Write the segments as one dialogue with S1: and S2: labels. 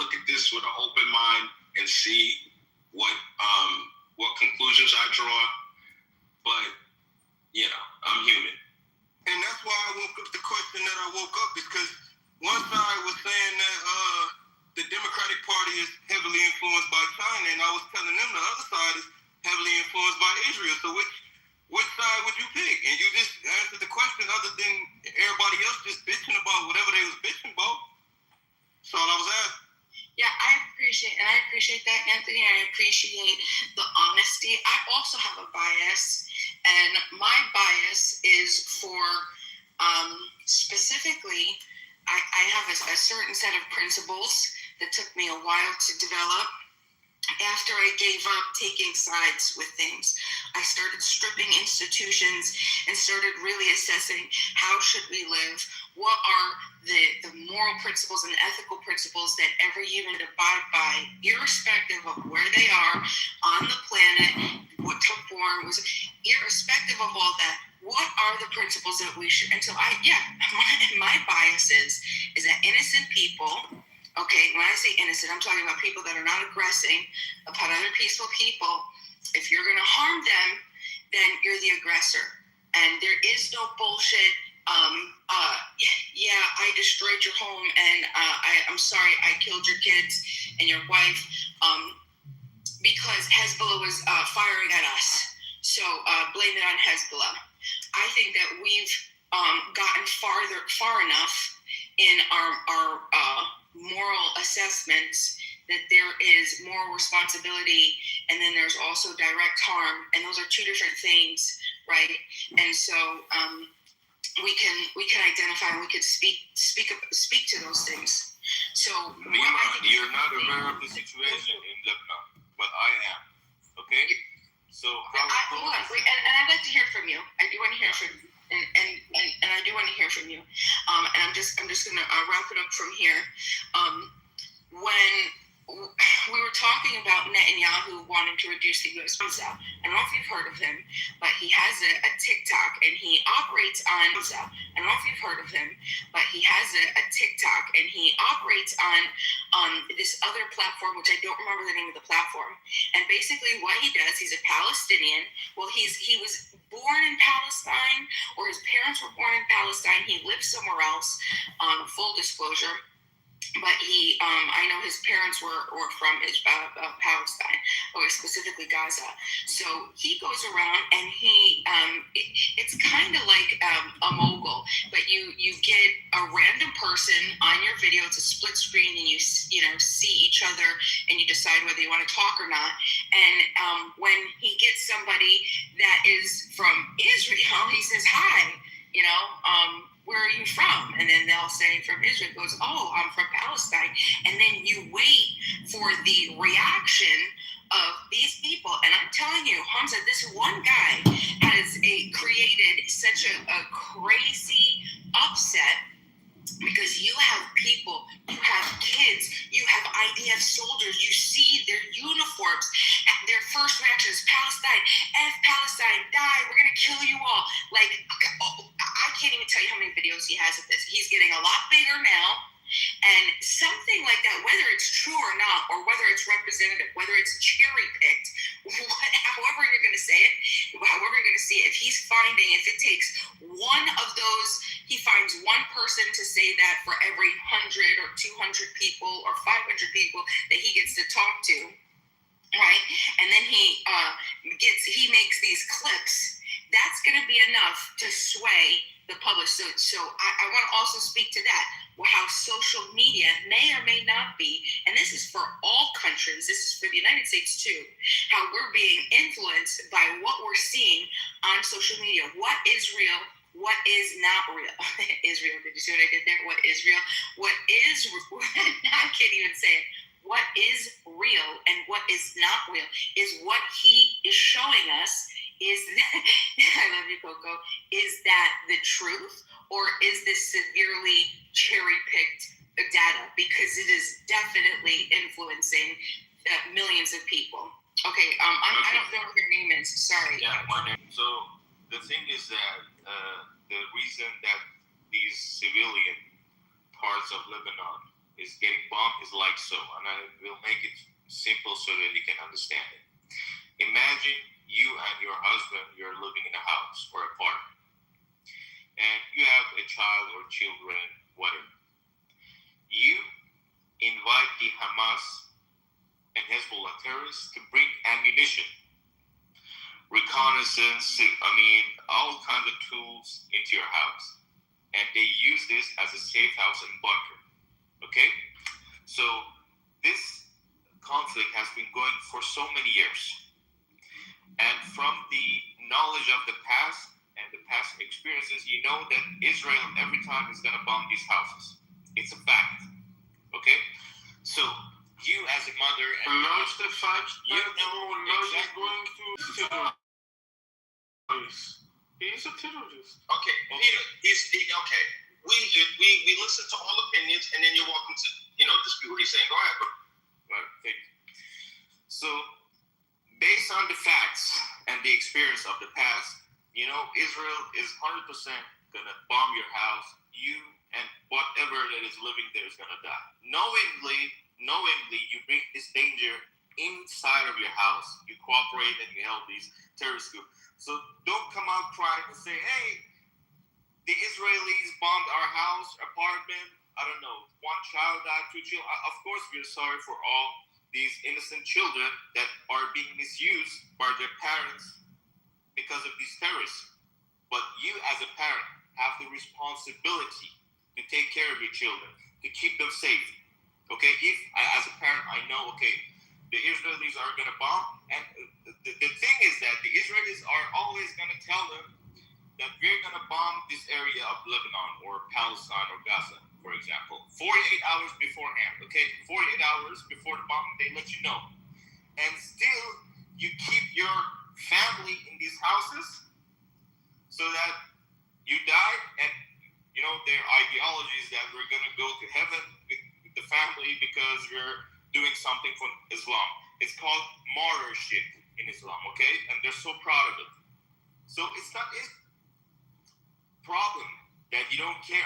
S1: look at this with an open mind and see what conclusions I draw. But, you know, I'm human.
S2: And that's why I woke up, the question that I woke up is because one side was saying that the Democratic Party is heavily influenced by China, and I was telling them the other side is heavily influenced by Israel. So which side would you pick? And you just answered the question other than everybody else just bitching about whatever they was bitching about. That's all I was asking.
S3: Yeah, I appreciate that, Anthony. I appreciate the honesty. I also have a bias, and my bias is for specifically, I have a certain set of principles that took me a while to develop. After I gave up taking sides with things, I started stripping institutions and started really assessing how should we live, what are the moral principles and ethical principles that every human abide by, irrespective of where they are on the planet, what type of form was, irrespective of all that. What are the principles that we should? And so my bias is that innocent people. Okay, when I say innocent, I'm talking about people that are not aggressing upon other peaceful people. If you're going to harm them, then you're the aggressor. And there is no bullshit. Yeah, I destroyed your home, and I'm sorry I killed your kids and your wife because Hezbollah was firing at us. So blame it on Hezbollah. I think that we've gotten far enough in our moral assessments that there is moral responsibility, and then there's also direct harm, and those are two different things, right? And so we can identify, and we could speak to those things. So
S2: you're not aware of the situation in Lebanon, but I am. Okay, so
S3: and I'd like to hear from you. I do want to hear from you. And I do want to hear from you. And I'm just going to wrap it up from here. When we were talking about Netanyahu wanting to reduce the U.S. funds out, I don't know if you've heard of him, but he has a TikTok, and he operates on. I don't know if you've heard of him, but he has a TikTok, and he operates on this other platform, which I don't remember the name of the platform. And basically, what he does, he's a Palestinian. Well, he was born in Palestine, or his parents were born in Palestine. He lives somewhere else. Full disclosure. But I know his parents were from Palestine, or specifically Gaza. So he goes around and it's kind of like a mogul, but you get a random person on your video. It's a split screen, and you see each other, and you decide whether you want to talk or not. And when he gets somebody that is from Israel, he says, "Hi, where are you from?" And then they'll say from Israel. He goes, "Oh, I'm from Palestine." And then you wait for the reaction of these people. And I'm telling you, Hamza, this one guy has created such a crazy upset, because you have people, you have kids, you have IDF soldiers, you see their uniforms, their first reaction is Palestine, F Palestine, die, we're going to kill you all. Like, I can't even tell you how many videos he has of this. He's getting a lot bigger now, and something like that, whether it's true or not, or whether it's representative, whether it's cherry-picked, however you're going to say it, however you're going to see it, if it takes one of those, he finds one person to say that for every 100 or 200 people or 500 people that he gets to talk to, right? And then he makes these clips. That's going to be enough to sway the public. So I want to also speak to that. How social media may or may not be, and this is for all countries, this is for the United States too, how we're being influenced by what we're seeing on social media. What is real? What is not real? Israel, did you see what I did there? What is real? What is, I can't even say it. What is real and what is not real is what he is showing us. Is that, I love you, Coco, is that the truth, or is this severely cherry-picked data? Because it is definitely influencing millions of people. Okay, I don't know what your name is. Sorry.
S2: Yeah, my name. So the thing is that the reason that these civilian parts of Lebanon
S4: is getting bombed is like so, and I will make it simple so that you can understand it. Imagine you and your husband, you're living in a house or apartment, and you have a child or children, whatever. You invite the Hamas and Hezbollah terrorists to bring ammunition, reconnaissance, all kinds of tools into your house. And they use this as a safe house and bunker. Okay? So this conflict has been going for so many years. And from the knowledge of the past and the past experiences, you know that Israel every time is going to bomb these houses. It's a fact. Okay? So you as a mother and
S2: knows the fact
S4: you
S2: that
S4: know
S2: knows he's
S4: exactly.
S2: going to terrorist. He is a terrorist.
S1: Okay, Peter. Okay. We listen to all opinions, and then you're welcome to dispute what he's saying. Go ahead, bro.
S4: Right, thank you. So, based on the facts and the experience of the past, Israel is 100% gonna bomb your house. You and whatever that is living there is gonna die. Knowingly, you bring this danger inside of your house. You cooperate and you help these terrorist groups. So don't come out trying to say, hey, the Israelis bombed our house, apartment, I don't know, one child died, two children. Of course, we're sorry for all these innocent children that are being misused by their parents because of these terrorists. But you as a parent have the responsibility to take care of your children, to keep them safe. Okay, if as a parent I know, okay, the Israelis are going to bomb, and the thing is that the Israelis are always going to tell them that we're going to bomb this area of Lebanon or Palestine or Gaza, for example, 48 hours beforehand, okay? 48 hours before the bombing, they let you know. And still, you keep your family in these houses so that you die, and, their ideology is that we're going to go to heaven with the family because we're doing something for Islam. It's called martyrship in Islam, okay? And they're so proud of it. So it's not a problem that you don't care.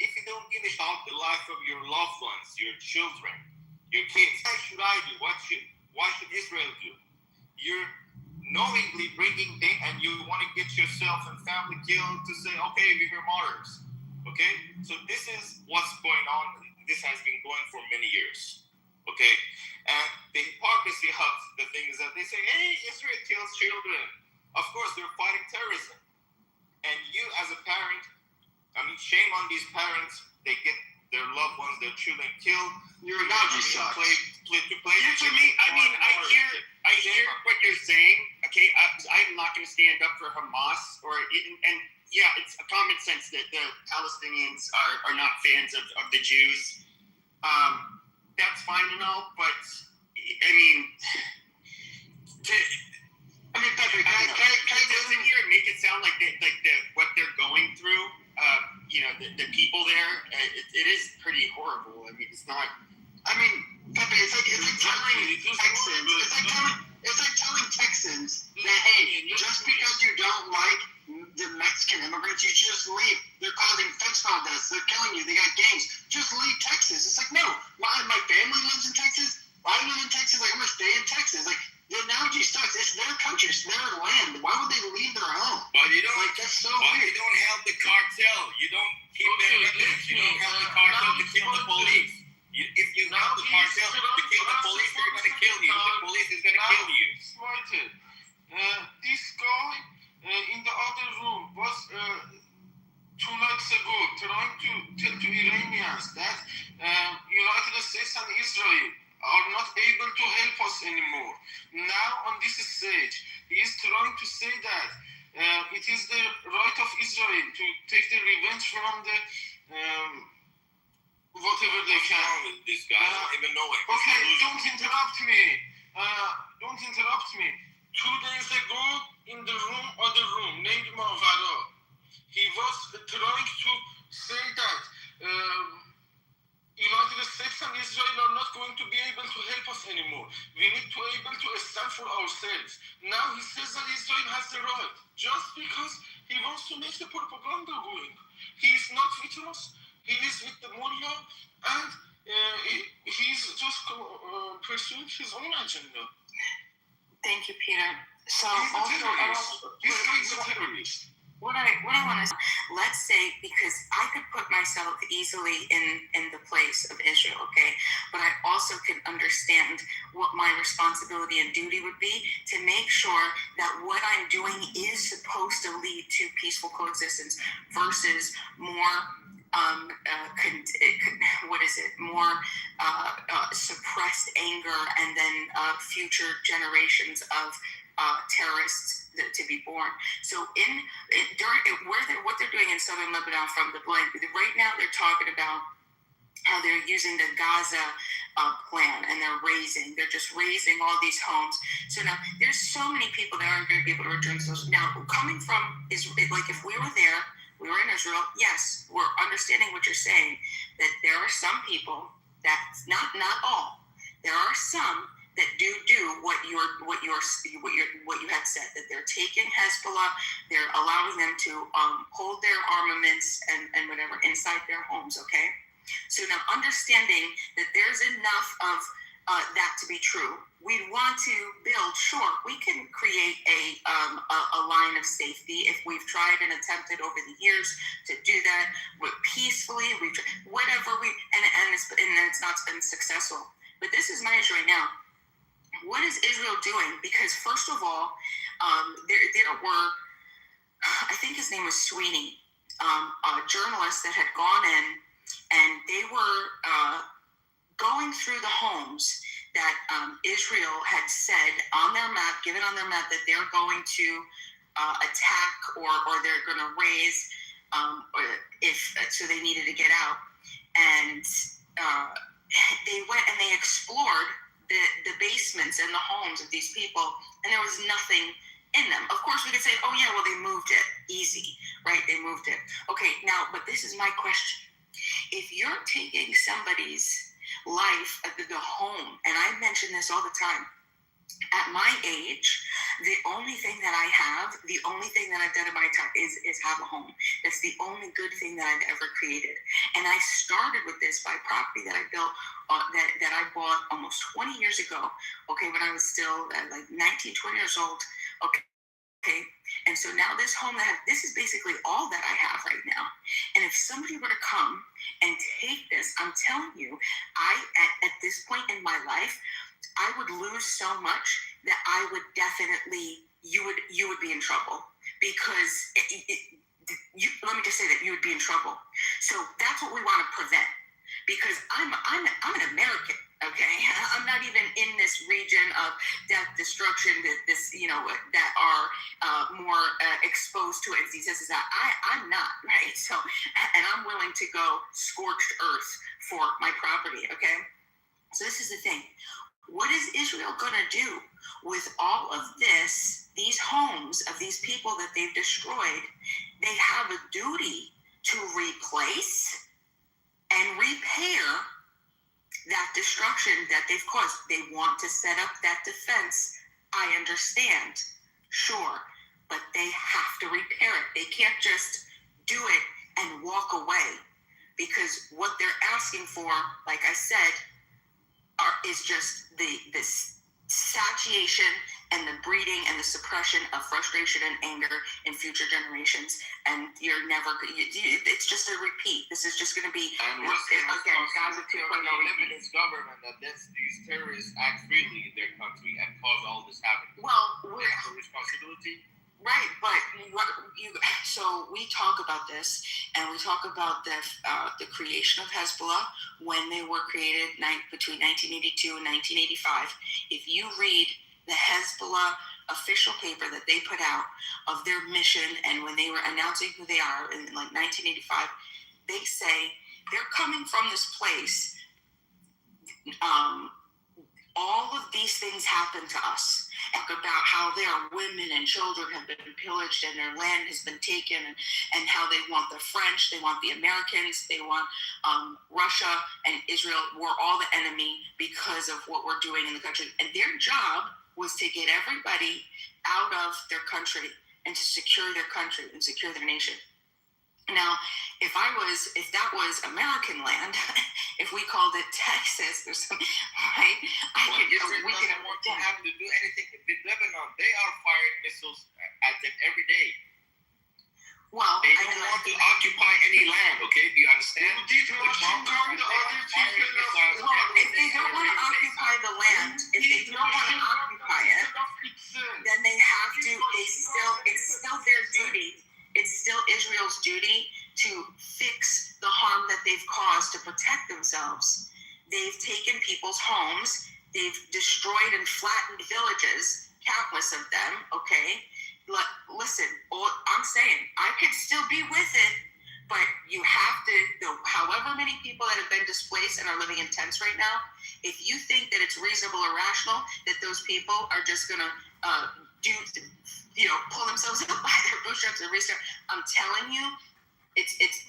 S4: If you don't give a shit about the life of your loved ones, your children, your kids, why should I do? Why should Israel do? You're knowingly bringing and you want to get yourself and family killed to say, okay, we're martyrs. Okay? So this is what's going on. This has been going for many years. Okay? And the hypocrisy of the thing is that they say, hey, Israel kills children. Of course, they're fighting terrorism. And you as a parent, shame on these parents. They get their loved ones, their children killed.
S2: Your analogy sucks.
S4: For
S5: me, I hear what you're saying. Okay, I'm not going to stand up for Hamas yeah, it's a common sense that the Palestinians are not fans of the Jews. That's fine and all, but
S2: Patrick,
S5: can I sit here and make it sound like what they're going through? The people there, it is pretty horrible. It's not.
S2: Pepe, it's like telling Texans. It's like telling Texans that hey, just because you don't like the Mexican immigrants, you should just leave. They're causing fentanyl deaths. They're killing you. They got gangs. Just leave Texas. It's like no, my family lives in Texas. I live in Texas. Like I'm gonna stay in Texas. Like the analogy sucks. It's their country. It's their land. Why would they leave their home?
S4: But you don't.
S2: That's so
S4: but
S2: weird.
S4: you don't help the cartel. You don't keep their records. You don't help the cartel to kill the police. If you help the cartel to kill the police, they're going to kill you. The police is going to kill you.
S2: Smarted. This guy in the other room was 2 nights ago trying to tell to Iranians that United States and Israel are not able to help us anymore. Now on this stage, he is trying to say that it is the right of Israel to take the revenge from the whatever they can.
S4: This guy, I don't even know it.
S2: Okay, don't interrupt me. Don't interrupt me. 2 days ago, in the other room, named Mavara, he was trying to say that United States and Israel are not going to be able to help us anymore. We need to be able to stand for ourselves. Now he says that Israel has the right, just because he wants to make the propaganda going. He is not with us. He is with the Moria, and he's just pursuing his own agenda.
S3: Thank you, Peter. So
S1: He's a terrorist.
S3: what I want to, let's say, because I could put myself easily in the place of Israel, okay, but I also can understand what my responsibility and duty would be to make sure that what I'm doing is supposed to lead to peaceful coexistence versus more more suppressed anger and then future generations of terrorists to be born. So what they're doing in southern Lebanon from the blank, right now they're talking about how they're using the Gaza plan and they're just raising all these homes. So now there's so many people that aren't going to be able to return to those. Now coming from Israel, like if we were there, we were in Israel, yes, we're understanding what you're saying, that there are some people, that's not all, there are some that do what you had said, that they're taking Hezbollah, they're allowing them to hold their armaments and whatever inside their homes, okay? So now understanding that there's enough of that to be true, we'd want to build, sure, we can create a line of safety if we've tried and attempted over the years to do that peacefully, and it's not been successful. But this is my issue right now. What is Israel doing? Because first of all, there were, I think his name was Sweeney, journalists that had gone in and they were going through the homes that Israel had said on their map, given on their map, that they're going to attack or they're going to raise so they needed to get out. And they went and they explored the basements and the homes of these people, and there was nothing in them. Of course, we could say, oh yeah, well, they moved it. Easy, right? They moved it. Okay, now, but this is my question. If you're taking somebody's life at the home, and I mention this all the time, at my age, the only thing that I have, the only thing that I've done in my time is have a home. That's the only good thing that I've ever created. And I started with this by property that I built, that I bought almost 20 years ago, okay, when I was still like 19, 20 years old, okay. And so now this home this is basically all that I have right now. And if somebody were to come and take this, I'm telling you, at this point in my life, I would lose so much that I would definitely, you would be in trouble, because let me just say that you would be in trouble. So that's what we want to prevent, because I'm an American, okay? I'm not even in this region of death, destruction, that are more exposed to it. He says that I'm not, right? So, and I'm willing to go scorched earth for my property, okay? So this is the thing. What is Israel going to do with all of these homes of these people that they've destroyed? They have a duty to replace and repair that destruction that they've caused. They want to set up that defense. I understand. Sure. But they have to repair it. They can't just do it and walk away, because what they're asking for, like I said, is just this satiation and the breeding and the suppression of frustration and anger in future generations. And you're never, it's just a repeat. This is just going to be,
S4: and what's the responsibility of the Lebanese government that lets these terrorists act freely in their country and cause all this happening?
S3: Well,
S4: that's a responsibility.
S3: Right, but so we talk about this, and we talk about the creation of Hezbollah when they were created between 1982 and 1985. If you read the Hezbollah official paper that they put out of their mission, and when they were announcing who they are in like 1985, they say they're coming from this place. All of these things happen to us. Talk about how their women and children have been pillaged and their land has been taken, and how they want the French, they want the Americans, they want Russia and Israel. We're all the enemy because of what we're doing in the country. And their job was to get everybody out of their country and to secure their country and secure their nation. Now, if that was American land, if we called it Texas or something, right?
S4: We can want to have to do anything with Lebanon. They are firing missiles at them every day.
S3: Well,
S4: They don't want to occupy any land, okay? Do you understand?
S3: If they don't want to occupy the land, if they don't want to occupy it, then they have to. It's still their duty. It's still Israel's duty to fix the harm that they've caused to protect themselves. They've taken people's homes. They've destroyed and flattened villages, countless of them, okay? Listen, I'm saying, I could still be with it, but you have to, however many people that have been displaced and are living in tents right now, if you think that it's reasonable or rational that those people are just going to pull themselves up by their bootstraps and restart, I'm telling you,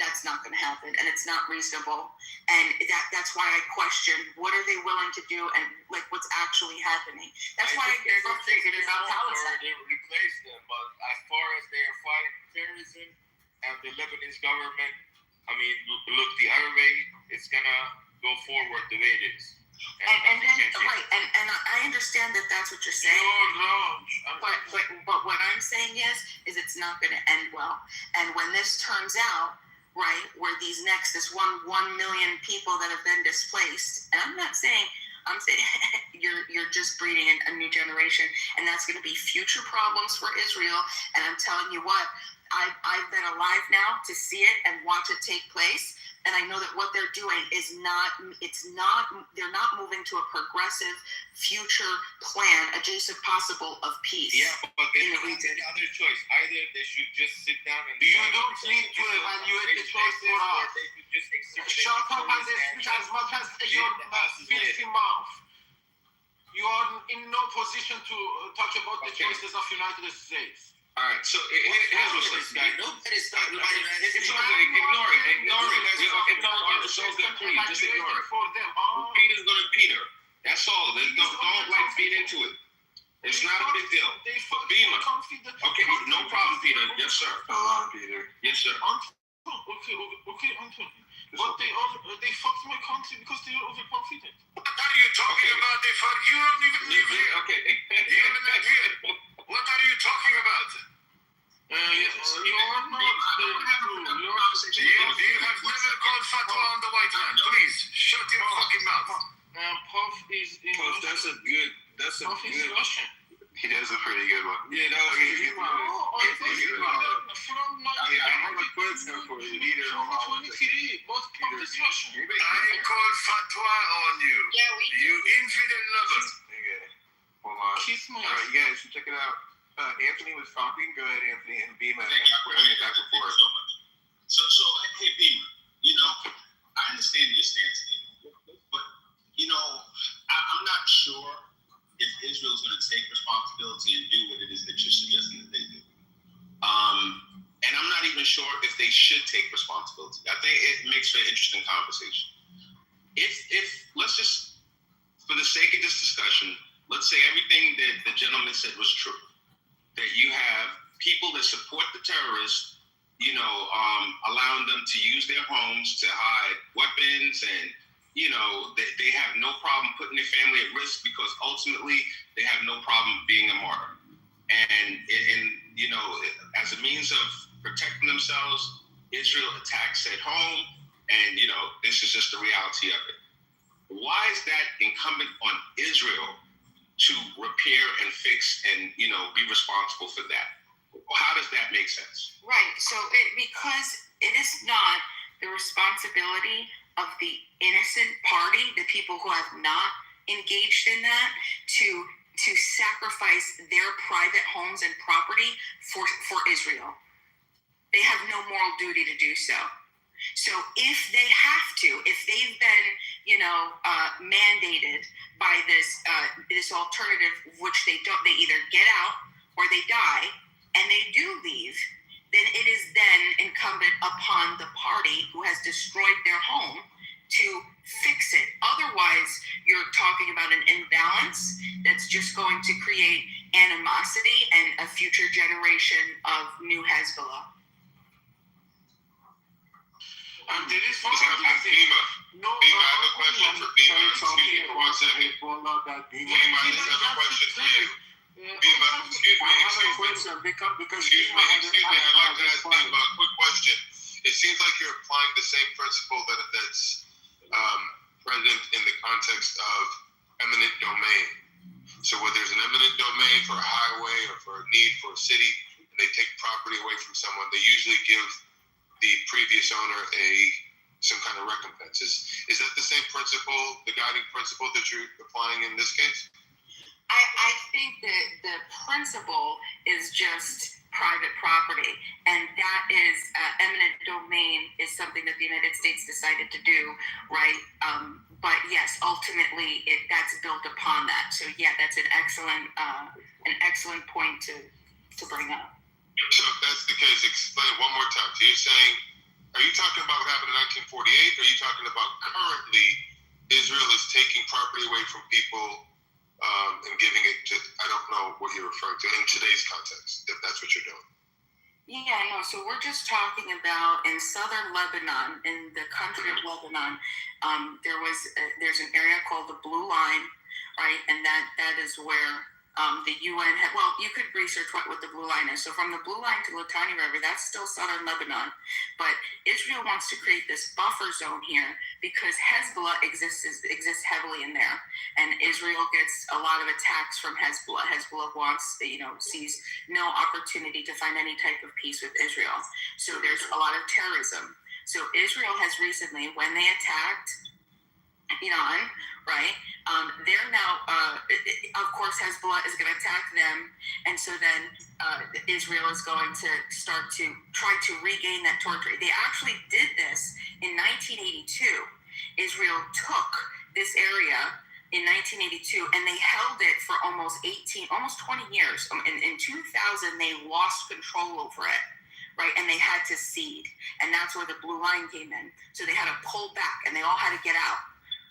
S3: that's not going to happen, and it's not reasonable, and that's why I question what are they willing to do and like what's actually happening. That's why I get frustrated about Palestine.
S4: They replace them, but as far as they are fighting terrorism and the Lebanese government, I mean, look the other way, it's gonna go forward the way it is.
S3: And I understand that that's what you're saying. But what I'm saying is it's not going to end well. And when this turns out, right, where this 1 million people that have been displaced, and I'm saying you're just breeding a new generation, and that's going to be future problems for Israel. And I'm telling you what, I've been alive now to see it and watch it take place. And I know that what they're doing they're not moving to a progressive future plan, adjacent possible of peace.
S4: Yeah, but they have another choice. Either they should just sit down and...
S2: You don't need to evaluate the choice for us. Shut up and speak as much as your filthy mouth. You are in no position to talk about the choices of United States.
S1: All right, so here's what's like, guys.
S4: Nobody's talking about
S1: It's okay. Ignore it. So good, please. Just ignore it. Peter's gonna Peter. That's all. Don't feed into it. It's not a big deal. Beamer. Okay, no problem, Peter. Yes, sir.
S2: Go on, Peter.
S1: Yes, sir.
S2: Okay, Anthony. But they fucked my country because they are overconfident.
S4: What are you talking about? You don't even live here.
S1: Okay.
S4: You don't live here. What are you talking about?
S2: You are not the true.
S4: You have never called fatwa on the white man. Please, shut your fucking mouth.
S2: Puff is in
S1: Puff, that's a good.
S2: Puff is Russian.
S1: He does a pretty good one. Yeah, that was good.
S2: I have a question for you. Leader, but Puff is Russian.
S4: I call fatwa on you.
S3: Yeah, we do.
S4: You infidel lover.
S1: Hold on.
S2: Kiss my
S1: All right, you guys should check it out. Anthony was talking. Go ahead, Anthony, and Beamer. We're going to get back and forth.
S6: So, hey, Beamer, I understand your stance, but, I'm not sure if Israel's going to take responsibility and do what it is that you're suggesting that they do. And I'm not even sure if they should take responsibility. I think it makes for an interesting conversation. If let's just, for the sake of this discussion, let's say everything that the gentleman said was true. That you have people that support the terrorists, allowing them to use their homes to hide weapons, and they have no problem putting their family at risk because ultimately they have no problem being a martyr. And as a means of protecting themselves, Israel attacks at home, and this is just the reality of it. Why is that incumbent on Israel to repair and fix and be responsible for that? How does that make sense?
S3: Right. So because it is not the responsibility of the innocent party, the people who have not engaged in that, to sacrifice their private homes and property for Israel. They have no moral duty to do so. So if they have to, if they've been, mandated by this alternative, which they either get out or they die, and they do leave, then it is then incumbent upon the party who has destroyed their home to fix it. Otherwise, you're talking about an imbalance that's just going to create animosity and a future generation of new Hezbollah.
S1: Did this
S2: Bima, I have a question for Bima. Excuse me for 1 second. Bima, I just have a question for you. Bima, excuse me. Excuse me. I'd like to ask Bima a quick question. It seems like you're applying the same principle that's present in the context of eminent domain. So where there's an eminent domain for a highway or for a need for a city, and they take property away from someone, they usually give the previous owner some kind of recompense. Is that the same principle, the guiding principle that you're applying in this case?
S3: I think that the principle is just private property, and that is eminent domain is something that the United States decided to do, right? But yes, ultimately that's built upon that. So yeah, that's an excellent point to bring up.
S2: So if that's the case, explain one more time. So you're saying, are you talking about what happened in 1948? Or are you talking about currently Israel is taking property away from people and giving it to, I don't know what you're referring to in today's context, if that's what you're doing?
S3: Yeah, no, so we're just talking about in southern Lebanon, in the country of Lebanon, there's an area called the Blue Line, right? And that is where the UN had, well, you could research what the Blue Line is. So from the Blue Line to Litani River, that's still southern Lebanon. But Israel wants to create this buffer zone here because Hezbollah exists heavily in there. And Israel gets a lot of attacks from Hezbollah. Hezbollah sees no opportunity to find any type of peace with Israel. So there's a lot of terrorism. So Israel has recently, when they attacked Iran, right? They're now, of course, Hezbollah is going to attack them, and so then Israel is going to start to try to regain that territory. They actually did this in 1982. Israel took this area in 1982, and they held it for almost 20 years. In 2000, they lost control over it. Right, and they had to cede, and that's where the Blue Line came in. So they had to pull back, and they all had to get out,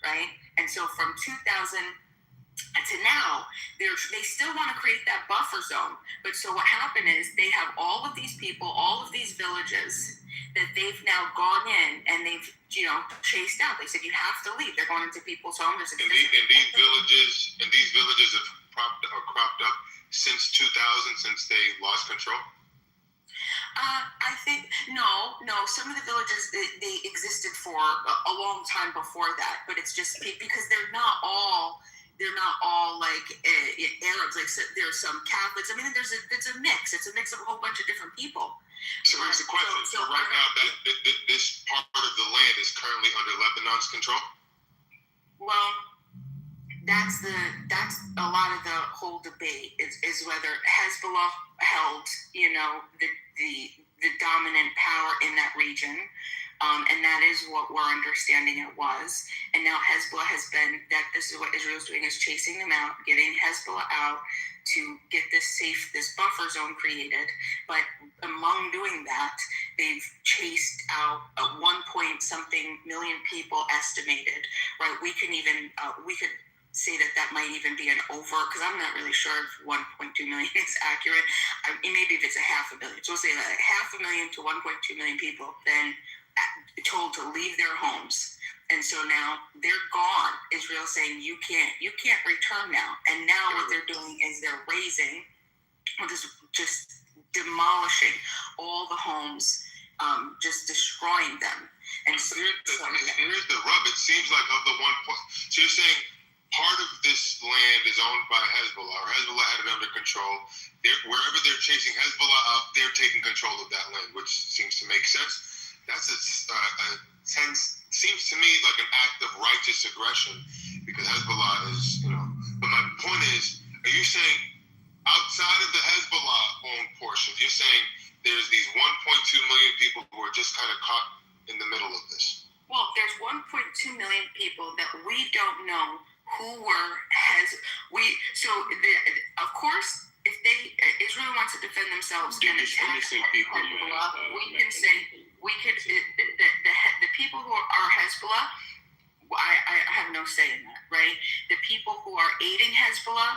S3: right? And so from 2000 to now, they still want to create that buffer zone. But so what happened is they have all of these people, all of these villages that they've now gone in and they've chased out. They said you have to leave. They're going into people's homes.
S2: And these villages have cropped up since 2000, since they lost control.
S3: I think no. Some of the villages they existed for a long time before that, but it's just because they're not all like Arabs. Like there's some Catholics. I mean, it's a mix. It's a mix of a whole bunch of different people.
S2: So here's the question. So right now, this part of the land is currently under Lebanon's control.
S3: Well, that's a lot of the whole debate is whether Hezbollah held the dominant power in that region, and that is what we're understanding it was. And now Hezbollah has been that this is what Israel's doing is chasing them out, getting Hezbollah out to get this buffer zone created. But among doing that, they've chased out 1.something million people estimated. Right? We could say that might even be an over, because I'm not really sure if 1.2 million is accurate. Maybe if it's 500,000. So we'll say that 500,000 to 1.2 million people then told to leave their homes. And so now they're gone. Israel's saying you can't return now. And now what they're doing is they're just demolishing all the homes, just destroying them. And so
S2: here's the rub. It seems like of the 1 so you're saying part of this land is owned by Hezbollah, or Hezbollah had it under control. Wherever they're chasing Hezbollah up, they're taking control of that land, which seems to make sense. That's seems to me like an act of righteous aggression, because Hezbollah is, But my point is, are you saying outside of the Hezbollah-owned portions, you're saying there's these 1.2 million people who are just kind of caught in the middle of this?
S3: Well, there's 1.2 million people that we don't know who were of course, if Israel wants to defend themselves and attack Hezbollah, the people who are Hezbollah, I have no say in that, right? The people who are aiding Hezbollah,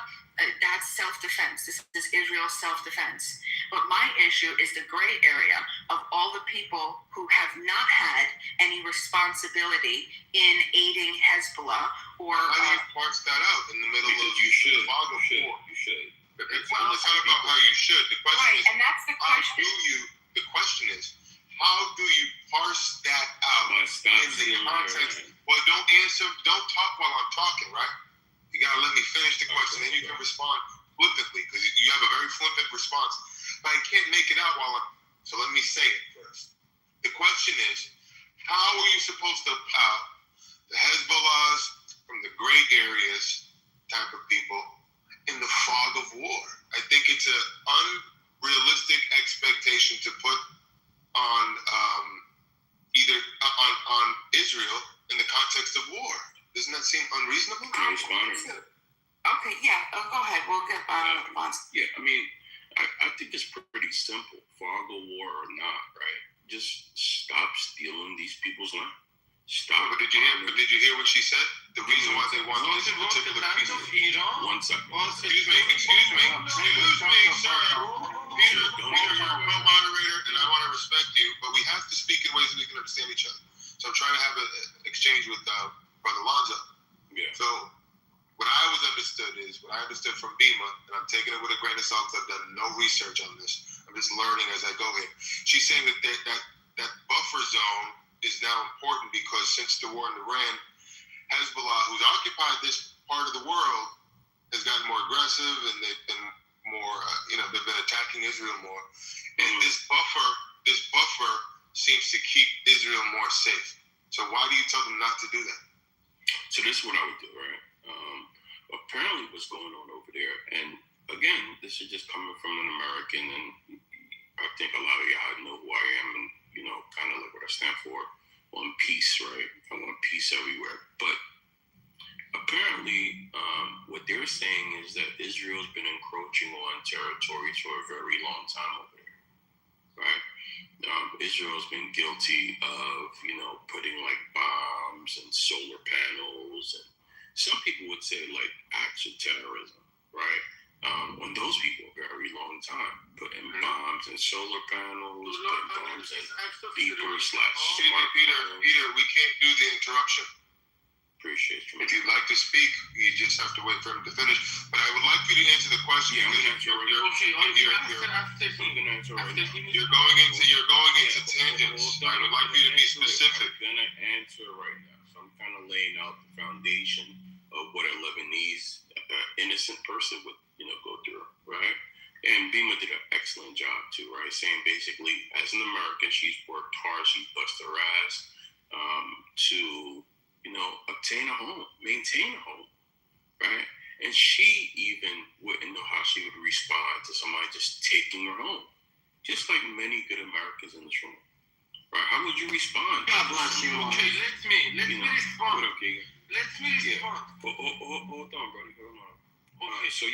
S3: that's self-defense. This is Israel's self-defense. But my issue is the gray area of all the people who have not had any responsibility in aiding Hezbollah or.
S2: How do you parse that out in the middle of
S1: You should.
S2: the fog of
S1: You
S2: war?
S1: should.
S2: It's not about how you should. The question
S3: Right,
S2: is,
S3: and that's the question.
S2: the question is, how do you parse that out in the context? Well, don't talk while I'm talking, right? You gotta let me finish the question, then you can respond flippantly, because you have a very flippant response. But I can't make it out so let me say it first. The question is, how are you supposed to out the Hezbollahs from the gray areas type of people in the fog of war? I think it's an unrealistic expectation to put on on Israel in the context of war. Doesn't that seem unreasonable?
S3: Okay, yeah. Go ahead. We'll get Bonds.
S1: Yeah, I mean, I think it's pretty simple. Fog of war or not, right? Just stop stealing these people's land. Stop.
S2: But did you hear what she said? The reason why they want this particular piece of
S1: One second.
S2: Excuse me, sir. Peter, you're a co-moderator, and I want to respect you, but we have to speak in ways that we can understand each other. So I'm trying to have an exchange with Brother Lonzo.
S1: Yeah.
S2: So what I understood from Bima, and I'm taking it with a grain of salt. I've done no research on this. I'm just learning as I go here. She's saying that buffer zone is now important because since the war in Iran, Hezbollah, who's occupied this part of the world, has gotten more aggressive, and they've been more, they've been attacking Israel more. And this buffer seems to keep Israel more safe. So why do you tell them not to do that?
S1: So this is what I would do, right? Apparently what's going on over there, and again, this is just coming from an American, and I think a lot of y'all know who I am, and kind of like what I stand for on peace, right? I want peace everywhere. But apparently, what they're saying is that Israel's been encroaching on territories for a very long time over there, right? Israel's been guilty of, putting like bombs and solar panels, and some people would say like acts of terrorism, right? On those people, a very long time, putting bombs and solar panels, putting bombs and beepers / smart.
S2: Peter, we can't do the interruption.
S1: Appreciate you.
S2: If you'd like to speak, you just have to wait for him to finish. But I would like you to answer the question.
S1: Yeah, I'm gonna answer right now.
S2: You're going into tangents. I would like you to be specific.
S1: I'm gonna answer right now. So I'm kind of laying out the foundation of what a Lebanese innocent person would, go through, right? And Bima did an excellent job too, right? Saying basically, as an American, she's worked hard, she's busted her ass to, obtain a home, maintain a home, right? And she even wouldn't know how she would respond to somebody just taking her home, just like many good Americans in this room, right? How would you respond?
S7: God bless you.
S2: Okay, let me respond.
S1: What up, Keegan?
S2: Let me respond.
S1: Hold on, buddy. Hold on. Okay, so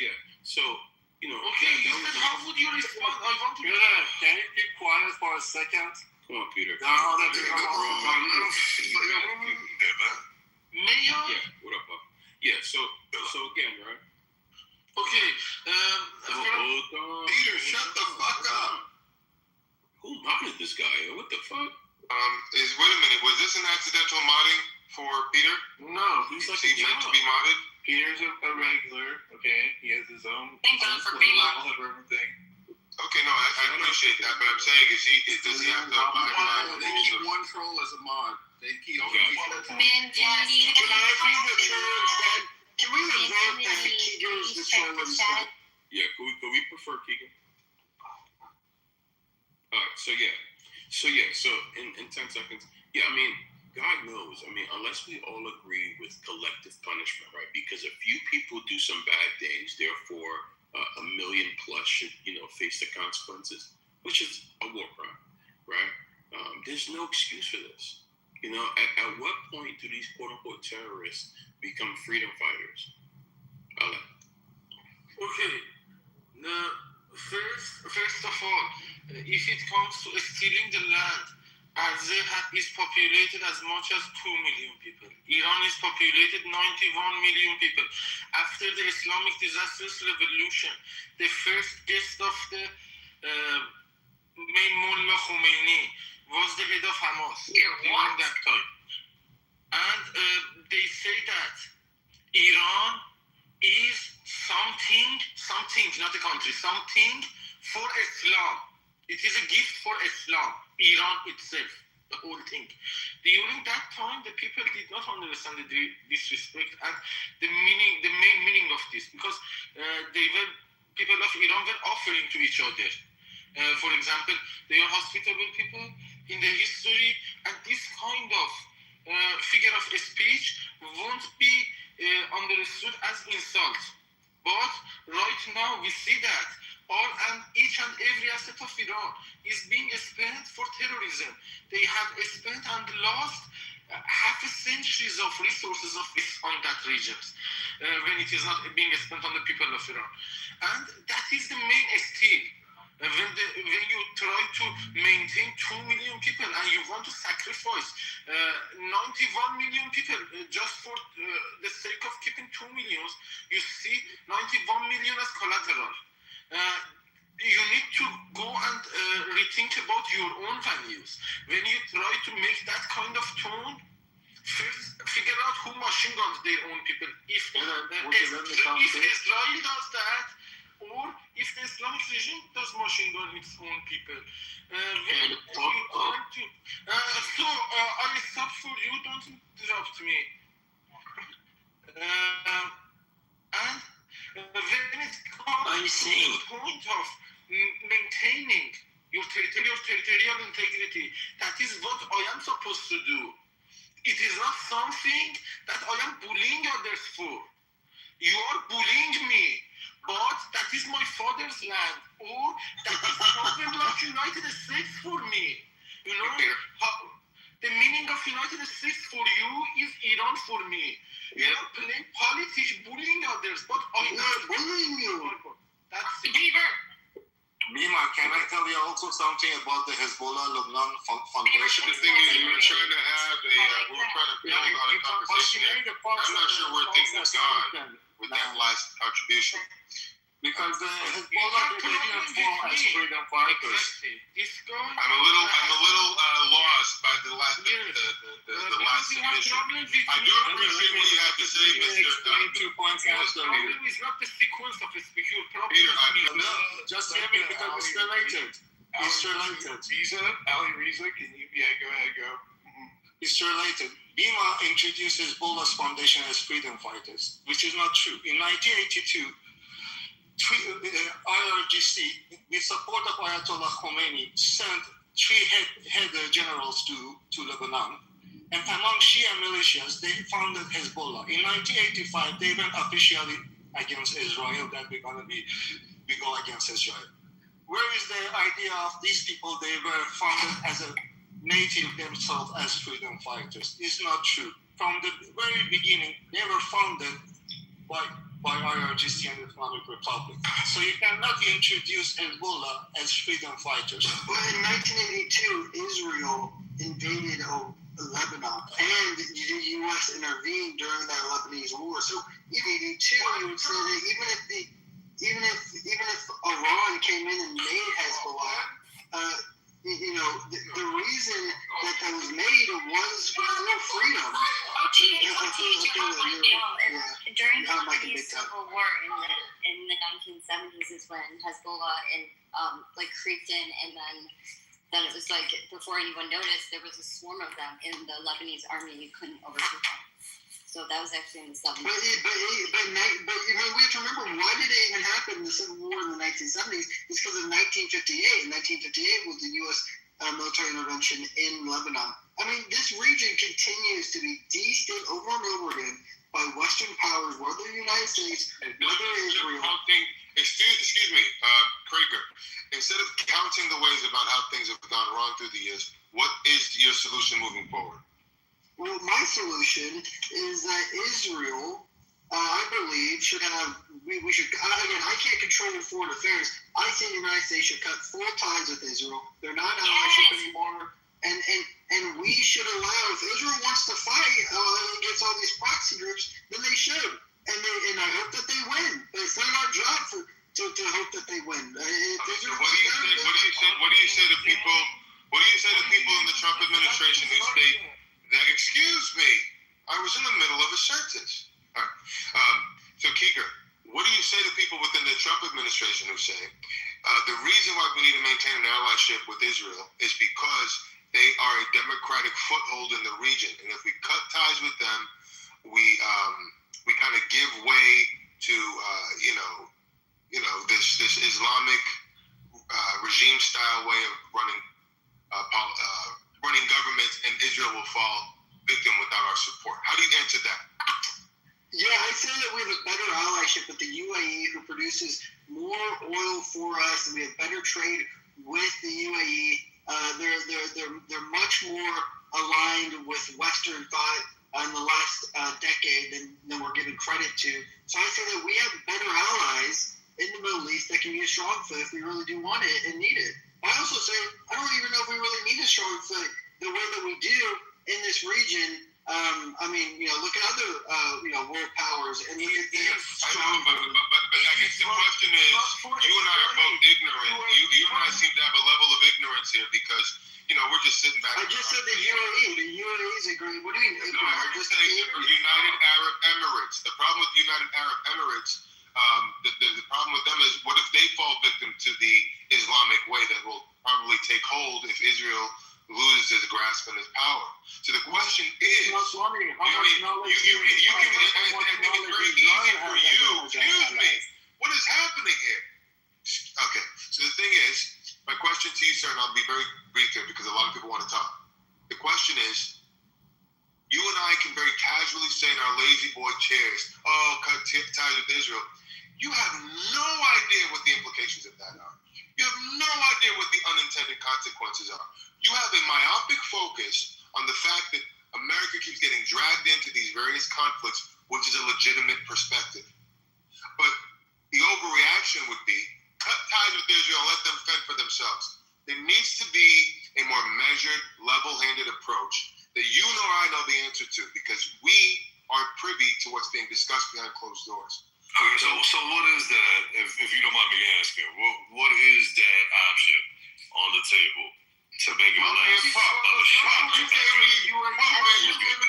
S2: Okay,
S1: you
S2: said, how would you respond? I want to.
S5: Can you keep quiet for a second?
S1: Come on, Peter.
S2: Mayor?
S1: Yeah, what up, Pop? Yeah, so again, right?
S2: Okay,
S1: Hold on.
S2: Peter, shut the fuck up.
S1: Who modded this guy? What the fuck?
S2: Wait a minute, was this an accidental modding for Peter?
S5: No,
S1: He's like
S2: He meant to be modded?
S5: Peter's a regular, okay? He has his own.
S3: Thank God for being
S5: level of everything.
S2: Okay, no, I appreciate that, but I'm saying does he have to abide by the
S6: They
S2: rules
S6: keep
S2: of...
S6: one troll as a mod. They keep
S3: Man,
S7: Can I be the troll instead? Can we revoke that Kitover's the troll instead?
S1: Yeah, could we prefer Keegan? Alright, so in 10 seconds, yeah, I mean, God knows, unless we all agree with collective punishment, right? Because a few people do some bad things, therefore a million plus should, face the consequences, which is a war crime, right? There's no excuse for this. At what point do these quote-unquote terrorists become freedom fighters?
S2: Okay, first of all, if it comes to stealing the land, Azeh is populated as much as 2 million people. Iran is populated 91 million people. After the Islamic disastrous revolution, the first guest of the
S8: main Mullah Khomeini was the head of Hamas during that time. And they say that Iran is something, not a country, something for Islam. It is a gift for Islam, Iran itself, the whole thing. During that time, the people did not understand the disrespect and the main meaning of this, because people of Iran were offering to each other. For example, they are hospitable people in the history, and this kind of figure of speech won't be understood as insult. But right now we see that each and every asset of Iran is being spent for terrorism. They have spent and lost half a centuries of resources on that regions when it is not being spent on the people of Iran. And that is the main steal. When you try to maintain 2 million people and you want to sacrifice 91 million people just for the sake of keeping 2 million, you see 91 million as collateral. You need to go and rethink about your own values. When you try to make that kind of tone, first figure out who machine guns their own people. If Israel does that, or if the Islamic regime does machine gun its own people. So I stop for you, don't interrupt me. And when it comes to the point of maintaining your territorial integrity, that is what I am supposed to do. It is not something that I am bullying others for. You are bullying me. But that is my father's land, or that is something like United States for me. You know, the meaning of United States for you is Iran for me. You are playing politics, bullying others, but I am bullying you. That's it.
S9: Bima, can I tell you also something about the Hezbollah Lebanon Foundation?
S1: The thing is, we're trying to build on a conversation. I'm not sure where things have gone with that last contribution.
S9: Because the Hezbollah didn't form as freedom fighters.
S1: I'm a little lost by the last submission. I do appreciate what you have to say, Mr.
S9: 2 points after me.
S8: The problem is not the sequence of a speech. Your problem
S1: Peter,
S8: is
S9: just hear me because it's related. It's related.
S6: Ali Riza, can you? Yeah, go ahead, go.
S9: It's related. Bima introduced Hezbollah's foundation as freedom fighters, which is not true. In 1982, IRGC, with support of Ayatollah Khomeini, sent 3 head generals to Lebanon. And among Shia militias, they founded Hezbollah. In 1985, they went officially against Israel, that we go against Israel. Where is the idea of these people? They were founded as a native themselves as freedom fighters. It's not true. From the very beginning, they were founded by IRGC and the Islamic Republic. So you cannot introduce Hezbollah as freedom fighters.
S7: But in 1982, Israel invaded Lebanon, and the U.S. intervened during that Lebanese war. So in 82, you would say that even if Iran came in and made Hezbollah, the reason that was made was for freedom.
S10: During the Lebanese Civil War in the 1970s is when Hezbollah creeped in, and then it was like before anyone noticed, there was a swarm of them in the Lebanese army. You couldn't overtake them. So that was actually in the 70s.
S7: But we have to remember, why did it even happen, the Civil War in the 1970s? It's because of 1958. 1958 was the U.S. Military intervention in Lebanon. I mean, this region continues to be de-state over and over again by Western powers, whether the United States, whether Israel.
S1: Excuse me, Krieger. Instead of counting the ways about how things have gone wrong through the years, what is your solution moving forward?
S7: Well, my solution is that Israel, I believe, should have. We should. Again, I can't control their foreign affairs. I think the United States should cut full ties with Israel. They're not allyship anymore, and we should allow. If Israel wants to fight against all these proxy groups, then they should. And I hope that they win. But it's not our job to hope that they win.
S2: What do you say to people? What do you say to people in the Trump administration who state that? Excuse me, I was in the middle of a sentence. All right. So Kiker, what do you say to people within the Trump administration who say the reason why we need to maintain an allyship with Israel is because they are a democratic foothold in the region, and if we cut ties with them, we kind of give way to this Islamic regime style way of running governments, and Israel will fall victim without our support. How do you answer that?
S7: Yeah, I say that we have a better allyship with the UAE, who produces more oil for us, and we have better trade with the UAE. They're much more aligned with Western thought in the last decade than we're giving credit to. So I say that we have better allies in the Middle East that can be a strong foot if we really do want it and need it. I also say I don't even know if we really need a strong foot the way that we do in this region. Look at other world powers and look at their strong.
S2: But I guess the question is, you and I are both ignorant. You and I seem to have a level of ignorance here because we're just sitting back.
S7: I just said the UAE. The UAE is a great. What do you mean?
S2: No, I heard you say United Arab Emirates. The problem with United Arab Emirates, the problem with them is, what if they fall victim to the Islamic way that will probably take hold if Israel loses his grasp and his power? So the question is, I think it's very easy for you. Excuse me. What is happening here? Okay. So the thing is, my question to you, sir, and I'll be very brief here because a lot of people want to talk. The question is, you and I can very casually say in our lazy boy chairs, cut ties with Israel. You have no idea what the implications of that are. You have no idea what the unintended consequences are. You have a myopic focus on the fact that America keeps getting dragged into these various conflicts, which is a legitimate perspective. But the overreaction would be, cut ties with Israel, let them fend for themselves. There needs to be a more measured, level-handed approach that you nor I know the answer to, because we aren't privy to what's being discussed behind closed doors.
S11: Okay, so what is that, if you don't mind me asking, what is that option on the table to make it less of a shock?
S2: You gave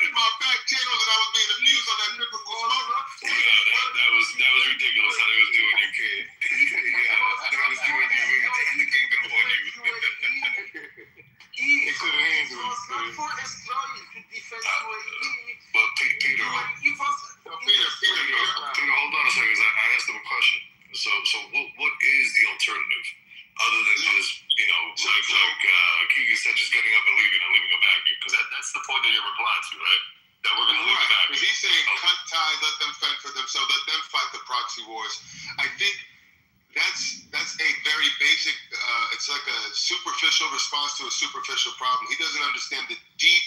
S2: me my back channel that I was being abused on that typical smoke.
S11: Yeah, that was ridiculous how they was doing your kid. That was doing you, and the king up on you.
S2: He could have handled it.
S11: But Peter, hold on a second. I asked him a question. So what is the alternative other than just like Keegan said, just getting up and leaving a vacuum? Because that's the point that you're replying to, right? That we're going to leave a vacuum.
S2: Because he's saying cut ties, let them fend for themselves, let them fight the proxy wars. I think that's a very basic. It's like a superficial response to a superficial problem. He doesn't understand the deep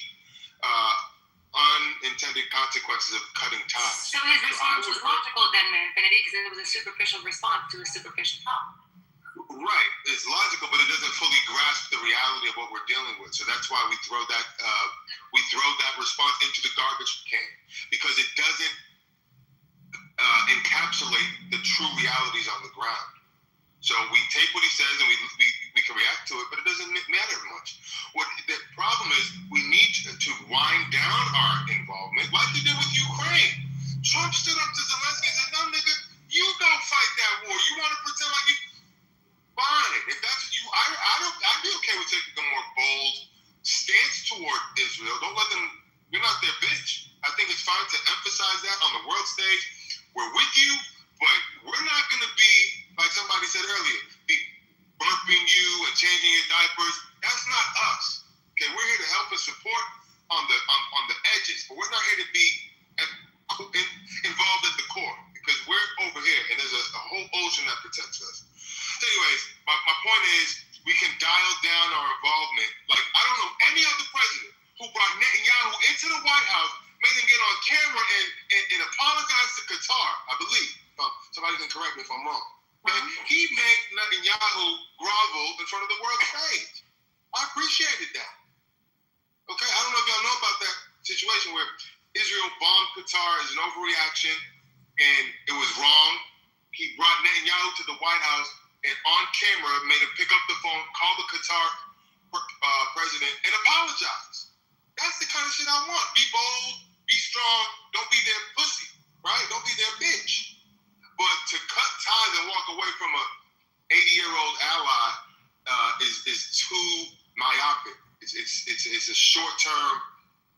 S2: unintended consequences of cutting ties.
S3: So his response was logical then, Infinity, because it was a superficial response to a superficial problem.
S2: Right, it's logical, but it doesn't fully grasp the reality of what we're dealing with. So that's why we throw that response into the garbage can, because it doesn't encapsulate the true realities on the ground. So we take what he says and we can react to it, but it doesn't matter much. What the problem is, we need to wind down our involvement, like they did with Ukraine. Trump stood up to Zelensky and said, "No, nigga, you don't fight that war. You want to pretend like you." Fine, if that's what you, I'd be okay with taking a more bold stance toward Israel. Don't let them. You're not their bitch. I think it's fine to emphasize that on the world stage. We're with you, but we're not going to be, like somebody said earlier, be burping you and changing your diapers. That's not us. Okay, we're here to help and support on the edges, but we're not here to be involved at the core, because we're over here and there's a whole ocean that protects us. So anyways, my point is, we can dial down our involvement. Like, I don't know any other president who brought Netanyahu into the White House, made him get on camera and apologize to Qatar, I believe. Somebody can correct me if I'm wrong. Okay? He made Netanyahu grovel in front of the world stage. I appreciated that. Okay, I don't know if y'all know about that situation where Israel bombed Qatar as an overreaction, and it was wrong. He brought Netanyahu to
S12: to the White House and on camera made him pick up the phone, call the Qatar president, and apologize. That's the kind of shit I want. Be bold, be strong, don't be their pussy, right? Don't be their bitch. But to cut ties and walk away from a 80-year-old ally is too myopic. It's a short-term,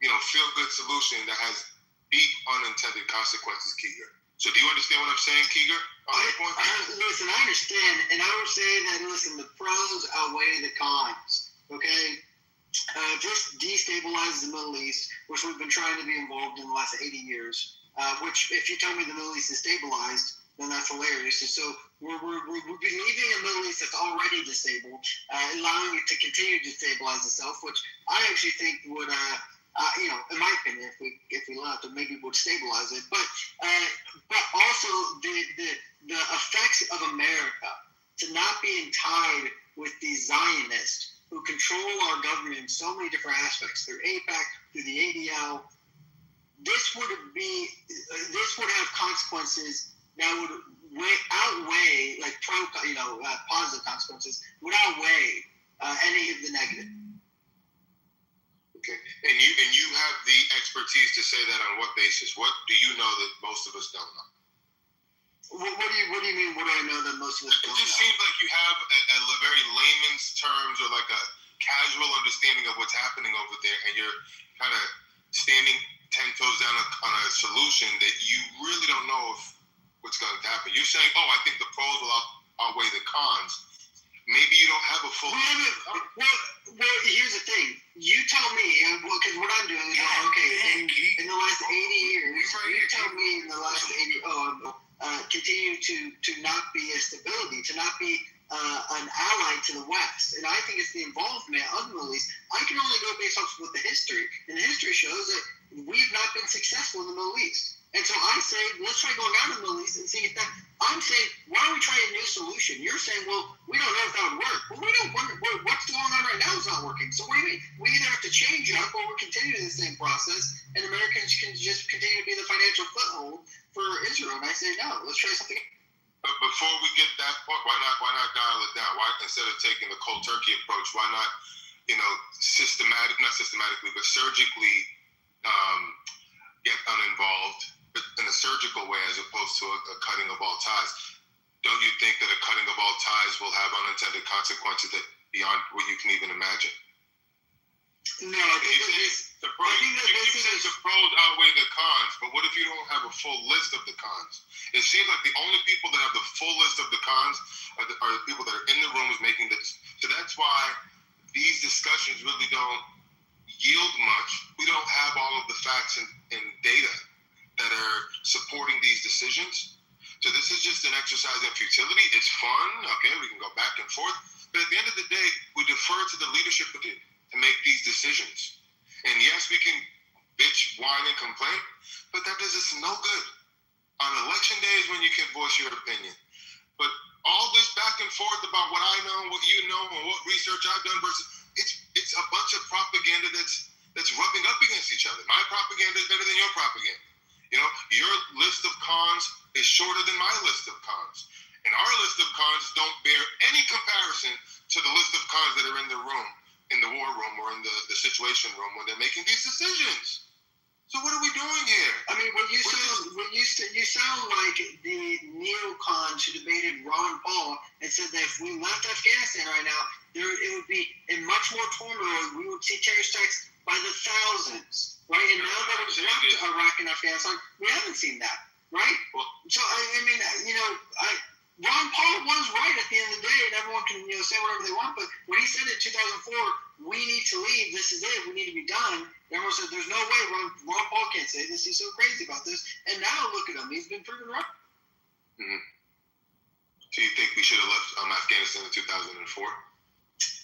S12: feel-good solution that has deep unintended consequences, Keeger. So do you understand what I'm saying, Keeger?
S7: Listen, I understand, and I would say that, listen, the pros outweigh the cons, okay? This destabilizes the Middle East, which we've been trying to be involved in the last 80 years, which if you tell me the Middle East is stabilized, then that's hilarious. And so we're believing a Middle East that's already disabled, allowing it to continue to destabilize itself, which I actually think would, in my opinion, if we allowed to, maybe would stabilize it. But also the effects of America to not being tied with these Zionists who control our government in so many different aspects through AIPAC, through the ADL. This would have consequences that would outweigh, like positive consequences, would outweigh any of the negative.
S12: Okay, and you have the expertise to say that on what basis? What do you know that most of us don't know?
S7: What do you mean? What do I know that most of us don't know?
S12: It just seems like you have a very layman's terms or like a casual understanding of what's happening over there, and you're kind of standing 10 toes down on a solution that you really don't know if what's going to happen. You're saying, I think the pros will outweigh the cons. Maybe you don't have a full.
S7: Well, here's the thing. You tell me, because what I'm doing is in the last 80 years. You tell me in the last 80. Continue to not be a stability, to not be an ally to the West. And I think it's the involvement of the Middle East. I can only go based off with the history. And the history shows that we've not been successful in the Middle East. And so I say, let's try going out of the Middle East and see if that. I'm saying, why don't we try a new solution? You're saying, well, we don't know if that would work. Well, we don't wonder what's going on right now is not working. So what do you mean? We either have to change it up or we'll continue the same process, and Americans can just continue to be the financial foothold for Israel. And I say, no, let's try something.
S12: But before we get that point, why not dial it down? Why, instead of taking the cold turkey approach, why not, not systematically, but surgically get uninvolved, but in a surgical way as opposed to a cutting of all ties? Don't you think that a cutting of all ties will have unintended consequences that beyond what you can even imagine?
S7: No, I think
S12: the pros outweigh the cons, but what if you don't have a full list of the cons? It seems like the only people that have the full list of the cons are the people that are in the rooms making this. So that's why these discussions really don't yield much. We don't have all of the facts and data that are supporting these decisions. So this is just an exercise in futility. It's fun, okay, we can go back and forth. But at the end of the day, we defer to the leadership to make these decisions. And yes, we can bitch, whine, and complain, but that does us no good. On election days when you can voice your opinion. But all this back and forth about what I know, what you know, and what research I've done versus it's a bunch of propaganda that's rubbing up against each other. My propaganda is better than your propaganda. Your list of cons is shorter than my list of cons. And our list of cons don't bear any comparison to the list of cons that are in the room, in the war room or in the situation room when they're making these decisions. So what are we doing here?
S7: I mean, you sound like the neocons who debated Ron Paul and said that if we left Afghanistan right now, it would be in much more turmoil. We would see terrorist attacks by the thousands, right? And now that we've left Iraq and Afghanistan, we haven't seen that, right? So Ron Paul was right at the end of the day, and everyone can say whatever they want. But when he said in 2004, we need to leave. This is it. We need to be done. Everyone said, "There's no way Ron Paul can't say this. He's so crazy about this." And now look at him. He's been proven right.
S12: Mm-hmm. So you think we should have left Afghanistan in 2004?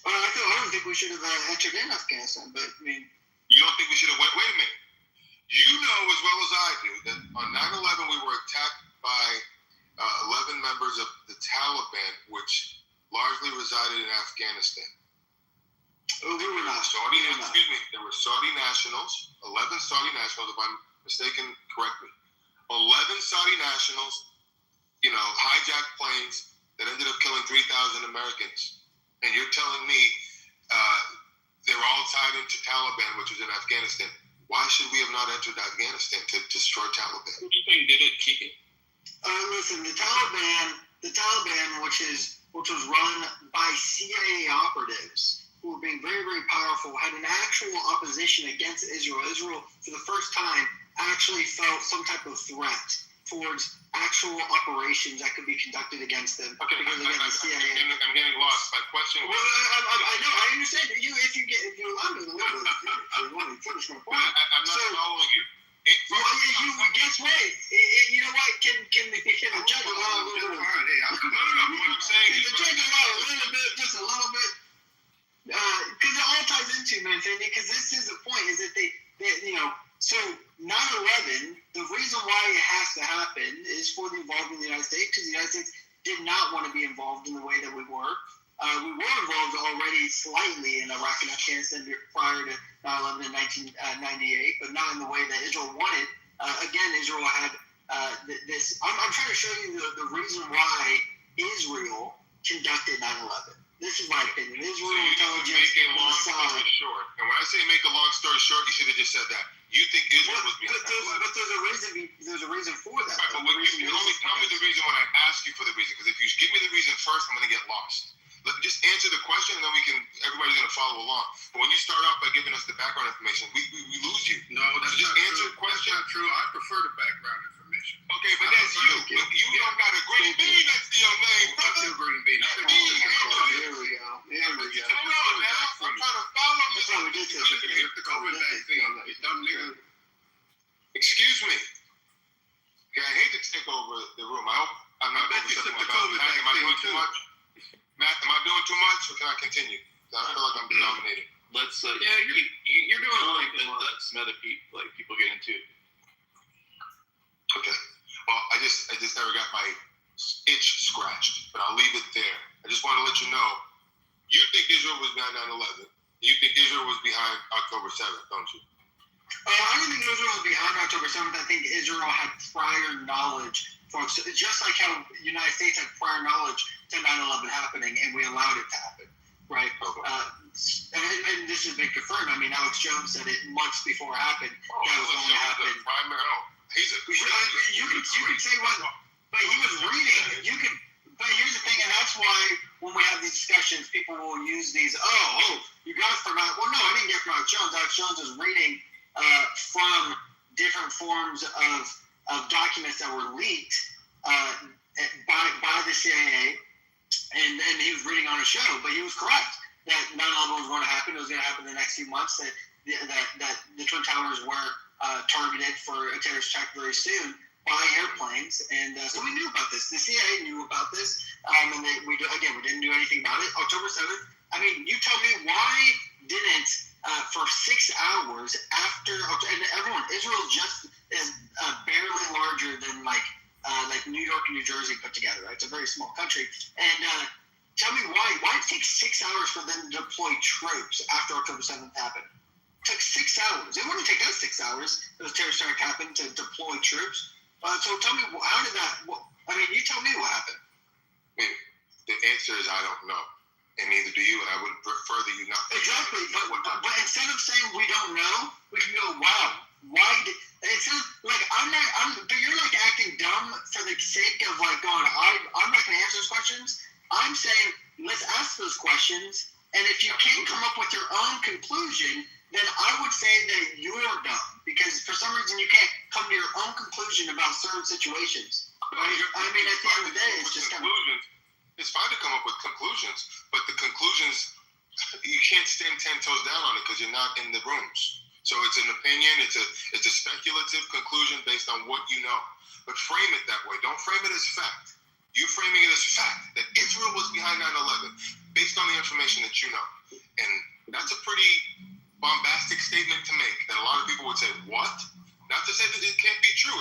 S7: I don't think we should have entered in Afghanistan. But I mean,
S12: you don't think we should have went? Wait a minute. You know as well as I do that on 9/11 we were attacked by 11 members of the Taliban, which largely resided in Afghanistan.
S7: Oh, we were not.
S12: There were Saudi nationals, 11 Saudi nationals, if I'm mistaken, correct me. 11 Saudi nationals, hijacked planes, 3,000 Americans, and you're telling me they're all tied into Taliban, which was in Afghanistan. Why should we have not entered Afghanistan to destroy Taliban?
S1: Who do you think did it, Keegan?
S7: Listen, the Taliban, which was run by CIA operatives who were being very, very powerful, had an actual opposition against Israel. Israel, for the first time, actually felt some type of threat towards actual operations that could be conducted against them.
S12: Okay,
S7: because again, the CIA.
S12: I'm getting lost. My question was.
S7: Well, I know. I understand. If you allow me to let me finish my point.
S12: I'm not following you.
S7: Guess what? You know what? Can the judge allow a little bit?
S12: No. What I'm saying
S7: Can
S12: is.
S7: the judge allow a little bit, just a little bit? Because it all ties into, man, because this is the point, is that they so 9/11, the reason why it has to happen is for the involvement of the United States, because the United States did not want to be involved in the way that we were. We were involved already slightly in Iraq and Afghanistan prior to 9/11 in 1998, but not in the way that Israel wanted. Again, Israel had this. I'm trying to show you the reason why Israel conducted 9/11. This is my opinion. Israel intelligence
S12: Make a long
S7: Mossad.
S12: story short. And when I say make a long story short, you should have just said that. You think Israel was behind that?
S7: But there's a reason for that.
S12: Right, but you only tell me the reason when I ask you for the reason. Because if you give me the reason first, I'm going to get lost. Let me just answer the question, and then everybody's going to follow along. But when you start off by giving us the background information, we lose you.
S1: No, that's
S12: so just
S1: not
S12: answer
S1: true.
S12: the question.
S1: That's not true. I prefer the background information.
S12: Okay, but that's you. You don't got a green bean next to your name, brother.
S1: Green bean.
S7: Here we go.
S12: Hold on, man. I'm trying to follow
S7: That's why we did this.
S1: The COVID vaccine. It's dumb nigga.
S12: Excuse me. Okay, I hate to take over the room. I hope I'm not overstepping my boundaries. Matt, am I doing too much? Matt, am I doing too much, or can I continue? I feel like I'm dominating.
S13: Let's you're doing let some other people get into it.
S12: Okay. Well, I just never got my itch scratched, but I'll leave it there. I just want to let you know, you think Israel was behind 9/11. You think Israel was behind October 7th, don't you?
S7: I don't think Israel was behind October 7th. I think Israel had prior knowledge, folks, just like how the United States had prior knowledge to 9/11 happening, and we allowed it to happen, right? And this has been confirmed. I mean, Alex Jones said it months before it happened. That was going to happen. You can say what, but he was reading. But here's the thing, and that's why when we have these discussions, people will use these. You got it from Alex. Well, no, I didn't get it from Alex Jones. Alex Jones is reading from different forms of documents that were leaked by the CIA, and he was reading on a show. But he was correct that 9/11 was going to happen. It was going to happen in the next few months. That the Twin Towers were targeted for a terrorist attack very soon by airplanes, and so we knew about this. The CIA knew about this, and we didn't do anything about it. October 7th. I mean, you tell me why didn't for 6 hours after, and everyone, Israel just is barely larger than like New York and New Jersey put together. Right? It's a very small country, and tell me why it take 6 hours for them to deploy troops after October 7th happened. It took 6 hours. It wouldn't take us 6 hours if the terrorist attack happened to deploy troops. So tell me, how did that? You tell me what happened.
S12: The answer is I don't know, and neither do you. And I would prefer that you not.
S7: Exactly, but instead of saying we don't know, we can go, wow, why did? Instead of, but you're like acting dumb for the sake of like going, I'm not going to answer those questions. I'm saying let's ask those questions, and if you can't come up with your own conclusion, then I would say that you're dumb, because for some reason you can't come to your own conclusion about certain situations. Right? I mean, at the end of the day, it's just
S12: conclusions. It's fine to come up with conclusions, but the conclusions, you can't stand 10 toes down on it because you're not in the rooms. So it's an opinion, it's a speculative conclusion based on what you know. But frame it that way. Don't frame it as fact. You framing it as fact that Israel was behind 9/11 based on the information that you know. And that's a pretty bombastic statement to make that a lot of people would say, what? Not to say that it can't be true.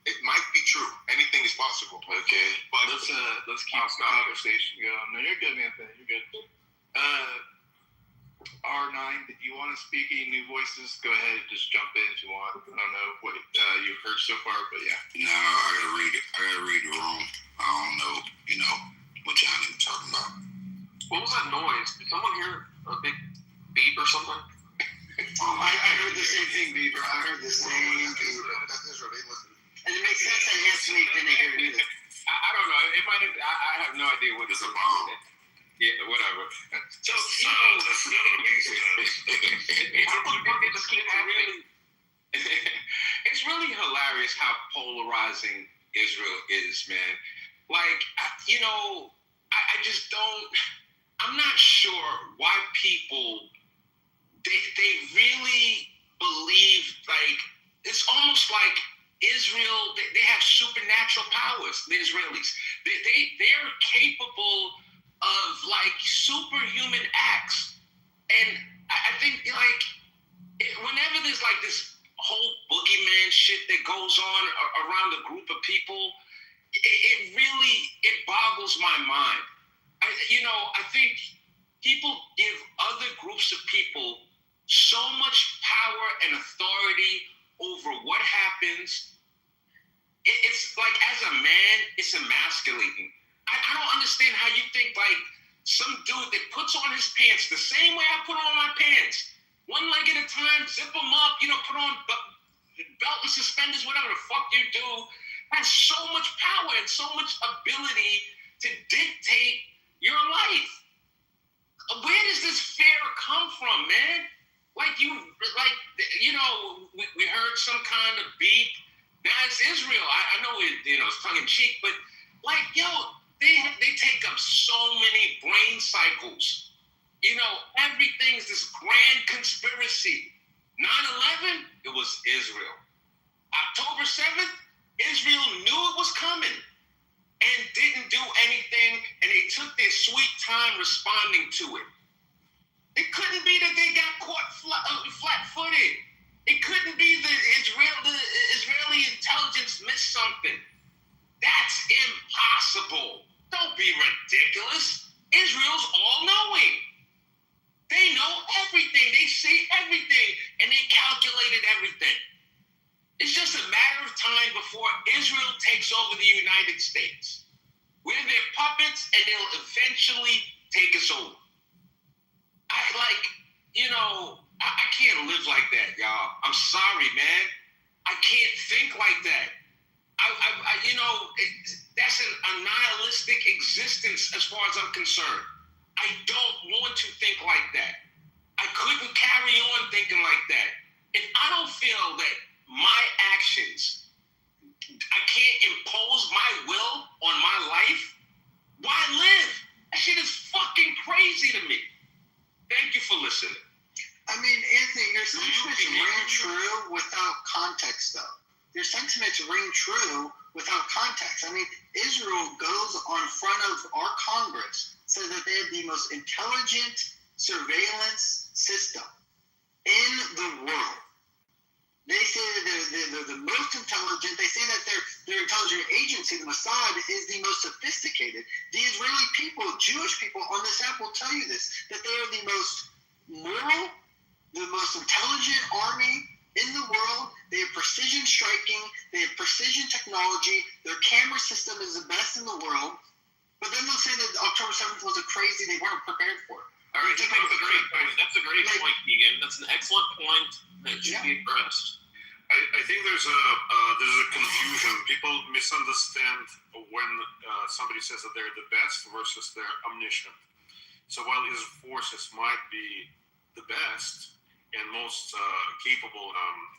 S12: It might be true. Anything is possible.
S13: Okay, but let's keep the conversation going. No, you're good, man. You're good. R9, did you want to speak any new voices? Go ahead, just jump in if you want. I don't know what you've heard so far, but yeah.
S14: No, I gotta read it. I gotta read the room. I don't know, what y'all need to talk about.
S11: is a bomb.
S1: Yeah, whatever. So,
S11: That's not an amazing
S1: it's really hilarious how polarizing Israel is, man. Like, I just don't. I'm not sure why people they really believe, like, it's almost like Israel. They have supernatural powers. The Israelis. They're capable of like superhuman acts, and I think like whenever there's like this whole boogeyman shit that goes on around a group of people, it really boggles my mind. I think people give other groups of people so much power and authority over what happens. It's like, as a man, it's emasculating. I don't understand how you think like some dude that puts on his pants the same way I put on my pants, one leg at a time, zip them up, put on belt and suspenders, whatever the fuck you do, has so much power and so much ability to dictate your life. Where does this fear come from, man? We heard some kind of beat. Now it's Israel. I know it's tongue in cheek, but they take up so many brain cycles. Everything's this grand conspiracy. 9/11, it was Israel. October 7th, Israel knew it was coming and didn't do anything, and they took their sweet time responding to it. It couldn't be that they got caught flat-footed. It couldn't be the Israeli intelligence missed something. That's impossible. Don't be ridiculous. Israel's all-knowing. They know everything. They see everything, and they calculated everything. It's just a matter of time before Israel takes over the United States. We're their puppets, and they'll eventually take us over. I can't live like that, y'all. I'm sorry, man. I can't think like that. That's a nihilistic existence as far as I'm concerned. I don't want to think like that. I couldn't carry on thinking like that. If I don't feel that my actions, I can't impose my will on my life, why live? That shit is fucking crazy to me. Thank you for listening.
S7: I mean, Anthony, your sentiments ring true without context, though. Your sentiments ring true without context. I mean, Israel goes on front of our Congress, says that they have the most intelligent surveillance system in the world. They say that they're the most intelligent. They say that their intelligence agency, the Mossad, is the most sophisticated. The Israeli people, Jewish people on this app will tell you this, that they are the most moral, the most intelligent army in the world. They have precision striking. They have precision technology. Their camera system is the best in the world. But then they'll say that October 7th was a crazy, they weren't prepared for it.
S14: All right, that's a great point. That's a great point, Keegan. That's an excellent point that should be addressed.
S11: I think there's a confusion. People misunderstand when somebody says that they're the best versus they're omniscient. So while his forces might be the best and most capable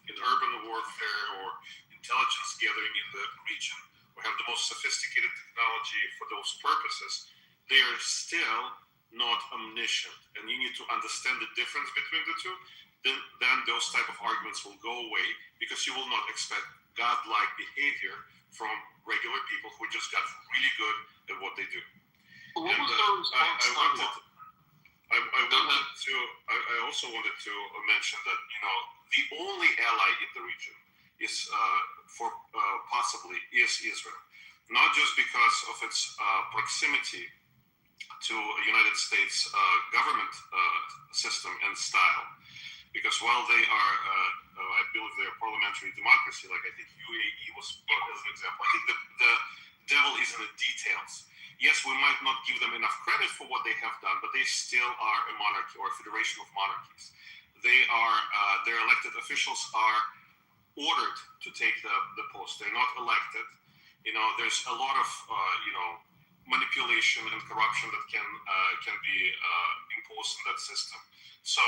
S11: in urban warfare or intelligence gathering in the region, or have the most sophisticated technology for those purposes, they are still not omniscient. And you need to understand the difference between the two. Then those type of arguments will go away, because you will not expect godlike behavior from regular people who just got really good at what they do.
S14: What was those
S11: I also wanted to mention that the only ally in the region is possibly Israel, not just because of its proximity to a United States government system and style, because while they are, I believe they're a parliamentary democracy, like I think UAE was brought as an example. I think the devil is in the details. Yes, we might not give them enough credit for what they have done, but they still are a monarchy or a federation of monarchies. They are, their elected officials are ordered to take the post. They're not elected. There's a lot of, manipulation manipulation and corruption that can be imposed in that system. So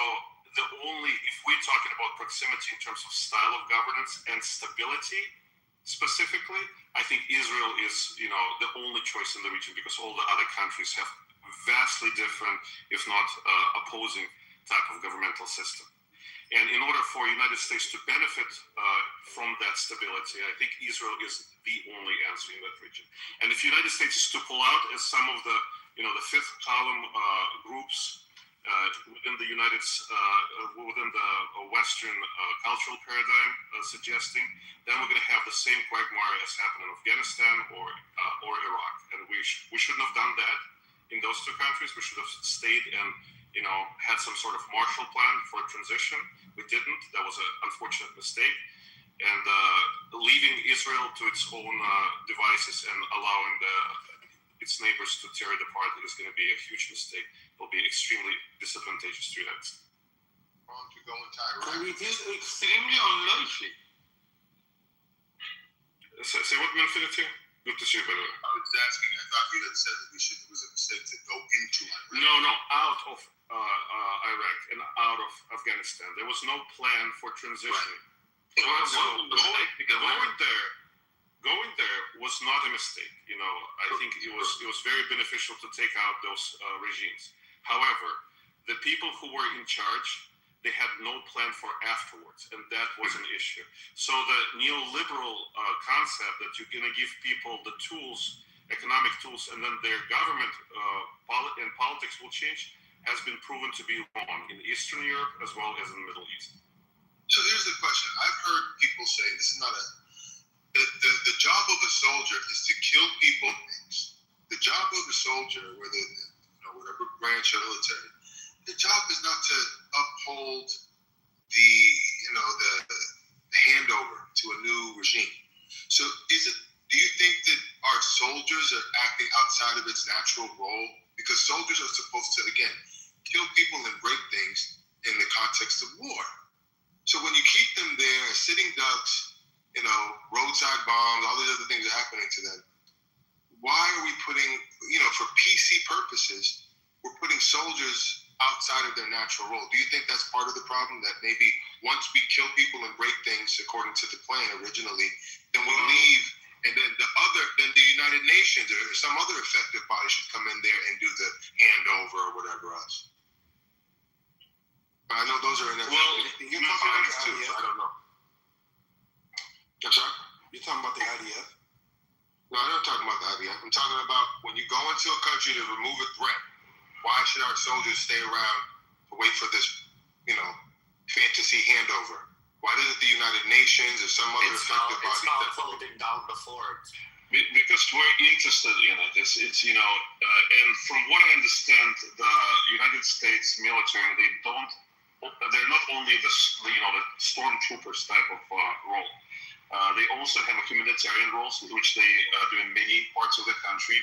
S11: if we're talking about proximity in terms of style of governance and stability specifically, I think Israel is, the only choice in the region, because all the other countries have vastly different, if not opposing, type of governmental system. And in order for the United States to benefit from that stability, I think Israel is the only answer in that region. And if the United States is to pull out, as some of the, the fifth column groups within the within the Western cultural paradigm suggesting, then we're going to have the same quagmire as happened in Afghanistan or Iraq. And we shouldn't have done that in those two countries. We should have stayed and had some sort of Marshall Plan for a transition. We didn't. That was an unfortunate mistake. And leaving Israel to its own devices and allowing its neighbors to tear it apart is going to be a huge mistake. It will be extremely disadvantageous to the United States.
S12: To go into Iraq.
S8: And it is extremely unlikely.
S11: Say what, Infinity? Good to see you, by the way.
S12: I was asking, I thought you had said that it was a mistake to go into Iraq.
S11: No, out of Iraq and out of Afghanistan. There was no plan for transitioning. Going there was not a mistake. I think it was very beneficial to take out those regimes. However, the people who were in charge, they had no plan for afterwards, and that was an issue. So the neoliberal concept that you're going to give people the tools, economic tools, and then their government and politics will change, has been proven to be wrong in Eastern Europe as well as in the Middle East.
S12: So here's the question. I've heard people say, this is not the job of a soldier is to kill people. The job of a soldier, whether whatever branch of military, the job is not to uphold the handover to a new regime. So do you think that our soldiers are acting outside of its natural role? Because soldiers are supposed to, again, kill people and break things in the context of war. So when you keep them there as sitting ducks, roadside bombs, all these other things are happening to them, why are we putting, for PC purposes, we're putting soldiers outside of their natural role? Do you think that's part of the problem, that maybe once we kill people and break things according to the plan originally, then we leave, and then the United Nations or some other effective body should come in there and do the handover or whatever else? But I know those are
S8: Well,
S12: you're talking about the IDF. So I don't know. I'm sorry?
S15: You're talking about the IDF?
S12: No, I'm not talking about the IDF. I'm talking about when you go into a country to remove a threat, why should our soldiers stay around to wait for this, fantasy handover? Why doesn't the United Nations or some other effective body?
S5: It's not folding down the fort.
S11: Because we're interested in it. It's and from what I understand, the United States military, they're not only the stormtroopers type of role. They also have a humanitarian role, which they do in many parts of the country,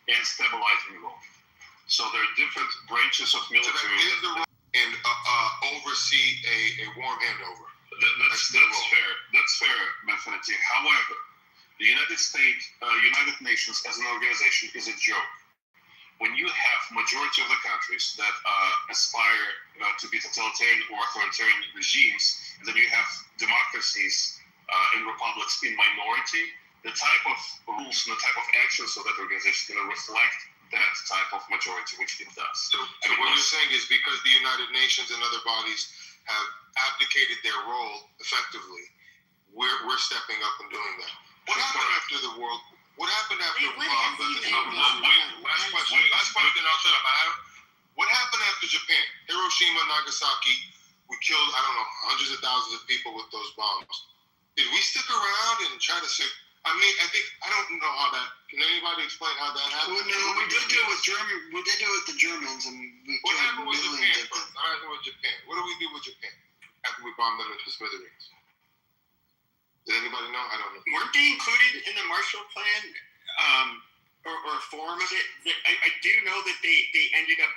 S11: and stabilizing role. So there are different branches of military.
S12: And oversee a warm handover.
S11: That's fair. That's fair, Infinity. However, the United Nations as an organization is a joke. When you have majority of the countries that aspire to be totalitarian or authoritarian regimes, and then you have democracies and republics in minority, the type of rules and the type of actions of that organization is going to reflect that type of majority, which it does.
S12: So what you're saying is because the United Nations and other bodies have abdicated their role effectively, we're stepping up and doing that. What happened after the world? What happened after? Last question. I'll shut up. What happened after Japan? Hiroshima, Nagasaki. We killed, hundreds of thousands of people with those bombs. Did we stick around and try to say? I don't know how that. Can anybody explain how that happened?
S7: Well, no, we did do it with the Germans, and
S12: what happened with Japan? What happened with Japan? What do we do with Japan after we bombed them into smithereens? Does anybody know? I don't know.
S5: Weren't they included in the Marshall Plan, or a form of it? I do know that they ended up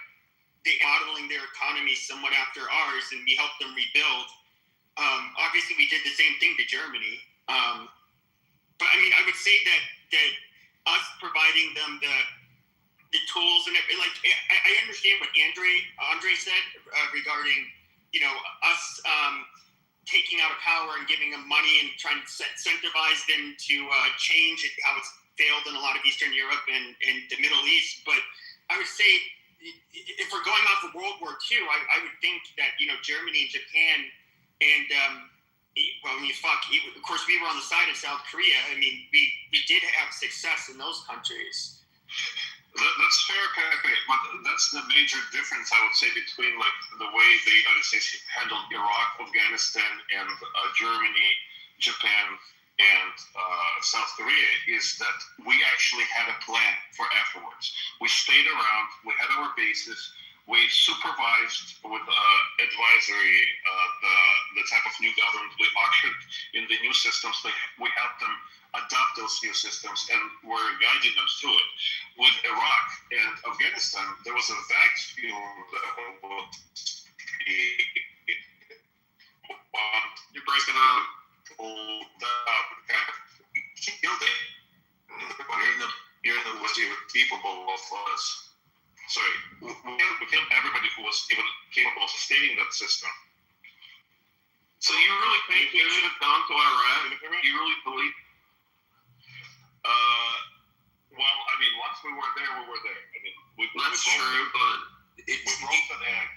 S5: modeling their economy somewhat after ours, and we helped them rebuild. Obviously, we did the same thing to Germany. But I would say that us providing them the tools and like I understand what Andre said regarding us taking out of power and giving them money and trying to incentivize them to change it, how it's failed in a lot of Eastern Europe and the Middle East. But I would say if we're going off of World War II, I would think that Germany and Japan and of course we were on the side of South Korea. I mean, we did have success in those countries.
S11: That's fair, Pepe, but that's the major difference, I would say, between like the way the United States handled Iraq, Afghanistan, and Germany, Japan, and South Korea is that we actually had a plan for afterwards. We stayed around, we had our bases, we supervised with advisory the type of new government. We ushered in the new systems. We helped them adopt those new systems and were guiding them to it. With Iraq and Afghanistan, there was a vacuum that was
S1: You're breaking up.
S11: Killed it. You're in the was even capable of us. Sorry, we killed everybody who was even capable of sustaining that system.
S1: So you really think we should have gone to Iraq? You really believe?
S11: Well, I mean, once we were there, we were there. I mean,
S1: that's true, but
S11: we broke an egg,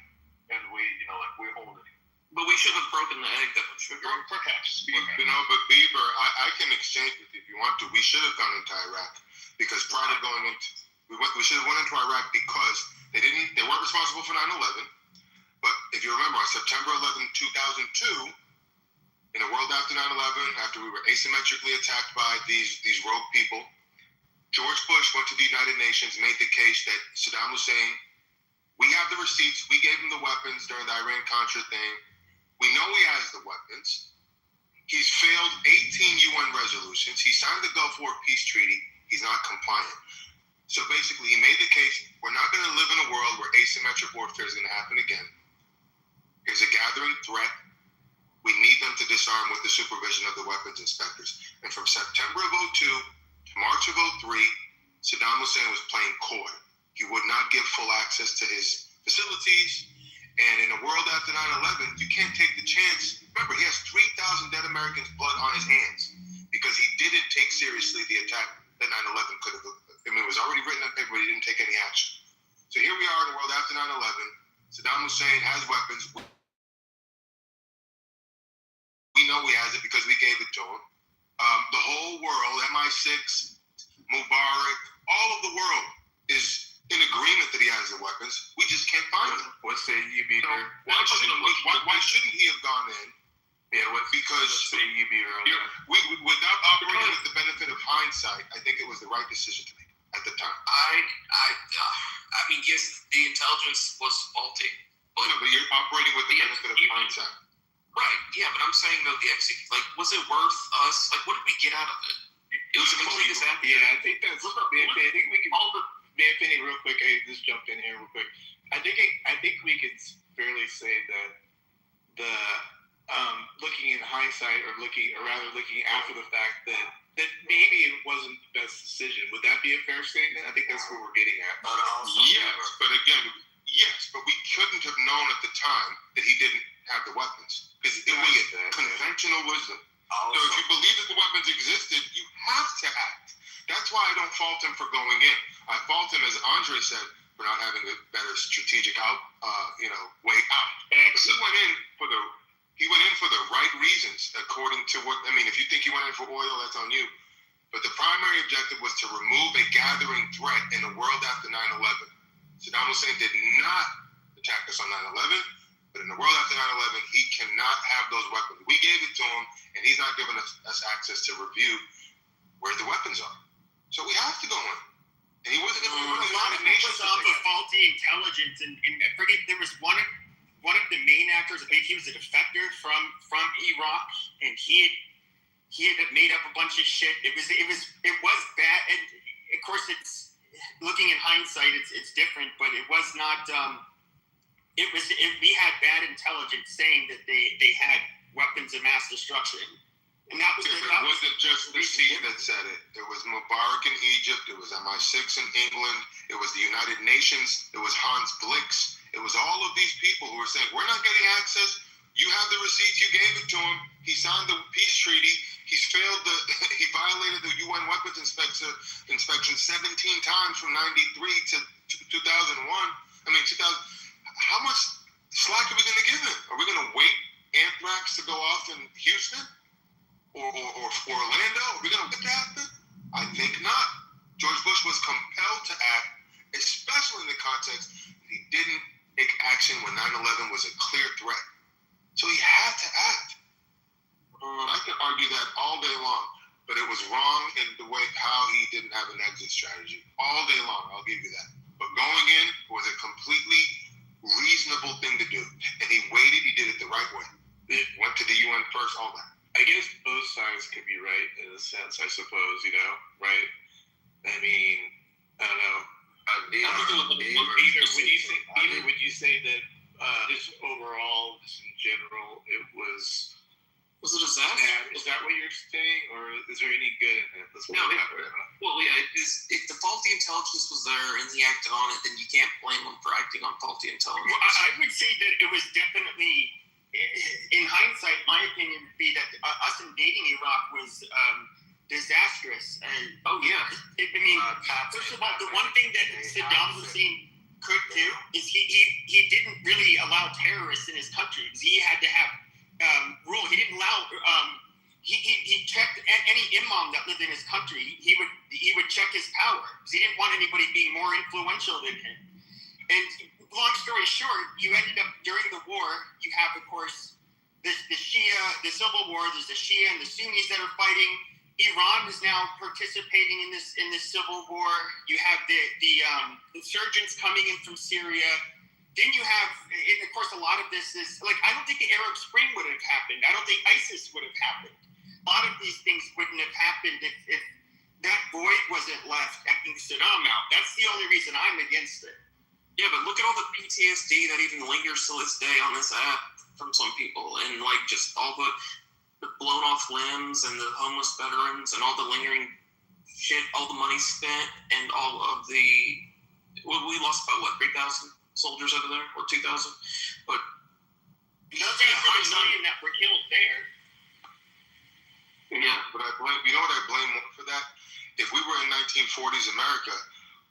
S11: and we hold it.
S1: But we should have broken the egg that was sugar.
S11: Perhaps.
S12: But Bieber, I can exchange with you if you want to. We should have gone into Iraq because prior to going into, we should have went into Iraq because they weren't responsible for 9/11. But if you remember, on September 11, 2002, in a world after 9/11, after we were asymmetrically attacked by these rogue people, George Bush went to the United Nations, made the case that Saddam Hussein, we have the receipts, we gave him the weapons during the Iran-Contra thing. We know he has the weapons. He's failed 18 UN resolutions. He signed the Gulf War Peace Treaty. He's not compliant. So basically, he made the case, we're not going to live in a world where asymmetric warfare is going to happen again. There's a gathering threat. We need them to disarm with the supervision of the weapons inspectors. And from September of 2002 to March of 2003, Saddam Hussein was playing coy. He would not give full access to his facilities. And in a world after 9/11, you can't take the chance. Remember, he has 3,000 dead Americans' blood on his hands because he didn't take seriously the attack that 9/11 could have. I mean, it was already written on paper, but he didn't take any action. So here we are in a world after 9/11. Saddam Hussein has weapons. We know he has it because we gave it to him. The whole world, MI6, Mubarak, all of the world is in agreement that he has the weapons. We just can't find them.
S11: Let's say you beat her.
S12: Why shouldn't he have gone in?
S11: Yeah,
S12: because
S11: let's say you beat her.
S12: Without operating with the benefit of hindsight, I think it was the right decision to make at the time.
S1: I mean, yes, the intelligence was faulty.
S12: But you're operating with the benefit of hindsight.
S1: Right, yeah, but I'm saying though, was it worth us? Like, what did we get out of it? It was a complete disaster.
S13: Yeah, I think that's. I think we can. Anthony, real quick, I just jump in here real quick. I think we can fairly say that the looking in hindsight, or rather looking after the fact, that maybe it wasn't the best decision. Would that be a fair statement? I think that's what we're getting at.
S12: Yes, but we couldn't have known at the time that he didn't have the weapons because it was conventional wisdom. So if you believe that the weapons existed, you have to act. That's why I don't fault him for going in. I fault him, as Andre said, for not having a better strategic way out. But he went in for the right reasons, according to what. I mean, if you think he went in for oil, that's on you. But the primary objective was to remove a gathering threat in the world after 9/11. Saddam Hussein did not attack us on 9/11, but in the world after 9/11, he cannot have those weapons. We gave it to him, and he's not giving us access to review where the weapons are. So we have to go in. And he wasn't going to
S5: A lot of it was off of faulty intelligence, and I forget, there was one of the main actors. I think he was a defector from Iraq, and he had made up a bunch of shit. It was bad, and of course, it's looking in hindsight, it's different, but it was not. We had bad intelligence saying that they had weapons of mass destruction, And that was
S12: It wasn't just the sea that said it. It was Mubarak in Egypt. It was MI6 in England. It was the United Nations. It was Hans Blix. It was all of these people who were saying, we're not getting access. You have the receipts. You gave it to him. He signed the peace treaty. He violated the UN weapons inspection 17 times from 93 to 2001. How much slack are we going to give him? Are we going to wait anthrax to go off in Houston? Or Orlando? Are we going to let that happen? I think not. George Bush was compelled to act, especially in the context that he didn't take action when 9/11 was a clear threat. So he had to act. I can argue that all day long, but it was wrong in the way how he didn't have an exit strategy. All day long, I'll give you that. But going in was a completely reasonable thing to do. And he waited, he did it the right way. He went to the UN first, all that.
S15: I guess both sides could be right in a sense, I suppose, right? I mean, I don't know. Either would you say that just overall, just in general, it was
S14: a disaster?
S15: Yeah, is that what you're saying, or is there any good in it? If
S14: the faulty intelligence was there and he acted on it, then you can't blame him for acting on faulty intelligence.
S5: Well, I would say that it was definitely, in hindsight, my opinion would be that us invading Iraq was disastrous. First of all, the one thing that Saddam Hussein could do is he didn't really allow terrorists in his country. He had to have rule. He didn't allow. He checked any imam that lived in his country. He would check his power because he didn't want anybody being more influential than him. And long story short, you ended up during the war. You have, of course, the civil war. There's the Shia and the Sunnis that are fighting. Iran is now participating in this civil war. You have the insurgents coming in from Syria. Then you have, and of course, a lot of this is I don't think the Arab Spring would have happened. I don't think ISIS would have happened. A lot of these things wouldn't have happened if that void wasn't left after Saddam out. That's the only reason I'm against it.
S14: Yeah, but look at all the PTSD that even lingers to this day on this app from some people, and just all the blown off limbs and the homeless veterans and all the lingering shit, all the money spent, and all of we lost about 3,000 soldiers over there, or 2,000, but
S5: nothing for the million that were killed there.
S12: Yeah, but you know what I blame more for that? If we were in 1940s America,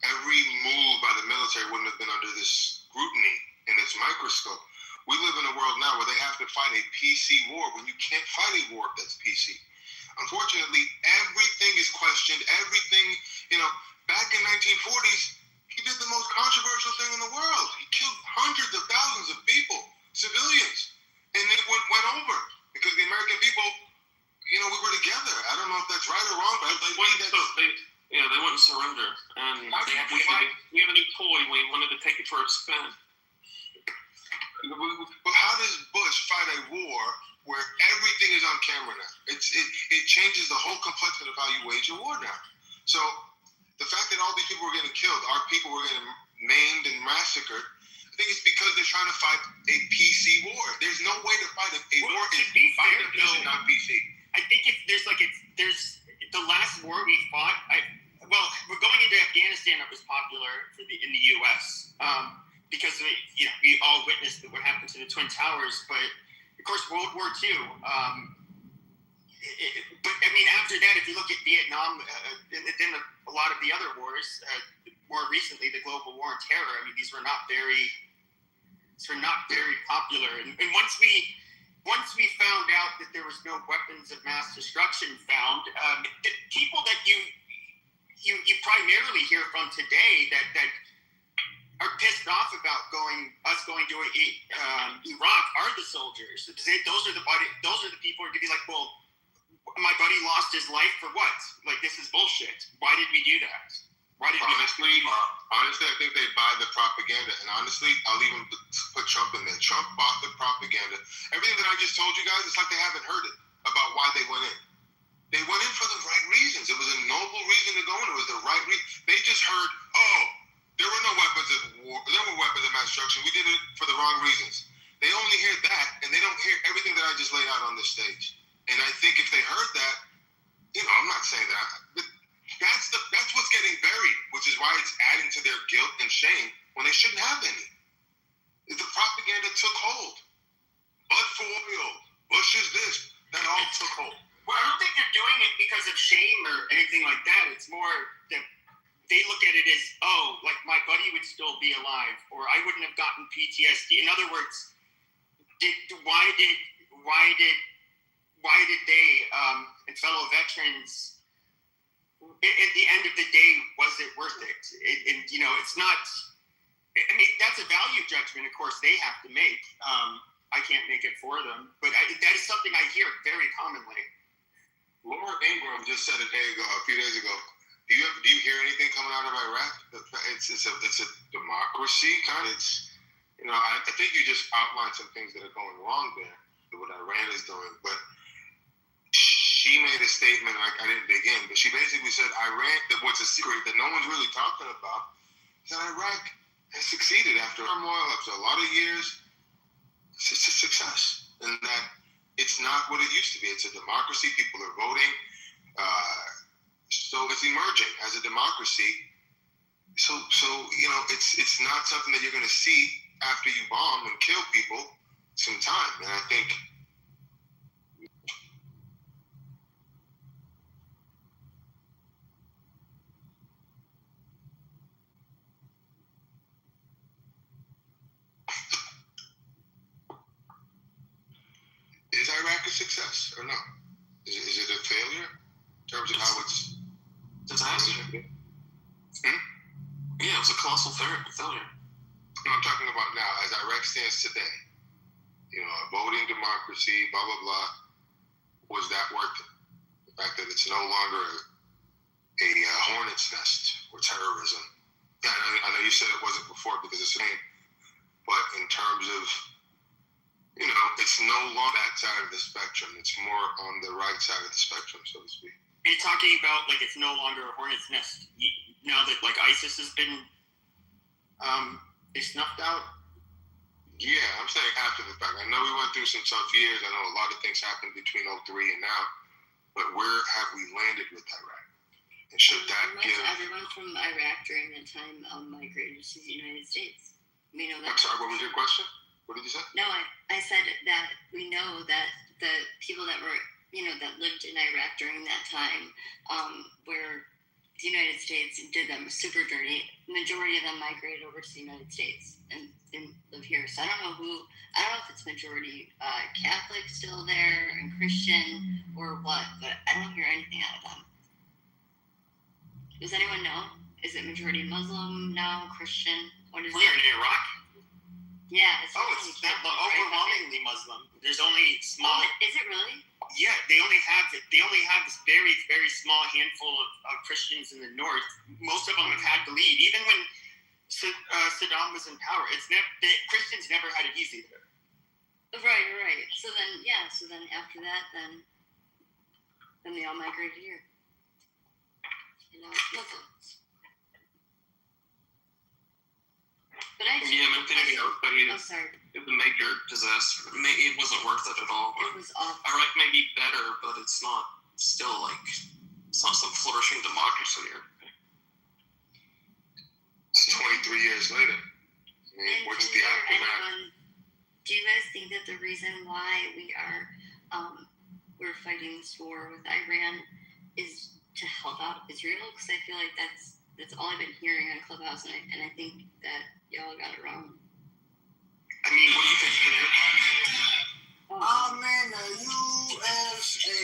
S12: every move by the military wouldn't have been under this scrutiny and this microscope. We live in a world now where they have to fight a PC war when you can't fight a war that's PC. Unfortunately, everything is questioned. Everything, back in 1940s, he did the most controversial thing in the world. He killed hundreds of thousands of people, civilians, and it went over because the American people, we were together. I don't know if that's right or wrong, but
S14: they wouldn't surrender, and we have a new toy. We wanted to take it for a spin.
S12: But how does Bush fight a war where everything is on camera now? It changes the whole complexity of how you wage a war now. So the fact that all these people were getting killed, our people were getting maimed and massacred, I think it's because they're trying to fight a PC war. There's no way to fight a war by definition not PC.
S5: I think if there's the last war we fought. We're going into Afghanistan. That was popular in the U.S. Because we all witnessed what happened to the Twin Towers, but of course World War II. But after that, if you look at Vietnam, and then a lot of the other wars, more recently the global war on terror. These were not very popular. And once we found out that there was no weapons of mass destruction found, the people that you primarily hear from today that are pissed off about us going to Iraq are the soldiers. Those are the people who are going to be like, well, my buddy lost his life for what? This is bullshit. Why did we do that?
S12: Honestly, I think they buy the propaganda. And honestly, I'll even put Trump in there. Trump bought the propaganda. Everything that I just told you guys, it's like they haven't heard it about why they went in. They went in for the right reasons. It was a noble reason to go in. It was the right reason. They just heard, there were no weapons of war. There were weapons of mass destruction. We did it for the wrong reasons. They only hear that, and they don't hear everything that I just laid out on this stage. And I think if they heard that, I'm not saying that, but that's what's getting buried, which is why it's adding to their guilt and shame when they shouldn't have any. The propaganda took hold. Blood for oil, Bush is this, that all took hold.
S5: Well, I don't think they're doing it because of shame or anything like that. It's more that they look at it as, like my buddy would still be alive, or I wouldn't have gotten PTSD. In other words, why did they and fellow veterans? At the end of the day, was it worth it? It's not. I mean, that's a value judgment, of course, they have to make. I can't make it for them, but that is something I hear very commonly.
S12: Laura Ingraham just said a few days ago. Do you hear anything coming out of Iraq? It's a democracy kind of. I think you just outlined some things that are going wrong there, what Iran is doing. But she made a statement, I didn't dig in, but she basically said Iran, what's a secret that no one's really talking about, is that Iraq has succeeded after turmoil, after a lot of years. It's a success, and that it's not what it used to be. It's a democracy. People are voting. So it's emerging as a democracy. So it's not something that you're going to see after you bomb and kill people some time. And I think is Iraq a success or no? Is it a failure in terms of how it's
S14: disaster? Yeah, it was a colossal failure.
S12: No, I'm talking about now, as Iraq stands today. A voting democracy, blah, blah, blah. Was that worth it? The fact that it's no longer a hornet's nest or terrorism. Yeah, I know you said it wasn't before because it's name, but in terms of, it's no longer that side of the spectrum. It's more on the right side of the spectrum, so to speak.
S5: Are you talking about it's no longer a hornet's nest now that ISIS has been snuffed out?
S12: Yeah, I'm saying after the fact. I know we went through some tough years. I know a lot of things happened between 2003 and now, but where have we landed with Iraq? And should that give?
S10: Everyone from Iraq during that time migrated to the United States. We know that.
S12: I'm sorry, what was your question? What did you say?
S10: No, I said that we know that the people that were, that lived in Iraq during that time, where the United States did them a super journey, majority of them migrated over to the United States and live here. So I don't know if it's majority Catholic still there and Christian or what, but I don't hear anything out of them. Does anyone know? Is it majority Muslim now, Christian? What is
S5: We're in Iraq?
S10: Yeah,
S5: it's overwhelmingly Muslim. There's only small.
S10: Is it really?
S5: Yeah, they only have this very, very small handful of Christians in the north. Most of them have had to leave, even when Saddam was in power. Christians never had it easy there.
S10: Right. So then after that, then they all migrated here. Muslims. But
S14: it was a major disaster. It wasn't worth it at all.
S10: It was awful.
S14: Iraq may be better, but it's not still it's not some flourishing democracy here.
S12: It's 23 years later. I mean, what's the aftermath?
S10: Do you guys think that the reason why we're fighting this war with Iran is to help out Israel? Because I feel like that's all I've been hearing on Clubhouse, and I think that y'all got it wrong.
S5: I mean, what do you think, Peter?
S7: I'm in the USA.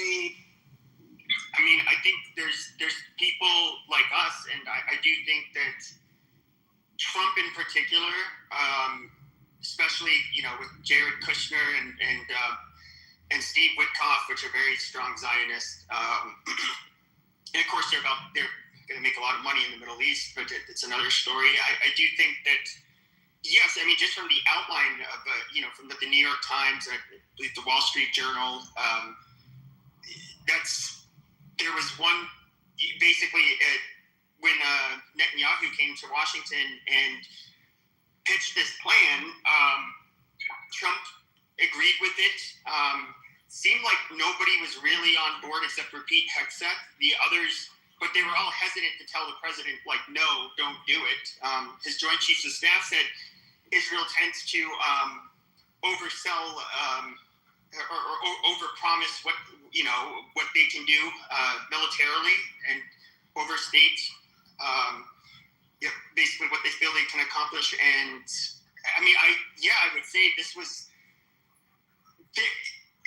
S5: I mean, I think there's people like us, and I do think that Trump in particular, especially with Jared Kushner and Steve Witkoff, which are very strong Zionists, and of course they're going to make a lot of money in the Middle East, but it's another story. I do think that, yes, I mean, just from the outline of, from the New York Times and I believe the Wall Street Journal, there was one, basically, when Netanyahu came to Washington and pitched this plan, Trump agreed with it, seemed like nobody was really on board except for Pete Hegseth. The others, but they were all hesitant to tell the president, like, no, don't do it. His Joint Chiefs of Staff said Israel tends to oversell or overpromise what they can do militarily and overstate basically what they feel they can accomplish. And I mean, I would say this was.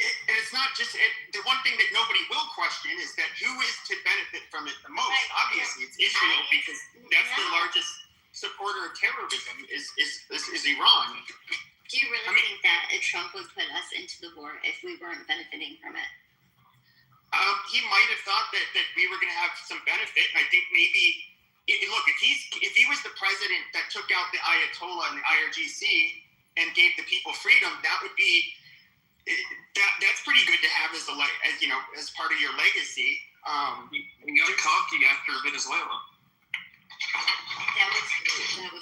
S5: And it's not just the one thing that nobody will question is that who is to benefit from it the most?
S10: Right.
S5: Obviously, it's Israel because that's the largest supporter of terrorism is Iran.
S10: Do you really think that Trump would put us into the war if we weren't benefiting from it?
S5: He might have thought that we were going to have some benefit, and I think maybe look if he was the president that took out the Ayatollah and the IRGC and gave the people freedom, that would be. That's pretty good to have as part of your legacy.
S14: You got cocky after Venezuela.
S10: That was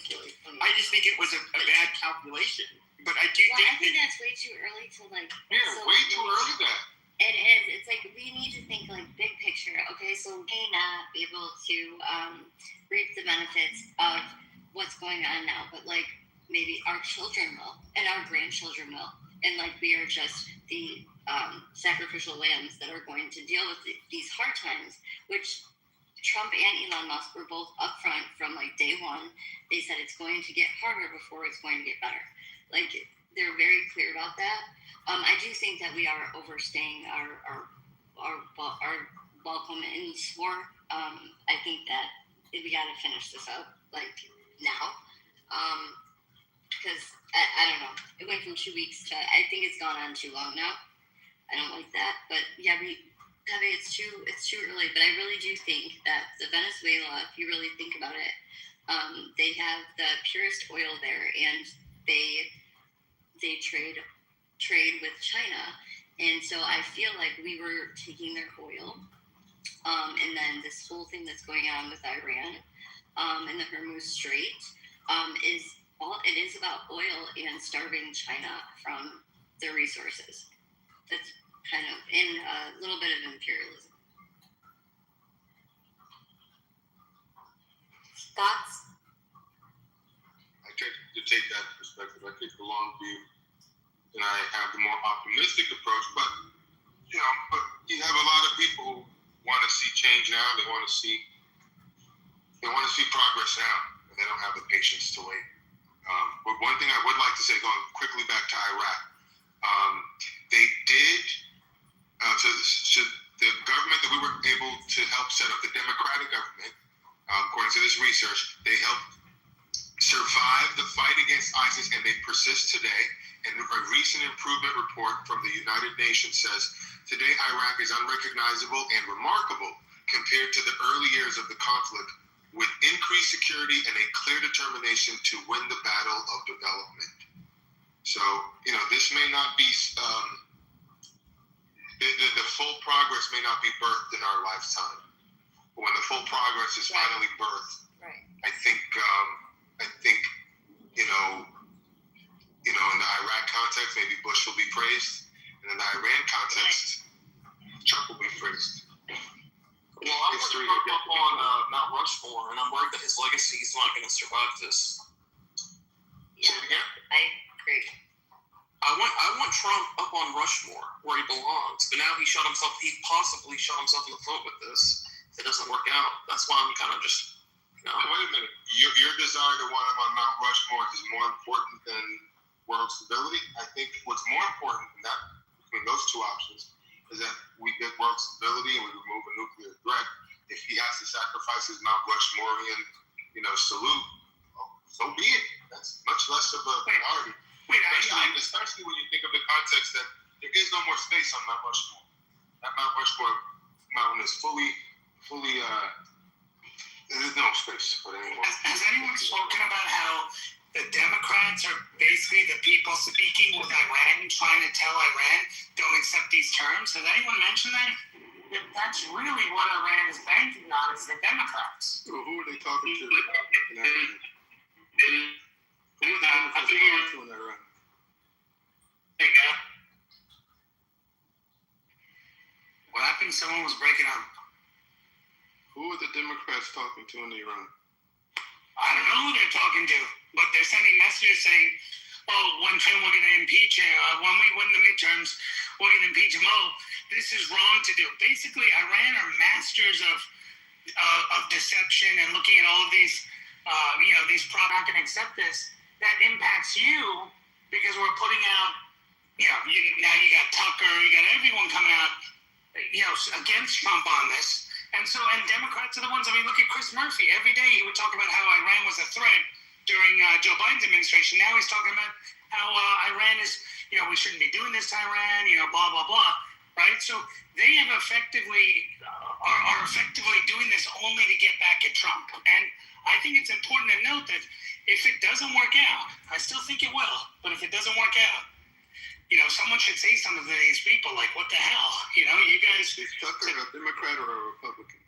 S10: really funny.
S5: I just think it was a bad calculation. But I do
S10: I think that's way too early to
S12: way too early that.
S10: It is. It's like we need to think like big picture. Okay, so we may not be able to reap the benefits of what's going on now, but like maybe our children will and our grandchildren will. And like we are just the sacrificial lambs that are going to deal with these hard times, which Trump and Elon Musk were both upfront from like day one. They said it's going to get harder before it's going to get better. Like they're very clear about that. I do think that we are overstaying our welcome in this war. I think that we got to finish this up like now. Because I don't know, it went from 2 weeks to I think it's gone on too long now. I don't like that, but yeah, it's too early. But I really do think that the Venezuela, if you really think about it, they have the purest oil there, and they trade with China, and so I feel like we were taking their oil, and then this whole thing that's going on with Iran, and the Hormuz Strait, it is about oil and starving China from their resources. That's kind of in a little bit of imperialism. Thoughts?
S12: I tend to take that perspective. I take the long view, and I have the more optimistic approach. But you have a lot of people who want to see change now. They want to see progress now, and they don't have the patience to wait. But one thing I would like to say, going quickly back to Iraq, they did, so the government that we were able to help set up, the Democratic government, according to this research, they helped survive the fight against ISIS, and they persist today. And a recent improvement report from the United Nations says, today Iraq is unrecognizable and remarkable compared to the early years of the conflict, with increased security and a clear determination to win the battle of development. So, this may not be, the full progress may not be birthed in our lifetime. But when the full progress is finally birthed,
S10: right.
S12: I think, in the Iraq context, maybe Bush will be praised. And in the Iran context, Trump will be praised.
S14: Well, I'm working up on Mount Rushmore, and I'm worried that his legacy is not going to survive this.
S10: Yeah, I agree.
S14: I want Trump up on Rushmore, where he belongs, but now he possibly shot himself in the foot with this. If it doesn't work out, that's why I'm kind of just,
S12: Wait a minute. Your desire to want him on Mount Rushmore is more important than world stability? I think what's more important than that, between those two options, is that we get world stability and we remove a nuclear threat. If he has to sacrifice his Mount Rushmorean, salute, so be it. That's much less of a priority. Especially when you think of the context that there is no more space on Mount Rushmore. That Mount Rushmore mountain is fully, there's no space for it anymore.
S16: Has anyone spoken about how the Democrats are basically the people speaking with Iran, trying to tell Iran, don't accept these terms? Has anyone mentioned that? That's really what Iran is banking on, is the Democrats.
S12: Who are they talking to?
S16: someone was breaking up.
S12: Who are the Democrats talking to in Iran?
S16: I don't know who they're talking to, but they're sending messages saying, "Oh, one term we're going to impeach him. When we win the midterms, we're going to impeach him." Oh, this is wrong to do. Basically, Iran are masters of deception and looking at all of these, these products. Not going to accept this. That impacts you because we're putting out, now you got Tucker, you got everyone coming out, against Trump on this. And Democrats are the ones, look at Chris Murphy. Every day he would talk about how Iran was a threat during Joe Biden's administration. Now he's talking about how Iran is, we shouldn't be doing this to Iran, blah, blah, blah, right? So they have are effectively doing this only to get back at Trump. And I think it's important to note that if it doesn't work out, I still think it will, but if it doesn't work out, someone should say something to these people, like, what the hell? You guys...
S12: Is Tucker a Democrat or a Republican?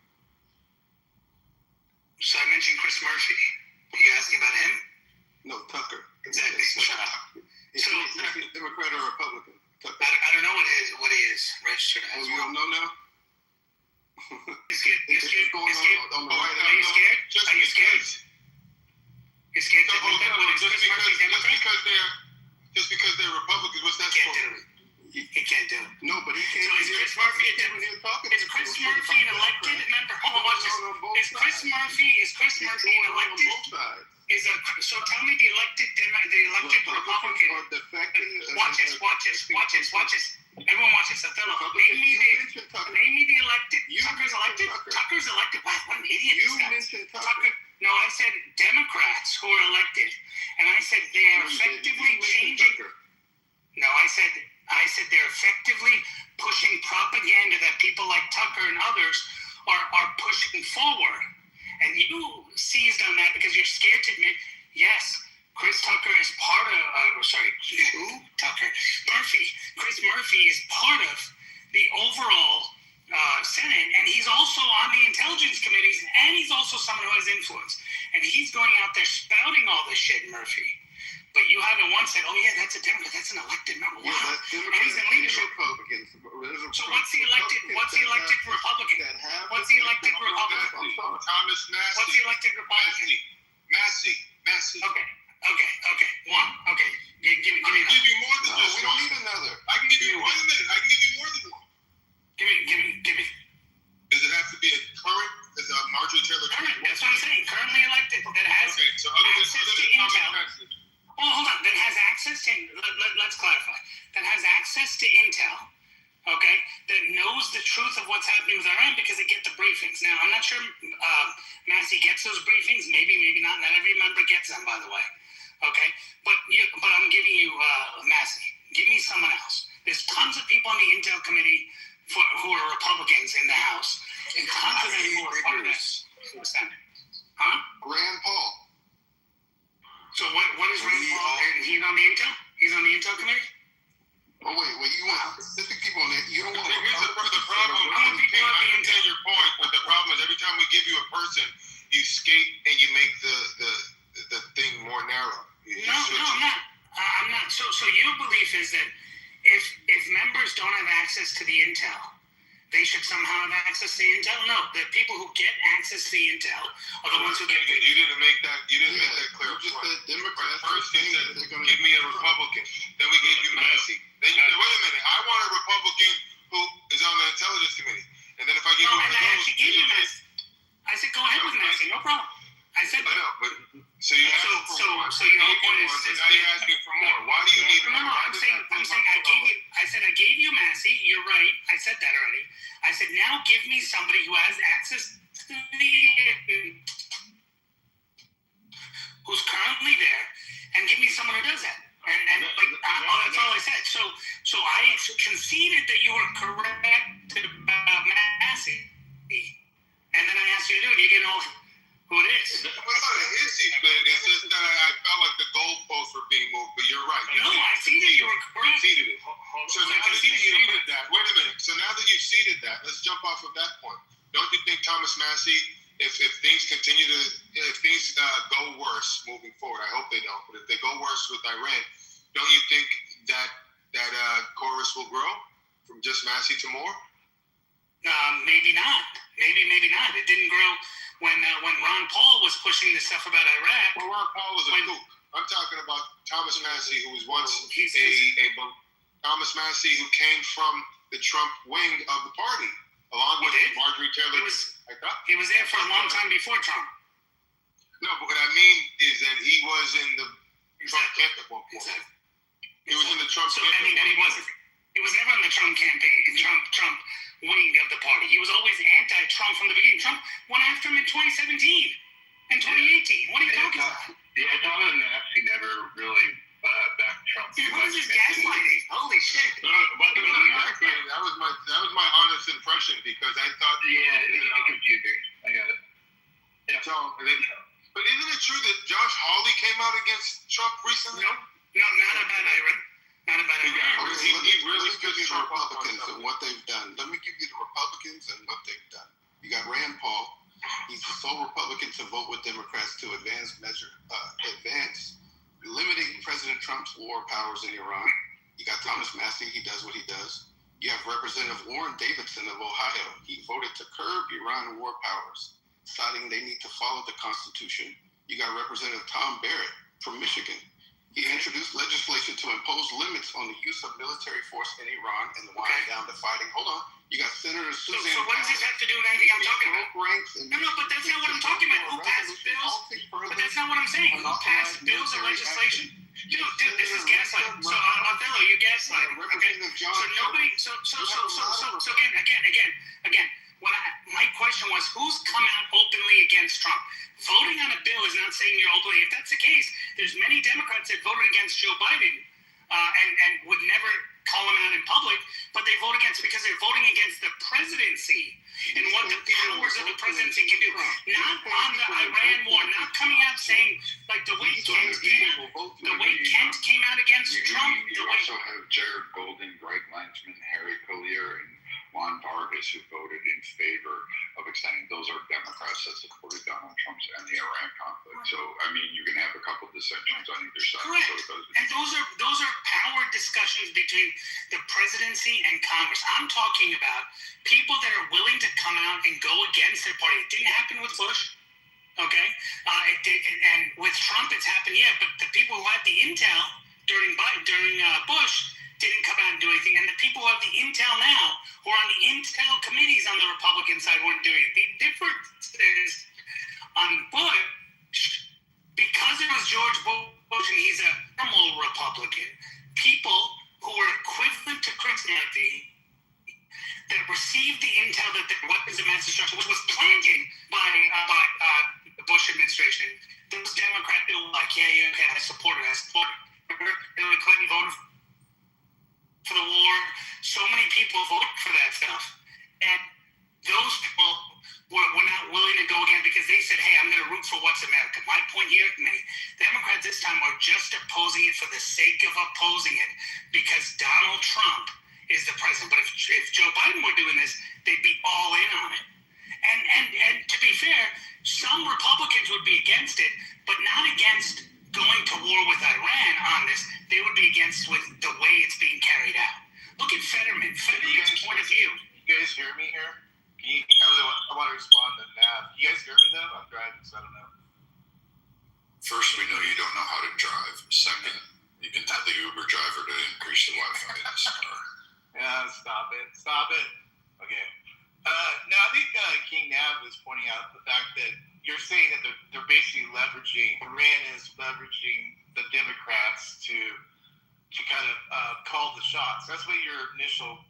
S16: So I mentioned Chris Murphy. Are you asking about him?
S12: No, Tucker.
S16: Exactly. Shut up.
S12: Is he a Democrat or Republican? Tucker.
S16: I don't know what he is registered as.
S12: Oh, you don't know now?
S16: You scared?
S12: It's going on the right.
S16: Are you scared? Are you scared? You're scared to do that?
S12: Just because they're Republicans, what's that supposed to
S16: be? He can't do it.
S12: No, but he can't.
S16: So is Chris Murphy Is Chris Murphy an elected member? Hold on, watch this. Is Chris Murphy an elected? So tell me the elected Republican. Watch this. Everyone watch this. Name me the elected. Tucker's elected? Tucker's elected. Wow, what an idiot this guy. Tucker. No, I said Democrats who are elected, and I said they're effectively changing. No, I said they're effectively pushing propaganda that people like Tucker and others are pushing forward, and you seized on that because you're scared to admit, yes, Chris Tucker is part of. Murphy. Chris Murphy is part of the overall Senate, and he's also on the intelligence committees, and he's also someone who has influence. And he's going out there spouting all this shit, Murphy. But you haven't once said, "Oh yeah, that's a Democrat, that's an elected member." Wow.
S12: Yeah,
S16: and he's in leadership. So what's the elected Republican? What's the elected Republican?
S12: Thomas Massey.
S16: What's the elected Republican?
S12: Massey.
S16: Okay. One. Okay. Give me.
S12: I can give you more than just one. We don't need another. I can give you one minute. I can give you more than one.
S16: Give me.
S12: Does it have to be a current? Is Marjorie Taylor Greene?
S16: Current. That's what I'm saying. Currently elected. That has access to intel. Oh, hold on. That has access to. Let's clarify. That has access to intel. Okay. That knows the truth of what's happening with Iran because they get the briefings. Now, I'm not sure Massey gets those briefings. Maybe not. Not every member gets them, by the way. Okay. But I'm giving you Massey. Give me someone else. There's tons of people on the intel committee who are Republicans in the House, and tons of them who are part of this. Huh?
S12: Rand Paul.
S16: So what is Rand Paul? He's on the intel? He's on the intel committee?
S12: Oh wait, you want specific people on it? You don't want
S1: the problem. I understand your point, but the problem is every time we give you a person, you skate and you make the thing more narrow.
S16: No, I'm not. So your belief is that if members don't have access to the intel, they should somehow have access to the intel? No, the people who get access to the intel are the ones who get it.
S1: You didn't make that clear.
S12: Just the Democrats.
S1: First you said, give me a Republican. Then we gave you Massey. Then you said, wait a minute, I want a Republican who is on the intelligence committee. And then if I give you one of those,
S16: I said, go ahead with Massey, no problem. I said,
S1: I know, but so you asked for more.
S16: So your point is
S1: now you're asking for more. Why do you need more?
S16: No, I'm saying I gave you Massey. You're right. I said that already. I said now give me somebody who has access to the who's currently there, and give me someone who does that. And that's all I said. So I conceded that you were correct about Massey, and then I asked you to do it. You get all. Who it is?
S1: Well, it's not an issue, but it's just that I felt like the goalposts were being moved. But you're right.
S16: No, I see that you were correct.
S1: Conceded it. So now that you ceded that, wait a minute. So now that you've ceded that, let's jump off of that point. Don't you think Thomas Massey, if things continue to, if things go worse moving forward, I hope they don't, but if they go worse with Iran, don't you think that chorus will grow from just Massey to more?
S16: Maybe not. Maybe not. It didn't grow when Ron Paul was pushing the stuff about Iraq.
S12: Well, Ron Paul was a kook. I'm talking about Thomas Massey, who was once Thomas Massey, who came from the Trump wing of the party, along with Marjorie Taylor.
S16: He was there for a long time before Trump.
S12: No, but what I mean is that he was in the Trump camp at one point. He was in the Trump camp.
S16: I mean, he was never in the Trump campaign, Trump wing of the party. He was always anti-Trump from the beginning. Trump went after him in 2017 and 2018. What are you talking about?
S6: Yeah, Thomas Massey never really backed Trump.
S16: What is this gaslighting? Holy shit!
S12: No, but that was my honest impression, because I thought.
S6: Yeah, it's confusing. I got it.
S12: Yeah. So, but isn't it true that Josh Hawley came out against Trump recently?
S16: No, not about Iran. Not about Iran.
S12: He really
S2: give you the Republicans and what they've done. Let me give you the Republicans and what they've done. You got Rand Paul. He's the sole Republican to vote with Democrats to advance limiting President Trump's war powers in Iran. You got Thomas Massey. He does what he does. You have Representative Warren Davidson of Ohio. He voted to curb Iran war powers, citing they need to follow the Constitution. You got Representative Tom Barrett from Michigan. He introduced legislation to impose limits on the use of military force in Iran and the winding down the fighting. Hold on. You got Senator Suzanne.
S16: So what does this have to do with anything I'm talking about? No, but that's not what I'm talking about. Who passed bills? But that's not what I'm saying. Who passed bills or legislation? Dude, this is gaslighting. So, Othello, you're gaslighting. Okay. So nobody. So again. My question was, who's come out openly against Trump? Voting on a bill is not saying you're openly. If that's the case, there's many Democrats that voted against Joe Biden and would never call him out in public, but they vote against because they're voting against the presidency and what the powers of the presidency can do. Not on the Iran war, not coming out saying, like the way Kent came out against Trump.
S6: You also have Jared Golden, Greg Lanchman, Harry Collier, and Juan Vargas, who voted in favor of extending. Those are Democrats that supported Donald Trump's and the Iran conflict. So, I mean, you can have a couple dissensions on either side.
S16: Correct. And those are power discussions between the presidency and Congress. I'm talking about people that are willing to come out and go against their party. It didn't happen with Bush. Okay? It did, and with Trump, it's happened, yeah, but the people who had the intel during Bush didn't come out and do anything. And the people who have the intel now, who are on the intel committees on the Republican side, weren't doing it. The difference is on Bush, because it was George Bush and he's a normal Republican, people who were equivalent to Chris Murphy that received the intel that the weapons of mass destruction, which was planted by the Bush administration, those Democrats were like, yeah, okay, I support it. Hillary Clinton voted for the war. So many people voted for that stuff. And those people were not willing to go again because they said, hey, I'm going to root for what's America. My point here, Democrats this time are just opposing it for the sake of opposing it because Donald Trump is the president. But if Joe Biden were doing this, they'd be all in on it. And to be fair, some Republicans would be against it, but not against going to war with Iran on this. They would be against with the way it's being carried out. Look at Fetterman's point of view.
S17: You guys hear me here? I want to respond to Nav. You guys hear me though? I'm driving, so I don't know.
S11: First, we know you don't know how to drive. Second, you can tell the Uber driver to increase the Wi-Fi in this car.
S17: Yeah, stop it. Okay. No, I think King Nav was pointing out the fact that you're saying that they're basically Iran is leveraging the Democrats to kind of call the shots. That's what your initial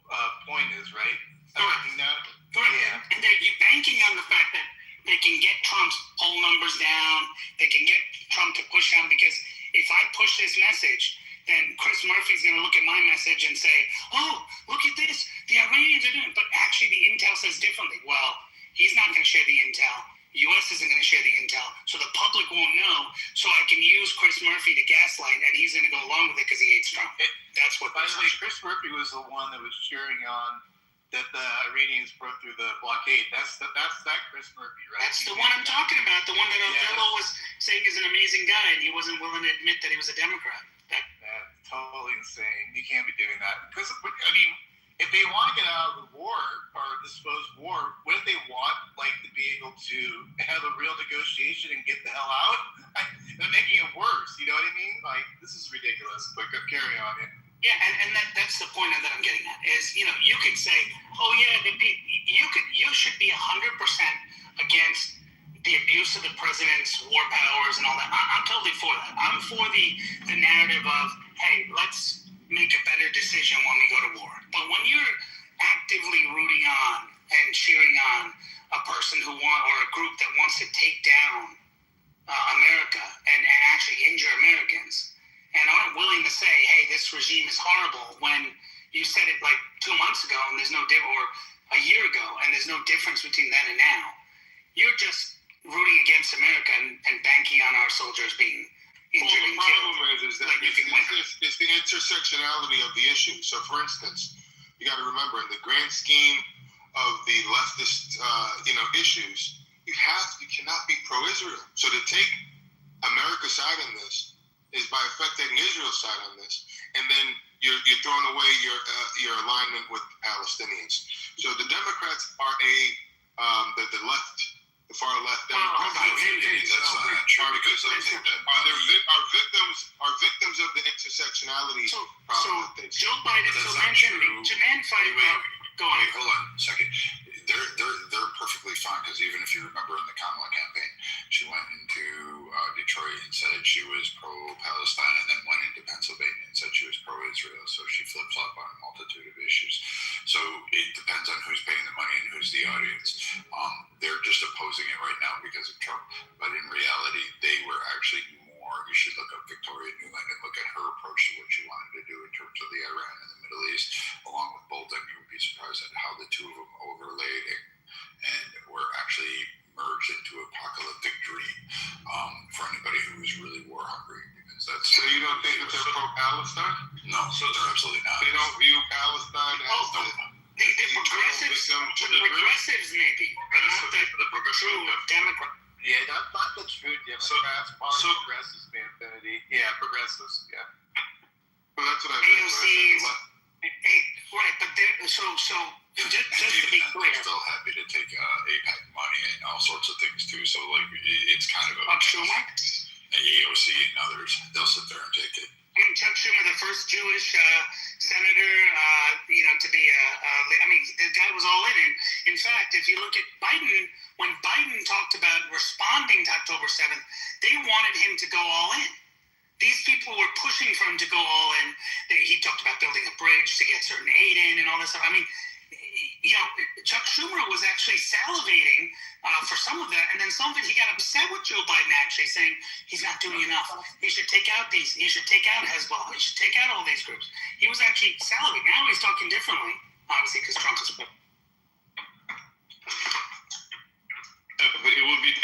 S17: point is, right?
S16: Correct. Yeah. And they're banking on the fact that they can get Trump's poll numbers down. They can get Trump to push down because if I push this message, then Chris Murphy's going to look at my message and say, oh, look at this. The Iranians are doing it. But actually the intel says differently. Well, he's not going to share the intel. U.S. isn't going to share the intel. So the public won't know. So I can use Chris Murphy to gaslight, and he's going to go along with it because he hates Trump. That's what.
S17: By the way, Chris Murphy was the one that was cheering on that the Iranians broke through the blockade. That's that Chris Murphy, right?
S16: That's the one I'm talking about. The one that Othello was saying is an amazing guy, and he wasn't willing to admit that he was a Democrat.
S17: That's totally insane. You can't be doing that because I mean, if they want to get out of the war or dispose war, wouldn't they want like to be able to have a real negotiation and get the hell out? They're making it worse. You know what I mean? Like, this is ridiculous. But carry on.
S16: Yeah, and that's the point that I'm getting at is, you could say, oh yeah, you should be 100% against the abuse of the president's war powers and all that. I'm totally for that. I'm for the narrative of, hey, let's make a better decision when we go to war. But when you're actively rooting on and cheering on a person or a group that wants to take down America and actually injure Americans, and aren't willing to say, hey, this regime is horrible, when you said it like 2 months ago and there's no or a year ago and there's no difference between then and now, you're just rooting against America and banking on our soldiers being injured and killed.
S12: The problem is that it's the intersectionality of the issue. So, for instance, you got to remember, in the grand scheme of the leftist, issues, you cannot be pro-Israel. So to take America's side on this is by effect taking Israel's side on this, and then you're throwing away your alignment with the Palestinians. So the Democrats are the left. The far left Democrats
S11: that's not true because I think that
S12: are victims of the intersectionality problem.
S16: So Joe Biden mentioned Jermaine fight. Go on.
S11: Wait, hold on a second. They're perfectly fine because even if you remember in the Kamala campaign, she went into Detroit and said she was pro-Palestine, and then went into Pennsylvania and said she was pro-Israel. So she flip-flopped on a multitude of issues. So it depends on who's paying the money and who's the audience. They're just opposing it right now because of Trump, but in reality, they were actually more. You should look up Victoria Nuland and look at her approach to what she wanted to do in terms of the Iran and the Middle East, along with Bolton. You would be surprised at how the two of them overlaid and were actually merged into an apocalyptic dream for anybody who was really war hungry. Because that's
S12: so you don't think that they're pro-Palestine?
S11: No, they're absolutely not.
S12: They don't view Palestine as
S16: the progressives maybe, but not the true Democrats.
S17: Yeah, not the true Democrats. Progressives, man, Infinity. Yeah, progressives. Yeah.
S12: Well, that's what I mean.
S16: AOCs. Right, but so just to be clear,
S11: they're still happy to take AIPAC money and all sorts of things too. So like, it's kind of a
S16: Schumer,
S11: AOC and others. They'll sit there and take it.
S16: And Chuck Schumer, the first Jewish senator, to be the guy was all in. And in fact, if you look at Biden, when Biden talked about responding to October 7th, they wanted him to go all in. These people were pushing for him to go all in. He talked about building a bridge to get certain aid in and all this stuff. I mean, Chuck Schumer was actually salivating for some of that, and then some of it he got upset with Joe Biden actually saying he's not doing enough. He should take out Hezbollah. He should take out all these groups. He was actually salivating. Now he's talking differently, obviously, because Trump is.
S12: But it would be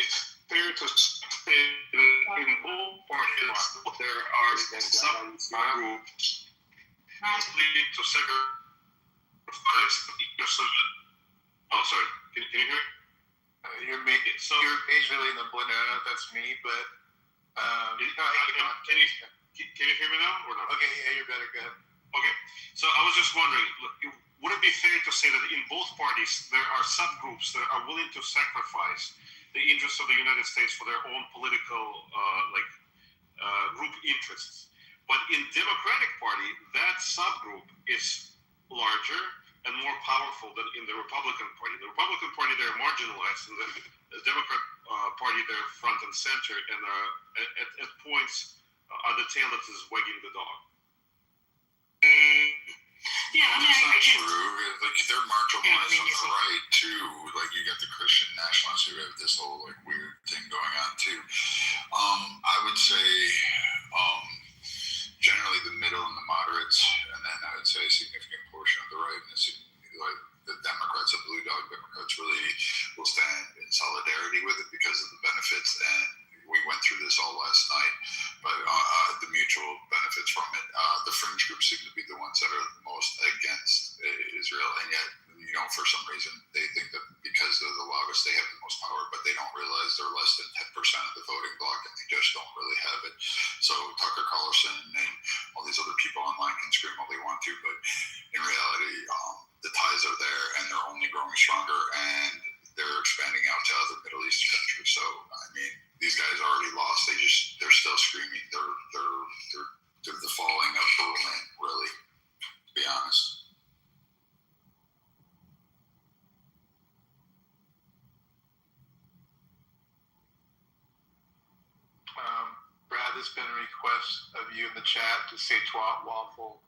S12: fair to say that in both parties there are some groups leading to sacrifice. Oh, sorry. Can you hear me? You're basically in the banana. That's me, but can you hear me now or not? Okay, yeah, you're better. Go ahead. Okay, so I was just wondering, would it be fair to say that in both parties there are subgroups that are willing to sacrifice the interests of the United States for their own political group interests? But in Democratic Party, that subgroup is larger and more powerful than in the Republican Party. The Republican Party, they're marginalized, and the Democrat Party, they're front and center, and at points are the tail that is wagging the dog.
S16: Yeah, I mean,
S11: that's not true. Like, they're marginalized on the right too. Like, you got the Christian nationalists who have this whole weird thing going on too. I would say generally the middle and the moderates, and then I would say a significant portion of the right. And the Democrats, the blue dog Democrats, really will stand in solidarity with it because of the benefits. And we went through this all last night, but the mutual benefits from it. The fringe groups seem to be the ones that are the most against Israel, and yet, for some reason, they think that because because they're the loudest, they have the most power, but they don't realize they're less than 10% of the voting bloc, and they just don't really have it. So Tucker Carlson and all these other people online can scream all they want to, but in reality, the ties are there, and they're only growing stronger, and they're expanding out to other Middle Eastern countries. So I mean, these guys already lost. They're still screaming. They're the falling of Berlin, really, to be honest.
S17: Brad, there's been a request of you in the chat to say twat waffle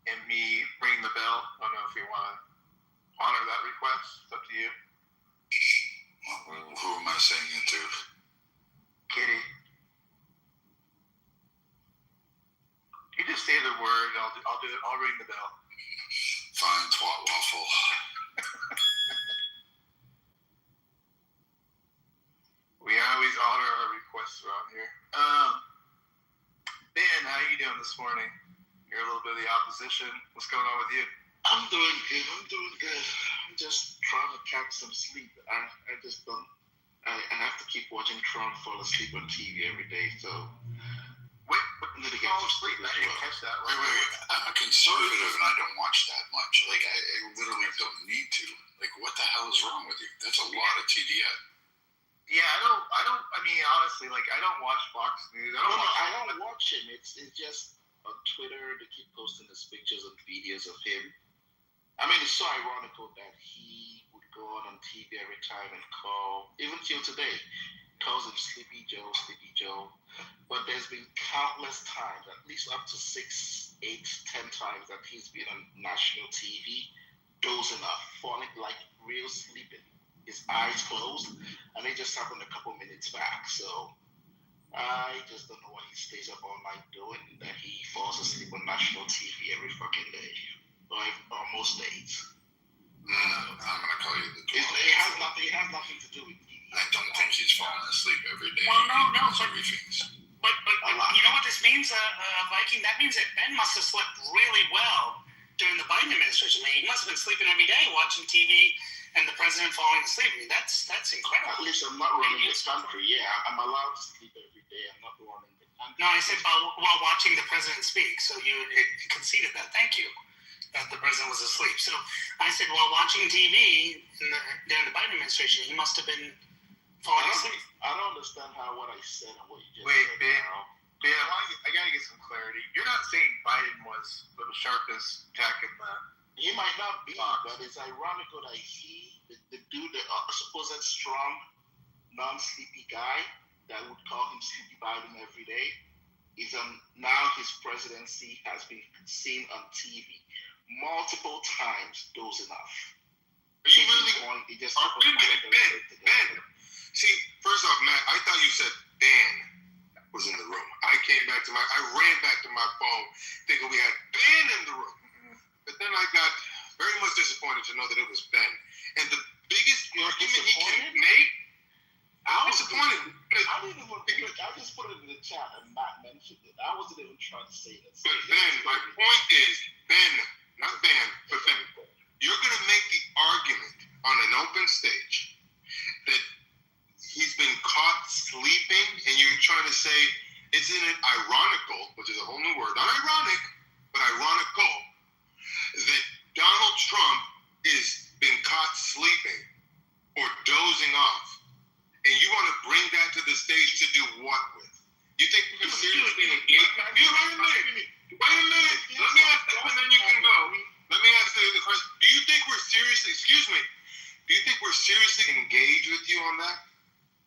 S17: and me ring the bell. I don't know if you want to honor that request. It's up to you.
S11: Who am I saying it to?
S17: Kitty. You just say the word. I'll do it. I'll ring the bell.
S11: Fine, twat waffle.
S17: We always honor our requests around here. Ben, how you doing this morning? You're a little bit of the opposition. What's going on with you?
S18: I'm doing good. I'm just trying to catch some sleep. I just don't. I have to keep watching Trump fall asleep on TV every day. So
S17: wait, to get fall asleep? I didn't catch that.
S11: Wait. I'm a conservative and I don't watch that much. Like I literally don't need to. Like what the hell is wrong with you? That's a lot of TDS.
S17: Yeah, I don't. I mean, honestly, like I don't watch Fox News.
S18: I don't watch him. It's just on Twitter they keep posting his pictures and videos of him. I mean, it's so ironical that he would go on TV every time and call, even till today, calls him Sleepy Joe. But there's been countless times, at least up to 6, 8, 10 times that he's been on national TV, dozing off, falling like real sleeping. His eyes closed, and it just happened a couple minutes back. So I just don't know what he stays up all night doing, that he falls asleep on national TV every fucking day, or most days.
S11: I'm gonna call you the twat.
S18: It has nothing to do with TV.
S11: I don't think he's falling asleep every day.
S16: Well, no, but you know what this means, Viking? That means that Ben must have slept really well during the Biden administration. I mean, he must have been sleeping every day, watching TV, and the president falling asleep. I mean, that's incredible.
S18: At least I'm not running this country. Yeah, I'm allowed to sleep every day. I'm not running the country.
S16: No, I said while watching the president speak. So you conceded that. Thank you. That the president was asleep. So I said while watching TV during the Biden administration, he must have been falling asleep.
S18: I don't understand how what I said and what you just
S17: Wait,
S18: said
S17: Ben,
S18: now.
S17: Ben, I gotta get some clarity. You're not saying Biden was the sharpest tack in the.
S18: He might not be, but it's ironical that the dude, the supposed strong, non-sleepy guy that would call him Sleepy Biden every day, now his presidency has been seen on TV multiple times dozing off.
S12: Are you really going?
S18: Wait a
S12: minute, Ben. See, first off, Matt, I thought you said Ben was in the room. I ran back to my phone thinking we had Ben in the room. But then I got very much disappointed to know that it was Ben. And the biggest argument he can make, I was disappointed.
S18: I just put it in the chat and Matt mentioned it. I wasn't even trying to say this.
S12: But Ben, my point is, Ben, not Ben, but Ben, you're going to make the argument on an open stage that he's been caught sleeping, and you're trying to say, isn't it ironical, which is a whole new word, not ironic, but ironical, that Donald Trump is been caught sleeping or dozing off, and you want to bring that to the stage to do what with? You think we're going to seriously engage? Wait a minute. Let me ask that, and then you can go. Let me ask you the question. Do you think we're seriously engaged with you on that?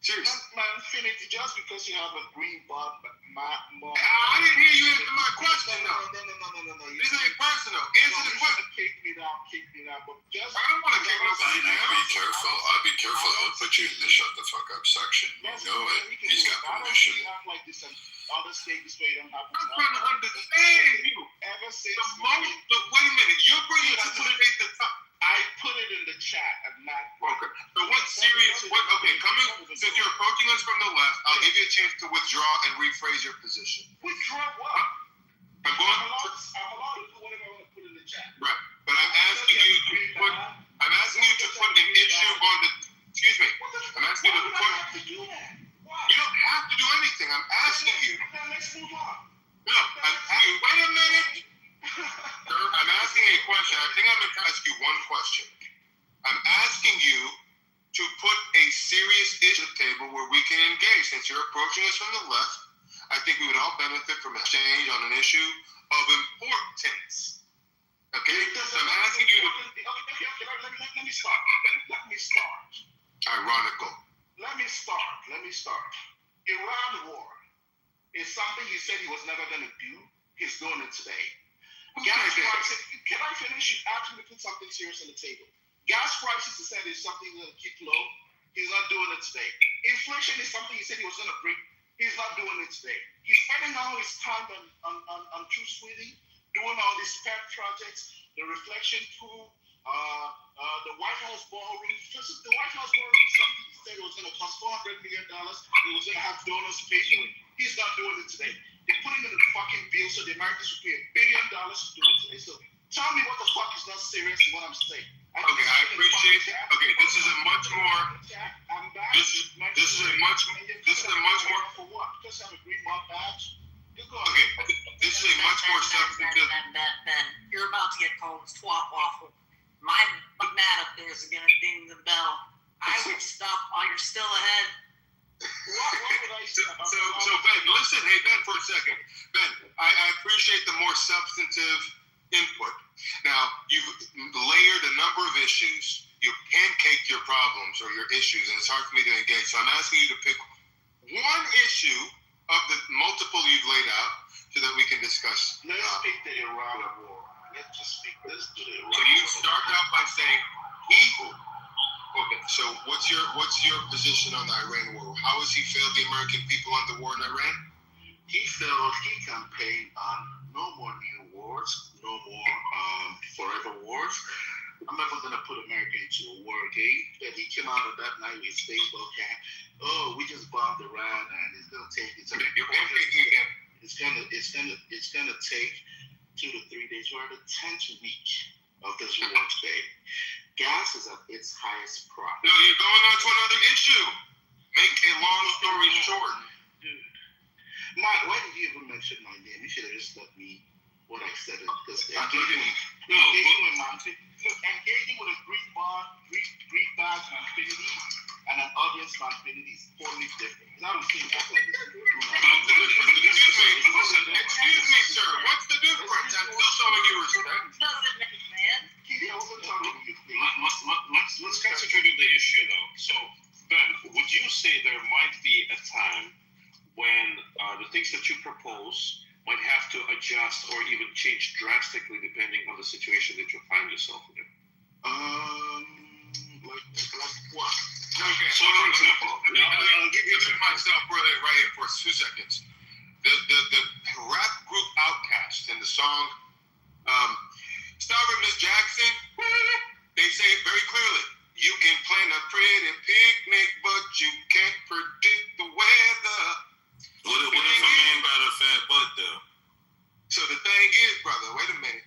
S12: Seriously.
S18: Man, Finity, just because you have a green button,
S12: I didn't hear you answer my question, though.
S18: No.
S12: This ain't personal. Answer the question.
S18: Kick me down, but just...
S12: I don't want to kick nobody down.
S11: Be careful. He'll put you in the shut the fuck up section. You know it. He's got permission.
S18: I don't think like this and other states where you don't have...
S12: I'm trying to understand you.
S18: Ever since...
S12: But wait a minute. You're bringing it to the top.
S18: I put it in the chat and Matt.
S12: Okay. So since you're approaching us from the left, I'll give you a chance to withdraw and rephrase your position.
S18: Withdraw what?
S12: I'm allowed to
S18: put whatever I want to put in the chat.
S12: Right. But I'm asking you to put an issue on the excuse me. I'm asking you the
S18: Why
S12: question.
S18: have to do that? Why?
S12: You don't have to do anything. I'm asking you.
S18: Then let's move on.
S12: No, I'm asking you. Wait a minute. Sir, I'm asking you a question. I think I'm going to ask you one question. I'm asking you to put a serious issue at the table where we can engage. Since you're approaching us from the left, I think we would all benefit from exchange on an issue of importance. Okay? So I'm asking you to...
S18: Okay, let me start. Let me start.
S12: Ironical.
S18: Let me start. Iran war is something he said he was never going to do. He's doing it today. Gas prices, can I finish? You asked me to put something serious on the table. Gas prices, he said, is something he's going to keep low. He's not doing it today. Inflation is something he said he was going to bring. He's not doing it today. He's spending all his time on true sweeting, doing all these pet projects, the reflection pool, the White House ballroom. The White House ballroom is something he said it was going to cost $400 million. He was going to have donors pay for it. He's not doing it today. They put him in the fucking bill so the Americans will pay $1 billion to do it today. So tell me what the fuck is not serious in what I'm saying.
S12: Okay, I appreciate it. Okay, this is a much more. This is a much more.
S18: For what? Because I have a green mark badge.
S12: Okay, this is a much more substantive.
S19: Ben, you're about to get called twat waffle. My big mat up there is gonna ding the bell. I would stop while you're still ahead.
S18: What would I say about
S12: So Ben, listen, hey Ben, for a second. Ben, I appreciate the more substantive input. Now, you've layered a number of issues. You pancaked your problems or your issues, and it's hard for me to engage. So I'm asking you to pick one issue of the multiple you've laid out so that we can discuss.
S18: Let's pick the Iran war. Let's just pick this to the Iran war.
S12: So you start out by saying equal. Okay, so what's your position on the Iran war? How has he failed the American people on the war in Iran?
S18: He campaigned on no more new wars, no more forever wars. I'm never going to put America into a war again. But he came out of that night with his baseball cap. Oh, we just bombed Iran and it's going to take. It's going to take 2 to 3 days. We're at the 10th week of this war today. Gas is at its highest price.
S12: No, you're going on to another issue. Make a long story short.
S18: Dude. Matt, why did you even mention my name? You should have just let me what I said. Because engaging with a green badge and infinity and an audience for infinity is totally different. Because I don't see that like this.
S12: Excuse me, sir. What's the difference? I'm still showing you respect.
S6: Let's concentrate on the issue, though. So, Ben, would you say there might be a time when the things that you propose might have to adjust or even change drastically depending on the situation that you find yourself in?
S18: Like what?
S12: Okay, so for example, I'll give you myself right here for 2 seconds. The rap group Outkast in the song Start with Miss Jackson, they say it very clearly. You can plan a pretty picnic, but you can't predict the weather.
S11: What if a man got a fat butt, though?
S12: So the thing is, brother, wait a minute.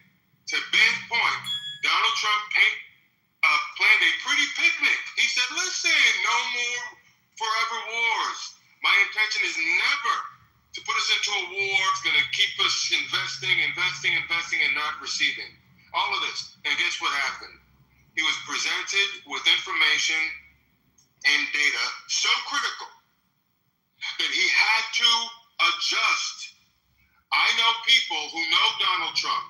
S12: To Ben's point, Donald Trump planned a pretty picnic. He said, listen, no more forever wars. My intention is never to put us into a war. It's going to keep us investing, and not receiving. All of this. And guess what happened? He was presented with information and data so critical that he had to adjust. I know people who know Donald Trump,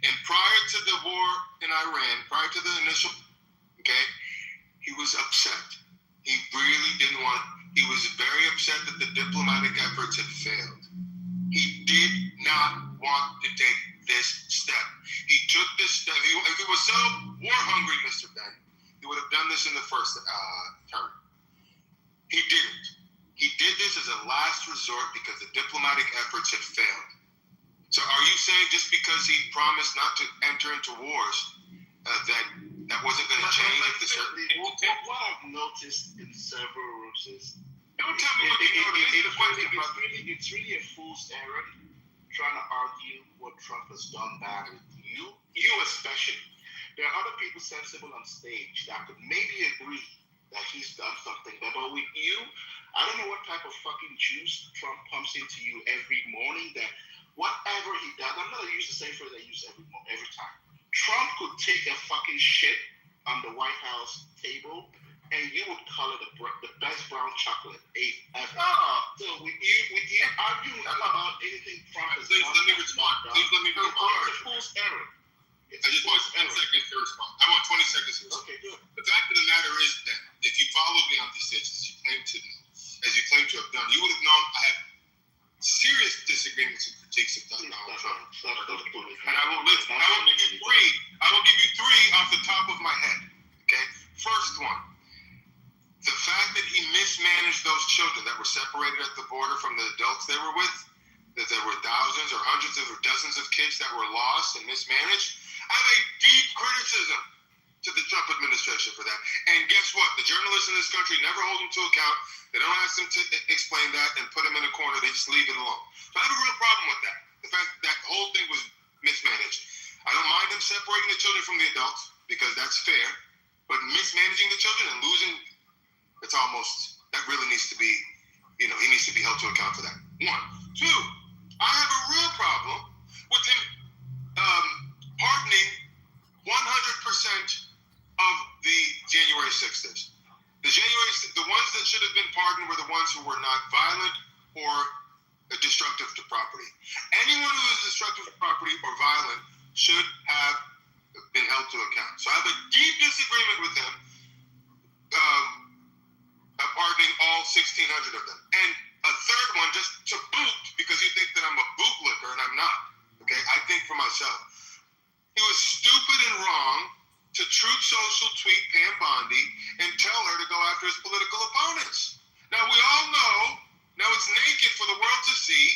S12: and prior to the war in Iran, prior to the initial, he was upset. He really didn't want, he was very upset that the diplomatic efforts had failed. He did not want to take this step. He took this step. If he was so war hungry, Mr. Ben, he would have done this in the first term. He didn't. He did this as a last resort because the diplomatic efforts had failed. So are you saying just because he promised not to enter into wars, that wasn't going to change?
S18: What I've noticed in several rooms is
S12: don't tell me
S18: it's really a fool's errand trying to argue what Trump has done bad with you especially. There are other people sensible on stage that could maybe agree that he's done something. But with you, I don't know what type of fucking juice Trump pumps into you every morning that whatever he does, I'm not going to use the same phrase I use every time. Trump could take a fucking shit on the White House table and you would call it the best brown chocolate ever. So with you arguing about anything Trump has done,
S12: let me respond. Please let me respond.
S18: It's a fool's errand.
S12: I just want 10 seconds to respond. I want 20 seconds to respond.
S18: Okay, good.
S12: The fact of the matter is that if you follow me on these things, as you claim to have done, you would have known I have serious disagreements and critiques of Donald Trump. And I will give you three off the top of my head. Okay? First one. The fact that he mismanaged those children that were separated at the border from the adults they were with, that there were thousands or hundreds or dozens of kids that were lost and mismanaged, I have a deep criticism to the Trump administration for that. And guess what? The journalists in this country never hold him to account. They don't ask him to explain that and put him in a corner. They just leave it alone. So I have a real problem with that. The fact that whole thing was mismanaged. I don't mind them separating the children from the adults because that's fair. But mismanaging the children and losing, it's almost, that really needs to be, he needs to be held to account for that. One. Two, I have a real problem with him pardoning 100% of the January 6ers. The ones that should have been pardoned were the ones who were not violent or destructive to property. Anyone who is destructive to property or violent should have been held to account. So I have a deep disagreement with him pardoning all 1,600 of them. And a third one, just to boot, because you think that I'm a bootlicker, and I'm not. Okay, I think for myself. He was stupid and wrong to Truth Social tweet Pam Bondi and tell her to go after his political opponents. Now we all know, now it's naked for the world to see,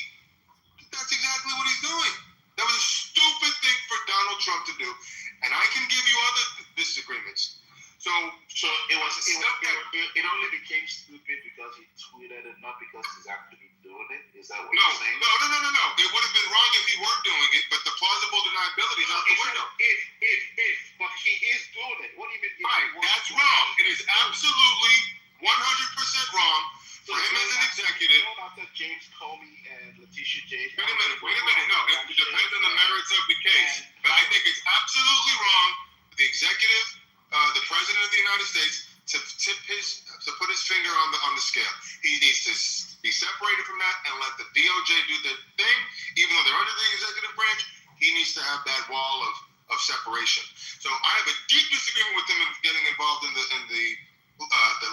S12: that's exactly what he's doing. That was a stupid thing for Donald Trump to do. And I can give you other disagreements. So it only became stupid because he tweeted it, not because he's actually doing it. Is that what you're saying? No. It would have been wrong if he weren't doing it, but the plausible deniability is out the window.
S18: If, but he is doing it. What do you mean?
S12: Right, that's wrong. It is absolutely 100% wrong for him as an executive.
S18: You know about James Comey and Letitia James?
S12: Wait a minute. No, it depends on the merits of the case. But I think it's absolutely wrong for the executive, the president of the United States, to put his finger on the scale. He needs to be separated from that and let the DOJ do their thing. Even though they're under the executive branch, he needs to have that wall of separation. So I have a deep disagreement with him in getting involved in the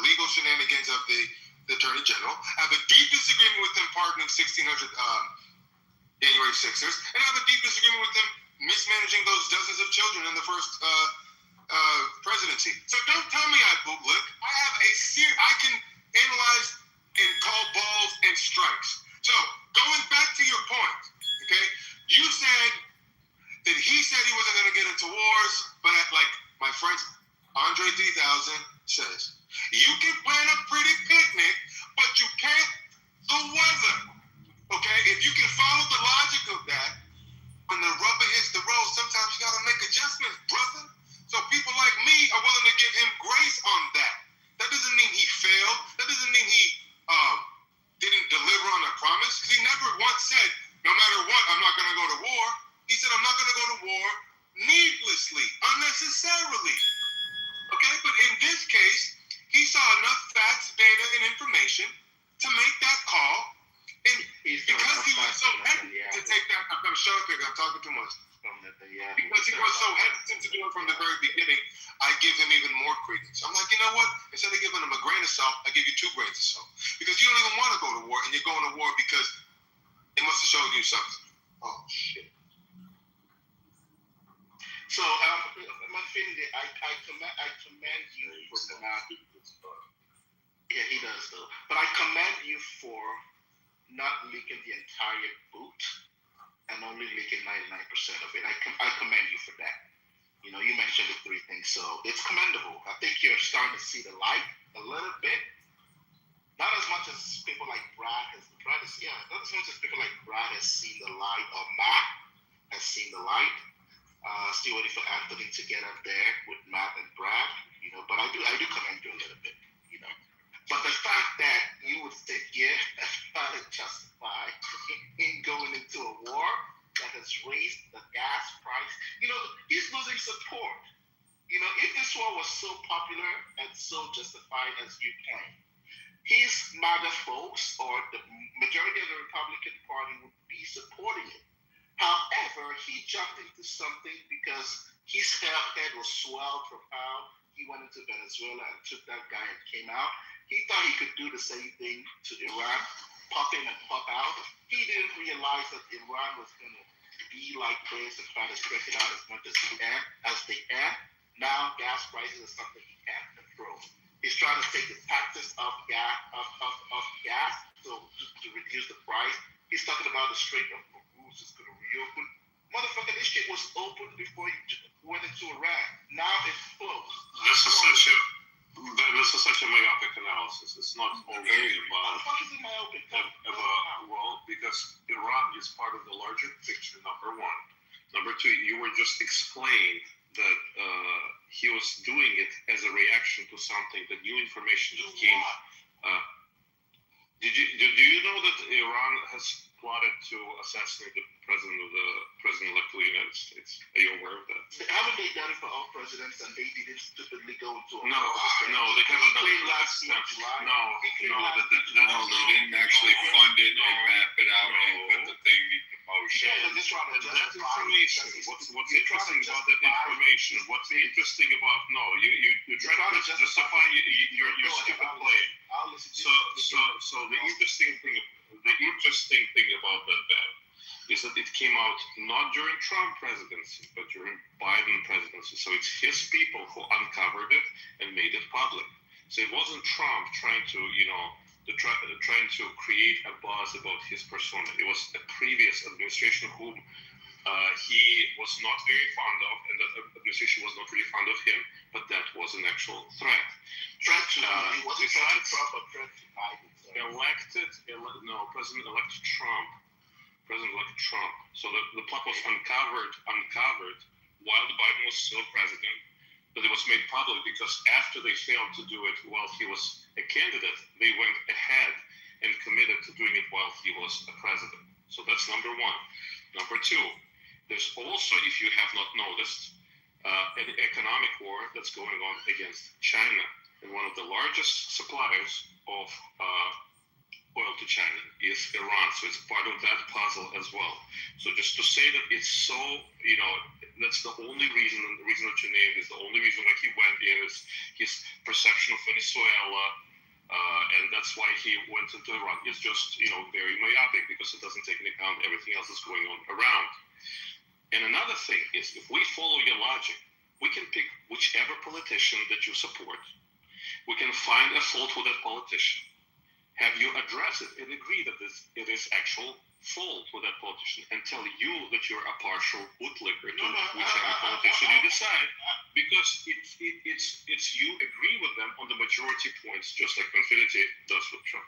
S12: legal shenanigans of the Attorney General. I have a deep disagreement with him pardoning 1,600 January 6ers, and I have a deep disagreement with him mismanaging those dozens of children in the first presidency. So don't tell me I bootlick. I can analyze and call balls and strikes. So going back to your point, okay, you said that he said he wasn't going to get into wars, but like my friend Andre 3000 says, you can plan a pretty picnic, but you can't the weather. Okay, if you can follow the logic of that, when the rubber hits the road, sometimes you got to make adjustments, brother. So people like me are willing to give him grace on that. That doesn't mean he failed. That doesn't mean he didn't deliver on a promise. Because he never once said, no matter what, I'm not going to go to war. He said, I'm not going to go to war needlessly, unnecessarily. Okay, but in this case, he saw enough facts, data, and information to make that call. And because he was so hesitant to take that, I'm shut up here, I'm talking too much. Because he was so hesitant to do it from the very beginning, I give him even more credence. I'm like, you know what? Instead of giving him a grain of salt, I give you 2 grains of salt. Because you don't even want to go to war, and you're going to war because it must have showed you something. Oh, shit.
S18: So, I commend you for not. Yeah, he does though. But I commend you for not leaking the entire boot and only leaking 99% of it. I commend you for that. You know, you mentioned the 3 things, so it's commendable. I think you're starting to see the light a little bit. Not as much as people like Brad has. Not as much as people like Brad has seen the light, or Matt has seen the light. Still waiting for Anthony to get up there with Matt and Brad, you know. But I do commend you a little bit. But the fact that you would sit here and try to justify in going into a war that has raised the gas price, he's losing support. If this war was so popular and so justified as you claim, his MAGA folks or the majority of the Republican Party would be supporting it. However, he jumped into something because his head was swelled from how he went into Venezuela and took that guy and came out. He thought he could do the same thing to Iran, pop in and pop out. He didn't realize that Iran was going to be like this and try to stretch it out as much as they can. Now gas prices are something he can't control. He's trying to take the taxes of gas, to reduce the price. He's talking about the Strait of Hormuz is going to reopen. Motherfucker, this shit was open before you went into Iraq. Now it's closed.
S11: This is such a myopic analysis. It's not only about because Iran is part of the larger picture. Number one. Number two, you were just explained that he was doing it as a reaction to something, that new information just came. Do you know that Iran has plotted to assassinate the president-elect of the United States? Are you aware of that?
S18: Haven't they done it for all presidents and they didn't stupidly go into a
S11: No, they haven't done it last year.
S12: They didn't actually fund it and map it out and put the thing in motion.
S11: That information, what's interesting about that information? What's interesting about, you try to justify your stupid play. So the interesting thing about that is that it came out not during Trump presidency, but during Biden presidency. So it's his people who uncovered it and made it public. So it wasn't Trump trying to, trying to create a buzz about his persona. It was a previous administration whom he was not very fond of, and that administration was not really fond of him, but that was an actual threat.
S18: He wasn't trying to Trump, but threat to Biden.
S11: President-elect Trump. So the plot was uncovered while Biden was still president, but it was made public because after they failed to do it while he was a candidate, they went ahead and committed to doing it while he was a president. So that's number one. Number two, there's also, if you have not noticed, an economic war that's going on against China. And one of the largest suppliers of oil to China is Iran. So it's part of that puzzle as well. So just to say that it's so, that's the only reason, and the reason that you named is the only reason why he went in is his perception of Venezuela, and that's why he went into Iran. It's just, very myopic because it doesn't take into account everything else that's going on around. And another thing is, if we follow your logic, we can pick whichever politician that you support. We can find a fault with that politician. Have you addressed it and agree that it is actual fault with that politician, and tell you that you're a partial bootlicker to whichever politician you decide, because it's you agree with them on the majority points, just like Infinity does with Trump.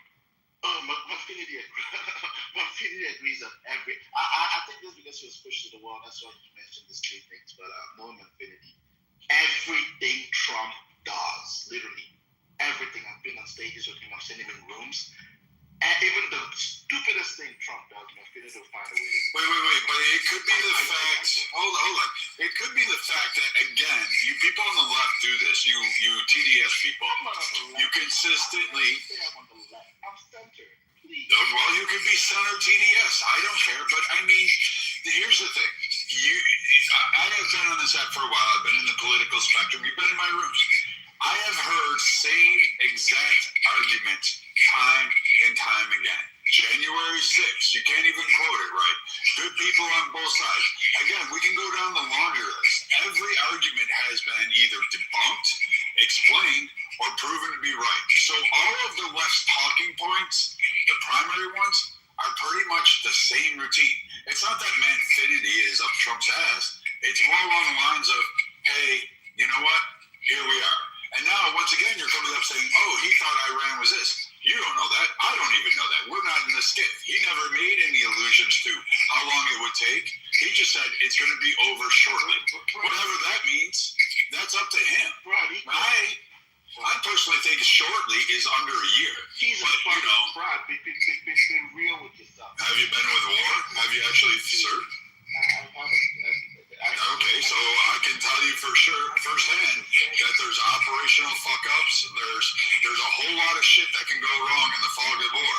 S18: Infinity agrees on every. I think this because he was pushed to the wall. That's why you mentioned these three things. But knowing Infinity, everything Trump does, literally everything. I've been on stages with him. I've seen him in rooms. And even the stupidest thing Trump does, Infinity will find a way to do.
S12: Wait. But it could be the fact. Hold on. It could be the fact that, again, you people on the left do this. You TDS people. You consistently.
S18: I'm centered. Please.
S12: Well, you could be center TDS. I don't care. But I mean, here's the thing. I have been on this app for a while. I've been in the political spectrum. You've been in my rooms. I have heard same exact argument time and time again. January 6th, you can't even quote it right. Good people on both sides. Again, we can go down the laundry list. Every argument has been either debunked, explained, or proven to be right. So all of the left's talking points, the primary ones, are pretty much the same routine. It's not that Manfinity is up Trump's ass. It's more along the lines of, hey, you know what? Here we are. And now, once again, you're coming up saying, oh, he thought Iran was this. You don't know that. I don't even know that. We're not in the skiff. He never made any allusions to how long it would take. He just said it's going to be over shortly. Whatever that means, that's up to him.
S11: I personally think shortly is under a year.
S18: Jesus
S11: but,
S18: Christ, Brad, be real with yourself.
S11: Have you been with war? Have you actually served?
S18: I haven't.
S11: Okay, so I can tell you for sure, firsthand, that there's operational fuck-ups. There's a whole lot of shit that can go wrong in the fog of war.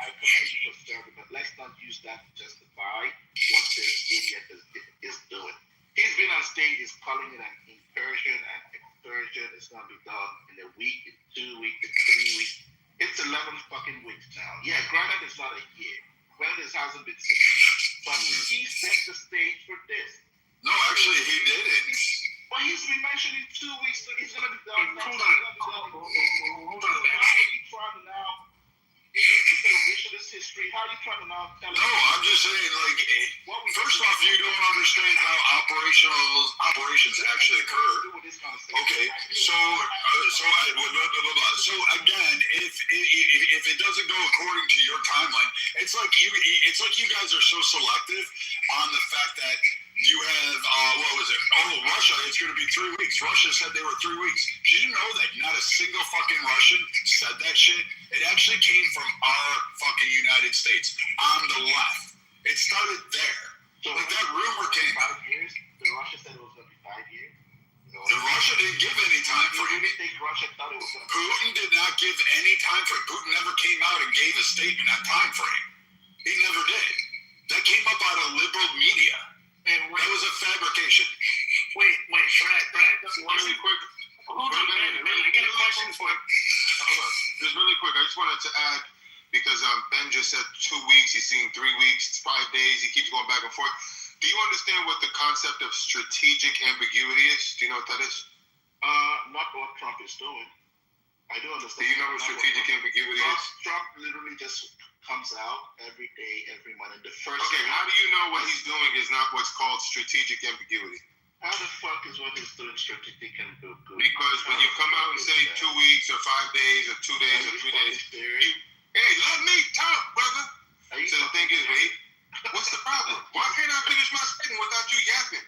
S18: I commend you for serving, but let's not use that to justify what this idiot is doing. He's been on stage, he's calling it an incursion, and excursion is going to be done in a week, in 2 weeks, in 3 weeks. It's 11 fucking weeks now. Yeah, granted it's not a year. Granted it hasn't been 6 months. But he set the stage for this.
S11: No, actually he didn't.
S18: But he's been mentioning 2 weeks, so he's going to be done.
S16: Hold on.
S18: How are you trying to now? Is this a revisionist history? How are you trying to now tell us?
S11: No, I'm just saying, like, first off, you don't understand how operations actually occurred. Okay, so again, if it doesn't go according to your timeline, it's like you guys are so selective on the fact that you have what was it? Oh, Russia, it's going to be 3 weeks. Russia said they were 3 weeks. Did you know that not a single fucking Russian said that shit? It actually came from our fucking United States on the left. It started there. So like that rumor came.
S18: 5 years. The Russia said it was going to be 5 years.
S11: The Russia didn't give any time frame.
S18: You think Russia thought it was going to be
S11: Putin did not give any time frame. Putin never came out and gave a statement on time frame. He never did. That came up out of liberal media. That was a fabrication.
S16: Wait, Brad.
S12: Just really quick.
S16: Hold on, man. I got a question for you.
S12: Hold on. Just really quick. I just wanted to add, because Ben just said 2 weeks. He's seen 3 weeks, 5 days. He keeps going back and forth. Do you understand what the concept of strategic ambiguity is? Do you know what that is?
S18: Not what Trump is doing. I do understand.
S12: Do you know what strategic ambiguity is?
S18: Trump literally just comes out every day, every month. And the first
S12: Okay, how do you know what he's doing is not what's called strategic ambiguity?
S18: How the fuck is what he's doing strategic ambiguity?
S12: Because when you come out and say 2 weeks or 5 days or 2 days or 3 days, hey, let me talk, brother. So the thing is, wait, what's the problem? Why can't I finish my statement without you yapping?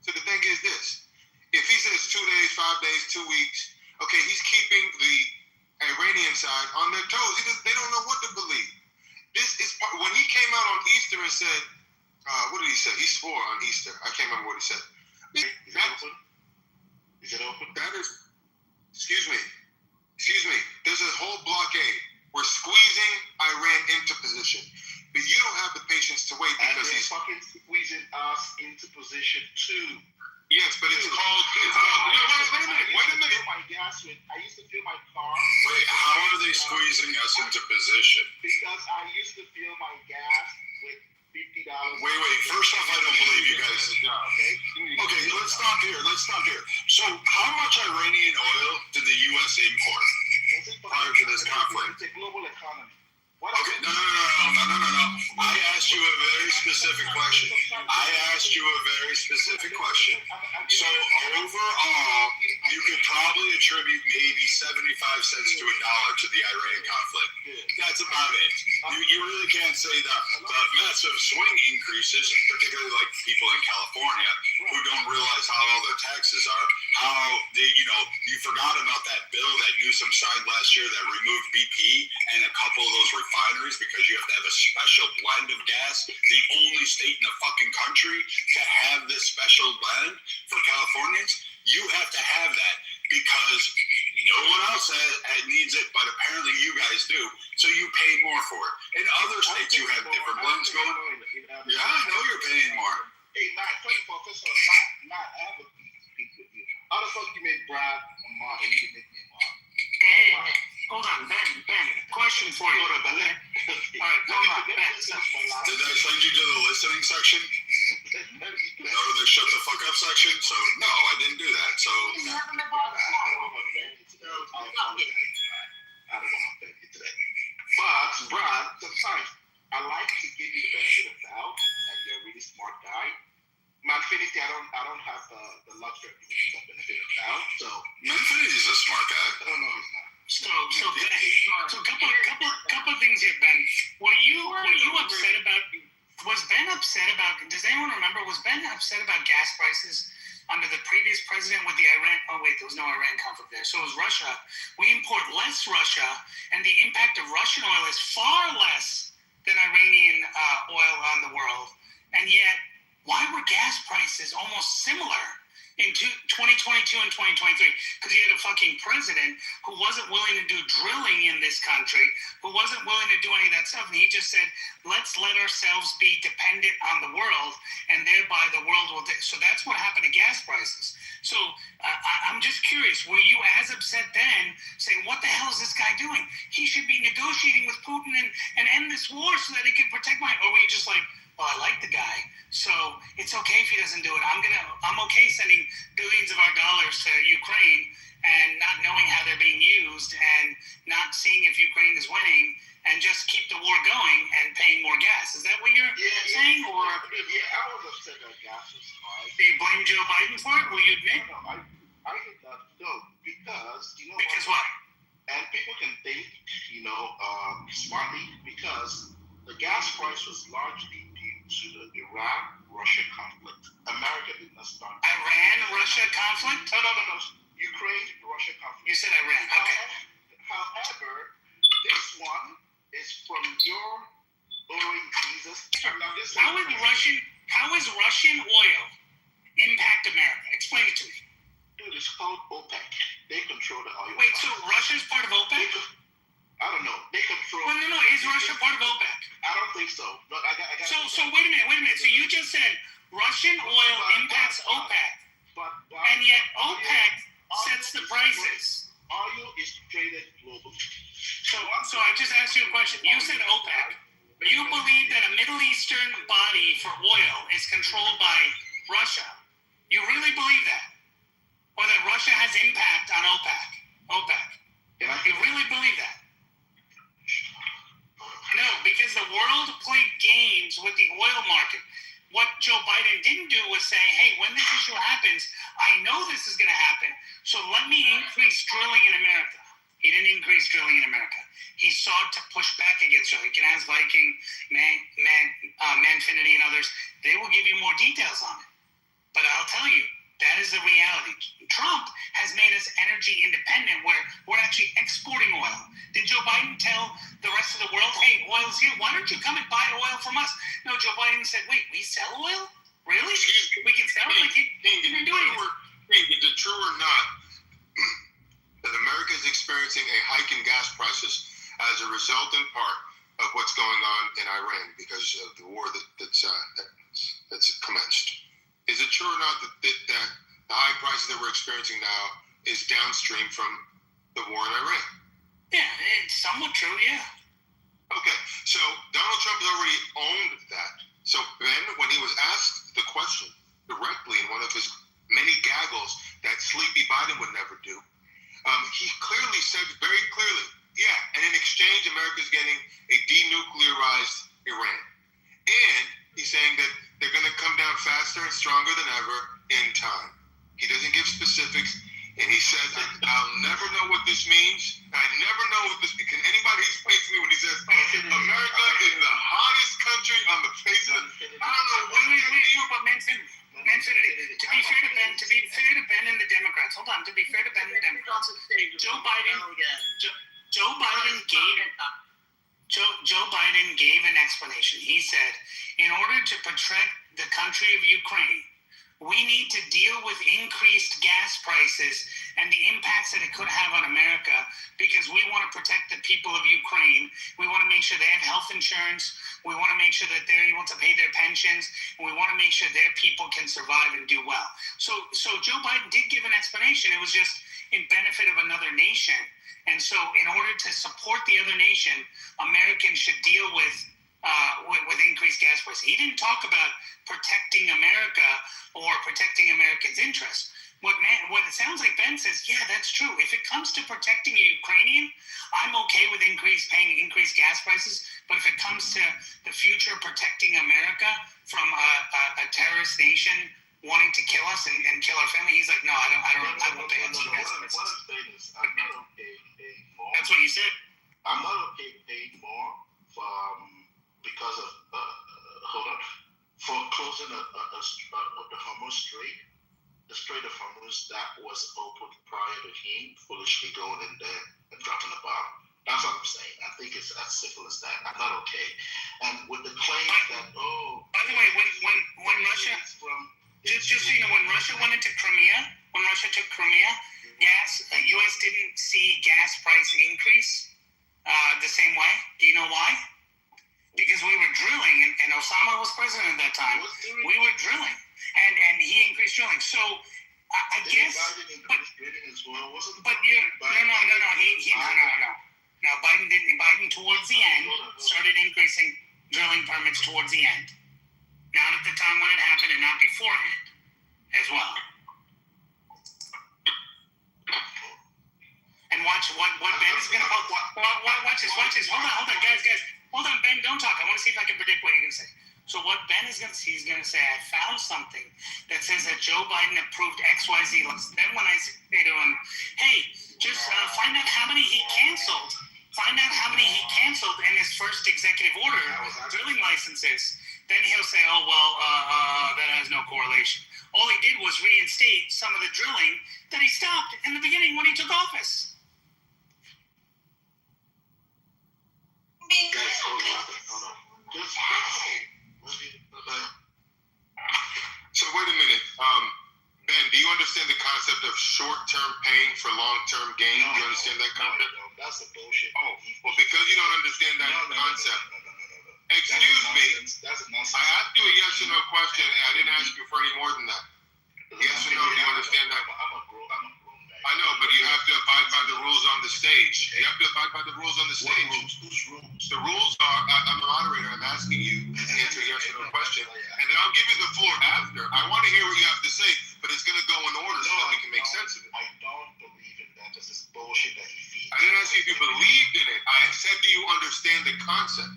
S12: So the thing is this. If he says 2 days, 5 days, 2 weeks, okay, he's keeping the Iranian side on their toes. They don't know what to believe. This is when he came out on Easter and said, what did he say? He swore on Easter. I can't remember what he said.
S18: Is it open? Is it open?
S12: That is, excuse me. There's a whole blockade. We're squeezing Iran into position. But you don't have the patience to wait because
S18: he's fucking squeezing us into position too.
S12: Yes, but it's called. Wait a minute.
S18: I used to fill my car.
S11: Wait, how are they squeezing us into position?
S18: Because I used to fill my gas with $50.
S11: Wait. First off, I don't believe you guys. Okay, let's stop here. So, how much Iranian oil did the U.S. import prior to this conflict?
S18: It's a global economy.
S11: Okay, no. I asked you a very specific question. So overall, you could probably attribute maybe 75 cents to $1 to the Iran conflict. That's about it. You really can't say the massive swing increases, particularly like people in California who don't realize how all their taxes are, how you forgot about that bill that Newsom signed last year that removed BP and a couple of those refineries because you have to have a special blend of gas. The only state in the fucking country to have this special blend for Californians, you have to have that because no one else needs it, but apparently you guys do. So you pay more for it. In other states, you have different blends going. Yeah, I know you're paying more.
S18: Hey, Matt, first of all, Matt, I have a piece with you. How the fuck you make Brad a mod and you make me a mod?
S16: Hey, hold on, Ben. Question for you. All right, hold on, Ben.
S11: Did I send you to the listening section? Or the shut the fuck up section? So, no, I didn't do that. So.
S18: I don't want to offend you today. But, Brad, sometimes I like to give you the benefit of the doubt that you're a really smart guy. Manfinity, I don't have the luxury of giving you the benefit of the doubt. So
S11: Manfinity's a smart guy.
S18: I don't know he's not.
S16: So Ben, couple of things here, Ben. Were you upset about? Was Ben upset about? Does anyone remember? Was Ben upset about gas prices under the previous president with the Iran. Oh wait, there was no Iran conflict there. So it was Russia. We import less Russia, and the impact of Russian oil is far less than Iranian oil on the world. And yet, why were gas prices almost similar in 2022 and 2023? Because you had a fucking president who wasn't willing to do drilling in this country, who wasn't willing to do any of that stuff. And he just said, let's let ourselves be dependent on the world, and thereby the world will. So that's what happened to gas prices. So I'm just curious, were you as upset then, saying, what the hell is this guy doing? He should be negotiating with Putin and end this war so that he can protect my. Or were you just like, well, I like the guy, so it's okay if he doesn't do it. I'm okay sending billions of our dollars to Ukraine and not knowing how they're being used and not seeing if Ukraine is winning and just keep the war going and paying more gas. Is that what you're saying? Or
S18: I was upset that gas was high.
S16: Do you blame Joe Biden for it? Will you admit?
S18: No, I did not. No, because
S16: Because what?
S18: And people can think, smartly, because the gas price was largely to the Iran-Russia conflict. America did not start.
S16: Iran-Russia conflict?
S18: No. Ukraine-Russia conflict.
S16: You said Iran. Okay.
S18: However, this one is from your owing Jesus.
S16: How is Russian oil impact America? Explain it to me.
S18: Dude, it's called OPEC. They control the oil.
S16: Wait, so Russia's part of OPEC?
S18: I don't know. They control.
S16: Well, no. Is Russia part of OPEC?
S18: I don't think so. No, I got
S16: So wait a minute. So you just said Russian oil impacts OPEC, and yet OPEC sets the prices.
S18: Oil is traded globally.
S16: So I just asked you a question. You said OPEC. You believe that a Middle Eastern body for oil is controlled by Russia. You really believe that? Or that Russia has impact on OPEC? You really believe that? No, because the world played games with the oil market. What Joe Biden didn't do was say, hey, when this issue happens, I know this is going to happen, so let me increase drilling in America. He didn't increase drilling in America. He sought to push back against drilling. You can ask Viking, Manfinity, and others. They will give you more details on it. But I'll tell you, that is the reality. Trump has made us energy independent where we're actually exporting oil. Did Joe Biden tell the rest of the world, hey, oil's here, why don't you come and buy oil from us? No, Joe Biden said, wait, we sell oil? Really? We can sell it? Like he didn't do it.
S12: Is it true or not that America is experiencing a hike in gas prices as a result in part of what's going on in Iran because of the war that's commenced? Is it true or not that the high prices that we're experiencing now is downstream from the war in Iran?
S16: Yeah, it's somewhat true, yeah.
S12: Okay, so Donald Trump has already owned that. So Ben, when he was asked the question directly in one of his many gaggles that sleepy Biden would never do, he clearly said very clearly, yeah, and in exchange, America's getting a denuclearized Iran. And he's saying that they're going to come down faster and stronger than ever in time. He doesn't give specifics, and he says, I'll never know what this means. I never know what this means. Can anybody explain to me when he says, America is the hottest country on the face of the I don't know what
S16: but Manfinity. To be fair to Ben and the Democrats, hold on, to be fair to Ben and the Democrats, Joe Biden gave an explanation. He said, in order to protect the country of Ukraine, we need to deal with increased gas prices and the impacts that it could have on America because we want to protect the people of Ukraine. We want to make sure they have health insurance. We want to make sure that they're able to pay their pensions. And we want to make sure their people can survive and do well. So Joe Biden did give an explanation. It was just in benefit of another nation. And so in order to support the other nation, Americans should deal with increased gas prices. He didn't talk about protecting America or protecting Americans' interests. What it sounds like Ben says, yeah, that's true. If it comes to protecting a Ukrainian, I'm okay with paying increased gas prices. But if it comes to the future protecting America from a terrorist nation wanting to kill us and kill our family, he's like, no, I won't pay gas prices.
S18: What I'm saying is, I'm not okay paying more.
S16: That's what you said.
S18: I'm not okay paying more because of for closing the Hormuz Strait. the Strait of Hormuz that was open prior to him foolishly going in there and dropping a bomb. That's what I'm saying. I think it's as simple as that. I'm not okay. And with the claim that,
S16: by the way, when Russia, just so you know, when Russia went into Crimea, when Russia took Crimea, U.S. didn't see gas price increase the same way. Do you know why? Because we were drilling, and Osama was president at that time. We were drilling, and he increased drilling. So I guess, but you no, Biden didn't. Biden towards the end started increasing drilling permits towards the end, not at the time when it happened, and not beforehand as well. And watch what Ben is going to put. Watch this. Hold on, guys. Hold on, Ben. Don't talk. I want to see if I can predict what you're going to say. So what Ben is going to say, he's going to say, I found something that says that Joe Biden approved XYZ. Then when I say to him, hey, just find out how many he canceled. Find out how many he canceled in his first executive order, drilling licenses. Then he'll say, oh, well, that has no correlation. All he did was reinstate some of the drilling that he stopped in the beginning when he took office.
S12: So wait a minute. Ben, do you understand the concept of short-term pain for long-term gain? Do you understand that concept?
S18: No, that's a bullshit.
S12: Oh, well, because you don't understand that concept. Excuse me. I asked you a yes or no question, and I didn't ask you for any more than that. Yes or no, do you understand that?
S18: I'm a grown man.
S12: I know, but you have to abide by the rules on the stage. You have to abide by the rules on the stage.
S18: Whose rules?
S12: The rules are, I'm a moderator, I'm asking you to answer a yes or no question, and then I'll give you the floor after. I want to hear what you have to say, but it's going to go in order so that we can make sense of it.
S18: I don't believe in that. This is bullshit that he feeds.
S12: I didn't ask you if you believed in it. I said, do you understand the concept?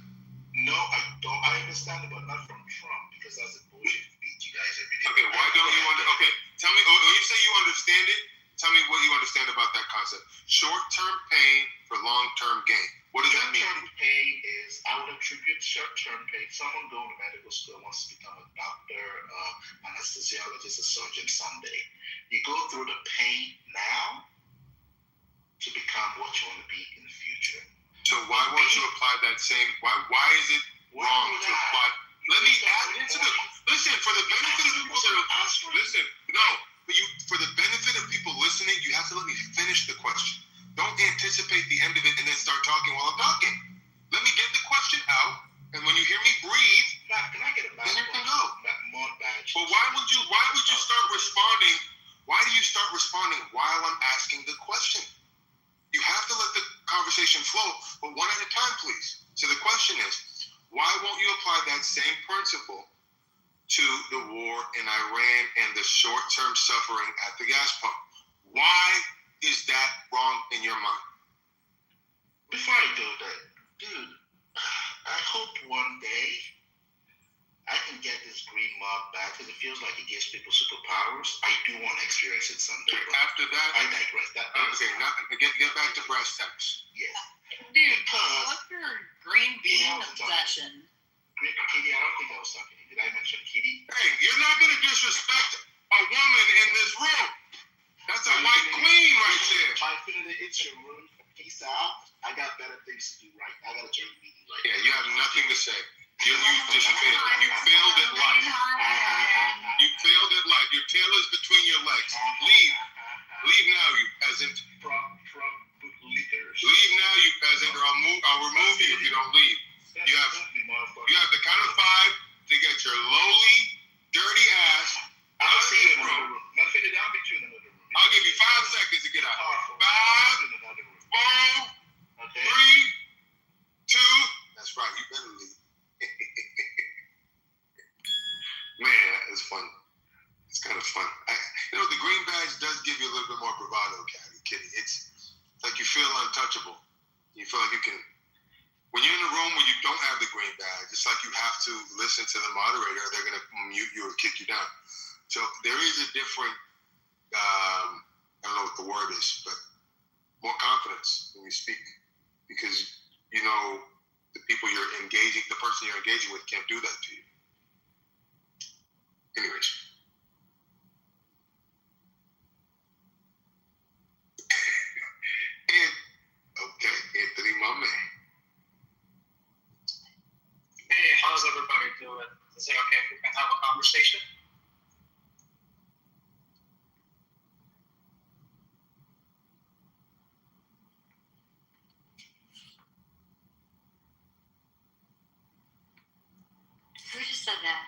S18: No, I don't. I understand it, but not from Trump, because that's the bullshit he feeds you guys every day.
S12: Okay, why don't you okay, tell me, when you say you understand it, tell me what you understand about that concept. Short-term pain for long-term gain. What does that mean?
S18: Short-term pain is, I would attribute short-term pain. Someone going to medical school wants to become a doctor, anesthesiologist, a surgeon someday. You go through the pain now to become what you want to be in the future.
S12: So why won't you apply that same, why is it wrong to apply? Let me add into the, listen, for the benefit of people that are, listen, no. For the benefit of people listening, you have to let me finish the question. Don't anticipate the end of it and then start talking while I'm talking. Let me get the question out, and when you hear me breathe,
S18: can I get a
S12: then you can go.
S18: More badge?
S12: But why would you start responding? Why do you start responding while I'm asking the question? You have to let the conversation flow, but one at a time, please. So the question is, why won't you apply that same principle to the war in Iran and the short-term suffering at the gas pump? Why is that wrong in your mind?
S18: Before I do that, dude, I hope one day I can get this green mob back, because it feels like it gives people superpowers. I do want to experience it someday.
S12: After that,
S18: I digress.
S12: Okay, get back to brass tacks.
S18: Yeah.
S19: Dude, what's your green bean obsession?
S18: Kitty, I don't think I was talking to you. Did I mention Kitty?
S12: Hey, you're not going to disrespect a woman in this room. That's a white queen right there.
S18: My Infinity, it's your room. Peace out. I got better things to do right. I got to join the meeting right
S12: now. Yeah, you have nothing to say. You just failed. You failed at life. You failed at life. Your tail is between your legs. Leave. Leave now, you peasant. Leave now, you peasant, or I'll remove you if you don't leave. You have the count of 5 to get your lowly, dirty ass out of this room. I'll give you 5 seconds to get out. 5, 4, 3, 2. That's right. You better leave. Man, it's fun. It's kind of fun. The green badge does give you a little bit more bravado, Kitty. It's like you feel untouchable. You feel like you can. When you're in a room where you don't have the green badge, it's like you have to listen to the moderator, or they're going to mute you or kick you down. So there is a different, I don't know what the word is, but more confidence when you speak, because you know the people you're engaging, the person you're engaging with can't do that to you. Anyways.
S16: conversation.
S10: Who just said that?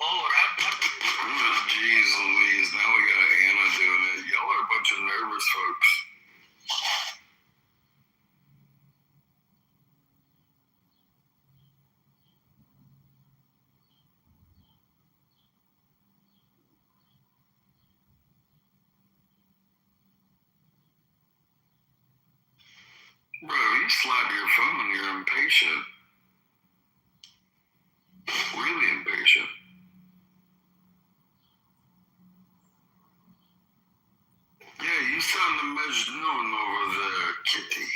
S11: Oh, jeez Louise, now we got Anna doing it. Y'all are a bunch of nervous folks. Bro, you slap your phone, you're impatient. Really impatient. Yeah, you sound the Majnun over there, Kitty.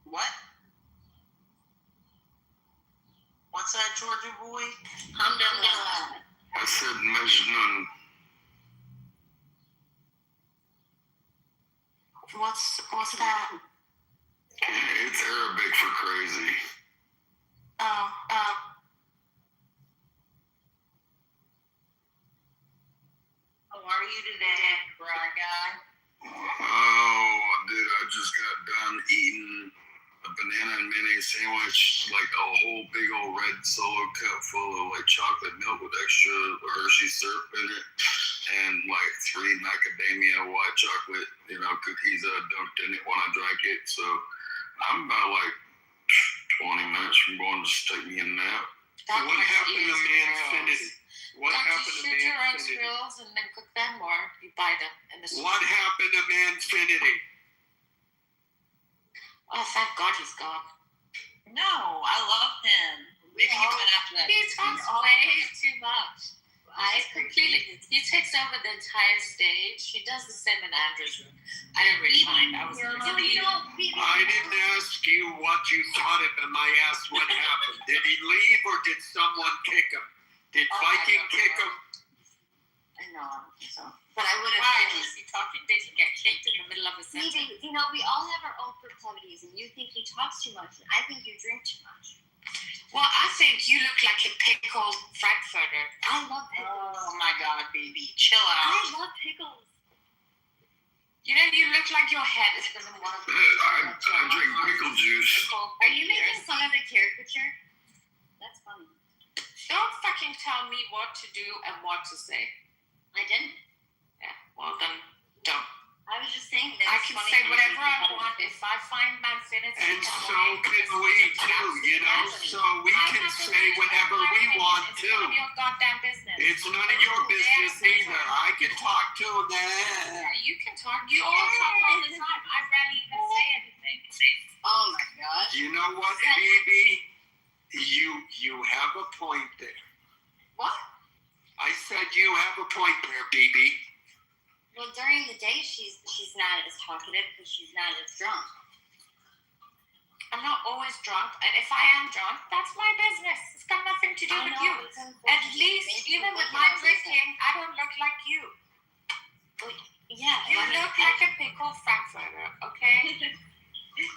S19: What? What's that, Georgia boy?
S10: Alhamdulillah.
S11: I said Majnun.
S10: What's that?
S11: It's Arabic for crazy.
S10: Oh.
S19: How are you today, dry guy?
S11: Oh, dude, I just got done eating a banana and mayonnaise sandwich, like a whole big old red Solo cup full of like chocolate milk with extra Hershey syrup in it, and like 3 macadamia white chocolate, cookies that I dunked in it when I drank it. So I'm about like 20 minutes from going to take me a nap.
S8: What happened to Manfinity? What happened to
S3: Don't you shoot your own
S8: Manfinity?
S3: squirrels and then cook them, or you buy them in the store?
S8: What happened to Manfinity?
S3: Oh, thank God he's gone.
S19: No, I love him. Maybe he went after that.
S3: He talks way too much. He takes over the entire stage. He does the same in Andrew's room. I didn't really mind. I was
S8: I didn't ask you what you thought of him. I asked what happened. Did he leave or did someone kick him? Did Viking kick him?
S10: I know. So, but I would have.
S3: Why is he talking? Did he get kicked in the middle of a sentence?
S10: Maybe, we all have our own proclivities, and you think he talks too much, and I think you drink too much.
S3: Well, I think you look like a pickled Frankfurter.
S10: I love pickles.
S19: Oh my God, baby, chill out.
S10: I love pickles.
S3: You look like your head is doesn't want to.
S11: I drink pickle juice.
S10: Are you making fun of the caricature? That's funny.
S3: Don't fucking tell me what to do and what to say.
S10: I didn't.
S3: Yeah, well then, don't.
S10: I was just saying that.
S3: I can say whatever I want. If I find Manfinity,
S8: And so can we too, So we can say whatever we want
S3: It's none of
S8: too.
S3: your goddamn business.
S8: It's none of your business either. I can talk to them.
S3: Yeah, you can talk. You all talk all the time. I rarely even say anything.
S10: Oh my gosh.
S8: You know what, baby? You have a point there.
S3: What?
S8: I said you have a point there, baby.
S10: Well, during the day, she's not as talkative because she's not as drunk.
S3: I'm not always drunk, and if I am drunk, that's my business. It's got nothing to do with you. At least, even with my drinking, I don't look like you.
S10: Yeah.
S3: You look like a pickled Frankfurter, okay?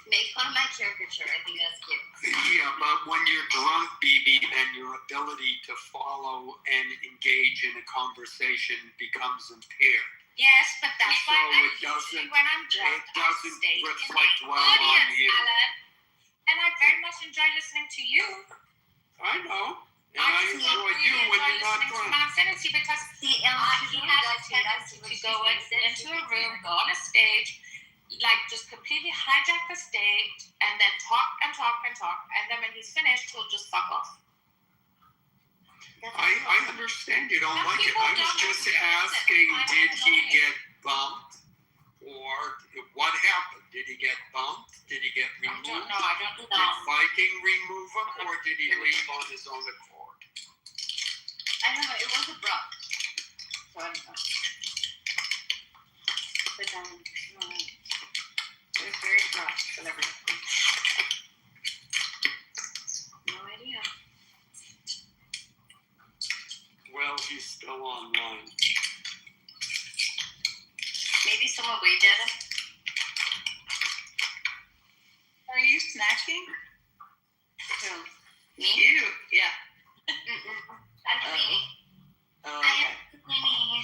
S10: Make fun of my caricature. I think that's cute.
S20: Yeah, but when you're drunk, BB, then your ability to follow and engage in a conversation becomes impaired.
S21: Yes, but that's
S20: So
S21: why I
S20: it
S21: usually,
S20: doesn't-
S21: when I'm drunk,
S20: it doesn't
S21: I stay
S20: reflect
S21: in
S20: well
S21: my
S20: on
S21: audience,
S20: you.
S21: Alan. And I very much enjoy listening to you.
S20: I know. And
S21: I
S20: I
S21: just
S20: enjoy
S21: really
S20: you when
S21: enjoy
S20: you're not
S21: listening to
S20: drunk.
S21: Monfinity because he has a tendency to go into a room, go on a stage, like just completely hijack the stage, and then talk and talk and talk, and then when he's finished, he'll just fuck off.
S20: I understand you don't
S21: Some
S20: like it.
S21: people
S20: I was
S21: don't
S20: just
S21: understand it.
S20: asking,
S21: I
S20: did
S21: don't
S20: he
S21: know.
S20: get bumped? Or what happened? Did he get bumped? Did he get removed?
S21: I don't know.
S20: Did Viking remove him, or did he leave on his own accord?
S10: I don't know, it was abrupt. So I don't know. But then, it was very abrupt, whatever. No idea.
S20: Well, he's still online.
S10: Maybe someone waved at him.
S19: Are you snacking?
S10: Who? Me?
S19: You, yeah.
S10: I'm cleaning.
S19: Oh,
S10: I am cleaning.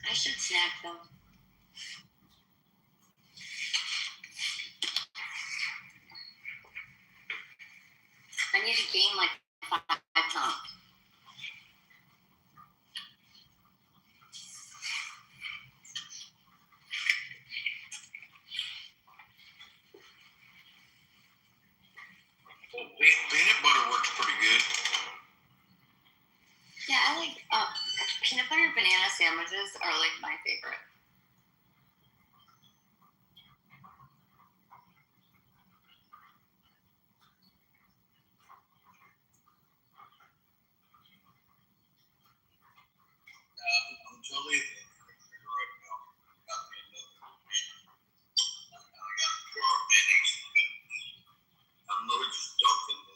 S10: I should snack though. I need to gain like 5 pounds.
S11: Peanut butter works pretty good.
S10: Yeah, I like peanut butter banana sandwiches are like my favorite.
S11: I'm totally right now. Got me another. I got the jar of mayonnaise. I'm really just dumping the.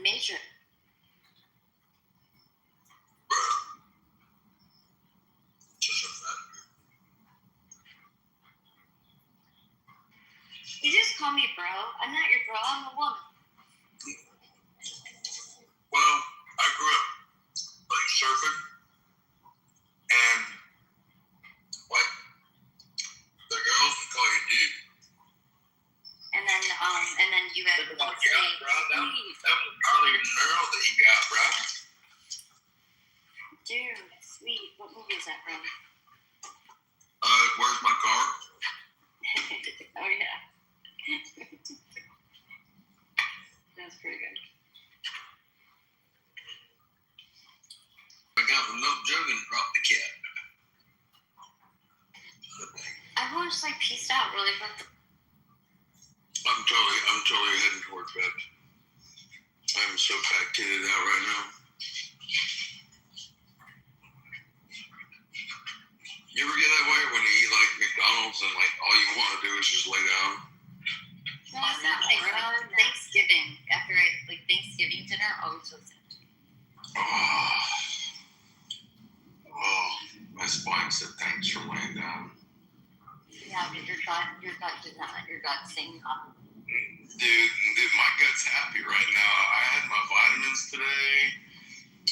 S10: Major.
S11: Just a fact.
S10: You just call me bro. I'm not your bro. I'm a woman.
S11: Well, I grew up like surfing, and like the girls would call you dude.
S10: And then you had to
S11: Bro, that was probably a girl that you got, bro.
S10: Dude, sweet. What movie is that from?
S11: Where's my car?
S10: Oh yeah. That's pretty good.
S11: I got the milk jug and dropped the cat.
S10: Everyone's just like pieced out really quick.
S11: I'm totally heading towards bed. I'm so fat kitted out right now. You ever get that way when you eat like McDonald's and like all you want to do is just lay down?
S10: No, it's not like Thanksgiving. After Thanksgiving dinner, always was it.
S11: Oh, my spine said thanks for laying down.
S10: Yeah, but your gut did not. Your gut saying
S11: Dude, my gut's happy right now. I had my vitamins today.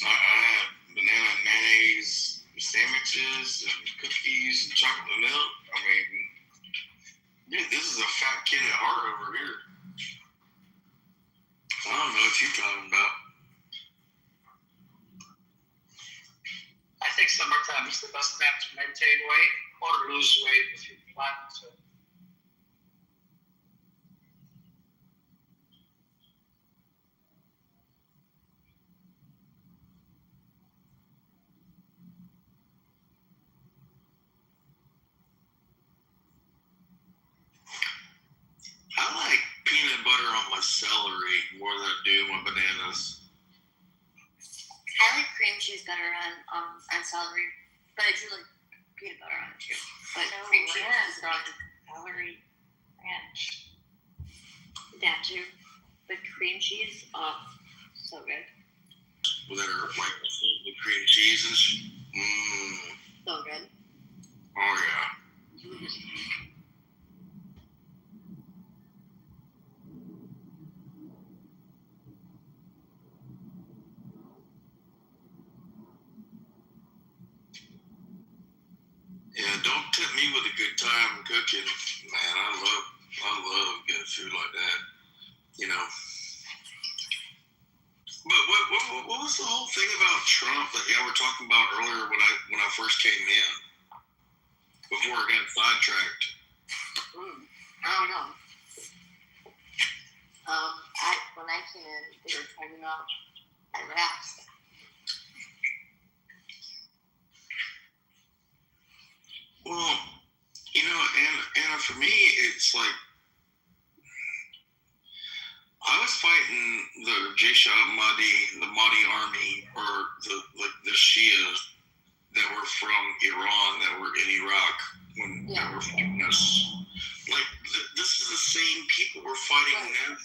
S11: I had banana and mayonnaise sandwiches and cookies and chocolate milk. I mean, dude, this is a fat kid at heart over here. I don't know what you're talking about.
S22: I think summertime is the best time to maintain weight or lose weight if you plan to.
S11: I like peanut butter on my celery more than I do my bananas.
S10: I like cream cheese better on celery, but I do like peanut butter on it too. But cream cheese is on celery ranch. That too, but cream cheese, So good.
S12: That are like the cream cheeses.
S10: So good.
S12: Oh yeah. Yeah, don't tempt me with a good time cooking, man. I love good food like that. You know. But what was the whole thing about Trump that y'all were talking about earlier when I first came in? Before I got sidetracked.
S10: I don't know. When I came in, they were talking about Iraq.
S12: Well, you know, and for me, it's like I was fighting the Jaish al-Mahdi, the Mahdi army, or the Shias that were from Iran, that were in Iraq when they were fighting us. Like, this is the same people we're fighting now.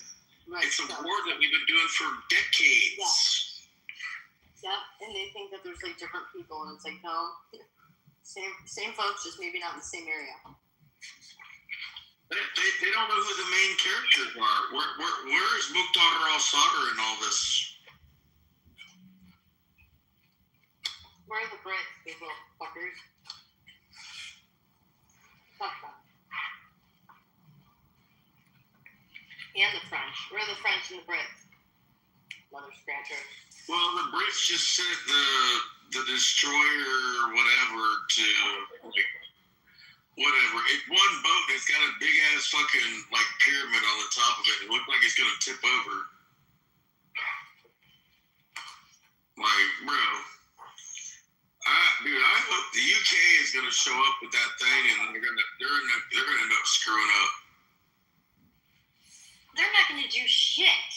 S10: Right.
S12: It's a war that we've been doing for decades.
S10: Yeah, and they think that there's like different people, and it's like, no, same folks, just maybe not in the same area.
S12: They don't know who the main characters are. Where is Muqtada al-Sadr in all this?
S10: Where are the Brits, these little fuckers? Fuck them. And the French. Where are the French and the Brits? Mother scratchers.
S12: Well, the Brits just sent the destroyer or whatever to whatever. It one boat that's got a big ass fucking like pyramid on the top of it. It looked like it's gonna tip over. Like, bro. Dude, I hope the UK is gonna show up with that thing and they're gonna end up screwing up.
S10: They're not going to do shit.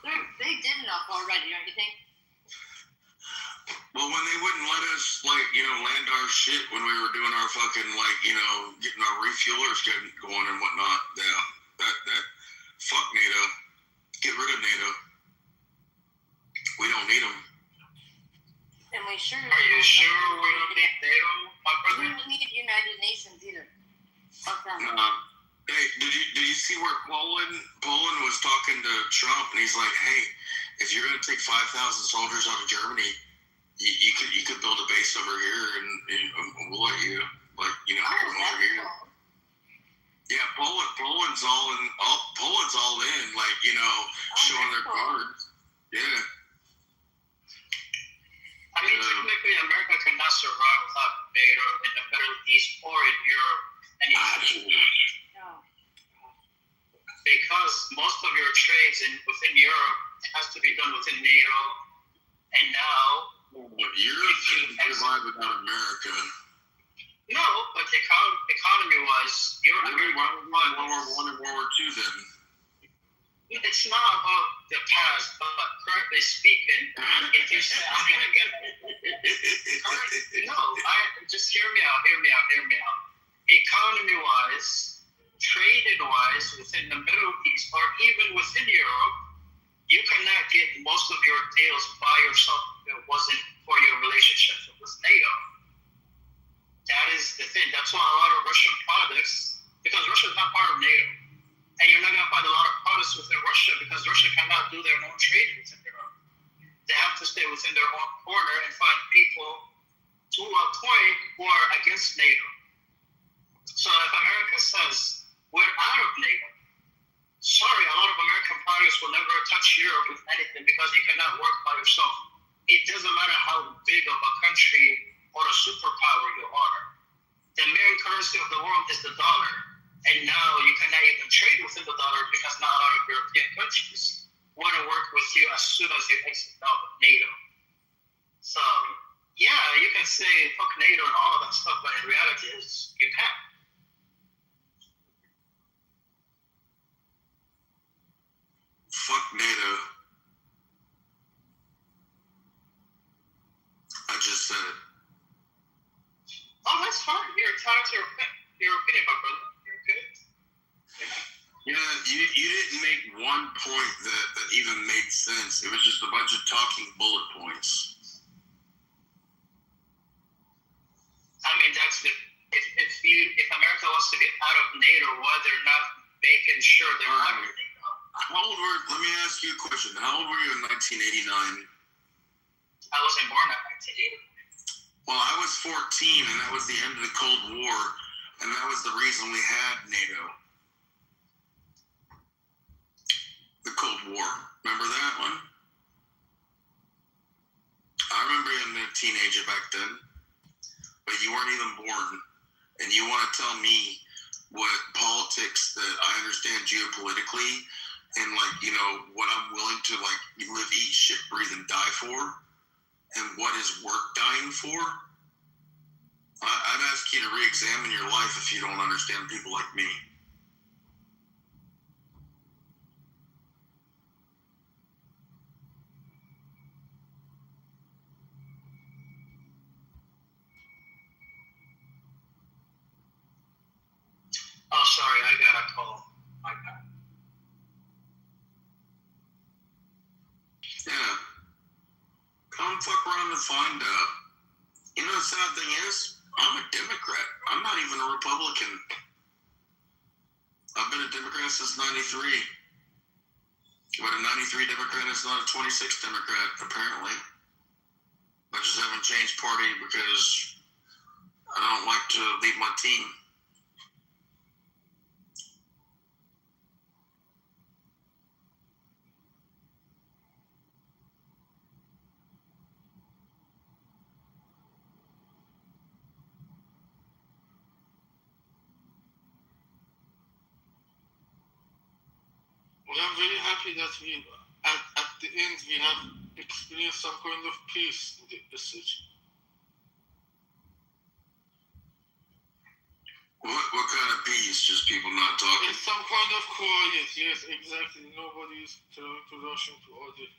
S10: They did enough already, don't you think?
S12: Well, when they wouldn't let us, like, you know, land our shit when we were doing our fucking, like, you know, getting our refuelers going and whatnot. Yeah, that fuck NATO. Get rid of NATO. We don't need them.
S10: And we sure.
S22: Are you sure we don't need NATO, my brother?
S10: We don't need United Nations either. Fuck them.
S12: Hey, did you see where Poland was talking to Trump and he's like, hey, if you're gonna take 5,000 soldiers out of Germany, you could build a base over here and we'll let you, like, you know, come over here. Cool. Yeah, Poland's all in, like, you know, showing their cards. Yeah.
S22: I mean, technically, America cannot survive without NATO in the Middle East or in Europe. Because most of your trades within Europe has to be done within NATO, and now
S12: Europe can survive without America.
S22: No, but economy-wise, Europe.
S12: Why would World War I and World War II then?
S22: It's not about the past, but currently speaking, if you say I'm gonna get just hear me out. Economy-wise, trading-wise, within the Middle East or even within Europe, you cannot get most of your deals by yourself if it wasn't for your relationship with NATO. That is the thing. That's why a lot of Russian products, because Russia is not part of NATO, and you're not going to find a lot of products within Russia because Russia cannot do their own trade within Europe. They have to stay within their own corner and find people to a point who are against NATO. So if America says, we're out of NATO, sorry, a lot of American products will never touch Europe with anything because you cannot work by yourself. It doesn't matter how big of a country or a superpower you are. The main currency of the world is the dollar. And now you cannot even trade within the dollar because not a lot of European countries want to work with you as soon as you exit out of NATO. So, yeah, you can say fuck NATO and all of that stuff, but in reality, you can't.
S12: Fuck NATO. I just said it.
S22: Oh, that's fine. You're entitled to your opinion, my brother. You're good.
S4: Yeah, you didn't make one point that even made sense. It was just a bunch of talking bullet points.
S22: I mean, that's the if America wants to get out of NATO, why they're not making sure they're out of NATO?
S4: Let me ask you a question. How old were you in 1989?
S22: I wasn't born in 1989.
S4: Well, I was 14, and that was the end of the Cold War, and that was the reason we had NATO. The Cold War. Remember that one? I remember you being a teenager back then, but you weren't even born, and you want to tell me what politics that I understand geopolitically and, like, you know, what I'm willing to, like, live, eat, shit, breathe, and die for, and what is worth dying for? I'd ask you to re-examine your life if you don't understand people like me.
S22: Oh, sorry, I got a call. My bad.
S4: Yeah. Come fuck around and find out. You know, the sad thing is, I'm a Democrat. I'm not even a Republican. I've been a Democrat since 93. But a 93 Democrat is not a 26 Democrat, apparently. I just haven't changed party because I don't like to leave my team.
S8: We are very happy that we, at the end, we have experienced some kind of peace in the situation.
S4: What kind of peace? Just people not talking?
S8: It's some kind of quiet, yes, exactly. Nobody is trying to rush into order.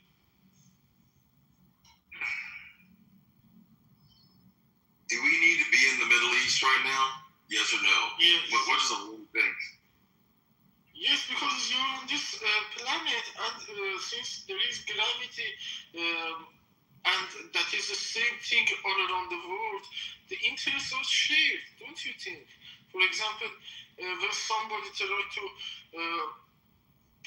S4: Do we need to be in the Middle East right now? Yes or no?
S8: Yes.
S4: What does the world think?
S8: Yes, because you're on this planet, and since there is gravity, and that is the same thing all around the world, the interests are shared, don't you think? For example, when somebody tries to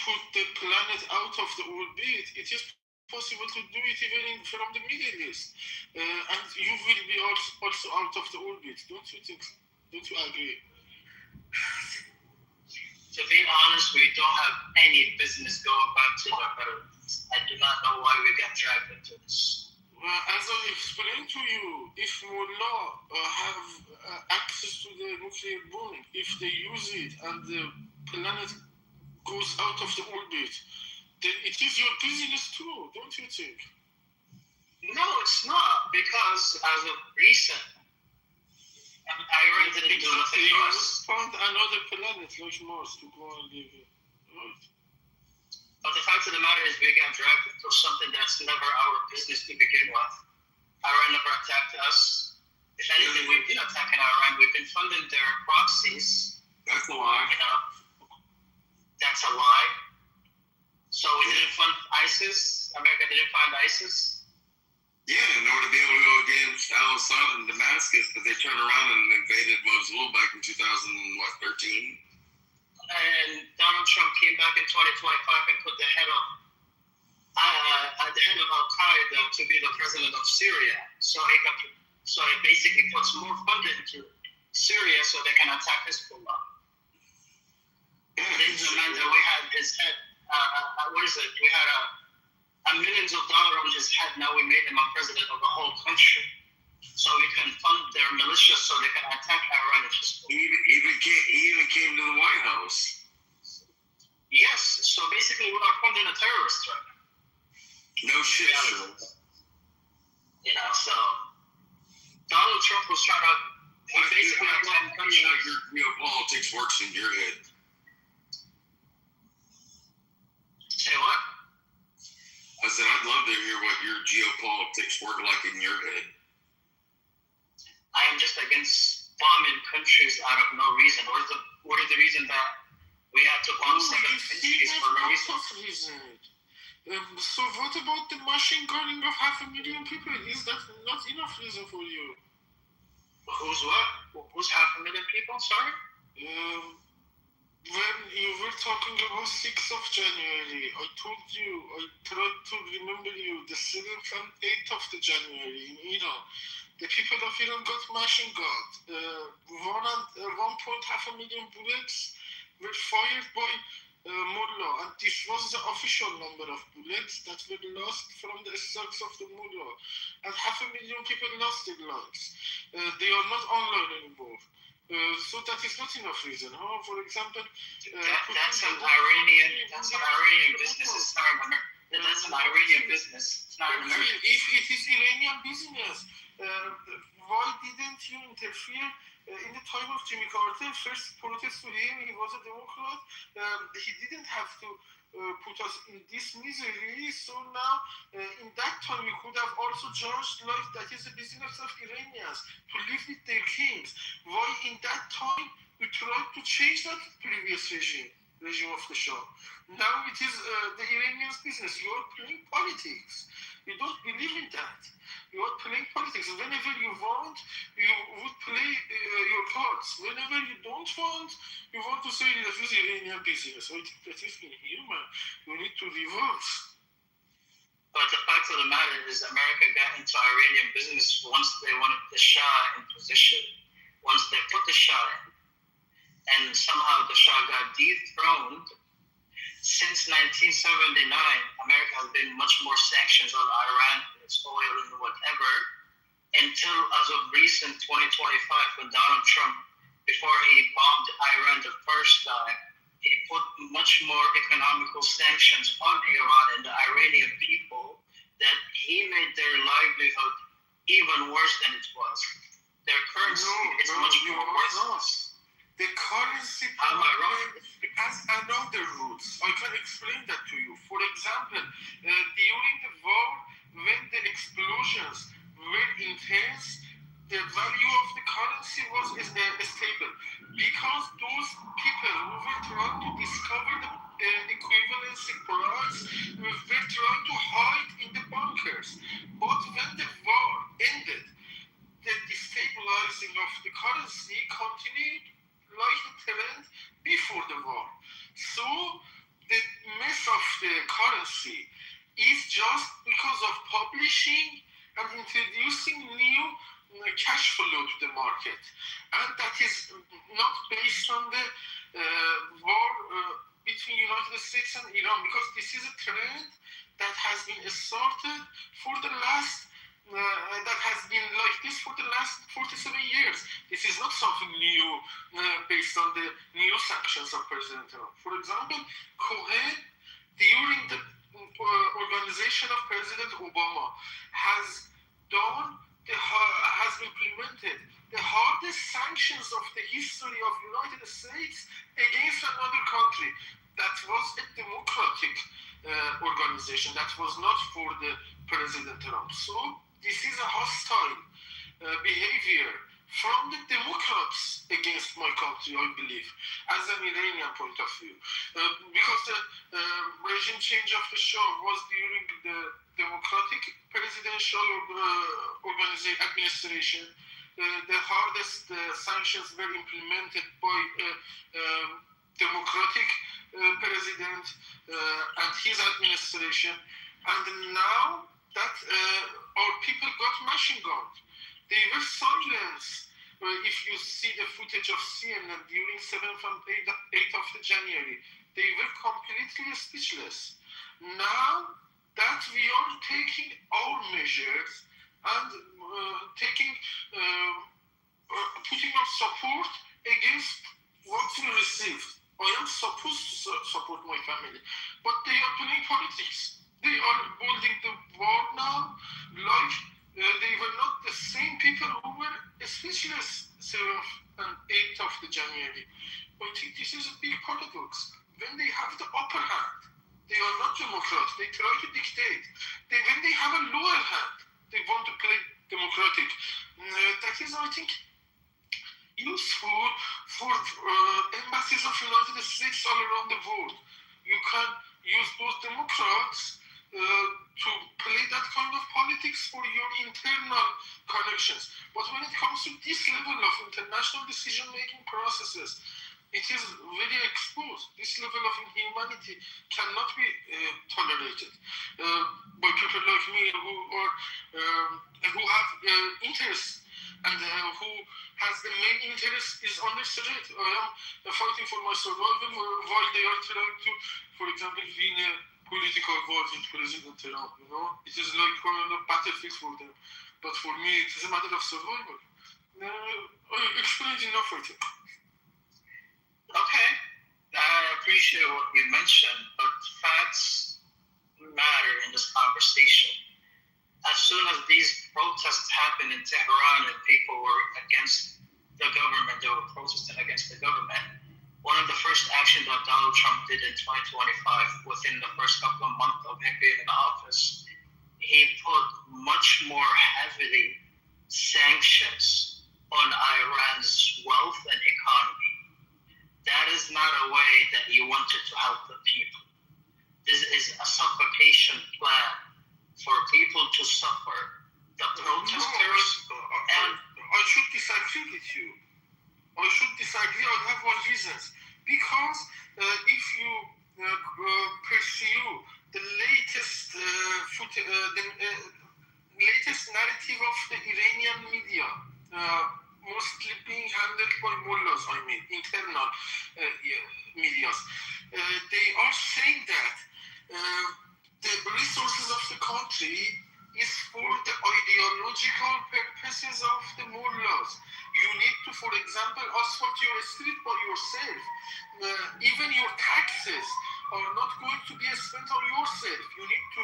S8: put the planet out of the orbit, it is possible to do it even from the Middle East, and you will be also out of the orbit, don't you think? Don't you agree?
S22: To be honest, we don't have any business going back to the Middle East. I do not know why we got dragged into this.
S8: As I explained to you, if Mullah have access to the nuclear bomb, if they use it and the planet goes out of the orbit, then it is your business too, don't you think?
S22: No, it's not, because as of recent, Iran didn't do nothing
S8: They
S22: to us.
S8: found another planet like Mars to go and live in. Right.
S22: But the fact of the matter is we got dragged into something that's never our business to begin with. Iran never attacked us. If anything, we've been attacking Iran. We've been funding their proxies.
S4: That's a lie.
S22: You know, that's a lie. So we didn't fund ISIS. America didn't fund ISIS.
S4: Yeah, in order to be able to go against al-Assad in Damascus, but they turned around and invaded Mosul back in 2013.
S22: And Donald Trump came back in 2025 and put the head of Al-Qaeda to be the president of Syria. So it basically puts more funding into Syria so they can attack Hezbollah. Ladies and gentlemen, we had his head. We had millions of dollars on his head. Now we made him a president of the whole country, so we can fund their militias so they can attack Iran.
S4: He even came to the White House.
S22: Yes. So basically, we are funding a terrorist right now.
S4: No shit.
S22: You know, so Donald Trump was trying to basically attack countries.
S4: Your geopolitics works in your head.
S22: Say what?
S4: I said, I'd love to hear what your geopolitics work like in your head.
S22: I am just against bombing countries out of no reason. What is the reason that We had to bomb 7 countries for no reason.
S8: So what about the machine gunning of 500,000 people? Is that not enough reason for you?
S22: Who's what? Who's 500,000 people? Sorry?
S8: When you were talking about 6th of January, I told you, I tried to remember you, the 7th and 8th of the January in Iran. The people of Iran got machine gunned. 1.5 million bullets were fired by Mullah, and this was the official number of bullets that were lost from the stocks of the Mullah. And 500,000 people lost their lives. They are not online anymore. So that is not enough reason. For example,
S22: that's an Iranian business. It's not that's an Iranian business. It's not American.
S8: If it is Iranian business, why didn't you interfere in the time of Jimmy Carter? First protest to him, he was a Democrat. He didn't have to put us in this misery. So now, in that time, we could have also judged like that is the business of Iranians to live with their kings. Why in that time we tried to change that previous regime of the Shah? Now it is the Iranians' business. You are playing politics. You don't believe in that. You are playing politics. Whenever you want, you would play your cards. Whenever you don't want, you want to say that this is Iranian business. I think that is inhuman. You need to reverse.
S22: But the fact of the matter is America got into Iranian business once they wanted the Shah in position. Once they put the Shah in. And somehow the Shah got dethroned. Since 1979, America has been much more sanctions on Iran, its oil and whatever, until as of recent 2025 when Donald Trump, before he bombed Iran the first time, he put much more economical sanctions on Iran and the Iranian people that he made their livelihood even worse than it was. Their currency is much more worthless.
S8: The currency has another roots. I can explain that to you. For example, during the war, when the explosions were intense, the value of the currency was stable because those people who were trying to discover the equivalency price were trying to hide in the bunkers. But when the war ended, the destabilizing of the currency continued like the trend before the war. So the mess of the currency is just because of publishing and introducing new cash flow to the market. And that is not based on the war between United States and Iran, because this is a trend that has been started for the last that has been like this for the last 47 years. This is not something new based on the new sanctions of President Trump. For example, Cohen, during the organization of President Obama, has implemented the hardest sanctions of the history of United States against another country. That was a democratic organization. That was not for the President Trump. So this is a hostile behavior from the Democrats against my country, I believe, as an Iranian point of view. Because the regime change of the Shah was during the Democratic presidential administration. The hardest sanctions were implemented by Democratic president and his administration. And now that our people got machine gunned. They were silenced. If you see the footage of CNN during 7th and 8th of January, they were completely speechless. Now that we are taking our measures and putting our support against what we received. I am supposed to support my family, but they are playing politics. They are holding the war now like they were not the same people who were speechless 7th and 8th of January. I think this is a big paradox. When they have the upper hand, they are not Democrats. They try to dictate. When they have a lower hand, they want to play democratic. That is, I think, useful for embassies of United States all around the world. You can use those Democrats to play that kind of politics for your internal connections. But when it comes to this level of international decision-making processes, it is very exposed. This level of inhumanity cannot be tolerated by people like me who have interests and who has the main interest is on the threat. I am fighting for my survival while they are trying to, for example, win a political war with President Trump. It is like a battlefield for them. But for me, it is a matter of survival. I explained enough, I think.
S22: Okay, I appreciate what you mentioned, but facts matter in this conversation. As soon as these protests happened in Tehran and people were against the government, they were protesting against the government, one of the first actions that Donald Trump did in 2025, within the first couple of months of him being in office, he put much more heavily sanctions on Iran's wealth and economy. That is not a way that you wanted to help the people. This is a suffocation plan for people to suffer. The protesters and
S8: I should disagree with you. I have one reason. Because if you pursue the latest latest narrative of the Iranian media, mostly being handled by mullahs, internal medias. They are saying that the resources of the country is for the ideological purposes of the mullahs. You need to, for example, asphalt your street by yourself. Even your taxes are not going to be spent on yourself. You need to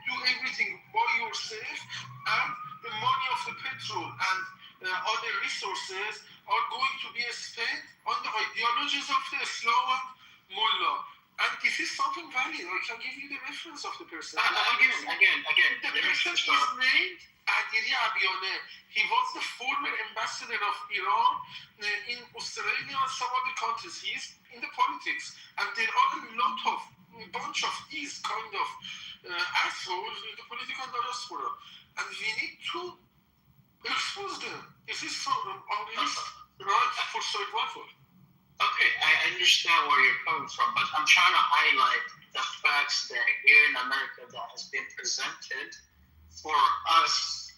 S8: do everything by yourself, and the money of the petrol and other resources are going to be spent on the ideologies of the Islam and mullah. And this is something valid. I can give you the reference of the person.
S22: Again.
S8: The person is named Adiri Abiyaneh. He was the former ambassador of Iran in Australia and some other countries. He is in the politics. And there are a bunch of these kind of assholes in the political diaspora. And we need to expose them. This is our right for survival.
S22: Okay, I understand where you're coming from, but I'm trying to highlight the facts that here in America that has been presented for us,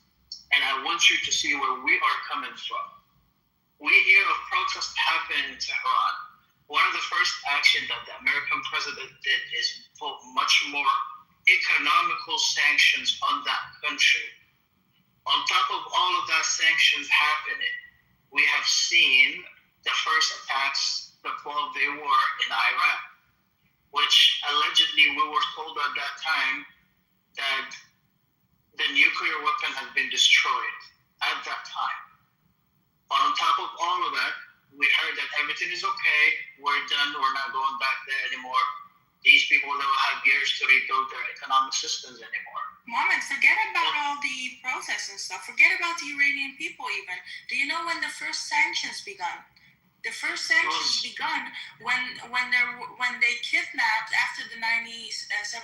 S22: and I want you to see where we are coming from. We hear of protests happening in Tehran. One of the first actions that the American president did is put much more economical sanctions on that country. On top of all of that sanctions happening, we have seen the first attacks, the 12-day war in Iraq, which allegedly we were told at that time that the nuclear weapon had been destroyed at that time. On top of all of that, we heard that everything is okay, we're done, we're not going back there anymore. These people don't have years to rebuild their economic systems anymore.
S21: Mohammed, forget about all the protests and stuff. Forget about the Iranian people even. Do you know when the first sanctions began? The first sanctions begun when they kidnapped after the 79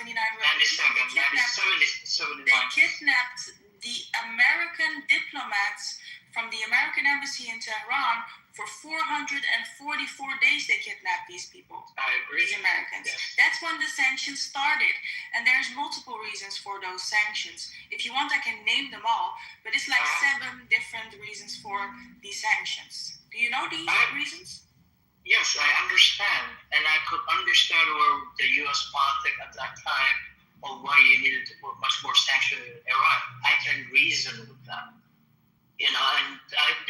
S21: revolution. They kidnapped the American diplomats from the American embassy in Tehran for 444 days. They kidnapped these people.
S22: I agree.
S21: These Americans.
S22: Yes.
S21: That's when the sanctions started, and there's multiple reasons for those sanctions. If you want, I can name them all, but it's like 7 different reasons for these sanctions. Do you know these reasons?
S22: Yes, I understand. And I could understand where the U.S. politics at that time of why you needed to put much more sanctions in Iran. I can reason with that. And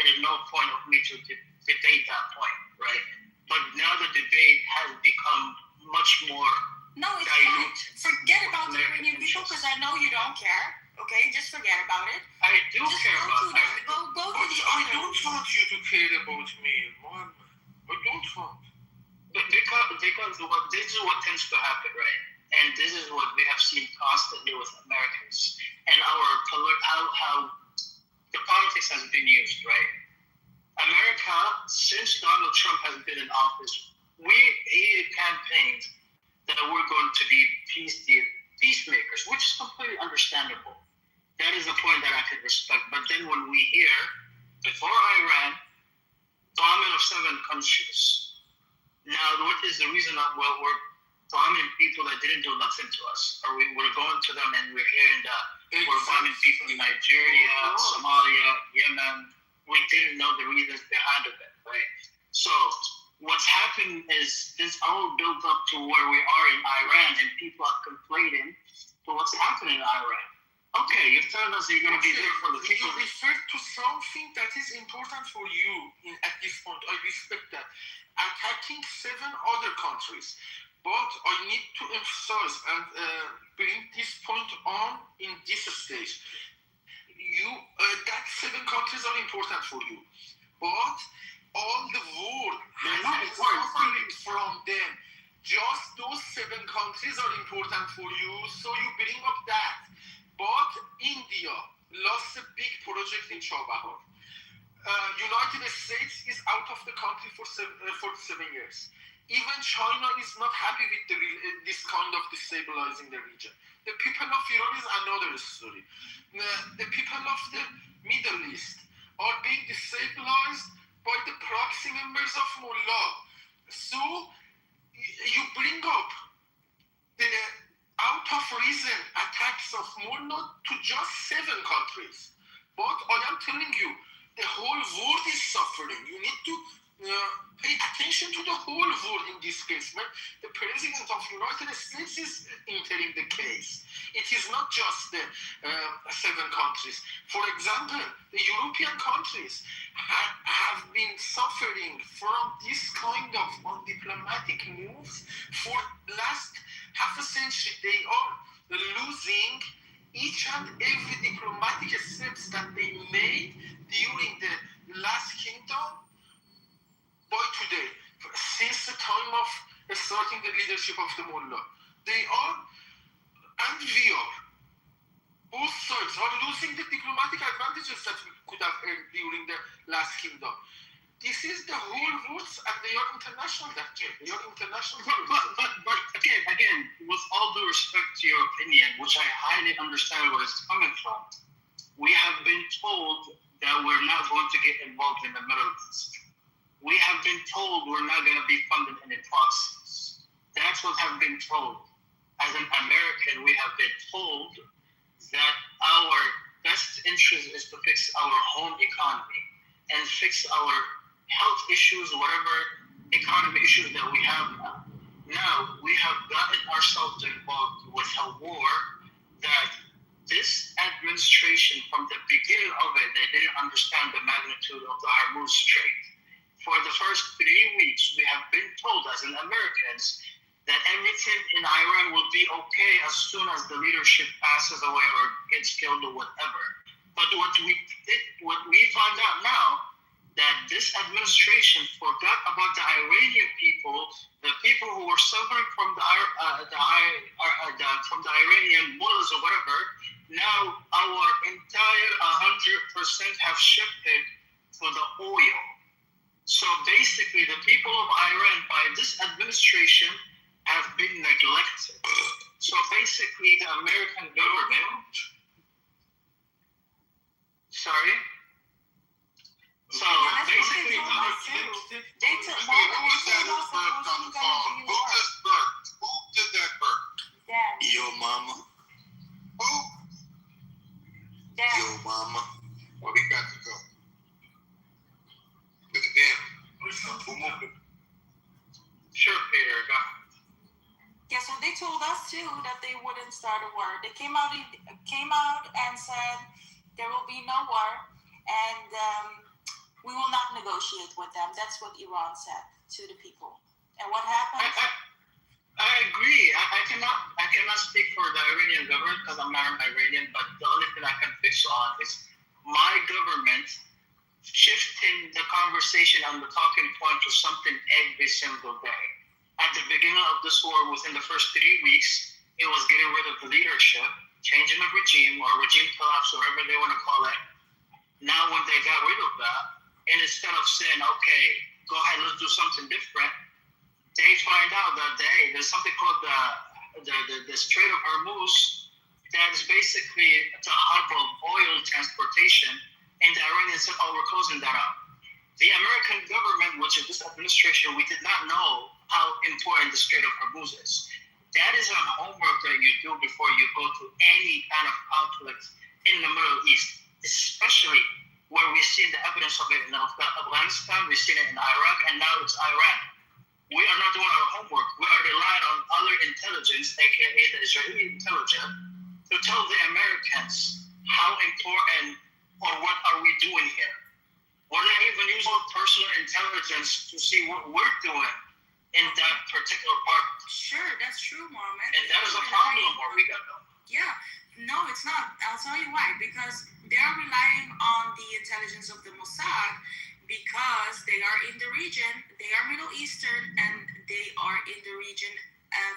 S22: there is no point of me to debate that point, right? But now the debate has become much more diluted.
S21: Forget about the Iranian people, because I know you don't care. Okay, just forget about it.
S22: I do care about it.
S21: Go to the
S8: I don't want you to care about me, Mohammed. I don't want.
S22: But because this is what tends to happen, right? And this is what we have seen constantly with Americans and how the politics has been used, right? America, since Donald Trump has been in office, he campaigned that we're going to be peacemakers, which is completely understandable. That is a point that I could respect. But then when we hear, before Iran, bombing of 7 countries. Now, what is the reason that we're bombing people that didn't do nothing to us? Or we're going to them and we're hearing that we're bombing people in Nigeria, Somalia, Yemen. We didn't know the reasons behind it, right? So what's happened is this all built up to where we are in Iran, and people are complaining to what's happening in Iran. Okay, you're telling us you're going to be there for the people.
S8: You refer to something that is important for you at this point. I respect that. Attacking 7 other countries. But I need to emphasize and bring this point on in this stage. That 7 countries are important for you. But all the world has suffering from them. Just those 7 countries are important for you, so you bring up that. But India lost a big project in Chabahar. United States is out of the country for 7 years. Even China is not happy with this kind of destabilizing the region. The people of Iran is another story. The people of the Middle East are being destabilized by the proxy members of Mullah. So you bring up the out of reason attacks of Mullah to just 7 countries. But I am telling you, the whole world is suffering. You need to pay attention to the whole world in this case. But the President of the United States is entering the case. It is not just the 7 countries. For example, the European countries have been suffering from this kind of undiplomatic moves for last half a century. They are losing each and every diplomatic steps that they made during the last kingdom by today, since the time of starting the leadership of the Mullah. They are, and we are, both sides are losing the diplomatic advantages that we could have earned during the last kingdom. This is the whole roots, and they are international, They are international.
S22: But again, with all due respect to your opinion, which I highly understand where it's coming from, we have been told that we're not going to get involved in the Middle East. We have been told we're not going to be funded in the process. That's what have been told. As an American, we have been told that our best interest is to fix our home economy and fix our health issues, whatever economy issues that we have now. Now, we have gotten ourselves involved with a war that this administration, from the beginning of it, they didn't understand the magnitude of the Hormuz Strait. For the first 3 weeks, we have been told as Americans that everything in Iran will be okay as soon as the leadership passes away or gets killed or whatever. But what we found out now, that this administration forgot about the Iranian people, the people who were suffering from the Iranian mullahs or whatever. Now our entire 100% have shifted to the oil. So basically, the people of Iran, by this administration, have been neglected. So basically, the American government. Sorry. So basically,
S12: Who did that birth?
S4: Your mama.
S12: Who?
S4: Your mama.
S12: Well, he got to go. It's damn. Who moved him?
S22: Sure, Peter, go.
S9: Yeah, so they told us too that they wouldn't start a war. They came out and said there will be no war, and we will not negotiate with them. That's what Iran said to the people. And what happened?
S22: I agree. I cannot speak for the Iranian government because I'm not an Iranian, but the only thing I can fix on is my government shifting the conversation on the talking point to something every single day. At the beginning of this war, within the first 3 weeks, it was getting rid of the leadership, changing the regime or regime collapse, whatever they want to call it. Now, when they got rid of that, and instead of saying, okay, go ahead, let's do something different, they find out that there's something called the Strait of Hormuz that is basically the hub of oil transportation, and the Iranians said, oh, we're closing that up. The American government, which is this administration, we did not know how important the Strait of Hormuz is. That is a homework that you do before you go to any kind of conflict in the Middle East, especially where we've seen the evidence of it in Afghanistan, we've seen it in Iraq, and now it's Iran. We are not doing our homework. We are relying on other intelligence, aka the Israeli intelligence, to tell the Americans how important or what are we doing here. We're not even using personal intelligence to see what we're doing in that particular part.
S9: Sure, that's true, Mohammed.
S22: And that is a problem where we got them.
S9: Yeah, no, it's not. I'll tell you why. Because they're relying on the intelligence of the Mossad, because they are in the region, they are Middle Eastern, and they are in the region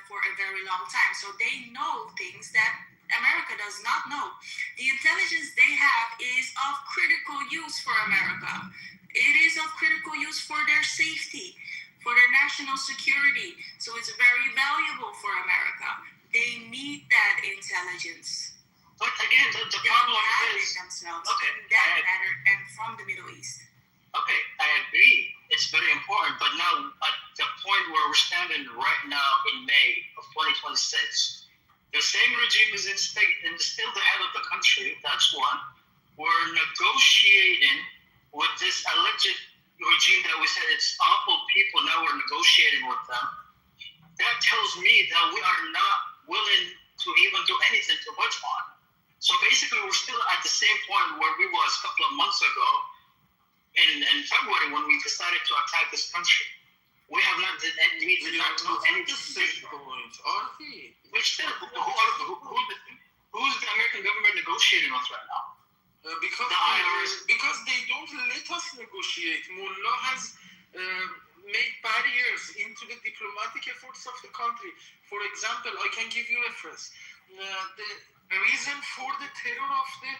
S9: for a very long time. So they know things that America does not know. The intelligence they have is of critical use for America. It is of critical use for their safety, for their national security. So it's very valuable for America. They need that intelligence.
S22: But again, the problem is
S9: themselves in that matter and from the Middle East.
S22: Okay, I agree. It's very important. But now, at the point where we're standing right now in May of 2026, the same regime is still the head of the country. That's one. We're negotiating with this alleged regime that we said it's awful people. Now we're negotiating with them. That tells me that we are not willing to even do anything to budge on. So basically, we're still at the same point where we was a couple of months ago in February when we decided to attack this country. We have not did any, we did not do anything. Which still, who's the American government negotiating with right now?
S8: Because
S22: the IRS.
S8: Because they don't let us negotiate. Mullah has made barriers into the diplomatic efforts of the country. For example, I can give you reference. The reason for the terror of the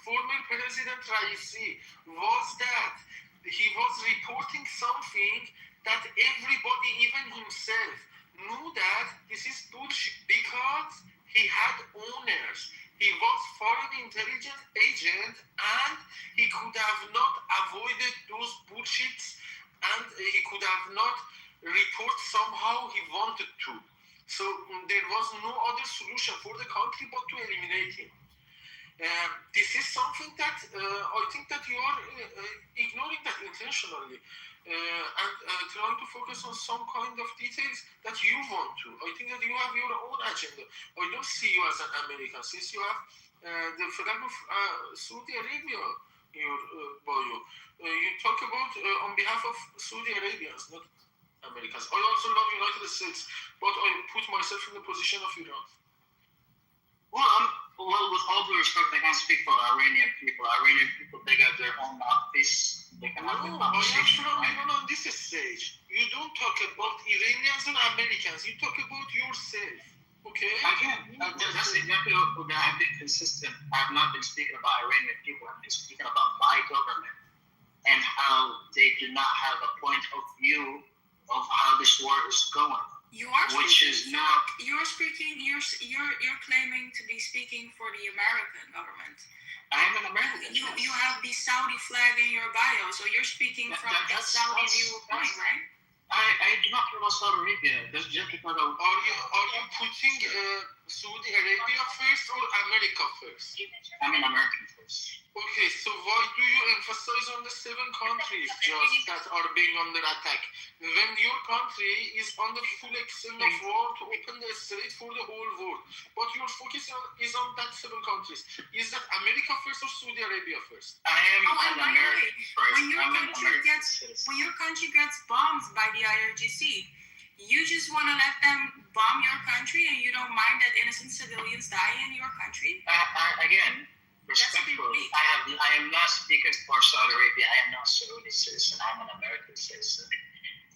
S8: former President Raisi was that he was reporting something that everybody, even himself, knew that this is bullshit because he had owners. He was foreign intelligence agent and he could have not avoided those bullshits and he could have not report somehow he wanted to. So there was no other solution for the country but to eliminate him. This is something that I think that you are ignoring that intentionally and trying to focus on some kind of details that you want to. I think that you have your own agenda. I don't see you as an American since you have the flag of Saudi Arabia in your bio. You talk about on behalf of Saudi Arabians, not Americans. I also love United States, but I put myself in the position of Iran.
S22: Well, with all due respect, I can't speak for Iranian people. Iranian people, they got their own mouthpiece. They can have their conversation.
S8: Even on this stage, you don't talk about Iranians and Americans. You talk about yourself. Okay?
S22: Again, that's exactly what I've been consistent. I have not been speaking about Iranian people. I've been speaking about my government and how they do not have a point of view of how this war is going.
S9: You are
S22: which
S9: speaking,
S22: is not.
S9: You're speaking. You're claiming to be speaking for the American government.
S22: I am an American.
S9: You have the Saudi flag in your bio, so you're speaking from a Saudi viewpoint, right?
S22: I do not care about Saudi Arabia. That's just because of.
S8: Are you putting Saudi Arabia first or America first?
S22: I mean American first.
S8: Okay, so why do you emphasize on the 7 countries just that are being under attack when your country is under full extent of war to open the strait for the whole world? But your focus is on that 7 countries. Is that America first or Saudi Arabia first?
S22: I am an American first.
S9: When your country gets bombed by the IRGC, you just want to let them bomb your country and you don't mind that innocent civilians die in your country?
S22: Again, respectfully, I am not speaking for Saudi Arabia. I am not a Saudi citizen. I'm an American citizen.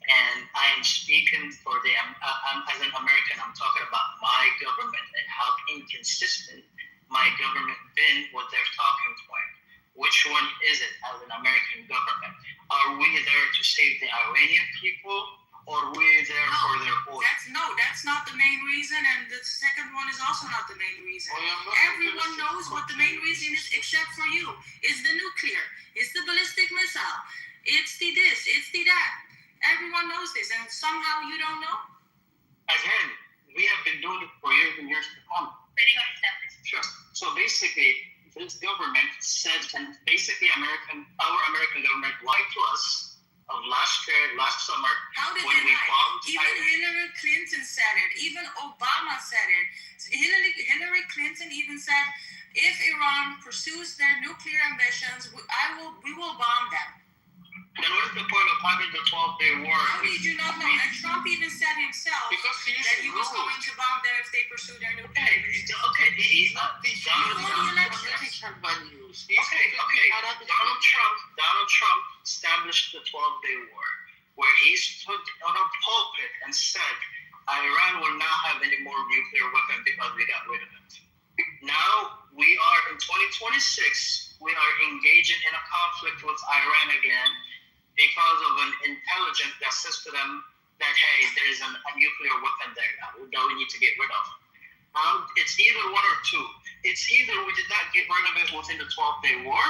S22: And I am speaking for them. As an American, I'm talking about my government and how inconsistent my government been with their talking point. We which one is it as an American government? Are we there to save the Iranian people, or are we there for their oil?
S9: That's not the main reason, and the second one is also not the main reason. Everyone knows what the main reason is, except for you. It's the nuclear, it's the ballistic missile, it's the this, it's the that. Everyone knows this, and somehow you don't know?
S22: Again, we have been doing it for years and years to come.
S21: Pretty much that.
S22: Sure. So basically, this government said, and basically our American government lied to us of last summer.
S9: How did
S22: when
S9: they
S22: we
S9: lie?
S22: bombed
S9: Even Hillary Clinton said it. Even Obama said it. Hillary Clinton even said, if Iran pursues their nuclear ambitions, we will bomb them.
S22: And what is the point of having the 12-day war?
S9: How did you not know? And Trump even said himself that he was going to bomb them if they pursue their nuclear ambitions.
S22: Okay, he's not the Donald Trump established the 12-day war, where he stood on a pulpit and said, Iran will not have any more nuclear weapons because we got rid of it. Now we are in 2026. We are engaging in a conflict with Iran again because of an intelligence that says to them that, hey, there is a nuclear weapon there now that we need to get rid of. It's either one or two. It's either we did not get rid of it within the 12-day war,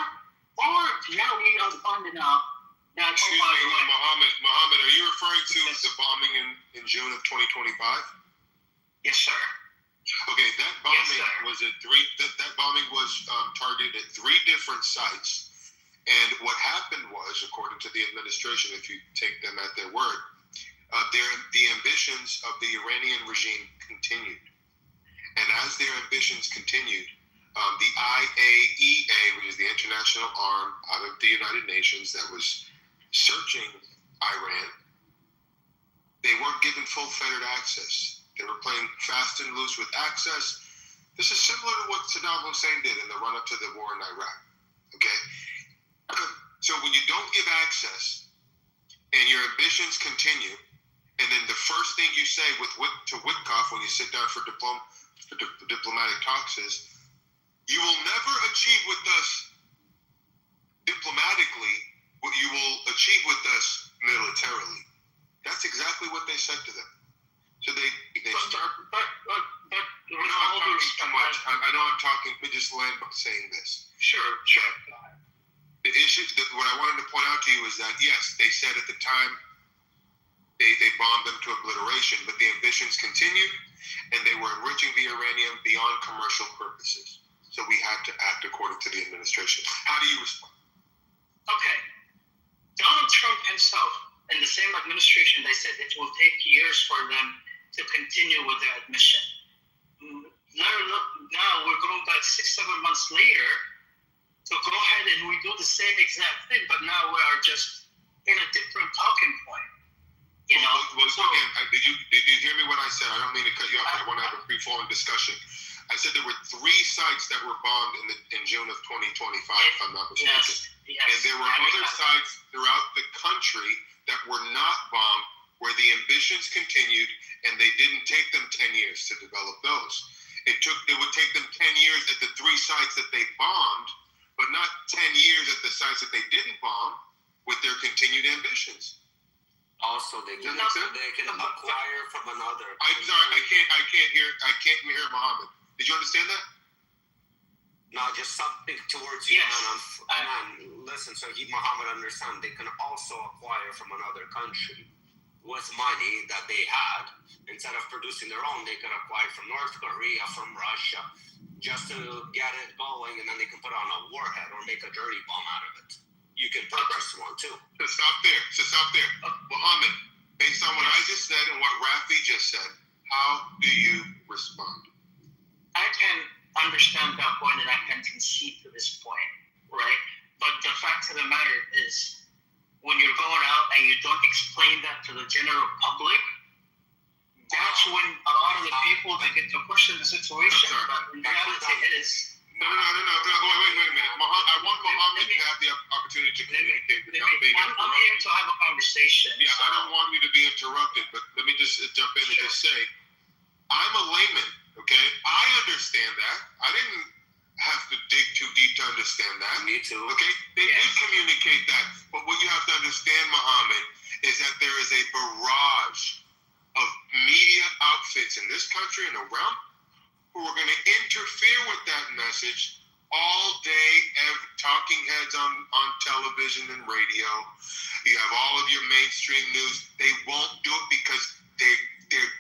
S22: or now we are finding out that,
S12: Excuse me, Mohammed, are you referring to the bombing in June of 2025?
S22: Yes, sir.
S12: Okay, that bombing was that bombing was targeted at 3 different sites. And what happened was, according to the administration, if you take them at their word, the ambitions of the Iranian regime continued. And as their ambitions continued, the IAEA, which is the international arm out of the United Nations that was searching Iran, they weren't given full fettered access. They were playing fast and loose with access. This is similar to what Saddam Hussein did in the run-up to the war in Iraq. Okay? So when you don't give access and your ambitions continue, and then the first thing you say to Witkoff when you sit down for diplomatic talks is, you will never achieve with us diplomatically what you will achieve with us militarily. That's exactly what they said to them. So they start. But I'm talking too much. I know I'm talking. We just land by saying this.
S22: Sure.
S12: The issue, what I wanted to point out to you is that, yes, they said at the time they bombed them to obliteration, but the ambitions continued, and they were enriching the uranium beyond commercial purposes. So we had to act according to the administration. How do you respond?
S22: Okay. Donald Trump himself, in the same administration, they said it will take years for them to continue with their admission. Now we're going back 6-7 months later, so go ahead and we do the same exact thing, but now we are just in a different talking point. You know.
S12: Again, did you hear me when I said? I don't mean to cut you off. But I want to have a free-flowing discussion. I said there were 3 sites that were bombed in June of 2025, if I'm not mistaken.
S22: Yes.
S12: And there were other sites throughout the country that were not bombed, where the ambitions continued, and they didn't take them 10 years to develop those. It would take them 10 years at the 3 sites that they bombed, but not 10 years at the sites that they didn't bomb with their continued ambitions.
S13: Also, they can acquire from another.
S12: I'm sorry, I can't hear Mohammed. Did you understand that?
S13: No, just something towards you. Yes. And listen, so Muhammad understand they can also acquire from another country with money that they had. Instead of producing their own, they could acquire from North Korea, from Russia, just to get it going, and then they can put on a warhead or make a dirty bomb out of it. You can purchase one too.
S12: So stop there. Mohammed, based on what I just said and what Rafi just said, how do you respond?
S22: I can understand that point and I can concede to this point, right? But the fact of the matter is, when you're going out and you don't explain that to the general public, that's when a lot of the people that get to question the situation. But the reality is,
S12: No. Wait a minute. I want Mohammed to have the opportunity to communicate without being interrupted.
S22: I'm here to have a conversation.
S12: Yeah, so. I don't want you to be interrupted, but let me just jump in and just say, I'm a layman, okay? I understand that. I didn't have to dig too deep to understand that.
S13: Me too.
S12: Okay? They did communicate that. But what you have to understand, Muhammad, is that there is a barrage of media outfits in this country and around who are going to interfere with that message all day, talking heads on television and radio. You have all of your mainstream news. They won't do it because they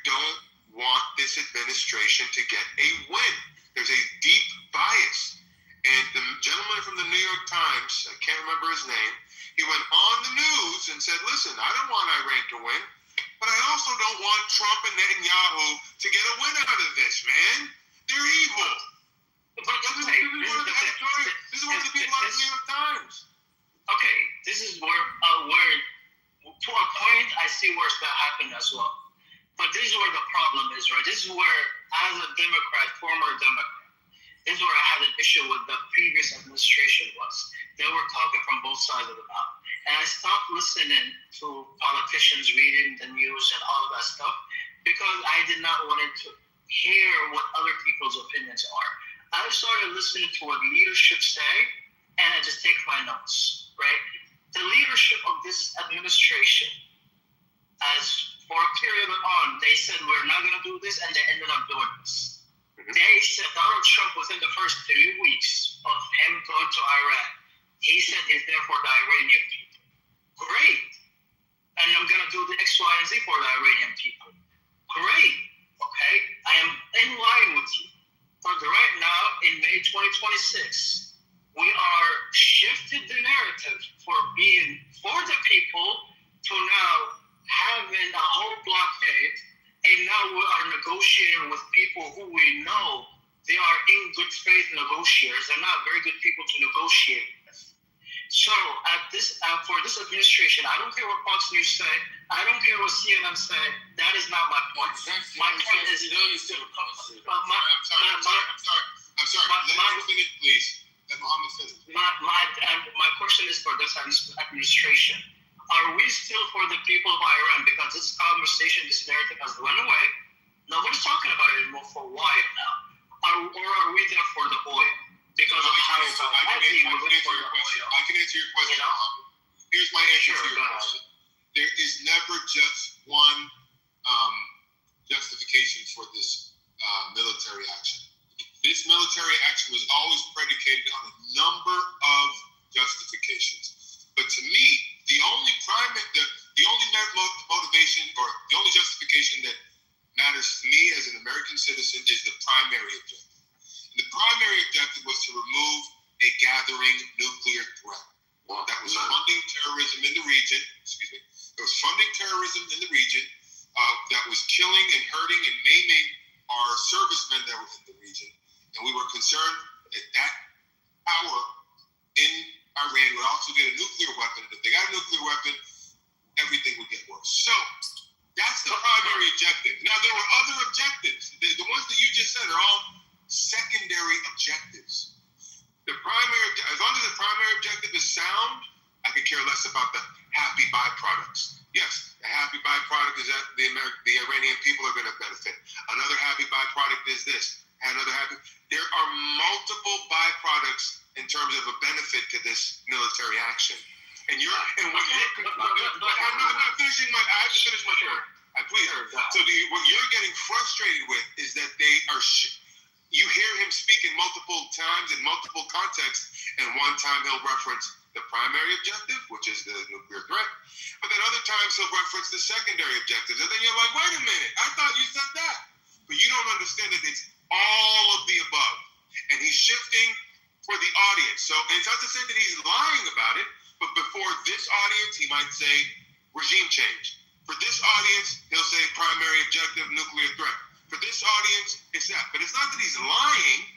S12: don't want this administration to get a win. There's a deep bias. And the gentleman from the New York Times, I can't remember his name, he went on the news and said, listen, I don't want Iran to win, but I also don't want Trump and Netanyahu to get a win out of this, man. They're evil. This is one of the people on the New York Times.
S22: Okay, this is where to a point, I see where that happened as well. But this is where the problem is, right? This is where, as a Democrat, former Democrat, this is where I had an issue with the previous administration was. They were talking from both sides of the mouth. And I stopped listening to politicians reading the news and all of that stuff because I did not want to hear what other people's opinions are. I started listening to what leadership say, and I just take my notes, right? The leadership of this administration, as for a period on, they said we're not going to do this, and they ended up doing this. They said Donald Trump, within the first 3 weeks of him going to Iran, he said he's there for the Iranian people. Great. And I'm going to do the X, Y, and Z for the Iranian people. Great. Okay? I am in line with you. But right now, in May 2026, we are shifted the narrative for being for the people to now having a whole blockade, and now we are negotiating with people who we know they are in good faith negotiators. They're not very good people to negotiate with. So for this administration, I don't care what Fox News say, I don't care what CNN say, that is not my point. My point is,
S12: I'm sorry. Let me finish, please. Let Muhammad finish.
S22: My question is for this administration. Are we still for the people of Iran? Because this conversation, this narrative has went away. Nobody's talking about it anymore for a while now. Or are we there for the oil? Because of how heavy we're going for the oil.
S12: I can answer your question. You know? Here's my answer to your question. There is never just one justification for this military action. This military action was always predicated on a number of justifications. But to me, the only motivation or the only justification that matters to me as an American citizen is the primary objective. And the primary objective was to remove a gathering nuclear threat. That was funding terrorism in the region. Excuse me. It was funding terrorism in the region. That was killing and hurting and maiming our servicemen that were in the region. And we were concerned that power in Iran would also get a nuclear weapon. And if they got a nuclear weapon, everything would get worse. So that's the primary objective. Now, there were other objectives. The ones that you just said are all secondary objectives. As long as the primary objective is sound, I could care less about the happy byproducts. Yes, the happy byproduct is that the Iranian people are going to benefit. Another happy byproduct is this. There are multiple byproducts in terms of a benefit to this military action. And I'm not finishing I have to finish my point. Please. So what you're getting frustrated with is that they are. You hear him speak in multiple times in multiple contexts, and one time he'll reference the primary objective, which is the nuclear threat, but then other times he'll reference the secondary objectives, and then you're like, wait a minute, I thought you said that, but you don't understand that it's all of the above, and he's shifting for the audience. So it's not to say that he's lying about it, but before this audience, he might say regime change. For this audience, he'll say primary objective, nuclear threat. For this audience, it's that. But it's not that he's lying.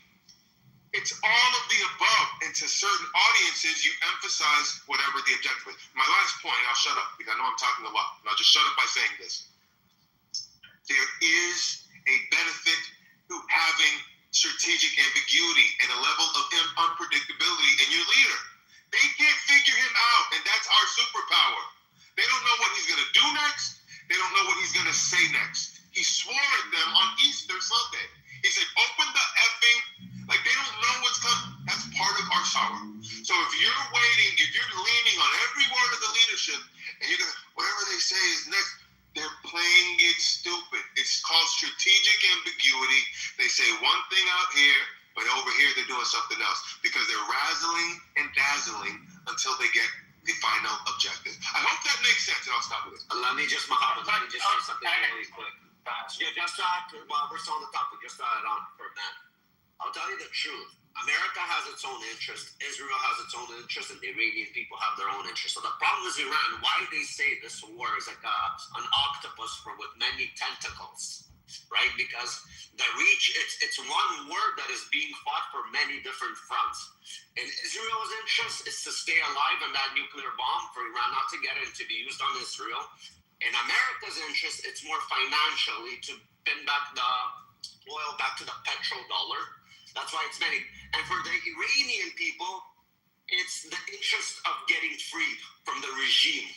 S12: It's all of the above. And to certain audiences, you emphasize whatever the objective is. My last point, I'll shut up because I know I'm talking a lot. And I'll just shut up by saying this. There is a benefit to having strategic ambiguity and a level of unpredictability in your leader. They can't figure him out, and that's our superpower. They don't know what he's going to do next. They don't know what he's going to say next. He swore at them on Easter Sunday. He said, open the effing, like they don't know what's coming. That's part of our if you're waiting, if you're leaning on every word of the leadership, and you're gonna whatever they say is next, they're playing it stupid. It's called strategic ambiguity. They say one thing out here, but over here they're doing something else because they're razzling and dazzling until they get the final objective. I hope that makes sense, and I'll stop with this.
S13: Let me just say something really quick. Just to add, while we're still on the topic, just to add on for a minute. I'll tell you the truth. America has its own interest. Israel has its own interest, and the Iranian people have their own interest. So the problem is Iran. Why they say this war is like an octopus with many tentacles, right? Because the reach, it's one war that is being fought for many different fronts. And Israel's interest is to stay alive in that nuclear bomb for Iran not to get it to be used on Israel. In America's interest, it's more financially to pin back the oil back to the petrodollar. That's why it's many. And for the Iranian people, it's the interest of getting freed from the regime,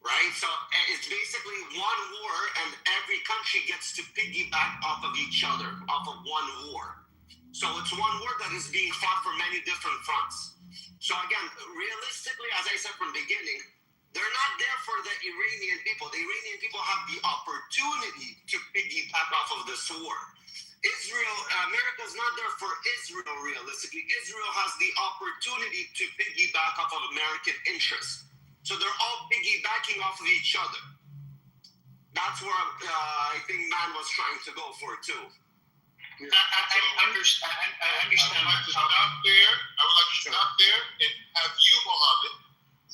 S13: right? So it's basically one war, and every country gets to piggyback off of each other, off of one war. So it's one war that is being fought for many different fronts. So again, realistically, as I said from the beginning, they're not there for the Iranian people. The Iranian people have the opportunity to piggyback off of this war. America's not there for Israel realistically. Israel has the opportunity to piggyback off of American interests. So they're all piggybacking off of each other. That's where I think man was trying to go for too.
S6: I understand. I would like to stop there. I would like to stop there and have you, Mohammed,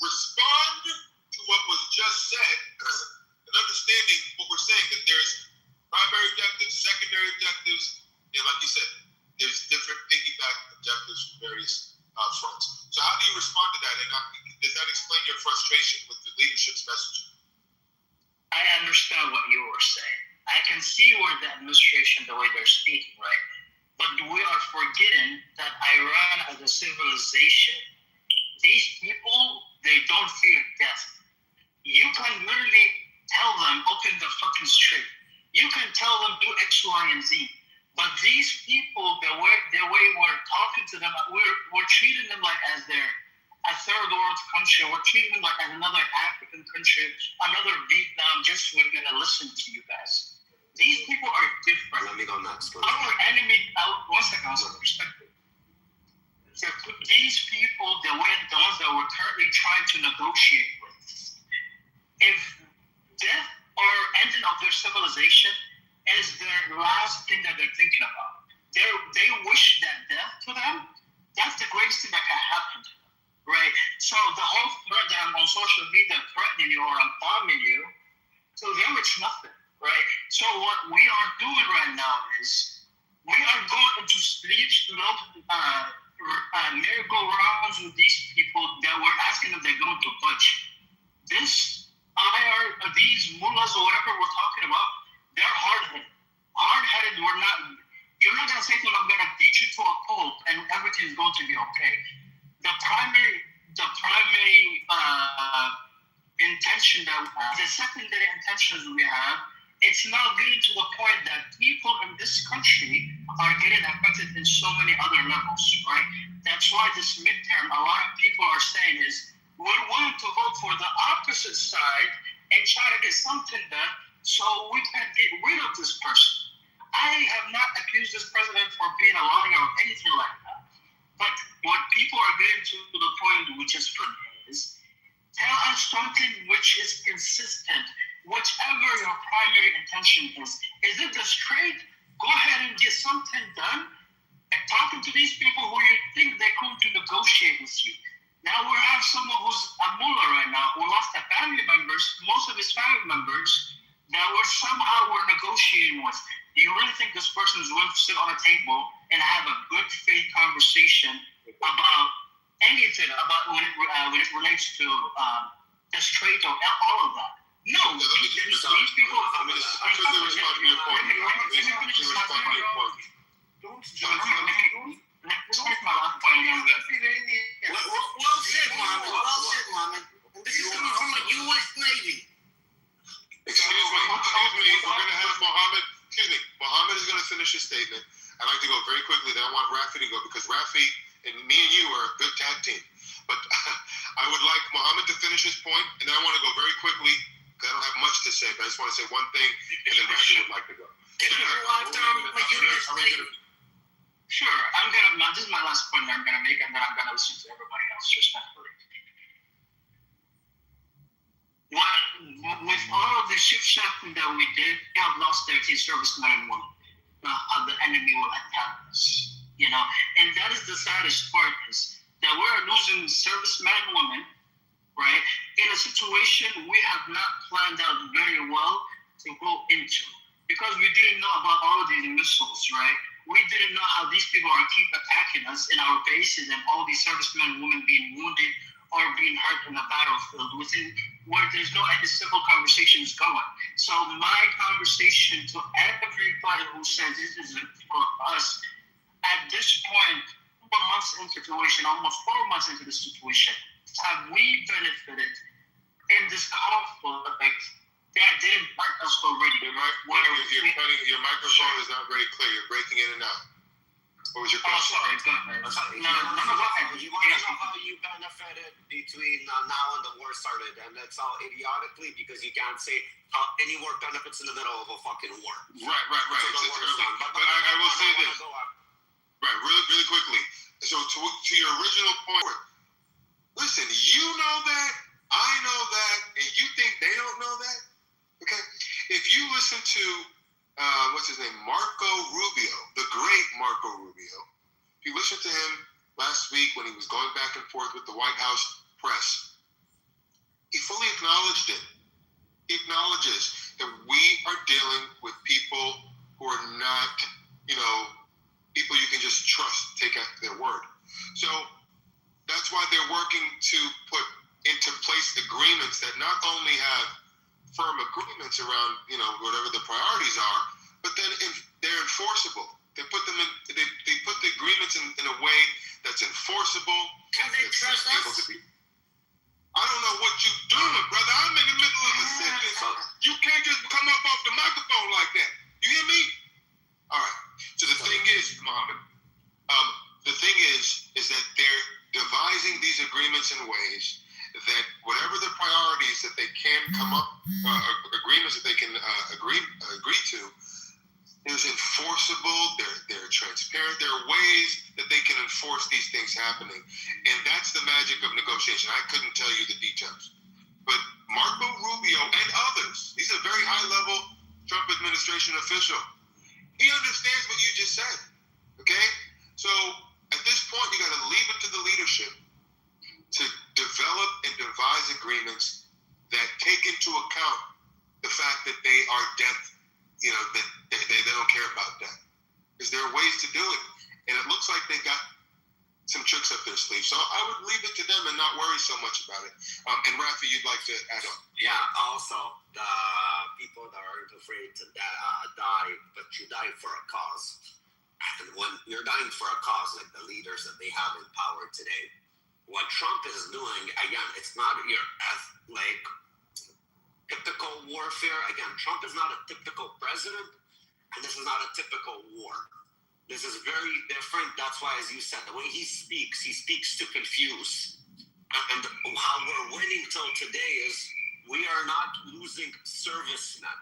S6: respond to what was just said and understanding what we're saying, that there's primary objectives, secondary objectives, and like you said, there's different piggyback objectives from various fronts. So how do you respond to that? And does that explain your frustration with the leadership's message?
S19: I understand what you were saying. I can see where the administration, the way they're speaking, right? But we are forgetting that Iran as a civilization, these people, they don't fear death. You can literally tell them, open the fucking street. You can tell them do X, Y, and Z. But these people, the way we're talking to them, we're treating them like as they're a third world country. We're treating them like as another African country, another Vietnam, just we're going to listen to you guys. These people are different.
S13: Let me go next.
S19: Our enemy, one second, also perspective. So these people, the ones that we're currently trying to negotiate with, if death or ending of their civilization is their last thing that they're thinking about, they wish that death to them, that's the greatest thing that can happen to them, right? So the whole threat that I'm on social media threatening you or I'm bombing you, to them it's nothing, right? So what we are doing right now is we are going into merry-go-rounds with these people that we're asking if they're going to budge. These mullahs or whatever we're talking about, they're hard-headed. Hard-headed, you're not going to say to them, I'm going to beat you to a pulp and everything's going to be okay. The primary intention the secondary intentions we have, it's now getting to the point that people in this country are getting affected in so many other levels, right? That's why this midterm, a lot of people are saying is, we're willing to vote for the opposite side and try to get something done so we can get rid of this person. I have not accused this president for being a liar or anything like that. But what people are getting to the point which is tell us something which is consistent, whichever your primary intention is. Is it the straight, go ahead and get something done, and talking to these people who you think they're going to negotiate with you. Now we have someone who's a mullah right now who lost a family members, most of his family members, that we're negotiating with. Do you really think this person is willing to sit on a table and have a good faith conversation about anything about when it relates to the Strait or all of that? No, these people.
S13: Well said, Mohammed. Well said, Mohammed. This is coming from a U.S. Navy.
S12: Excuse me. We're going to have Mohammed. Excuse me. Mohammed is going to finish his statement. I'd like to go very quickly. Then I want Rafi to go because Rafi and me and you are a good tag team. But I would like Muhammad to finish his point, and then I want to go very quickly, because I don't have much to say, but I just want to say one thing, and then Rafi would like to go.
S19: Sure, this is my last point that I'm gonna make, and then I'm gonna listen to everybody else respectfully. With all of the shifting that we did, we have lost 13 servicemen and women. The enemy will attack us, and that is the saddest part, is that we're losing servicemen and women, right, in a situation we have not planned out very well to go into, because we didn't know about all of these missiles, right? We didn't know how these people are keep attacking us in our bases, and all these servicemen and women being wounded or being hurt in the battlefield within where there's no any civil conversations going. So my conversation to everybody who says this is for us, at this point, 4 months into the situation, almost 4 months into the situation, have we benefited in this conflict that didn't hurt us already?
S12: Your microphone is not very clear. You're breaking in and out. What was your question?
S19: Oh, sorry. Go ahead. No, go ahead.
S13: You want to know how you benefited between now and the war started, and that's all idiotically, because you can't say how any war benefits in the middle of a fucking war.
S12: Right. It's early. But I will say this. Right, really quickly. So to your original point, listen, you know that, I know that, and you think they don't know that? Okay? If you listen to what's his name? Marco Rubio, the great Marco Rubio. If you listen to him last week when he was going back and forth with the White House press, he fully acknowledged it. He acknowledges that we are dealing with people who are not, people you can just trust, take at their word. So that's why they're working to put into place agreements that not only have firm agreements around, whatever the priorities are, but then they're enforceable. They put them in. They put the agreements in a way that's enforceable.
S21: Can they trust us?
S12: I don't know what you're doing, brother. I'm in the middle of a sentence. You can't just come up off the microphone like that. You hear me? All right. So the thing is, Muhammad, the thing is that they're devising these agreements in ways that whatever the priorities that they can come up, agreements that they can agree to, is enforceable. They're transparent. There are ways that they can enforce these things happening, and that's the magic of negotiation. I couldn't tell you the details, but Marco Rubio and others, he's a very high-level Trump administration official. He understands what you just said. Okay, so at this point, you got to leave it to the leadership to develop and devise agreements that take into account the fact that they are death, that they don't care about that. Because there are ways to do it. And it looks like they got some tricks up their sleeve. So I would leave it to them and not worry so much about it. And Rafi, you'd like to add on?
S13: Yeah, also, the people that aren't afraid to die, but you die for a cause. And when you're dying for a cause, like the leaders that they have in power today, what Trump is doing, again, it's not your typical warfare. Again, Trump is not a typical president, and this is not a typical war. This is very different. That's why, as you said, the way he speaks to confuse. And how we're winning till today is we are not losing servicemen,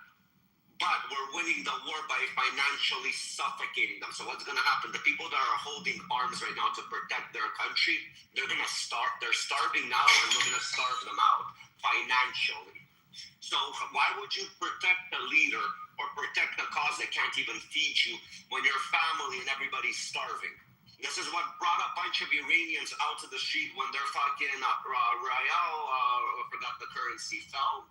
S13: but we're winning the war by financially suffocating them. So what's going to happen? The people that are holding arms right now to protect their country, they're going to starve. They're starving now, and we're going to starve them out financially. So why would you protect the leader or protect the cause that can't even feed you when your family and everybody's starving? This is what brought a bunch of Iranians out to the street when their fucking forgot the currency fell.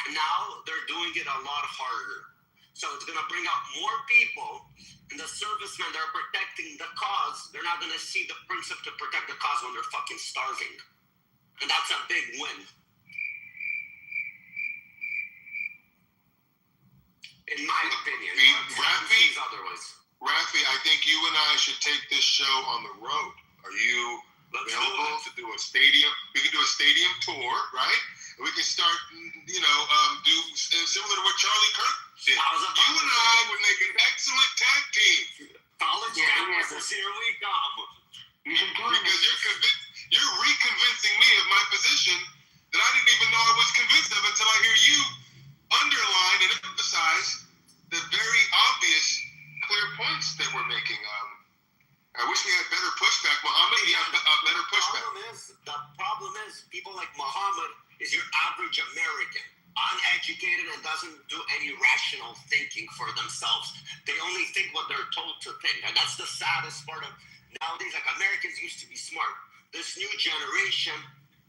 S13: And now they're doing it a lot harder. So it's going to bring out more people, and the servicemen that are protecting the cause, they're not going to see the principle to protect the cause when they're fucking starving. And that's a big win. In my opinion.
S12: Rafi, I think you and I should take this show on the road. Are you available to do a stadium? We can do a stadium tour, right? And we can start, do similar to what Charlie Kirk did. You and I would make an excellent tag team.
S13: College campuses, here we come.
S12: Because you're convincing me of my position that I didn't even know I was convinced of until I hear you underline and emphasize the very obvious, clear points that we're making. I wish we had better pushback. Muhammad, you have better pushback.
S13: The problem is, people like Muhammad is your average American, uneducated and doesn't do any rational thinking for themselves. They only think what they're told to think. And that's the saddest part of nowadays. Like, Americans used to be smart. This new generation,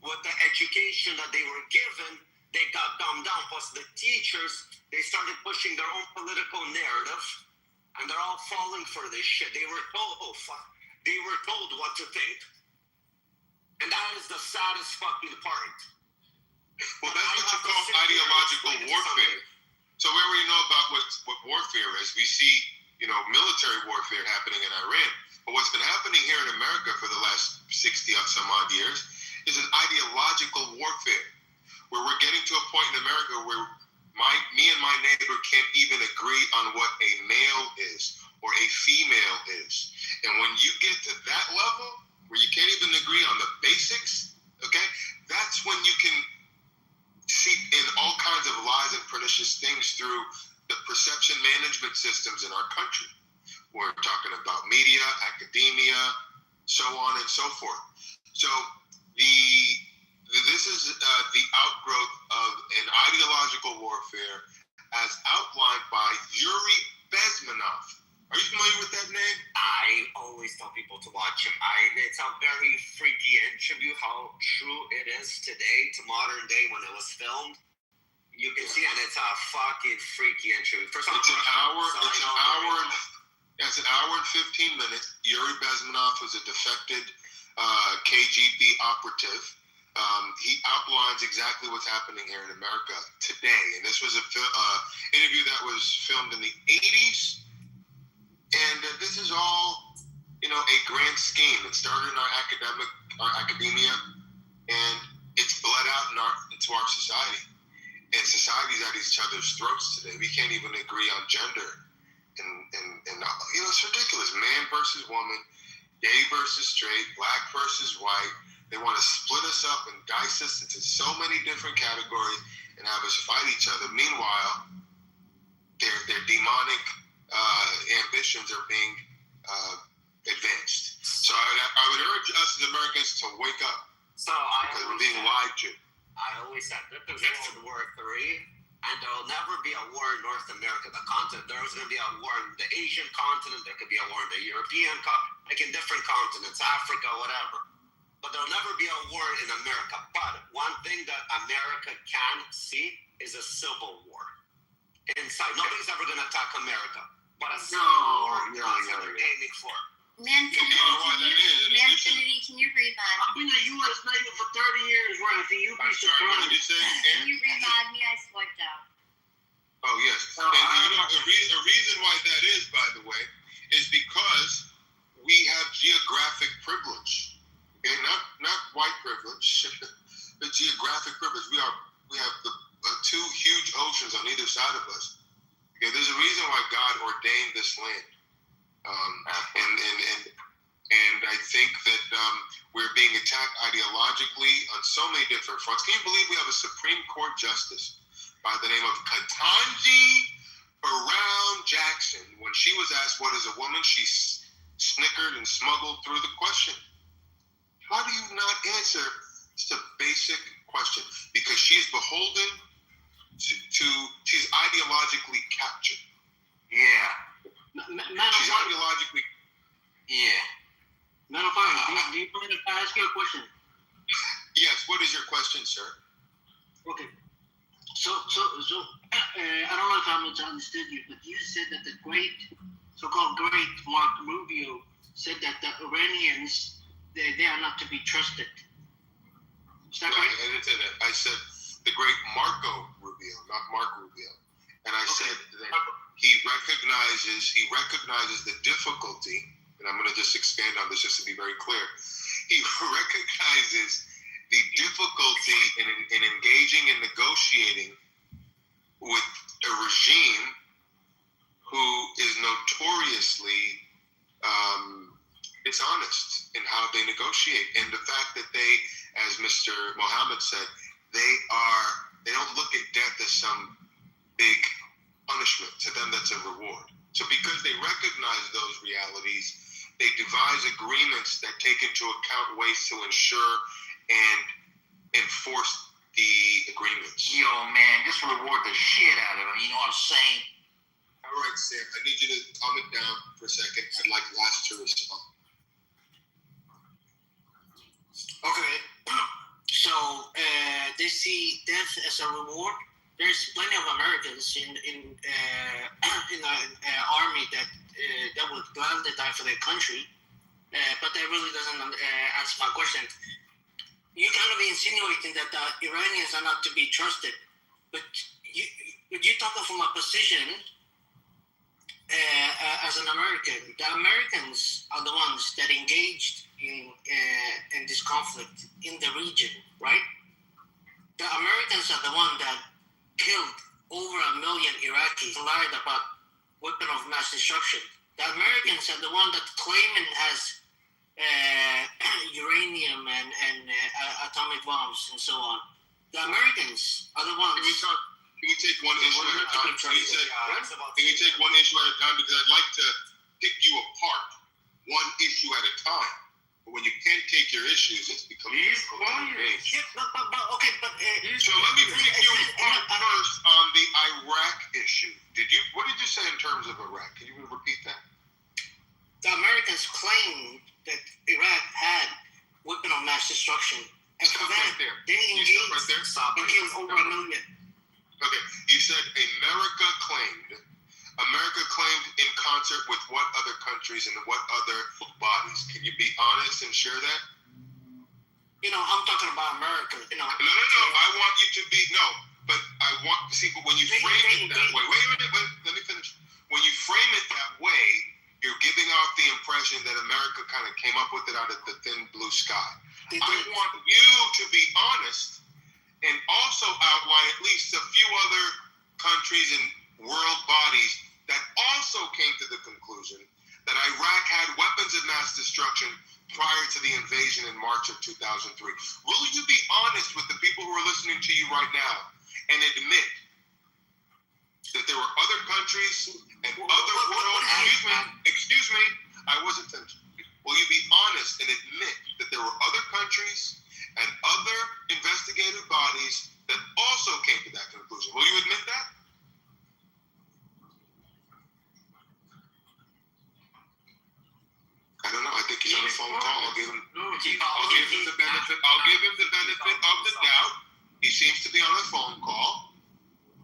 S13: with the education that they were given, they got dumbed down. Plus the teachers, they started pushing their own political narrative. And they're all falling for this shit. They were told, they were told what to think. And that is the saddest fucking part.
S12: Well, that's what you call ideological warfare. So we already know about what warfare is. We see, military warfare happening in Iran. But what's been happening here in America for the last 60 some odd years is an ideological warfare, where we're getting to a point in America where me and my neighbor can't even agree on what a male is or a female is. And when you get to that level where you can't even agree on the basics, okay, that's when you can seep in all kinds of lies and pernicious things through the perception management systems in our country. We're talking about media, academia, so on and so forth. So this is the outgrowth of an ideological warfare as outlined by Yuri Bezmenov. Are you familiar with that name?
S13: I always tell people to watch him. It's a very freaky interview, how true it is today to modern day when it was filmed. You can see it, and it's a fucking freaky interview. It's an hour
S12: and 15 minutes. Yuri Bezmenov was a defected KGB operative. He outlines exactly what's happening here in America today. And this was an interview that was filmed in the 80s. And this is all, a grand scheme. It started in our academia, and it's bled out into our society. And society's at each other's throats today. We can't even agree on gender. And it's ridiculous. Man versus woman, gay versus straight, black versus white. They want to split us up and dice us into so many different categories and have us fight each other. Meanwhile, their demonic ambitions are being advanced. So I would urge us as Americans to wake up, because we're being lied to.
S13: I always said that there's World War III, and there will never be a war in North America, the continent. There's going to be a war in the Asian continent. There could be a war in the European continent, like in different continents, Africa, whatever. But there'll never be a war in America. But one thing that America can see is a civil war inside. Nobody's ever going to attack America, but a civil war is what they're aiming for.
S10: Manfinity, can you read that?
S19: I've been a U.S. Navy for 30 years, right? You'd be surprised.
S10: Can you remind me? I swiped out.
S12: Oh, yes. And the reason why that is, by the way, is because we have geographic privilege. Okay, not white privilege, but geographic privilege. We have the two huge oceans on either side of us. Okay, there's a reason why God ordained this land. And I think that we're being attacked ideologically on so many different fronts. Can you believe we have a Supreme Court justice by the name of Ketanji Brown Jackson? When she was asked what is a woman, she snickered and smuggled through the question. How do you not answer just a basic question? Because she's beholden to she's ideologically captured.
S19: Yeah.
S12: She's ideologically.
S19: Yeah. Do you mind if I ask you a question?
S12: Yes. What is your question, sir?
S19: Okay. So I don't know if I misunderstood you, but you said that the so-called great Mark Rubio said that the Iranians they are not to be trusted. Is that right?
S12: I didn't say that. I said the great Marco Rubio, not Mark Rubio. And I said that he recognizes the difficulty, and I'm going to just expand on this just to be very clear. He recognizes the difficulty in engaging and negotiating with a regime who is notoriously dishonest in how they negotiate. And the fact that they, as as Mr. Mohammed said, they don't look at death as some big punishment. To them, that's a reward. So because they recognize those realities, they devise agreements that take into account ways to ensure and enforce the agreements.
S7: Yo, man, just reward the shit out of them. You know what I'm saying?
S12: All right, Sam, I need you to calm it down for a second. I'd like Last to respond.
S15: Okay. So they see death as a reward. There's plenty of Americans in the army that would gladly die for their country, but that really doesn't answer my question. You kind of insinuating that the Iranians are not to be trusted, but you're talking from a position as an American. The Americans are the ones that engaged in this conflict in the region, right? The Americans are the one that killed over 1 million Iraqis, lied about weapon of mass destruction. The Americans are the one that claim it has uranium and atomic bombs and so on. The Americans are the ones.
S12: Can we take one issue at a time? Can you take one issue at a time? Because I'd like to pick you apart one issue at a time. But when you can't take your issues, it's becoming difficult to engage.
S15: So
S12: let me pick you apart first on the Iraq issue. What did you say in terms of Iraq? Can you repeat that?
S15: The Americans claim that Iraq had weapon of mass destruction. And for that, they engaged and killed over 1 million.
S12: Okay, you said America claimed in concert with what other countries and what other bodies? Can you be honest and share that?
S15: I'm talking about America.
S12: No. I want you to be but I want to see. But when you frame it that way, wait a minute. Let me finish. When you frame it that way, you're giving off the impression that America kind of came up with it out of the thin blue sky. I want you to be honest and also outline at least a few other countries and world bodies that also came to the conclusion that Iraq had weapons of mass destruction prior to the invasion in March of 2003. Will you be honest with the people who are listening to you right now and admit that there were other countries and other world... Excuse me, I wasn't finished. Will you be honest and admit that there were other countries and other investigative bodies that also came to that conclusion? Will you admit that? I don't know. I think he's on a phone call. I'll give him the benefit of the doubt. He seems to be on a phone call,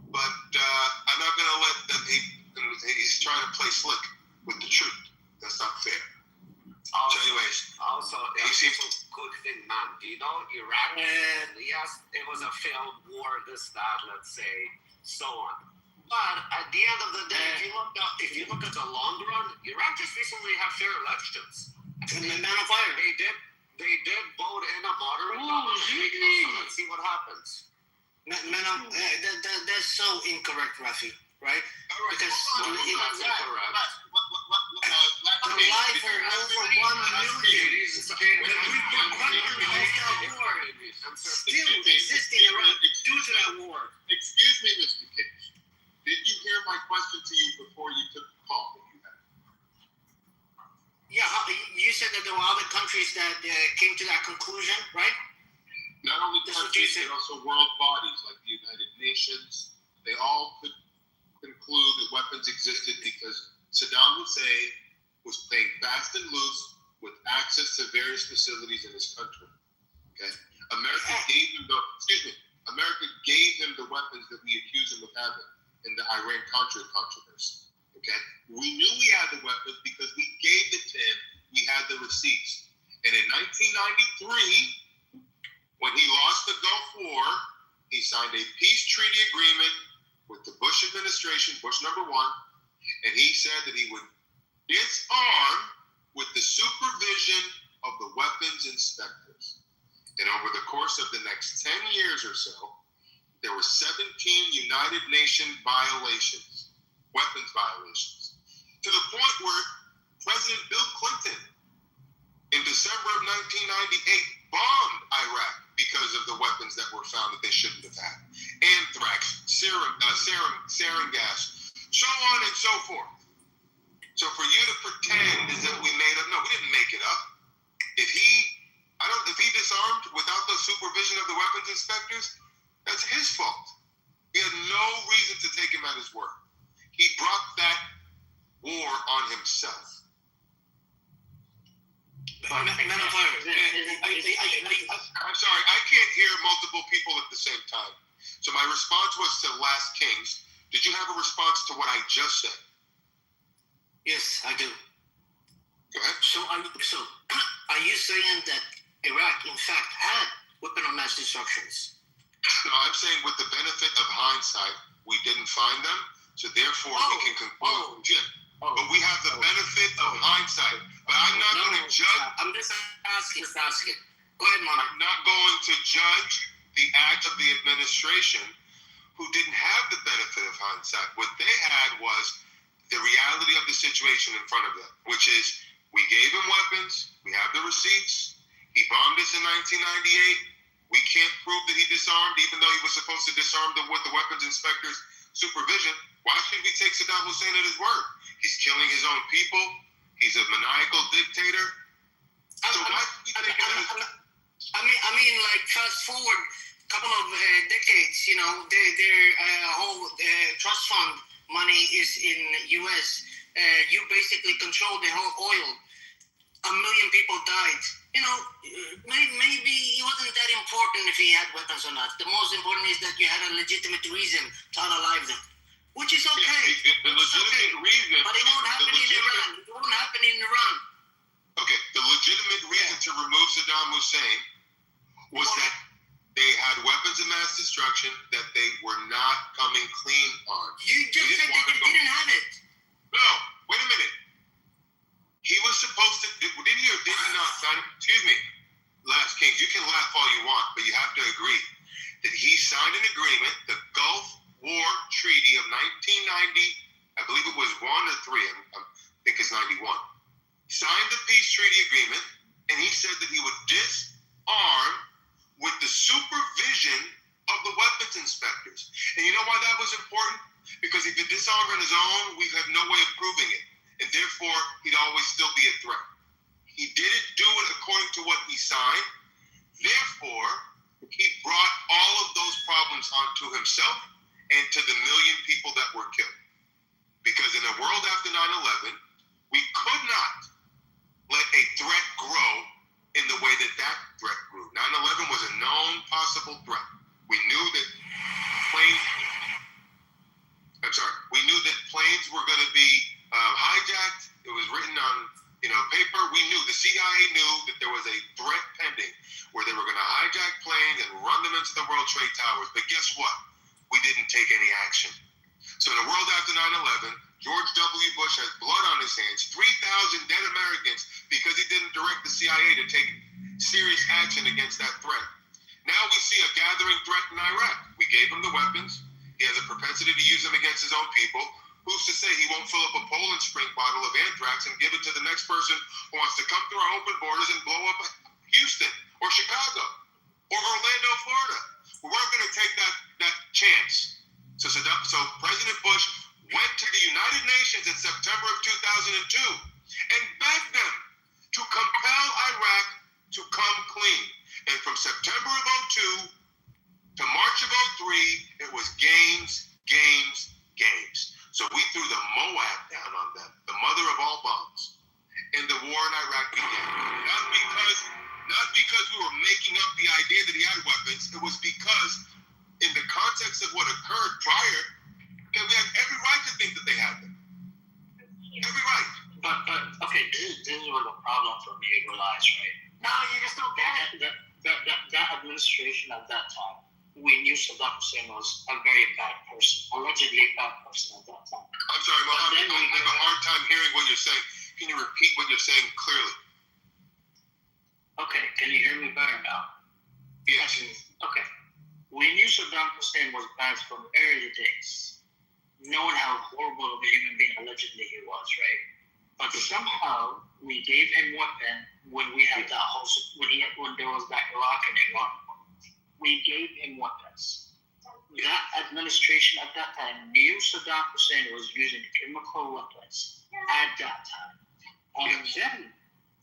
S12: but I'm not going to let them. He's trying to play slick with the truth. That's not fair. So anyways,
S13: it's a good thing, man. Iraq, yes, it was a failed war, this, that, let's say, so on. But at the end of the day, if you look at the long run, Iraq just recently had fair elections.
S15: And the Man of Fire.
S13: They did vote in a moderate number. So let's see what happens.
S15: That's so incorrect, Rafi, right? Because to lie for over 1 million still exist in Iraq due to that war.
S12: Excuse me, Mr. Cage. Did you hear my question to you before you took the call that you had?
S15: Yeah, you said that there were other countries that came to that conclusion, right?
S12: Not only countries, but also world bodies like the United Nations. They all could conclude that weapons existed because Saddam Hussein was playing fast and loose with access to various facilities in his country. Okay, America gave him the weapons that we accuse him of having in the Iran-Contra controversy. Okay, we knew we had the weapons because we gave it to him. We had the receipts. And in 1993, when he lost the Gulf War, he signed a peace treaty agreement with the Bush administration, Bush #1, and he said that he would disarm with the supervision of the weapons inspectors. And over the course of the next 10 years or so, there were 17 United Nations violations, weapons violations, to the point where President Bill Clinton, in December of 1998, bombed Iraq were found that they shouldn't have had. Anthrax, sarin gas, so on and so forth. So for you to pretend as if we made up, no, we didn't make it up. If he disarmed without the supervision of the weapons inspectors, that's his fault. We had no reason to take him at his word. He brought that war on himself.
S1: I'm sorry,
S12: I can't hear multiple people at the same time. So my response was to Last Kings. Did you have a response to what I just said?
S15: Yes, I do.
S12: Go ahead.
S15: So are you saying that Iraq, in fact, had weapon of mass destructions?
S12: No, I'm saying with the benefit of hindsight, we didn't find them, so therefore we can conclude. But we have the benefit of hindsight. But I'm not going to judge.
S15: I'm just asking. Go ahead, Mom.
S12: I'm not going to judge the act of the administration who didn't have the benefit of hindsight. What they had was the reality of the situation in front of them, which is we gave him weapons, we have the receipts, he bombed us in 1998, we can't prove that he disarmed, even though he was supposed to disarm them with the weapons inspector's supervision. Why should we take Saddam Hussein at his word? He's killing his own people, he's a maniacal dictator. So why should we take it at his word?
S15: I mean, like fast forward a couple of decades, their whole trust fund money is in U.S. You basically control the whole oil. 1 million people died. Maybe it wasn't that important if he had weapons or not. The most important is that you had a legitimate reason to unalive them, which is okay.
S12: Yeah, the legitimate reason.
S15: But it won't happen in Iran. It won't happen in Iran.
S12: Okay, the legitimate reason to remove Saddam Hussein was that they had weapons of mass destruction that they were not coming clean on.
S15: You just said that they didn't have it.
S12: No, wait a minute. He was supposed to, did he or did he not sign, excuse me, Last Kings, you can laugh all you want, but you have to agree that he signed an agreement, the Gulf War Treaty of 1990, I believe it was 1 or 3, I think it's 91. Signed the peace treaty agreement, and he said that he would disarm with the supervision of the weapons inspectors. And you know why that was important? Because if he disarmed on his own, we had no way of proving it. And therefore, he'd always still be a threat. He didn't do it according to what he signed. Therefore, he brought all of those problems onto himself and to the million people that were killed. Because in a world after 9/11, we could not let a threat grow in the way that that threat grew. 9/11 was a known possible threat. We knew that planes were going to be hijacked. It was written on paper. We knew, the CIA knew that there was a threat pending where they were going to hijack planes and run them into the World Trade Towers. But guess what? We didn't take any action. So in a world after 9/11, George W. Bush has blood on his hands, 3,000 dead Americans because he didn't direct the CIA to take serious action against that threat. Now we see a gathering threat in Iraq. We gave him the weapons. He has a propensity to use them against his own people. Who's to say he won't fill up a Poland Spring bottle of anthrax and give it to the next person who wants to come through our open borders and blow up Houston or Chicago or Orlando, Florida? We weren't going to take that chance. So President Bush went to the United Nations in September of 2002 and begged them to compel Iraq to come clean. And from September of 2002 to March of 2003, it was games. So we threw the Moab down on them, the mother of all bombs. And the war in Iraq began. Not because we were making up the idea that he had weapons. It was because in the context of what occurred prior, okay, we had every right to think that they had them. Every right.
S19: But okay, this is where the problem for me relies, right?
S15: No, you just don't get it.
S19: That administration at that time, we knew Saddam Hussein was a very bad person, allegedly a bad person at that time.
S12: I'm sorry, Mohammed, I have a hard time hearing what you're saying. Can you repeat what you're saying clearly?
S19: Okay, can you hear me better now?
S12: Yes.
S19: Okay. We knew Saddam Hussein was bad from early days, knowing how horrible of a human being allegedly he was, right? But somehow we gave him weapon when we had that whole when there was that Iraq and Iran. we gave him weapons. That administration at that time knew Saddam Hussein was using chemical weapons at that time. And then,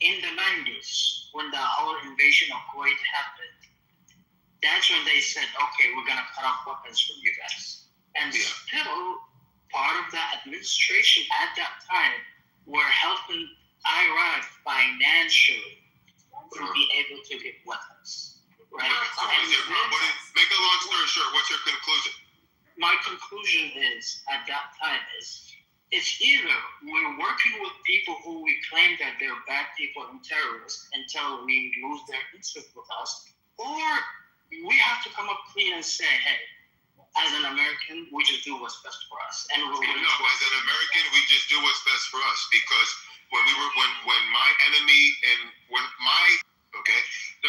S19: in the 90s, when the whole invasion of Kuwait happened, that's when they said, okay, we're going to cut off weapons from you guys. And still, part of that administration at that time were helping Iraq financially to be able to get weapons. Right?
S12: Make a long story short, what's your conclusion?
S19: My conclusion is, at that time, it's either we're working with people who we claim that they're bad people and terrorists until we lose their interest with us, or we have to come up clean and say, hey, as an American, we just do what's best for us. And
S12: as an American, we just do what's best for us, because when my enemy and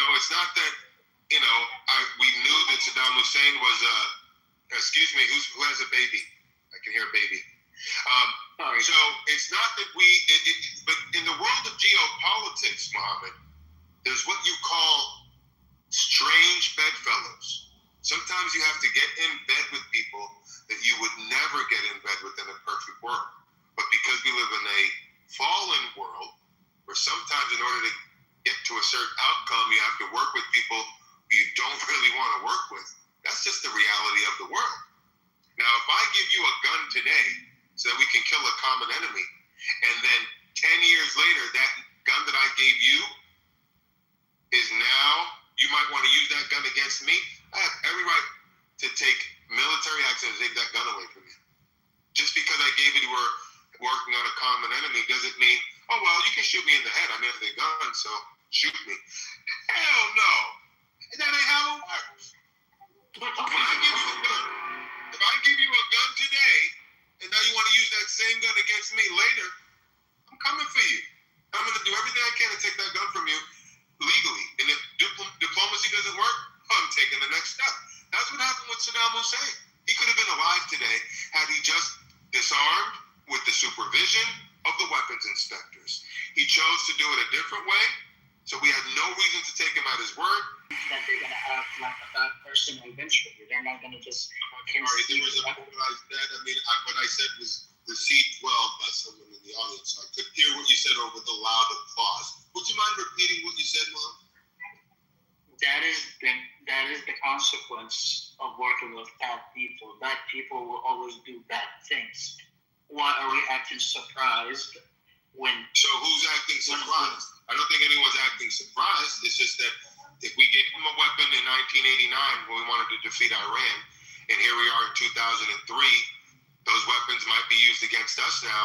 S12: so it's not that, we knew that Saddam Hussein was excuse me, who has a baby? I can hear a baby. So it's not that but in the world of geopolitics, Mohammed, there's what you call strange bedfellows. Sometimes you have to get in bed with people that you would never get in bed with in a perfect world. But because we live in a fallen world, where sometimes in order to get to a certain outcome, you have to work with people you don't really want to work with. That's just the reality of the world. Now, if I give you a gun today so that we can kill a common enemy, and then 10 years later, that gun that I gave you is now, you might want to use that gun against me, I have every right to take military action and take that gun away from you. Just because I gave it, you were working on a common enemy, doesn't mean, oh, well, you can shoot me in the head. I'm in the gun, so shoot me. Hell no. That ain't how it works. When I give you a gun today, and now you want to use that same gun against me later, I'm coming for you. I'm going to do everything I can to take that gun from you legally. And if diplomacy doesn't work, I'm taking the next step. That's what happened with Saddam Hussein. He could have been alive today had he just disarmed with the supervision of the weapons inspectors. He chose to do it a different way, so we had no reason to take him at his word.
S19: That they're going to act like a bad person eventually. They're not going to just...
S12: There was a point I said, what I said was received well by someone in the audience. So I couldn't hear what you said over the loud applause. Would you mind repeating what you said, Mom?
S19: That is the consequence of working with bad people. Bad people will always do bad things. Why are we acting surprised when...
S12: So who's acting surprised? I don't think anyone's acting surprised. It's just that if we gave them a weapon in 1989 when we wanted to defeat Iran, and here we are in 2003, those weapons might be used against us now.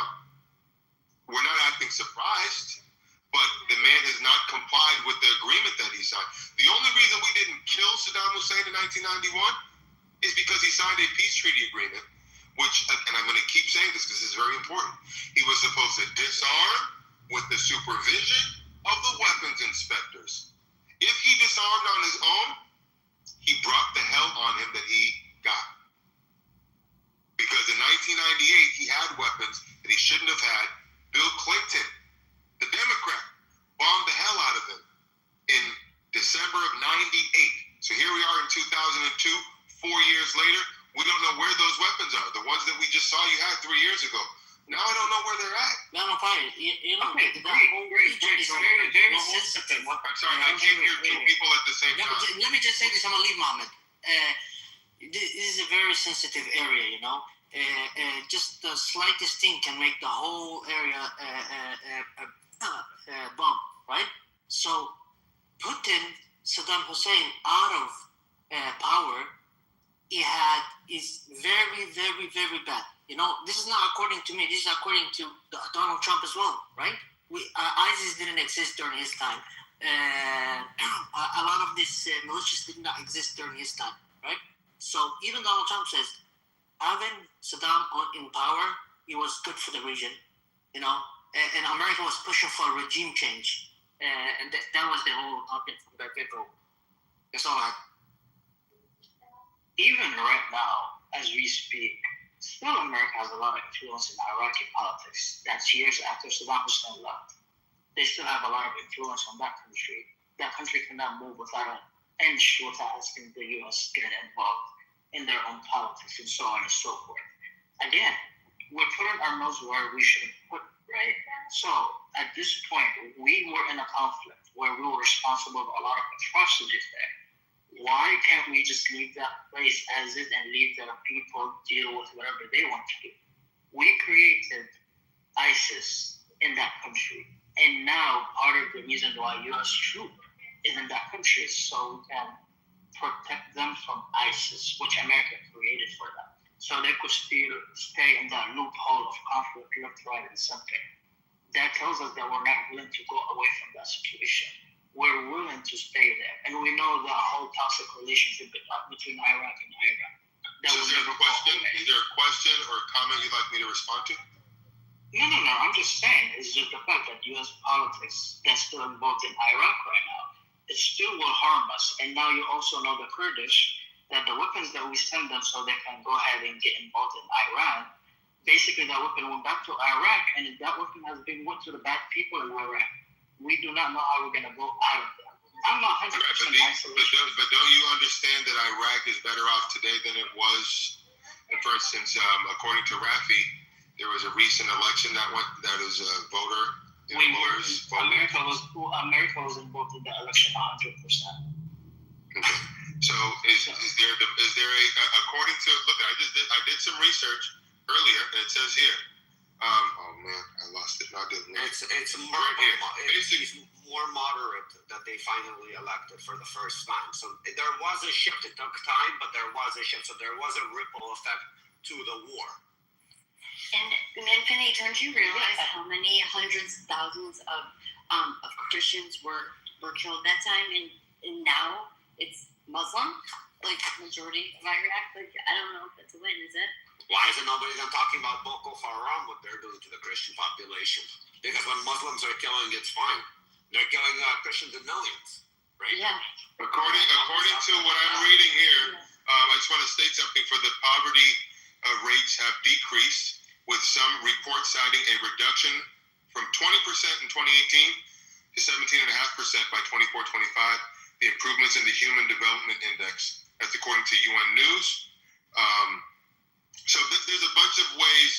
S12: We're not acting surprised, but the man has not complied with the agreement that he signed. The only reason we didn't kill Saddam Hussein in 1991 is because he signed a peace treaty agreement, which, and I'm going to keep saying this because this is very important, he was supposed to disarm with the supervision of the weapons inspectors. If he disarmed on his own, he brought the hell on him that he got. Because in 1998, he had weapons that he shouldn't have had. Bill Clinton, the Democrat, bombed the hell out of him in December of 98. So here we are in 2002, 4 years later, we don't know where those weapons are. The ones that we just saw you had 3 years ago. Now I don't know where they're at.
S15: No, fine. You know,
S19: okay,
S15: the whole region is very, very sensitive.
S12: I'm sorry, I can't hear two people at the same time.
S15: Let me just say this. I'm going to leave, Mohammed. This is a very sensitive area, you know. Just the slightest thing can make the whole area bomb, right? So putting Saddam Hussein out of power, is very, very, very bad. You know, this is not according to me. This is according to Donald Trump as well, right? ISIS didn't exist during his time. A lot of these militias did not exist during his time, right? So even Donald Trump says, having Saddam in power, it was good for the region, you know? And America was pushing for regime change. And that was the whole object from that get-go. That's all I had.
S19: Even right now, as we speak, still America has a lot of influence in Iraqi politics. That's years after Saddam Hussein left. They still have a lot of influence on that country. That country cannot move without ensure to asking the U.S. get involved in their own politics and so on and so forth. Again, we're putting our nose where we shouldn't put, right? So at this point, we were in a conflict where we were responsible for a lot of atrocities there. Why can't we just leave that place as is and leave the people deal with whatever they want to do? We created ISIS in that country, and now part of the reason why U.S. troop is in that country is so we can protect them from ISIS, which America created for them, so they could still stay in that loophole of conflict left, right, and center. That tells us that we're not willing to go away from that situation. We're willing to stay there, and we know the whole toxic relationship between Iraq and Iran.
S12: So is there a question or comment you'd like me to respond to?
S19: No. I'm just saying, it's just the fact that U.S. politics that's still involved in Iraq right now, it still will harm us. And now you also know the Kurdish, that the weapons that we send them so they can go ahead and get involved in Iran, basically that weapon went back to Iraq, and that weapon has been went to the bad people in Iraq. We do not know how we're going to go out of that. I'm not 100% isolated.
S12: But don't you understand that Iraq is better off today than it was? For instance, according to Rafi, there was a recent election that is a voter.
S19: America was involved in the election 100%.
S12: Okay. So is there a according to I did some research earlier, and it says here. Oh man, I lost it.
S13: It's more moderate that they finally elected for the first time. So there was a shift. It took time, but there was a shift. So there was a ripple effect to the war.
S10: And Infinite, don't you realize how many hundreds of thousands of Christians were killed that time, and now it's Muslim, like majority of Iraq? Like, I don't know if that's a win, is it?
S13: Why isn't nobody then talking about Boko Haram, what they're doing to the Christian population? Because when Muslims are killing, it's fine. They're killing Christians in millions, right?
S10: Yeah.
S12: According to what I'm reading here, I just want to state something. For the poverty rates have decreased, with some reports citing a reduction from 20% in 2018 to 17.5% by 24-25. The improvements in the Human Development Index. That's according to UN News. So there's a bunch of ways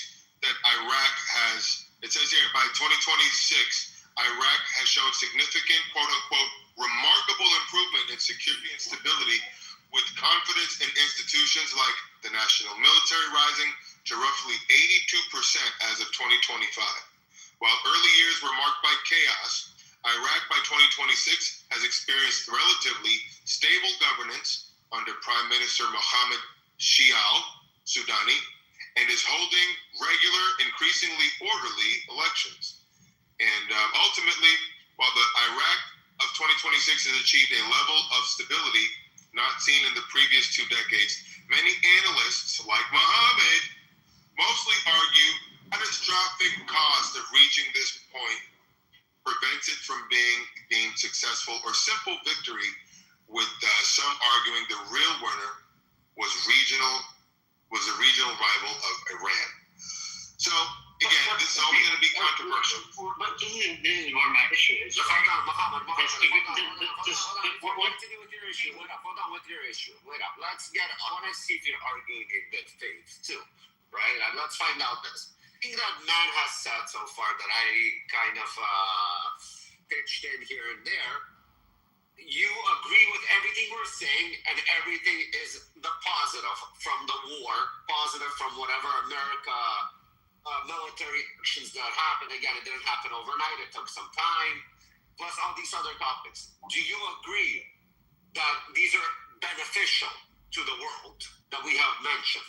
S12: that Iraq has, it says here, by 2026, Iraq has shown significant, quote-unquote, remarkable improvement in security and stability, with confidence in institutions like the national military rising to roughly 82% as of 2025. While early years were marked by chaos, Iraq by 2026 has experienced relatively stable governance under Prime Minister Mohammed Shial Sudani, and is holding regular, increasingly orderly elections. And ultimately, while the Iraq of 2026 has achieved a level of stability not seen in the previous 2 decades, many analysts, like Mohammed, mostly argue the catastrophic cost of reaching this point prevents it from being deemed successful or simple victory, with some arguing the real winner was a regional rival of Iran. So again, this is always going to be controversial.
S19: But this is where my issue is.
S13: Hold on, Muhammad. Continue with your issue. Hold on with your issue. Wait up. I want to see if you're arguing in good faith too, right? Let's find out this. I think that man has said so far that I kind of pitched in here and there. You agree with everything we're saying, and everything is the positive from the war, positive from whatever America military actions that happened. Again, it didn't happen overnight. It took some time, plus all these other topics. Do you agree that these are beneficial to the world that we have mentioned?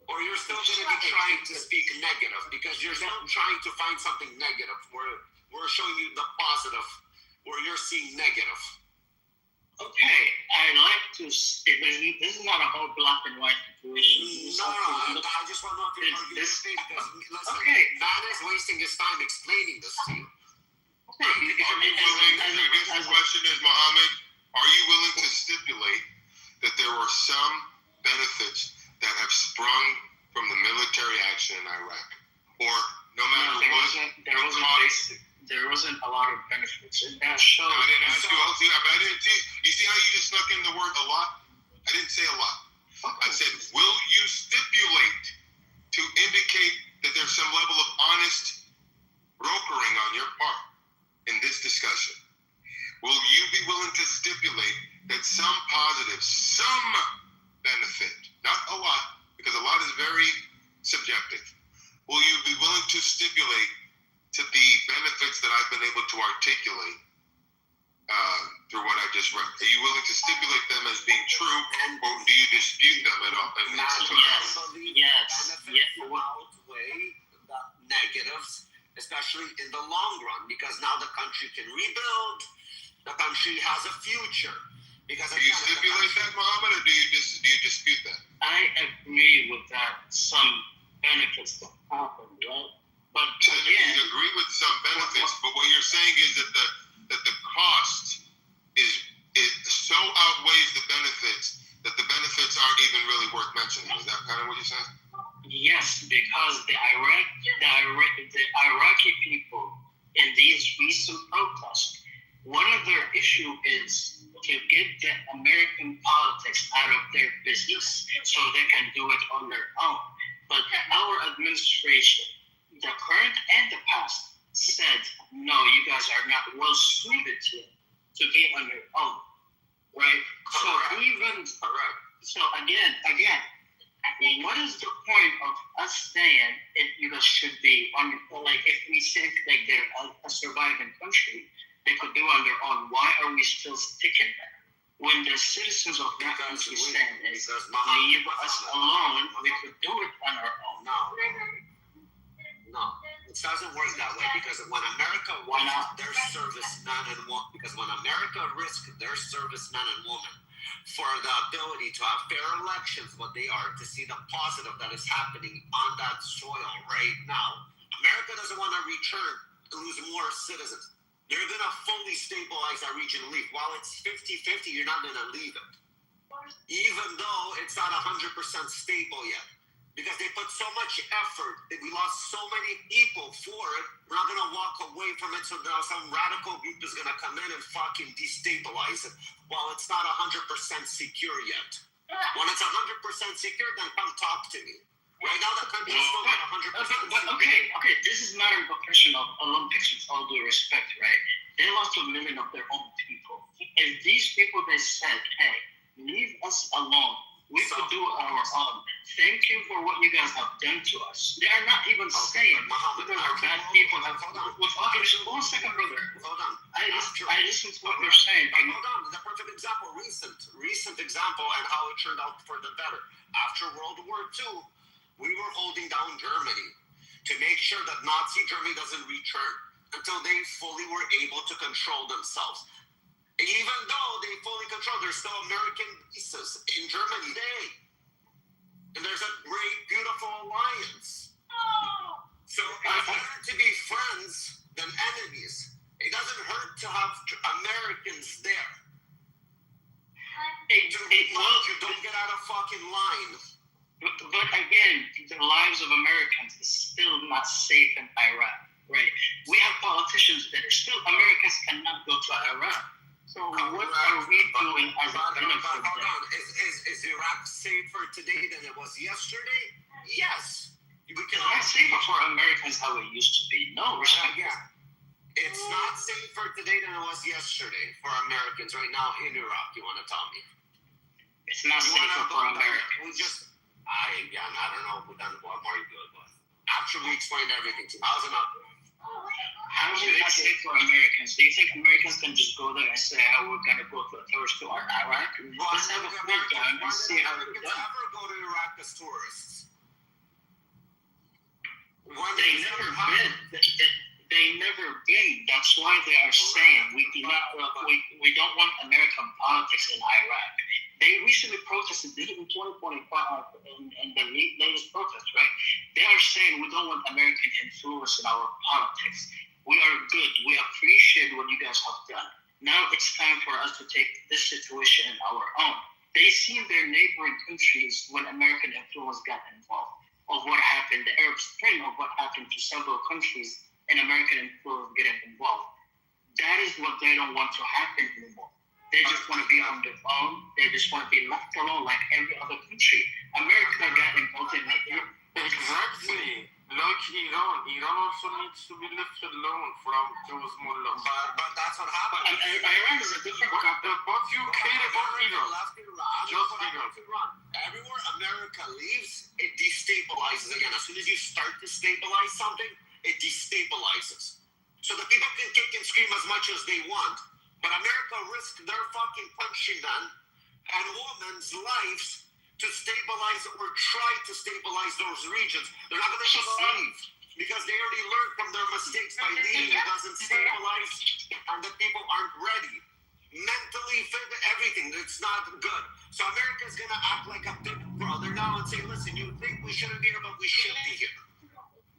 S13: Or you're still going to be trying to speak negative because you're still trying to find something negative where we're showing you the positive where you're seeing negative?
S19: Okay, I'd like to. This is not a whole black and white situation.
S13: No, I just want to know if you're arguing this thing because listen, man is wasting his time explaining this to you.
S12: The question is, Mohammed, are you willing to stipulate that there were some benefits that have sprung from the military action in Iraq, or no matter what?
S19: there wasn't a lot of benefits, and that shows.
S12: I didn't ask you. I didn't see. You see how you just snuck in the word a lot? I didn't say a lot. I said, will you stipulate to indicate that there's some level of honest brokering on your part in this discussion? Will you be willing to stipulate that some positive, some benefit, not a lot, because a lot is very subjective. Will you be willing to stipulate to the benefits that I've been able to articulate through what I just read? Are you willing to stipulate them as being true, or do you dispute them at all?
S13: Yes. Outweigh the negatives, especially in the long run, because now the country can rebuild. The country has a future. Because
S12: do you stipulate that, Muhammad, or do you dispute that?
S19: I agree with that. Some benefits that happen, right? But again,
S12: you agree with some benefits, but what you're saying is that the cost is so outweighs the benefits that the benefits aren't even really worth mentioning. Is that kind of what you're saying?
S19: Yes, because the Iraqi people in these recent protests, one of their issue is to get the American politics out of their business so they can do it on their own. But our administration, the current and the past, said, no, you guys are not well suited to be on your own, right? So again, what is the point of us saying you guys should be on, like, if we think like they're a surviving country, they could do on their own? Why are we still sticking there? When the citizens of that country stand and leave us alone, we could do it on our own.
S13: No, it doesn't work that way, because when America risked their servicemen and women, for the ability to have fair elections, what they are, to see the positive that is happening on that soil right now, America doesn't want to lose more citizens. They're going to fully stabilize that region and leave. While it's 50-50, you're not going to leave it. Even though it's not 100% stable yet. Because they put so much effort, we lost so many people for it, we're not going to walk away from it, so now some radical group is going to come in and fucking destabilize it while it's not 100% secure yet. When it's 100% secure, then come talk to me. Right now, the country is still not 100% secure.
S19: Okay, this is not a question of Olympics, with all due respect, right? They lost 1 million of their own people. If these people, they said, hey, leave us alone, we could do it on our own. Thank you for what you guys have done to us. They are not even saying because our bad people have. One second, brother.
S13: Hold on.
S19: I listen to what you're saying.
S13: Hold on. The perfect example, recent example, and how it turned out for the better. After World War II, we were holding down Germany to make sure that Nazi Germany doesn't return until they fully were able to control themselves. Even though they fully control, there's still American bases in Germany today. And there's a great, beautiful alliance. So it's better to be friends than enemies. It doesn't hurt to have Americans there. You don't get out of fucking line.
S19: But again, the lives of Americans is still not safe in Iraq, right? We have politicians that are still, Americans cannot go to Iraq. So what are we doing as a benefit?
S13: Hold on. Is Iraq safer today than it was yesterday? Yes.
S19: It's not safer for Americans how it used to be. No,
S13: yeah. It's not safer today than it was yesterday for Americans right now in Iraq. You want to tell me?
S19: It's not safer for Americans.
S13: I don't know who done what more good, but after we explained everything to you, how's it not?
S19: How is it not safe for Americans? Do you think Americans can just go there and say, oh, we're going to go to a tourist to Iraq? Let's have a fun time and see how it's done.
S13: Ever go to Iraq as tourists?
S19: They never been. That's why they are saying we don't want American politics in Iraq. They recently protested, they did in 2025 in the latest protest, right? They are saying we don't want American influence in our politics. We are good. We appreciate what you guys have done. Now it's time for us to take this situation in our own. They see in their neighboring countries when American influence got involved, of what happened, the Arab Spring, of what happened to several countries and American employees getting involved. That is what they don't want to happen anymore. They just want to be on their own. They just want to be left alone like every other country. America got involved in like that.
S8: Exactly. Like Iran. Iran also needs to be left alone from those mullahs.
S13: But that's what happened.
S19: Iran is a different country.
S8: But you care about Iran.
S13: Left Iran.
S8: Just Iran.
S13: Everywhere America leaves, it destabilizes again. As soon as you start to stabilize something, it destabilizes. So the people can kick and scream as much as they want, but America risked their fucking countrymen and women's lives to stabilize or try to stabilize those regions. They're not going to succeed because they already learned from their mistakes by leaving. It doesn't stabilize, and the people aren't ready. Mentally, everything. It's not good. So America's going to act like a big brother now and say, listen, you think we shouldn't be here, but we should be here.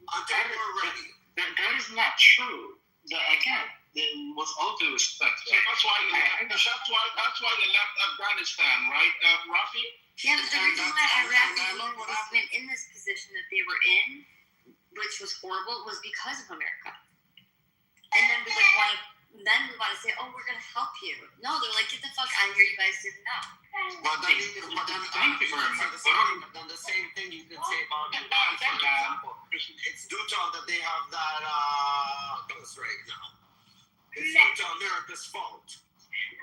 S13: Until we're ready.
S19: That is not true. Again, with all due respect.
S6: So that's why they left Afghanistan, right, Rafi?
S10: Yeah, but the reason why Iraq has been in this position that they were in, which was horrible, was because of America. And then we want to say, oh, we're going to help you. No, they're like, get the fuck out of here. You guys didn't know.
S13: But then the same thing you can say about Iran, for example. It's due to that they have that this right now. It's due to America's fault.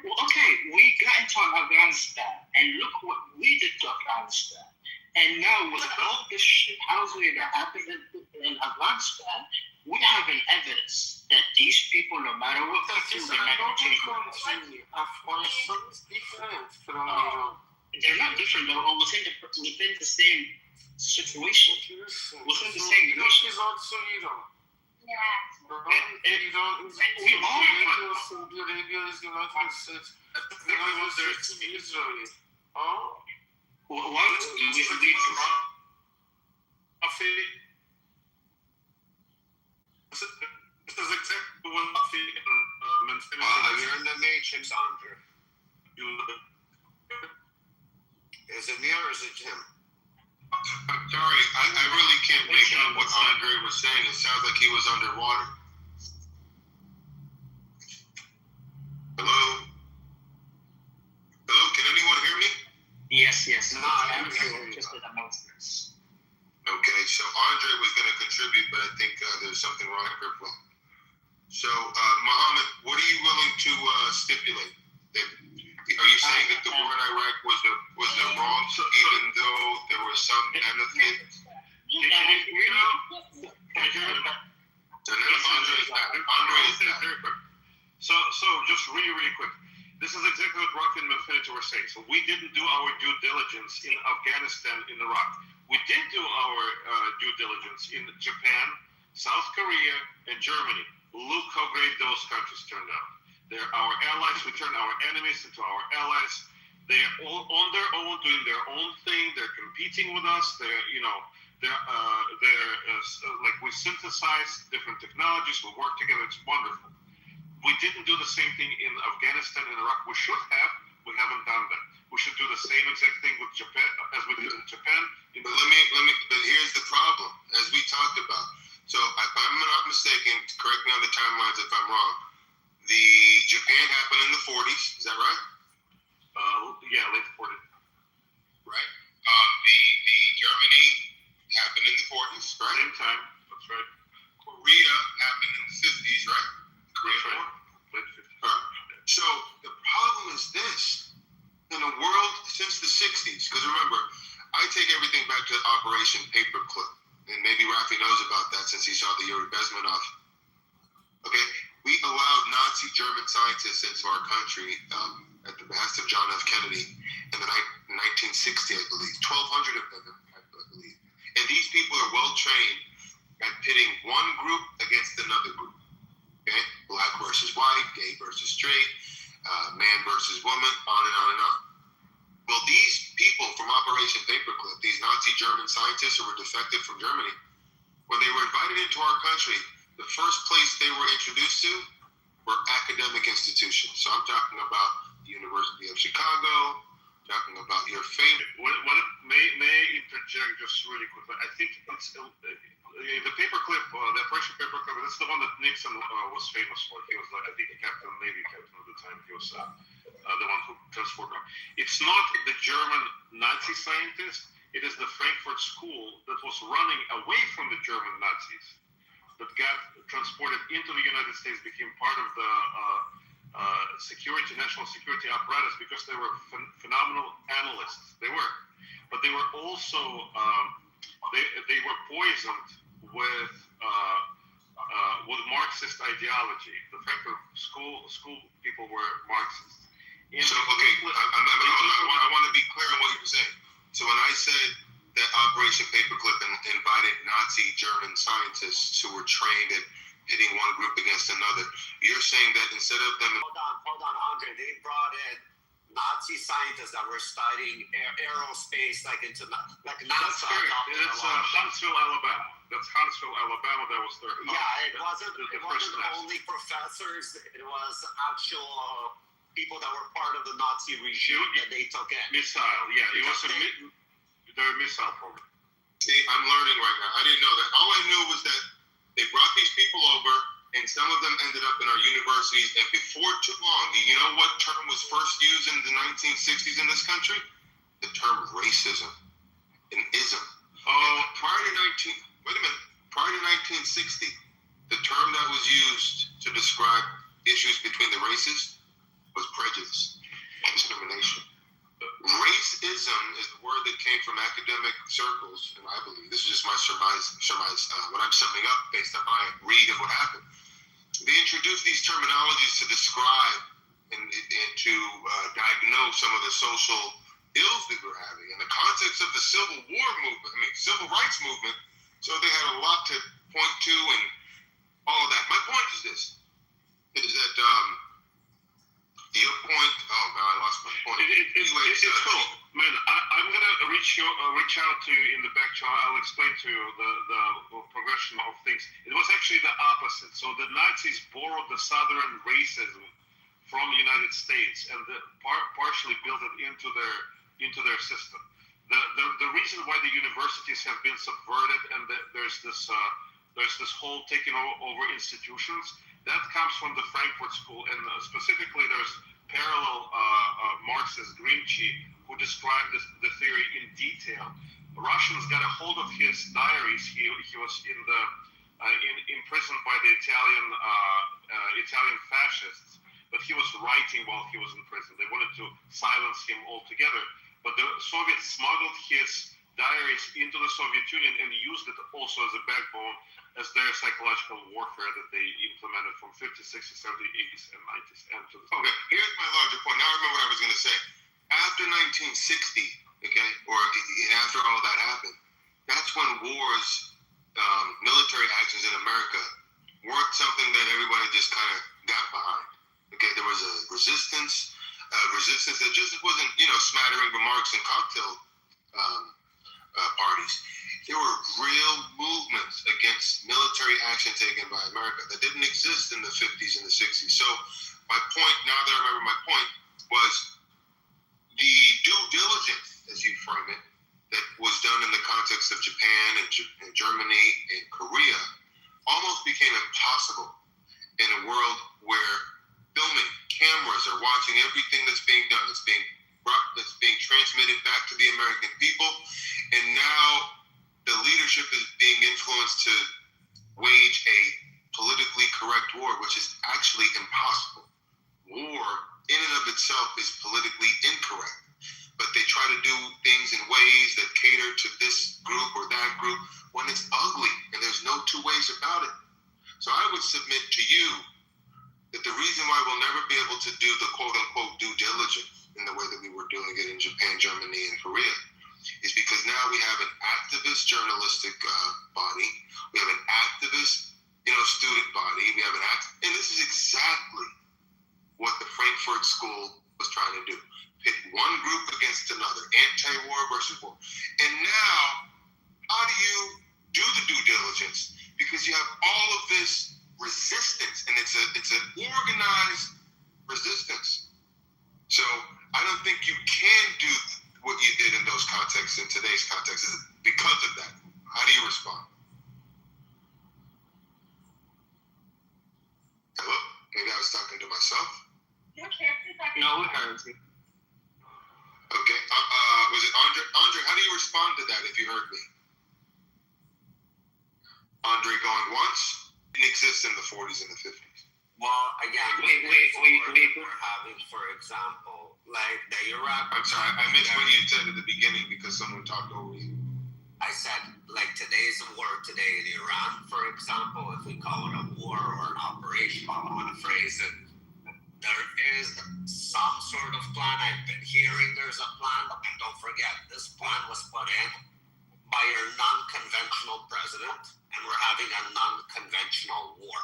S19: Well, okay, we got into Afghanistan, and look what we did to Afghanistan. And now with all this shit housing that happened in Afghanistan, we have an evidence that these people, no matter what they do, they're not going to change.
S8: Afghanistan's different from Iran.
S19: They're not different. They're all within the same situation. Within the same nation.
S8: Is also Iran.
S21: Yeah.
S8: Iran is Saudi Arabia is United States. The United States is Israel. Oh?
S19: What? We need to
S12: This is exactly what Rafi mentioned.
S13: You're in the matrix, Andre. Is it me or is it him?
S12: I'm sorry, I really can't make out what Andre was saying. It sounds like he was underwater. Hello? Hello, can anyone hear me?
S19: Yes.
S13: No, I am
S19: just with announcements.
S12: Okay, so Andre was going to contribute, but I think there's something wrong with her phone. So, Mohammed, what are you willing to stipulate? Are you saying that the war in Iraq was a wrong, even though there was some benefit?
S11: So just really quick. This is exactly what Rafi and Infinity were saying. So we didn't do our due diligence in Afghanistan, in Iraq. We did do our due diligence in Japan, South Korea, and Germany. Look how great those countries turned out. They're our allies. We turned our enemies into our allies. They're all on their own, doing their own thing. They're competing with us. Like we synthesize different technologies. We work together. It's wonderful. We didn't do the same thing in Afghanistan and Iraq. We should have. We haven't done that. We should do the same exact thing with Japan as we did in Japan.
S12: But but here's the problem, as we talked about. So if I'm not mistaken, correct me on the timelines if I'm wrong. The Japan happened in the 40s, is that right?
S11: Yeah, late 40s.
S12: Right. The Germany happened in the 40s, right?
S11: Same time. That's right.
S12: Korea happened in the 50s, right? Korea War.
S11: Late 50s.
S12: All right. So the problem is this: in a world since the 60s, because remember, I take everything back to Operation Paperclip, and maybe Rafi knows about that since he saw the Yuri Bezmenov. Okay, we allowed Nazi German scientists into our country at the behest of John F. Kennedy in the 1960, I believe. 1,200 of them, I believe. And these people are well trained at pitting one group against another group. Okay, black versus white, gay versus straight, man versus woman, on and on and on. Well, these people from Operation Paperclip, these Nazi German scientists who were defected from Germany, when they were invited into our country, the first place they were introduced to were academic institutions. So I'm talking about the University of Chicago, talking about your favorite.
S11: May I interject just really quickly? I think it's
S12: the paperclip, the Operation Paperclip, that's the one that Nixon was famous for. He was like, I think, Navy captain at the time. He was the one who transported them. It's not the German Nazi scientist. It is the Frankfurt School that was running away from the German Nazis that got transported into the United States, became part of the national security apparatus because they were phenomenal analysts. They were. But they were also, they were poisoned with Marxist ideology. The Frankfurt School people were Marxists.
S1: So, okay, I want to be clear on what you were saying. So when I said that Operation Paperclip invited Nazi German scientists who were trained at hitting one group against another, you're saying that instead of them...
S13: Hold on, Andre. They brought in Nazi scientists that were studying aerospace, like into NASA.
S12: That's Huntsville, Alabama. That's Huntsville, Alabama. That was their...
S13: Yeah, it wasn't only professors. It was actual people that were part of the Nazi regime that they took in.
S12: Missile, yeah. It was their missile program.
S1: See, I'm learning right now. I didn't know that. All I knew was that they brought these people over, and some of them ended up in our universities, and before too long, do you know what term was first used in the 1960s in this country? The term racism and ism. Prior to 1960, the term that was used to describe issues between the races was prejudice, discrimination. Racism is the word that came from academic circles, and I believe this is just my surmise what I'm summing up based on my read of what happened. They introduced these terminologies to describe and to diagnose some of the social ills that we're having in the context of the Civil Rights movement. So they had a lot to point to and all of that. My point is this: is that your point. Oh man, I lost my point.
S12: It's cool, man. I'm gonna reach out to you in the back channel. I'll explain to you the progression of things. It was actually the opposite. So the Nazis borrowed the Southern racism from the United States and partially built it into their system. The reason why the universities have been subverted and there's this whole taking over institutions, that comes from the Frankfurt School, and specifically there's parallel Marxist Grimsci who described the theory in detail. The Russians got a hold of his diaries. He was imprisoned by the Italian fascists, but he was writing while he was in prison. They wanted to silence him altogether, but the Soviets smuggled his diaries into the Soviet Union and used it also as a backbone as their psychological warfare that they implemented from 50s, 60s, 70s, 80s, and 90s.
S1: Okay, here's my larger point. Now I remember what I was going to say. After 1960, okay, or after all of that happened, that's when wars, military actions in America weren't something that everybody just kind of got behind. Okay, there was a resistance that just wasn't, smattering remarks and cocktail parties. There were real movements against military action taken by America that didn't exist in the 50s and the 60s. So my point, now that I remember my point, was the due diligence, as you frame it, that was done in the context of Japan and Germany and Korea almost became impossible in a world where filming cameras are watching everything that's being done. It's being transmitted back to the American people, and now the leadership is being influenced to wage a politically correct war, which is actually impossible. War in and of itself is politically incorrect, but they try to do things in ways that cater to this group or that group when it's ugly, and there's no two ways about it. So I would submit to you that the reason why we'll never be able to do the quote-unquote due diligence in the way that we were doing it in Japan, Germany, and Korea is because now we have an activist journalistic body. We have an activist, student body. We have and this is exactly what the Frankfurt School was trying to do. Pit one group against another, anti-war versus war. And now, how do you do the due diligence? Because you have all of this resistance, and it's an organized resistance. So I don't think you can do what you did in those contexts in today's context because of that. How do you respond?
S12: Maybe I was talking to myself.
S8: No, we heard you.
S12: Okay. Was it Andre? Andre, how do you respond to that if you heard me? Andre going once? Didn't exist in the 40s and the 50s.
S13: Well, again, we're having, for example, like the Iraq.
S12: I'm sorry, I missed what you said at the beginning because someone talked over you.
S13: I said, like today's war today in Iran, for example, if we call it a war or an operation, I want to phrase it, there is some sort of plan. I've been hearing there's a plan, but don't forget, this plan was put in by your non-conventional president, and we're having a non-conventional war.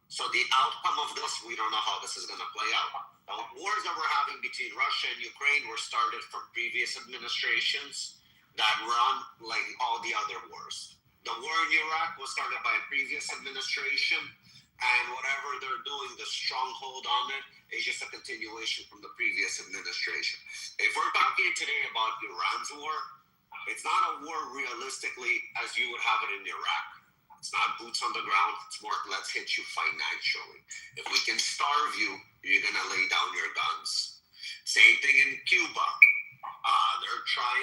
S13: So the outcome of this, we don't know how this is going to play out. The wars that we're having between Russia and Ukraine were started from previous administrations that run like all the other wars. The war in Iraq was started by a previous administration, and whatever they're doing, the stronghold on it is just a continuation from the previous administration. If we're talking today about Iran's war, it's not a war realistically as you would have it in Iraq. It's not boots on the ground. It's more let's hit you financially. If we can starve you, you're going to lay down your guns. Same thing in Cuba.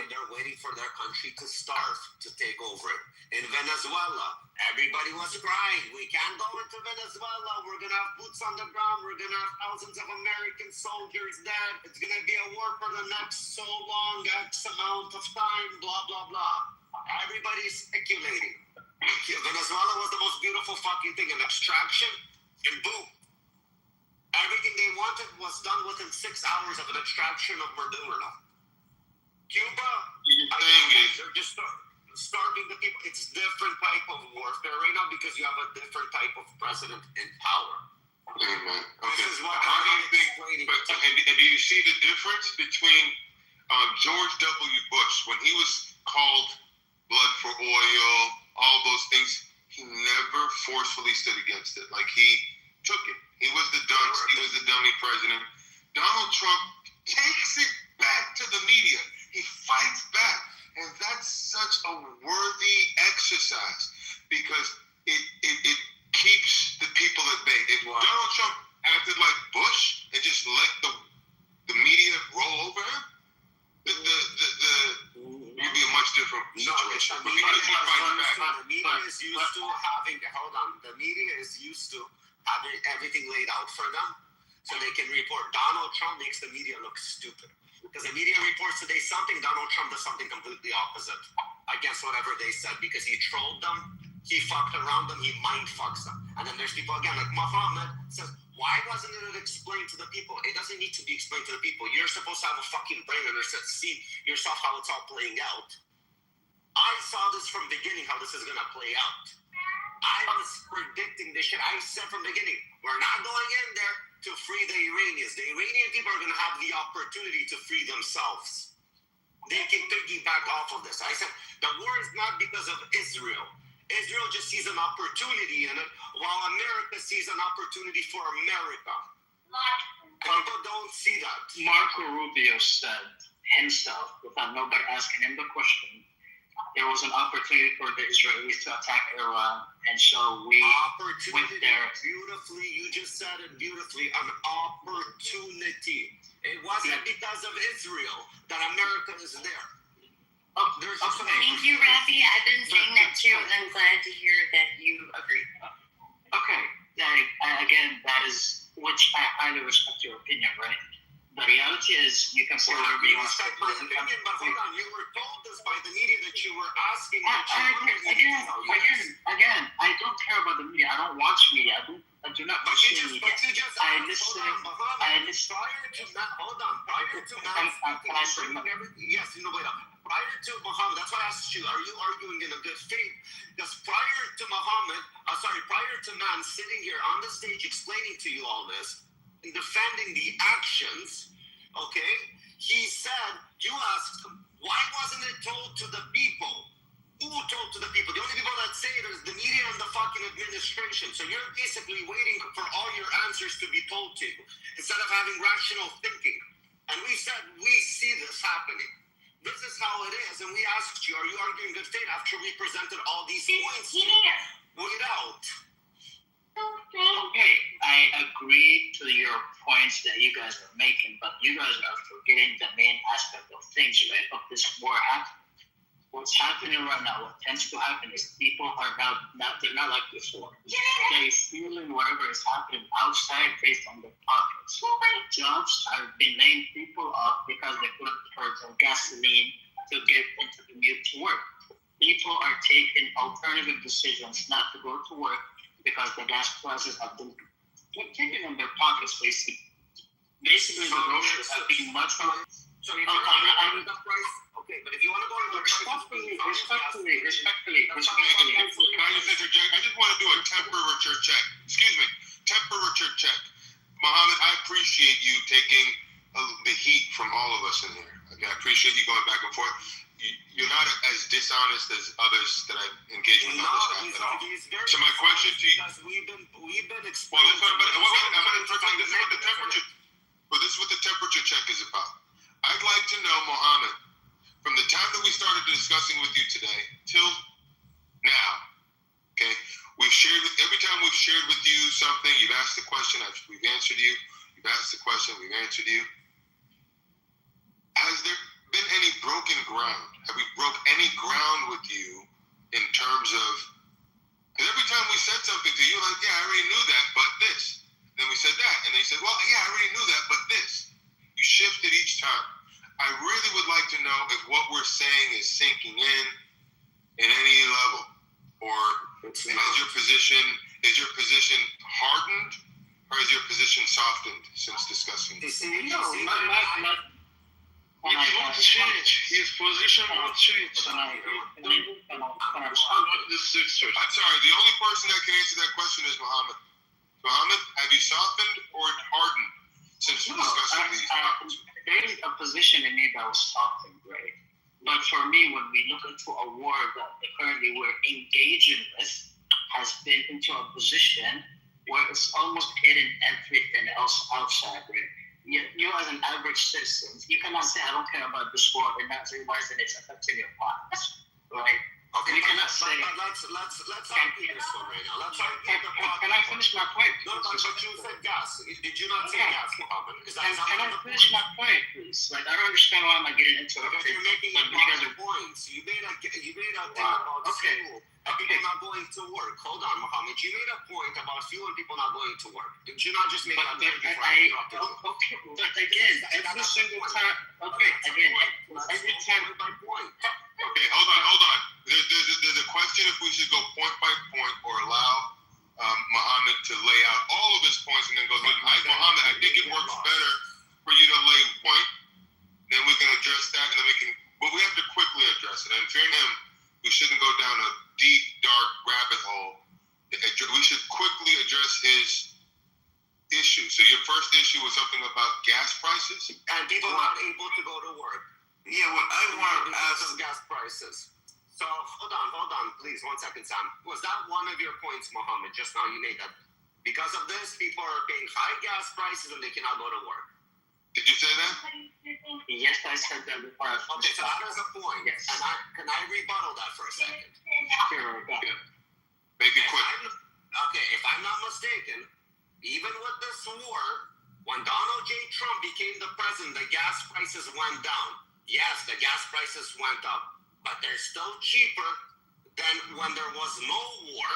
S13: They're waiting for their country to starve to take over it. In Venezuela, everybody was crying. We can't go into Venezuela. We're going to have boots on the ground. We're going to have thousands of American soldiers dead. It's going to be a war for the next so long, X amount of time, blah, blah, blah. Everybody's speculating. Venezuela was the most beautiful fucking thing, an extraction, and boom. Everything they wanted was done within 6 hours of an extraction of Maduro. Cuba, they're just starving the people. It's different type of warfare right now because you have a different type of president in power.
S12: Amen. Okay.
S13: This is what
S12: How do you think? And do you see the difference between George W. Bush when he was called blood for oil, all those things? He never forcefully stood against it. Like he took it. He was the dunce. He was the dummy president. Donald Trump takes it back to the media. He fights back. And that's such a worthy exercise because it keeps the people at bay. If Donald Trump acted like Bush and just let the media roll over him, you'd be a much different situation.
S13: The media is used to having, hold on, the media is used to having everything laid out for them so they can report. Donald Trump makes the media look stupid. Because the media reports today something, Donald Trump does something completely opposite against whatever they said because he trolled them, he fucked around them, he mind fucks them. And then there's people again, like Muhammad says, why wasn't it explained to the people? It doesn't need to be explained to the people. You're supposed to have a fucking brain and see yourself how it's all playing out. I saw this from the beginning, how this is going to play out. I was predicting this shit. I said from the beginning, we're not going in there to free the Iranians. The Iranian people are going to have the opportunity to free themselves. They can piggyback off of this. I said, the war is not because of Israel. Israel just sees an opportunity in it, while America sees an opportunity for America. People don't see that.
S19: Marco Rubio said himself, without nobody asking him the question, there was an opportunity for the Israelis to attack Iran, and so we went there.
S13: Beautifully, you just said it beautifully, an opportunity. It wasn't because of Israel that America is there.
S21: Thank you, Rafi. I've been saying that too, and I'm glad to hear that you agree.
S19: Okay, again, that is, which I highly respect your opinion, right? The reality is, you can say whatever you want to say.
S13: My opinion, but hold on, you were told this by the media that you were asking.
S19: Again, I don't care about the media. I don't watch media. I do not watch media. I listen.
S13: Prior to Muhammad, that's why I asked you, are you arguing in a good faith? Because prior to man sitting here on the stage explaining to you all this, defending the actions, okay, he said, you asked him, why wasn't it told to the people? Who told to the people? The only people that say it is the media and the fucking administration. So you're basically waiting for all your answers to be told to you instead of having rational thinking. And we said, we see this happening. This is how it is. And we asked you, are you arguing good faith after we presented all these points? Wait out.
S19: Okay, I agree to your points that you guys are making, but you guys are forgetting the main aspect of things, right? Of this war happening. What's happening right now, what tends to happen is people are they're not like before. They're feeling whatever is happening outside based on their pockets. Jobs are been laying people off because they couldn't purchase gasoline to get into the commute to work. People are taking alternative decisions not to go to work because the gas prices have been taken in their pockets, basically. Basically, the groceries have been much more.
S13: So if you're the price, okay, but if you want to go to the
S19: respectfully.
S12: Can I just interject? I just want to do a temperature check. Excuse me, temperature check. Mohammed, I appreciate you taking the heat from all of us in here. Okay, I appreciate you going back and forth. You're not as dishonest as others that I've engaged with on this stuff at all. So my question to you,
S13: we've been exposed.
S12: Well, this is what the temperature check is about. I'd like to know, Mohammed, from the time that we started discussing with you today till now, okay, every time we've shared with you something, you've asked a question, we've answered you, you've asked a question, we've answered you. Has there been any broken ground? Have we broke any ground with you in terms of, because every time we said something to you, like, yeah, I already knew that, but this. Then we said that, and then you said, well, yeah, I already knew that, but this. You shifted each time. I really would like to know if what we're saying is sinking in any level, or is your position hardened, or is your position softened since discussing this?
S8: He won't change. His position won't change.
S12: I'm sorry, the only person that can answer that question is Mohammed. Mohammed, have you softened or hardened since discussing these topics?
S19: There is a position in me that was softened, right? But for me, when we look into a war that currently we're engaging with, has been into a position where it's almost hitting everything else outside, right? You as an average citizen, you cannot say, I don't care about this war and not realize that it's affecting your pockets, right?
S13: Okay,
S19: you cannot say.
S13: Let's argue this one right now.
S19: Can I finish my point?
S13: No, but you said gas. Did you not say gas, Mohammed?
S19: Can I finish my point, please? Like, I don't understand why I'm not getting into it.
S13: Because you're making a lot of points. You made a thing about school. People not going to work. Hold on, Mohammed. You made a point about fuel and people not going to work. Did you not just make that point before I interrupted you?
S19: Okay, but again, every single time. Okay, again, every time.
S13: My point.
S12: Okay, hold on. There's a question if we should go point by point or allow Mohammed to lay out all of his points and then go through. Mohammed, I think it works better for you to lay point, then we can address that, and then we can. But we have to quickly address it. And for him, we shouldn't go down a deep, dark rabbit hole. We should quickly address his issue. So your first issue was something about gas prices?
S13: And people not able to go to work.
S7: Yeah, well, I want to ask
S13: gas prices. So hold on, please, 1 second, Sam. Was that one of your points, Mohammed? Just now you made that. Because of this, people are paying high gas prices and they cannot go to work.
S12: Did you say that?
S19: Yes, I said that before.
S13: Okay, so that is a point. Yes. And can I rebuttal that for a second?
S19: Sure.
S12: Make it quick.
S13: Okay, if I'm not mistaken, even with this war, when Donald J. Trump became the president, the gas prices went down. Yes, the gas prices went up, but they're still cheaper than when there was no war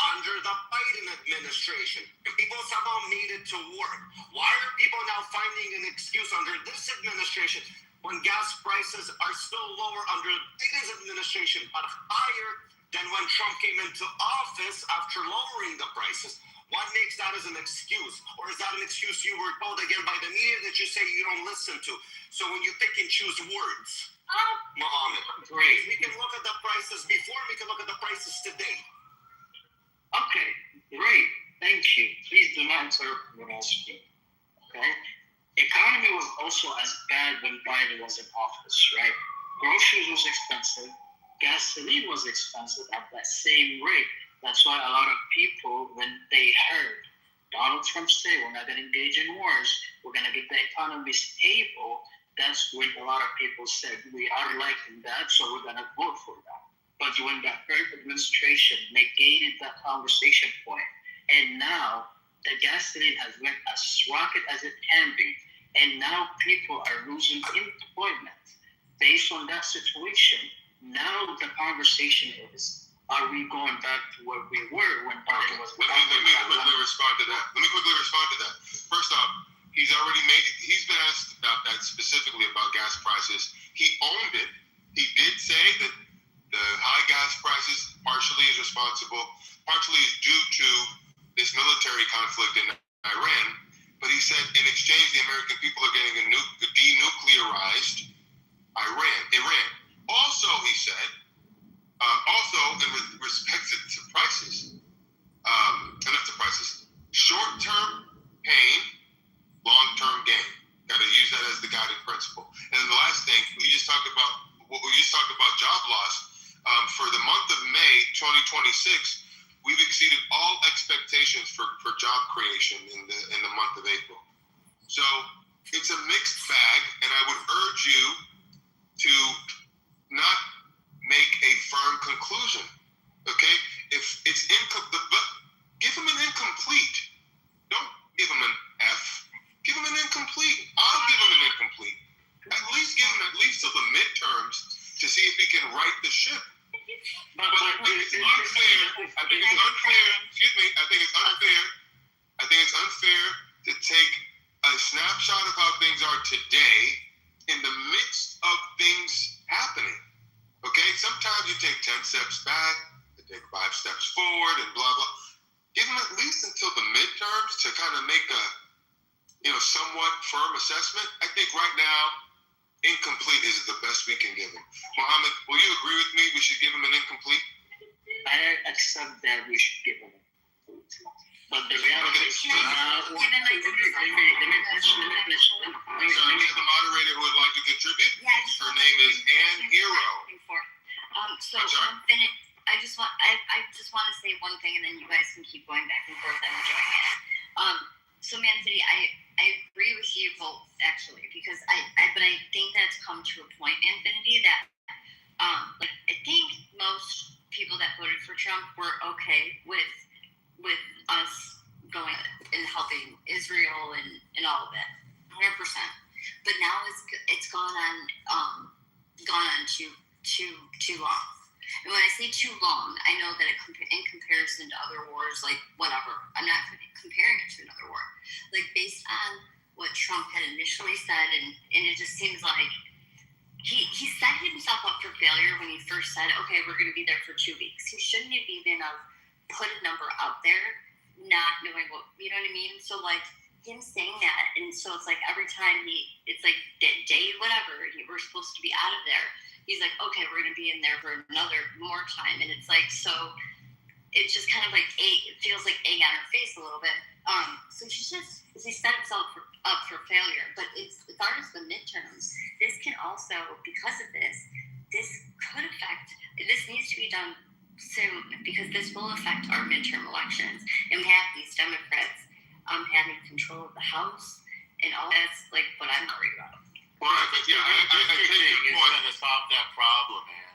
S13: under the Biden administration. And people somehow made it to work. Why are people now finding an excuse under this administration when gas prices are still lower under Biden's administration, but higher than when Trump came into office after lowering the prices? What makes that as an excuse? Or is that an excuse you were told again by the media that you say you don't listen to? So when you pick and choose words, Mohammed,
S19: great.
S13: We can look at the prices before, we can look at the prices today.
S19: Okay, great. Thank you. Please do not interrupt what I speak. Okay? Economy was also as bad when Biden was in office, right? Groceries was expensive. Gasoline was expensive at that same rate. That's why a lot of people, when they heard Donald Trump say we're not going to engage in wars, we're going to get the economy stable, that's when a lot of people said we are liking that, so we're going to vote for that. But when the current administration negated that conversation point And now the gasoline has went as rocket as it can be. And now people are losing employment based on that situation. Now the conversation is, are we going back to where we were when Biden was?
S12: Let me quickly respond to that. First off, he's been asked about that specifically about gas prices. He owned it. He did say that the high gas prices partially is due to this military conflict in Iran. But he said in exchange, the American people are getting a denuclearized Iran. Also, he said, in respect to prices, short-term pain, long-term gain. Got to use that as the guiding principle. And then the last thing, we just talked about job loss. For the month of May 2026, we've exceeded all expectations for job creation in the month of April. So it's a mixed bag, and I would urge you to not make a firm conclusion. Okay? If it's but give him an incomplete. Don't give him an F. Give him an incomplete. I'll give him an incomplete. At least give him till the midterms to see if he can right the ship. But it's unfair. I think it's unfair. Excuse me. I think it's unfair to take a snapshot of how things are today in the midst of things happening. Okay? Sometimes you take 10 steps back, you take 5 steps forward, and blah, blah. Give them at least until the midterms to kind of make a, somewhat firm assessment. I think right now, incomplete is the best we can give him. Mohammed, will you agree with me we should give him an incomplete?
S19: I accept that we should give him an incomplete. But the reality is,
S12: I'm sorry, we have a moderator who would like to contribute. Her name is Ann Hero.
S10: I just want to say one thing, and then you guys can keep going back and forth. I'm enjoying it. So Man City, I agree with you both actually, because but I think that's come to a point, Infinity, that I think most people that voted for Trump were okay with us going and helping Israel and all of it, 100%. But now it's gone on too long. And when I say too long, I know that in comparison to other wars, like whatever, I'm not comparing it to another war. Like based on what Trump had initially said, and it just seems like he set himself up for failure when he first said, okay, we're going to be there for 2 weeks. He shouldn't have even put a number out there, not knowing what, you know what I mean? So like him saying that, and so it's like every time it's like day whatever, we're supposed to be out of there. He's like, okay, we're going to be in there for another more time. And it's like, so it's just kind of like it feels like egg on her face a little bit. So he set himself up for failure. But as far as the midterms, this can also, because of this could affect, this needs to be done soon, because this will affect our midterm elections. And we have these Democrats having control of the House, and all that's like what I'm worried about.
S7: Well, I take your point. Is going to solve that problem, man.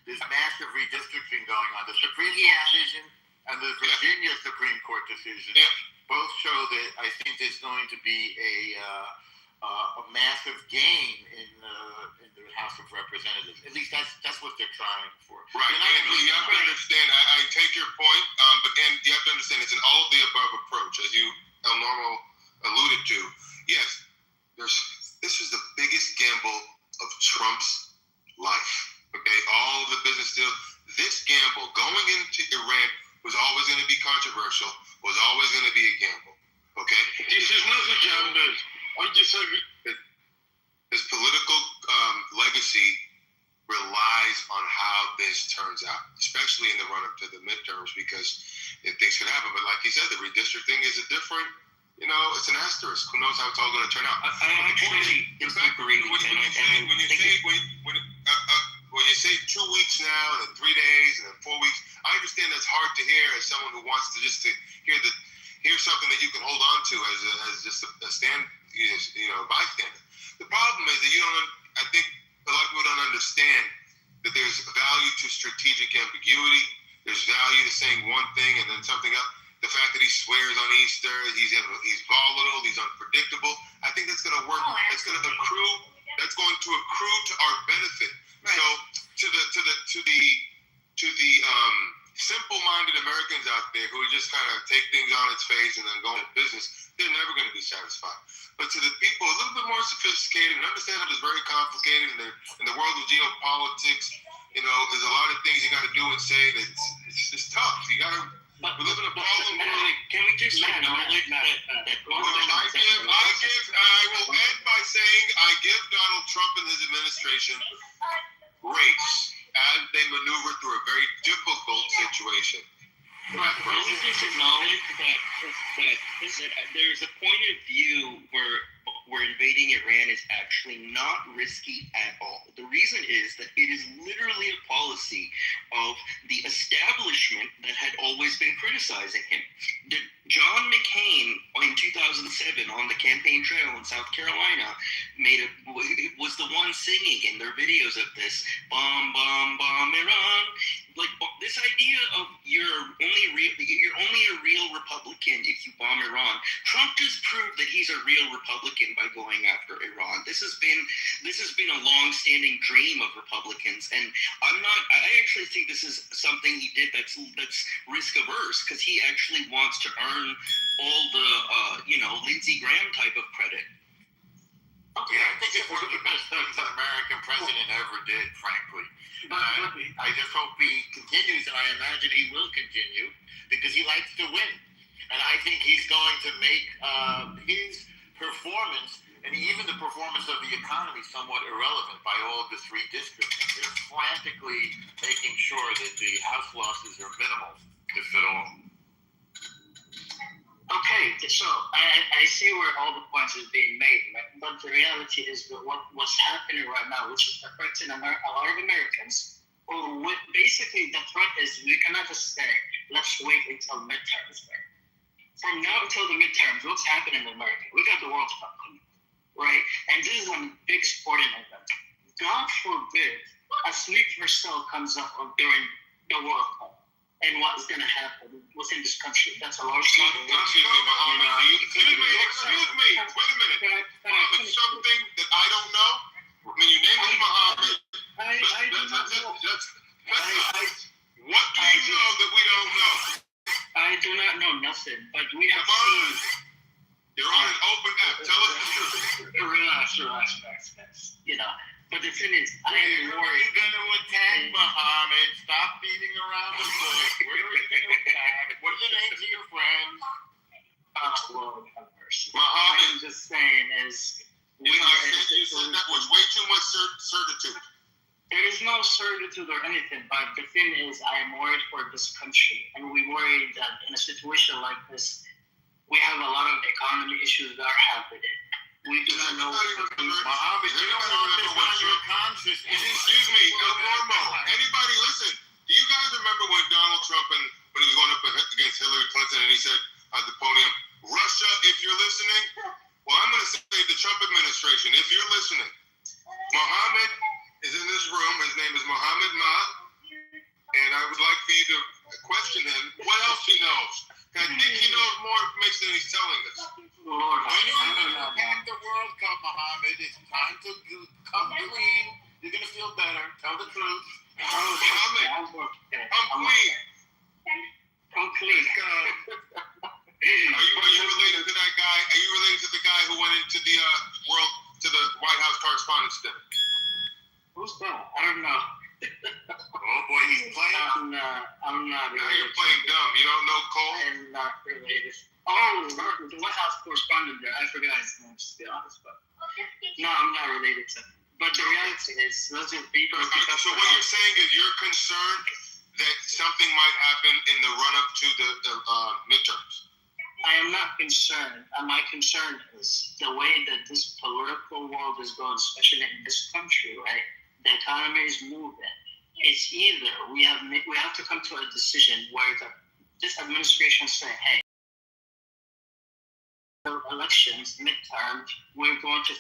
S7: There's massive redistricting going on. The Supreme Court decision and the Virginia Supreme Court decision both show that I think there's going to be a massive gain in the House of Representatives. At least that's what they're trying for.
S12: Right. And you have to understand, I take your point, but you have to understand it's an all of the above approach, as you, El Normo, alluded to. Yes, this is the biggest gamble of Trump's life. Okay, all of the business deals. This gamble going into Iran was always going to be controversial. Was always going to be a gamble. Okay.
S8: This is not a gamble. I disagree.
S12: His political legacy relies on how this turns out, especially in the run-up to the midterms, because things could happen. But like he said, the redistricting is a different. It's an asterisk. Who knows how it's all going to turn out?
S19: I actually disagree.
S12: When you say 2 weeks now, and then 3 days, and then 4 weeks, I understand that's hard to hear as someone who wants to hear something that you can hold on to as just a bystander. The problem is that I think a lot of people don't understand that there's value to strategic ambiguity. There's value to saying one thing and then something else. The the fact that he swears on Easter, he's volatile, he's unpredictable. I think that's going to work. That's going to accrue. That's going to accrue to our benefit. Right. So to the simple-minded Americans out there who just kind of take things on its face and then go into business, they're never going to be satisfied. But to the people a little bit more sophisticated and understand that it's very complicated in the world of geopolitics, you know, there's a lot of things you got to do and say that it's tough. You got to. We live in a problem world.
S5: Can we just acknowledge that?
S12: I will end by saying I give Donald Trump and his administration grace as they maneuver through a very difficult situation.
S5: Right, but let's just acknowledge that there's a point of view where invading Iran is actually not risky at all. The reason is that it is literally a policy of the establishment that had always been criticizing him. John McCain in 2007 on the campaign trail in South Carolina was the one singing in their videos of this bomb, bomb, bomb Iran. Like this idea of you're only a real Republican if you bomb Iran. Trump just proved that he's a real Republican by going after Iran. This has been a long-standing dream of Republicans, and I actually think this is something he did that's risk averse, because he actually wants to earn all the Lindsey Graham type of credit.
S7: Okay, I think it's one of the best things an American president ever did, frankly. I just hope he continues, and I imagine he will continue, because he likes to win. And I think he's going to make his performance, and even the performance of the economy, somewhat irrelevant by all of this redistricting. They're frantically making sure that the House losses are minimal, if at all.
S19: Okay, so I see where all the points is being made, right? But the reality is that what's happening right now, which is affecting a lot of Americans, basically the threat is we cannot just say, let's wait until midterms, right? From now until the midterms, what's happening in America? We got the World Cup coming, right? And this is a big sporting event. God forbid a sleeper cell comes up during the World Cup. And what is going to happen within this country? That's a large
S12: Excuse me, Muhammad. Excuse me. Wait a minute. Muhammad, something that I don't know. I mean, your name is Muhammad. What do you know that we don't know?
S19: I do not know nothing, but we have seen.
S12: You're on an open app. Tell us the truth.
S19: Relax. You know. But the thing is, I am worried.
S7: You're going to attack Muhammad. Stop beating around the bush. Where are you going to attack? What are the names of your friends?
S19: Lord have mercy.
S12: Muhammad.
S19: I'm just saying is...
S12: You said that was way too much certitude.
S19: There is no certitude or anything, but the thing is, I am worried for this country. And we worry that in a situation like this, we have a lot of economy issues that are happening. We do not know what to do.
S7: Muhammad, you don't want this on your conscience.
S12: Excuse me, El Normo. Anybody listen? Do you guys remember when Donald Trump, when he was going up against Hillary Clinton, and he said at the podium, Russia, if you're listening? Well, I'm going to say the Trump administration, if you're listening. Muhammad is in this room. His name is Muhammad Ma. And I would like for you to question him what else he knows. I think he knows more information than he's telling us.
S19: Lord,
S7: when you attack the World Cup, Muhammad, it's time to come clean. You're going to feel better. Tell the truth.
S12: Muhammad, come clean.
S19: Come clean.
S12: Are you related to that guy? Are you related to the guy who went into the White House Correspondents' Dinner?
S19: Who's that? I don't know.
S7: Oh boy, he's playing.
S19: I'm not related.
S12: Now you're playing dumb. You don't know Cole?
S19: I'm not related. Oh, the White House correspondent there. I forgot his name, to be honest. But no, I'm not related to him. But the reality is, let's just be perfect.
S12: So what you're saying is you're concerned that something might happen in the run-up to the midterms?
S19: I am not concerned. My concern is the way that this political world is going, especially in this country, right? The economy is moving. It's either we have to come to a decision where this administration say, hey, elections, midterm, we're going to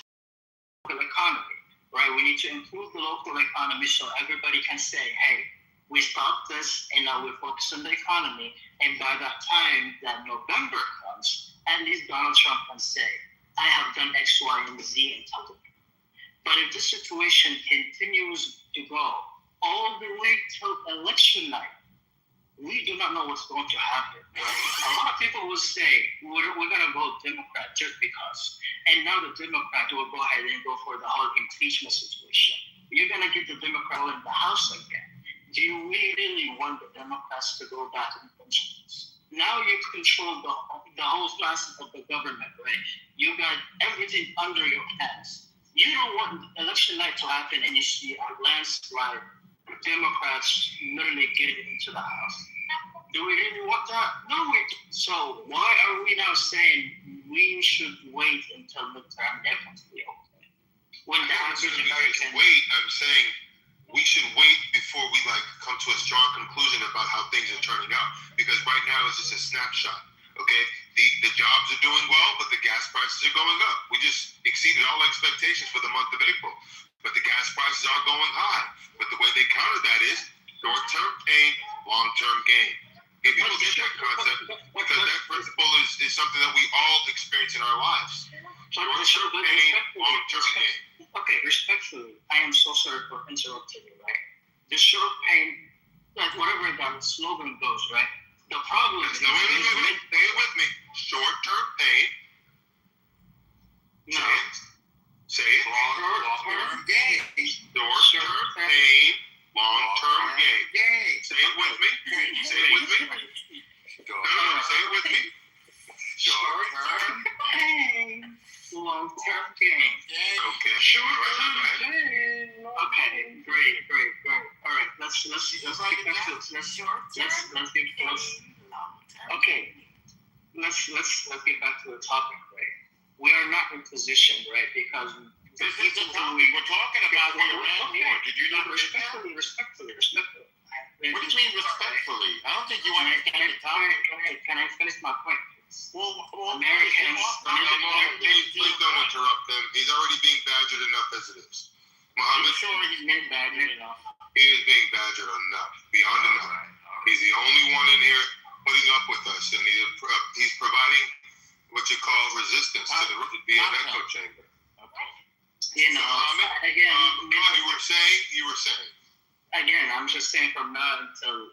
S19: local economy, right? We need to improve the local economy so everybody can say, hey, We stopped this, and now we're focused on the economy. And by that time that November comes, at least Donald Trump can say, I have done X, Y, and Z and tell the people. But if this situation continues to go all the way till election night, we do not know what's going to happen. A lot of people will say, we're going to vote Democrat just because. And now the Democrat will go ahead and go for the whole impeachment situation. You're going to get the Democrat in the House again. Do you really want the Democrats to go back to impeachments? Now you control the whole facet of the government, right? You got everything under your hands. You don't want election night to happen and you see a landslide Democrats literally getting into the House. Do we really want that? No, we don't. So why are we now saying we should wait until midterm everyone's be okay? When the average American
S12: I'm saying we should wait before we come to a strong conclusion about how things are turning out. Because right now it's just a snapshot. Okay? The jobs are doing well, but the gas prices are going up. We just exceeded all expectations for the month of April. But the gas prices are going high. But the way they counter that is short-term pain, long-term gain. If people get that concept, because that principle is something that we all experience in our lives. Short-term pain, long-term gain.
S19: Okay, respectfully, I am so sorry for interrupting you, right? The short pain, whatever that slogan goes, right? The problem is...
S12: Stay with me. Short-term pain.
S19: No.
S12: Say it. Long-term gain. Short-term pain, long-term gain. Say it with me. Say it with me. No, say it with me.
S19: Short-term pain, long-term gain.
S12: Okay.
S19: Short-term pain. Okay, great. All right, let's get back to the topic, right? We are not in position, right? Because
S7: this is the topic we're talking about. Did you not
S19: respectfully?
S7: What do you mean respectfully? I don't think you understand the topic.
S19: Can I finish my point, please?
S12: Well,
S19: Americans.
S12: Please don't interrupt him. He's already being badgered enough as it is. Muhammad,
S19: I'm sure he's being badgered enough.
S12: He is being badgered enough, beyond enough. He's the only one in here putting up with us, and he's providing what you call resistance to the echo chamber.
S19: You know, again,
S12: you were saying.
S19: Again, I'm just saying from now until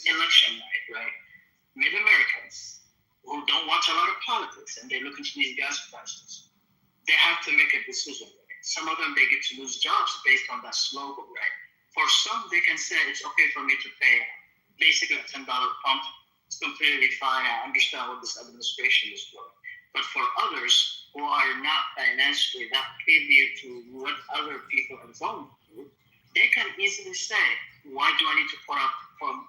S19: election night, right? Mid-Americans who don't watch a lot of politics and they look into these gas prices, they have to make a decision. Right? Some of them, they get to lose jobs based on that slogan, right? For some, they can say it's okay for me to pay basically a $10 pump. It's completely fine. I understand what this administration is doing. But for others who are not financially that privy to what other people are going through, they can easily say, why do I need to put up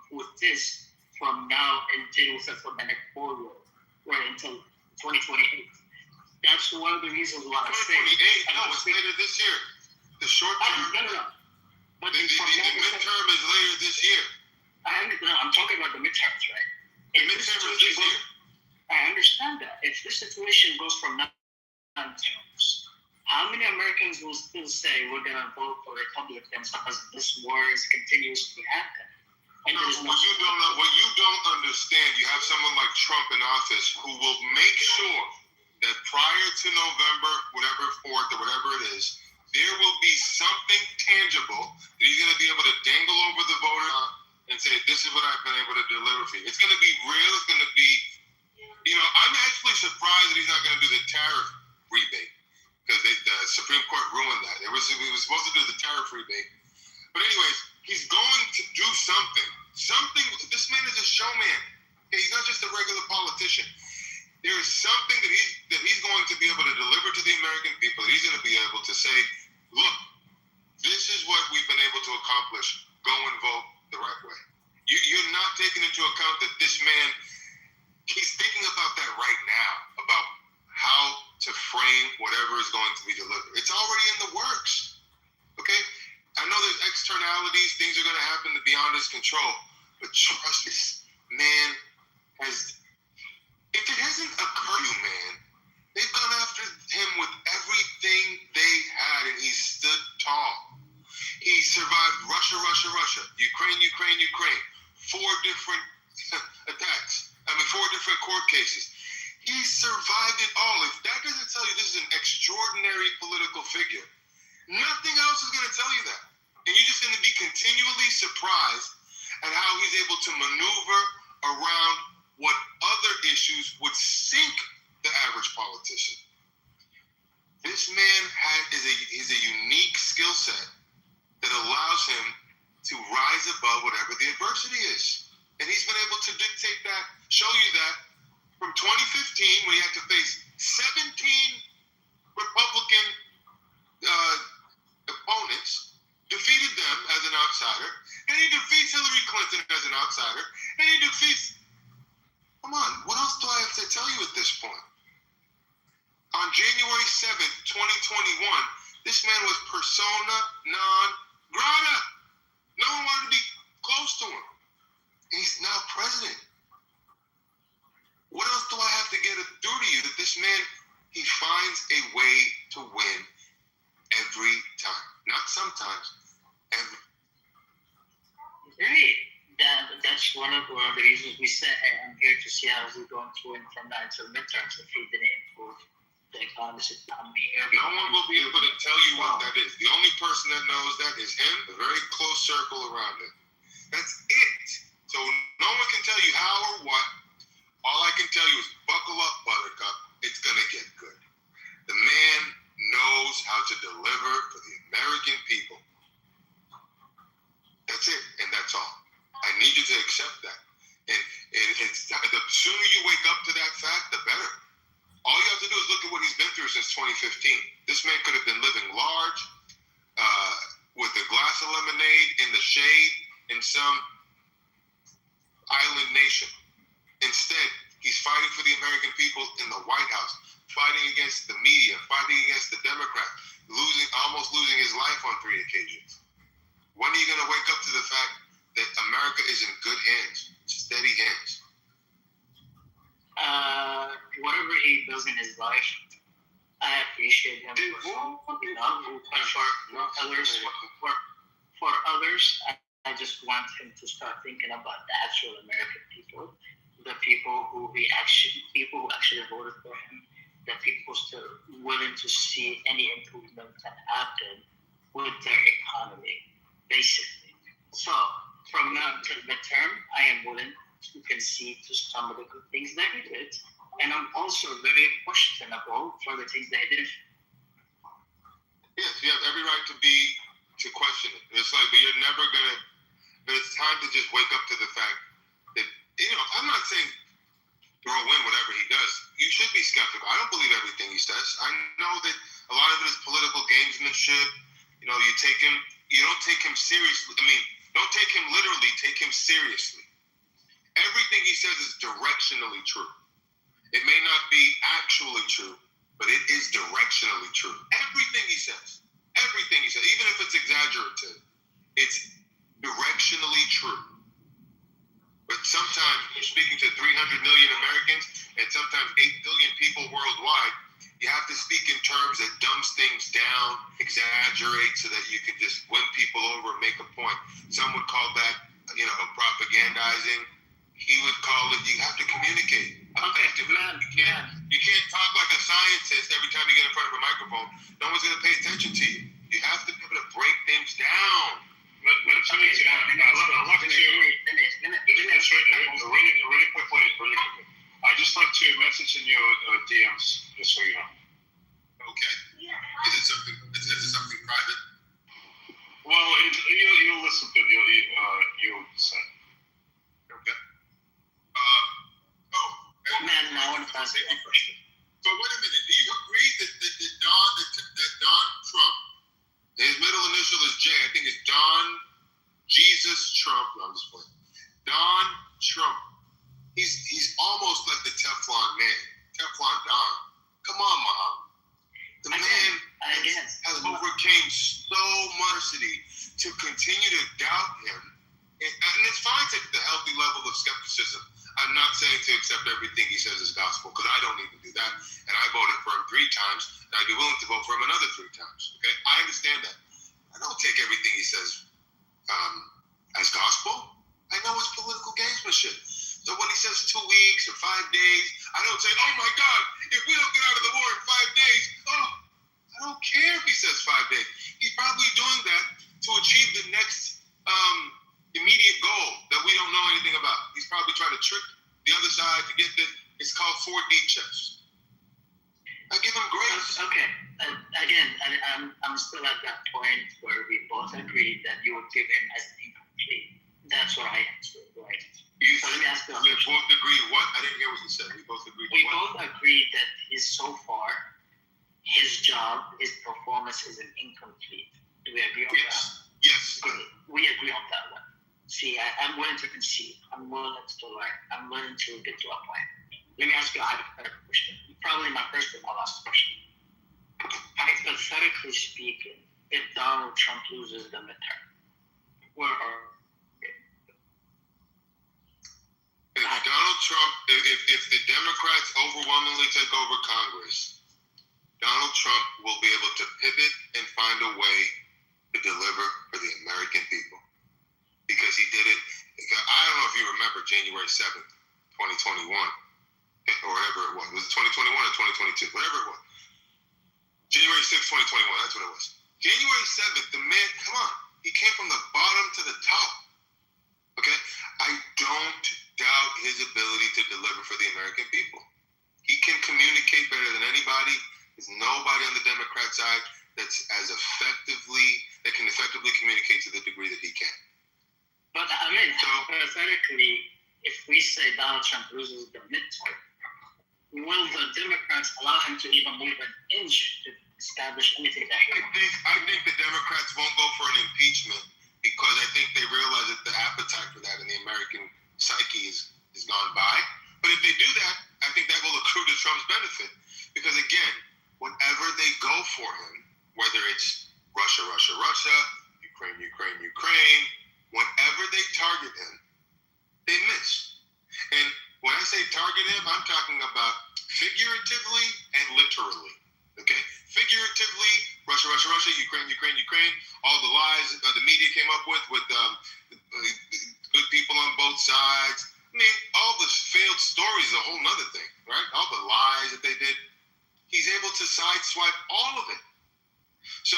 S19: with this from now until for the next 4 years, right, until 2028? That's one of the reasons why I say
S12: 2028. No, it's later this year. The short term.
S19: But
S12: the midterm is later this year.
S19: I'm talking about the midterms, right?
S12: The midterm is this year.
S19: I understand that. If this situation goes from now on terms, how many Americans will still say we're going to vote for Republicans because this war is continuously happening? And
S12: what you don't understand, you have someone like Trump in office who will make sure that prior to November, whatever 4th or whatever it is, there will be something tangible that he's going to be able to dangle over the voter and say, this is what I've been able to deliver for you. It's going to be real. It's going to be, I'm actually surprised that he's not going to do the tariff rebate because the Supreme Court ruined that. He was supposed to do the tariff rebate. But anyways, he's going to do something. This man is a showman. Okay, he's not just a regular politician. There is something that he's going to be able to deliver to the American people. He's going to be able to say, look, this is what we've been able to accomplish. Go and vote the right way. You're not taking into account that this man, he's thinking about that right now, about how to frame whatever is going to be delivered. It's already in the works. Okay? I know there's externalities, things are going to happen beyond his control, but trust this man if it hasn't occurred to you, man, they've gone after him with everything they had, and he stood tall. He survived Russia, Ukraine. 4 different attacks. 4 different court cases. He survived it all. If that doesn't tell you this is an extraordinary political figure, nothing else is going to tell you that. And you're just going to be continually surprised at how he's able to maneuver around what other issues would sink the average politician. This man is a unique skill set that allows him to rise above whatever the adversity is. And he's been able to dictate that, show you that, from 2015 when he had to face 17 Republican opponents, defeated them as an outsider, then he defeats Hillary Clinton as an outsider, and he defeats... Come on, what else do I have to tell you at this point? On January 7th, 2021, this man was persona non grata. No one wanted to be close to him. He's now president. What else do I have to do to you that this man, he finds a way to win every time. Not sometimes, every.
S19: Great. That's one of the reasons we said, hey, I'm here to see how he's going through it from now until midterms if he didn't improve the economy.
S12: No one will be able to tell you what that is. The only person that knows that is him, a very close circle around him. That's it. So no one can tell you how or what. All I can tell you is buckle up, Buttercup. It's going to get good. The man knows how to deliver for the American people. That's it, and that's all. I need you to accept that. And it's the sooner you wake up to that fact, the better. All you have to do is look at what he's been through since 2015. This man could have been living large, with a glass of lemonade in the shade in some island nation. Instead, he's fighting for the American people in the White House, fighting against the media, fighting against the Democrats, almost losing his life on 3 occasions. When are you going to wake up to the fact that America is in good hands, steady hands?
S19: Whatever he does in his life, I appreciate him for others, I just want him to start thinking about the actual American people, the people who actually voted for him, the people still willing to see any improvement that happen with their economy, basically. So from now until midterm, I am willing to concede to some of the good things that he did, and I'm also very questionable for the things that he did.
S12: Yes, you have every right to question it. It's like, but you're never gonna. But it's time to just wake up to the fact that, I'm not saying throw in whatever he does. You should be skeptical. I don't believe everything he says. I know that a lot of it is political gamesmanship. You don't take him seriously. Don't take him literally, take him seriously. Everything he says is directionally true. It may not be actually true, but it is directionally true. Everything he says, even if it's exaggerative, it's directionally true. But sometimes you're speaking to 300 million Americans and sometimes 8 billion people worldwide, you have to speak in terms that dumbs things down, exaggerate so that you can just win people over and make a point. Some would call that, propagandizing. He would call it, you have to communicate.
S19: Okay,
S12: you can't talk like a scientist every time you get in front of a microphone. No one's going to pay attention to you. You have to be able to break things down.
S11: But a really quick way. I just like to message in your DMs, just so you know.
S12: Okay. Is it something private?
S11: Well, you'll listen to it. You'll decide.
S12: Okay.
S19: Man, I want to ask you a question.
S12: So wait a minute. Do you agree that Don Trump, his middle initial is J, I think it's Don Jesus Trump. No, I'm just playing. Don Trump. He's almost like the Teflon man. Teflon Don. Come on, Muhammad. The man has overcame so much to continue to doubt him. And it's fine to the healthy level of skepticism. I'm not saying to accept everything he says as gospel, because I don't even do that. And I voted for him 3 times, and I'd be willing to vote for him another 3 times. Okay? I understand that. I don't take everything he says weeks or 5 days. I don't say, oh my God, if we don't get out of the war in 5 days, I don't care if he says 5 days. He's probably doing that to achieve the next immediate goal that we don't know anything about. He's probably trying to trick the other side to get this. It's called 4D chess. I give him grace.
S19: Okay. Again, I'm still at that point where we both agreed that you would give him as incomplete. That's what I answered, right? So let me ask you.
S12: We both agreed what? I didn't hear what you said. We both agreed.
S19: We both agreed that so far, his job, his performance is incomplete. Do we agree on that?
S12: Yes.
S19: Good. We agree on that one. See, I'm willing to concede. I'm willing to learn. I'm willing to get to a point. Let me ask you a hypothetical question. Probably my first and my last question. Hypothetically speaking, if Donald Trump loses the midterm, where are
S12: if Donald Trump, if the Democrats overwhelmingly take over Congress, Donald Trump will be able to pivot and find a way to deliver for the American people. Because he did it, I don't know if you remember January 7th, 2021, or whatever it was. Was it 2021 or 2022? Whatever it was. January 6th, 2021, that's what it was. January 7th, the man, come on, he came from the bottom to the top. Okay? I don't doubt his ability to deliver for the American people. He can communicate better than anybody. There's nobody on the Democrat side that's that can effectively communicate to the degree that he can.
S19: But I mean, hypothetically, if we say Donald Trump loses the midterm, will the Democrats allow him to even move an inch to establish anything that he wants?
S12: I think the Democrats won't go for an impeachment because I think they realize that the appetite for that in the American psyche is gone by. But if they do that, I think that will accrue to Trump's benefit. Because again, whenever they go for him, whether it's Russia, Ukraine, whenever they target him, they miss. And when I say target him, I'm talking about figuratively and literally. Okay? Figuratively, Russia, Ukraine, all the lies the media came up with good people on both sides. I mean, all the failed stories is a whole nother thing, right? All the lies that they did. He's able to sideswipe all of it. So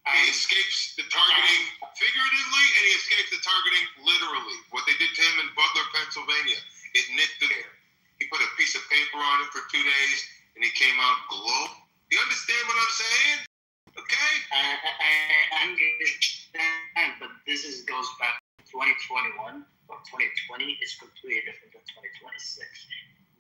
S12: he escapes the targeting figuratively and he escapes the targeting literally. What they did to him in Butler, Pennsylvania, it nicked the air. He put a piece of paper on it for 2 days and he came out glow. You understand what I'm saying? Okay?
S19: I understand, but this goes back to 2021 or 2020 is completely different than 2026.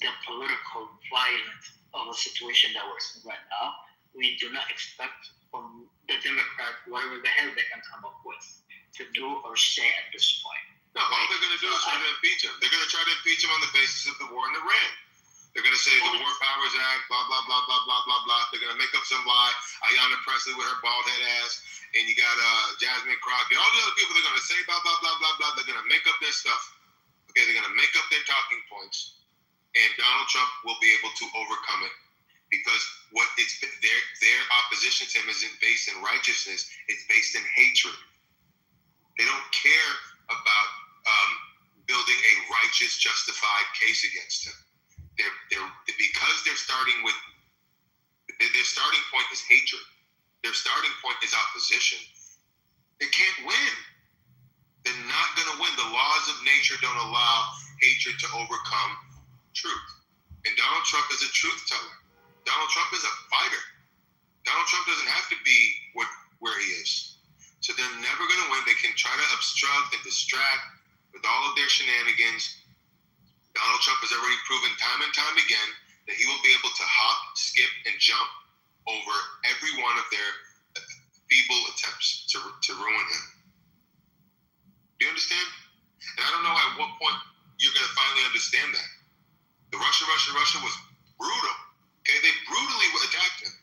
S19: The political violence of a situation that we're in right now, we do not expect from the Democrat whatever the hell they can come up with to do or say at this point.
S12: No, all they're going to do is try to impeach him. They're going to try to impeach him on the basis of the war in Iran. They're going to say the War Powers Act, blah, blah, blah, blah, blah, blah, blah. They're going to make up some lie. Ayanna Pressley with her bald head ass. And you got Jasmine Crockett. All the other people they're going to say blah, blah, blah, blah, blah. They're going to make up their stuff. Okay, they're going to make up their talking points. And Donald Trump will be able to overcome it. Because their opposition to him isn't based in righteousness. It's based in hatred. They don't care about building a righteous, justified case against him. Because their starting point is hatred. Their starting point is opposition. They can't win. They're not going to win. The laws of nature don't allow hatred to overcome truth. And Donald Trump is a truth teller. Donald Trump is a fighter. Donald Trump doesn't have to be where he is. So they're never going to win. They can try to obstruct and distract with all of their shenanigans. Donald Trump has already proven time and time again that he will be able to hop, skip, and jump over every one of their feeble attempts to ruin him. Do you understand? And I don't know at what point you're going to finally understand that. The Russia was brutal. Okay, they brutally attacked him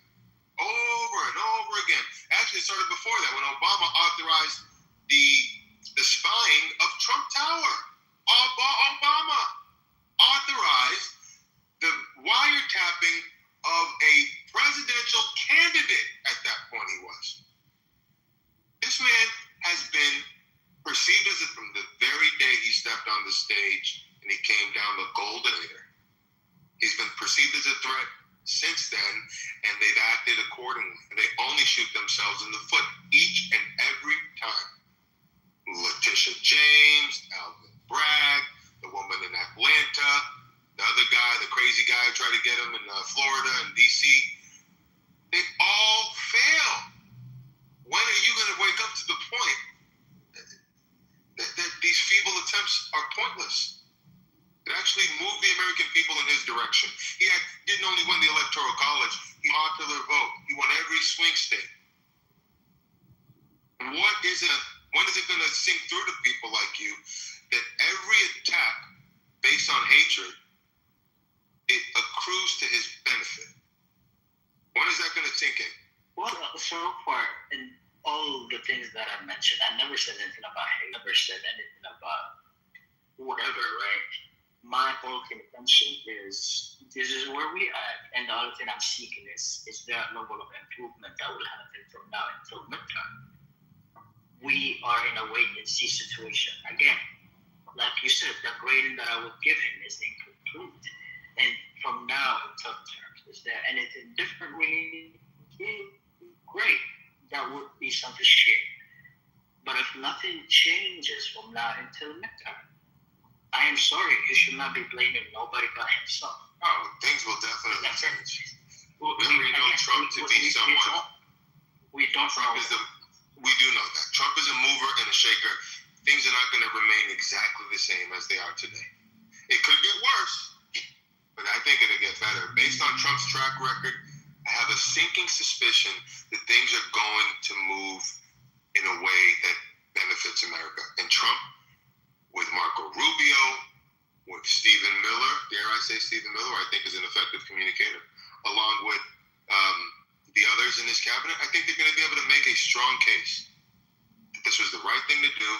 S12: over and over again. Actually, it started before that when Obama authorized the spying of Trump Tower. Obama authorized the wiretapping of a presidential candidate at that point he was. This man has been perceived as from the very day he stepped on the stage and he came down down the golden leader. He's been perceived as a threat since then, and they've acted accordingly. And they only shoot themselves in the foot each and every time. Letitia James, Alvin Bragg, the woman in Atlanta, the other guy, the crazy guy who tried to get him in Florida and D.C., they all fail. When are you going to wake up to the point that these feeble attempts are pointless? It actually moved the American people in his direction. He didn't only win the Electoral College, he won popular vote. He won every swing state. When is it going to sink through to people like you that every attack based on hatred, it accrues to his benefit? When is that going to sink in?
S19: Well, so far, in all the things that I mentioned, I never said anything about hate, never said anything about whatever, right? My whole intention is, this is where we are, and the other thing I'm seeking is there a level of improvement that will happen from now until midterm? We are in a wait-and-see situation. Again, like you said, the grading that I would give him is incomplete. And from now until midterm, is there anything different we need? Great. That would be something shit. But if nothing changes from now until midterm, I am sorry, you should not be blaming nobody but himself.
S12: Oh, things will definitely change. Remember, you know Trump to be someone.
S19: We don't know.
S12: We do know that. Trump is a mover and a shaker. Things are not going to remain exactly the same as they are today. It could get worse, but I think it'll get better. Based on Trump's track record, I have a sinking suspicion that things are going to move in a way that benefits America. And Trump, with Marco Rubio, with Stephen Miller, dare I say Stephen Miller, I think is an effective communicator, along with the others in this cabinet, I think they're going to be able to make a strong case that this was the right thing to do,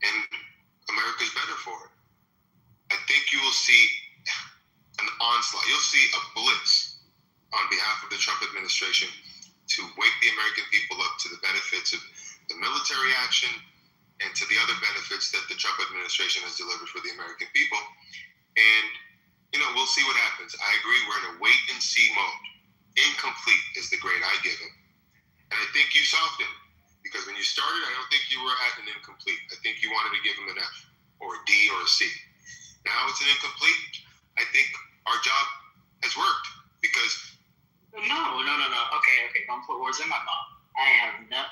S12: and America's better for it. I think you will see an onslaught. You'll see a blitz on behalf of the Trump administration to wake the American people up to the benefits of the military action and to the other benefits that the Trump administration has delivered for the American people. And, we'll see what happens. I agree, we're in a wait-and-see mode. Incomplete is the grade I give him. And I think you softened, because when you started, I don't think you were at an incomplete. I think you wanted to give him an F, or a D, or a C. Now it's an incomplete. I think our job has worked, because...
S19: No. Okay, don't put words in my mouth. I have not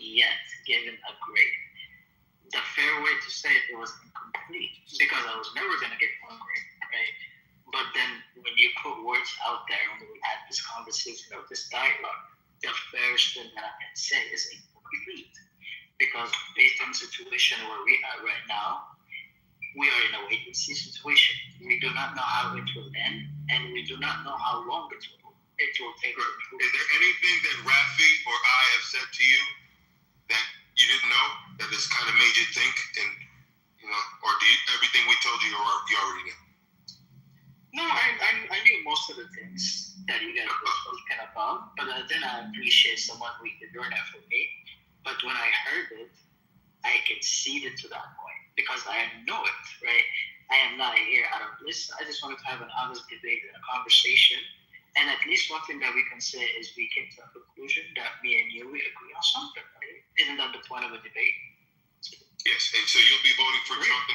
S19: yet given a grade. The fair way to say it was incomplete, because I was never going to get one grade, right? But then when you put words out there and we had this conversation or this dialogue, the fairest thing that I can say is incomplete. Because based on the situation where we are right now, we are in a wait-and-see situation. We do not know how it will end, and we do not know how long it will take.
S12: Is there anything that Rafi or I have said to you that you didn't know, that has kind of made you think, and or everything we told you, you already knew?
S19: No, I knew most of the things that you guys were speaking about, but then I appreciate someone who could learn that from me. But when I heard it, I conceded to that point because I know it, right? I am not here out of bliss. I just wanted to have an honest debate and a conversation. And at least one thing that we can say is we came to a conclusion that me and you, we agree on something, right? Isn't that the point of a debate?
S12: Yes, and so you'll be voting for Trump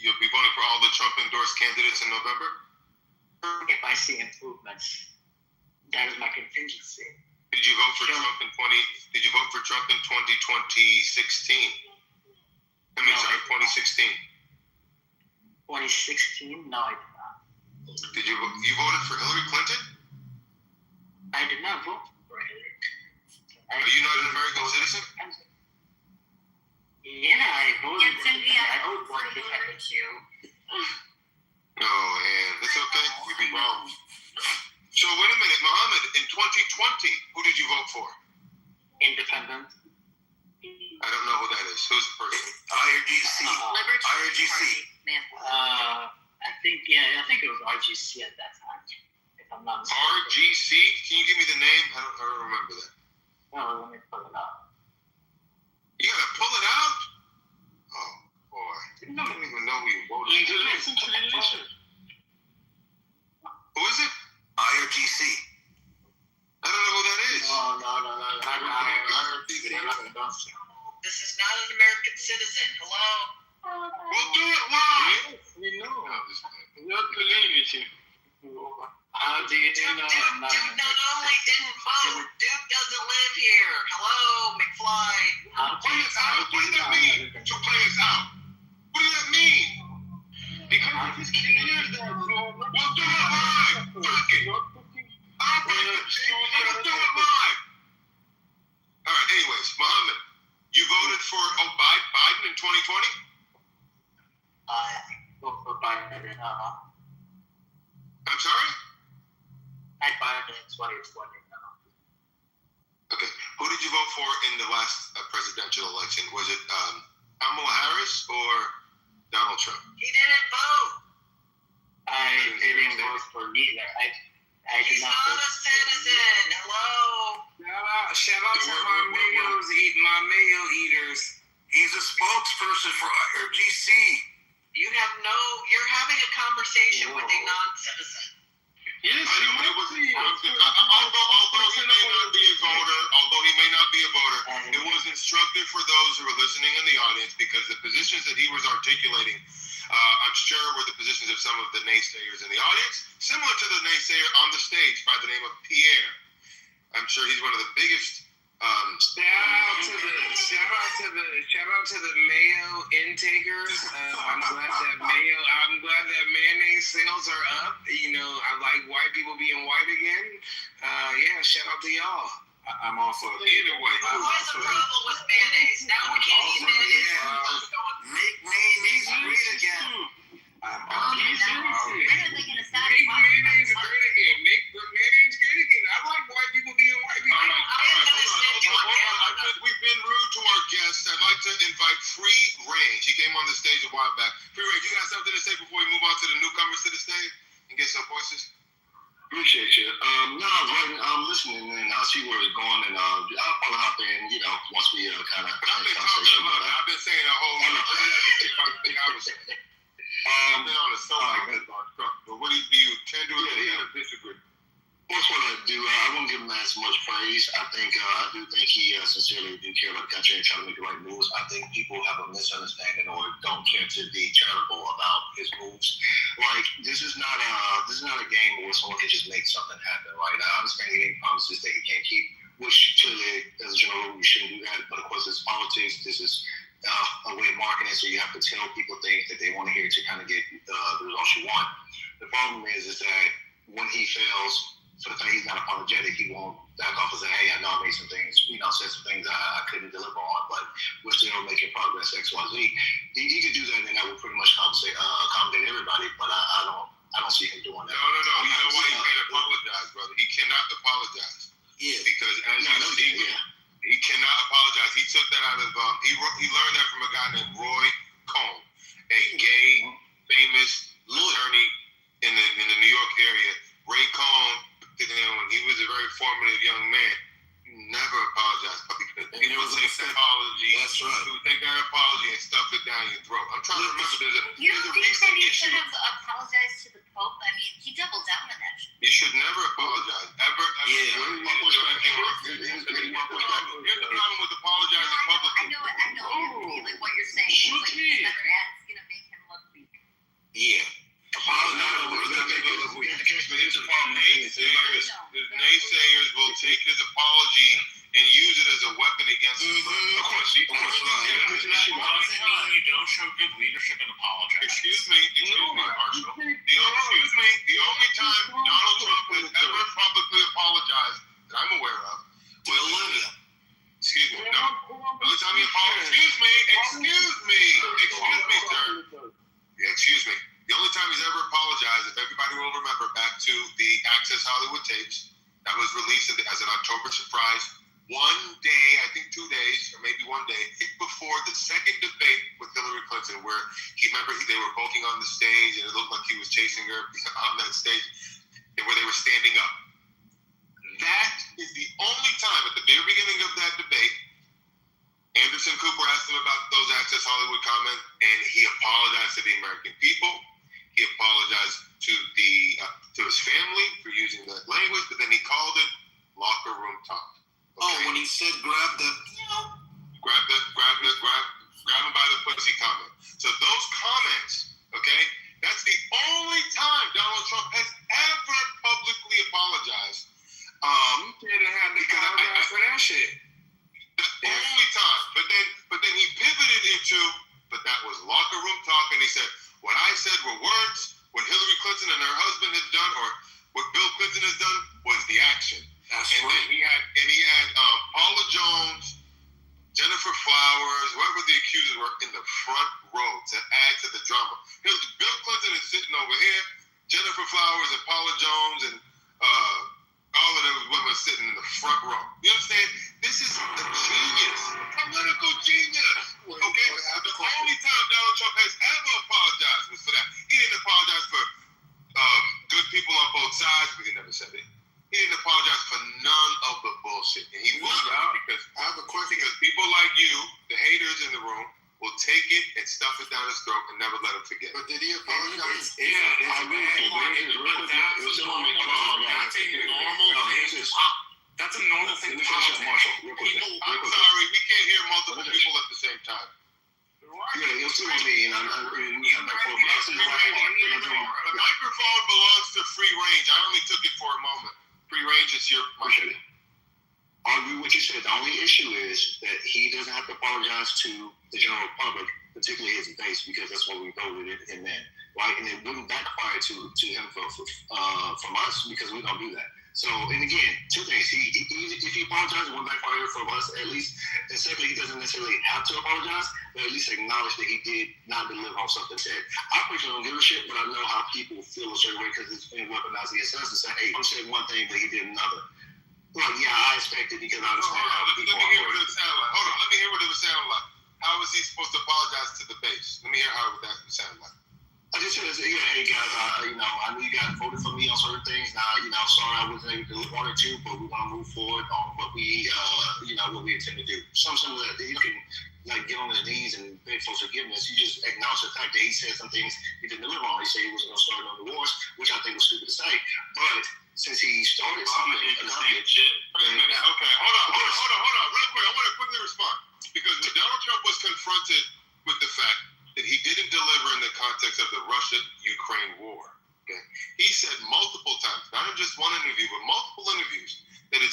S12: you'll be voting for all the Trump endorsed candidates in November?
S19: If I see improvements, that is my contingency.
S12: Did you vote for Trump in 2016? 2016.
S19: 2016? No, I did not.
S12: You voted for Hillary Clinton?
S19: I did not vote for Hillary.
S12: Are you not an American citizen?
S19: Yeah, I voted.
S21: I voted for her too.
S12: No, and it's okay. You'd be wrong. So wait a minute, Mohammed. In 2020, who did you vote for?
S19: Independent.
S12: I don't know who that is. Who's the person?
S13: IRGC.
S21: IRGC.
S19: I think it was RGC at that time. If I'm not mistaken.
S12: RGC? Can you give me the name? I don't remember that.
S19: Well, let me pull it up.
S12: You gotta pull it out? Oh boy. I don't even know who you
S3: This is not an American citizen. Hello?
S12: We'll do it live.
S8: We know. We don't believe you. How do you
S3: Dude
S8: know?
S3: not only didn't vote, Duke doesn't live here. Hello, McFly.
S12: Play us out. What does that mean? To play us out. What does that mean?
S8: Because it's clear that
S12: we'll do it live. Fuck it. I'll break the tape. Let's do it live. All right. Anyways, Muhammad, you voted for Biden in 2020?
S8: I vote for Biden.
S12: I'm sorry?
S8: I Biden in 2020.
S12: Okay. Who did you vote for in the last presidential election? Was it Kamala Harris or Donald Trump?
S3: He didn't vote.
S8: I didn't vote for neither. I did
S3: He's
S8: not
S3: not
S8: vote.
S3: a citizen. Hello.
S15: Shout out to my mayo eaters.
S13: He's a spokesperson for IRGC.
S3: You're having a conversation with a non-citizen.
S12: Yes, although he may not be a voter, it was instructive for those who were listening in the audience because the positions that he was articulating, I'm sure, were the positions of some of the naysayers in the audience, similar to the naysayer on the stage by the name of Pierre. I'm sure he's one of the biggest.
S15: Shout out to the mayo intakers. I'm glad that mayonnaise sales are up. You know, I like white people being white again. Yeah, shout out to y'all.
S13: I'm also
S12: Either way.
S3: Who has a problem with mayonnaise? Now we can't eat mayonnaise.
S13: Make mayonnaise great again.
S10: When are they going to stop?
S15: Make mayonnaise great again. Make mayonnaise great again. I like white people being white people.
S12: We've been rude to our guests. I'd like to invite Free Range. He came on the stage a while back. Free Range, you got something to say before we move on to the newcomers to the stage and get some voices?
S11: Appreciate you. I'm listening and I'll see where it's going, and I'll probably hop in, once we kind of.
S12: I've been talking about it. I've been saying a whole lot. I've been on the soapbox about Trump, but what do you tend to agree or disagree?
S11: That's what I do. I won't give him as much praise. I do think he sincerely do care about the country and trying to make the right moves. I think people have a misunderstanding or don't care to be charitable about his moves. Like this is not a game where someone can just make something happen. Right? I understand he made promises that he can't keep, which clearly, as a general rule, we shouldn't do that. But of course, it's politics. This is a way of marketing, so you have to tell people things that they want to hear to kind of get the results you want. The problem is that when he fails, for the fact he's not apologetic, he won't back off and say, hey, I know I made some things, said some things I couldn't deliver on, but we're still making progress, X, Y, Z. He could do that, and that would pretty much accommodate everybody, but I don't see him doing that.
S12: No. You know why he can't apologize, brother? He cannot apologize.
S11: Yeah.
S12: Because as he cannot apologize. He took that out of, he learned that from a guy named Roy Cohn, a gay, famous attorney in the New York area. Ray Cohn, when he was a very formative young man, never apologized because he would take that apology.
S11: That's right.
S12: He would take that apology and stuff it down your throat. I'm trying to remember.
S10: You don't think that he should have apologized to the Pope? I mean, he doubled down on that.
S12: You should never apologize. Ever.
S11: Yeah.
S12: Here's the problem with apologizing publicly.
S10: I know. Like what you're saying. It's like better ads gonna make him look weak.
S11: Yeah.
S12: Naysayers will take his apology and use it as a weapon against him.
S11: Of course.
S7: You don't show good leadership and apologize.
S12: Excuse me, Marshall. The only time Donald Trump has ever publicly apologized that I'm aware of was Olivia. Excuse me. No. The only time he apologized. Excuse me, sir. Excuse me. The only time he's ever apologized, if everybody will remember, back to the Access Hollywood tapes that was released as an October surprise, one day, I think 2 days, or maybe 1 day, before the second debate with Hillary Clinton, where they were poking on the stage, and it looked like he was chasing her on that stage, and where they were standing up. That is the only time at the very beginning of that debate, Anderson Cooper asked him about those Access Hollywood comments, and he apologized to the American people. He apologized to his family for using that language, but then he called it locker room talk. Okay?
S13: Oh, when he said grab the
S12: too, but that was locker room talk. And he said, what I said were words. What Hillary Clinton and her husband had done, or what Bill Clinton has done, was the action.
S13: That's
S12: and
S13: right.
S12: Then he had Paula Jones, Jennifer Flowers, whoever the accusers were, in the front row to add to the drama. Bill Clinton is sitting over here, Jennifer Flowers and Paula Jones and all of those women sitting in the front row. You understand? This is a genius, political genius. Okay? The only time Donald Trump has ever apologized was for that. He didn't apologize for good people on both sides, but he never said it. He didn't apologize for none of the bullshit. And he moved out because I have a question. Because people like you, the haters in the room, will take it and stuff it down his throat and never let him forget. But did he apologize?
S8: That's a normal thing. That's a normal thing to apologize.
S12: I'm sorry, we can't hear multiple people at the same time.
S6: Yeah, you'll see what I mean.
S12: The microphone belongs to free range. I only took it for a moment. Free range is your microphone.
S6: I agree with what you said. The only issue is that he doesn't have to apologize to the general public, particularly his base, because that's what we voted in then, right? And it wouldn't backfire to him from us because we don't do that. So, and again, two things. If he apologizes, it wouldn't backfire from us at least. And secondly, he doesn't necessarily have to apologize, but at least acknowledge that he did not deliver on something said. I personally don't give a shit, but I know how people feel a certain way because it's been weaponized against us and say, hey, he said one thing, but he did another. Well, yeah, I expect it because I understand how people
S12: Let me hear what it would sound like. Hold on, let me hear what it would sound like. How is he supposed to apologize to the base? Let me hear how that would sound like.
S6: I just said, hey guys, I know you guys voted for me on certain things. Now, sorry I wasn't able to do one or two, but we're gonna move forward on what we intend to do. Something that you can get on his knees and beg for forgiveness. You just acknowledge the fact that he said some things he didn't deliver on. He said he was gonna start on divorce, which I think was stupid to say. But since he started something,
S12: Okay, hold on, real quick. I want to quickly respond because Donald Trump was confronted with the fact that he didn't deliver in the context of the Russia-Ukraine war. Okay, he said multiple times, not in just one interview, but multiple interviews, that it was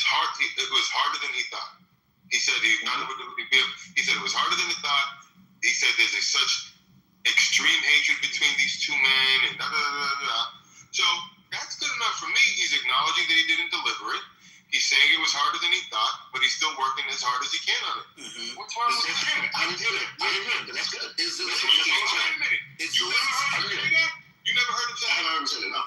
S12: harder than he thought. He said he said it was harder than he thought. He said there's such extreme hatred between these two men, and da da da da. So that's good enough for me. He's acknowledging that he didn't deliver it. He's saying it was harder than he thought, but he's still working as hard as he can on it.
S6: Mm-hmm.
S12: What's wrong with that?
S6: I didn't do that. But that's good.
S12: Wait a minute. You never heard him say that? You never heard him say that?
S6: I never heard him say that, no.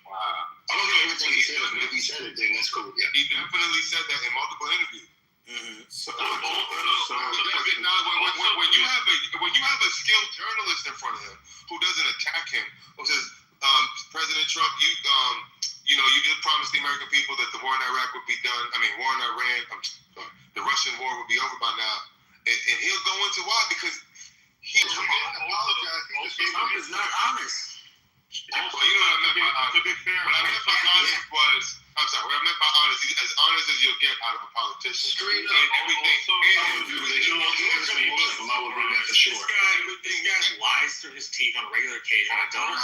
S6: Wow. I don't hear everything he said, but if he said it, then that's cool. Yeah.
S12: He definitely said that in multiple interviews.
S6: Mm-hmm.
S12: When you have a skilled journalist in front of him who doesn't attack him, who says, President Trump, you did promise the American people that the war in Iraq would be done. I mean, war in Iran, the Russian war would be over by now. And he'll go into why, because he didn't apologize.
S6: Trump is not honest.
S12: Well, you know what I meant by honest. What I meant by honest was, I'm sorry, what I meant by honest, he's as honest as you'll get out of a politician.
S6: Straight up.
S12: And everything.
S8: This guy lies through his teeth on a regular occasion. I don't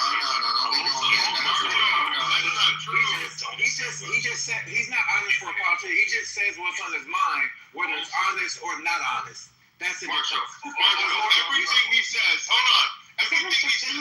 S8: He just said he's not honest for a politician. He just says what's on his mind, whether it's honest or not honest. That's the difference.
S12: Everything he says, hold on. Everything he says, I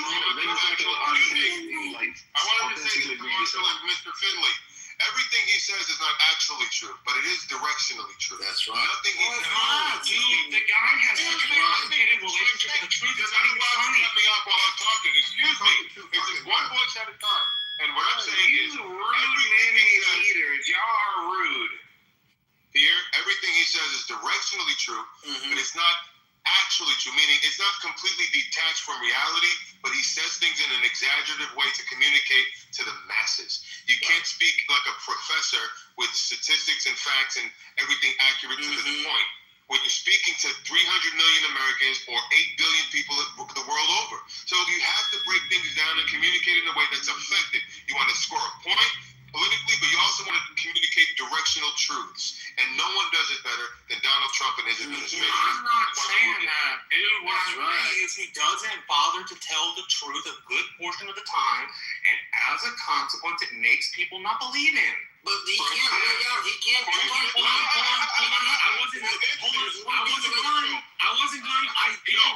S12: wanted to say to Mr. Finley. Everything he says is not actually true, but it is directionally true.
S6: That's right.
S12: Nothing he says.
S8: The guy has such a complicated relationship with the truth. It's not even funny.
S12: Cut me off while I'm talking. Excuse me. It's just one voice at a time. And what I'm saying is,
S8: rude mayonnaise eaters. Y'all are rude.
S12: Here, everything he says is directionally true, but it's not actually true. Meaning, it's not completely detached from reality, but he says things in an exaggerative way to communicate to the masses. You can't speak like a professor with statistics and facts and everything accurate to the point. When you're speaking to 300 million Americans or 8 billion people the world over. So you have to break things down and communicate in a way that's effective. You want to score a point politically, but you also want to communicate directional truths. And no one does it better than Donald Trump and his administration.
S8: I'm not saying that. Dude, what I'm saying is he doesn't bother to tell the truth a good portion of the time, and as a consequence, it makes people not believe him.
S15: But he can't.
S8: I wasn't done. People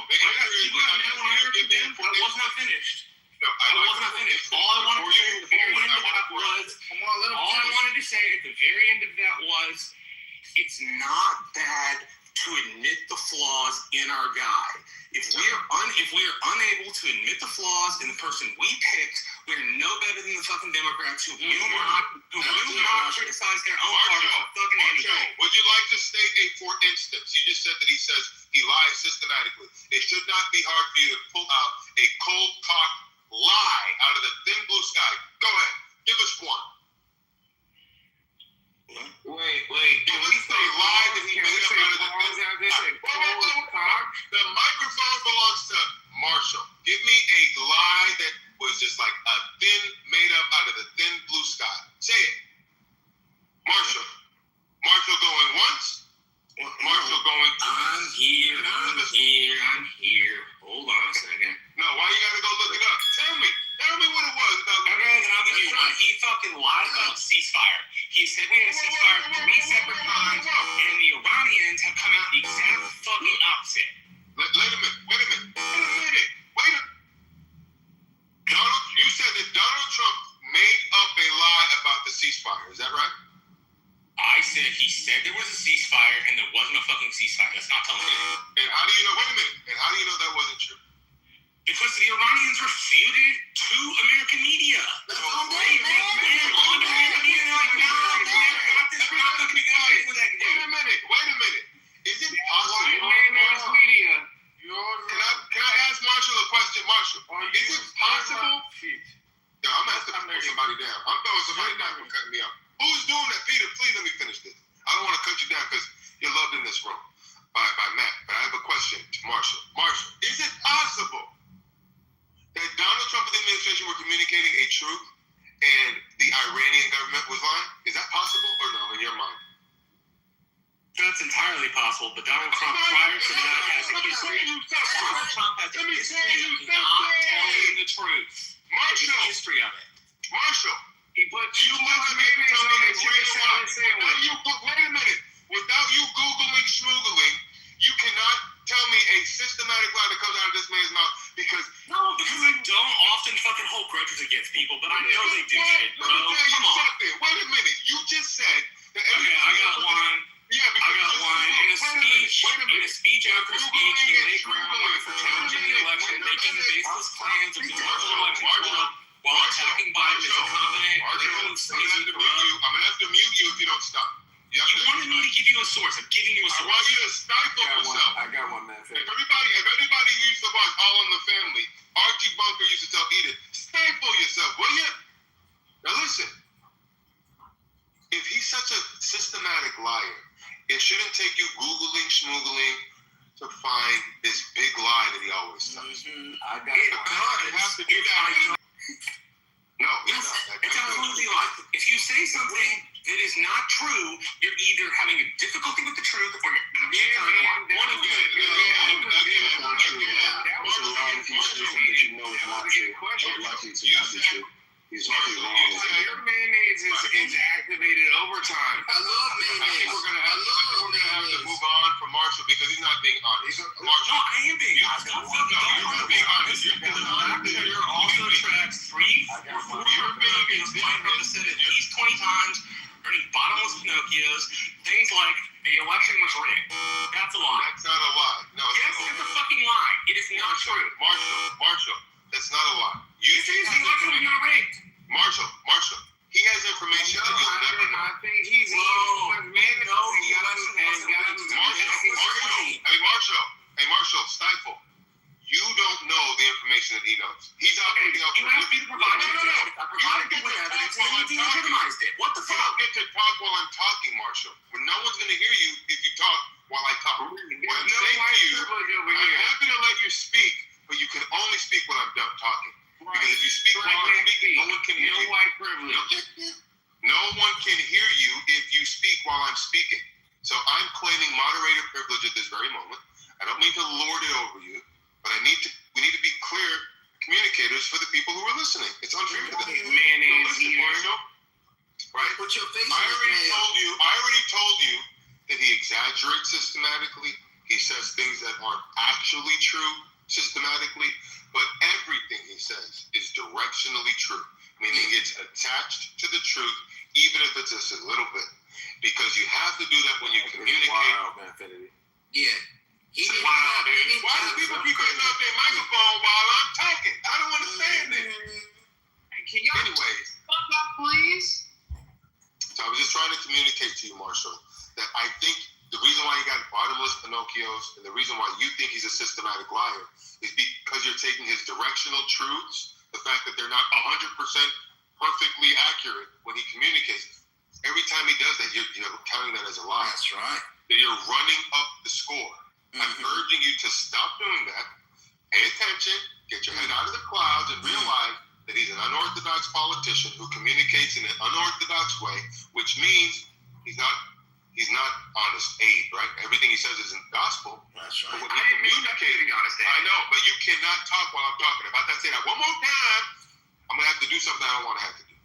S2: flaws in our guy. If we're unable to admit the flaws in the person we picked, we're no better than the fucking Democrats who will not criticize their own party for fucking anything.
S12: Would you like to state a for instance? You just said that he says he lies systematically. It should not be hard for you to pull out a cold cocked lie out of the thin blue sky. Go ahead, give us one.
S1: Wait.
S12: Can we say lie that he made up out of the thin? The microphone belongs to Marshall. Give me a lie that was just like a thin, made up out of the thin blue sky. Say it. Marshall. Marshall going once. Marshall going
S2: I'm here. Hold on a second.
S12: No, why you gotta go look it up? Tell me what it was.
S2: Okay, then I'll give you one. He fucking lied about the ceasefire. He said we had a ceasefire 3 separate times, and the Iranians have come out the exact fucking opposite.
S12: Wait a minute. You said that Donald Trump made up a lie about the ceasefire. Is that right?
S2: I said he said there was a ceasefire and there wasn't a fucking ceasefire. That's not telling me.
S12: And how do you know? Wait a minute. And how do you know that wasn't true?
S2: Because the Iranians refuted to American media.
S12: That's
S2: on American media. Like, no, we're not going to go with that.
S12: Wait a minute. Is it possible? Can I ask Marshall a question? Marshall, is it possible? Yeah, I'm going to have to put somebody down. I'm throwing somebody down for cutting me out. Who's doing that? Peter, please let me finish this. I don't want to cut you down because you're loved in this room by Matt. But I have a question to Marshall. Marshall, is it possible that Donald Trump and the administration were communicating a truth and the Iranian government was lying? Is that possible or no in your mind?
S2: That's entirely possible, but Donald Trump prior to that has a history. Donald Trump has a history of not telling the truth.
S12: Marshall,
S2: history of it.
S12: Marshall,
S2: he put
S12: you must be telling me wait a minute. Without you Googling schmoogling, you cannot tell me a systematic lie that comes out of this man's mouth because
S2: I don't often fucking hold grudges against people, but I know they do shit, bro. Come on.
S12: Wait a minute. You just said that
S2: I got one. In a speech after speech, he laid groundwork for challenging the election, making baseless claims of the election while attacking Biden as incompetent.
S12: I'm gonna have to mute you if you don't stop.
S2: You wanted me to give you a source. I'm giving you a source.
S12: I want you to stifle yourself.
S7: I got one, man.
S12: If everybody used to watch All in the Family, Archie Bunker used to tell Edith, stifle yourself, will you? Now listen. If he's such a systematic liar, it shouldn't take you Googling, schmoogling to find this big lie that he always tells.
S7: I got
S12: it. You have to do that. No,
S2: it's absolutely like if you say something that is not true, you're either having a difficulty with the truth or you're actually telling a lie. One of you.
S11: That was a lie if you say something that you know is not true. Or likely to be true. He's likely wrong.
S1: Your mayonnaise is activated overtime.
S12: I love mayonnaise. I think we're gonna have to move on from Marshall because he's not being honest. Marshall,
S2: no, I am being honest.
S12: You're not being honest.
S2: You're also tracks 3 or 4 Pinocchios playing from the Senate at least 20 times, earning bottomless Pinocchios, things like the election was rigged. That's a lie.
S12: That's not a lie. No,
S2: yes, it's a fucking lie. It is not true.
S12: Marshall, that's not a lie. You
S2: think the election was not rigged.
S12: Marshall, he has information that you'll never know.
S1: I think he's
S12: Hey, Marshall, stifle. You don't know the information that he knows. He's operating off.
S2: You asked me to provide evidence. I provided you with evidence and you delegitimized it. What the fuck?
S12: You don't get to talk while I'm talking, Marshall. When no one's going to hear you if you talk while I talk. What I'm saying to you, I'm happy to let you speak, but you can only speak when I'm done talking. Because if you speak while I'm speaking, no one can hear you.
S1: White privilege.
S12: No one can hear you if you speak while I'm speaking. So I'm claiming moderator privilege at this very moment. I don't mean to lord it over you, but we need to be clear communicators for the people who are listening. It's unfair to them. Marshall, right?
S15: Put your face
S12: I already told you that he exaggerates systematically. He says things that aren't actually true systematically, but everything he says is directionally true, meaning it's attached to the truth, even if it's just a little bit. Because you have to do that when you communicate.
S15: Yeah. He
S12: Pinocchios, and the reason why you think he's a systematic liar is because you're taking his directional truths, the fact that they're not 100% perfectly accurate when he communicates. Every time he does that, you're counting that as a lie.
S13: That's right.
S12: That you're running up the score. I'm urging you to stop doing that. Pay attention, get your head out of the clouds, and realize that he's an unorthodox politician who communicates in an unorthodox way, which means he's not honest aid, right? Everything he says isn't gospel.
S13: That's right.
S12: But when he's communicating honest aid. I know, but you cannot talk while I'm talking. If I say that one more time, I'm gonna have to do something I don't want to have to do.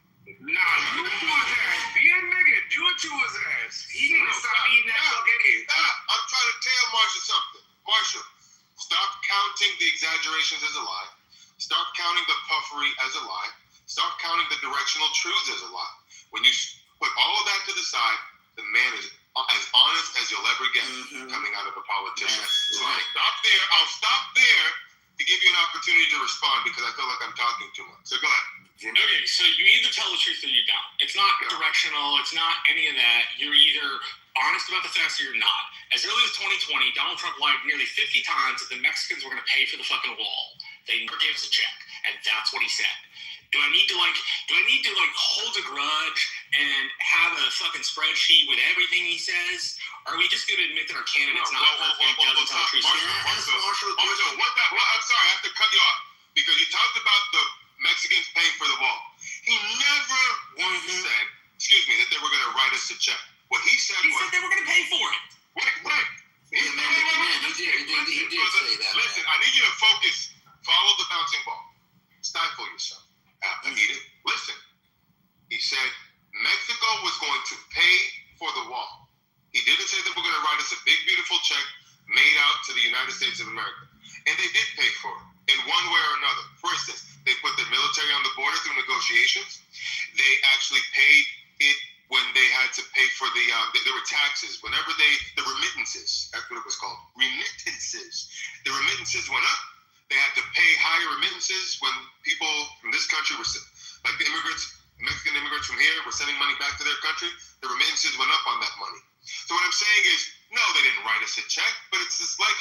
S2: Nah, do it to his ass. Be a nigga. Do it to his ass. He needs to stop eating that fucking egg.
S12: Stop. I'm trying to tell Marshall something. Marshall, stop counting the exaggerations as a lie. Stop counting the puffery as a lie. Stop counting the directional truths as a lie. When you put all of that to the side, the man is as honest as you'll ever get coming out of a politician. So I'll stop there to give you an opportunity to respond because I feel like I'm talking too much. So go ahead.
S2: Okay, so you either tell the truth or you don't. It's not directional. It's not any of that. You're either honest about the facts or you're not. As early as 2020, Donald Trump lied nearly 50 times that the Mexicans were going to pay for the fucking wall. They never gave us a check, and that's what he said. Do I need to hold a grudge and have a fucking spreadsheet with everything he says? Or are we just going to admit that our candidate's not perfect, doesn't tell the truth?
S12: Marshall, I'm sorry, I have to cut you off because you talked about the Mexicans paying for the wall. He never once said, excuse me, that they were going to write us a check. What he said
S2: was... He said they were going to pay for it.
S12: Wait. He did say that. Listen, I need you to focus. Follow the bouncing ball. Stifle yourself. Anita, listen. He said Mexico was going to pay for the wall. He didn't say that we're going to write us a big, beautiful check made out to the United States of America. And they did pay for it in one way or another. For instance, they put the military on the border through negotiations. They actually paid it when they had to pay for there were taxes. Whenever the remittances, that's what it was called, remittances. The remittances went up. They had to pay higher remittances when people from this country were, like the Mexican immigrants from here were sending money back to their country. The remittances went up on that money. So what I'm saying is, no, they didn't write us a check, but it's just like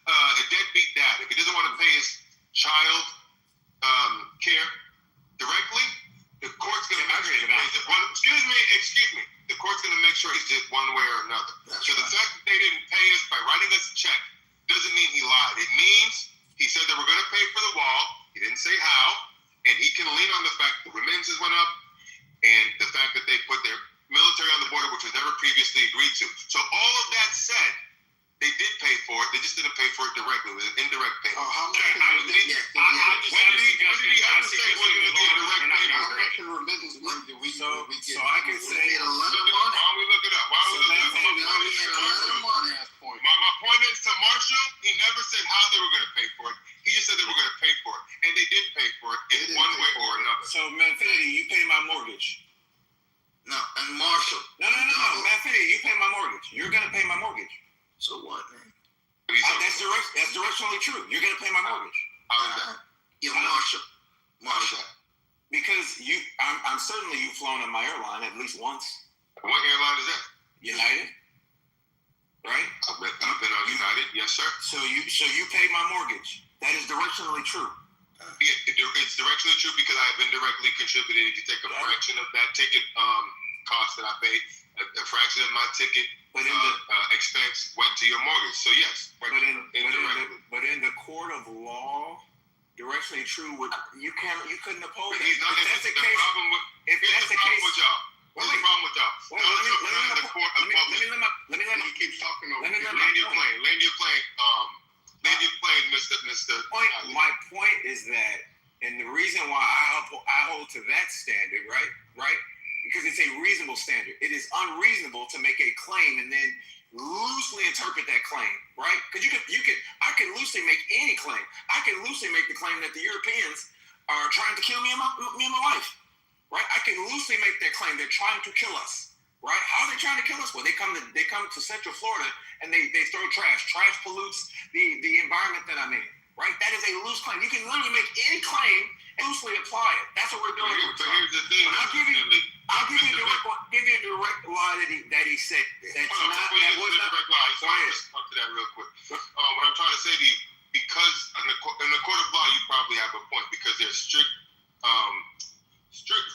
S12: a deadbeat dad. If he doesn't want to pay his child care directly, the court's going to make sure he pays it. Excuse me. The court's going to make sure he did one way or another. So the fact that they didn't pay us by writing us a check doesn't mean he lied. It means he said they were going to pay for the wall. He didn't say how. And he can lean on the fact that the remittances went up and the fact that they put their military on the border, which was never previously agreed to. So all of that said, they did pay for it. They just didn't pay for it directly. It was an indirect payment.
S13: How much remittance money do we get?
S12: So I can say, why don't we look it up? My point is to Marshall, he never said how they were going to pay for it. He just said they were going to pay for it. And they did pay for it in one way or another.
S14: So, Manfredi, you pay my mortgage.
S13: No, and Marshall.
S14: No. Manfredi, you pay my mortgage. You're going to pay my mortgage.
S13: So what, man?
S14: That's directionally true. You're going to pay my mortgage.
S12: How is that?
S13: Yeah, Marshall.
S14: Because I'm certainly you've flown on my airline at least once.
S12: What airline is that?
S14: United. Right?
S12: I've been on United, yes, sir.
S14: So you pay my mortgage. That is directionally true.
S12: It's directionally true because I have indirectly contributed. If you take a fraction of that ticket cost that I paid, a fraction of my ticket expense went to your mortgage. So yes, indirectly.
S14: But in the court of law, directionally true. You couldn't oppose that.
S12: What's the problem with y'all? What's the problem with y'all?
S14: Let me
S12: you keep talking over me. Land your plane, Mr.
S14: My point is that, and the reason why I hold to that standard, right? Because it's a reasonable standard. It is unreasonable to make a claim and then loosely interpret that claim, right? Because I can loosely make any claim. I can loosely make the claim that the Europeans are trying to kill me and my wife, right? I can loosely make that claim. They're trying to kill us, right? How are they trying to kill us? Well, they come to Central Florida and they throw trash. Trash pollutes the environment that I'm in, right? That is a loose claim. You can literally make any claim loosely apply it. That's what we're doing.
S12: But here's the thing.
S14: I'll give you a direct lie that he said. That's
S12: Hold on,
S14: not.
S12: before you
S14: That
S12: get
S14: was
S12: to the
S14: not.
S12: direct lie, I just want to respond to that real quick. What I'm trying to say to you, because in the court of law, you probably have a point because there's strict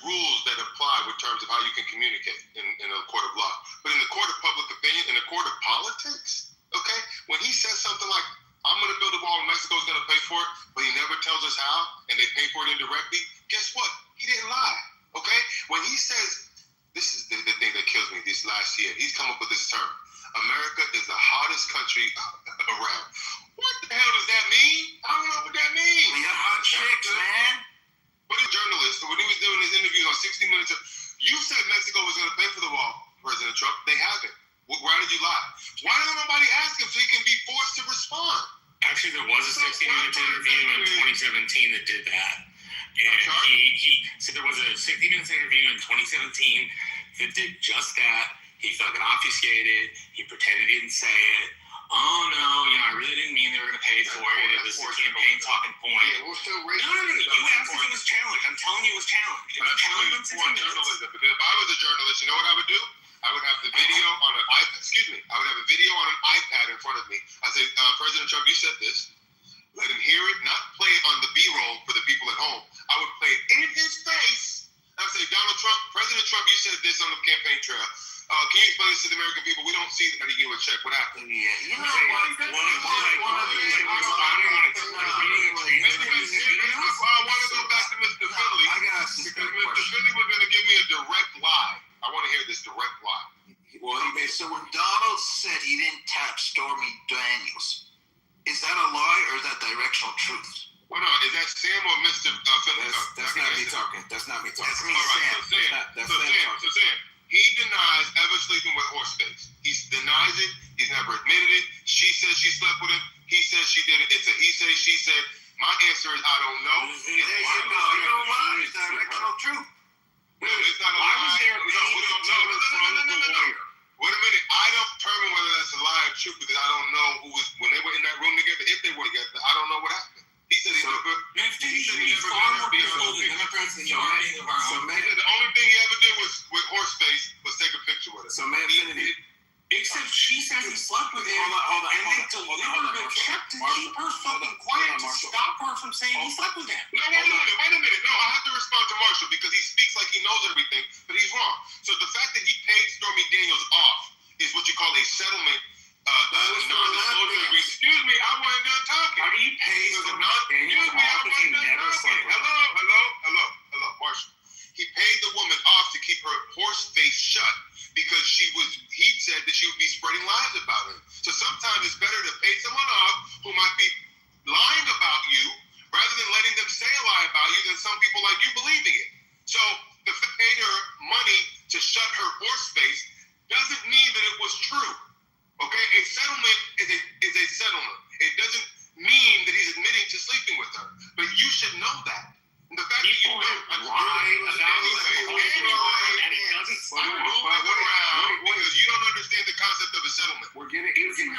S12: rules that apply with terms of how you can communicate in a court of law. But in the court of public opinion, in the court of politics, okay, when he says something like, I'm going to build a wall and Mexico's going to pay for it, but he never tells us how, and they pay for it indirectly, guess what? He didn't lie, okay? When he says, this is the thing that kills me this last year, he's come up with this term, America is the hottest country around. What the hell does that mean? I don't know what that means.
S14: We got hot chicks, man.
S12: But a journalist, when he was doing his interviews on 60 Minutes, you said Mexico was going to pay for the wall, President Trump. They haven't. Why did you lie? Why don't nobody ask him so he can be forced to respond?
S2: Actually, there was a 60 Minutes interview in 2017 that did that. And so there was a 60 Minutes interview in 2017 that did just that. He fucking obfuscated. He pretended he didn't say it. Oh no, I really didn't mean they were going to pay for it. This is a campaign talking point.
S12: Yeah, we're still racist.
S2: No. You asked if it was challenged. I'm telling you it was challenged. It was challenged on 60 Minutes.
S12: Journalism. Because if I was a journalist, you know what I would do? I would have the video on an iPad. Excuse me. I would have a video on an iPad in front of me. I say, President Trump, you said this. Let him hear it, not play it on the B-roll for the people at home. I would play it in his face. I would say, Donald Trump, President Trump, you said this on the campaign trail. Can you explain this to the American people? We don't see that he gave a check. What happened?
S14: Yeah. You know what?
S12: I want to go back to Mr. Finley. Because Mr. Finley was going to give me a direct lie. I want to hear this direct lie.
S17: Well, so when Donald said he didn't tap Stormy Daniels, is that a lie or is that directional truth?
S12: Well, no, is that Sam or Mr. Finley?
S14: That's not me talking. That's not me talking.
S17: That's me,
S12: Sam. So Sam, he denies ever sleeping with Horseface. He denies it. He's never admitted it. She says she slept with him. He says she did it. It's a he said, she said. My answer is I don't know.
S17: There you go. You know what? It's directional truth.
S12: No, it's not a lie.
S2: Why was there a
S12: No. Wait a minute. I don't determine whether that's a lie or truth because I don't know who was when they were in that room together. If they were together, I don't know what happened. He said he never.
S2: The
S12: only thing he ever did was with Horseface was take a picture with her.
S14: So man,
S2: except she says he slept with him,
S14: hold on,
S2: and they delivered a check to keep her fucking quiet to stop her from saying he slept with him.
S12: No, wait a minute. No, I have to respond to Marshall because he speaks like he knows everything, but he's wrong. So the fact that he paid Stormy Daniels off is what you call a settlement. Non-disclosure agreement. Excuse me, I wasn't done talking.
S2: How do you pay Stormy Daniels off if you never slept with her?
S12: Hello, Marshall. He paid the woman off to keep her horse face shut because he said that she would be spreading lies about him. So sometimes it's better to pay someone off who might be lying about you rather than letting them say a lie about you than some people like you believing it. So the paid her money to shut her horse face doesn't mean that it was true. Okay? A settlement is a settlement. It doesn't mean that he's admitting to sleeping with her. But you should know that. The fact that you don't
S2: lie about and it doesn't
S12: move around because you don't understand the concept of a settlement.
S14: We're getting
S2: He sleep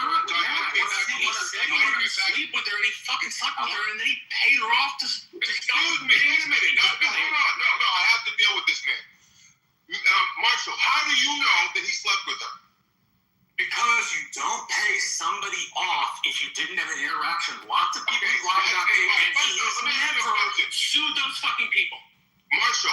S2: with her and he fucking slept with her and then he paid her off to stop.
S12: Excuse me, wait a minute. No, I have to deal with this man. Marshall, how do you know that he slept with her?
S2: Because you don't pay somebody off if you didn't have an interaction. Lots of people lie about it, and he has never sued those fucking people.
S12: Marshall,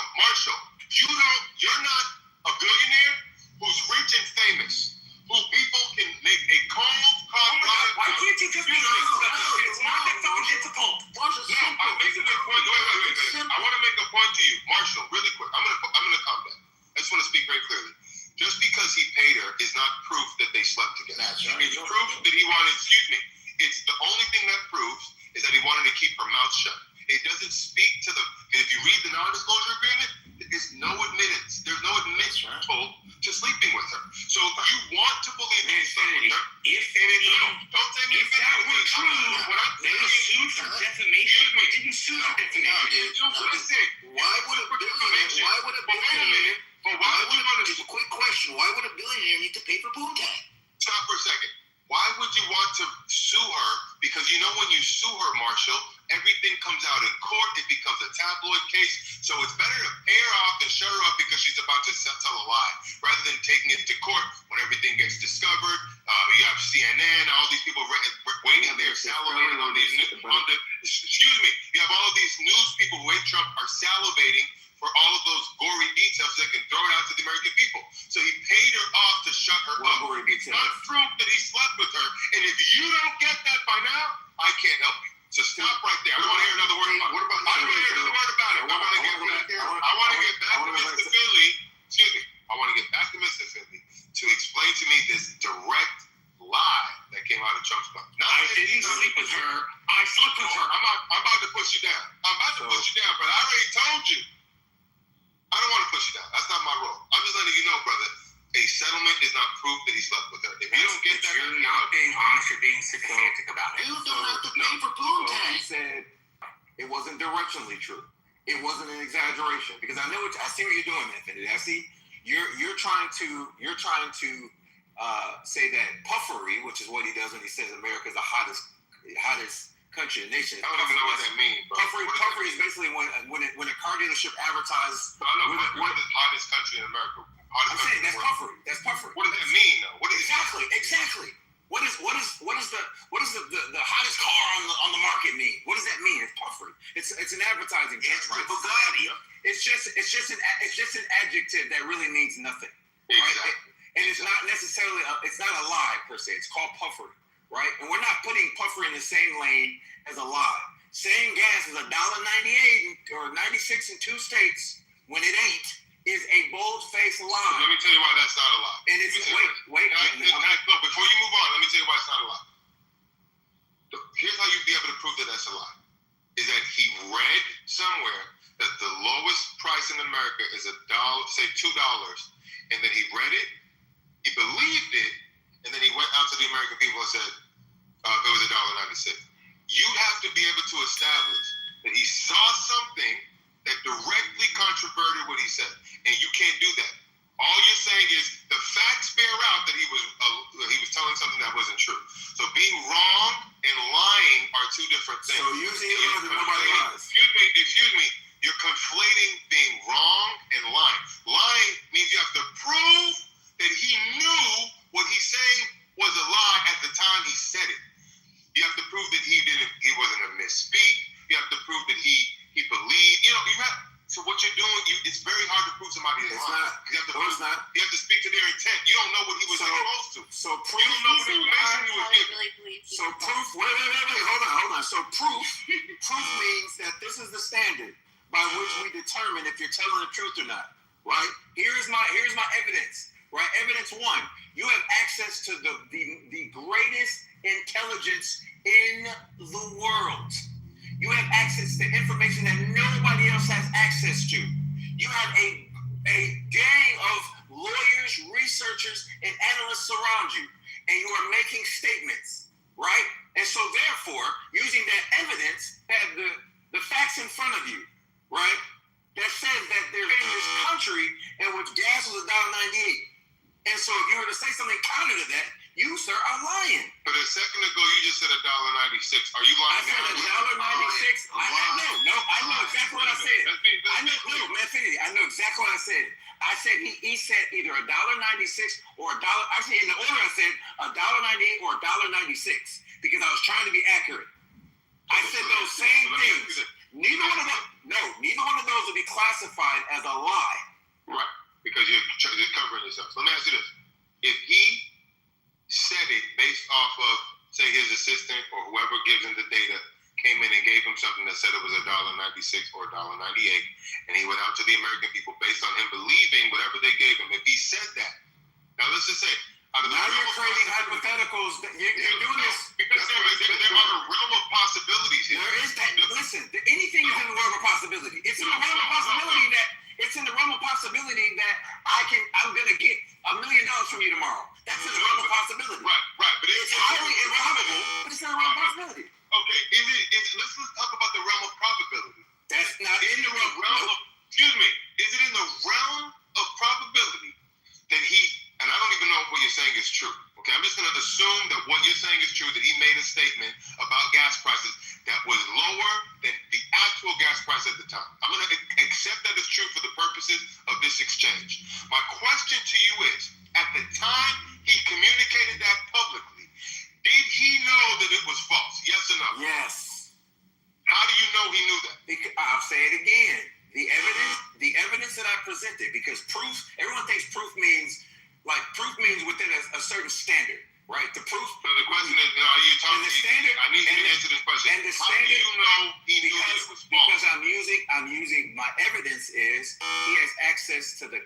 S12: you're not a billionaire who's rich and famous, who people can make a cold lie.
S2: Why can't you just be honest? It's not that fucking difficult.
S12: I'm making a point. Wait. I want to make a point to you, Marshall, really quick. I'm gonna calm down. I just want to speak very clearly. Just because he paid her is not proof that they slept together.
S17: That's right.
S12: It's proof that he wanted, it's the only thing that proves is that he wanted to keep her mouth shut. It doesn't speak to if you read the non-disclosure agreement, there's no admittance. There's no admission to sleeping with her. So you want to believe that he slept with her. Don't say me if that were true.
S2: They sued for defamation. They didn't sue for defamation.
S12: Listen,
S17: Why would a billionaire? It's a quick question. Why would a billionaire need to pay for boom tag?
S12: Stop for a second. Why would you want to sue her because you you know when you sue her, Marshall, everything comes out in court. It becomes a tabloid case. So it's better to pay her off than shut her up because she's about to tell a lie, rather than taking it to court when everything gets discovered. You have CNN, all these people waiting there, salivating on these. You have all of these news people who hate Trump are salivating for all of those gory details so they can throw it out to the American people. So he paid her off to shut her up. It's not proof that he slept with her. And if you don't get that by now, I can't help you. So stop right there. I don't want to hear another word about it. I don't want to hear another word about it. I want to get back to Mr. Finley. Excuse me. I want to get back to Mr. Finley to explain to me this direct lie that came out of Trump's mouth.
S2: I didn't sleep with her. I slept with her.
S12: I'm about to push you down. I'm about to push you down, but I already told you. I don't want to push you down. That's not my role. I'm just letting you know, brother. A settlement is not proof that he slept with her. If you don't get that,
S2: you're not being honest. You're being sycophantic about it.
S17: You don't have to pay for phone
S14: He
S17: tags.
S14: said it wasn't directionally true. It wasn't an exaggeration because I see what you're doing, Anthony. I see you're trying to say that puffery, which is what he does when he says America's the hottest country and nation.
S12: I don't even know what that means, bro.
S14: Puffery is basically when a car dealership advertises.
S12: What is the hottest country in America?
S14: I'm saying that's puffery. That's puffery.
S12: What does that mean, though?
S14: Exactly. What does the hottest car on the market mean? What does that mean? It's puffery. It's an advertising term, right?
S17: Bugatti.
S14: It's just an adjective that really means nothing, right? And it's not necessarily it's not a lie per se. It's called puffery, right? And we're not putting puffery in the same lane as a lie. Saying gas is $1.98 or 96 in 2 states when it ain't is a bold-faced lie.
S12: Let me tell you why that's not a lie.
S14: And it's wait.
S12: No, before you move on, let me tell you why it's not a lie. Here's how you'd be able to prove that that's a lie. Is that he read somewhere that the lowest price in America is $1, say $2, and then he read it, he believed it, and then he went out to the American people and said it was $1.96. You have to be able to establish that he saw something that directly controverted what he said, and you can't do that. All you're saying is the facts bear out that he was telling something that wasn't true. So being wrong and lying are 2 different things.
S14: So using it as nobody lies.
S12: Excuse me. You're conflating being wrong and lying. Lying means you have to prove that he knew what he's saying was a lie at the time he said it. You have to prove that he wasn't a misspeak. You have to prove that he believed. So what you're doing, it's very hard to prove somebody is lying. You have to speak to their intent. You don't know what he was supposed to.
S14: So proof. You don't know what information he was given. So proof. Wait. Hold on. So proof means that this is the standard by which we determine if you're telling the truth or not. Right? Here's my evidence. Right? Evidence 1. You have access to the greatest intelligence in the world. You have access to information that nobody else has access to. You have a gang of lawyers, researchers, and analysts around you, and you are making statements, right? And so therefore, using that evidence, have the facts in front of you, right? That says that they're in this country in which gas was $1.98. And so if you were to say something counter to that, you, sir, are lying.
S12: But a second ago, you just said $1.96. Are you lying now?
S14: I said $1.96. I know exactly what I said. I know exactly what I said. I said he said either $1.96 or $1. Actually, in the order I said $1.98 or $1.96 because I was trying to be accurate. I said those same things. Neither one of those would be classified as a lie.
S12: Right, because you're covering yourself. So let me ask you this: if he said it based off of, say, his assistant or whoever gives him the data came in and gave him something that said it was $1.96 or $1.98, and he went out to the American people based on him believing whatever they gave him. If he said that, now let's just say,
S14: now you're creating hypotheticals. You're doing this
S12: because there are a realm of possibilities here.
S14: There is that. Listen, anything is in the realm of possibility. It's in the realm of possibility that I'm gonna get $1 million from you tomorrow. That's in the realm of possibility.
S12: Right. But
S14: it's highly improbable, but it's in the realm of possibility.
S12: Okay, let's talk about the realm of probability.
S14: That's not in the realm of.
S12: Excuse me. Is it in the realm of probability that he? And I don't even know if what you're saying is true. Okay, I'm just going to assume that what you're saying is true, that he made a statement about gas
S14: certain standard, right? The proof.
S12: So the question is, are you talking?
S14: The standard.
S12: I need you to answer this question.
S14: And the
S12: How
S14: standard.
S12: do you know he knew that it was false?
S14: Because I'm using my evidence is he has access to the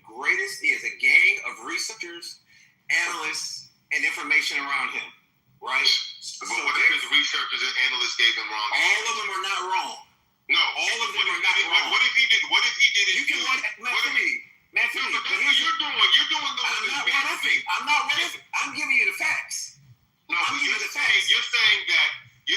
S14: greatest. He has a gang of researchers, analysts, and information around him, right?
S12: But what if his researchers and analysts gave him wrong?
S14: All of them are not wrong.
S12: No,
S14: all of them are not wrong.
S12: What if he did? What if he did it?
S14: You can want man,
S12: you're doing the.
S14: I'm not running. I'm giving you the facts.
S12: No, I'm giving you the facts. You're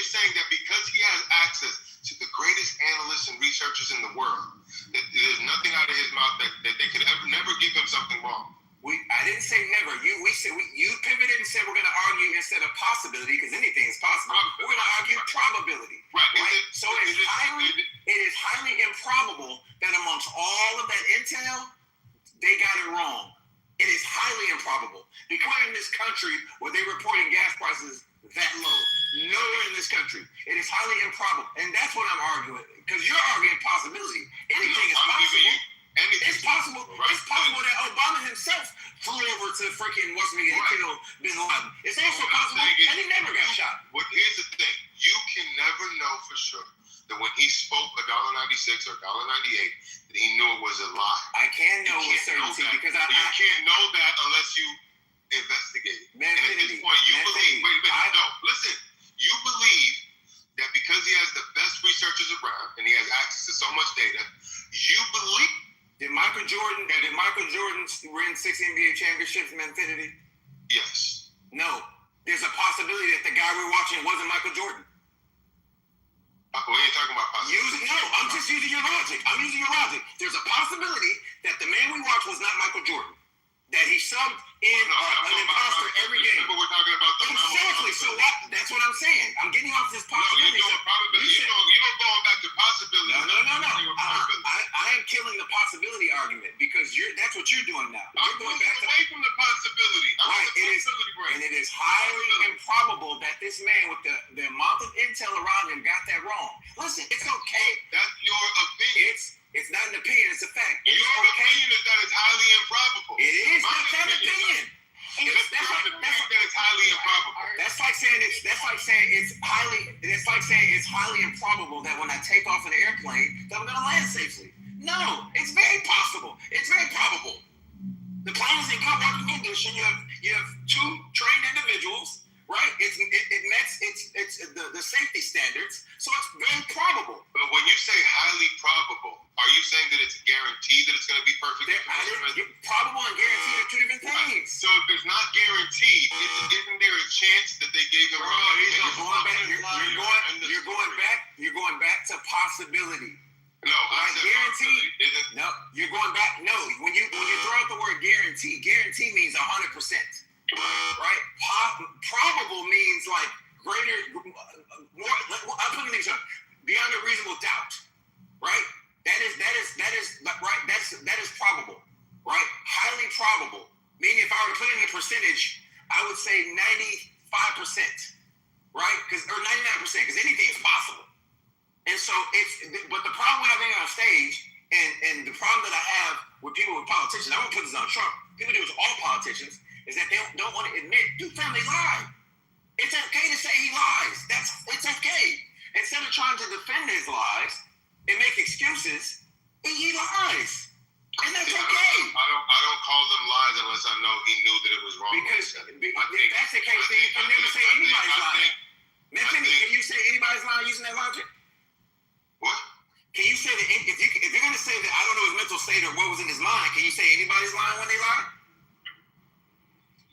S12: saying that because he has access to the greatest analysts and researchers in the world, that there's nothing out of his mouth that they could never give him something wrong.
S14: I didn't say never. You pivoted and said we're going to argue instead of possibility because anything is possible. We're going to argue probability. Right? So it is highly improbable that amongst all of that intel, they got it wrong. It is highly improbable. Because in this country where they're reporting gas prices that low, nowhere in this country, it is highly improbable. And that's what I'm arguing. Because you're arguing possibility. Anything is possible. It's possible. Right. It's possible that Obama himself flew over to freaking West Virginia and killed Bin Laden. It's also possible that he never got shot.
S12: But here's the thing: you can never know for sure that when he spoke $1.96 or $1.98, that he knew it was a lie.
S14: I can't know with certainty because
S12: you can't know that unless you investigate. And at this point, you believe. Listen. You believe that because he has the best researchers around and he has access to so much data, you believe.
S14: Did Michael Jordan win 6 NBA championships in Infinity?
S12: Yes.
S14: No. There's a possibility that the guy we're watching wasn't Michael Jordan.
S12: We ain't talking about possibility.
S14: I'm just using your logic. There's a possibility that the man we watched was not Michael Jordan. That he subbed in an imposter every game.
S12: But we're talking about the
S14: exactly. So that's what I'm saying. I'm getting off this possibility.
S12: No, you're doing probability. You're going back to possibility.
S14: No. I am killing the possibility argument because that's what you're doing now.
S12: You're going back away from the possibility.
S14: Right. And it is highly improbable that this man with the amount of intel around him got that wrong. Listen, it's okay.
S12: That's your opinion.
S14: It's not an opinion, it's a fact.
S12: Your opinion is that it's highly improbable.
S14: It is not an opinion.
S12: It's highly improbable.
S14: That's like saying it's highly improbable that when I take off in an airplane, that I'm gonna land safely. No, it's very possible. It's very probable. The plane is in good working condition. You have 2 trained individuals, right? It meets the safety standards, so it's very probable.
S12: But when you say highly probable, are you saying that it's guaranteed that it's going to be perfect?
S14: Probable and guaranteed are 2 different things.
S12: So if it's not guaranteed, isn't there a chance that they gave him wrong?
S14: You're going back to possibility.
S12: No, I said
S14: guaranteed. No, you're going back. No, when you throw out the word guarantee means 100%. Right? Probable means like greater, more. I'm putting things up beyond a reasonable doubt. Right? That is right. That is probable. Right? Highly probable. Meaning, if I were to put in a percentage, I would say 95%. Right? Or 99%, because anything is possible. And so but the problem with having on stage, and the problem that I have with people with politicians, I won't put this on Trump. People do this with all politicians. Is that they don't want to admit, dude, family lied. It's okay to say he lies. It's okay. Instead of trying to defend his lies and make excuses, he lies. And that's okay.
S12: I don't call them lies unless I know he knew that it was wrong.
S14: Because if that's the case, then you can never say anybody's lying. Can you say anybody's lying using that logic?
S12: What?
S14: Can you say that if you're going to say that I don't know his mental state or what was in his mind, can you say anybody's lying when they lie?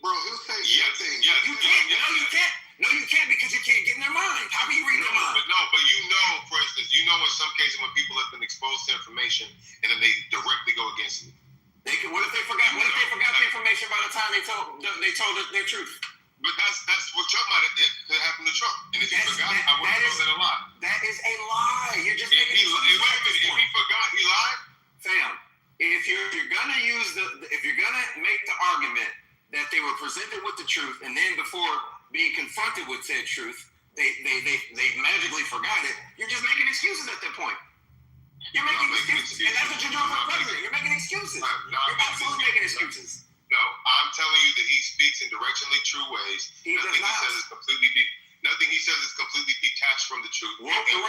S12: Bro, he'll say anything.
S14: You can't. No, you can't because you can't get in their mind. How can you read their mind?
S12: But you know, for instance, in some cases when people have been exposed to information and then they directly go against it.
S14: What if they forgot the information by the time they told us their truth?
S12: But that's what Trump might have that happened to Trump. And if he forgot, I wouldn't call that a lie.
S14: That is a lie. You're just making
S12: if he forgot, he lied.
S14: Fam, if you're gonna make the argument that they were presented with the truth, and then before being confronted with said truth, they magically forgot it, you're just making excuses at that point. You're making excuses. And that's what you're doing for the president. You're making excuses. You're absolutely making excuses.
S12: No, No, I'm telling you that he speaks in directionally true ways. Nothing he says is completely detached from the truth.
S16: Wait a
S12: minute.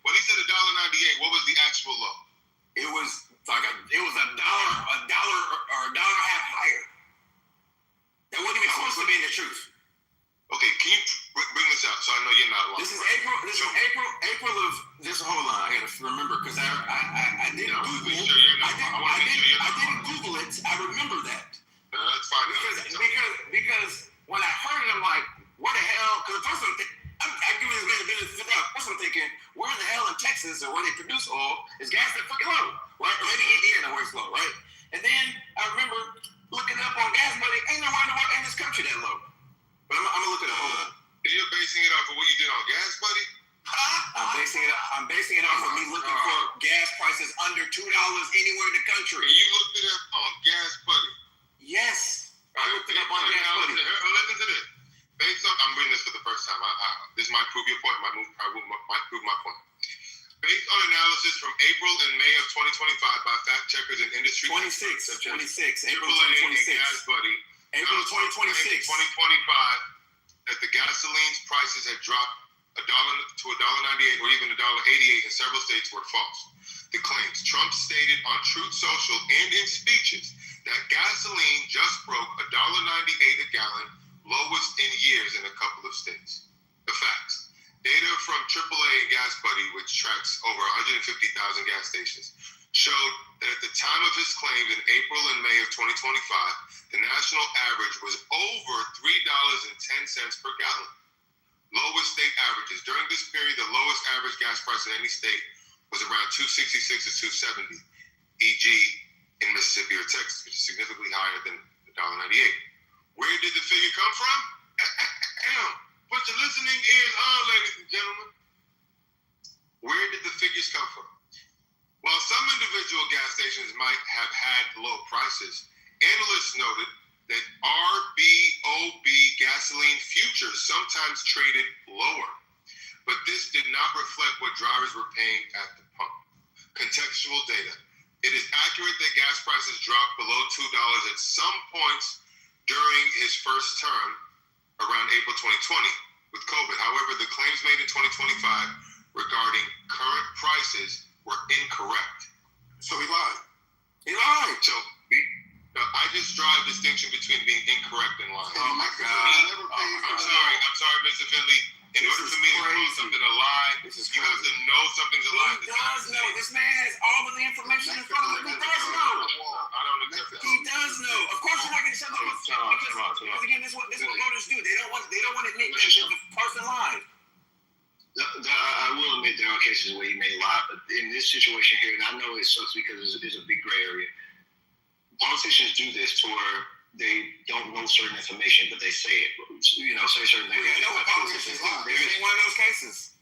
S12: When he said $1.98, what was the actual low?
S16: It was $1 or $1.50 higher. That wasn't even close to being the truth.
S12: Okay, can you bring this out so I know you're not lying?
S16: This is April of this. Hold on, I gotta remember because I didn't Google. I didn't Google it. I remember that.
S12: No, that's fine.
S16: Because when I heard it, I'm like, what the hell? Because first I'm giving this man a benefit of the doubt. First I'm thinking, where the hell in Texas or where they produce oil is gas that fucking low, right? Or maybe Indiana where it's low, right? And then I remember looking up on gas money. Ain't nowhere in this country that low. But I'm gonna look at it. Hold on.
S12: You're basing it off of what you did on Gas Buddy?
S16: I'm basing it off of me looking for gas prices under $2 anywhere in the country.
S12: And you looked it up on Gas Buddy?
S16: Yes. I looked it up on Gas Buddy.
S12: Listen to this. I'm reading this for the first time. This might prove your point. Might prove my point. Based on analysis from April and May of 2025 by fact checkers and industry
S16: 26. April
S12: AAA
S16: 2026.
S12: and Gas Buddy.
S16: April 2026.
S12: 2025 that the gasoline's prices had dropped $1 to $1.98 or even $1.88 in several states were false. The claims Trump stated on Truth Social and in speeches that gasoline just broke $1.98 a gallon, lowest in years in a couple of states. The facts. Data from AAA and Gas Buddy, which tracks over 150,000 gas stations, showed that at the time of his claims in April and May of 2025, the national average was over $3.10 per gallon. Lowest state averages. During this period, the lowest average gas price in any state was around $2.66 to $2.70, e.g. in Mississippi or Texas, which is significantly higher than $1.98. Where did the figure come from? Put your listening ears on, ladies and gentlemen. Where did the figures come from? While some individual gas stations might have had low prices, analysts noted that RBOB gasoline futures sometimes traded lower, but this did not reflect what drivers were paying at the pump. Contextual data. It is accurate that gas prices dropped below $2 at some points during his first term around April 2020 with COVID. However, the claims made in 2025 regarding current prices were incorrect.
S16: So he lied.
S12: So I just draw a distinction between being incorrect and lying.
S16: Oh my God.
S12: I'm sorry, Mr. Finley. In order for me to call something a lie, you have to know something's a lie.
S16: He does know. This man has all of the information in front of him. He does know.
S12: I don't accept that.
S16: He does know. Of course, you're not going to shut up. Because again, this is what voters do. They don't want to admit that the person lied.
S6: I will admit there are cases where he may lie, but in this situation here, and I know it sucks because there's a big gray area. Politicians do this to where they don't know certain information, but they say it. Say certain things.
S16: I know what politicians do. This ain't one of those cases.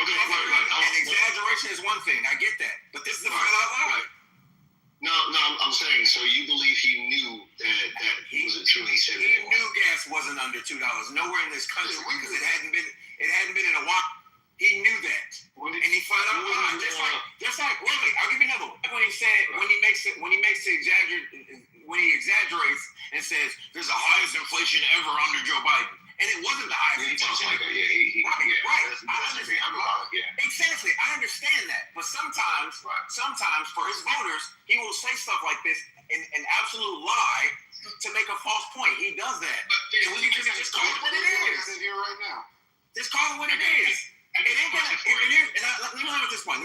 S6: Okay,
S16: and exaggeration is one thing. I get that, but this is the flat out lie.
S6: No, I'm saying. So you believe he knew that wasn't true? He said
S16: he knew gas wasn't under $2. Nowhere in this country because it hadn't been in a while. He knew that, and he flat out lied. Just like wait, I'll give you another one. When he said when he exaggerates and says there's the highest inflation ever under Joe Biden, and it wasn't the highest inflation. Right. Exactly. I understand that, but sometimes for his voters, he will say stuff like this in an absolute lie to make a false point. He does that, and we can just call it what it is. Just call it what it is. Let me land at this point. And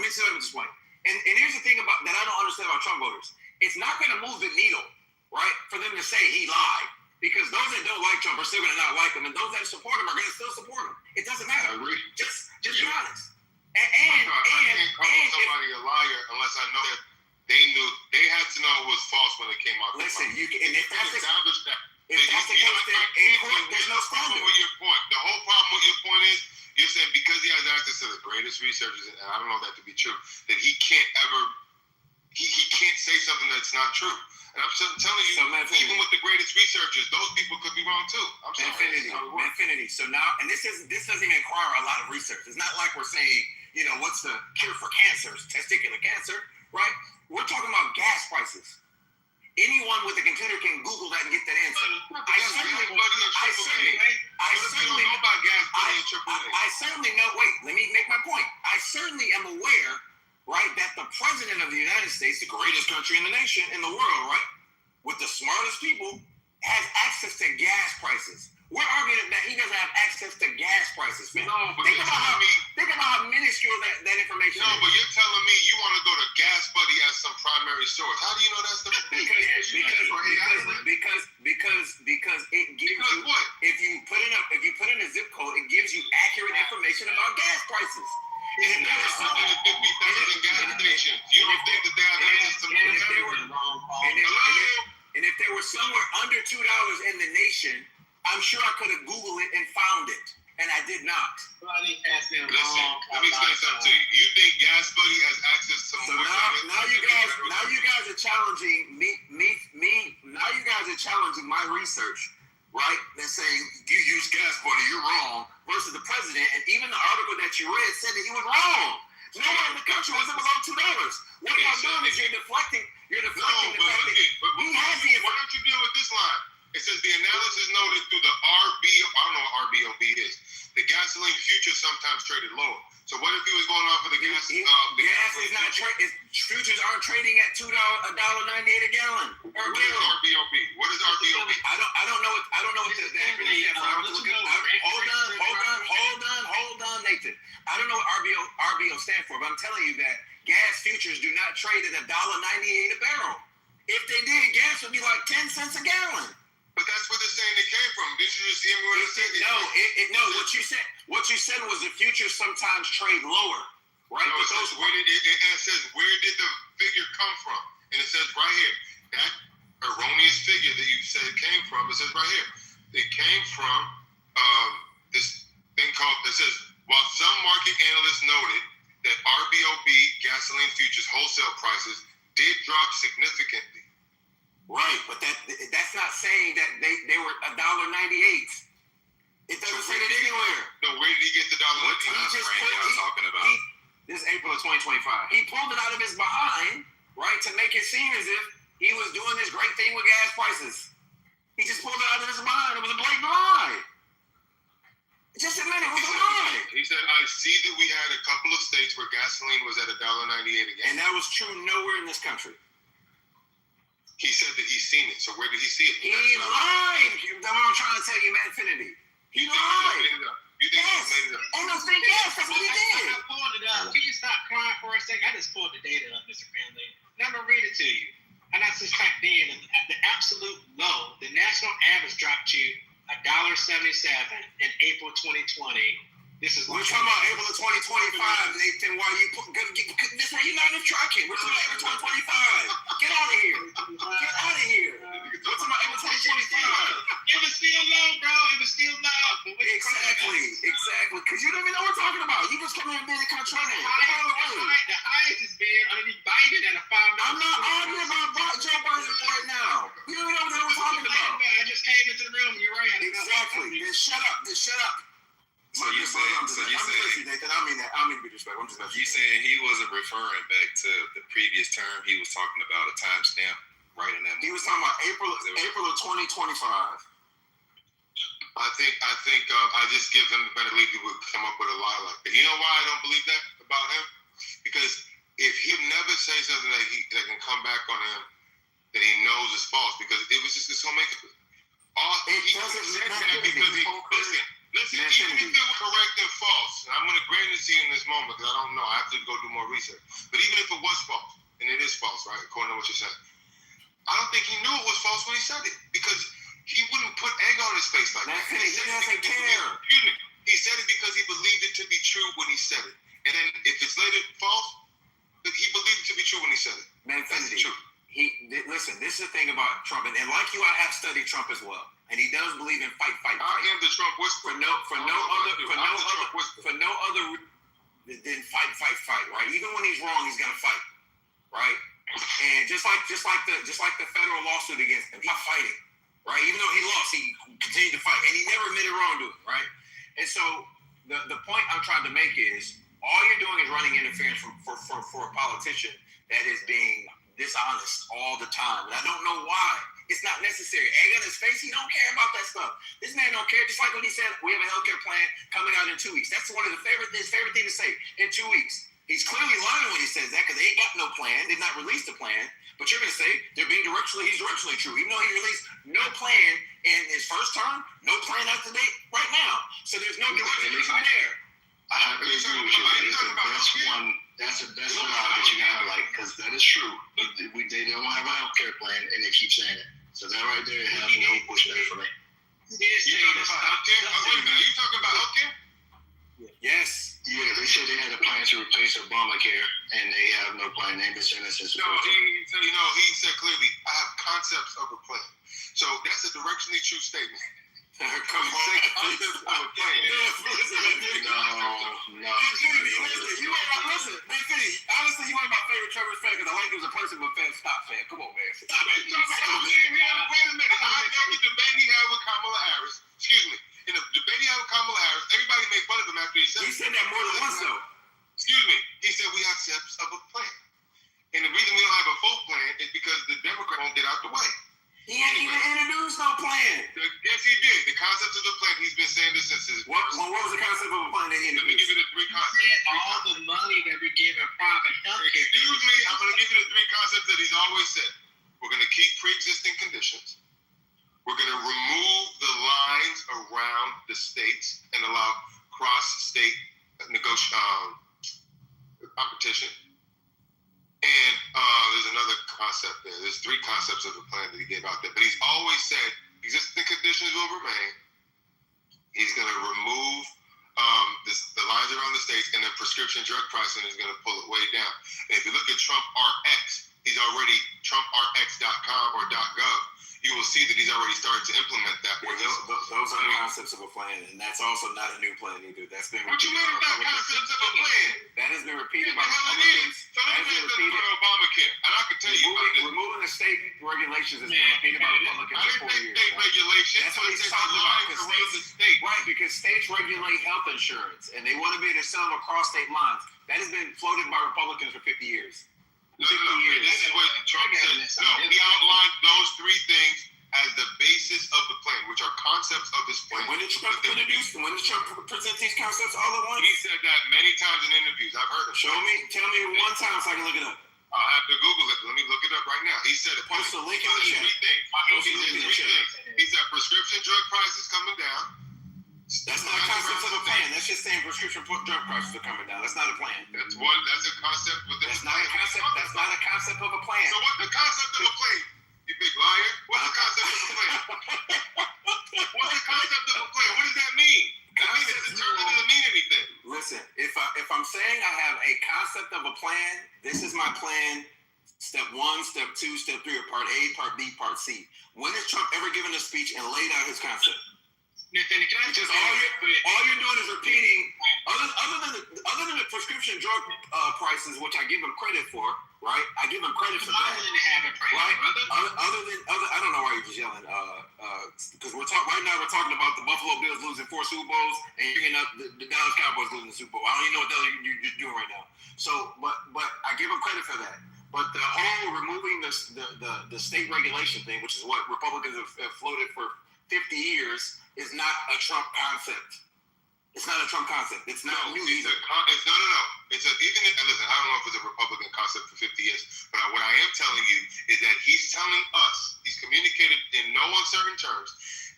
S16: here's the thing about that I don't understand about Trump voters. It's not going to move the needle, right, for them to say he lied. Because those that don't like Trump are still going to not like him, and those that support him are going to still support him. It doesn't matter. Just be honest.
S12: I can't call somebody a liar unless I know that they had to know it was false when it came out.
S16: Listen, and if that's the case, then
S12: in court, there's no standard. The whole problem with your point is, you're saying because he has access to the greatest researchers, and I don't know that to be true, that he can't say something that's not true. And I'm telling you, even with the greatest researchers, those people could be wrong too. I'm sorry.
S16: Infinity. So now, and this doesn't even require a lot of research. It's not like we're saying, what's the cure for cancer? Testicular cancer, right? We're talking about gas prices.
S14: anyone with a computer can Google that and get that answer. I certainly know. Wait, let me make my point. I certainly am aware, right, that the president of the United States, the greatest country in the nation, in the world, right, with the smartest people, has access to gas prices. We're arguing that he doesn't have access to gas prices, man.
S12: No, but
S14: think about how minuscule that information is.
S12: No, but you're telling me you want to go to Gas Buddy as some primary source. How do you know that's the
S14: because it gives you what? If you put in a zip code, it gives you accurate information about gas prices.
S12: And there are 50,000 gas stations. You don't think that they have access to
S14: and if there were somewhere under $2 in the nation, I'm sure I could have Googled it and found it, and I did not.
S12: Listen, let me say something to you. You think Gas Buddy has access to more?
S14: Now you guys are challenging me. Now you guys are challenging my research, right? And saying you use Gas Buddy, you're wrong. Versus the president, and even the article that you read said that he was wrong. Nowhere in the country was it below $2. What y'all doing is you're deflecting. You're deflecting the fact that he has the.
S12: Why don't you deal with this line? It says the analysis noted through the RBO. I don't know what RBOB is. The gasoline futures sometimes traded lower. So what if he was going off of the gas?
S14: Gas is not trading. Futures aren't trading at $1.98 a gallon.
S12: What is RBOB? What is RBOB?
S14: I don't know. I don't know what the acronym is. Hold on, Nathan. I don't know what RBO stands for, but I'm telling you that gas futures do not trade at $1.98 a barrel. If they did, gas would be like 10 cents a gallon.
S12: But that's what they're saying they came from. Did you just hear me what I said?
S14: No. What you said was the futures sometimes trade lower, right?
S12: No, it says where did the figure come from? And it says right here, that erroneous figure that you said came from, it says right here, it came from this thing called, it says, while some market analysts noted that RBOB gasoline futures wholesale prices did drop significantly.
S14: Right, but that's not saying that they were $1.98. It doesn't say that anywhere.
S12: No, where did he get the $1.98?
S14: What time frame y'all talking about? This is April of 2025. He pulled it out of his behind, right, to make it seem as if he was doing this great thing with gas prices. He just pulled it out of his behind. It was a blatant lie. Just a minute, it was a lie.
S12: He said, I see that we had a couple of states where gasoline was at $1.98 again.
S14: And that was true nowhere in this country.
S12: He said that he's seen it. So where did he see it?
S14: He lied. That's what I'm trying to tell you, man. Infinity. He lied.
S12: You think he made it up?
S14: Ain't no thing. Yes, that's what he did.
S18: I pulled it up. Can you stop crying for a second? I just pulled the data up, Mr. Family. I'm going to read it to you. And I just typed in at the absolute low, the national average dropped to $1.77 in April 2020. This is
S14: we're talking about April of 2025, Nathan. Why you put this? You're not even tracking. We're talking about April 2025. Get out of here. Get out of here. We're talking about April 2025.
S18: It was still low, bro. It was still low.
S14: Exactly. Because you don't even know what we're talking about. You just come here and be the contrarian.
S18: The highest has been underneath Biden and
S14: I'm not arguing about Joe Biden right now. You don't even know what we're talking about.
S18: I just came into the room and you're right.
S14: Exactly. Then shut up.
S13: So you saying
S14: Nathan, I mean that. I don't mean to be disrespectful. I'm just
S13: you saying he wasn't referring back to the previous term? He was talking about a timestamp right in that.
S14: He was talking about April of 2025.
S12: I think I just give him the benefit of he would come up with a lie like that. You know why I don't believe that about him? Because if he never say something that can come back on him that he knows is false, because it was just so make it. He doesn't said that because he listen, even if it was correct and false, and I'm going to grant it to you in this moment because I don't know. I have to go do more research. But even if it was false, and it is false, right, according to what you're saying, I don't think he knew it was false when he said it because he wouldn't put egg on his face like that.
S14: He doesn't care.
S12: He said it because he believed it to be true when he said it. And then if it's later false, he believed it to be true when he said it.
S14: Man,
S12: that's the truth.
S14: Listen, this is the thing about Trump, and like you, I have studied Trump as well. And he does believe in fight.
S12: I am the Trump whisperer.
S14: For no other than fight, right? Even when he's wrong, he's gonna fight, right? And just like the federal lawsuit against him, he's fighting, right? Even though he lost, he continued to fight, and he never admitted wrongdoing, right? And so the point I'm trying to make is all you're doing is running interference for a politician that is being dishonest all the time, and I don't know why. It's not necessary. Egg on his face, he don't care about that stuff. This man don't care. Just like when he said we have a healthcare plan coming out in 2 weeks. That's one of his favorite thing to say. In 2 weeks. He's clearly lying when he says that because they ain't got no plan. They've not released a plan. But you're going to say he's directionally true, even though he released no plan in his first term, no plan after date right now. So there's no direction there.
S4: I have to agree with you. That's the best lie that you can highlight because that is true. They don't have a healthcare plan and they keep saying it. So that right there has no pushback for me.
S12: You talking about healthcare? Wait a minute. Are you talking about healthcare?
S4: Yes. Yeah, they said they had a plan to replace Obamacare, and they have no plan. They've been saying that since the first time.
S12: He said clearly, I have concepts of a plan. So that's a directionally true statement.
S14: Come on. Concepts of a plan.
S4: No.
S14: Listen, honestly, you one of my favorite Trevor's fans because I like him as a person, but fan, stop fan. Come on, man. Stop it.
S12: Wait a minute. I know the debate he had with Kamala Harris. Excuse me. In the debate he had with Kamala Harris, everybody made fun of him after he said
S14: He said that more than once, though.
S12: Excuse me. He said we have steps of a plan. And the reason we don't have a full plan is because the Democrats won't get out the way.
S14: He ain't even introduced no plan.
S12: Yes, he did. The concept of the plan, he's been saying this since his
S14: What was the concept of a plan that he introduced?
S12: Let me give you the three concepts.
S18: All the money that we give in private healthcare.
S12: Excuse me, I'm going to give you the three concepts that he's always said. We're going to keep pre-existing conditions. We're going to remove the lines around the states and allow cross-state competition. And there's another concept there. There's three concepts of the plan that he gave out there. But he's always said existing conditions will remain. He's going to remove the lines around the states, and then prescription drug pricing is going to pull it way down. And if you look at Trump RX, he's already TrumpRx.com or .gov. You will see that he's already started to implement that.
S14: Those are the concepts of a plan, and that's also not a new plan either. That's been
S12: what you mean about concepts of a plan?
S14: That has been repeated by Republicans.
S12: So let me talk about Obamacare, and I can tell you about this.
S14: Removing the state regulations has been repeated by Republicans for 4 years.
S12: State regulations.
S14: That's what he's talking about. Right, because states regulate health insurance, and they want to be able to sell them across state lines. That has been floated by Republicans for 50 years.
S12: No, this is what Trump said. No, he outlined those three things as the basis of the plan, which are concepts of this plan.
S14: When did Trump present these concepts all at once?
S12: He said that many times in interviews. I've heard him.
S14: Tell me one time so I can look it up.
S12: I'll have to Google it. Let me look it up right now. He said
S14: post a link in the chat.
S12: He said prescription drug prices coming down.
S14: That's not a concept of a plan. That's just saying prescription drug prices are coming down. That's not a plan.
S12: That's a concept within
S14: That's not a concept. That's not a concept of a plan.
S12: So what's the concept of a plan? You big liar. What's the concept of a plan? What's the concept of a plan? What does that mean? That doesn't mean anything.
S14: Listen, if I'm saying I have a concept of a plan, this is my plan. Step 1, step 2, step 3, or part A, part B, part C. When has Trump ever given a speech and laid out his concept?
S18: Because
S14: all you're doing is repeating, other than the prescription drug prices, which I give him credit for, right? I give him credit for that. Right? I don't know why you're just yelling. Because right now we're talking about the Buffalo Bills losing 4 Super Bowls and you're getting up the Dallas Cowboys losing the Super Bowl. I don't even know what the hell you're doing right now. So, but I give him credit for that. But the whole removing the state regulation thing, which is what Republicans have floated for 50 years, is not a Trump concept. It's not a Trump concept. It's not new either.
S12: No. Listen, I don't know if it's a Republican concept for 50 years, but what I am telling you is that he's telling us, he's communicated in no uncertain terms,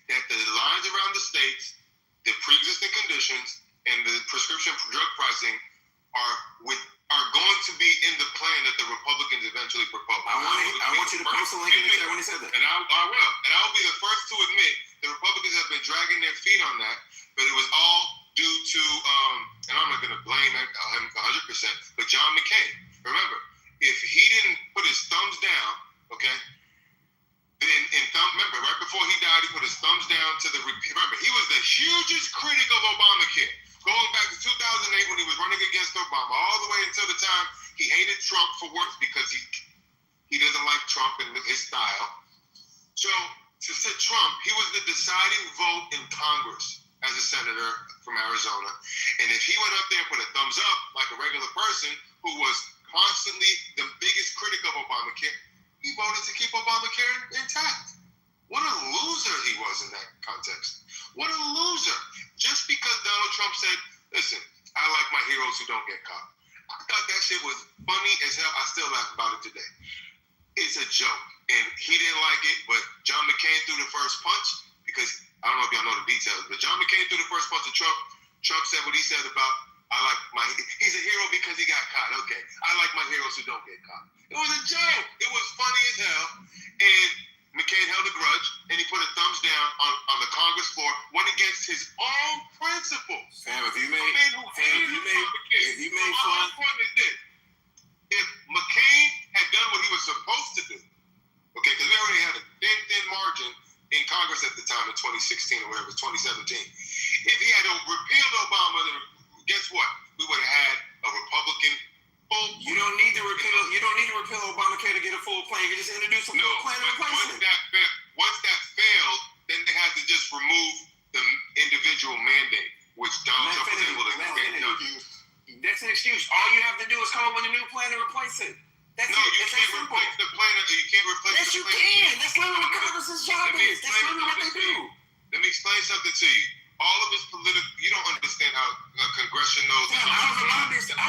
S12: that the lines around the states, the pre-existing conditions, and the prescription drug pricing are going to be in the plan that the Republicans eventually propose.
S14: I want you to post a link in the chat when he said that.
S12: And I will. And I'll be the first to admit the Republicans have been dragging their feet on that, but it was all due to, and I'm not going to blame him 100%, but John McCain. Remember, if he didn't put his thumbs down, okay, then remember, right before he died, he put his thumbs down to remember, he was the hugest critic of Obamacare. Going back to 2008 when he was running against Obama, all the way until the time he hated Trump for work because he doesn't like Trump and his style. So to say Trump, he was the deciding vote in Congress as a senator from Arizona. And if he went up there and put a thumbs up like a regular person who was constantly the biggest critic of Obamacare, he voted to keep Obamacare intact. What a loser he was in that context. What a loser. Just because Donald Trump said, listen, I like my heroes who don't get caught. I thought that shit was funny as hell. I still laugh about it today. It's a joke. And he didn't like it, but John McCain threw the first punch because, I don't know if y'all know the details, but John McCain threw the first punch to Trump. Trump said what he said about, he's a hero because he got caught. Okay, I like my heroes who don't get caught. It was a joke. It was funny as hell. And McCain held a grudge, and he put a thumbs down on the Congress floor, went against his own principles.
S14: Fam, if you made fun,
S12: if McCain had done what he was supposed to do, okay, because we already had a thin margin in Congress at the time in 2016 or whatever, 2017. If he had repealed Obama, then guess what? We would have had a Republican full.
S14: You don't need to repeal Obamacare to get a full plan. You just introduce a full plan and replace it.
S12: Once that failed, then they had to just remove the individual mandate, which Donald Trump was able to get.
S14: That's an excuse. All you have to do is come up with a new plan and replace it.
S12: You can't replace the plan. You can't replace
S14: the plan. Yes, you can. That's literally what Congress's job is. That's literally what they do.
S12: Let me explain something to you. All of his political, you don't understand how Congression knows.
S14: I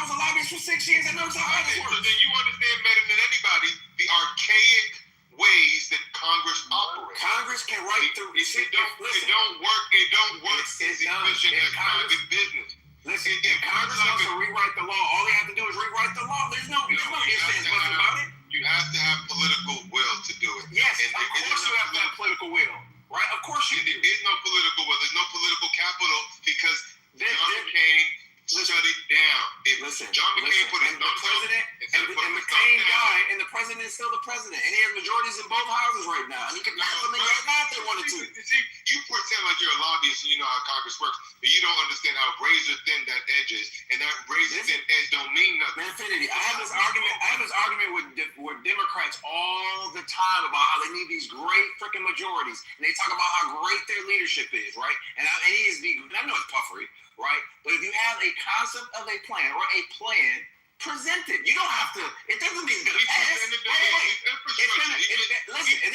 S14: was a lobbyist for 6 years. I know how it works.
S12: So then you understand better than anybody the archaic ways that Congress operates.
S14: Congress can write through.
S12: It don't work as efficient as private business.
S14: Listen, if Congress wants to rewrite the law, all they have to do is rewrite the law. There's no ifs, ands, buts about it.
S12: You have to have political will to do it.
S14: Yes, of course you have to have political will. Right? Of course you do.
S12: There is no political will. There's no political capital because John McCain shut it down. John McCain put his thumbs up.
S14: And McCain died, and the president is still the president. And he has majorities in both houses right now. And he can pass something right now if they wanted to.
S12: See, you pretend like you're a lobbyist and you know how Congress works, but you don't understand how razor thin that edge is. And that razor thin edge don't mean nothing.
S14: Infinity. I have this argument with Democrats all the time about how they need these great freaking majorities. And they talk about how great their leadership is, right? And I know it's puffery, right? But if you have a concept of a plan or a plan, present it. You don't have to. It doesn't mean
S12: he presented the infrastructure.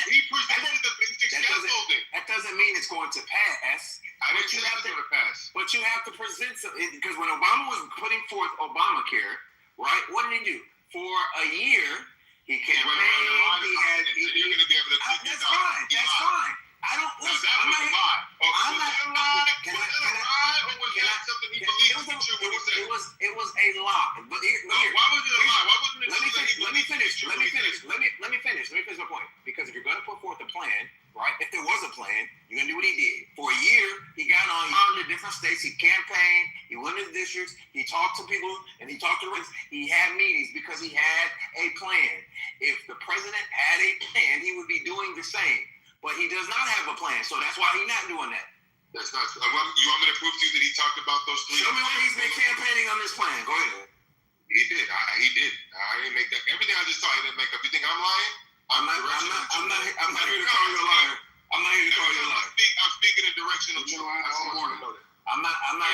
S12: He presented the basic scaffolding.
S14: That doesn't mean it's going to pass.
S12: I didn't say it's going to pass.
S14: But you have to present something. Because when Obama was putting forth Obamacare, right, what did he do? For a year, he campaigned.
S12: You're going to be able to keep
S14: That's fine. That's fine. I don't listen. I'm not gonna lie.
S12: Can I or was that something he believed to be true?
S14: It was a lie. But
S12: why was it a lie? Why wasn't it
S14: Let me finish my point. Because if you're going to put forth a plan, right? If there was a plan, you're going to do what he did. For a year, he got on to different states. He campaigned. He went to districts. He talked to people, and he talked to residents. He had meetings because he had a plan. If the president had a plan, he would be doing the same. But he does not have a plan, so that's why he's not doing that.
S12: That's not. You want me to prove to you that he talked about those three?
S14: Show me where he's been campaigning on this plan. Go ahead.
S12: He did. He did. I didn't make that. Everything I just saw, he didn't make up. You think I'm lying?
S14: I'm not here to call you a liar. I'm not here to call you a liar.
S12: I'm speaking in directional truth.
S14: I'm not gonna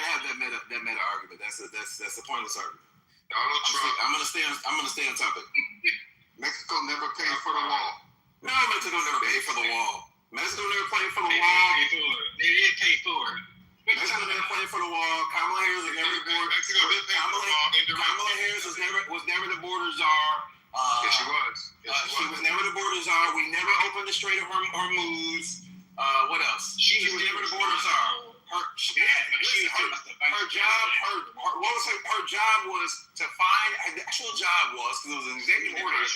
S14: have that meta argument. That's a pointless argument.
S12: Donald Trump.
S14: I'm gonna stay on topic.
S12: Mexico never paid for the wall.
S14: No, Mexico never paid for the wall. Mexico never paid for the wall.
S18: They did pay for it.
S14: Mexico never paid for the wall. Kamala Harris was never the border.
S12: Mexico did pay for the wall.
S14: Kamala Harris was never the border czar.
S12: Yes, she was.
S14: She was never the border czar. We never opened the Strait of Hormuz. What else? She was never the border czar. Her job was to find. The actual job was, because it was an executive order.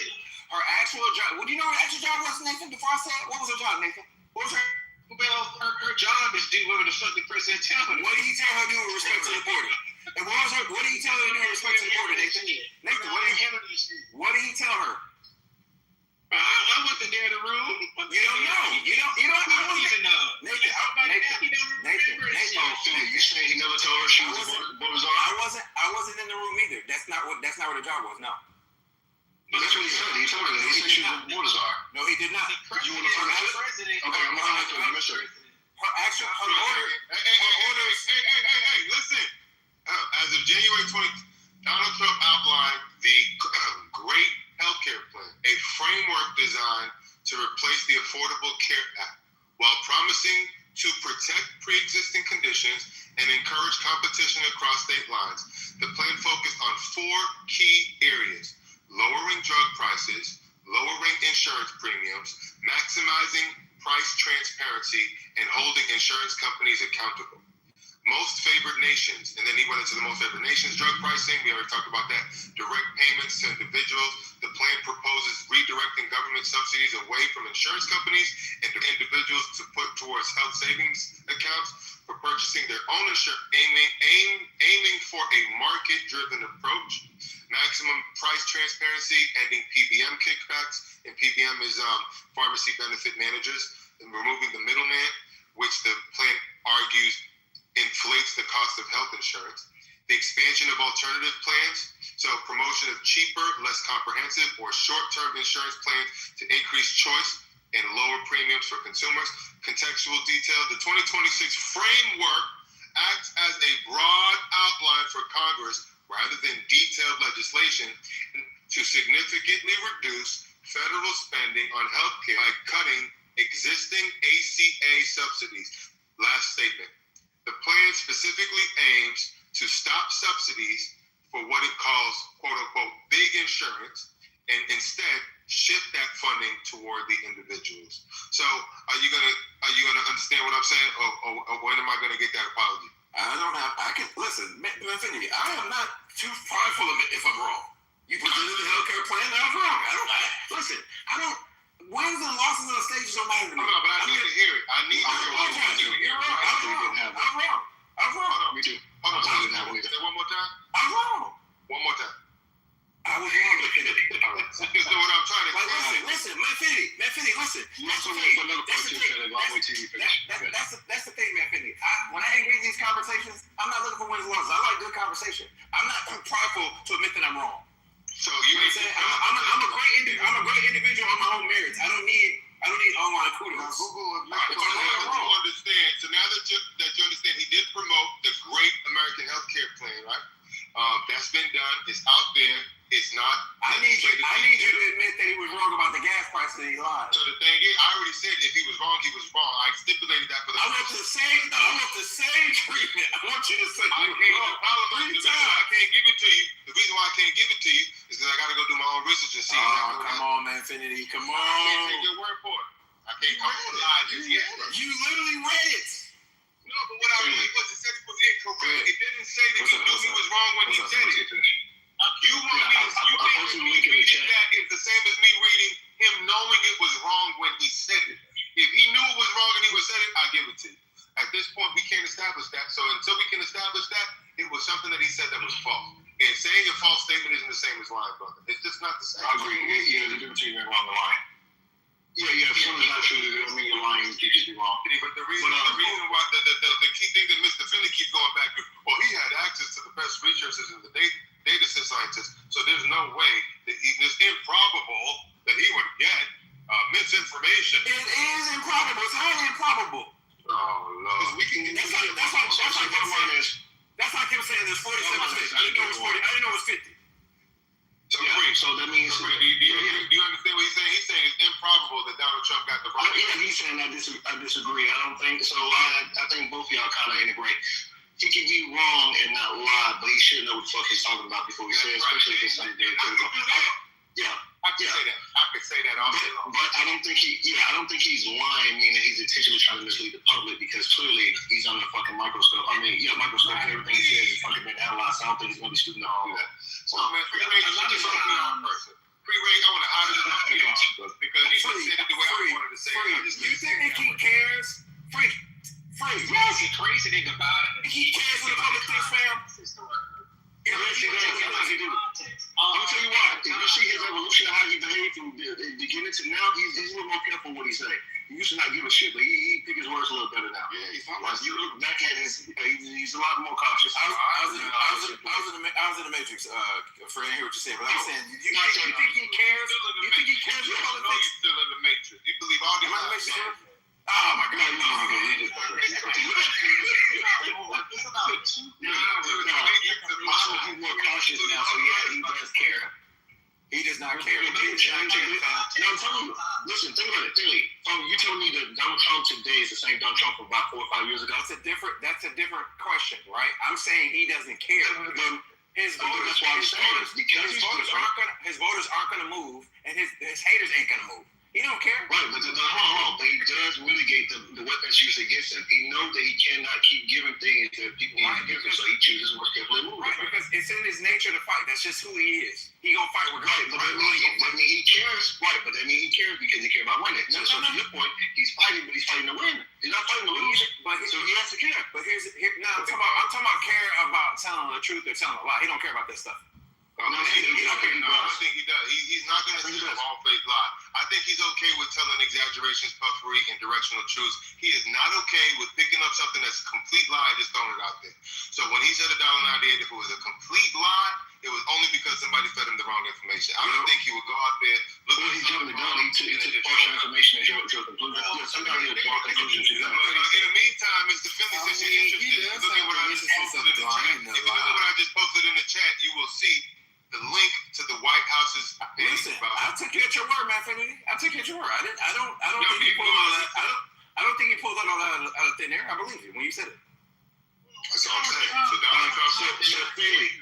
S14: Her actual job. What do you know her actual job was, Nathan? Before I say it, what was her job, Nathan? What was her?
S18: Well, her job is to do whatever the fuck the president tells her.
S14: What did he tell her to do with respect to the border? And what did he tell her to do with respect to the border, Nathan? Nathan, what did he tell her?
S18: I wasn't there in the room.
S14: You don't know. You don't
S18: even know.
S14: Nathan,
S4: you say he never told her she was border czar?
S14: I wasn't in the room either. That's not what her job was. No.
S4: But that's what he said. He told her that. He said she was a border czar.
S14: No, he did not.
S4: You want to find out? Okay, I'm going to have to mystery.
S14: Her order.
S12: Hey, listen. As of January 20th, Donald Trump existing conditions and encourage competition across state lines. The plan focused on 4 key areas: lowering drug prices, lowering insurance premiums, maximizing price transparency, and holding insurance companies accountable. Most favored nations, and then he went into the most favored nations, drug pricing, we already talked about that, direct payments to individuals. The plan proposes redirecting government subsidies away from insurance companies and to individuals to put towards health savings accounts for purchasing their own insurance, aiming for a market-driven approach. Maximum price transparency, ending PBM kickbacks, and PBM is pharmacy benefit managers, and removing the middleman, which the plan argues inflates the cost of health insurance. The expansion of alternative plans, so promotion of cheaper, less comprehensive, or short-term insurance plans to increase choice and lower premiums for consumers. Contextual detail: the 2026 framework acts as a broad outline for Congress rather than detailed legislation to significantly reduce federal spending on healthcare by cutting existing ACA subsidies. Last statement. The plan specifically aims to stop subsidies for what it calls, quote unquote, big insurance, and instead shift that funding toward the individuals. So are you gonna understand what I'm saying, or when am I gonna get that apology?
S16: I can listen, Infinity. I am not too prideful of it if I'm wrong. You presented the healthcare plan, I was wrong. Wins and losses on the stages don't matter to me.
S12: No, but I need to hear it. I need to hear it.
S16: I'm wrong.
S12: Me too. Hold on. Say one more time.
S16: I'm wrong.
S12: One more time.
S16: I was wrong.
S12: You know what I'm trying to say?
S16: Listen, Manfini, listen. That's the thing, Manfini. When I engage in these conversations, I'm not looking for wins and losses. I like good conversation. I'm not too prideful to admit that I'm wrong.
S12: So you know what I'm saying?
S16: I'm a great individual on my own merits. I don't need online kudos.
S12: Google, now that you understand, so now that you understand, he did promote the Great American Healthcare Plan, right? That's been done. It's out there. It's not.
S16: I need you to admit that he was wrong about the gas price and he lied.
S12: So the thing is, I already said if he was wrong, he was wrong. I stipulated that for the.
S16: I want the same treatment. I want you to say
S12: I can't give it to you. The reason why I can't give it to you is because I got to go do my own research and see.
S16: Come on, Manfinity. Come on.
S12: I can't take your word for it. I can't come to lie just yet.
S16: You literally read it.
S12: No, but what I really was, it said it was incorrect. It didn't say that he knew he was wrong when he said it. You think me reading that is the same as me reading him knowing it was wrong when he said it. If he knew it was wrong and he would said it, I give it to you. At this point, we can't establish that. So until we can establish that, it was something that he said that was false. And saying a false statement isn't the same as lying, brother. It's just not the same.
S4: I agree. Yeah, the difference between along the line. Yeah, if something's not true, it doesn't mean you're lying. You just be wrong.
S12: But the reason why the key thing that Mr. Finley keeps going back to, well, he had access to the best researchers and the data scientists, so there's no way that it's improbable that he would get misinformation.
S16: It is improbable. It's highly improbable.
S12: Oh, Lord.
S16: That's like him saying there's 47 states. I didn't know it was 40. I didn't know it was 50.
S4: So that means.
S12: Do you understand what he's saying? He's saying it's improbable that Donald Trump got the right.
S4: Yeah, he's saying I disagree. I don't think so. I think both of y'all kind of integrate. He can be wrong and not lie, but he should know what the fuck he's talking about before he says, especially if it's something critical.
S12: I can say that. I can say that all day long.
S4: But I don't think he's lying, meaning he's intentionally trying to mislead the public, because clearly he's on the fucking microscope. Microscope. Everything he says has fucking been analyzed. So I don't think he's gonna be stupid enough to do that.
S12: So man, free range is just a person. Free range, I want to honor this because you just said it the way I wanted to say it.
S16: You think he cares? Free.
S18: Yes, he's crazy thing about it.
S16: He cares what the public thinks, fam.
S4: Yes, he does. I'm gonna tell you why. If you see his evolution of how he behaved from the beginning to now, he's a little more careful what he say. He used to not give a shit, but he pick his words a little better now. Yeah, he's you look back at his, he's a lot more cautious.
S16: I was in the Matrix. For hear what you said, but I'm saying, you think he cares? You think he cares?
S12: You know he's still in the Matrix. You believe all these things.
S16: Oh my God!
S4: He's more cautious now, so yeah, he does care.
S16: He does not care.
S4: No, I'm telling you. Listen, think about it. You telling me that Donald Trump today is the same Donald Trump Trump about 4 or 5 years ago.
S14: That's a different question, right? I'm saying he doesn't care. His voters aren't going to move, and his haters ain't going to move. He don't care.
S4: Right, but but he does mitigate the weapons used against him. He knows that he cannot keep giving things that people use against him, so he chooses more carefully move.
S14: Right, because it's in his nature to fight. That's just who he is. He gonna fight regardless.
S4: Right, but that means he cares. Right, but that means he cares because he cares about winning. So to your point, he's fighting, but he's fighting to win. He's not fighting to lose. So he has to care.
S14: But I'm talking about care about telling the truth or telling a lie. He don't care about that stuff.
S12: I think he does. He's not going to say a bald-faced lie. I think he's okay with telling exaggerations, puffery, and directional truths. He is not okay with picking up something that's a complete lie and just throwing it out there. So when he said $1.98, if it was a complete lie, it was only because somebody fed him the wrong information. I don't think he would go out there, look at he jumped the gun, he took partial information and drew a conclusion. Sometimes he'll draw conclusions. In the meantime, Mr. Finley says you're interested. Look at what I just posted in the chat. If you look at what I just posted in the chat, you will see the link to the White House's page.
S14: Listen, I took you at your word, man, Finley. I took you at your word. I don't think he pulled all that. I don't think he pulled that all out of thin air. I believe you when you said it.
S12: That's all I'm saying. So Donald Trump said Finley.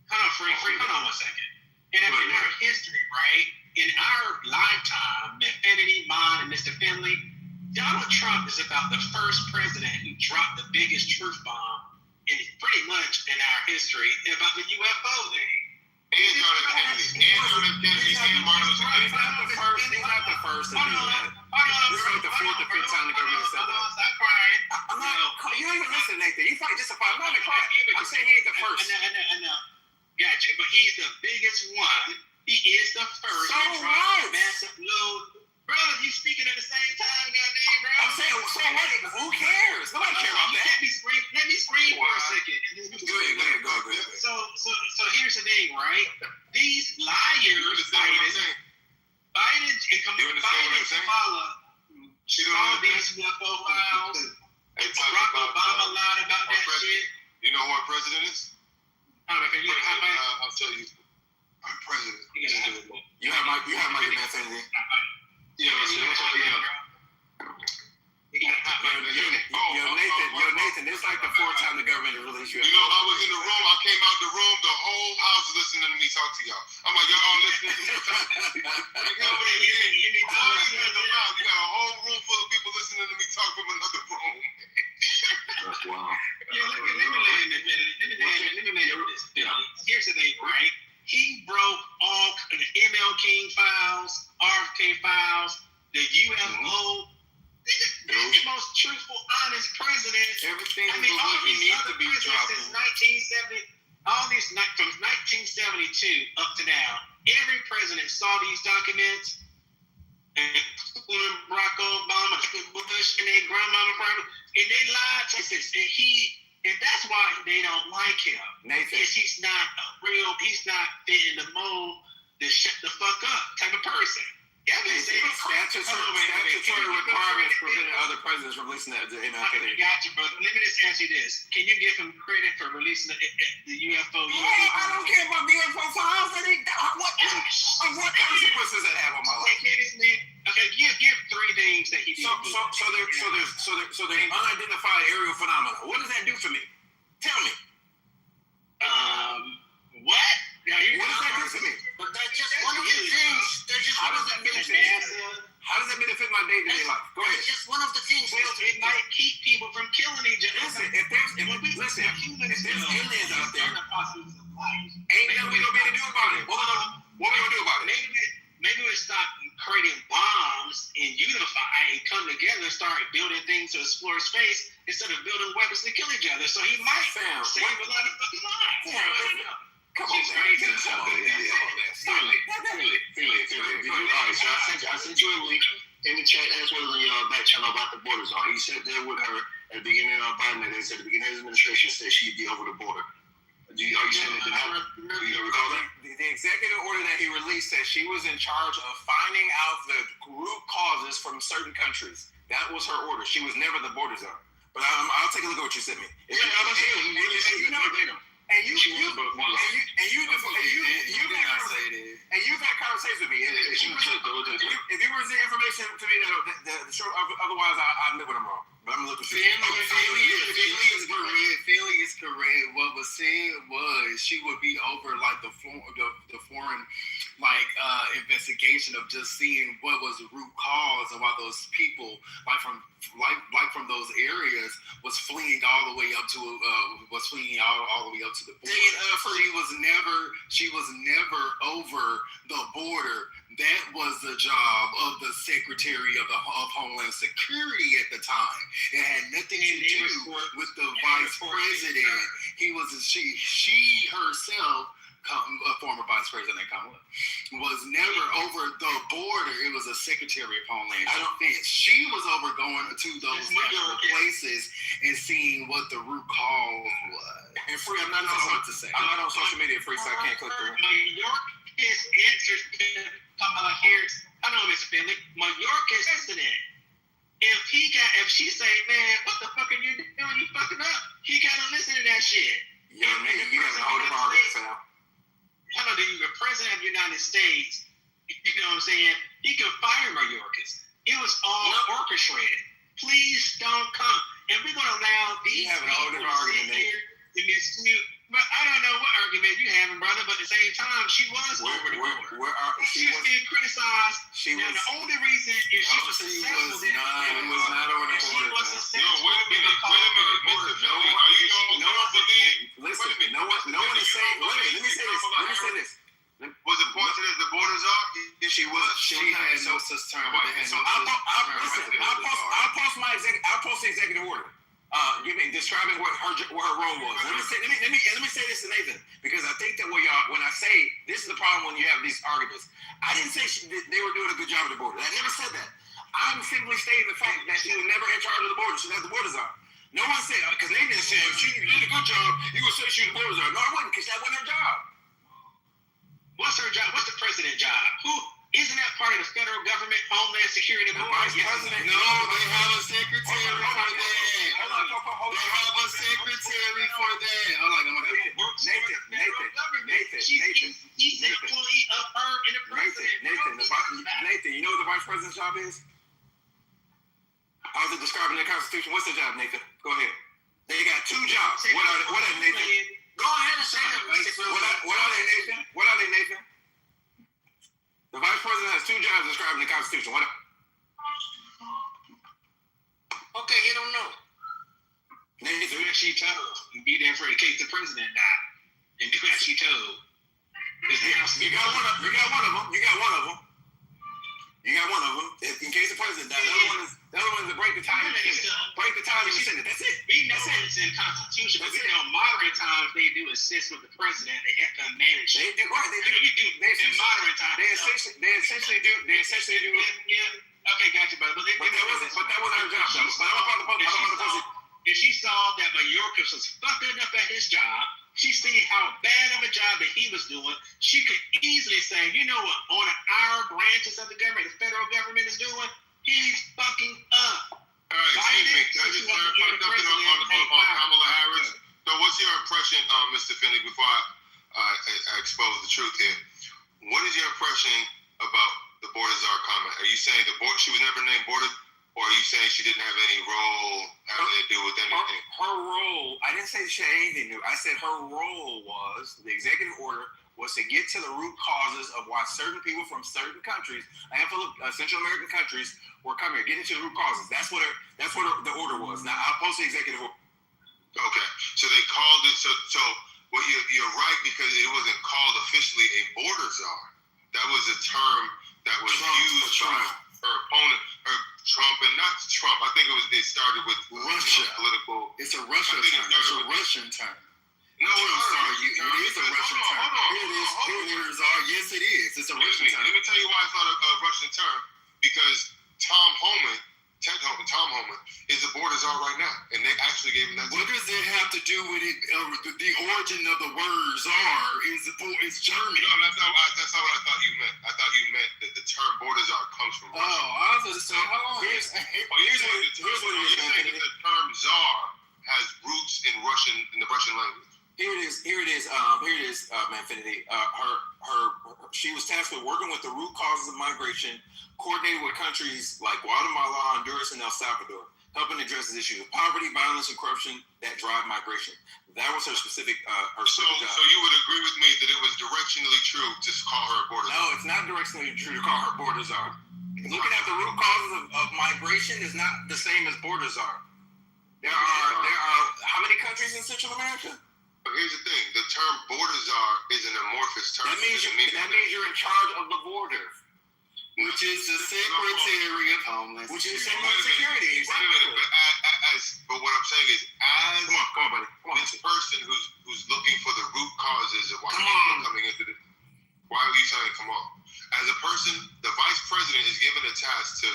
S18: Hold on one second. In our history, right? In our lifetime, Infinity, mine, and Mr. Finley, Donald Trump is about the first president who dropped the biggest truth bomb in pretty much in our history about the UFO thing.
S12: And John F. Kennedy. And Martin Luther King.
S14: He's not the first to do that. This is like the fourth or fifth time the government said that.
S18: Stop crying.
S14: I'm not. You don't even listen, Nathan. You fight justified. I'm not even crying. I'm saying he ain't the first.
S18: I know. Gotcha. But he's the biggest one. He is the first.
S14: So what?
S18: Massive load. Brother, you speaking at the same time, goddamn, bro.
S14: I'm saying, so what? Who cares? Nobody cares about that.
S18: Let me scream for a second.
S14: Go ahead.
S18: So here's the thing, right? These liars, Biden and Kamala saw these UFO files. Barack Obama lied about that shit.
S12: You know who our president is?
S18: I'll
S12: tell you. Our president.
S14: You have my Finley.
S12: Yeah,
S14: Nathan, it's like the fourth time the government released you.
S12: You know, I was in the room, I came out the room, the whole house is listening to me talk to y'all. I'm like, y'all all listening to me talk. You got a whole room full of people listening to me talk from another room.
S4: That's wild.
S18: Yeah, let me land this minute. Here's the thing, right? He broke all the ML King files, RFK files, the UFO. This is the most truthful, honest president.
S14: Everything
S18: all these other presidents since 1970, from 1972 up to now, every president saw these documents, including Barack Obama, Bush, and their grandmama, and they lied to us. And that's why they don't like him.
S14: Nathan.
S18: Because he's not he's not fitting the mold, the shut the fuck up type of person.
S14: Statutory requirements preventing other presidents from releasing the MLK.
S18: Gotcha, brother. Let me just ask you this. Can you give him credit for releasing the UFO?
S14: I don't care about the UFO files. What consequences that have on my life?
S18: Okay, give three things that he did.
S14: So there's unidentified aerial phenomena. What does that do for me? Tell me.
S18: What?
S14: What does that do for me?
S15: But that's just one of the things.
S14: How does that benefit my day-to-day life? Go ahead.
S15: That's just one of the things.
S18: Well, it might keep people from killing each other.
S14: Listen, if there's aliens out there, ain't nothing we gonna be able to do about it. What we gonna do about it?
S18: Maybe we stop creating bombs and unify and come together and start building things to explore space instead of building weapons to kill each other. So he might save a lot of fucking lives.
S4: Come on, man. All right, so I sent you a link in the chat as well as in your back channel about the border zone. He sat there with her at the beginning of Biden, and they said at the beginning of his administration said she'd be over the border. Are you saying that? Do you recall that?
S14: The executive order that he released said she was in charge of finding out the root causes from certain countries. That was her order. She was never the border zone. But I'll take a look at what you sent me. And you've had conversations with me. If you present information to me, otherwise I admit when I'm wrong. But I'm looking for
S9: Philly is correct. What was said was she would be over like the foreign investigation of just seeing what was the root cause and why those people from those areas was fleeing all the way up to all the way up to the border. She was never over the border. That was the job of the Secretary of Homeland Security at the time. It had nothing to do with the Vice President. She herself, former Vice President Kamala, was never over the border. It was a Secretary of Homeland Defense. She was over going to those places and seeing what the root cause was.
S14: And Free, I'm not on social media, Free, so I can't click through.
S18: Mayorkas answers Kamala Harris. I know Miss Finley. Mayorkas president. If she say, man, what the fuck are you doing? You fucking up. He gotta listen to that shit.
S14: Yeah, nigga, you have an older argument, fam.
S18: I know that the president of the United States, you know what I'm saying? He can fire Mayorkas. It was all orchestrated. Please don't come. And we're gonna allow these people to sit here in this new. But I don't know what argument you having, brother. But at the same time, she was over the border. She was being criticized. And the only reason is she was successful.
S14: She was not over the border.
S18: She was successful.
S12: Wait a minute, Mr. Philly, are you going to believe?
S14: Listen, no one is saying. Let me say this.
S12: Was it pointed at the borders off?
S14: She had no such term. I'll post the executive order. Describing what her role was. Let me say this to Nathan, because I think that when I say this is the problem when you have these arguments, I didn't say they were doing a good job at the border. I never said that. I'm simply stating the fact that she was never in charge of the border. She had the borders are. No one said, because Nathan said she did a good job. You would say she the borders are. No, I wouldn't, because that wasn't her job.
S18: What's her job? What's the president's job? Isn't that part of the federal government, Homeland Security?
S9: The vice president? No, they have a secretary for that. They have a secretary for that.
S18: He's an employee of her and the president.
S14: Nathan, you know what the vice president's job is? How's it described in the Constitution? What's the job, Nathan? Go ahead. They got two jobs. What are they, Nathan?
S15: Go ahead and say it.
S14: What are they, Nathan? The vice president has two jobs described in the Constitution. What?
S15: Okay, you don't know.
S18: Nathan, do as she told. Be there for in case the president died. And do as she told.
S14: You got one of them. In case the president died. The other one is to break the tie. Break the tie. That's it.
S18: We know it's in the Constitution, but modern times they do assist with the president. They have to manage.
S14: They do. In modern times, they essentially do.
S18: Yeah. Okay, gotcha, brother.
S14: But that wasn't her job. But I'm about to post it.
S18: If she saw that Mayorkas was fucking up at his job, she seen how bad of a job that he was doing, she could easily say, you know what, on our branches of the government, the federal government is doing, he's fucking up.
S12: All right, excuse me. Can I just clarify something on Kamala Harris? So what's your impression, Mr. Finley, before I expose the truth here? What is your impression about the border czar comment? Are you saying she was never named border, or are you saying she didn't have any role having to do with anything?
S14: Her role, I didn't say she had anything to do. I said her role was, the executive order was to get to the root causes of why certain people from certain countries, a handful of Central American countries, were coming here, getting to the root causes. That's what the order was. Now, I'll post the executive order.
S12: Okay, so they called it, so well, you're right, because it wasn't called officially a border czar. That was a term that was used by her opponent, Trump, and not Trump. I think it started with Russia. Political.
S9: It's a Russian term. It's a Russian term.
S12: No, I'm sorry.
S9: It is a Russian term. Yes, it is. It's a Russian term.
S12: Let me tell you why it's not a Russian term. Because Tom Homan is a border czar right now, and they actually gave him that.
S9: What does it have to do with it? The origin of the word czar is German.
S12: No, that's not what I thought you meant. I thought you meant that the term border czar comes from Russia.
S9: I was just saying,
S12: here's what it is. You're saying that the term czar has roots in the Russian language.
S14: Here it Manfinity. She was tasked with working with the root causes of migration, coordinating with countries like Guatemala, Honduras, and El Salvador, helping address the issues of poverty, violence, and corruption that drive migration. That was her specific job.
S12: So you would agree with me that it was directionally true to call her a border czar?
S14: No, it's not directionally true to call her border czar. Looking at the root causes of migration is not the same as border czar. There are how many countries in Central America?
S12: But here's the thing: the term border czar is an amorphous term.
S14: That means you're in charge of the border, which is the Secretary of Homeland, which is Security. Exactly.
S12: But what I'm saying is, as
S14: come on, buddy.
S12: This person who's looking for the root causes of why people are coming into this. Why are you saying come on? As a person, the vice president is given a task to.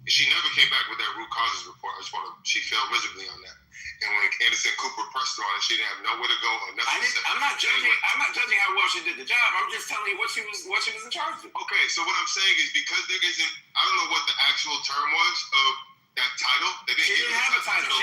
S12: She never came back with that root causes report. She failed miserably on that. And when Anderson Cooper pressed her on it, she didn't have nowhere to go or nothing to say.
S14: I'm not judging how well she did the job. I'm just telling you what she was in charge of.
S12: Okay, so what I'm saying is because there isn't, I don't know what the actual term was of that title.
S14: She didn't have a title.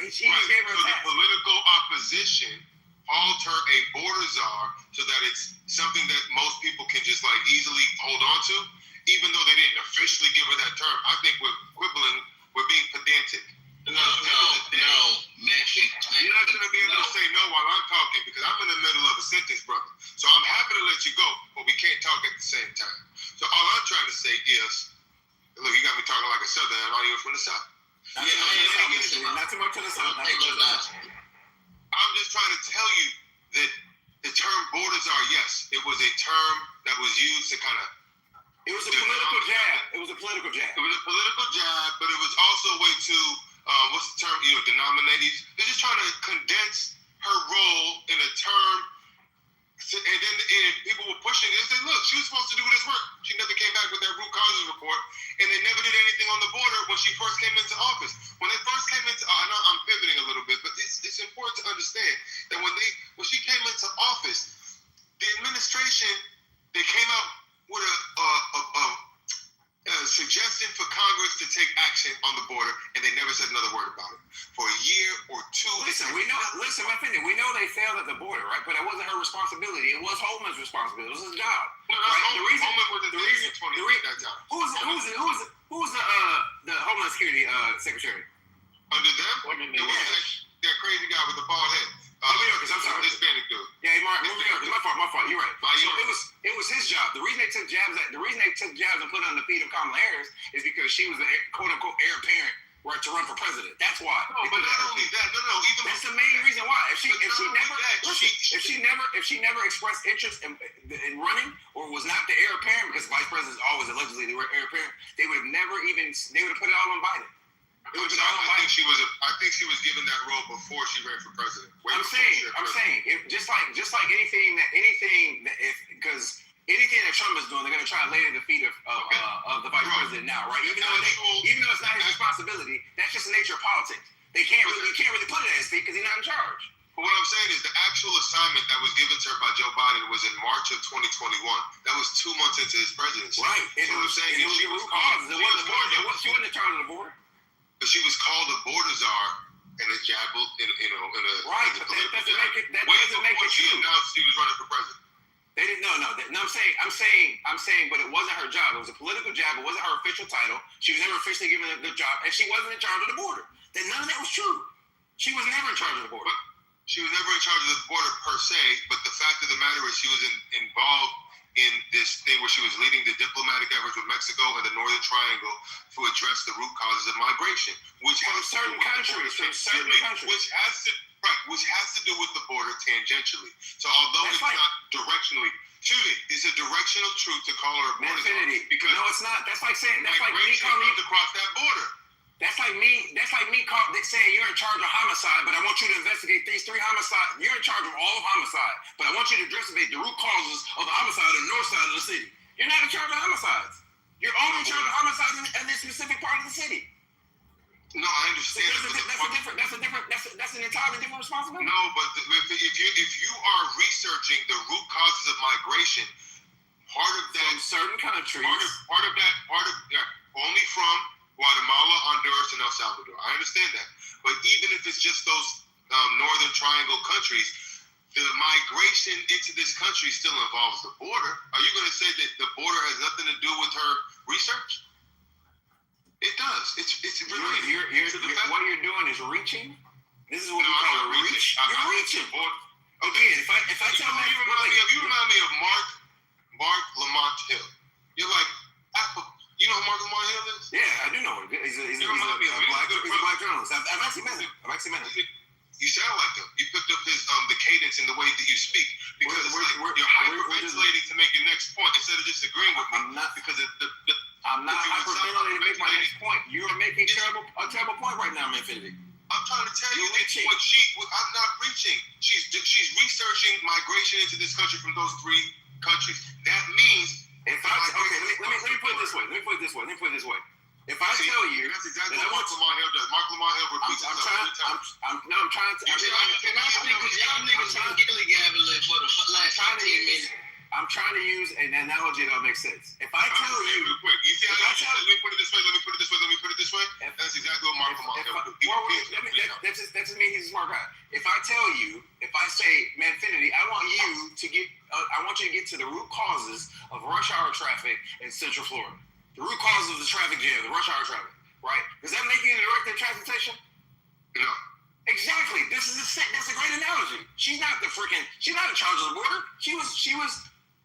S14: She just gave her a task.
S12: The political opposition called her a border czar so that it's something that most people can just like easily hold on to, even though they didn't officially give her that term. I think we're quibbling, we're being pedantic.
S6: No, Maxie.
S12: You're not going to be able to say no while I'm talking because I'm in the middle of a sentence, brother. So I'm happy to let you go, but we can't talk at the same time. So all I'm trying to say is, look, you got me talking like a Southern. I'm not even from the South.
S14: Not too much to the South.
S12: I'm just trying to tell you that the term border czar, yes, it was a term that was used to kind of.
S14: It was a political jab. It was a political jab.
S12: It was a political jab, but it was also a way to, what's the term? Denominate. They're just trying to condense her role in a term. And then people were pushing it and said, look, she was supposed to do this work. She never came back with that root causes report, and they never did anything on the border when she first came into office. When they first came into, I know I'm pivoting a little bit, but it's important to understand that when she came into office, the administration, they came out with a suggestion for Congress to take action on the border, and they never said another word about it. For a year or two.
S14: My opinion, we know they failed at the border, right? But it wasn't her responsibility. It was Holman's responsibility. It was his job.
S12: Holman was the reason.
S14: Who was the Homeland Security Secretary?
S12: Under them? It was that crazy guy with the bald head.
S14: I'm sorry.
S12: Hispanic dude.
S14: Yeah, my fault. You're right. So it was his job. The reason they took jabs and put it on the feet of Kamala Harris is because she was the quote unquote heir apparent, right, to run for president. That's why.
S12: No, but not only that. Even
S14: that's the main reason why. If she never expressed interest in running or was not the heir apparent, because vice president is always allegedly the heir apparent, they would have put it all on Biden.
S12: I think she was given that role before she ran for president.
S14: I'm saying, just like anything because anything that Trump is doing, they're going to try to lay at the feet of the vice president now, right? Even though it's not his responsibility, that's just the nature of politics. You can't really put it at his feet because he's not in charge.
S12: But what I'm saying is the actual assignment that was given to her by Joe Biden was in March of 2021. That was 2 months into his presidency.
S14: Right. And
S12: so I'm saying
S14: she wasn't in charge of the border.
S12: But she was called a border czar in a jabble in a
S14: right. But that doesn't make it
S12: she
S14: true.
S12: announced she was running for president.
S14: They didn't. No. I'm saying, but it wasn't her job. It was a political jab. It wasn't her official title. She was never officially given the job, and she wasn't in charge of the border. Then none of that was true. She was never in charge of the border.
S12: She was never in charge of the border per se. But the fact of the matter is, she was involved in this thing where she was leading the diplomatic efforts with Mexico and the Northern Triangle to address the root causes of migration, which has
S14: certain countries,
S12: which has to do with the border tangentially. So although it's not directionally, it's a directional truth to call her a border czar. Because
S14: no, it's not. That's like me
S12: calling you to cross that border.
S14: That's like me saying you're in charge of homicide, but I want you to investigate these 3 homicides. You're in charge of all of homicide, but I want you to investigate the root causes of the homicide on the north side of the city. You're not in charge of homicides. You're only in charge of homicides in this specific part of the city.
S12: No, I understand.
S14: That's an entirely different responsibility.
S12: No, but if you are researching the root causes of migration, part of that
S14: from certain countries,
S12: only from Guatemala, Honduras, and El Salvador. I understand that. But even if it's just those Northern Triangle countries, the migration into this country still involves the border. Are you going to say that the border has nothing to do with her research? It does. It's related.
S14: What you're doing is reaching. This is what we call a reach. You're reaching. Again, if I tell you
S12: remind me of Mark Lamont Hill. You're like, you know who Mark Lamont Hill is?
S14: Yeah, I do know him. He's a black journalist. I've actually met him.
S12: You sound like him. You picked up his the cadence and the way that you speak because you're hyperventilating to make your next point instead of just agreeing with me.
S14: I'm not hyperventilating to make my next point. You are making a terrible point right now, Infinity.
S12: I'm trying to tell you that I'm not reaching. She's researching migration into this country from those three countries. That means
S14: let me put it this way. If I tell you,
S12: that's exactly what Mark Lamont Hill does. Mark Lamont Hill repeats himself every time.
S15: Can I speak with y'all niggas been gilly-gabbling for the last 15 minutes?
S14: I'm trying to use an analogy that makes sense. If I tell you,
S12: real quick, you see how let me put it this way, let me put it this way. That's exactly what Mark Lamont Hill would do.
S14: That just means he's a smart guy. If I tell you, if I say, Manfinity, I want you to get to the root causes of rush hour traffic in Central Florida. The root causes of the traffic jam, the rush hour traffic, right? Does that make you the director of transportation?
S12: No.
S14: Exactly. That's a great analogy. She's not in charge of the border. She was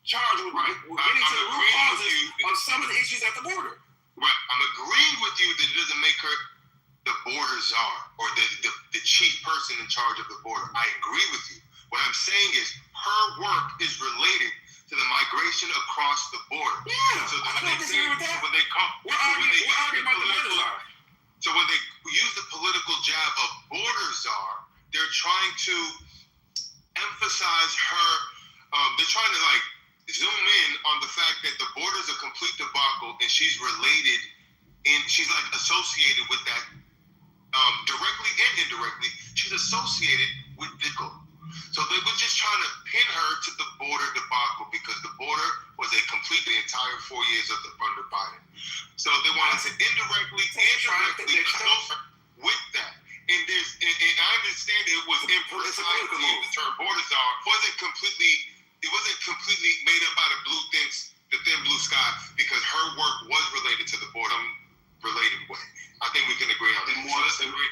S14: charged with getting to the root causes of some of the issues at the border.
S12: Right. I'm agreeing with you that it doesn't make her the border czar or the chief person in charge of the border. I agree with you. What I'm saying is her work is related to the migration across the border.
S14: Yeah.
S12: So
S14: I don't disagree with that.
S12: When they use the political jab of border czar, they're trying to emphasize her. They're trying to zoom in on the fact that the border is a complete debacle, and she's related, and she's associated with that directly and indirectly. She's associated with Dickel. So they were just trying to pin her to the border debacle because the border was the entire 4 years under Biden. So they wanted to indirectly close with that. And I understand it was imprecise. The term border czar wasn't completely made up out of the thin blue sky, because her work was related to the border related way. I think we can agree on that.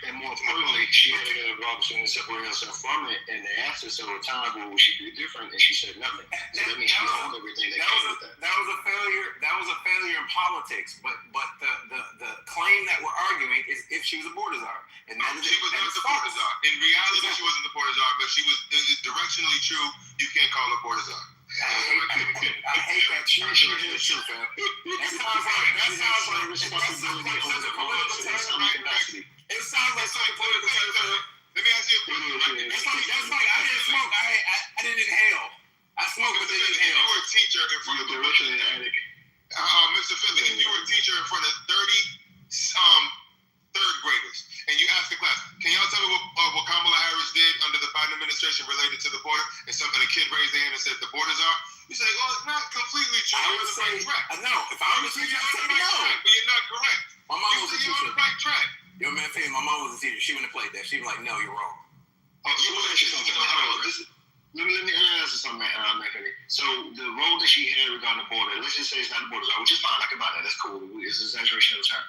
S4: And more importantly, she had to get involved in separating herself from it, and they asked her several times, well, would she do different? And she said nothing. So that means she owned everything that came with that.
S14: That was a failure. That was a failure in politics. But the claim that we're arguing is if she was a border czar, and
S12: she was not the border czar. In reality, she wasn't the border czar, but she was directionally true. You can't call her border czar.
S14: I hate that she is true, fam. That sounds like responsibility over the political capacity. It sounds like such a political term.
S12: Let me ask you a question.
S14: That's like I didn't smoke. I didn't inhale. I smoked, but didn't inhale.
S12: If you were a teacher in front of Mr. Finley, if you were a teacher in front of 30 third graders, and you ask the class, can y'all tell me what Kamala Harris did under the Biden administration related to the border? And a kid raised their hand and said the borders are. You say, oh, it's not completely true.
S14: I would say, no. If I was a teacher, I'd say no.
S12: But you're not correct.
S14: My mom was a teacher.
S12: You're on the right track.
S14: Yo, man, my mom was a teacher. She wouldn't have played that. She'd be like, no, you're wrong.
S4: Let me answer something, Anthony. So the role that she had regarding the border, let's just say it's not the border, which is fine. I can buy that. That's cool. It's an exaggeration of the term.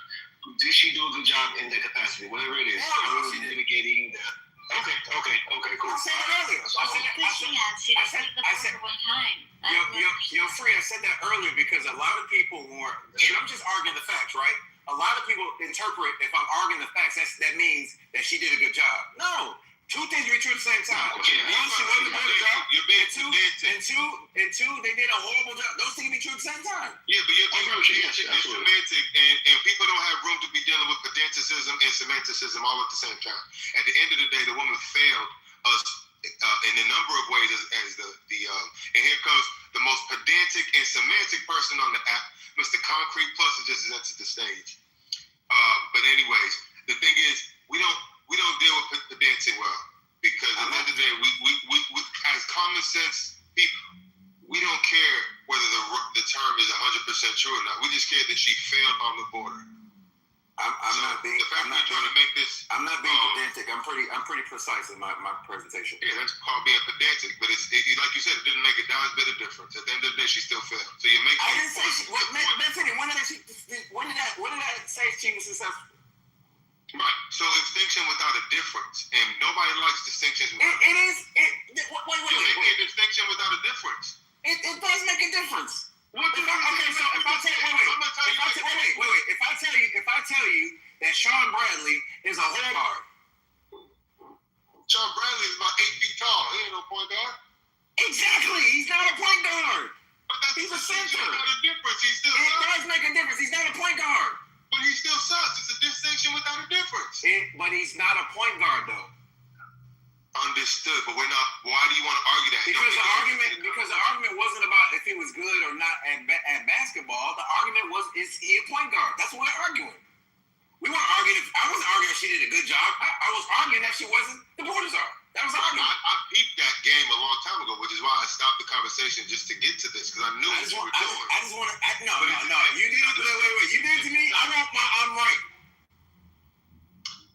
S4: Did she do a good job in that capacity, whatever it is? Mitigating the. Okay, cool.
S14: I said it earlier.
S10: She just did the border one time.
S14: You're free. I said that earlier because a lot of people weren't. I'm just arguing the facts, right? A lot of people interpret if I'm arguing the facts, that means that she did a good job. No. Two things can be true at the same time. One, she wasn't a good job. And two, they did a horrible job. Those things can be true at the same time.
S12: Yeah, but you're pedantic and semantic, and people don't have room to be dealing with pedanticism and semanticism all at the same time. At the end of the day, the woman failed us in a number of ways and here comes the most pedantic and semantic person on the app, Mr. Concrete Plus, who just entered the stage. But anyways, the thing is, we don't deal with pedantic well, because at the end of the day, we as common sense people, we don't care whether the term is 100% true or not. We just care that she failed on the border.
S14: I I'm not being pedantic. I'm pretty precise in my presentation.
S12: Yeah, that's called being pedantic. But it's like you said, it didn't make a darn bit of difference. At the end of the day, she still failed. So you make.
S14: I didn't say she. When did I say she was successful?
S12: Right. So extinction without a difference, and nobody likes distinctions.
S14: Wait.
S12: You're making a distinction without a difference.
S14: It does make a difference. If I tell you that Sean Bradley is a point guard.
S12: Sean Bradley is about 8 feet tall. He ain't no point guard.
S14: Exactly. He's not a point guard.
S12: But he's a center. Not a difference.
S14: It does make a difference. He's not a point guard.
S12: But he still sucks. It's a distinction without a difference.
S14: But he's not a point guard though.
S12: Understood, but we're not. Why do you want to argue that?
S14: Because the argument wasn't about if he was good or not at basketball. The argument was, is he a point guard? That's what we're arguing. We weren't arguing. I wasn't arguing that she did a good job. I was arguing that she wasn't. The Borders are. That was the argument.
S12: I peeped that game a long time ago, which is why I stopped the conversation just to get to this, because I knew what you were doing.
S14: I just want to. No. You did it. Wait. You did it to me. I'm right.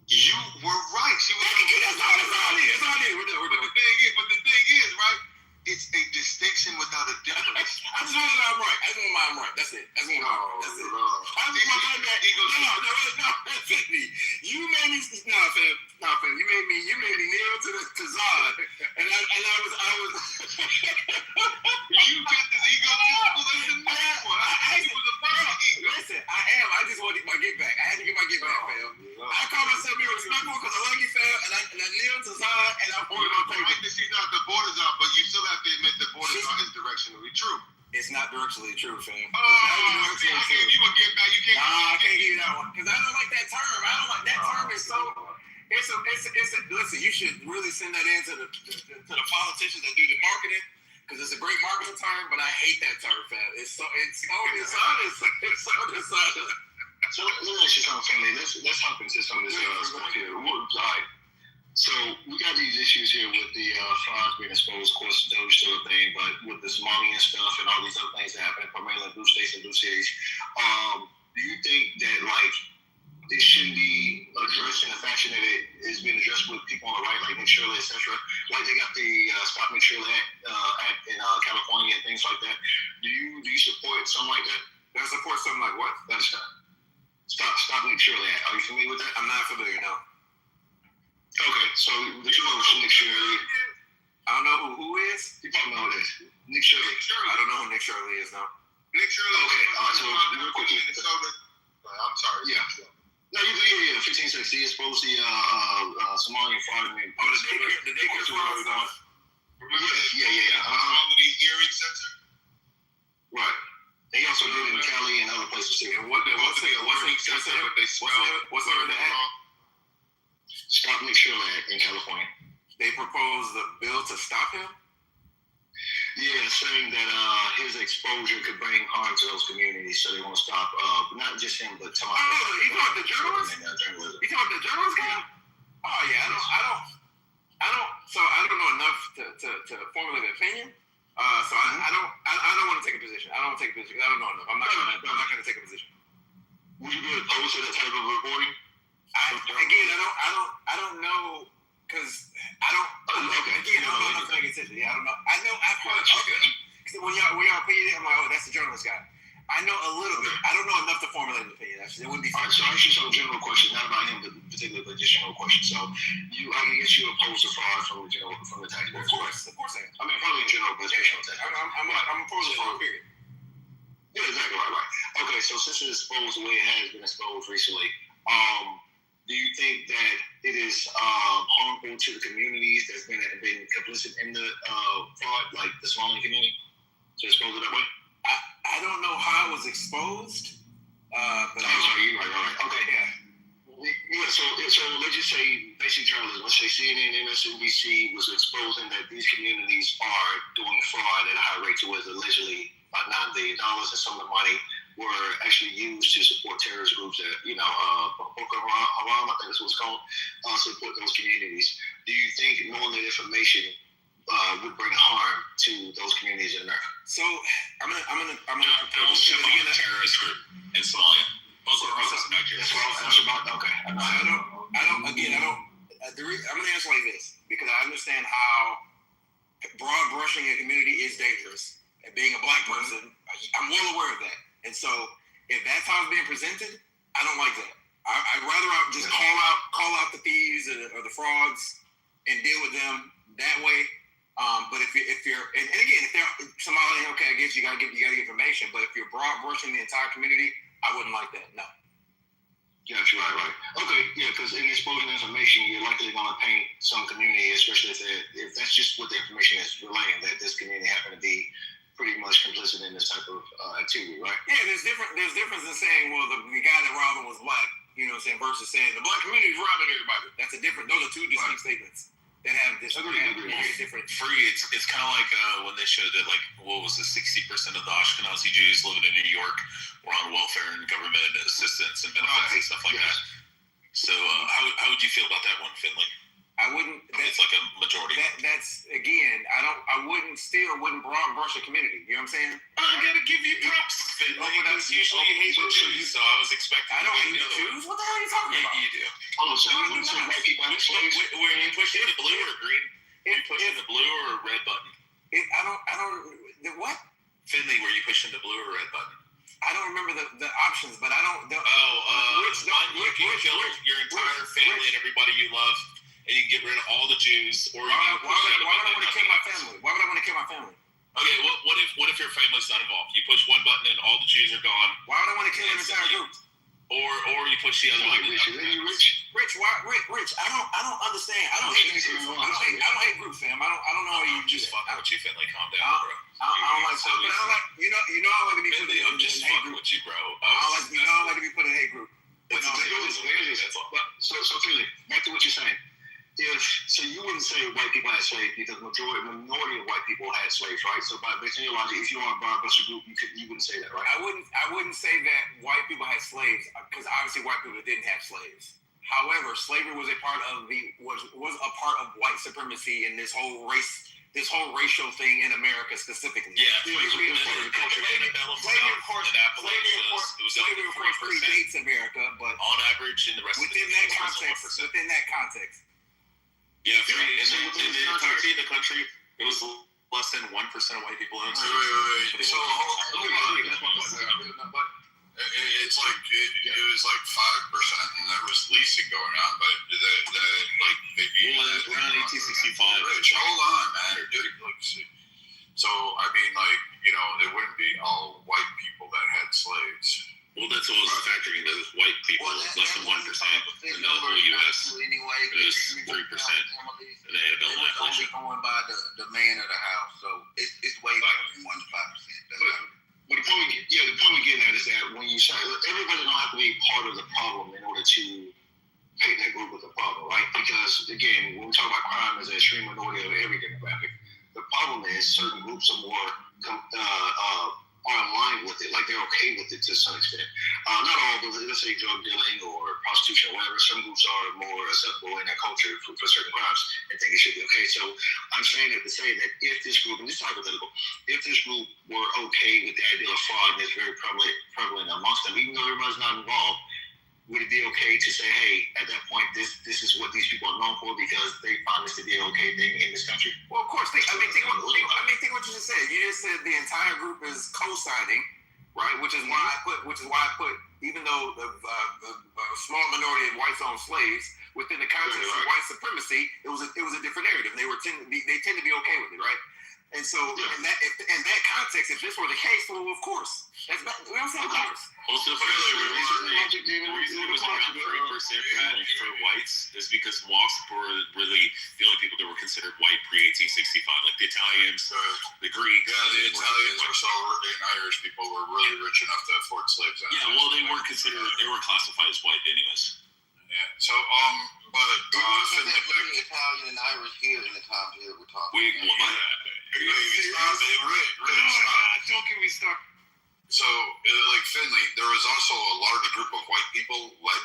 S12: You were right. She was.
S14: That's all I did. We're done.
S12: But the thing is, right? It's a distinction without a difference.
S14: I just want to know I'm right. I'm right. That's it. That's it. I just want my back. No. That's it. You made me. Nah, fam. You made me kneel to Zod, and I was.
S12: You got this egotistical as the next one. I was a ego.
S14: Listen, I am. I just wanted my get back. I had to get my get back, fam. I call myself being respectful because I love you, fam, and I kneel to Zod, and I want to
S12: take it. She's not the Borders are, but you still have to admit the Borders are is directionally true.
S14: It's not directionally true, fam.
S12: I gave you a get back. You can't.
S14: I can't give you that one because I don't like that term. I don't like that term. Is so. Listen, you should really send that in to the politicians that do the marketing because it's a great marketing term, but I hate that term, fam. It's so dishonest.
S4: So let me ask you something, family. Let's hop into some of this stuff here. So we got these issues here with the funds being exposed. Of course, those still a thing, but with the Somalian stuff and all these other things that happen, primarily in blue states and blue cities, do you think that it shouldn't be addressed in a fashion that it is being addressed with people on the right, like Nick Shirley, etc.? Like they got the Stop Nick Shirley Act in California and things like that. Do you support something like that?
S14: Do I support something like what?
S4: That's Stop Nick Shirley Act. Are you familiar with that?
S14: I'm not familiar, no.
S4: Okay, so the two of Nick Shirley.
S14: I don't know who is.
S4: You probably know who it is. Nick Shirley.
S14: I don't know who Nick Shirley is, no.
S12: Nick Shirley.
S4: Okay, so real quick.
S12: I'm sorry.
S4: Yeah. No, 1560 exposed the Somalian fraud.
S14: The daycare fraud.
S4: Yeah.
S12: Quality hearing center.
S4: Right. They also did it in Cali and other places too.
S12: And what's the center? But they
S14: what's the act?
S4: Stop Nick Shirley Act in California.
S14: They proposed the bill to stop him?
S4: Yeah, saying that his exposure could bring harm to those communities, so they want to stop not just him, but
S14: you talking the journalist? You talking the journalist guy? Oh yeah, I don't know enough to formulate an opinion. So I don't want to take a position. I don't want to take a position because I don't know enough. I'm not going to take a position.
S4: Would you be opposed to that type of reporting?
S14: I don't know because I don't. Again, I don't know enough to make a decision. Yeah, I don't know. I know I've heard. Okay. When y'all opinion, I'm like, oh, that's the journalist guy. I know a little bit. I don't know enough to formulate an opinion. Actually, it wouldn't be.
S4: All right, so I ask you some general questions, not about him particularly, but just general questions. So, I guess you opposed to fraud from the tax board.
S14: Of course I am.
S4: I mean, probably in general, but especially on tax.
S14: I'm opposed to fraud. Period.
S4: Yeah, exactly right. Okay, so since it's exposed the way it has been exposed recently, do you think that it is harmful to the communities that's been complicit in the fraud, like the Somalian community, to expose it that way?
S14: I don't know how it was exposed, but
S4: you're right. Okay, yeah. So let's just say basic journalism. Let's say CNN, MSNBC was exposing that these communities are doing fraud at a high rate towards allegedly about $9 billion, and some of the money were actually used to support terrorist groups that, Boko Haram, I think that's what it's called, support those communities. Do you think knowing that information would bring harm to those communities in America?
S14: So I'm gonna
S5: propose a terrorist group in Somalia.
S14: Okay. I don't. Again, I don't. I'm gonna answer like this because I understand how broad brushing a community is dangerous. And being a black person, I'm well aware of that. And so, if that's how it's being presented, I don't like that. I'd rather just call out the thieves or the frauds and deal with them that way. But if you're and again, if they're Somali, okay, I guess you gotta give information. But if you're broad brushing the entire community, I wouldn't like that. No.
S4: Yeah, right. Okay, yeah, because in exposing information, you're likely going to paint some community, especially if that's just what the information is relaying, that this community happened to be pretty much complicit in this type of activity, right?
S14: Yeah, there's difference in saying, well, the guy that robbed him was black, you know what I'm saying, versus saying the black community is robbing everybody. That's a different. Those are two distinct statements that have this different.
S2: Free. It's kind of like when they showed that, like, what was it, 60% of the Ashkenazi Jews living in New York were on welfare and government assistance and benefits and stuff like that. So how would you feel about that one, Finley?
S14: I wouldn't.
S2: It's like a majority.
S14: That's again. I wouldn't broad brush a community. You know what I'm saying?
S2: I gotta give you props, Finley. That's usually hate the Jews, so I was expecting.
S14: I don't hate the Jews. What the hell are you talking about?
S2: You do.
S4: Oh, so you wouldn't say white people have slaves?
S2: Were you pushing the blue or green? Are you pushing the blue or red button?
S14: I don't. What?
S2: Finley, were you pushing the blue or red button?
S14: I don't remember the options, but I don't.
S2: You can kill your entire family and everybody you love, and you can get rid of all the Jews. Or
S14: why would I want to kill my family? Why would I want to kill my family?
S2: Okay, what if your family's not involved? You push one button and all the Jews are gone.
S14: Why would I want to kill an entire group?
S2: Or you push the other button.
S14: Rich, I don't understand. I don't hate groups. I don't hate groups, fam. I don't know how you
S2: just fucking with you, Finley. Calm down, bro.
S14: I don't like. You know I like to be put in
S2: I'm just fucking with you, bro.
S14: I don't like to be put in a hate group.
S4: So Philly, back to what you're saying. So you wouldn't say white people had slaves because minority of white people had slaves, right? So based on your logic, if you're on a broad brush group, you wouldn't say that, right?
S14: I wouldn't say that white people had slaves because obviously white people didn't have slaves. However, slavery was a part of white supremacy in this whole racial thing in America specifically.
S2: Yeah,
S14: slavery of course predates America, but
S2: on average in the rest
S14: within that context.
S2: Yeah, in the entirety of the country, it was less than 1% of white people owned slaves.
S11: So it's like it was like 5%, and there was leasing going on, but
S2: around 1865.
S11: Hold on, man. So I mean, like, you know, it wouldn't be all white people that had slaves.
S2: Well, that's all factoring in those white people, less than 1% in the whole U.S. It was 3%. And they had a bill inflation.
S17: Going by the man of the house, so it's way more than 1 to 5%.
S4: But the point we're getting at is that when you say everybody don't have to be part of the problem in order to paint that group with the problem, right? Because again, when we talk about crime as an extreme minority of every demographic, the problem is certain groups are more are in line with it, like they're okay with it to some extent. Not all, but let's say drug dealing or prostitution or whatever. Some groups are more acceptable in their culture for certain crimes and think it should be okay. So I'm saying that to say that if this group, and this is hypothetical, if this group were okay with the idea of fraud and it's very prevalent amongst them, even though everybody's not involved, would it be okay to say, hey, at that point, this is what these people are known for because they find this to be an okay thing in this country?
S14: Well, of course. Think what you just said. You just said the entire group is co-signing, right? Which is why I put, even though the small minority of whites owned slaves within the context of white supremacy, it was a different narrative. They tend to be okay with it, right? And so in that context, if this were the case, well, of course, that's not, we don't say of course.
S2: Also, the reason it was around 3% for whites is because WASP were really the only people that were considered white pre-1865, like the Italians, the Greeks.
S11: Yeah, the Italians and Irish people were really rich enough to afford slaves.
S2: Yeah, well, they weren't considered, they were classified as white anyways.
S11: Yeah, so, but
S17: Italian and Irish here in the time here we're talking.
S14: Don't get me started.
S11: So, like Finley, there was also a large group of white people led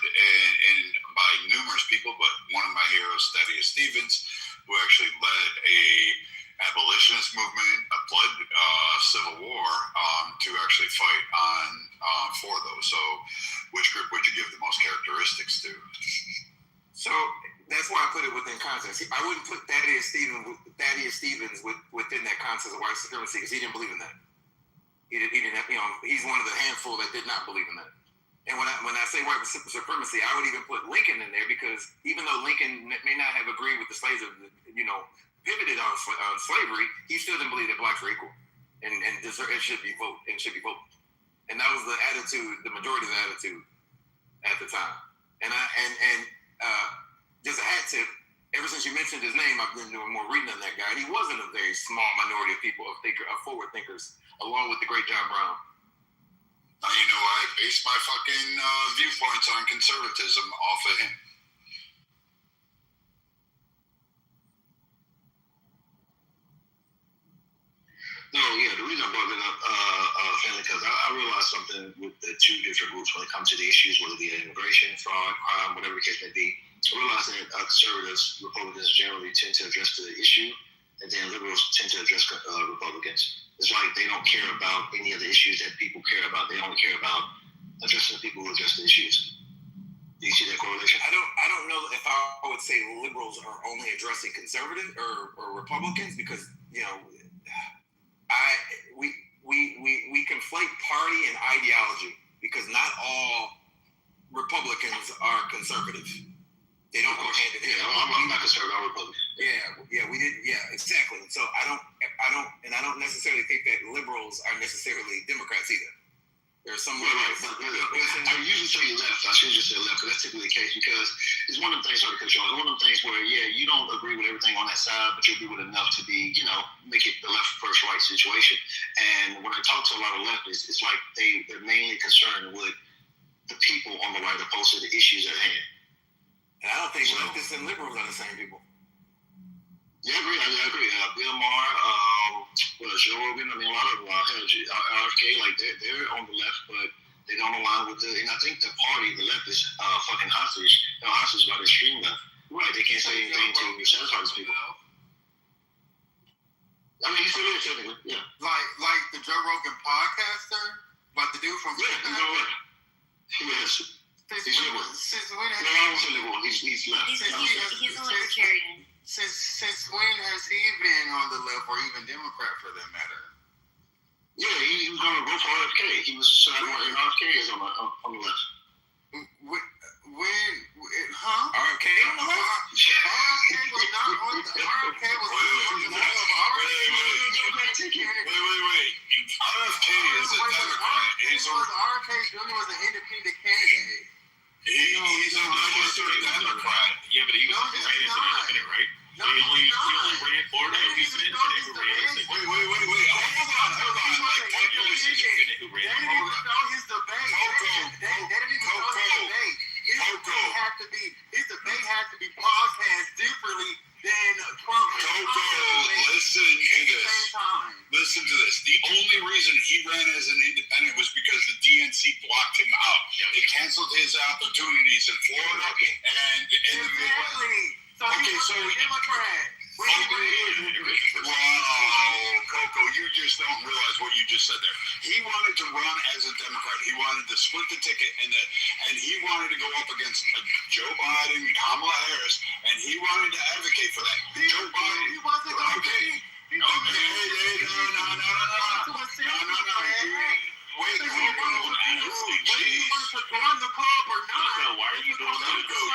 S11: by numerous people, but one of my heroes, Thaddeus Stevens, who actually led a abolitionist movement, a blood civil war to actually fight for those. So, which group
S14: Thaddeus Stevens within that concept of white supremacy because he didn't believe in that. He didn't have, he's one of the handful that did not believe in that. And when I say white supremacy, I would even put Lincoln in there because even though Lincoln may not have agreed with the slaves, pivoted on slavery, he still didn't believe that blacks were equal and should be voted. And that was the attitude, the majority of the attitude at the time. And just a hat tip. Ever since you mentioned his name, I've been doing more reading on that guy. And he wasn't a very small minority of people, of forward thinkers, along with the great John Brown.
S6: Now you know I base my fucking viewpoints on conservatism off of him.
S4: No, yeah, the reason I brought it up, family, because I realized something with the two different groups when it comes to the issues, whether it be immigration, fraud, crime, whatever the case may be. I realized that conservatives, Republicans generally tend to address the issue, and then liberals tend to address Republicans. It's like they don't care about any of the issues that people care about. They only care about addressing the people who address the issues. Do you see that correlation?
S14: I don't know if I would say liberals are only addressing conservative or Republicans because we conflate party and ideology because not all Republicans are conservative. They don't go hand in hand.
S4: Yeah, I'm not conservative. I'm Republican.
S14: Yeah, we did. Yeah, exactly. So I don't necessarily think that liberals are necessarily Democrats either. There's some liberals.
S4: I usually say left. I should just say left because that's typically the case because it's one of the things. Sorry to cut you off. It's one of the things where you don't agree with everything on that side, but you agree with enough to be make it the left first right situation. And when I talk to a lot of leftists, it's like they're mainly concerned with the people on the right opposed to the issues at hand.
S14: And I don't think leftists and liberals are the same people.
S4: Yeah, I agree. Bill Maher, Joe Rogan, a lot of them, RFK, like they're on the left, but they don't align with and I think the party, the left is fucking hostage by the extreme left. Right, they can't say anything to satisfy these people. I mean, he's still there, technically, yeah.
S7: Like the Joe Rogan podcaster? Like the dude from...
S4: Yes. He's liberal.
S7: Since when
S4: I don't say liberal. He's left.
S10: He's a libertarian.
S7: Since when has he been on the left or even Democrat for that matter?
S4: Yeah, he was going to vote for RFK. He was RFK is on the left.
S7: RFK on the left? RFK was not on the RFK was on the left.
S6: Wait. RFK is a Democrat.
S7: RFK Jr. was an independent candidate.
S6: He's a Democrat.
S2: Yeah, but he was ran as an independent, right? He only ran Florida. He's an independent who ran.
S6: Wait. Hold on. Like,
S2: populist independent who ran.
S7: They didn't even know his debate. They didn't even know his debate. His debate had to be broadcast differently than Trump.
S6: Listen to this. The only reason he ran as an independent was because the DNC blocked him out. They canceled his opportunities in Florida and in the Midwest.
S7: So he's a Democrat.
S6: Wow, Coco, you just don't realize what you just said there. He wanted to run as a Democrat. He wanted to split the ticket, and he wanted to go up against Joe Biden, Kamala Harris, and he wanted to advocate for that. Joe Biden.
S7: He wasn't going to be.
S6: No. Wait,
S7: whether you want to join the club or not.
S2: Why are you doing that?
S7: Because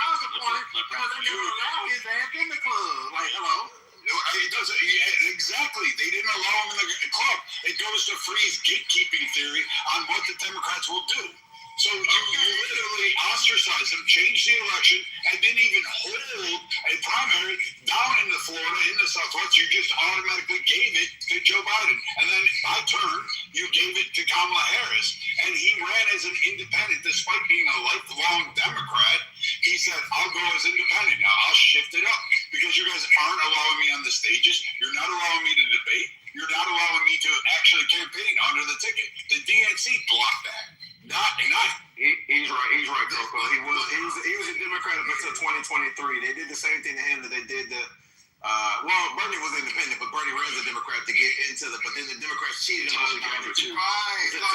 S7: they didn't allow his ass in the club. Like, hello?
S6: It doesn't. Yeah, exactly. They didn't allow him in the club. It goes to Free's gatekeeping theory on what the Democrats will do. So you literally ostracized him, changed the election, and didn't even hold a primary down in the Florida, in the Southwest. You just automatically gave it to Joe Biden. And then by turn, you gave it to Kamala Harris. And he ran as an independent, despite being a lifelong Democrat. He said, I'll go as independent. Now I'll shift it up because you guys aren't allowing me on the stages. You're not allowing me to debate. You're not allowing me to actually campaign under the ticket. The DNC blocked that. He's
S14: right, Coco. He was a Democrat up until 2023. They did the same thing to him that they did to Bernie was independent, but Bernie ran as a Democrat to get into but then the Democrats cheated him out of the too.
S7: Right.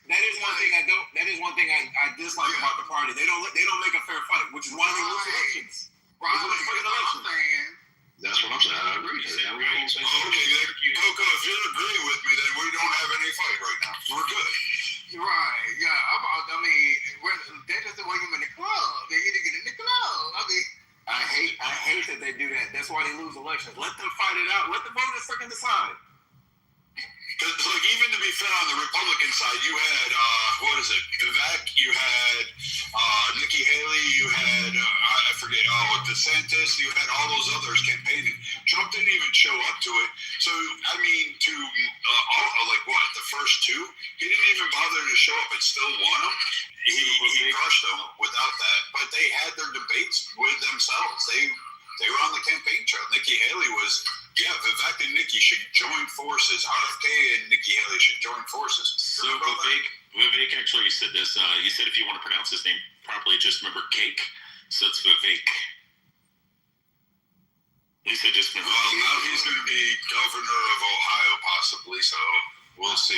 S14: That is one thing I don't. That is one thing I dislike about the party. They don't make a fair fight, which is why they lose elections.
S4: That's what I'm saying. I agree.
S11: Okay, Coco, if you agree with me, then we don't have any fight right now. We're good.
S16: Right, yeah. I mean, they just want him in the club. They need to get in the club. I mean,
S14: I hate that they do that. That's why they lose elections. Let them fight it out. Let the voters freaking decide.
S11: Because, like, even to be fair, on the Republican side, you had, Vivek, you had Nikki Haley, you had, I forget, DeSantis, you had all those others campaigning. Trump didn't even show up to it. So, I mean, the first two, he didn't even bother to show up and still won them. He crushed them without that. But they had their debates with themselves. They were on the campaign trail. Nikki Haley was... Yeah, Vivek and Nikki should join forces. RFK and Nikki Haley should join forces.
S2: So Vivek actually said this. He said if you want to pronounce his name properly, just remember cake. So it's Vivek. He said just remember.
S11: Well, now he's going to be governor of Ohio, possibly. So we'll see.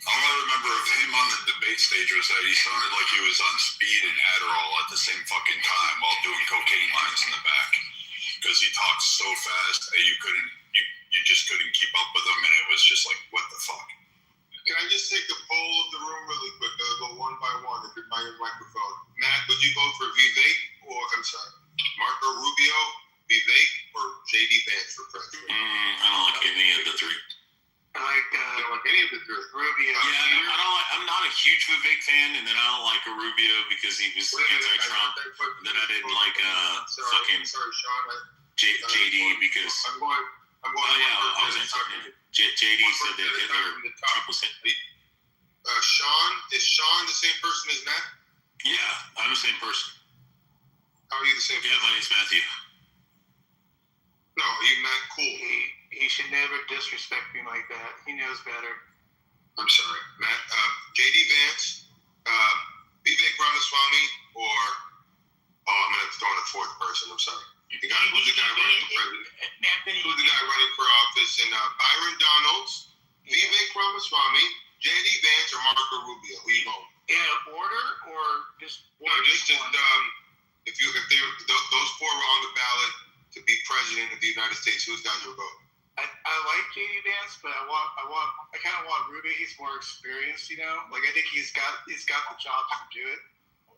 S11: All I remember of him on the debate stage was that he sounded like he was on speed and Adderall at the same fucking time while doing cocaine lines in the back. Because he talked so fast that you just couldn't keep up with him, and it was just like, what the fuck?
S12: Can I just take the poll of the room really quick? I'll go one by one if you're by your microphone. Matt, would you vote for Marco Rubio, Vivek, or JD Vance for president?
S2: I don't like any of the three.
S12: I don't like any of the three. Rubio.
S2: Yeah, I'm not a huge Vivek fan, and then I don't like a Rubio because he was anti-Trump. And then I didn't like JD because
S12: I'm going.
S2: JD said that Trump was hit.
S12: Sean, is Sean the same person as Matt?
S2: Yeah, I'm the same person.
S12: How are you the same person?
S2: Yeah, my name's Matthew.
S12: No, are you Matt Cool?
S18: He should never disrespect me like that. He knows better.
S12: I'm sorry, Matt. JD Vance, Vivek Ramaswamy, or I'm gonna throw in a fourth person. I'm sorry. Who's the guy running for president? Who's the guy running for office? And Byron Donalds, Vivek Ramaswamy, JD Vance, or Marco Rubio? Who you going?
S18: Yeah, order or just
S12: if those four were on the ballot to be president of the United States, whose guys would vote?
S18: I like JD Vance, but I kind of want Rubio. He's more experienced, you know. Like I think he's got the chops to do it.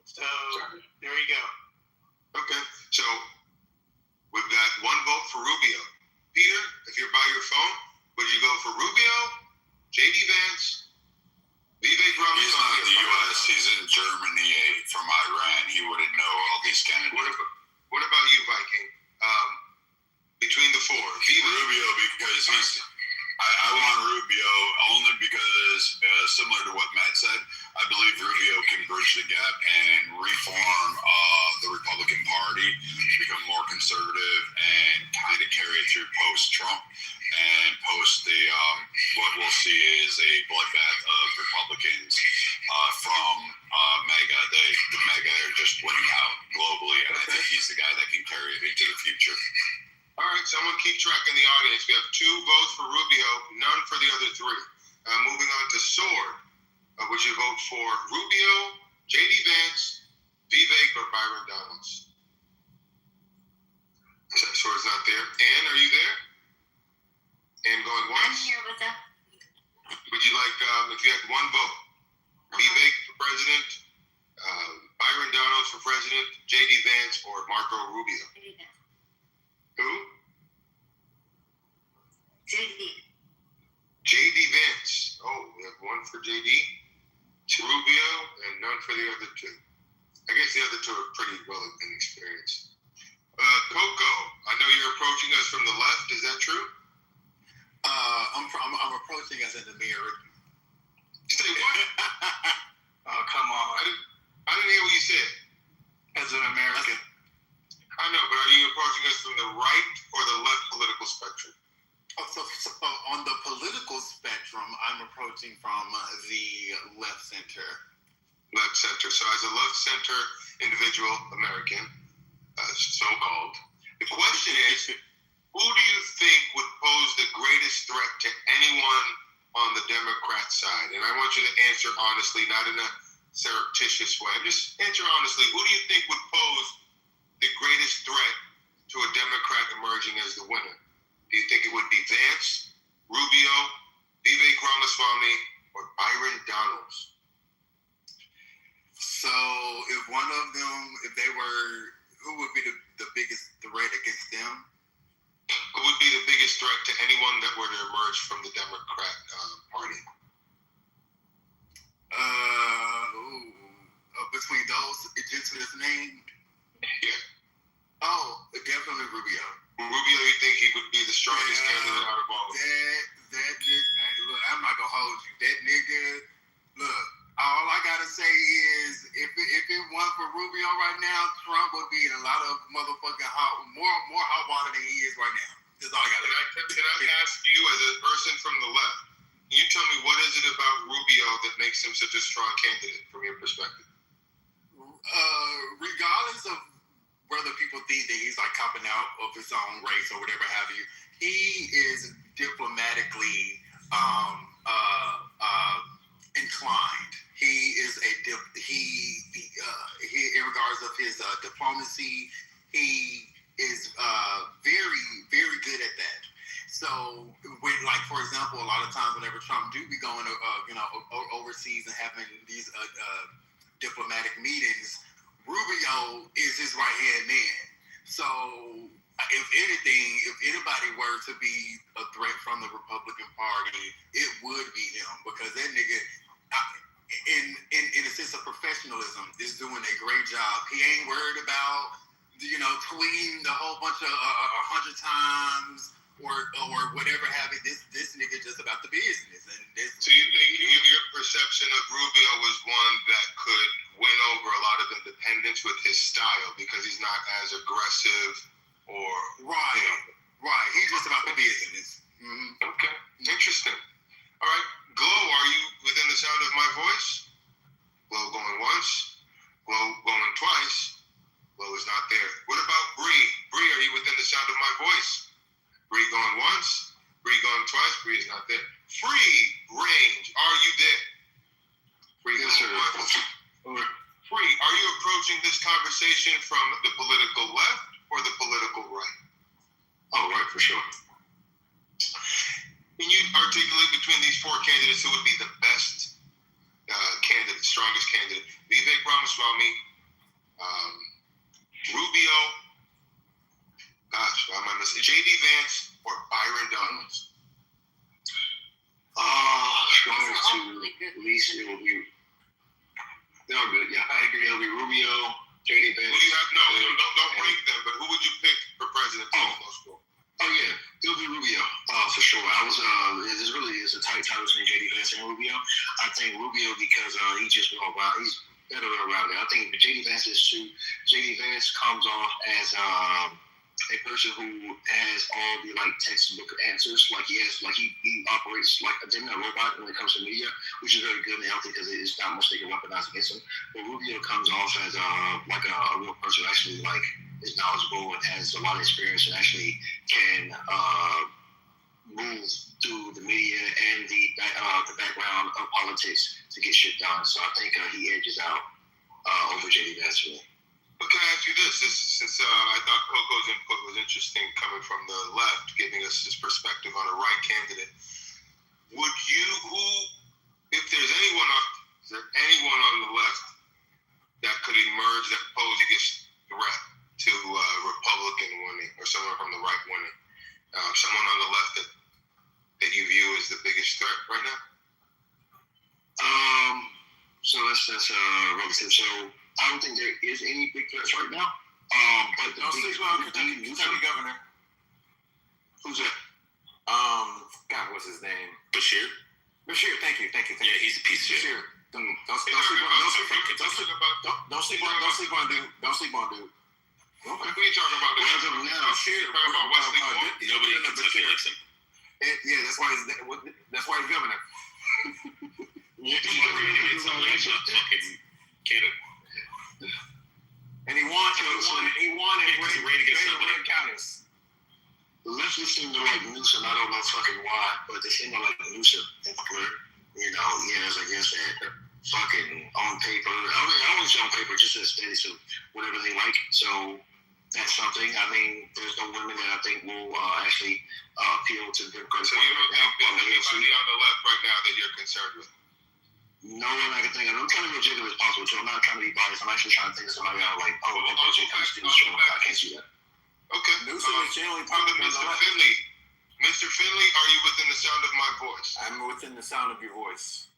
S18: So there you go.
S12: Okay, so we've got one vote for Rubio. Peter, if you're by your phone, would you go for Rubio, JD Vance, Vivek Ramaswamy?
S11: He's not in the U.S. He's in Germany from Iran. He wouldn't know all these candidates.
S12: What about you, Viking? Between the four,
S11: Rubio, because I want Rubio only because, similar to what Matt said, I believe Rubio can bridge the gap and reform the Republican Party, become more conservative, and kind of carry it through post-Trump and post the what we'll see is a bloodbath of Republicans from MAGA. The MAGA are just winning out globally, and I think he's the guy that can carry it into the future.
S12: All right, someone keep track in the audience. We have 2 votes for Rubio, none for the other 3. Moving on to Sword. Would you vote for Rubio, JD Vance, Vivek, or Byron Donalds? Sword's not there. Ann, are you there? Ann going once?
S10: I'm here with them.
S12: Would you like, if you had one vote, Vivek for president, Byron Donalds for president, JD Vance, or Marco Rubio? Who? JD Vance. Oh, we have one for JD, 2 Rubio, and none for the other 2. I guess the other 2 are pretty well inexperienced. Coco, I know you're approaching us from the left. Is that true?
S9: I'm approaching us in the mirror.
S12: Say what?
S18: Oh, come on.
S12: I didn't hear what you said.
S18: As an American.
S12: I know, but are you approaching us from the right or the left political spectrum?
S9: So on the political spectrum, I'm approaching from the left center.
S12: left center. So as a left center individual American, so-called, the question is, who do you think would pose the greatest threat to anyone on the Democrat side? And I want you to answer honestly, not in a surreptitious way. Just answer honestly. Who do you think would pose the greatest threat to a Democrat emerging as the winner? Do you think it would be Vance, Rubio, Vivek Ramaswamy, or Byron Donalds?
S9: So if one of them, if they were, who would be the biggest threat against them?
S12: Who would be the biggest threat to anyone that were to emerge from the Democrat Party?
S9: Between those gentlemen's named?
S12: Yeah.
S9: Oh, definitely Rubio.
S12: Rubio, you think he would be the strongest candidate out of all of them?
S9: That look, I'm not gonna hold you. That nigga, look, all I gotta say is if it weren't for Rubio right now, Trump would be in a lot of motherfucking more hot water than he is right now. That's all I gotta say.
S12: Can I ask you, as a person from the left, can you tell me what is it about Rubio that makes him such a strong candidate from your perspective?
S9: Regardless of whether people think that he's like copping out of his own race or whatever have you, he is diplomatically inclined. He is in regards of his diplomacy, he is very, very good at that. So when, like, for example, a lot of times whenever Trump do be going overseas and having these diplomatic meetings, Rubio is his right-hand man. So if anything, if anybody were to be a threat from the Republican Party, it would be him, because that nigga, in a sense of professionalism, is doing a great job. He ain't worried about, tweeting a whole bunch of 100 times or whatever have it. This nigga just about the business.
S12: So you think your perception of Rubio was one that could win over a lot of independents with his style because he's not as aggressive or
S9: right. He's just about the business.
S12: Mm-hmm. Okay, interesting. All right, Glow, are you within the sound of my voice? Glow going once, Glow going twice. Glow is not there. What about Bree? Bree, are you within the sound of my voice? Bree going once, Bree going twice. Bree is not there. Free range, are you there? Free, yes, sir. Free, are you approaching this conversation from the political left or the political right?
S4: Oh, right, for sure.
S12: Can you articulate between these four candidates who would be the best candidate, strongest candidate? Vivek Ramaswamy, Rubio, why am I missing? J.D. Vance or Byron Donalds?
S4: At least it will be. They're all good. Yeah, I agree. It'll be Rubio, J.D. Vance.
S12: Who do you have? No, don't rank them. But who would you pick for president?
S4: Oh yeah, it'll be Rubio. For sure. It's a tight tie between J.D. Vance and Rubio. I think Rubio because he just went around. He's better around there. I think J.D. Vance is too. J.D. Vance comes off as a person who has all the textbook answers. He operates like a robot when it comes to media, which is very good and healthy because it's not much they can weaponize against him. But Rubio comes off as a real person who actually is knowledgeable and has a lot of experience and actually can move through the media and the background of politics to get shit done. So I think he edges out over J.D. Vance for me.
S12: But can I ask you this? Since I thought Coco's input was interesting coming from the left, giving us his perspective on a right candidate, if there's anyone on the left that could emerge that pose against threat to Republican winning or someone from the right winning, someone on the left that you view as the biggest threat right now?
S4: So that's relative. So I don't think there is any big threats right now. But the
S14: Kentucky governor.
S4: Who's that?
S14: God, what's his name?
S11: Bashir,
S14: thank you.
S11: Yeah, he's a piece of shit.
S14: Don't sleep on dude.
S12: Okay. What are you talking about?
S11: Nobody in Kentucky likes him.
S14: Yeah, that's why he's governor.
S11: Canada.
S16: And he won in red counties.
S4: The leftists seem to like Newsom. I don't know fucking why, but they seem to like Newsom in particular. You know, he has, I guess, that fucking on paper. I mean, I wouldn't say on paper, just as steady, so whatever they like. So that's something. I mean, there's no women that I think will actually appeal to the Democrats.
S12: So you don't think there's anybody on the left right now that you're concerned with?
S4: No one I can think of. I'm trying to be objective as possible, too. I'm not trying to be biased. I'm actually trying to think of somebody out like, oh, that person comes to the show. I can't see that.
S12: Okay.
S16: Newsom is generally
S12: Mr. Finley. Mr. Finley, are you within the sound of my voice?
S16: I'm within the sound of your voice.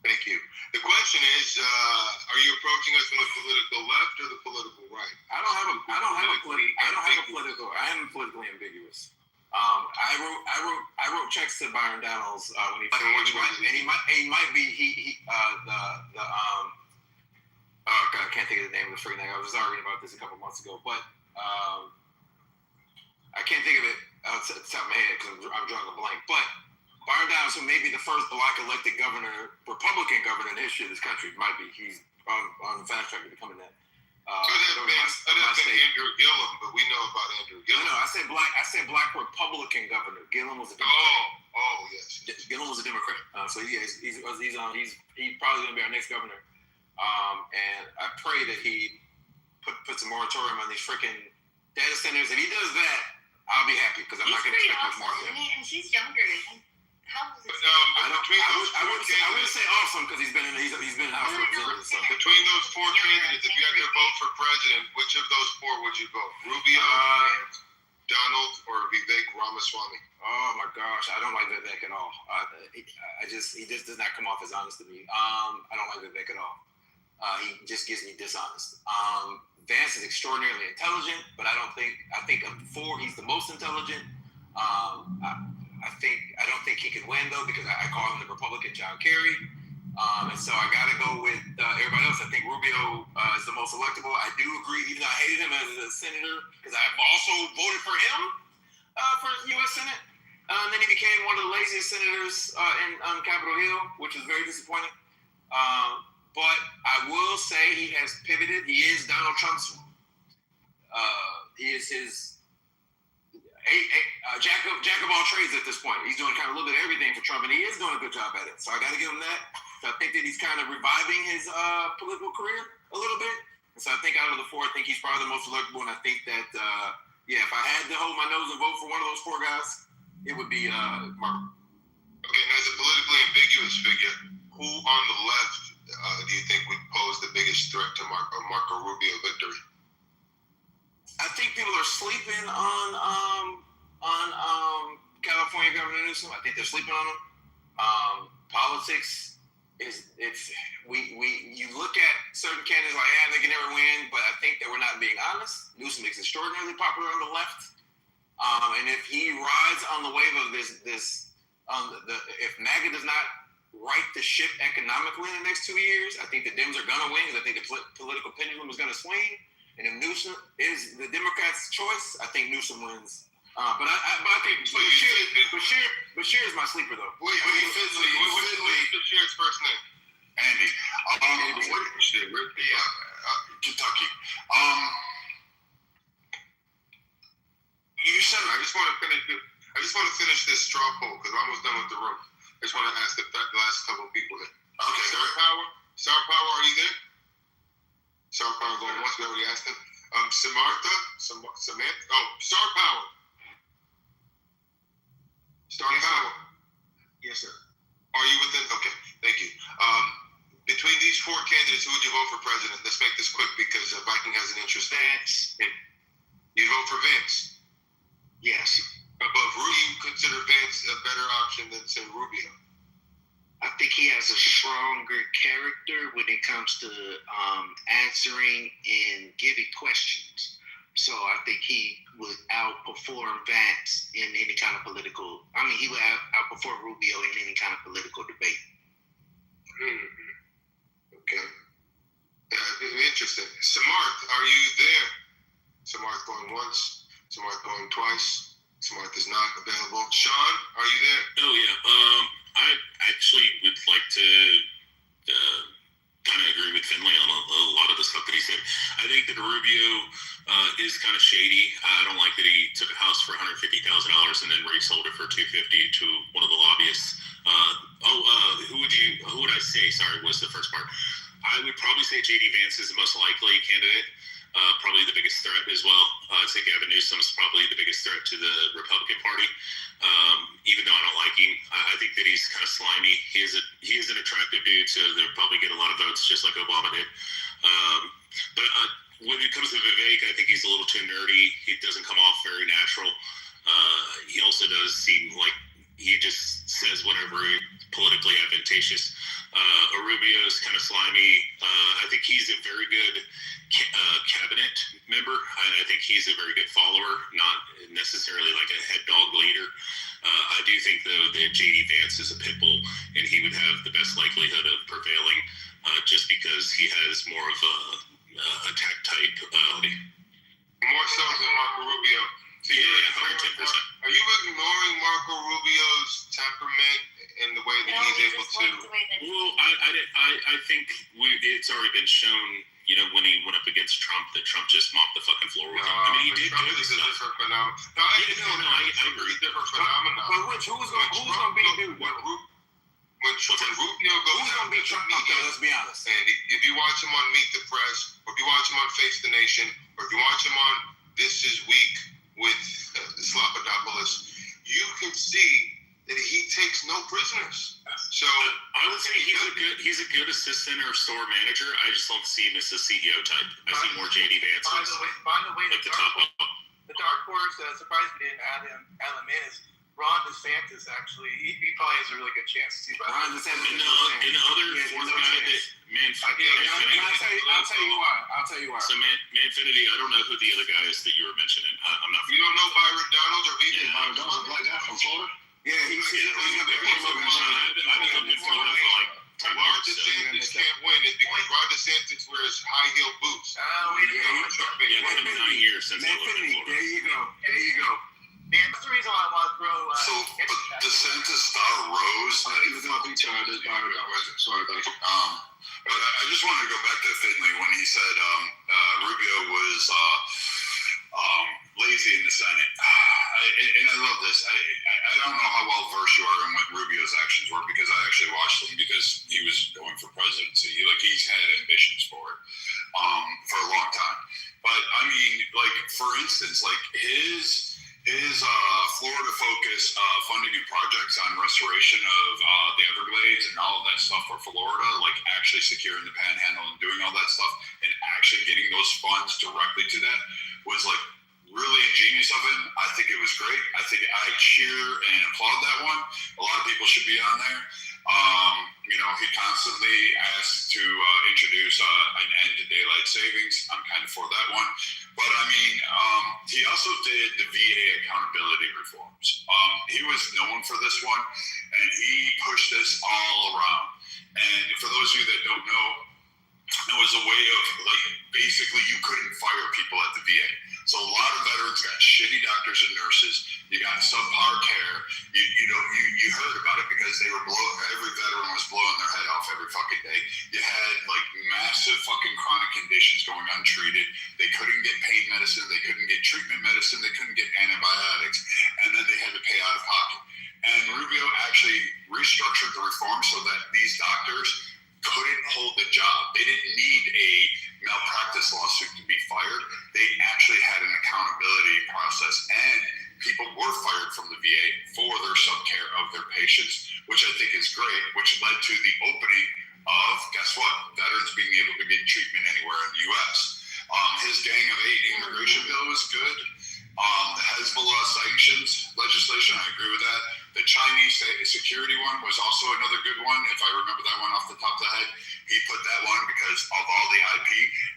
S12: Thank you. The question is, are you approaching us from the political left or the political right?
S16: I am politically ambiguous. I wrote checks to Byron Donalds when he might be I can't think of the name of the freaking thing. I was arguing about this a couple months ago, but I can't think of it off the top of my head because I'm drawing a blank. But Byron Donalds, who may be the first black elected governor, Republican governor in the history of this country, might be. He's on the fast track to becoming that.
S12: Could have been Andrew Gillum, but we know about Andrew Gillum.
S16: No, I said black Republican governor. Gillum was a Democrat.
S12: Oh, yes.
S16: Gillum was a Democrat. So yeah, he's probably going to be our next governor. And I pray that he puts a moratorium on these freaking data centers. If he does that, I'll be happy because I'm not going to expect much more of him.
S10: And she's younger. How old is he?
S16: I wouldn't say awesome because he's been in House Representatives. So.
S12: Between those four candidates, if you had to vote for president, which of those four would you vote? Rubio, Donald, or Vivek Ramaswamy?
S16: Oh my gosh, I don't like Vivek at all. He just does not come off as honest to me. I don't like Vivek at all. He just gives me dishonest. Vance is extraordinarily intelligent, but I think of the four, he's the most intelligent. I don't think he can win though because I call him the Republican John Kerry, and so I got to go with everybody else. I think Rubio is the most electable. I do agree, even though I hated him as a senator because I've also voted for him for U.S. Senate. And then he became one of the laziest senators on Capitol Hill, which is very disappointing. But I will say he has pivoted. He is Donald Trump's. He is his jack of all trades at this point. He's doing kind of a little bit of everything for Trump, and he is doing a good job at it. So I got to give him that. So I think that he's kind of reviving his political career a little bit. And so I think out of the four, I think he's probably the most electable. And I think that, if I had to hold my nose and vote for one of those four guys, it would be Mark.
S12: Okay, and as a politically ambiguous figure, who on the left do you think would pose the biggest threat to Marco Rubio victory?
S16: I think people are sleeping on California Governor Newsom. I think they're sleeping on him. Politics is you look at certain candidates like they can never win, but I think that we're not being honest. Newsom is extraordinarily popular on the left, and if he rides on the wave of this if MAGA does not right the ship economically in the next 2 years, I think the Dems are gonna win because I think the political pendulum is gonna swing. And if Newsom is the Democrats' choice, I think Newsom wins. But I think Bashir is my sleeper though.
S12: What's Bashir's first name?
S11: Andy. Kentucky.
S12: You said I just want to finish this straw poll because I'm almost done with the room. I just want to ask the last couple of people there. Okay. Star Power, are you there? Star Power going once. We already asked him. Samantha. Oh, Star Power. Star Power.
S4: Yes, sir.
S12: Are you within? Okay, thank you. Between these four candidates, who would you vote for president? Let's make this quick because Viking has an interest.
S4: Vance.
S12: You vote for Vance?
S4: Yes.
S12: But who do you consider Vance a better option than, say, Rubio?
S4: I think he has a stronger character when it comes to answering and giving questions. So I think he would outperform Vance in any kind of political. I mean, he would outperform Rubio in any kind of political debate.
S12: Okay. Interesting. Samarth, are you there? Samarth going once. Samarth going twice. Samarth is not available. Sean, are you there?
S11: Oh, yeah. I actually would like to kind of agree with Finley on a
S2: to one of the lobbyists. Who would I say? Sorry, was the first part. I would probably say J.D. Vance is the most likely candidate. Probably the biggest threat as well. I'd say Gavin Newsom is probably the biggest threat to the Republican Party. Even though I don't like him, I think that he's kind of slimy. He is an attractive dude, so they'll probably get a lot of votes, just like Obama did. But when it comes to Vivek, I think he's a little too nerdy. He doesn't come off very natural. He also does seem like he just says whatever politically advantageous. Rubio's kind of slimy. I think he's a very good cabinet member. I think he's a very good follower, not necessarily like a head dog leader. I do think, though, that J.D. Vance is a pit bull, and he would have the best likelihood of prevailing just because he has more of a attack type.
S12: More so than Marco Rubio. So
S2: yeah, 110%.
S12: Are you ignoring Marco Rubio's temperament and the way that he's able to?
S2: Well, I think it's already been shown, you know, when he went up against Trump, that Trump just mopped the fucking floor with him. I mean, he did
S12: Trump
S2: good
S12: is a
S2: stuff.
S12: different phenomenon. No, I agree. Different phenomenon.
S16: But who's gonna be the dude?
S12: When Rubio goes
S16: who's gonna be Trump? Let's be honest.
S12: And if you watch him on Meet the Press, or if you watch him on Face the Nation, or if you watch him on This Is Week with Slappadopoulos, you can see that he takes no prisoners. So
S2: I would say he's a good assistant or store manager. I just don't see him as a CEO type. I see more J.D. Vance.
S20: By the way,
S2: like the top.
S20: The dark horse surprised me didn't add him in is Ron DeSantis. Actually, he probably has a really good chance too.
S2: Ron DeSantis. And the other fourth guy that
S16: I'll tell you why.
S2: So Manfinity, I don't know who the other guy is that you were mentioning. I'm not.
S12: You don't know Byron Donald or VP?
S16: Byron Donald, like that from Florida. Yeah, he's gonna be
S2: I've been looking in Florida for like 10
S12: Ron
S2: years.
S12: DeSantis can't win it because Ron DeSantis wears high heel boots.
S2: It's been 9 years since I lived in Florida.
S16: There you go.
S20: Man, that's the reason why I want to throw.
S11: But DeSantis star rose.
S4: He was on beach on this Byron Donald. Sorry, thank you.
S11: But I just wanted to go back to Finley when he said Rubio was lazy in the Senate. And I love this. I don't know how well versed you are in what Rubio's actions were because I actually watched him because he was going for presidency. He's had ambitions for it for a long time. But I mean, like for instance, like his Florida focus funding and projects on restoration of the Everglades and all of that stuff for Florida, like actually securing the Panhandle and doing all that stuff and actually getting those funds directly to that was like really ingenious of him. I think it was great. I think I cheer and applaud that one. A lot of people should be on there. He constantly asks to introduce an end to daylight savings. I'm kind of for that one. But I mean, he also did the VA accountability reforms. He was known for this one, and he pushed this all around. And for those of you that don't know, it was a way of like basically you couldn't fire people at the VA. So a lot of veterans got shitty doctors and nurses. You got subpar care. You heard about it because they were every veteran was blowing their head off every fucking day. You had like massive fucking chronic conditions going untreated. They couldn't get pain medicine. They couldn't get treatment medicine. They couldn't get antibiotics. And then they had to pay out of pocket. And Rubio actually restructured the reform so that these doctors couldn't hold the job. They didn't need a malpractice lawsuit to be fired. They actually had an accountability process, and people were fired from the VA for their sub-care of their patients, which I think is great, which led to the opening of, guess what, veterans being able to get treatment anywhere in the U.S. His Gang of Eight immigration bill was good. The Hezbollah sanctions legislation, I agree with that. The Chinese security one was also another good one, if I remember that one off the top of the head. He put that one because of all the IP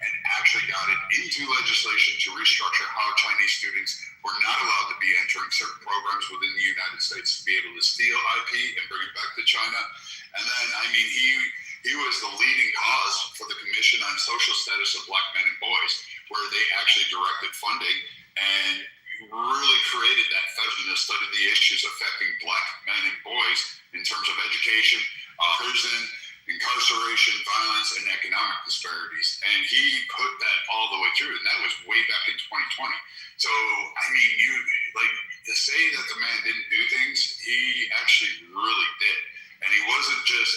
S11: and actually got it into legislation to restructure how Chinese students were not allowed to be entering certain programs within the United States to be able to steal IP and bring it back to China. And then, I mean, he was the leading cause for the Commission on Social Status of Black Men and Boys, where they actually directed funding and really created that federalism to study the issues affecting Black men and boys in terms of education, prison, incarceration, violence, and economic disparities. And he put that all the way through, and that was way back in 2020. So, I mean,
S12: to say that the man didn't do things, he actually really did. And he wasn't just,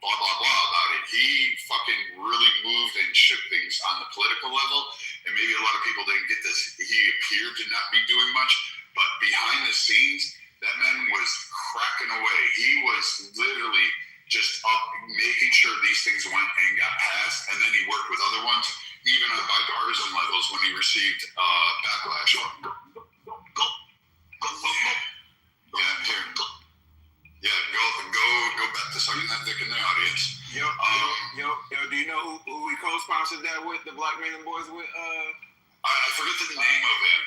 S12: blah, blah, blah about it. He fucking really moved and shook things on the political level. And maybe a lot of people didn't get this. He appeared to not be doing much, but behind the scenes, that man was cracking away. He was literally just up making sure these things went and got passed. And then he worked with other ones, even on bipartisan levels when he received backlash. Go back to sucking that dick in the audience.
S16: Yo, do you know who he co-sponsored that with? The Black Men and Boys with?
S12: I forget the name of him.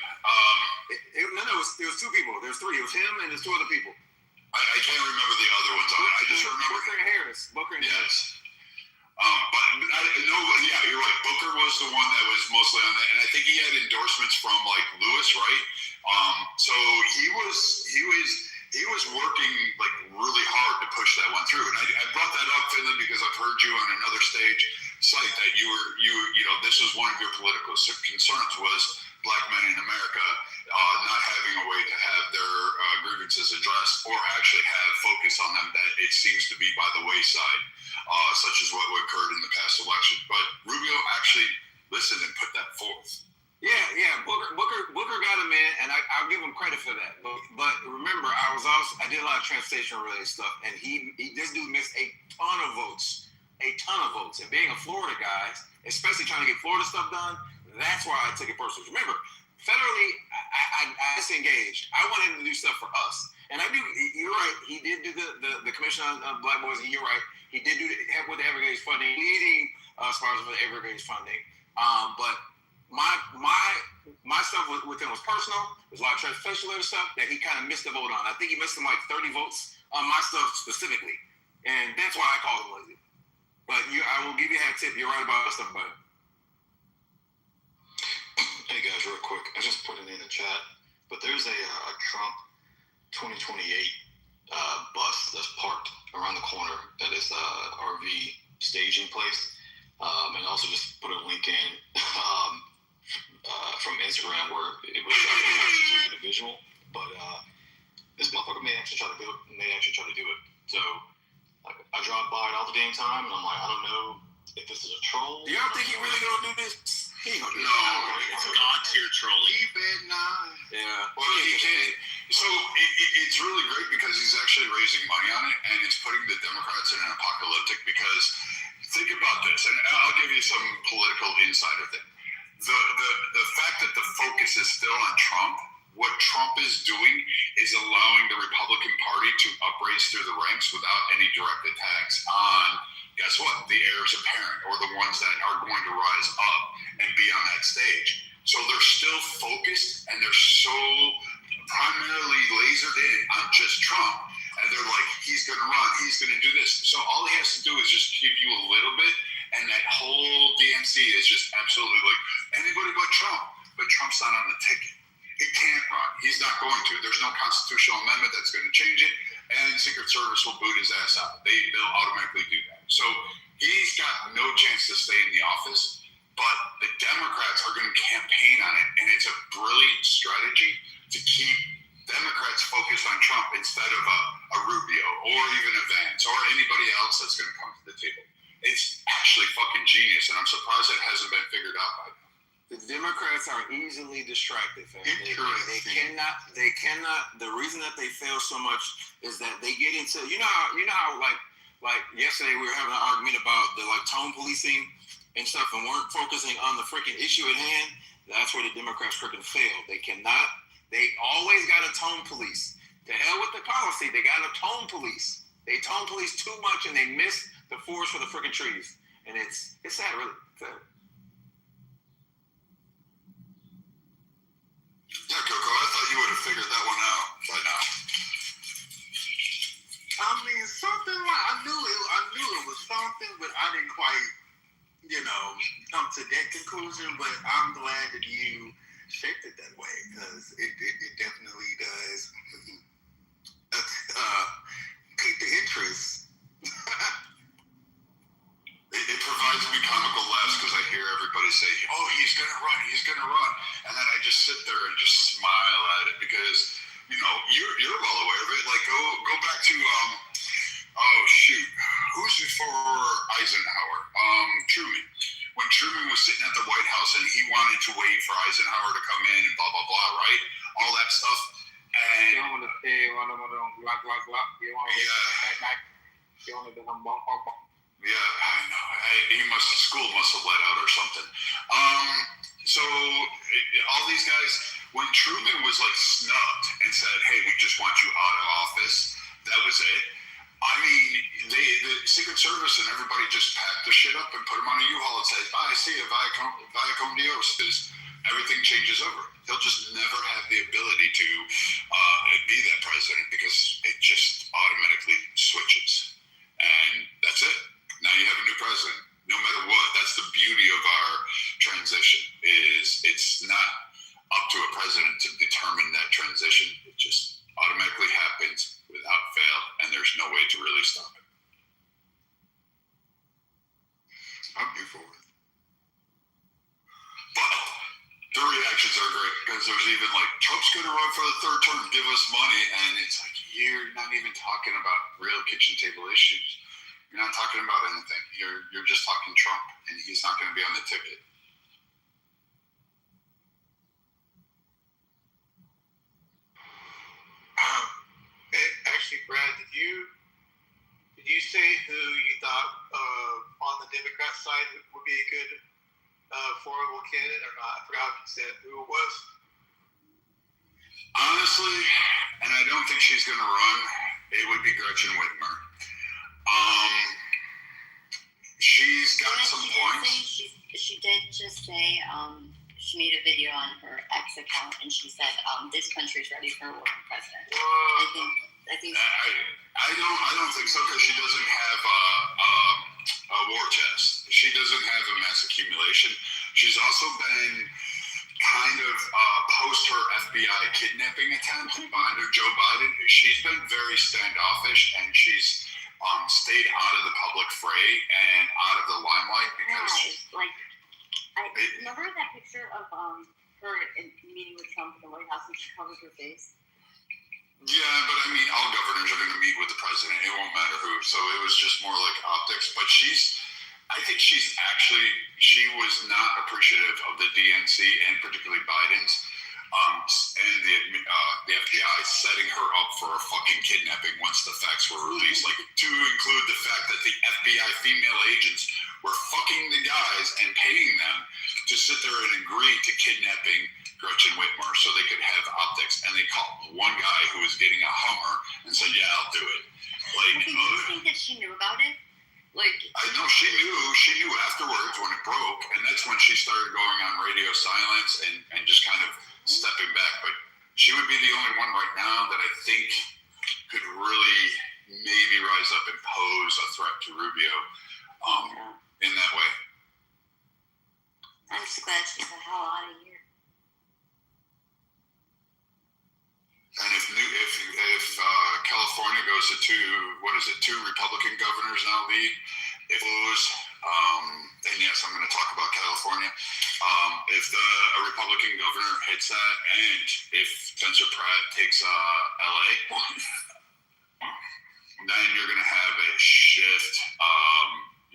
S16: It was two people. There's three. It was him and there's two other people.
S12: I can't remember the other ones on it. I just remember
S16: Booker and Harris.
S12: Yes. You're right. Booker was the one that was mostly on that, and I think he had endorsements from like Lewis, right? So he was working like really hard to push that one through. And I brought that up, Finley, because I've heard you on another stage cite that you this was one of your political concerns was Black men in America not having a way to have their grievances addressed or actually have focus on them that it seems to be by the wayside, such as what occurred in the past election. But Rubio actually listened and put that forth.
S16: Yeah. Booker got him in, and I'll give him credit for that. But remember, I did a lot of transportation related stuff, and this dude missed a ton of votes. And being a Florida guy, especially trying to get Florida stuff done, that's why I took it personally. Remember, federally, I disengaged. I wanted him to do stuff for us. And I do, you're right, he did do the Commission on Black Boys, and you're right, he did help with the Everglades funding, leading sponsor for the Everglades funding. But my stuff with him was personal. There's a lot of transportation related stuff that he kind of missed the vote on. I think he missed him like 30 votes on my stuff specifically. And that's why I called him lazy. But I will give you that tip. You're right about that stuff, buddy.
S21: Hey guys, real quick, I just put it in the chat, but there's a Trump 2028 bus that's parked around the corner at this RV staging place, and also just put a link in from Instagram where it was shot in the visual, but this motherfucker may actually try to do it. So I drive by it all the damn time, and I'm like, I don't know if this is a troll.
S16: You don't think he really gonna do this? He ain't gonna do
S21: it's a god-tier troll.
S12: He bet not.
S16: Yeah.
S12: Well, he can't. So it's really great because he's actually raising money on it, and it's putting the Democrats in an apocalyptic. Because think about this, and I'll give you some political insider thing. The fact that the focus is still on Trump. What Trump is doing is allowing the Republican Party to upraise through the ranks without any direct attacks on, guess what, the heirs apparent or the ones that are going to rise up and be on that stage. So they're still focused and they're so primarily lasered in on just Trump. And they're like, he's going to run, he's going to do this. So all he has to do is just give you a little bit, and that whole DNC is just absolutely like, anybody but Trump. But Trump's not on the ticket. He can't run. He's not going to. There's no constitutional amendment that's going to change it, and Secret Service will boot his ass out. They'll automatically do that. So he's got no chance to stay in the office, but the Democrats are going to campaign on it, and it's a brilliant strategy to keep Democrats focused on Trump instead of a Rubio or even a Vance or anybody else that's going to come to the table. It's actually fucking genius, and I'm surprised it hasn't been figured out by now.
S16: The Democrats are easily distracted, fam. They cannot. The reason that they fail so much is that they get into. You know how like yesterday we were having an argument about the tone policing and stuff, and weren't focusing on the freaking issue at hand. That's where the Democrats freaking fail. They cannot. They always got to tone police. To hell with the policy. They got to tone police. They tone police too much, and they miss the forest for the freaking trees. And it's sad, really. Sad.
S12: Yeah, Coco, I thought you would have figured that one out by now.
S17: I mean, something like I knew it was something, but I didn't quite, come to that conclusion. But I'm glad that you shaped it that way because it definitely does keep the interest.
S12: It provides me comical laughs because I hear everybody say, oh, he's going to run. And then I just sit there and just smile at it because
S8: You want to get back? You want to do them bump.
S11: Yeah, I know. School must have let out or something. So all these guys, when Truman was like snubbed and said, "Hey, we just want you out of office," that was it. I mean, the Secret Service and everybody just packed the shit up and put him on a U-Haul and said, "Bye, see you, via con Dios." Everything changes over. He'll just never have the ability to be that president because it just automatically switches, and that's it. Now you have a new president. No matter what, that's the beauty of our transition. Is it's not up to a president to determine that transition. It just automatically happens without fail, and there's no way to really stop it. I'm here for it. But the reactions are great because there's even like, Trump's going to run for the third term, give us money, and it's like, you're not even talking about real kitchen table issues. You're not talking about anything. You're just talking Trump, and he's not going to be on the ticket.
S20: Actually, Brad, did you say who you thought on the Democrat side would be a good formidable candidate or not? I forgot if you said who it was.
S11: Honestly, and I don't think she's going to run, it would be Gretchen Whitmer. She's got some points.
S10: She did just say she made a video on her X account and she said this country's ready for a woman president. I think.
S11: I don't think so because she doesn't have a war chest. She doesn't have a mass accumulation. She's also been kind of post her FBI kidnapping attempt under Joe Biden. She's been very standoffish and she's stayed out of the public fray and out of the limelight because
S10: remember that picture of her meeting with Trump in the White House and she covered her face.
S11: Yeah, but I mean, all governors are going to meet with the president. It won't matter who. So it was just more like optics. But I think she was not appreciative of the DNC and particularly Biden's and the FBI setting her up for a fucking kidnapping once the facts were released. Like, to include the fact that the FBI female agents were fucking the guys and paying them to sit there and agree to kidnapping Gretchen Whitmer so they could have optics. And they called one guy who was getting a Hummer and said, "Yeah, I'll do it." Like,
S10: do you think that she knew about it?
S11: I know she knew afterwards when it broke, and that's when she started going on radio silence and just kind of stepping back. But she would be the only one right now that I think could really maybe rise up and pose a threat to Rubio in that way.
S10: I'm just glad she's the hell out of here.
S11: And if California goes to two Republican governors now lead, if those, and yes, I'm going to talk about California. If a Republican governor hits that, and if Spencer Pratt takes LA, then you're going to have a shift.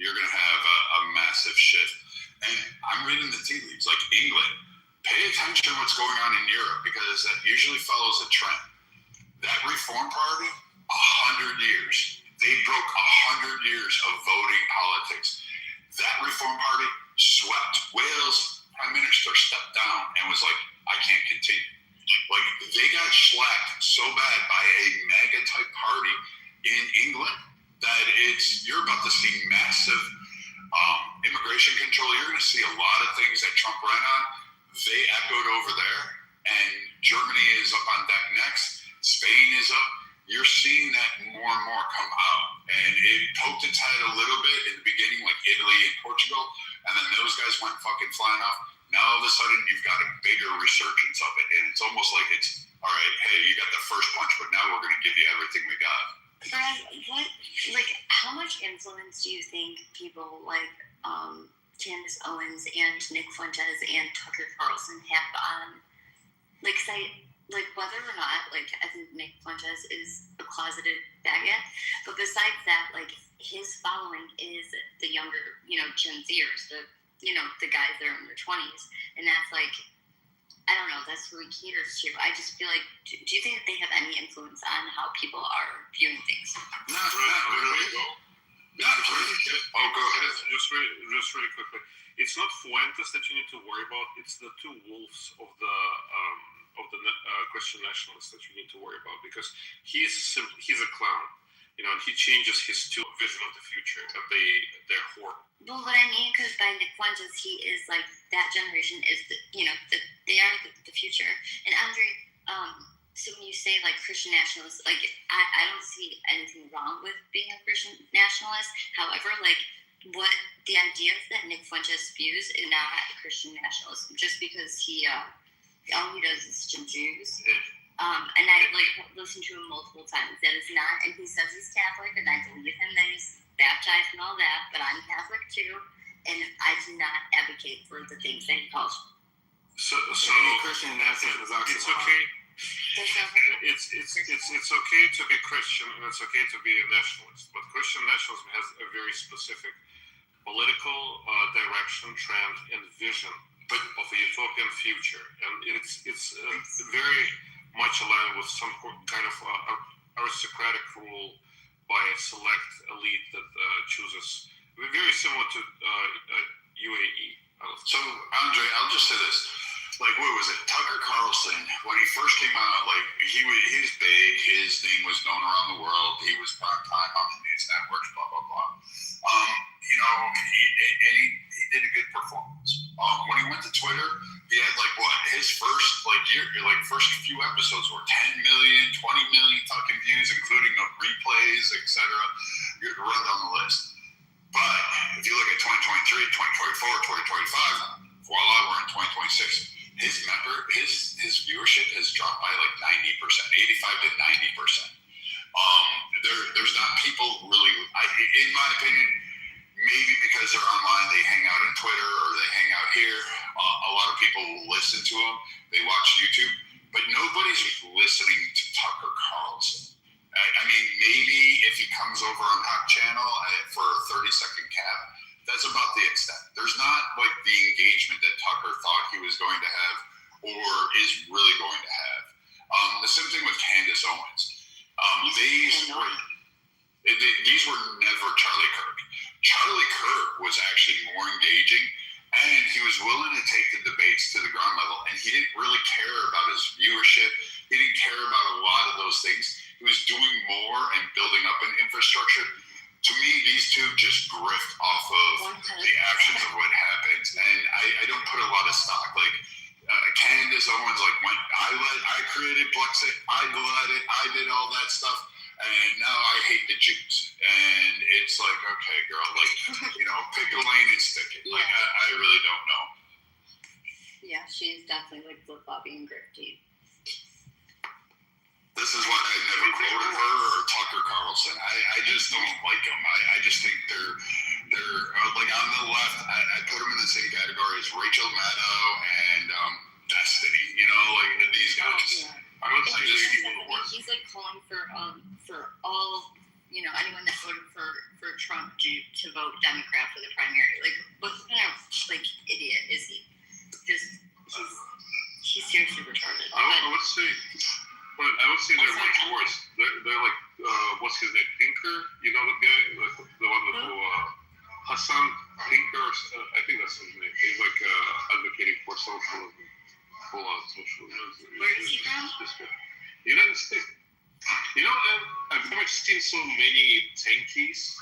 S11: You're going to have a massive shift. And I'm reading the tea leaves, like England. Pay attention to what's going on in Europe because that usually follows a trend. That Reform Party, 100 years. They broke 100 years of voting politics. That Reform Party swept. Wales Prime Minister stepped down and was like, "I can't continue." Like, they got shellacked so bad by a MAGA type party in England that you're about to see massive immigration control. You're going to see a lot of things that Trump ran on. They echoed over there, and Germany is up on deck next. Spain is up. You're seeing that more and more come out, and it poked its head a little bit in the beginning, like Italy and Portugal, and then those guys went fucking flying off. Now all of a sudden you've got a bigger resurgence of it, and it's almost like it's all right. Hey, you got the first punch, but now we're going to give you everything we got.
S10: Brad, how much influence do you think people like Candace Owens and Nick Fuentes and Tucker Carlson have on, whether or not, I think Nick Fuentes is a closeted faggot, but besides that, his following is the younger, Gen Zers, the guys that are in their 20s, and that's I don't know, that's who he caters to. I just feel like, do you think that they have any influence on how people are viewing things?
S12: Not really.
S11: Oh, go ahead.
S2: Just really quickly. It's not Fuentes that you need to worry about. It's the two wolves of the Christian nationalists that you need to worry about, because he's a clown, and he changes his vision of the future, and they're horrible.
S10: Well, what I mean, because by Nick Fuentes, he is like, that generation is they are the future. And Andre, so when you say like Christian nationalists, like I don't see anything wrong with being a Christian nationalist. However, like what the ideas that Nick Fuentes spews is not Christian nationalism, just because he all he does is to Jews. And I listened to him multiple times. That is not, and he says he's Catholic, and I believe him that he's baptized and all that, but I'm Catholic too, and I do not advocate for the things that he calls.
S2: So
S9: Christian nationalism is actually
S2: it's okay. It's okay to be Christian, and it's okay to be a nationalist, but Christian nationalism has a very specific political direction, trend, and vision of a utopian future, and it's very much aligned with some kind of aristocratic rule by a select elite that chooses, very similar to UAE.
S11: So, Andre, I'll just say this. Like, what was it? Tucker Carlson, when he first came out, like, he was big. His name was known around the world. He was prime time on the news networks, blah, blah, blah. He did a good performance. When he went to Twitter, he had, his first, first few episodes were 10 million, 20 million fucking views, including the replays, etc. You could run down the list. But if you look at 2023, 2024, 2025, voila, we're in 2026. His viewership has dropped by 90%, 85 to 90%. There's not people really, in my opinion, maybe because they're online, they hang out on Twitter or they hang out here. A lot of people will listen to them. They watch YouTube, but nobody's listening to Tucker Carlson. I mean, maybe if he comes over on Hot Channel for a 30-second cap, that's about the extent. There's not the engagement that Tucker thought he was going to have or is really going to have. The same thing with Candace Owens. These were never Charlie Kirk. Charlie Kirk was actually more engaging, and he was willing to take the debates to the ground level, and he didn't really care about his viewership. He didn't care about a lot of those things. He was doing more and building up an infrastructure. To me, these two just grift off of the actions of what happens, and I don't put a lot of stock. Candace Owens, I created Blexit, I led it, I did all that stuff, and now I hate the Jews. And it's okay, girl, pick a lane and stick it. I really don't know.
S10: Yeah, she's definitely flip-floppy and grifty.
S11: This is why I never quoted her or Tucker Carlson. I just don't like them. I just think they're on the left. I put them in the same category as Rachel Maddow and Destiny. These guys. I would say
S10: he's calling for all anyone that voted for Trump to vote Democrat for the primary. What kind of idiot is he? He's seriously retarded.
S2: I would say. But I would say they're much worse. They're what's his name? Pinker? You know the guy? The one who Hassan Pinker? I think that's his name. He's advocating for socialism. Full on socialism.
S10: Where is he from?
S2: United States. I've never seen so many tankies,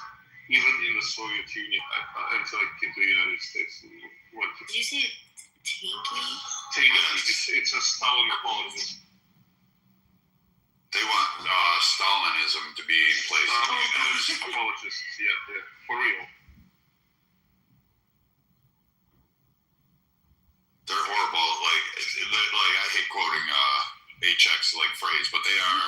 S2: even in the Soviet Union, until I came to the United States.
S10: Did you say tanky?
S2: Tanky. It's a Stalin apology.
S11: They want Stalinism to be in place.
S2: Apologists, yeah, for real.
S11: They're horrible. I hate quoting HX phrase, but they are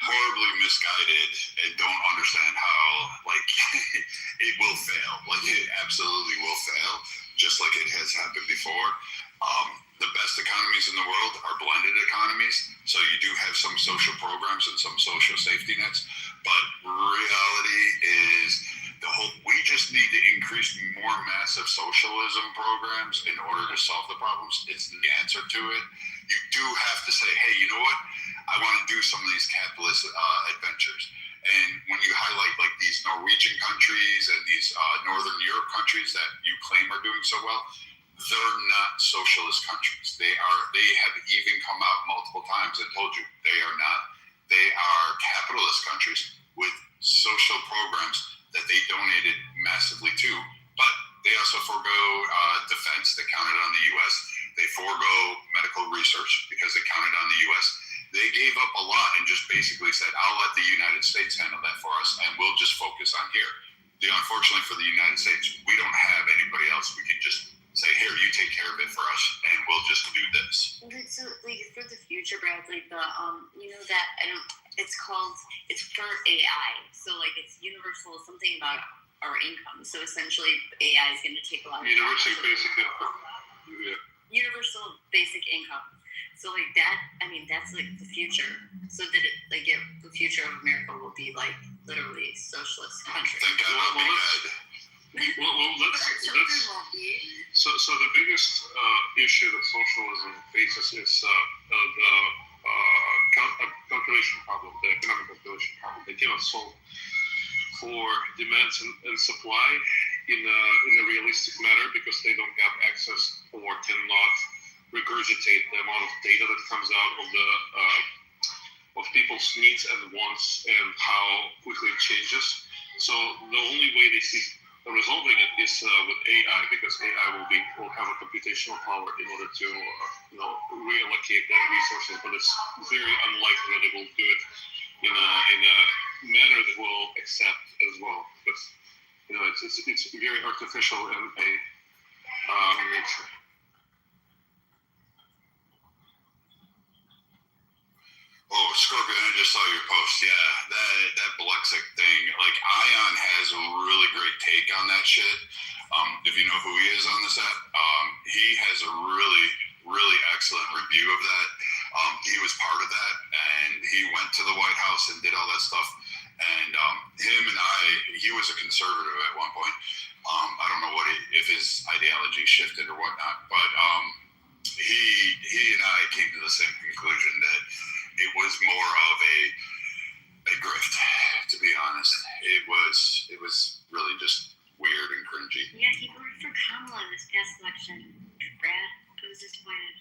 S11: horribly misguided and don't understand how it will fail. It absolutely will fail, just like it has happened before. The best economies in the world are blended economies, so you do have some social programs and some social safety nets, but reality is we just need to increase more massive socialism programs in order to solve the problems. It's the answer to it. You do have to say, hey, you know what? I want to do some of these capitalist adventures. And when you highlight like these Norwegian countries and these Northern Europe countries that you claim are doing so well, they're not socialist countries. They have even come out multiple times and told you they are not. They are capitalist countries with social programs that they donated massively to, but they also forego defense that counted on the U.S. They forego medical research because they counted on the U.S. They gave up a lot and just basically said, I'll let the United States handle that for us, and we'll just focus on here. Unfortunately for the United States, we don't have anybody else. We can just say, here, you take care of it for us, and we'll just do this.
S10: So, like, for the future, Brad, like, you know that, it's for AI. So, like, it's universal, something about our income. So, essentially, AI is going to take a lot of
S12: universal basic income. Yeah.
S10: Universal basic income. So, like, that, I mean, that's, like, the future. So that, the future of America will be, like, literally socialist country.
S12: Thank God I'll be dead. So the biggest issue that socialism faces is the calculation problem, the economic calculation problem. They cannot solve for demands and supply in a realistic manner because they don't have access or cannot regurgitate the amount of data that comes out of people's needs and wants and how quickly it changes. So the only way they see resolving it is with AI, because AI will have a computational power in order to reallocate the resources, but it's very unlikely that it will do it in a manner that we'll accept as well, because it's very artificial in nature.
S11: Oh, Scorpion, I just saw your post. Yeah, that Blexic thing. Like, Ion has a really great take on that shit. If you know who he is on this app, he has a really, really excellent review of that. He was part of that, and he went to the White House and did all that stuff. And he was a conservative at one point. I don't know if his ideology shifted or whatnot, but he and I came to the same conclusion that it was more of a grift, to be honest. It was really just weird and cringy.
S10: Yeah, he voted for Kamala in this past election. Brad, I was disappointed.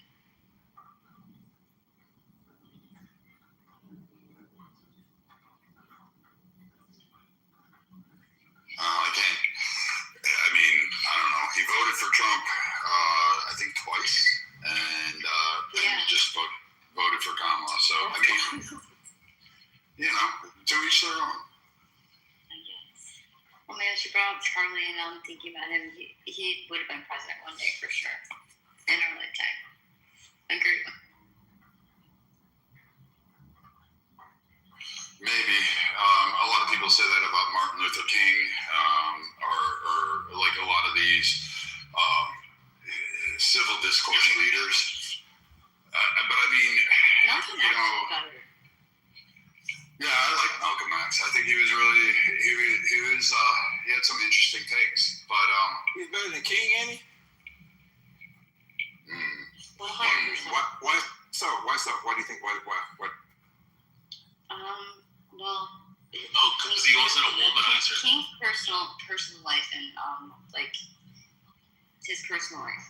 S11: I don't know. He voted for Trump, I think twice, and then he just voted for Kamala. So, to each their own.
S10: Well, man, she brought up Charlie, and I'm thinking about him. He would have been president one day for sure, in our lifetime. Agree.
S11: Maybe. A lot of people say that about Martin Luther King, or like a lot of these civil discourse leaders. But I mean, yeah, I like Malcolm X. I think he was really, he had some interesting takes. But
S16: he's better than King, ain't he? Why so? Why do you think? Why?
S10: Well,
S5: because he wasn't a womanizer.
S10: King's personal life and his personal life.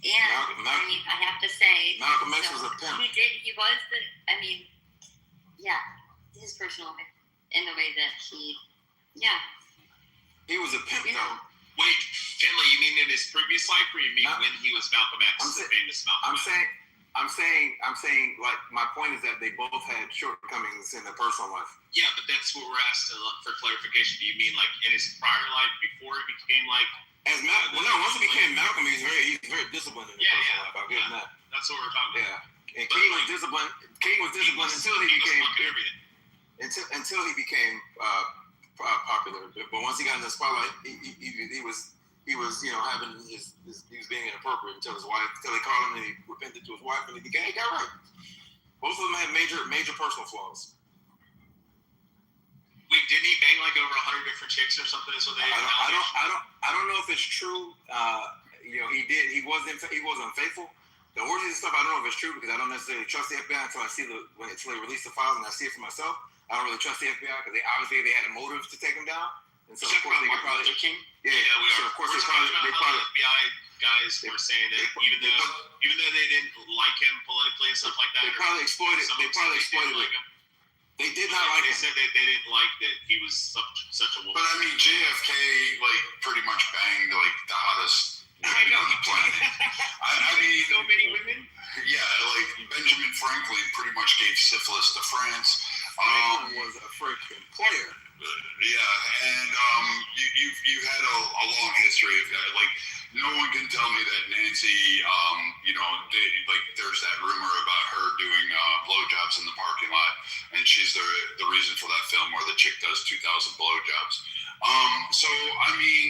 S10: And I have to say,
S16: Malcolm X was a pimp.
S10: He was his personal life in the way that he
S16: was a pimp though.
S5: Wait, Finley, you mean in his previous life, or you mean when he was Malcolm X, the famous Malcolm X?
S16: I'm saying, like, my point is that they both had shortcomings in their personal life.
S5: Yeah, but that's what we're asked for clarification. Do you mean like in his prior life before he became like?
S16: Once he became Malcolm, he's very disciplined in his personal life. I'll give him that.
S5: That's what we're talking about.
S16: Yeah, and King was disciplined. King was disciplined until he became until he became popular. But once he got in the spotlight, he was having he was being inappropriate until he called him and he repented to his wife and he got right. Both of them had major personal flaws.
S5: Wait, didn't he bang a
S2: like over 100 different chicks or something. So they.
S14: I don't know if it's true. He wasn't faithful. The orgies and stuff, I don't know if it's true because I don't necessarily trust the FBI until they release the files and I see it for myself. I don't really trust the FBI because they had a motive to take him down, and so of course they could probably.
S2: Yeah, we are. So of course they probably. FBI guys were saying that even though they didn't like him politically and stuff like that,
S14: they probably exploited it. They did not like him.
S2: They said they didn't like that he was such a woman.
S11: But I mean, JFK pretty much banged the hottest.
S2: I know he
S11: planet. I mean,
S2: so many women.
S11: Yeah, Benjamin Franklin pretty much gave syphilis to France.
S14: Was a freaking player.
S11: Yeah, and you had a long history of that. No one can tell me that Nancy, there's that rumor about her doing blowjobs in the parking lot, and she's the reason for that film where the chick does 2,000 blowjobs. So I mean,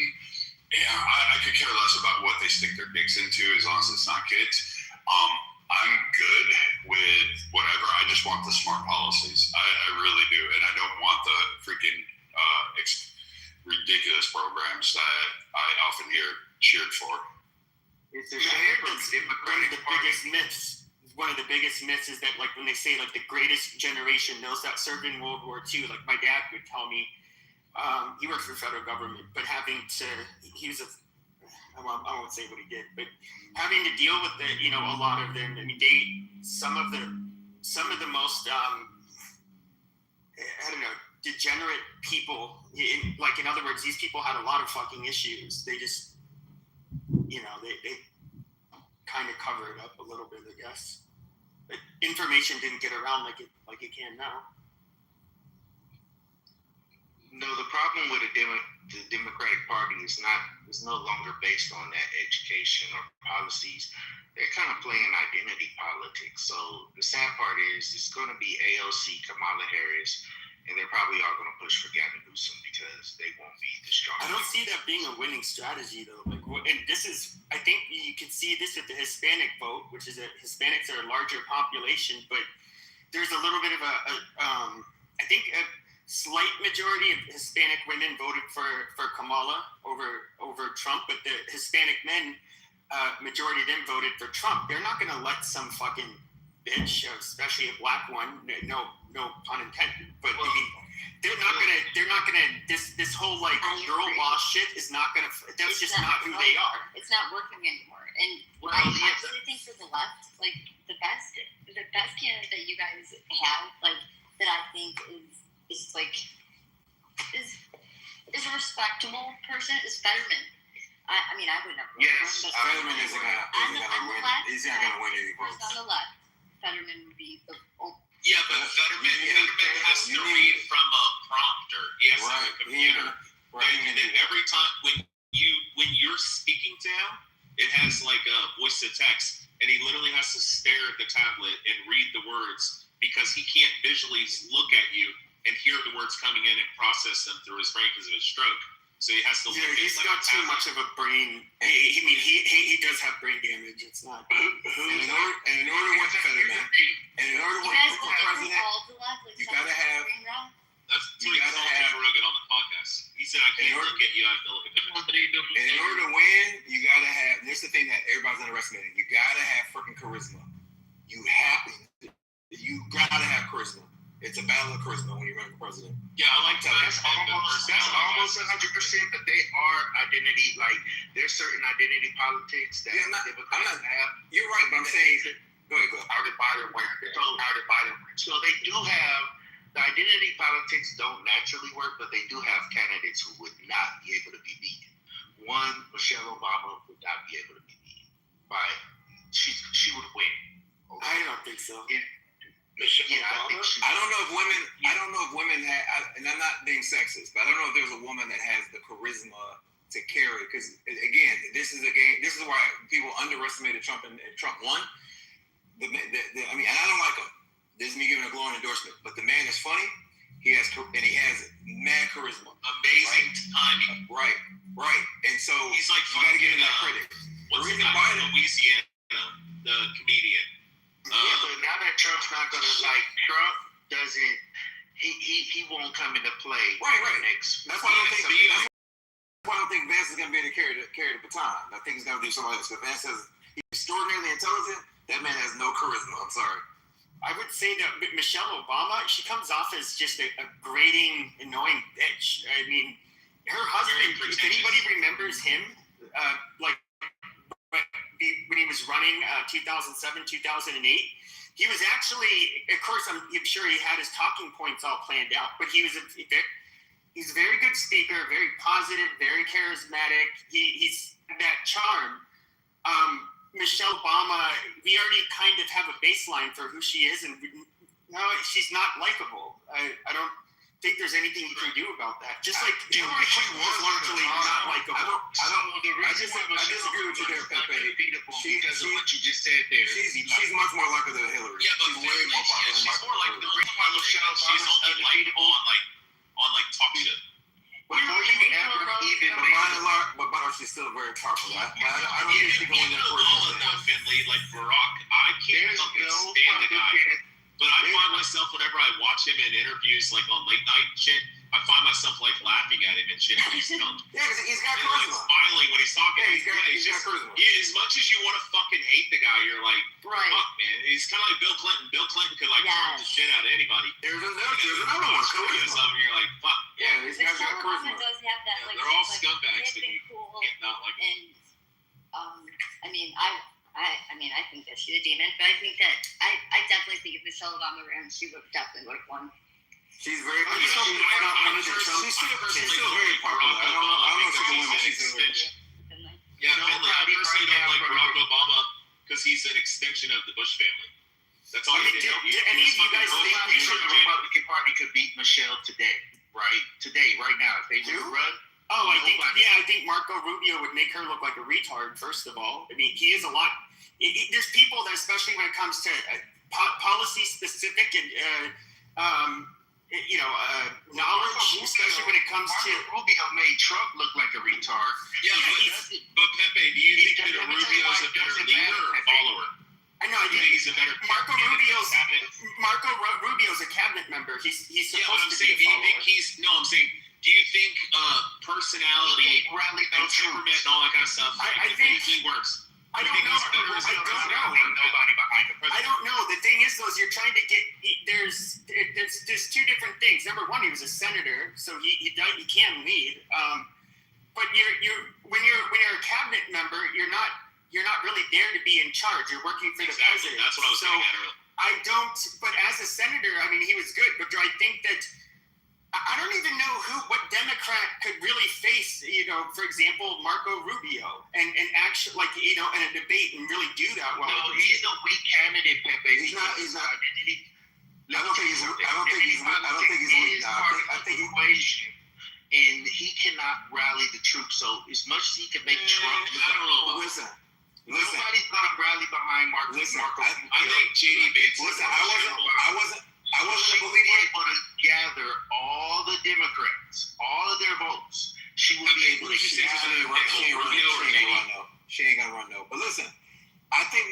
S11: yeah, I could care less about what they stick their dicks into as long as it's not kids. I'm good with whatever. I just want the smart policies. I really do, and I don't want the freaking ridiculous programs that I often hear cheered for.
S5: It's one of the biggest myths is that when they say the greatest generation, those that served in World War II, my dad would tell me, he worked for the federal government, but I won't say what he did, but having to deal with a lot of them. I mean, some of the most degenerate people. In other words, these people had a lot of fucking issues. They just, they kind of cover it up a little bit, I guess. But information didn't get around like it can now.
S6: No, the problem with the Democratic Party is no longer based on that education or policies. They're kind of playing identity politics. So the sad part is it's going to be AOC, Kamala Harris, and they're probably all going to push for Gavin Newsom because they won't be the strongest.
S5: I don't see that being a winning strategy though. And this is, I think you can see this with the Hispanic vote, which is that Hispanics are a larger population, but there's a little bit of I think a slight majority of Hispanic women voted for Kamala over Trump, but the Hispanic men, majority of them voted for Trump. They're not going to let some fucking bitch, especially a black one, no pun intended, but they're not gonna this whole girl boss shit is not gonna, that's just not who they are.
S10: It's not working anymore. And I actually think for the left, the best candidate that you guys have, that I think is a respectable person is Fetterman. I mean, I would never.
S14: Yes, Fetterman isn't gonna win. He's not gonna win any votes.
S10: On the left, Fetterman would be the.
S2: Yeah, but Fetterman has to read from a prompter. He has a computer. And then every time when you're speaking to him, it has a voice to text, and he literally has to stare at the tablet and read the words because he can't visually look at you and hear the words coming in and process them through his brain because of his stroke. So he has to look at
S5: he's got too much of a brain. He does have brain damage. It's not.
S14: In order to win Fetterman, and in order to win president, you gotta have.
S2: You gotta have Rogan on the podcast. He said, "I can't look at you. I have to look at the."
S14: And in order to win, you gotta have. There's the thing that everybody's underestimating. You gotta have freaking charisma. You gotta have charisma. It's a battle of charisma when you run for president.
S6: Yeah, I like that. That's almost 100%. But they are identity. There's certain identity politics that Democrats have.
S14: You're right, but I'm saying. Go ahead.
S6: How did Biden win? So they do have the identity politics. Don't naturally work, but they do have candidates who would not be able to be beaten. One, Michelle Obama would not be able to be beaten. She would win.
S5: Okay. I don't think so.
S6: Yeah.
S14: I don't know if women have, and I'm not being sexist, but I don't know if there's a woman that has the charisma to carry. Because again, this is a game. This is why people underestimated Trump, and Trump won. I mean, and I don't like him. This is me giving a glowing endorsement, but the man is funny. He has mad charisma,
S2: amazing timing.
S14: Right. And so
S2: he's
S14: you got to give him that credit.
S2: What's the guy from Louisiana, the comedian?
S6: Yeah, but now that Trump's not gonna Trump doesn't. he won't come into play.
S16: Right.
S6: Next.
S16: That's why I don't think Vance is going to be able to carry the baton. I think he's going to do something else. Because Vance is extraordinarily intelligent. That man has no charisma. I'm sorry.
S19: I would say that Michelle Obama, she comes off as just a grating, annoying bitch. I mean, her husband, if anybody remembers him, when he was running 2007, 2008, he was actually, of course, I'm sure he had his talking points all planned out, but he's a very good speaker, very positive, very charismatic. He's that charm. Michelle Obama, we already kind of have a baseline for who she is, and no, she's not likable. I don't think there's anything you can do about that. Just like Hillary Clinton was largely not likable.
S16: I disagree with you there, Pepe.
S6: Because of what you just said there.
S16: She's much more likable than Hillary.
S2: Yeah, but
S16: she's way more popular.
S2: She's more like the reason why Michelle, she's only likable on talk shit.
S16: But by and large, she's still very popular. I don't think she can win that
S2: all of them, Finley, like Barack. I can't fucking stand the guy. But I find myself, whenever I watch him in interviews, like on late night and shit, I find myself like laughing at him and shit when he's done.
S16: Yeah, because he's got charisma.
S2: Smiling when he's talking.
S16: Yeah, he's got charisma.
S2: As much as you want to fucking hate the guy, you're like, fuck, man. He's kind of like Bill Clinton. Bill Clinton could turn the shit out of anybody.
S16: There's another one.
S2: Something, you're like, fuck.
S16: Yeah, he's got charisma.
S10: Does have that,
S2: they're all scumbags. That you can't not like.
S10: And I think that she's a demon, but I think that I definitely think if Michelle Obama ran, she definitely would have won.
S16: She's very. She's still very popular. I don't know if she can win, but she's still very.
S2: Yeah, Finley. I personally don't like Barack Obama because he's an extension of the Bush family. That's all.
S6: Any of you guys think the Republican Party could beat Michelle today? Right? Today, right now, if they would run.
S19: Oh, I think Marco Rubio would make her look like a retard, first of all. I mean, he is a lot. There's people that, especially when it comes to policy specific and, knowledge, especially when it comes to.
S6: Rubio made Trump look like a retard.
S2: Yeah, but Pepe, do you think that Rubio is a better leader or follower?
S19: I know.
S2: I think he's a better.
S19: Marco Rubio's a cabinet member. He's supposed to be a follower.
S2: Do you think he's? No, I'm saying. Do you think personality, and temperament, and all that kind of stuff?
S19: I think
S2: he works.
S19: I don't know.
S6: Nobody behind the president.
S19: I don't know. The thing is, though, is you're trying to get. There's two different things. Number one, he was a senator, so he can lead. But when you're a cabinet member, you're not really there to be in charge. You're working for the president.
S2: That's what I was saying earlier.
S19: I don't. But as a senator, I mean, he was good. But do I think that? I don't even know what Democrat could really face, for example, Marco Rubio, and actually, in a debate and really do that well.
S6: No, he's a weak candidate, Pepe.
S16: He's not. I don't think he's weak. I think he's.
S6: And he cannot rally the troops. So as much as he can make Trump,
S16: Listen.
S6: Nobody's gonna rally behind Marco.
S2: I think JD Bates.
S16: Listen, I wasn't a believer.
S6: Able to gather all the Democrats, all of their votes. She would be able to.
S16: She ain't gonna run no. But listen, I think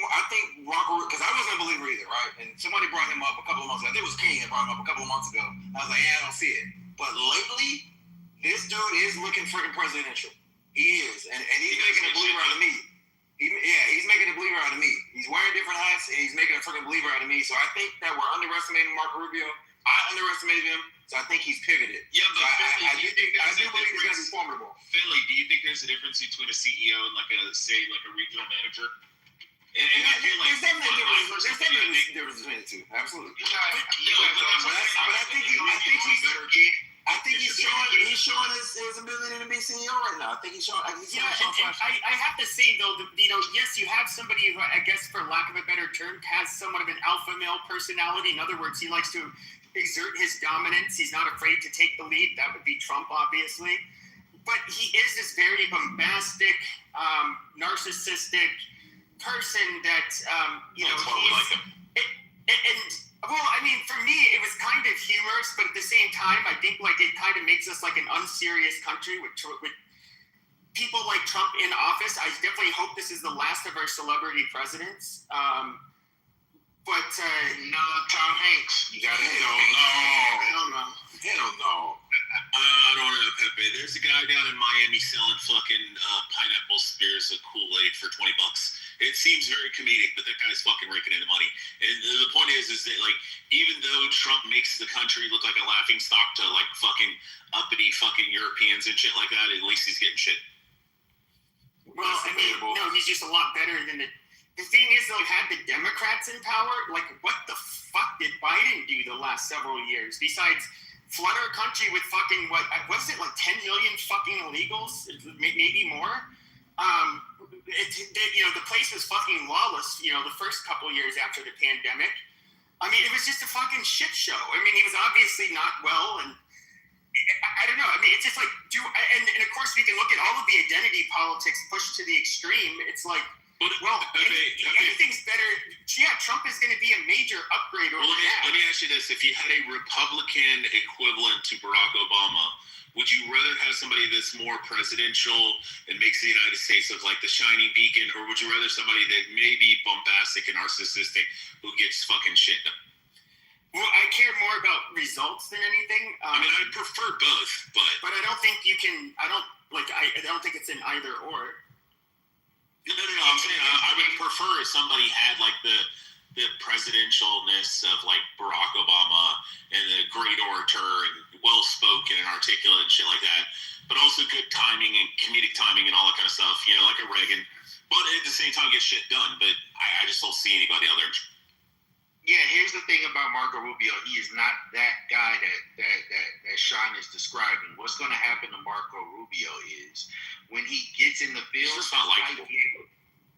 S16: Marco, because I wasn't a believer either, right? And somebody brought him up a couple of months ago. I think it was King that brought him up a couple of months ago. I was like, I don't see it. But lately, this dude is looking freaking presidential. He is, and he's making a believer out of me. He's making a believer out of me. He's wearing different hats, and he's making a freaking believer out of me. So I think that we're underestimating Marco Rubio. I underestimated him, so I think he's pivoted.
S2: Yeah, but
S16: I do believe he's going to be formidable.
S2: Finley, do you think there's a difference between a CEO and like a regional manager? And I feel like
S16: there's definitely a difference between the two. Absolutely. But I think he's showing his ability to be CEO right now. I think he's showing. I
S19: have to say though, yes, you have somebody who, I guess, for lack of a better term, has somewhat of an alpha male personality. In other words, he likes to exert his dominance. He's not afraid to take the lead. That would be Trump, obviously. But he is this very bombastic, narcissistic person that well, I mean, for me, it was kind of humorous, but at the same time, I think it kind of makes us like an unserious country with people like Trump in office. I definitely hope this is the last of our celebrity presidents. But
S15: no, Tom Hanks. You got it.
S9: Hell no.
S6: I don't know, Pepe. There's a guy down in Miami selling fucking pineapple spears of Kool-Aid for $20. It seems very comedic, but that guy's fucking raking in the money. And the point is that like, even though Trump makes the country look like a laughing stock to like fucking uppity fucking Europeans and shit like that, at least he's getting shit.
S19: Well, I mean, no, he's just a lot better than the thing is, though, had the Democrats in power, like, what the fuck did Biden do the last several years? Besides flood our country with fucking, what was it, like 10 million fucking illegals? Maybe more? The place was fucking lawless, the first couple years after the pandemic. I mean, it was just a fucking shit show. I mean, he was obviously not well, and I don't know. I mean, it's just like, and of course, we can look at all of the identity politics pushed to the extreme. It's like, anything's better. Yeah, Trump is going to be a major upgrade over that.
S6: Let me ask you this. If you had a Republican equivalent to Barack Obama, would you rather have somebody that's more presidential and makes the United States look like the shining beacon, or would you rather somebody that may be bombastic and narcissistic who gets fucking shit done?
S19: Well, I care more about results than anything.
S6: I mean, I prefer both,
S19: but I don't think you can. I don't think it's an either or.
S6: No. I'm saying I would prefer if somebody had like the presidentialness of like Barack Obama and the great orator and well spoken and articulate and shit like that, but also good timing and comedic timing and all that kind of stuff. Like a Reagan, but at the same time get shit done. But I just don't see anybody other.
S15: Yeah, here's the thing about Marco Rubio. He is not that guy that Sean is describing. What's going to happen to Marco Rubio is when he gets in the field,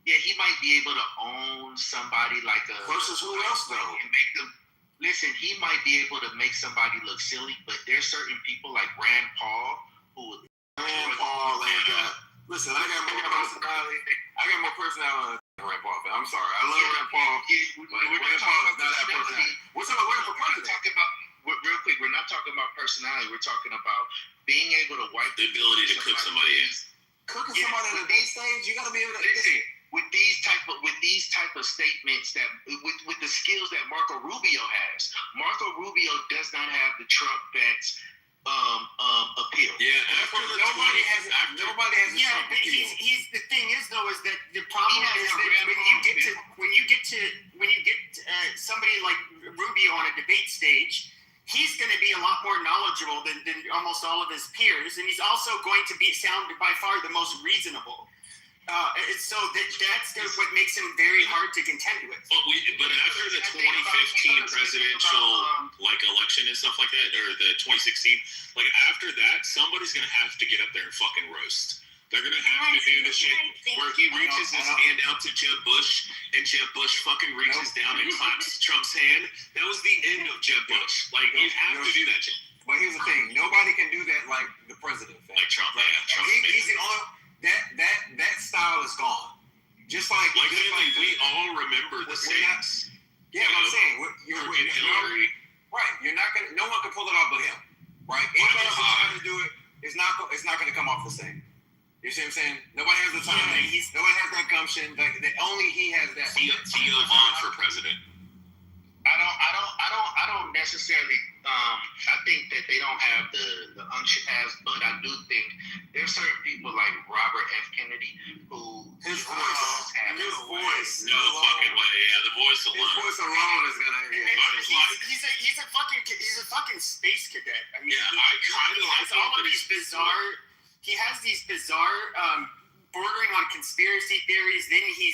S15: he might be able to own somebody like a
S16: versus who else though,
S15: and make them listen. He might be able to make somebody look silly, but there's certain people like Rand Paul who.
S16: Listen, I got more personality. Rand Paul. I'm sorry. I love Rand Paul. Rand Paul is not that personality. We're talking about running for president.
S15: Real quick, we're not talking about personality. We're talking about being able to wipe
S6: the ability to cook somebody in.
S16: Cooking somebody on a date stage, you got to be able to
S15: listen. With these type of statements that with the skills that Marco Rubio has, Marco Rubio does not have the Trump vets appeal.
S6: Yeah,
S19: nobody has. Yeah, but he's the thing is though is that the problem is that when you get somebody like Rubio on a debate stage, he's going to be a lot more knowledgeable than almost all of his peers, and he's also going to sound by far the most reasonable. So that's what makes him very hard to contend with.
S6: But after the 2015 presidential election and stuff like that, or the 2016, after that, somebody's gonna have to get up there and fucking roast. They're gonna have to do the shit where he reaches his hand out to Jeb Bush, and Jeb Bush fucking reaches down and claps Trump's hand. That was the end of Jeb Bush. You have to do that shit.
S16: But here's the thing: nobody can do that like the president.
S6: Like Trump.
S16: He's the only. That style is gone. Just like
S6: we all remember the same.
S16: Yeah, I'm saying Hillary. Right, you're not gonna. No one can pull it off but him. Right, anybody else trying to do it, it's not gonna come off the same. You see what I'm saying? Nobody has the time. Nobody has that gumption. Only he has that.
S6: Theo Vaughn for president.
S15: I don't necessarily. I think that they don't have the unction as, but I do think there's certain people like Robert F. Kennedy who
S16: his voice.
S6: No fucking way. Yeah, the voice alone.
S16: His voice alone is gonna.
S19: He's a fucking space cadet. I mean,
S6: I kind of like
S19: all of these bizarre. He has these bizarre, bordering on conspiracy theories. Then he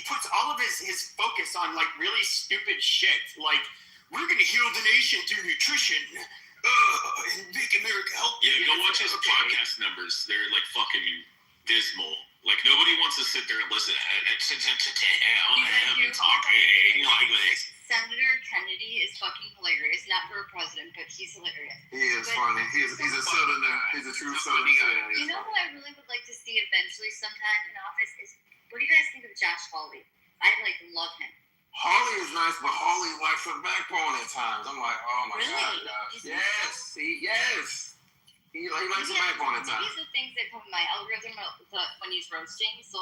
S19: puts all of his focus on really stupid shit, like we're gonna heal the nation through nutrition and make America healthy.
S6: Yeah, go watch his podcast numbers. They're fucking dismal. Nobody wants to sit there and listen. Him talking like this.
S10: Senator Kennedy is fucking hilarious. Not for a president, but he's hilarious.
S16: He is funny. He's a southerner. He's a true southerner.
S10: You know what I really would like to see eventually sometime in office is, what do you guys think of Josh Hawley? I love him.
S16: Hawley is nice, but Hawley likes a backbone at times. I'm like, oh my god, gosh. Yes. He likes a backbone at times.
S10: These are things that come in my algorithm when he's roasting. So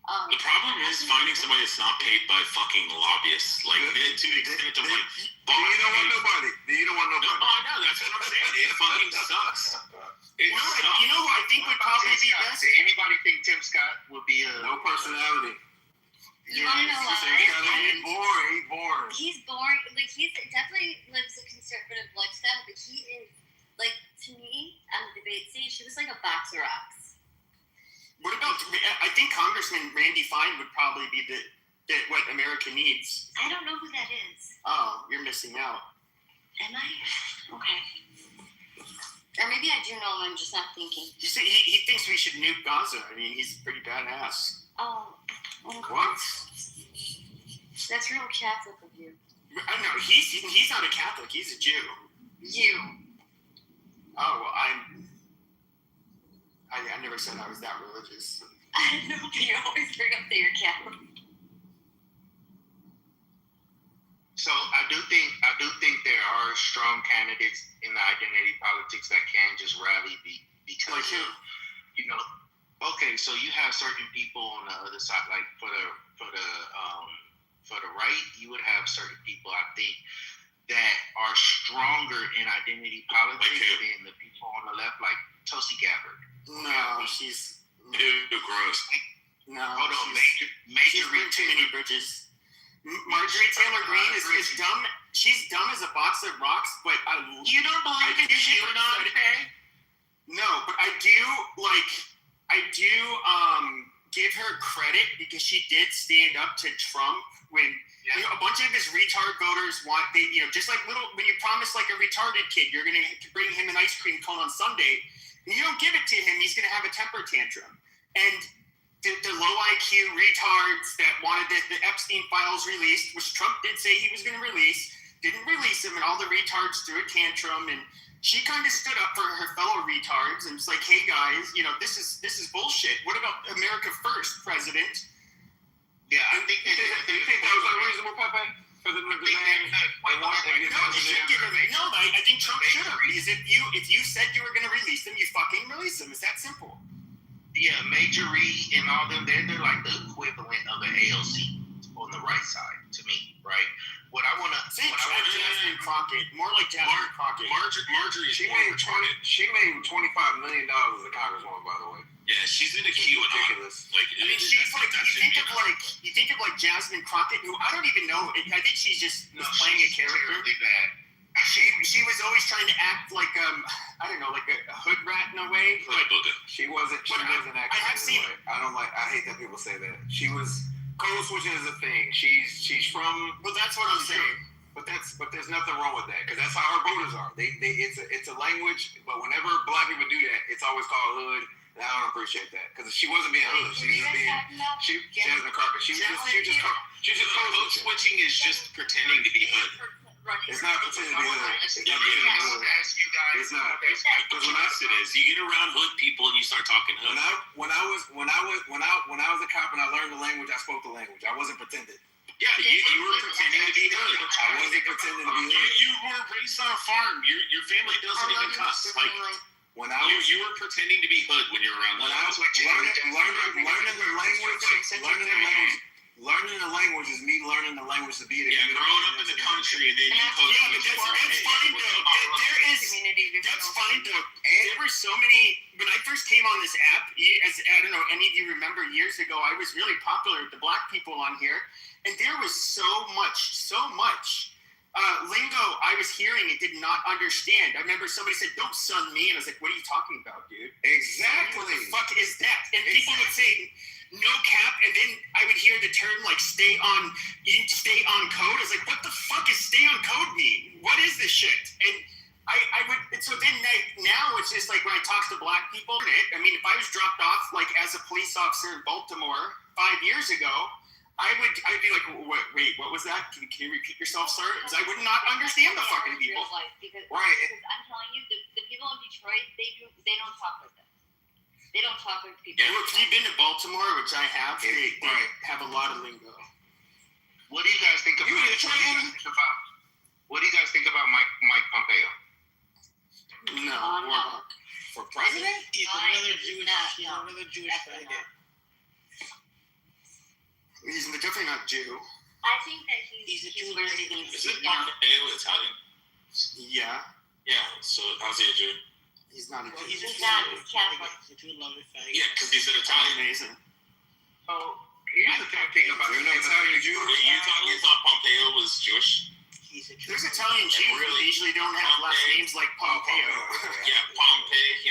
S2: The problem is finding somebody that's not paid by fucking lobbyists. Like, to the extent of like,
S14: you don't want nobody. You don't want nobody.
S2: Oh, I know. That's what I'm saying. It fucking sucks. It sucks.
S19: You know who I think would probably be best?
S5: Did anybody think Tim Scott would be a
S14: No personality.
S10: You want to know why?
S14: He's boring.
S10: He's boring. Like, he definitely lives a conservative lifestyle, but he is, like, to me, on the debate stage, he was like a box of rocks.
S19: What about? I think Congressman Randy Fine would probably be the what America needs.
S10: I don't know who that is.
S19: Oh, you're missing out.
S10: Am I? Okay. Or maybe I do know him, I'm just not thinking.
S19: You see, he thinks we should nuke Gaza. I mean, he's pretty badass.
S10: Oh.
S19: What?
S10: That's real Catholic of you.
S19: I know, he's not a Catholic, he's a Jew.
S10: You.
S19: Oh, well, I never said I was that religious.
S10: I don't know, but you always bring up that you're Catholic.
S5: So I do think there are strong candidates in the identity politics that can just rally because
S19: like who?
S5: You know, okay, so you have certain people on the other side, like for the right, you would have certain people, I think, that are stronger in identity politics than the people on the left, like Tulsi Gabbard.
S19: No, she's
S2: gross.
S19: No,
S5: hold on,
S19: she's burned too many bridges. Marjorie Taylor Greene is dumb. She's dumb as a box of rocks, but
S5: you don't believe in QAnon?
S19: No, but I do give her credit because she did stand up to Trump when a bunch of his retard voters just like when you promise like a retarded kid you're gonna bring him an ice cream cone on Sunday, and you don't give it to him, he's gonna have a temper tantrum. And the low IQ retards that wanted the Epstein files released, which Trump did say he was going to release, didn't release them, and all the retards threw a tantrum, and she kind of stood up for her fellow retards and was like, "Hey guys, this is bullshit. What about America first, President?"
S5: Yeah, I think
S14: you think that was unreasonable, Pepe? For them to demand
S19: No, I think Trump should have, because if you said you were going to release them, you fucking release them. It's that simple.
S5: Yeah, Majorie and all them, they're like the equivalent of the AOC on the right side to me, right? What I want to
S19: say, Jasmine Crockett, more like Jasmine Crockett.
S2: Marjorie,
S14: she made $25 million as a congresswoman, by the way.
S2: Yeah, she's in a queue.
S14: Ridiculous.
S19: Like, I mean, she's like, you think of Jasmine Crockett, who I don't even know. I think she's just playing a character.
S5: Terribly bad.
S19: She was always trying to act like I don't know, like a hood rat in a way. But
S14: she wasn't acting. I hate that people say that. She was code switching is a thing. She's from.
S19: Well, that's what I'm saying.
S14: But there's nothing wrong with that because that's how our voters are. It's a language. But whenever black people do that, it's always called hood. And I don't appreciate that because she wasn't being hood. She was being Jasmine Crockett. She just
S2: code switching is just pretending to be hood.
S14: It's not pretending to be hood.
S2: It's not. Because it is. You get around hood people and you start talking hood.
S14: When I was a cop and I learned the language, I spoke the language. I wasn't pretending.
S2: Yeah, you were pretending to be hood.
S14: I wasn't pretending to be hood.
S2: You were raised on a farm. Your family doesn't even cuss. Like
S14: when you
S2: were pretending to be hood when you were around.
S14: When I was learning the language is me learning the language to be it.
S2: Yeah, growing up in the country and then you code.
S19: Yeah, but that's fine though. That's fine though. There were so many. When I first came on this app, as I don't know, any of you remember years ago, I was really popular with the black people on here, and there was so much lingo I was hearing and did not understand. I remember somebody said, "Don't sun me," and I was like, "What are you talking about, dude?"
S14: Exactly.
S19: What the fuck is that? And people would say, "No cap," and then I would hear the term like "stay on code." I was like, "What the fuck is stay on code mean? What is this shit?" And I would. And so then now it's just like when I talk to black people. I mean, if I was dropped off like as a police officer in Baltimore 5 years ago, I'd be like, wait, what was that? Can you repeat yourself, sir? Because I would not understand the fucking people.
S10: Because I'm telling you, the people in Detroit, they don't talk like that. They don't talk like people.
S19: Yeah, well, if you've been to Baltimore, which I have, they have a lot of lingo.
S5: What do you guys think about? What do you guys think about Mike Pompeo?
S19: No. For president?
S15: He's another Jewish faggot.
S16: He's definitely not Jew.
S10: I think that he's where he needs
S2: Is
S10: to
S2: it
S10: be.
S2: Pompeo Italian?
S16: Yeah.
S2: Yeah. So how's he a Jew?
S16: He's not a Jew.
S10: He's not. He's Catholic.
S2: Yeah, because he said Italian.
S16: Amazing.
S6: So here's the thing about
S16: You're not Italian Jew.
S2: You thought Pompeo was Jewish?
S19: There's Italian Jews who usually don't have last names like Pompeo.
S2: Yeah, Pompey.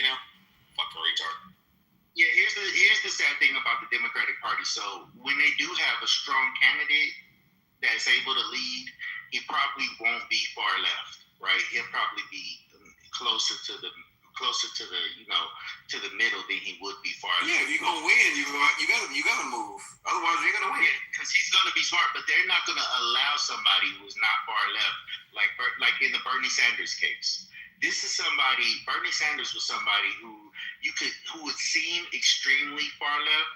S2: Fucking retard.
S6: Yeah, here's the sad thing about the Democratic Party. So when they do have a strong candidate that's able to lead, he probably won't be far left, right? He'll probably be closer to the to the middle than he would be far left.
S16: Yeah, if you're gonna win, you gotta move. Otherwise, you're gonna win.
S6: Because he's gonna be smart, but they're not gonna allow somebody who's not far left, like in the Bernie Sanders case. Bernie Sanders was somebody who would seem extremely far left,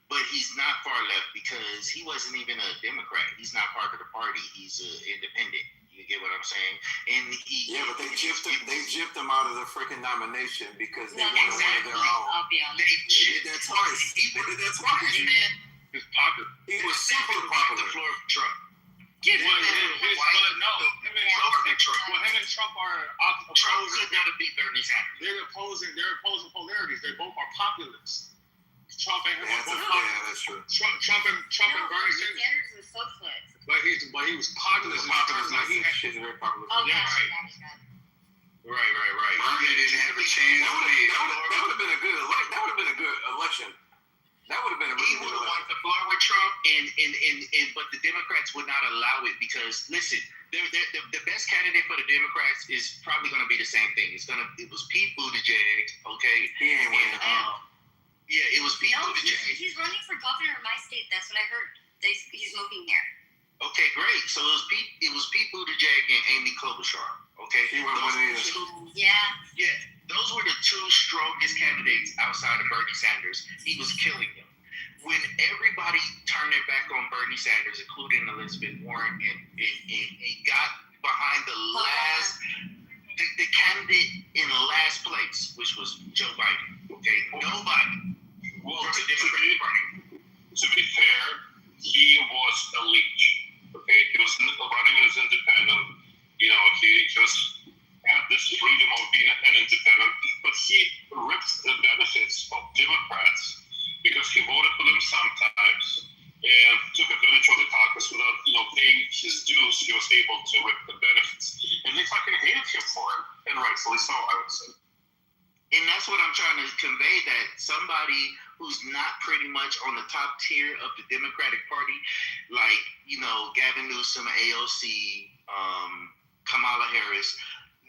S6: but he's not far left because he wasn't even a Democrat. He's not part of the party. He's an independent. You get what I'm saying? And
S16: but they gypped him out of the freaking nomination because they wanted one of their own.
S10: I'll be honest.
S16: They did that twice. He
S6: was popular.
S16: He was super popular.
S6: The floor of Trump.
S18: Him and Trump are opposing.
S6: Trump could never beat Bernie Sanders.
S18: They're opposing polarities. They both are populists. Trump and him are both
S16: Yeah,
S18: populists.
S16: that's true.
S18: Trump and Bernie Sanders.
S10: Sanders was socialist.
S18: But he was populist.
S16: He's very popular.
S10: Oh,
S18: Yeah,
S10: gosh,
S18: right.
S10: that is bad.
S6: Right.
S17: Bernie didn't have a chance.
S16: That would have been a good election. That would have been a
S6: He
S16: really
S6: would
S16: good
S6: have won
S16: election.
S6: the floor with Trump, but the Democrats would not allow it because listen, the best candidate for the Democrats is probably going to be the same thing. It was Pete Buttigieg, okay?
S16: He ain't winning.
S6: It was Pete
S10: No,
S6: Buttigieg.
S10: he's running for governor of my state. That's what I heard. He's moving here.
S6: Okay, great. So it was Pete Buttigieg and Amy Klobuchar. Okay,
S16: He went one of these.
S10: Yeah.
S6: Those were the two strongest candidates outside of Bernie Sanders. He was killing them. When everybody turned their back on Bernie Sanders, including Elizabeth Warren, and got behind the candidate in last place, which was Joe Biden. Okay, nobody.
S11: Well, to be fair, he was a leech. Okay, he was running as independent. He just had this freedom of being an independent, but he ripped the benefits of Democrats because he voted for them sometimes and took advantage of the caucus without, paying his dues. He was able to rip the benefits, and they fucking hated him for it, and rightfully so, I would say.
S6: And that's what I'm trying to convey, that somebody who's not pretty much on the top tier of the Democratic Party, like, Gavin Newsom, AOC, Kamala Harris,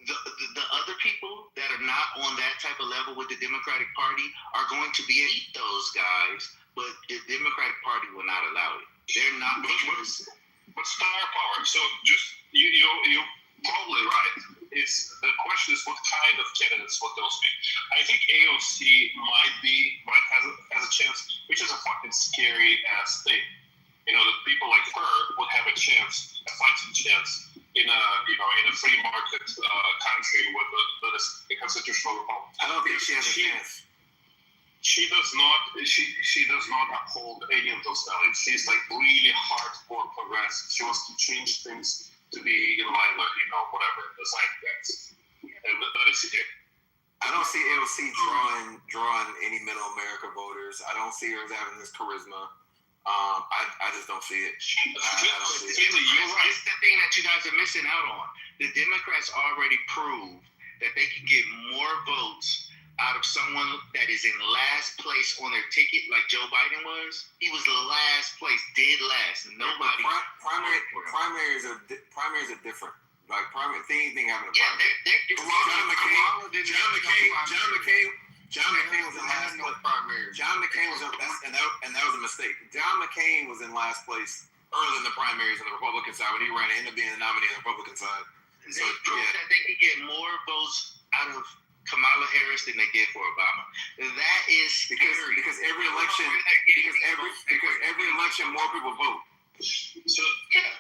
S6: the other people that are not on that type of level with the Democratic Party are going to beat those guys, but the Democratic Party will not allow it. They're not because...
S11: But star power, so just, you're probably right. The question is what kind of candidates would those be? I think AOC might have a chance, which is a fucking scary ass thing. That people like her would have a chance, a fighting chance in a free market country with a constitutional republic.
S16: I don't think she has a chance.
S11: She does not uphold any of those values. She's like really hardcore progressive. She wants to change things to be in line with whatever the zeitgeist. And that is it.
S16: I don't see AOC drawing any middle America voters. I don't see her as having this charisma. I just don't see it. I don't see it.
S6: It's the thing that you guys are missing out on. The Democrats already proved that they can get more votes out of someone that is in last place on their ticket, like Joe Biden was. He was last place, dead last. Nobody.
S16: Primaries are different. Like anything happened to
S6: primaries.
S16: John McCain was in last place. John McCain was and that was a mistake. John McCain was in last place early in the primaries on the Republican side when he ran. Ended up being the nominee on the Republican side.
S6: They proved that they could get more votes out of Kamala Harris than they did for Obama. That is
S16: because every election more people vote.
S6: So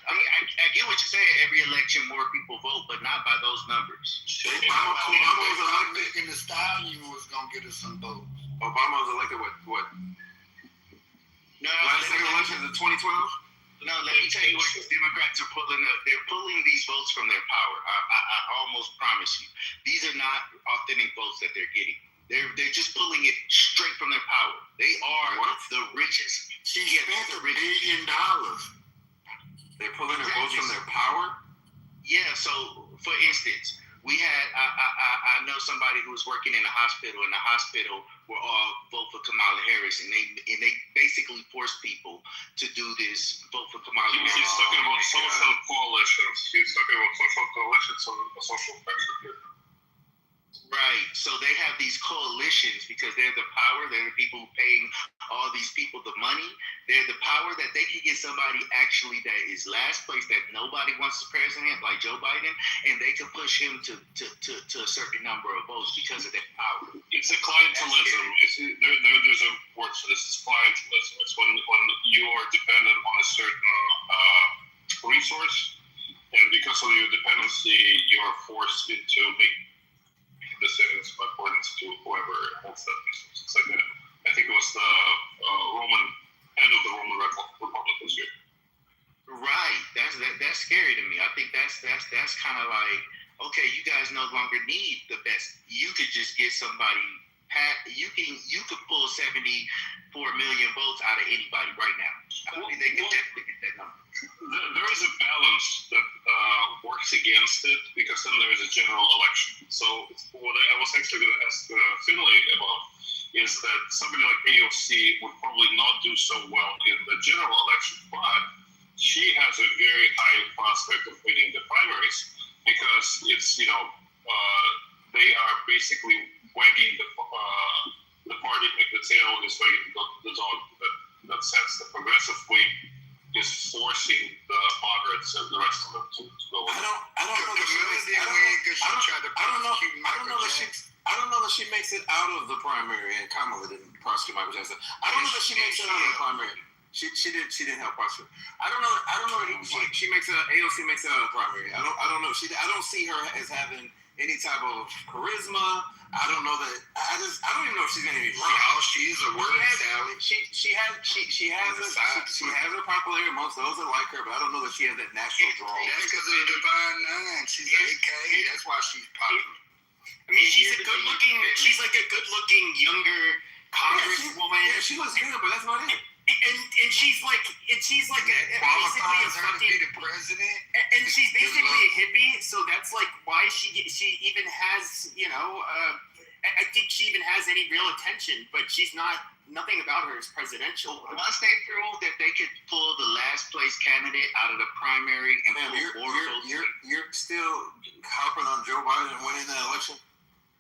S6: I get what you're saying. Every election more people vote, but not by those numbers.
S17: Obama was elected in the style you was gonna get us some votes.
S16: Obama was elected what?
S1: No,
S14: last second election in 2012.
S1: No, let me tell you what the Democrats are pulling up. They're pulling these votes from their power. I almost promise you. These are not authentic votes that they're getting. They're just pulling it straight from their power. They are the richest.
S7: She spent $1 billion.
S14: They're pulling their votes from their power?
S1: Yeah, so for instance, we had I know somebody who was working in a hospital. In the hospital, were all vote for Kamala Harris, and they basically forced people to do this vote for Kamala Harris.
S11: He's talking about social coalitions. He's talking about social coalitions on a social pressure.
S1: Right. So they have these coalitions because they're the power. They're the people paying all these people the money. They're the power that they can get somebody actually that is last place that nobody wants as president, like Joe Biden, and they can push him to a certain number of votes because of their power.
S11: It's a clientelism. There's a word for this. It's clientelism. It's when you are dependent on a certain resource, and because of your dependency, you're forced to make decisions according to whoever holds that resource. It's like I think it was the Roman end of the Roman Republic this year.
S1: Right. That's scary to me. I think that's kind of like, okay, you guys no longer need the best. You could just get somebody. You could pull 74 million votes out of anybody right now. I mean, they could definitely get that number.
S11: There is a balance that works against it because then there is a general election. So what I was actually going to ask Finlay about is that somebody like AOC would probably not do so well in the general election, but she has a very high prospect of winning the primaries because it's, they are basically wagging the party, like the tail is wagging the dog. That sense, the progressive wing is forcing the moderates and the rest of them to go.
S14: I don't know that she makes it out of the primary, and Kamala didn't prosecute Michael Jackson. I don't know that she makes it out of the primary. She didn't help prosecute. I don't know that she makes it. AOC makes it out of the primary. I don't know. I don't see her as having any type of charisma. I don't know that. I don't even know if she's gonna be right.
S7: Oh, she's a word salad.
S14: She has her popularity amongst those that like her, but I don't know that she has that natural draw.
S7: That's because of the Divine Nine. She's AK. That's why she's popular.
S19: I mean, she's like a good-looking younger congresswoman.
S14: Yeah, she looks good, but that's not it.
S19: And she's like basically a fucking
S7: the president.
S19: And she's basically a hippie, so that's like why she even has I think she even has any real attention, but she's not. Nothing about her is presidential.
S1: Once they proved that they could pull the last place candidate out of the primary and
S14: you're still harping on Joe Biden winning that election.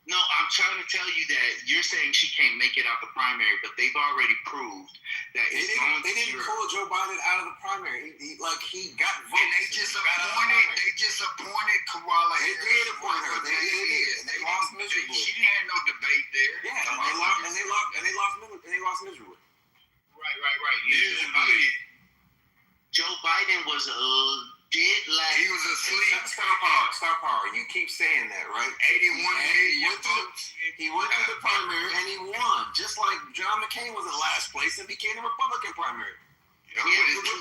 S1: No, I'm trying to tell you that you're saying she can't make it out the primary, but they've already proved that
S14: they didn't pull Joe Biden out of the primary. He got votes.
S7: And they just appointed Kamala Harris.
S14: They did appoint her. They did. And they lost miserably.
S7: She didn't have no debate there.
S14: Yeah, and they lost miserably.
S1: Right. Joe Biden was dead last.
S7: He was asleep.
S14: Star power. You keep saying that, right?
S7: 81 million votes.
S14: He went to the primary and he won, just like John McCain was in last place and became the Republican primary.
S1: The only reason he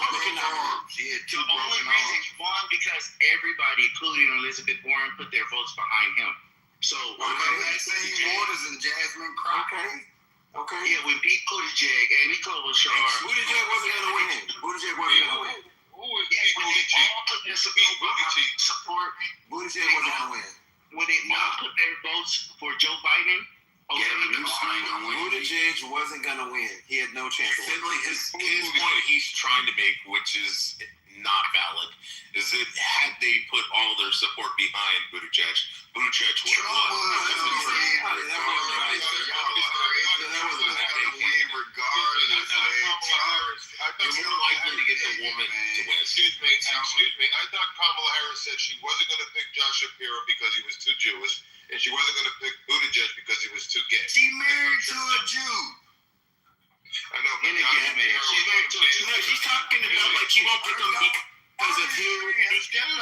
S1: won because everybody, including Elizabeth Warren, put their votes behind him. So
S7: Waters and Jasmine Crockett.
S14: Okay.
S1: Yeah, with Pete Buttigieg, Amy Klobuchar.
S14: Buttigieg wasn't going to win. Buttigieg wasn't going to win.
S1: Yes, when they all put their support,
S14: Buttigieg wasn't going to win.
S1: When they all put their votes for Joe Biden,
S14: Buttigieg wasn't going to win. He had no chance.
S2: His point he's trying to make, which is not valid, is that had they put all their support behind Buttigieg would have
S12: You're more likely to get the woman to win. Excuse me. I thought Kamala Harris said she wasn't going to pick Josh Shapiro because he was too Jewish, and she wasn't going to pick Buttigieg because he was too gay.
S7: She married to a Jew.
S12: I know, but
S19: she's talking about like she won't pick him because of who.
S12: Excuse me.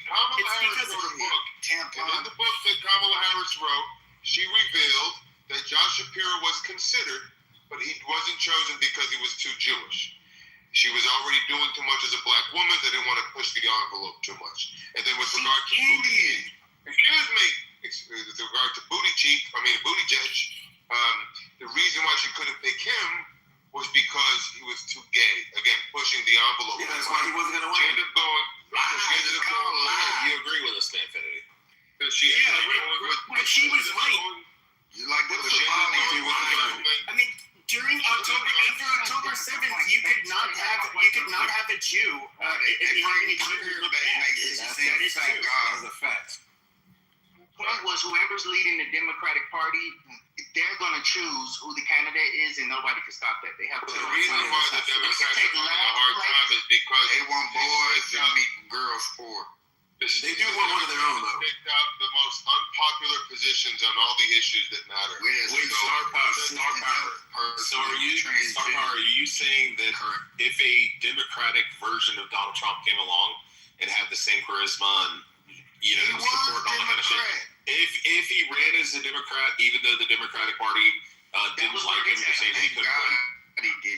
S12: Kamala Harris wrote a book. And in the book that Kamala Harris wrote, she revealed that Josh Shapiro was considered but he wasn't chosen because he was too Jewish. She was already doing too much as a black woman. They didn't want to push the envelope too much. And then with regard to Buttigieg, with regard to Buttigieg, the reason why she couldn't pick him was because he was too gay. Again, pushing the envelope.
S16: Yeah, that's why he wasn't going to win.
S12: She ended up going.
S2: You agree with us, Infinity?
S12: But she
S19: was right.
S12: You like that?
S19: I mean, during October 7th, you could not have a Jew if you have any Jews who look bad. That is true.
S16: That's a fact.
S5: The point was, whoever's leading the Democratic Party, they're going to choose who the candidate is, and nobody can stop that. They have to.
S12: The reason why the Democrats are having a hard time is because
S17: they want boys and meet girls for.
S12: They do want one of their own, though. Picked out the most unpopular positions on all the issues that matter.
S2: So are you saying that if a Democratic version of Donald Trump came along and had the same charisma and support and all that kind of shit, if he ran as a Democrat, even though the Democratic Party didn't like him, you're saying he couldn't win?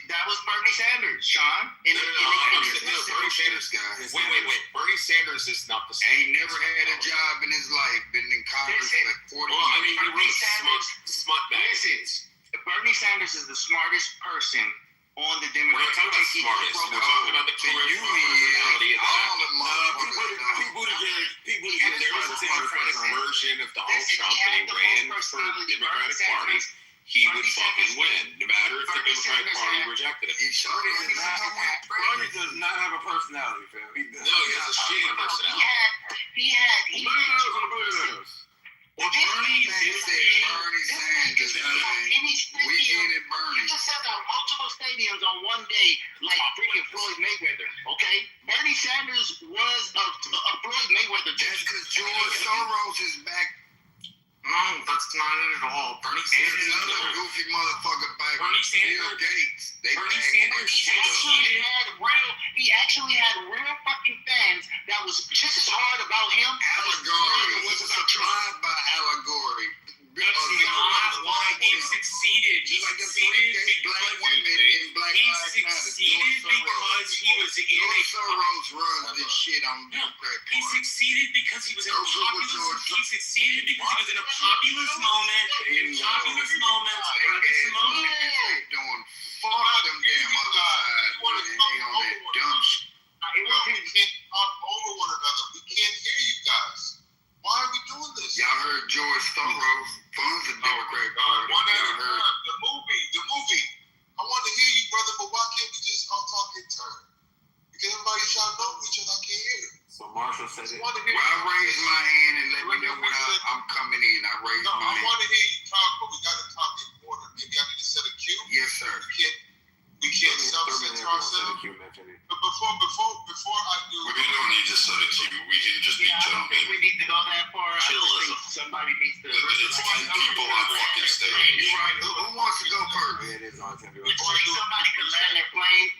S5: That was Bernie Sanders, Sean.
S2: Bernie Sanders guy. Wait. Bernie Sanders is not the same.
S17: He never had a job in his life. Been in Congress for 40 years.
S2: Well, I mean, he wrote smart magazines.
S5: Bernie Sanders is the smartest person on the Democratic.
S2: We're not talking about smartest. We're talking about the personality of
S19: People
S2: there was a Democratic version of Donald Trump and he ran for the Democratic Party. He would fucking win, no matter if the Democratic Party rejected him.
S16: Bernie does not have a personality, fam.
S2: No, he has a shitty personality.
S5: He had.
S17: Well, Bernie Sanders, weekend at Bernie.
S5: You just sat out multiple stadiums on one day like freaking Floyd Mayweather, okay? Bernie Sanders was a Floyd Mayweather.
S17: That's because George Soros is back.
S8: No, that's not it at all. Bernie Sanders is
S17: another goofy motherfucker back.
S8: Bernie Sanders.
S17: Bill Gates.
S8: Bernie Sanders
S5: He actually had real fucking fans that was just as hard about him.
S17: Allegory. Was supplied by allegory.
S8: That's not why he succeeded. He succeeded because he was in a
S17: Soros runs this shit on Democrat.
S8: He succeeded because he was in a populist. He succeeded because he was in a populist moment. In populist moments,
S17: They doing fuck them damn other side. They on that dumb shit.
S12: We can't talk over one another. We can't hear you guys. Why are we doing this?
S17: Y'all heard George Soros funds the Democratic Party.
S12: The movie. I want to hear you, brother, but why can't we just all talk in turn? Because everybody shouting over each other, I can't hear it.
S16: So Marshall said it.
S17: Well, I raised my hand and let me know when I'm coming in. I raised my hand.
S12: I want to hear you talk, but we got to talk in order. Maybe I need to set a cue.
S17: Yes, sir.
S12: We can't self-censor ourselves. But before I do,
S11: we don't need to set a cue. We can just be jumping.
S5: I don't think we need to go that far. I just think somebody needs to.
S11: It's 10 people on fucking stage.
S17: Who wants to go first?
S16: Yeah, it is on 10 people.
S5: Somebody can land their plane.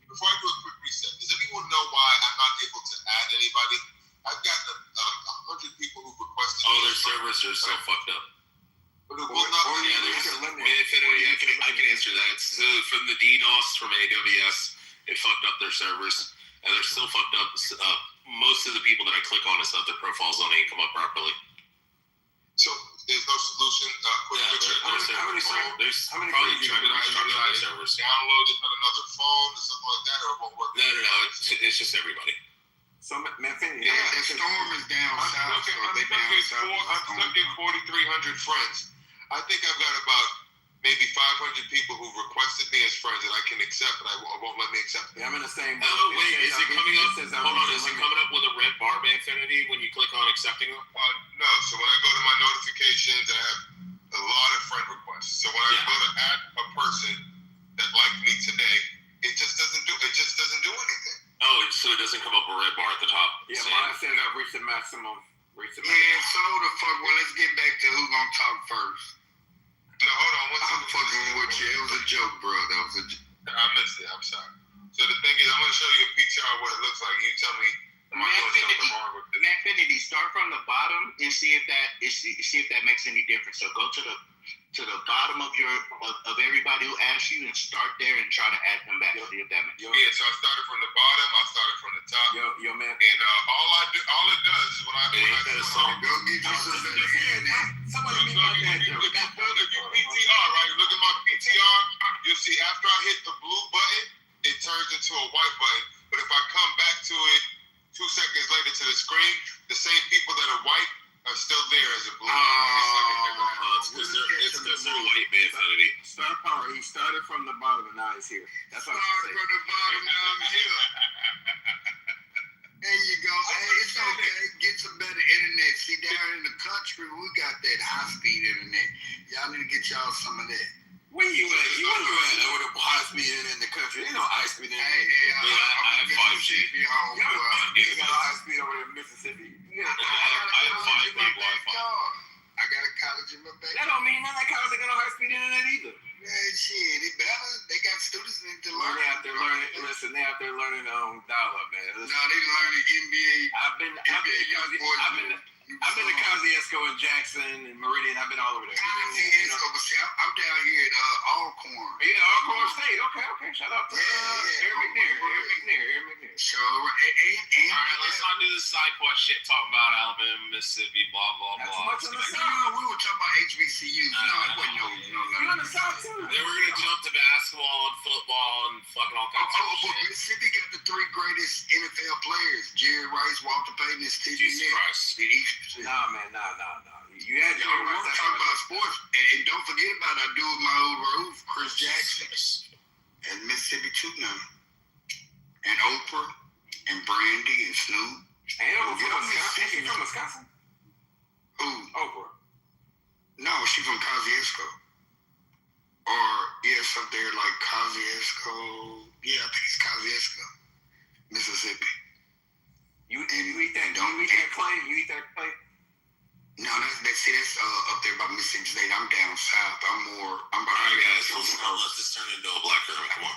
S12: Before I do a quick reset, does anyone know why I'm not able to add anybody? I've got 100 people who requested.
S2: Oh, their servers are so fucked up.
S12: But it will not be
S2: I can answer that. So from the DDoS from AWS, it fucked up their servers, and they're still fucked up. Most of the people that I click on and stuff, their profiles don't even come up properly.
S12: So there's no solution.
S2: There's probably trying to restructure the servers.
S12: Download it on another phone or something like that, or it won't work.
S2: No. It's just everybody.
S17: So, the storm is down south.
S12: I'm stuck in 4,300 friends. I think I've got about maybe 500 people who've requested me as friends that I can accept, but I won't let me accept them.
S16: Yeah, I'm in the same.
S2: Oh, wait, is it coming up? Hold on, is it coming up with a red bar by Infinity when you click on accepting them?
S12: No, so when I go to my notifications, I have a lot of friend requests. So when I go to add a person that liked me today, it just doesn't do anything.
S2: Oh, so it doesn't come up a red bar at the top.
S16: Yeah, mine says I've reached the maximum.
S17: Man, so the fuck. Well, let's get back to who gonna talk first.
S12: No, hold on.
S17: I'm fucking with you. It was a joke, bro.
S12: I missed it. I'm sorry. So the thing is, I'm gonna show you a picture of what it looks like. You tell me.
S5: Infinity, start from the bottom and see if that makes any difference. So go to
S3: to the bottom of everybody who asks you and start there and try to add them back. See if that makes sense.
S12: Yeah, so I started from the bottom, I started from the top.
S9: Yo, man.
S12: And all it does is when I
S17: go get you some better internet.
S12: Somebody make my dad joke. If you PTR, right, look at my PTR, you'll see after I hit the blue button, it turns into a white button. But if I come back to it 2 seconds later to the screen, the same people that are white are still there as a blue.
S2: It's because they're white mentality.
S9: Star power. He started from the bottom and now he's here. That's what I'm saying.
S17: From the bottom, now I'm here. There you go. Hey, it's okay. Get some better internet. See, down in the country, we got that high-speed internet. Y'all need to get y'all some of that.
S9: Where you at? You at with a high-speed internet in the country? Ain't no high-speed internet.
S2: I have 5G.
S9: Y'all got high-speed over there in Mississippi.
S2: I have 5 gig Wi-Fi.
S17: I got a college in my back.
S9: That don't mean none of that college ain't got no high-speed internet either.
S17: Man, shit, it better. They got students that need to learn.
S9: They out there learning. Listen, they out there learning dial-up, man. Listen,
S17: no, they learning NBA.
S9: I've been to Kosciuszko and Jackson and Meridian. I've been all over there.
S17: I'm down here at Alcorn.
S9: Yeah, Alcorn State. Okay. Shout out to Aaron McNair.
S2: So, all right, let's not do this side quest shit talking about Alabama, Mississippi, blah, blah, blah.
S17: We were talking about HBCUs. No, it wasn't no.
S9: You're on the South, too.
S2: Then we're going to jump to basketball and football and fucking all kinds of shit.
S17: Mississippi got the 3 greatest NFL players. Jerry Rice, Walter Payton, and Stevie
S2: Nicks.
S9: Nah, man, nah. You had
S17: Jerry Rice. We're talking about sports. And don't forget about I do with my old roof, Chris Jackson. And Mississippi too now. And Oprah and Brandy and Snoop.
S9: She from Wisconsin?
S17: Who?
S9: Oprah.
S17: No, she from Kosciuszko. Or, up there like Kosciuszko. Yeah, I think it's Kosciuszko, Mississippi.
S9: You eat that clay?
S17: No, that's up there by Mississippi State. I'm down south. I'm behind
S2: you guys. Let's just turn into a black room. Come on.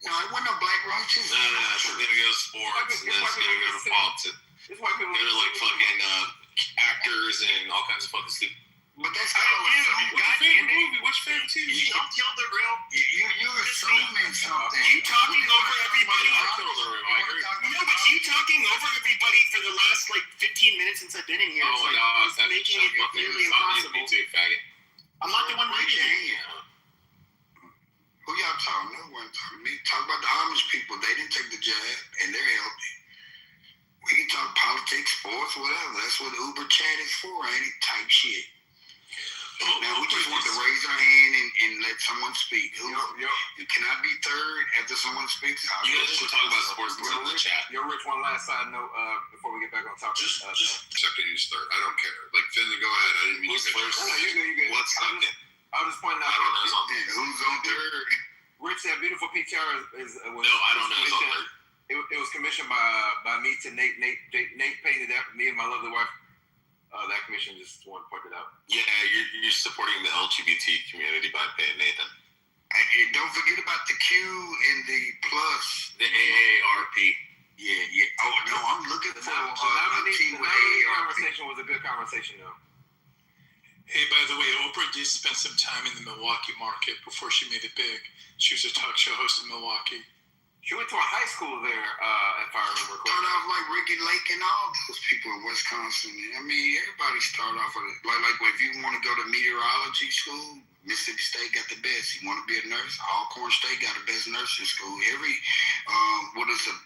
S17: No, it wasn't no black roaches.
S2: No. We're going to go to sports, and then it's going to go to politics. They're like fucking actors and all kinds of fucking stupid.
S17: But that's
S2: what's your favorite movie? What's your favorite TV show?
S5: Don't kill the real.
S17: You're assuming something.
S19: You talking over everybody.
S2: No,
S19: but you talking over everybody for the last 15 minutes since I've been in here.
S2: Oh my God, that's
S19: making it nearly impossible.
S2: Me too, faggot.
S19: I'm not the one reading it.
S17: Who y'all talking? No one talking to me. Talk about the Amish people. They didn't take the jab, and they're healthy. We can talk politics, sports, whatever. That's what Uber chat is for, ain't it? Type shit. Now, we just want to raise our hand and let someone speak. Can I be third after someone speaks?
S2: You guys should talk about sports in the chat.
S9: Yo, Rich, one last side note before we get back on topic.
S11: Just accept it, use third. I don't care. Finley, go ahead. I didn't mean to say first.
S9: You good.
S2: What's second?
S9: I was just pointing out.
S2: I don't know who's on third.
S17: Who's on third?
S9: Rich, that beautiful PTR was
S2: no, I don't know who's on third.
S9: It was commissioned by me to Nate. Nate painted that for me and my lovely wife. That commission just want to point it out.
S2: Yeah, you're supporting the LGBT community by paying Nathan.
S17: And don't forget about the Q and the plus.
S2: The AARP.
S17: Yeah. Oh, no, I'm looking for
S9: the conversation was a good conversation, though.
S22: Hey, by the way, Oprah did spend some time in the Milwaukee market before she made it big. She was a talk show host in Milwaukee.
S9: She went to a high school there, if I remember correctly.
S17: Started off like Ricky Lake and all those people in Wisconsin. I mean, everybody started off with it. Like if you want to go to meteorology school, Mississippi State got the best. You want to be a nurse, Alcorn State got the best nursing school. Every,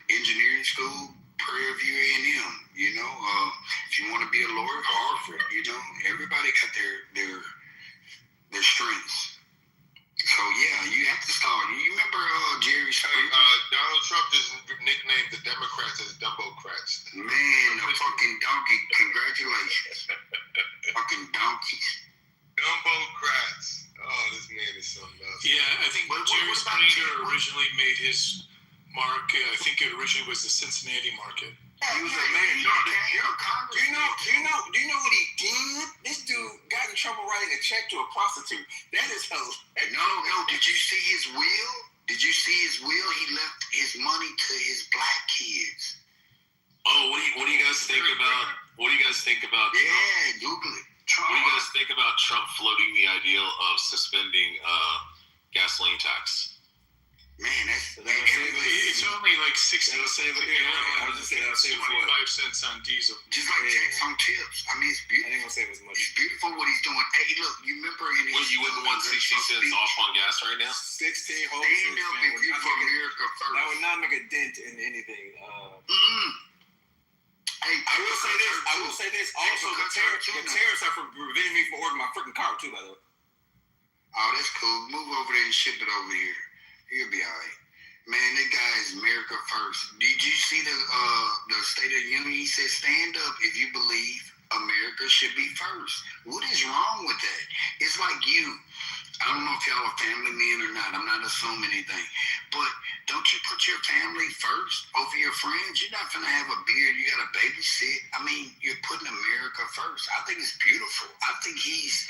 S17: engineering school, Prairie View A&M, if you want to be a lawyer, Harvard, everybody got their strengths. So, yeah, you have to start. You remember Jerry Springer?
S12: Donald Trump just nicknamed the Democrats as Dumbocrats.
S17: Man, the fucking donkey. Congratulations. Fucking donkeys.
S12: Dumbocrats. Oh, this man is something else.
S22: Yeah, I think Jerry Springer originally made his market. I think it originally was the Cincinnati market.
S9: He was a man. Do you know what he did? This dude got in trouble writing a check to a prostitute. That is hilarious.
S17: No. Did you see his will? He left his money to his black kids.
S2: Oh, what do you guys think about? What do you guys think about?
S17: Yeah, Google it.
S2: What do you guys think about
S1: Trump floating the idea of suspending gasoline tax?
S4: Man,
S22: it's only like 60 cents. I was just saying, 25 cents on diesel.
S4: Just like tax on tips. I mean, it's beautiful. I ain't gonna say it was much. It's beautiful what he's doing. Hey, look, you remember in his...
S1: What, you wouldn't want 60 cents off on gas right now?
S14: 16 whole
S4: Stand up if you for America first.
S14: That would not make a dent in anything.
S4: Hey,
S14: I will say this. Also, the tariffs are preventing me from ordering my freaking car too, by the way.
S4: Oh, that's cool. Move over there and ship it over here. He'll be all right. Man, that guy is America first. Did you see the State of the Union? He said, stand up if you believe America should be first. What is wrong with that? It's like you. I don't know if y'all are family men or not. I'm not assuming anything. But don't you put your family first over your friends? You're not going to have a beard. You got to babysit. I mean, you're putting America first. I think it's beautiful. I think he's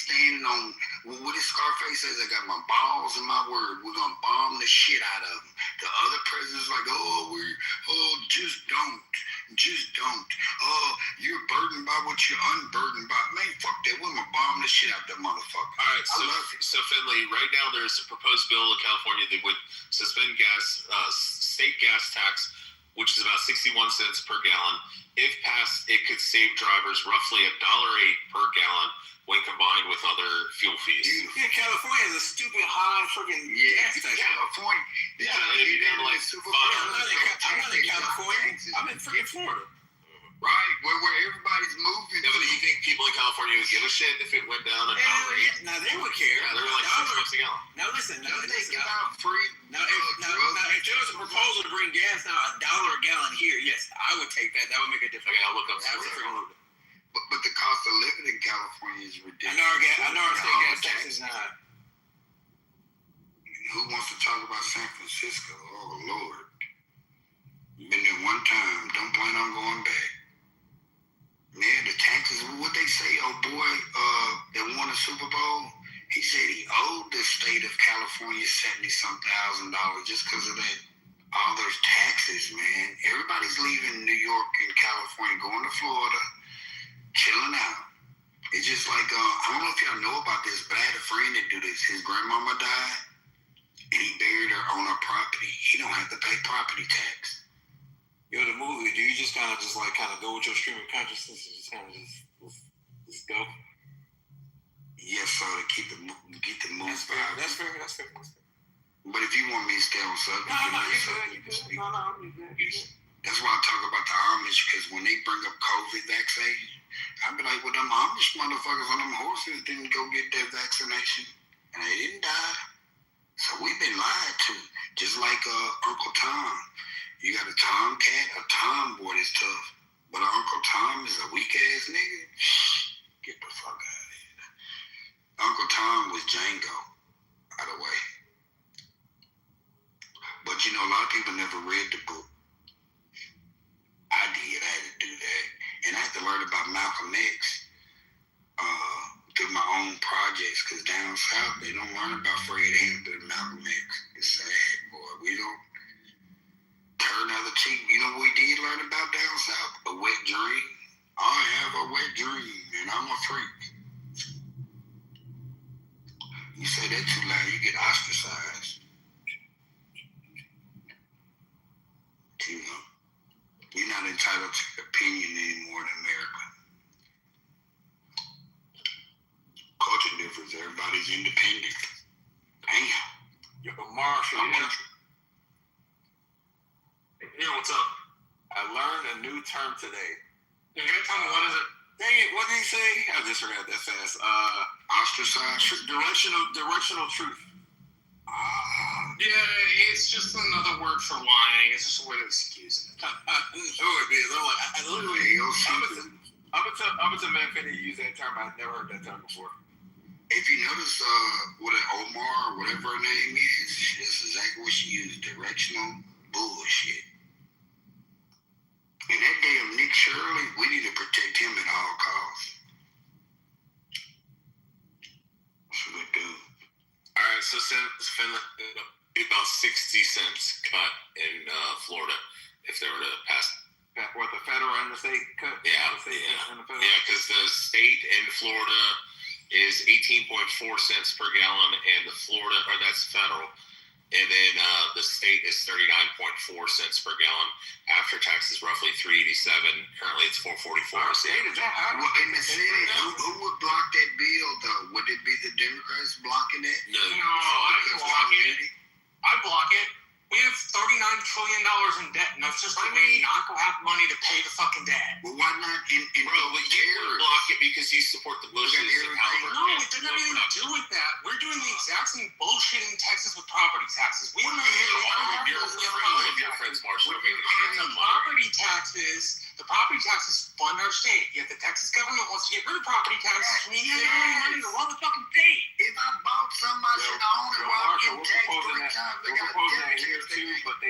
S4: standing on what his Scarface says. I got my balls and my word. We're going to bomb the shit out of them. The other president's like, just don't. Just don't. You're burdened by what you're unburdened by. Man, fuck that. We're going to bomb the shit out of that motherfucker.
S1: All right, so Finley, right now there's a proposed bill in California that would suspend state gas tax, which is about 61 cents per gallon. If passed, it could save drivers roughly $1.08 per gallon when combined with other fuel fees.
S14: Yeah, California is a stupid high freaking gas tax.
S4: California.
S1: Yeah, it'd be down to like
S14: I'm not in California. I'm in freaking Florida.
S4: Right, where everybody's moving.
S1: Yeah, but do you think people in California would give a shit if it went down $1?
S14: Now they would care.
S1: Yeah, they were like $6 a gallon.
S14: Now listen,
S4: they give out free.
S14: Now if there was a proposal to bring gas now $1 a gallon here, yes, I would take that. That would make a difference.
S1: Okay, I'll look up.
S4: But the cost of living in California is ridiculous.
S14: I know our state gas tax is not.
S4: Who wants to talk about San Francisco? Oh Lord, been there one time. Don't plan on going back. Yeah, the taxes, what they say, boy that won the Super Bowl, he said he owed the state of California $70-some thousand just because of that, all those taxes, man. Everybody's leaving New York and California, going to Florida, chilling out. It's just like, I don't know if y'all know about this, but I had a friend that do this. His grandmama died, and he buried her on her property. He don't have to pay property tax.
S14: Yo, the movie, do you just kind of go with your stream of consciousness and just kind of just go?
S4: Yes, sir, to get the movie.
S14: That's fair.
S4: But if you want me to stay on subject,
S14: you good.
S4: That's why I talk about the Amish, because when they bring up COVID vaccine, I be like, well, them Amish motherfuckers on them horses didn't go get their vaccination, and they didn't die. So we've been lied to, just like Uncle Tom. You got a tomcat, a tomboy is tough, but Uncle Tom is a weak-ass nigga. Get the fuck out of here. Uncle Tom was Django, by the way. But you know, a lot of people never read the book. I did. I had to do that. And I had to learn about Malcolm X through my own projects, because down south, they don't learn about Fred Hampton and Malcolm X. It's sad, boy. We don't turn the other cheek. You know what we did learn about down south? A wet dream. I have a wet dream, and I'm a freak. You say that too loud, you get ostracized. You know, you're not entitled to opinion anymore in America. Culture difference. Everybody's independent. Damn.
S14: Yo, Marshall.
S22: Yeah, what's up?
S14: I learned a new term today.
S22: You gotta tell me, what is it?
S14: Dang it, what did he say? I just forgot that fast.
S4: Ostracized?
S14: Directional truth.
S22: Yeah, it's just another word for lying. It's just a way to excuse it.
S14: I know it is. I'm gonna tell man Finney use that term. I've never heard that term before.
S4: If you notice what an Omar or whatever her name is, that's exactly what she used. Directional bullshit. And that damn Nick Shirley, we need to protect him at all costs. That's what we do.
S1: All right, so Finland about 60 cents cut in Florida if they were to pass.
S14: What, the federal and the state cut?
S1: Yeah, because the state in Florida is 18.4 cents per gallon, and the Florida, or that's federal, and then the state is 39.4 cents per gallon. After taxes, roughly 387. Currently, it's 444.
S4: In the city, who would block that bill though? Would it be the Democrats blocking it?
S1: No,
S2: I block it. We have $39 trillion in debt, and that's just the way not to have money to pay the fucking debt.
S4: Well, why not in
S1: bro, but you would block it because you support the Bushes and Halliburton.
S2: No, it doesn't have anything to do with that. We're doing the exact same bullshit in Texas with property taxes. We have
S1: all of your friends, Marshall.
S2: The property taxes fund our state. Yet the Texas government wants to get rid of property taxes. We need money to run the fucking state.
S4: If I bought something, I should own it while I'm getting taxed 3 times.
S14: We're proposing that here too, but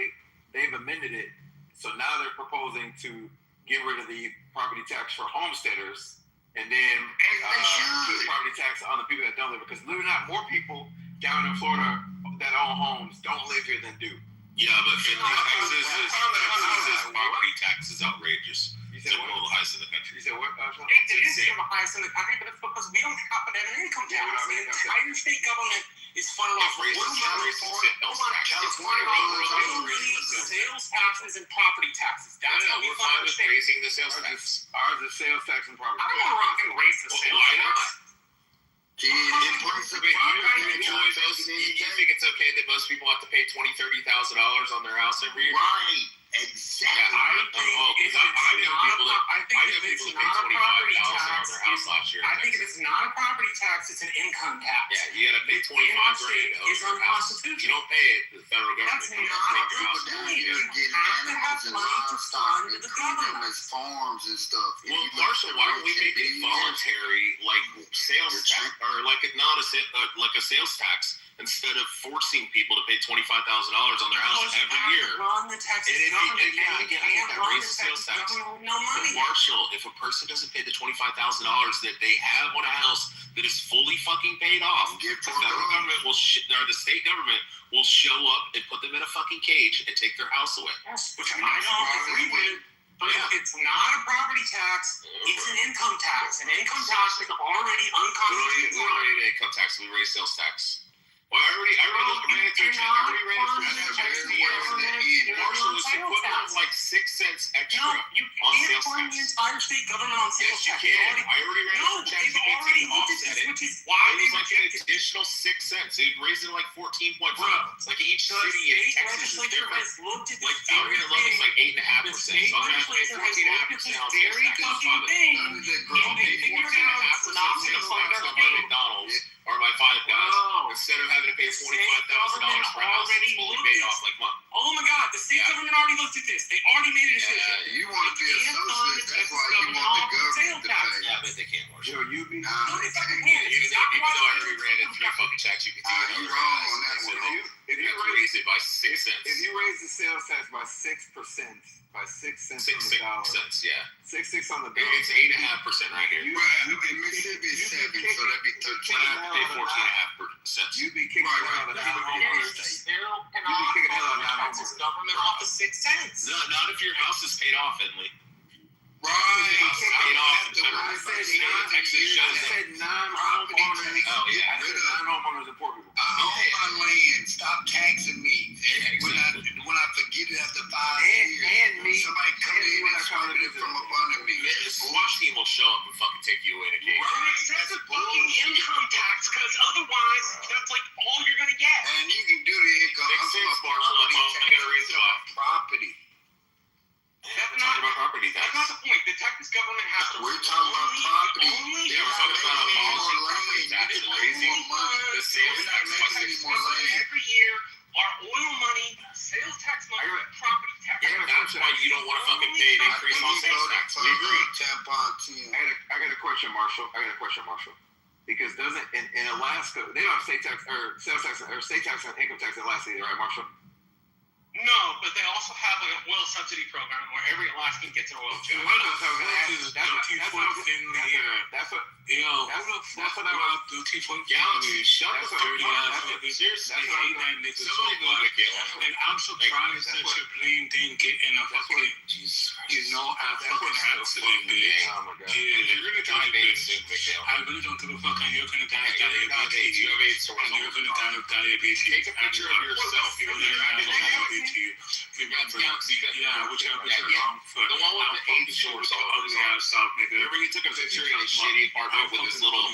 S14: they've amended it. So now they're proposing to get rid of the property tax for homesteaders and then put the property tax on the people that don't live. Because believe it or not, more people down in Florida that own homes don't live here than do.
S1: Yeah, but Texas property tax is outrageous. It's one of the highest in the country.
S2: You said what? It is one of the highest in the country, but it's because we don't have an income tax. The entire state government is funded off of sales taxes and property taxes. That's how we fund our state.
S1: Raising the sales tax.
S14: Ours is sales tax and property.
S2: I don't want to rock and raise the sales tax.
S1: You think it's okay that most people have to pay $20,000, $30,000 on their house every year?
S4: Right. Exactly.
S1: I know people who paid $25,000 on their house last year.
S2: I think if it's not a property tax, it's an income tax.
S1: Yeah, you got to pay $25,000
S2: It's unconstitutional.
S1: You don't pay it to the federal government.
S2: That's not a property. You have to have money to fund the government.
S4: Farms and stuff.
S1: Well, Marshall, why don't we make it voluntary, like sales tax, or like not a sales tax, instead of forcing people to pay $25,000 on their house every year? Marshall, if a person doesn't pay the $25,000 that they have on a house that is fully fucking paid off, the federal government will or the state government will show up and put them in a fucking cage and take their house away.
S2: Yes, which I don't agree with. But it's not a property tax, it's an income tax. An income tax is already unconstitutional.
S1: We don't raise income tax, we raise sales tax. Well, I already ran it through Marshall, it's equivalent of like 6 cents extra on sales tax.
S2: The entire state government on sales tax.
S1: Yes, you can. I already ran it through
S2: they've already looked at this, which is why
S1: it was like an additional 6 cents. It raised it like 14.5. Like each city in Texas is different. Like out here in Lubbock's like 8.5%. So I'm gonna have to pay 14.5% on sales tax. I'll pay 14.5% sales tax on my McDonald's or my Five Guys instead of having to pay $25,000 for a house that's fully paid off like mine.
S2: Oh my God, the state government already looked at this. They already made a decision.
S4: You want to be a socialist, that's why you want the government to pay.
S1: Yeah, but they can't, Marshall.
S14: You be
S1: even though I already ran it 3 fucking checks, you can see
S4: you're wrong on that one.
S1: If you raise it by 6 cents.
S14: If you raise the sales tax by 6%, by 6 cents on the dollar.
S1: 6 cents, yeah.
S14: 6 on the dollar.
S1: It's 8.5% right here.
S4: Mississippi is 7, so that'd be 13.
S1: I pay 14.5%.
S14: You'd be kicking out of the homeowners.
S2: Texas government off of 6 cents.
S1: No, not if your house is paid off, Finley.
S4: Right.
S1: Paid off.
S14: I said non-homeowners.
S1: Oh, yeah.
S14: I said non-homeowners and poor people.
S4: I own my land. Stop taxing me. When I forget it after 5 years, somebody come in and swap it from up under me.
S1: The SWAT team will show up and fucking take you away to cage.
S2: It's a fucking income tax, because otherwise, that's like all you're going to get.
S4: And you can do the income. Property.
S2: That's not the point. The Texas government has to.
S4: We're talking about property.
S1: They're talking about abolishing property tax and raising the sales tax.
S2: Every year, our oil money, sales tax money, property tax.
S1: That's why you don't want to fucking pay an increase on sales tax. We agree.
S14: I got a question, Marshall. Because doesn't in Alaska they don't have state tax or sales tax or state tax and income tax in Alaska either, right, Marshall?
S8: No, but they also have like an oil subsidy program where every Alaskan gets an oil change.
S22: That's what I was Dirty Foot
S1: Galaxy, shut the fuck
S22: dirty ass
S1: up.
S22: nigga.
S1: Seriously,
S22: I hate that nigga so much. And I'm surprised that your blame didn't get in a fucking, a fucking accident, bitch.
S1: Oh my god.
S22: Yeah,
S1: You're gonna die of AIDS soon, Mikhail.
S22: I really don't give a fuck, and you're gonna die of diabetes.
S1: You have AIDS, so
S22: And you're gonna die of diabetes.
S1: take a picture of yourself.
S22: You're gonna die of diabetes. Remember, yeah, whichever your long foot.
S1: The one with the AIDS source all over his arm. Remember he took a picture in his shitty apartment with his little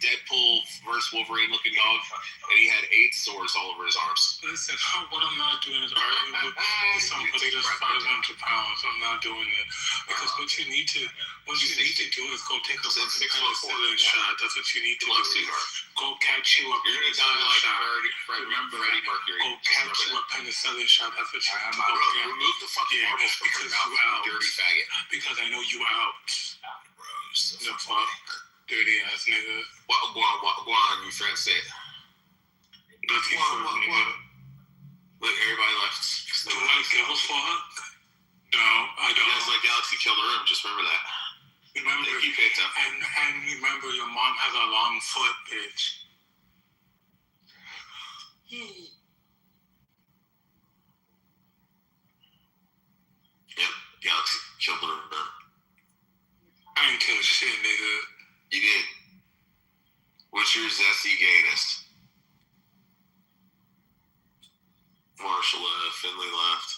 S1: Deadpool versus Wolverine looking dog, and he had AIDS sores all over his arms.
S22: Listen, what I'm not doing is arguing with somebody that's 500 pounds. I'm not doing it. Because what you need to do is go take a penicillin shot. That's what you need to do. Go catch you a penicillin shot. Remember, go catch you a penicillin shot. That's what you need to go get.
S1: Remove the fucking marbles from your mouth, you dirty faggot.
S22: Because I know you out. The fuck? Dirty ass nigga.
S1: Go on, you friends say it.
S22: Dirty foot nigga.
S1: Look, everybody left.
S22: Do I give a fuck? No, I don't.
S1: It's like Galaxy killed the room, just remember that.
S22: Remember, and remember your mom has a long foot, bitch.
S1: Yep, Galaxy killed the room.
S22: I ain't kill shit, nigga.
S1: You did. What's your zesty gayness? Marshall left, Finley left.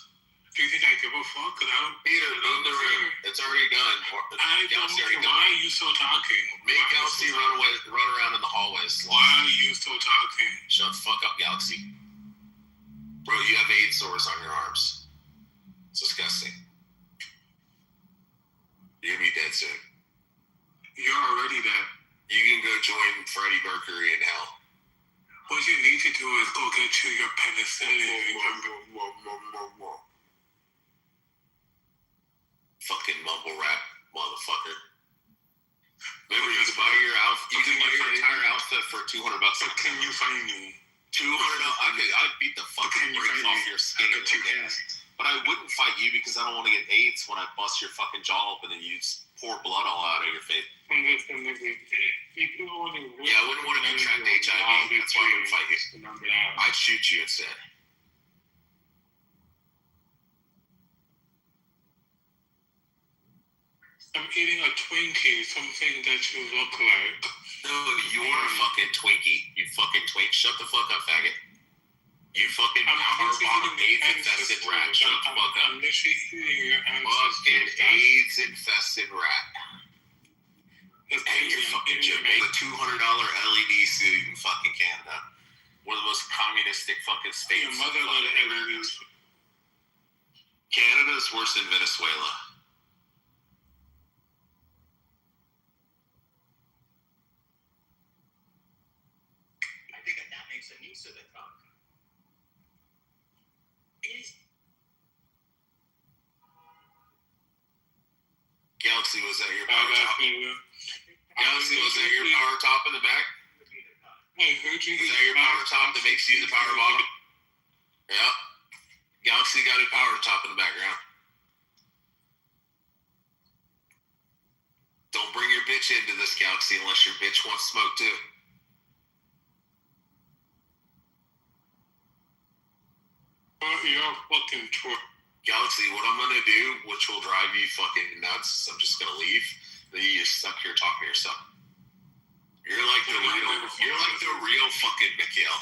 S22: Do you think I give a fuck?
S1: Peter, move the room. It's already done.
S22: I don't care. Why are you still talking?
S1: Make Galaxy run around in the hallways.
S22: Why are you still talking?
S1: Shut the fuck up, Galaxy. Bro, you have AIDS sores on your arms. It's disgusting. You're gonna be dead soon.
S22: You're already dead.
S1: You can go join Freddie Mercury in hell.
S22: What you need to do is go get you your penicillin.
S1: Fucking mumble rap, motherfucker. Remember, you can buy your entire outfit for $200.
S22: But can you find me?
S1: $200. I'd beat the fucking brakes off your skin. But I wouldn't fight you because I don't want to get AIDS when I bust your fucking jaw open and you pour blood all out of your face.
S22: Yeah, I
S1: wouldn't want to contract HIV. That's why I wouldn't fight you. I'd shoot you instead.
S22: I'm eating a Twinkie, something that you look like.
S1: No, you're a fucking Twinkie. You fucking twink. Shut the fuck up, faggot. You fucking power-bottom AIDS-infested rat. Shut the fuck up.
S22: I'm literally eating your
S1: fucking AIDS-infested rat. And you're fucking Jamaica. The $200 LED suit in fucking Canada. One of the most communistic fucking states.
S22: Your mother let it LED.
S1: Canada's worse than Venezuela.
S19: I think that makes a use of the talk.
S1: Galaxy, was that your power top? Galaxy, was that your power top in the back?
S22: I heard you.
S1: Is that your power top that makes you the power bottom? Yeah. Galaxy got a power top in the background. Don't bring your bitch into this, Galaxy, unless your bitch wants smoke too.
S22: You're fucking twerk.
S1: Galaxy, what I'm gonna do, which will drive you fucking nuts, I'm just gonna leave. Then you just stuck here talking to yourself. You're like the real fucking Mikhail.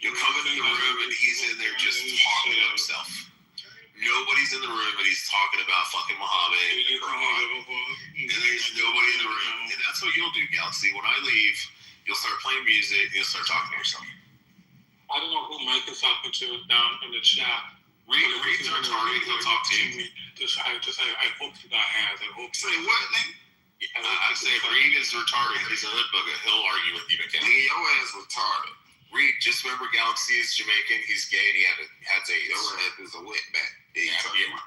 S1: You'll come into the room and he's in there just talking to himself. Nobody's in the room and he's talking about fucking Muhammad and the Quran. And there's nobody in the room. And that's what you'll do, Galaxy. When I leave, you'll start playing music, you'll start talking to yourself.
S22: I don't know who Mike is talking to down in the chat.
S1: Reed's our target, he'll talk to you.
S22: I hope you got hands. I hope
S1: Say what, nigga? I say Reed is retarded. He's a hood bugger. He'll argue with you, McKenna.
S4: Nigga, your ass retarded.
S1: Reed, just remember Galaxy is Jamaican. He's gay and he has AIDS.
S4: Your ass is a wetback.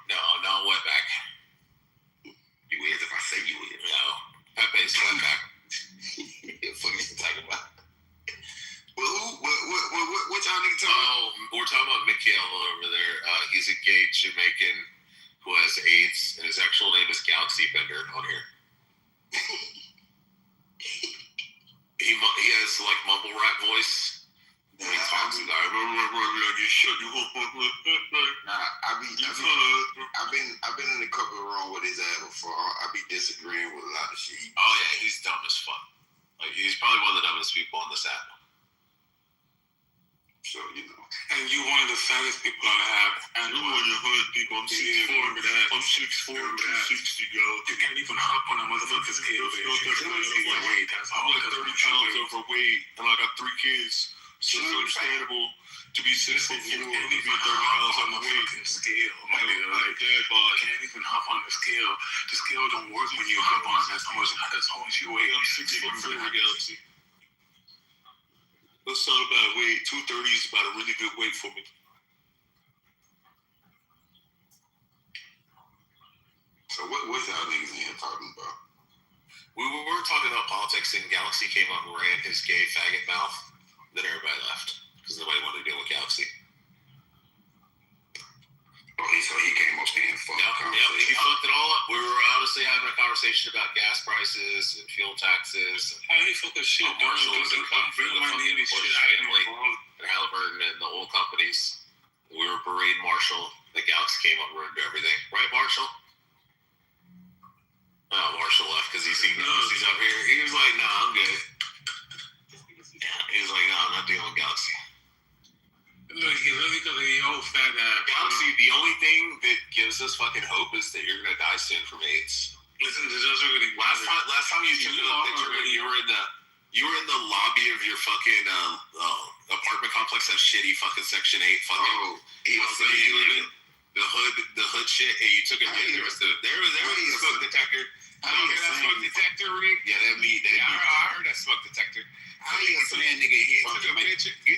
S1: No, not wetback.
S4: You is if I say you is.
S1: No. Pepe's wetback.
S4: What the fuck you talking about? Well, what y'all niggas talking about?
S1: Oh, we're talking about Mikhail over there. He's gay Jamaican who has AIDS, and his actual name is Galaxy Bender on here. He has like mumble rap voice. When he talks, he's like, I've been
S4: in the couple of wrong with his ass before. I be disagreeing with a lot of shit.
S1: Oh yeah, he's dumb as fuck. Like he's probably one of the dumbest people on this app.
S4: So
S22: and you one of the saddest people on the app. And
S11: you're one of the hood people. I'm 6'4". I'm 6'4", 260, yo.
S22: You can't even hop on a motherfucker's scale.
S11: I'm like 30 pounds overweight, and I got 3 kids. So it's understandable to be 6'4", and be 30 pounds on the weight
S22: scale. My nigga,
S11: like dad bod.
S22: Can't even hop on the scale. The scale don't work when you hop on. That's how much you weigh.
S11: I'm 6'4", Galaxy. That's not a bad weight. 230 is about a really good weight for me.
S4: So what's y'all niggas in here talking about?
S1: We were talking about politics, and Galaxy came up and ran his gay faggot mouth. Then everybody left because nobody wanted to deal with Galaxy.
S4: Oh, so he came up saying fuck.
S1: Yep, he fucked it all up. We were honestly having a conversation about gas prices and fuel taxes.
S22: I ain't fucking shit.
S1: Marshall was in conflict with the fucking Bush family and Halliburton and the oil companies. We were berating Marshall. The Galaxy came up and ruined everything. Right, Marshall? Oh, Marshall left because he's up here. He was like, nah, I'm good. He was like, no, I'm not dealing with Galaxy.
S22: Look, the old fat
S1: Galaxy, the only thing that gives us fucking hope is that you're gonna die soon from AIDS.
S22: Listen, this doesn't really matter.
S1: Last time you took a picture, you were in the lobby of your fucking apartment complex, that shitty fucking Section 8 fucking. The hood shit. Hey, you took a picture. There was a smoke detector. I don't hear that smoke detector, Reed. Yeah, that me. I heard that smoke detector. He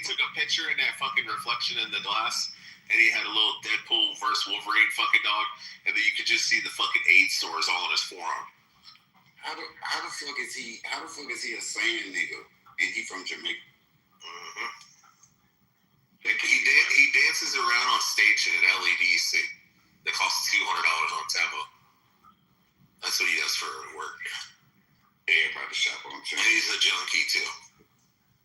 S1: took a picture in that fucking reflection in the glass, and he had a little Deadpool versus Wolverine fucking dog, and then you could just see the fucking AIDS sores all on his forearm.
S4: How the fuck is he a sane nigga and he from Jamaica?
S1: Mm-hmm. He dances around on stage in an LED suit that costs $200 on Tableau. That's what he does for work.
S4: Everybody shop on him.
S1: And he's a junkie too.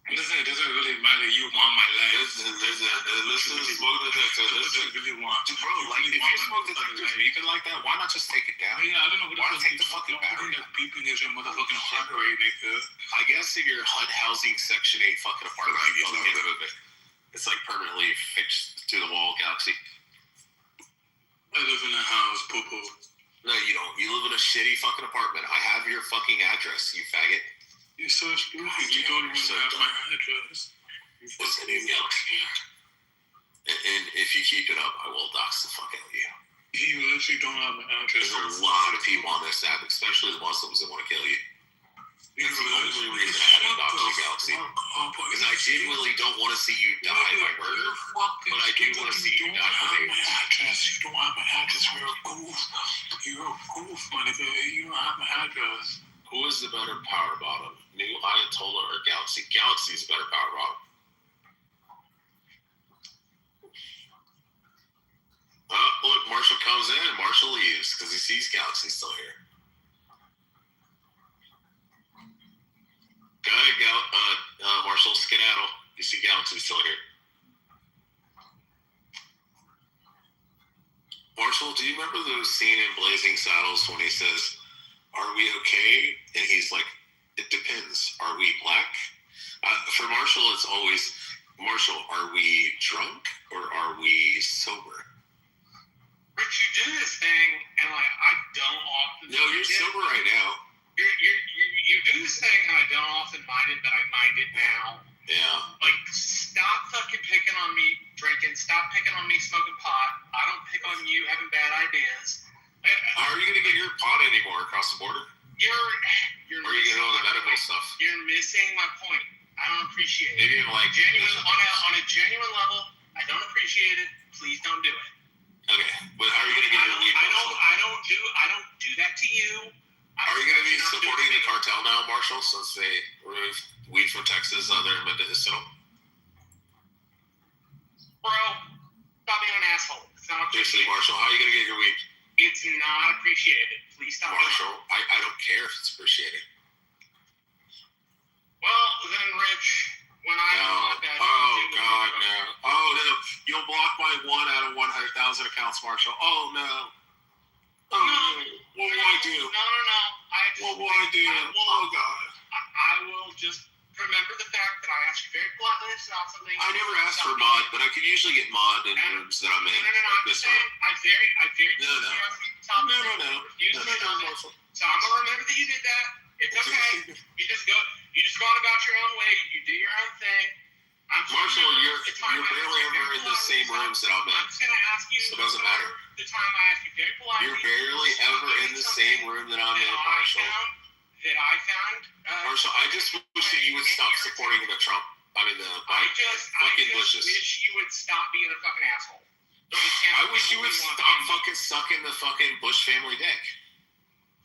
S22: Listen, it doesn't really matter. You want my life.
S1: Listen to smoke detector. Bro, like if you smoke detectors beeping like that, why not just take it down?
S22: Yeah, I don't know.
S1: Why not take the fucking battery?
S22: Beeping is your motherfucking heart rate, nigga.
S1: I guess if you're HUD housing Section 8 fucking apartment, you can't move it. It's like permanently fixed to the wall, Galaxy.
S22: I live in a house, poo-poo.
S1: No, you don't. You live in a shitty fucking apartment. I have your fucking address, you faggot.
S22: You're so stupid. You don't even have my address.
S1: What's the name, Galaxy? And if you keep it up, I will dox the fuck out of you.
S22: You literally don't have my address.
S1: There's a lot of people on this app, especially the Muslims, that want to kill you. That's the only reason I haven't doxed you, Galaxy. Because I genuinely don't want to see you die by murder, but I do want to see you die for AIDS.
S22: You don't have my address. You're a goof. You're a goof, my nigga. You don't have my address.
S1: Who is the better power bottom? New Ayatollah or Galaxy? Galaxy is a better power bottom. Look, Marshall comes in and Marshall leaves because he sees Galaxy still here. Marshall, skedaddle. You see Galaxy still here. Marshall, do you remember the scene in Blazing Saddles when he says, "Are we okay?" And he's like, "It depends. Are we black?" For Marshall, it's always, "Marshall, are we drunk or are we sober?"
S18: Rich, you do this thing, and like I don't often.
S1: No, you're sober right now.
S18: You do this thing, and I don't often mind it, but I mind it now.
S1: Yeah.
S18: Like, stop fucking picking on me drinking. Stop picking on me smoking pot. I don't pick on you having bad ideas.
S1: How are you gonna get your pot anymore across the border?
S18: You're
S1: or are you getting all the medical stuff?
S18: You're missing my point. I don't appreciate it.
S1: Maybe like
S18: on a genuine level, I don't appreciate it. Please don't do it.
S1: Okay, but how are you gonna get your weed?
S18: I don't do that to you.
S1: Are you going to be supporting the cartel now, Marshall, since they removed weed from Texas, other medicinal?
S18: Bro, Stop being an asshole. It's not
S7: Seriously,
S18: appreciated.
S7: Marshall, how are you gonna get your weed?
S18: It's not appreciated. Please stop.
S7: Marshall, I don't care if it's appreciated.
S18: Well, then, Rich, when I want that.
S7: Oh God, no. Oh no, you'll block my 1 out of 100,000 accounts, Marshall. Oh no. Oh no. What will I do?
S18: No.
S7: What will I do? Oh God.
S18: I will just remember the fact that I asked you very politely to stop something.
S7: I never asked for mod, but I could usually get mod in rooms that I'm in.
S18: No.
S7: Like this one.
S18: I very
S7: No.
S18: refuse to stop it. So I'm gonna remember that you did that. It's okay. You just go on about your own way. You do your own thing.
S7: Marshall, you're barely ever in the same rooms that I'm in.
S18: I'm just gonna ask you.
S7: So it doesn't matter.
S18: The time I asked you very politely.
S7: You're barely ever in the same room that I'm in, Marshall. Marshall, I just wish that you would stop supporting the Trump. I mean, fucking Bushes.
S18: I wish you would stop being a fucking asshole.
S7: I wish you would stop fucking sucking the fucking Bush family dick.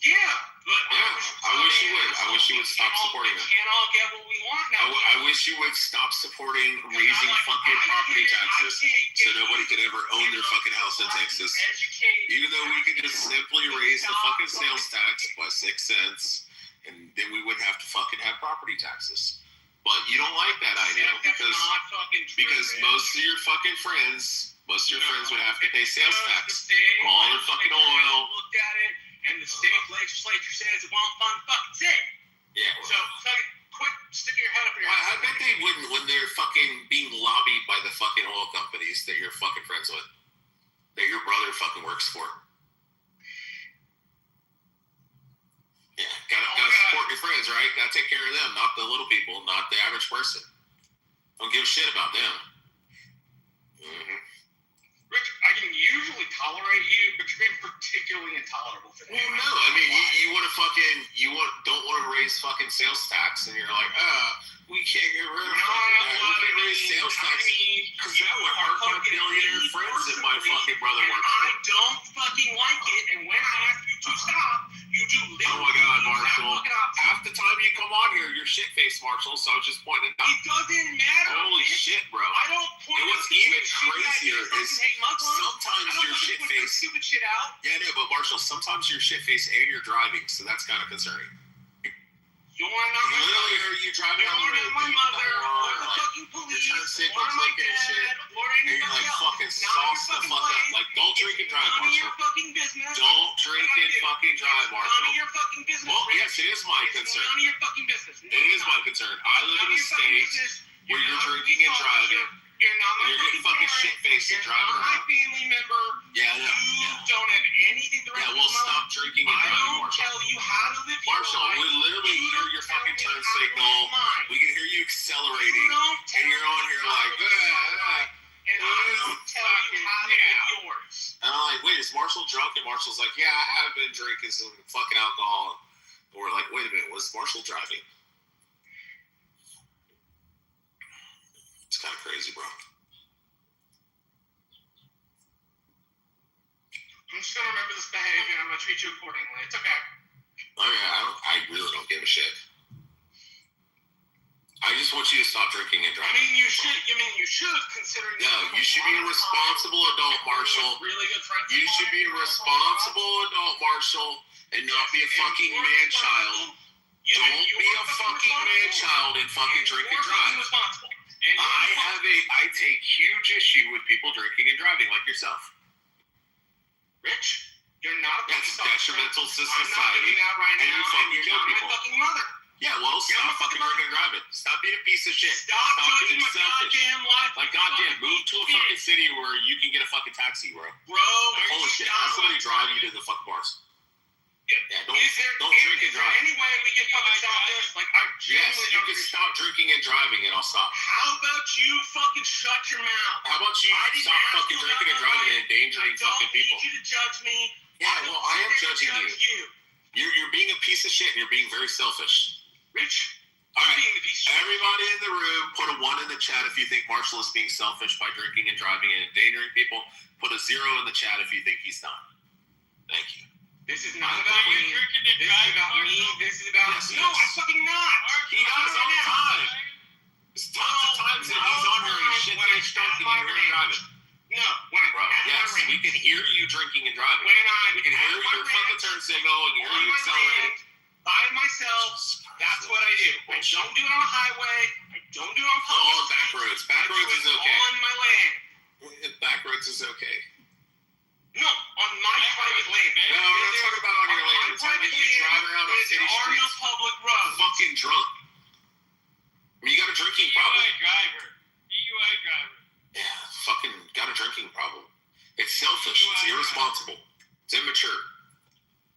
S18: Yeah, but
S7: I wish you would. I wish you would stop supporting them.
S18: We can't all get what we want now.
S7: I wish you would stop supporting raising fucking property taxes so nobody could ever own their fucking house in Texas. Even though we could just simply raise the fucking sales tax by 6 cents, and then we wouldn't have to fucking have property taxes. But you don't like that idea because most of your fucking friends would have to pay sales tax on all their fucking oil.
S18: Looked at it, and the state legislature says it won't fund fucking thing.
S7: Yeah.
S18: So quit sticking your head up your ass.
S7: I bet they wouldn't when they're fucking being lobbied by the fucking oil companies that you're fucking friends with, that your brother fucking works for. Yeah, gotta support your friends, right? Gotta take care of them, not the little people, not the average person. Don't give a shit about them. Mm-hmm.
S18: Rich, I can usually tolerate you, but you're being particularly intolerable today.
S7: Well, no, I mean, you don't want to raise fucking sales tax, and you're like, we can't get rid of we can't raise sales tax because that would hurt my billionaire friends that my fucking brother works for.
S18: I don't fucking like it, and when I ask you to stop, you do literally.
S7: Oh my God, Marshall! Half the time you come on here, you're shit faced, Marshall. So I was just pointing out.
S18: It doesn't matter.
S7: Holy shit, bro!
S18: I don't point.
S7: And what's even crazier is sometimes you're shit faced.
S18: Stupid shit out.
S7: Yeah, no, but Marshall, sometimes you're shit faced and you're driving, so that's kind of concerning.
S18: You want to know?
S7: Literally, are you driving on the road?
S18: My mother, or the fucking police,
S7: you're trying to say
S18: or my
S7: looking at shit,
S18: dad, or
S7: and you're
S18: anybody
S7: like
S18: else.
S7: fucking
S18: It's
S7: sauce the fuck up. Like, don't drink and drive,
S18: None of
S7: Marshall.
S18: your fucking business.
S7: Don't drink and fucking drive, Marshall.
S18: None of your fucking business.
S7: Well,
S18: Rich.
S7: yes, it is my
S18: It's
S7: concern.
S18: None of your fucking business.
S7: It is my concern. I live in a state where you're drinking and driving.
S18: You're not my
S7: You're getting fucking shit faced and driving
S18: You're not my
S7: around.
S18: family member.
S7: Yeah,
S18: You don't have anything to
S7: yeah, well, stop drinking and
S18: I
S7: driving,
S18: don't
S7: Marshall.
S18: tell you how to live your
S7: Marshall,
S18: life.
S7: we literally hear your fucking turn signal. We can hear you accelerating, and you're on here like,
S18: and I don't tell you how to live yours.
S7: And I'm like, wait, is Marshall drunk? And Marshall's like, yeah, I have been drinking some fucking alcohol. And we're like, wait a minute, was Marshall driving? It's kind of crazy, bro.
S18: I'm just gonna remember this behavior. I'm gonna treat you accordingly. It's okay.
S7: I mean, I really don't give a shit. I just want you to stop drinking and driving.
S18: You should, considering.
S7: No, you should be a responsible adult, Marshall.
S18: Really good friends.
S7: You should be a responsible adult, Marshall, and not be a fucking man-child. Don't be a fucking man-child and fucking drink and drive. I take huge issue with people drinking and driving like yourself.
S18: Rich, you're not.
S7: That's detrimental to society, and you fucking kill people.
S18: My fucking mother.
S7: Yeah, well, stop fucking drinking and driving. Stop being a piece of shit.
S18: Stop judging
S7: being
S18: my
S7: selfish.
S18: goddamn life.
S7: Like, goddamn, move to a fucking city where you can get a fucking taxi, bro. Holy shit, have somebody drive you to the fucking bars. Yeah, don't drink and drive.
S18: Any way we can fucking stop this? Like, I
S7: yes, you can stop drinking and driving, and I'll stop.
S18: How about you fucking shut your mouth?
S7: How about you stop fucking drinking and driving and endangering fucking people?
S18: I don't need you to judge me.
S7: Yeah, well, I am judging you. You're being a piece of shit, and you're being very selfish.
S18: Rich,
S7: all right, everybody in the room, put a 1 in the chat if you think Marshall is being selfish by drinking and driving and endangering people. Put a 0 in the chat if you think he's not. Thank you.
S18: This is not about me. This is about me. This is about no, I'm fucking not.
S7: He does all the time. There's tons of times that he's on here and shit when I start and you hear him driving.
S18: No, when
S1: drinking and driving.
S18: When I'm
S1: We can hear your fucking turn signal and hear you accelerating.
S18: By myself, that's what I do. I don't do it on the highway. I don't do it on public.
S1: Oh, back roads. Back roads is okay.
S18: On my land.
S1: Back roads is okay.
S18: No, on my private land.
S1: No, I'm not talking about on your land. I'm talking about you driving around on city
S18: There are no
S1: streets.
S18: public roads.
S1: Fucking drunk. I mean, you got a drinking problem.
S8: DUI driver.
S1: Yeah, fucking got a drinking problem. It's selfish. It's irresponsible. It's immature.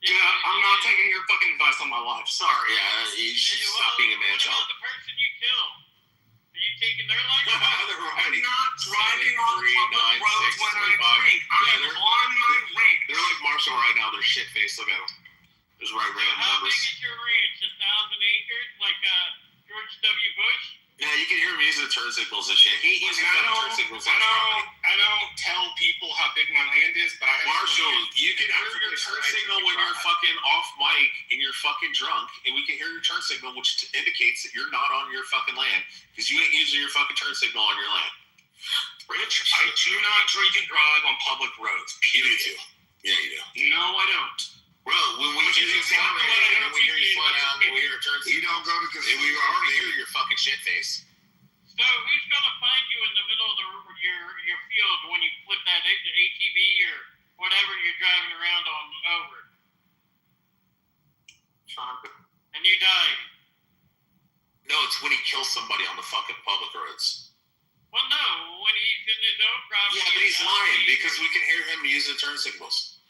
S2: Yeah, I'm not taking your fucking advice on my life. Sorry.
S1: Yeah, you should stop being a man child.
S8: The person you kill. Are you taking their life?
S1: They're riding.
S18: I'm not driving on public roads when I drink. I'm
S1: they're
S18: on my ranch.
S1: They're like Marshall right now. They're shit faced. Look at them. There's right random
S8: How
S1: numbers.
S8: big is your ranch? 1,000 acres? Like George W. Bush?
S1: Yeah, you can hear him using the turn signals and shit. He's using turn signals on his property.
S2: I don't tell people how big my land is, but I have
S1: Marshall, you can hear your turn signal when you're fucking off mic and you're fucking drunk, and we can hear your turn signal, which indicates that you're not on your fucking land because you ain't using your fucking turn signal on your land.
S2: Rich, I do not drink and drive on public roads.
S1: You do too. Yeah, you do.
S2: No, I don't.
S1: Well, when we do the accelerator and we hear you slow down, we hear a turn signal.
S4: You don't go to
S1: and we already hear your fucking shit face.
S8: So who's gonna find you in the middle of your field when you flip that ATV or whatever you're driving around on over? And you die.
S1: No, it's when he kills somebody on the fucking public roads.
S8: Well, no, when he's in his own property.
S1: Yeah, but he's lying because we can hear him using turn signals,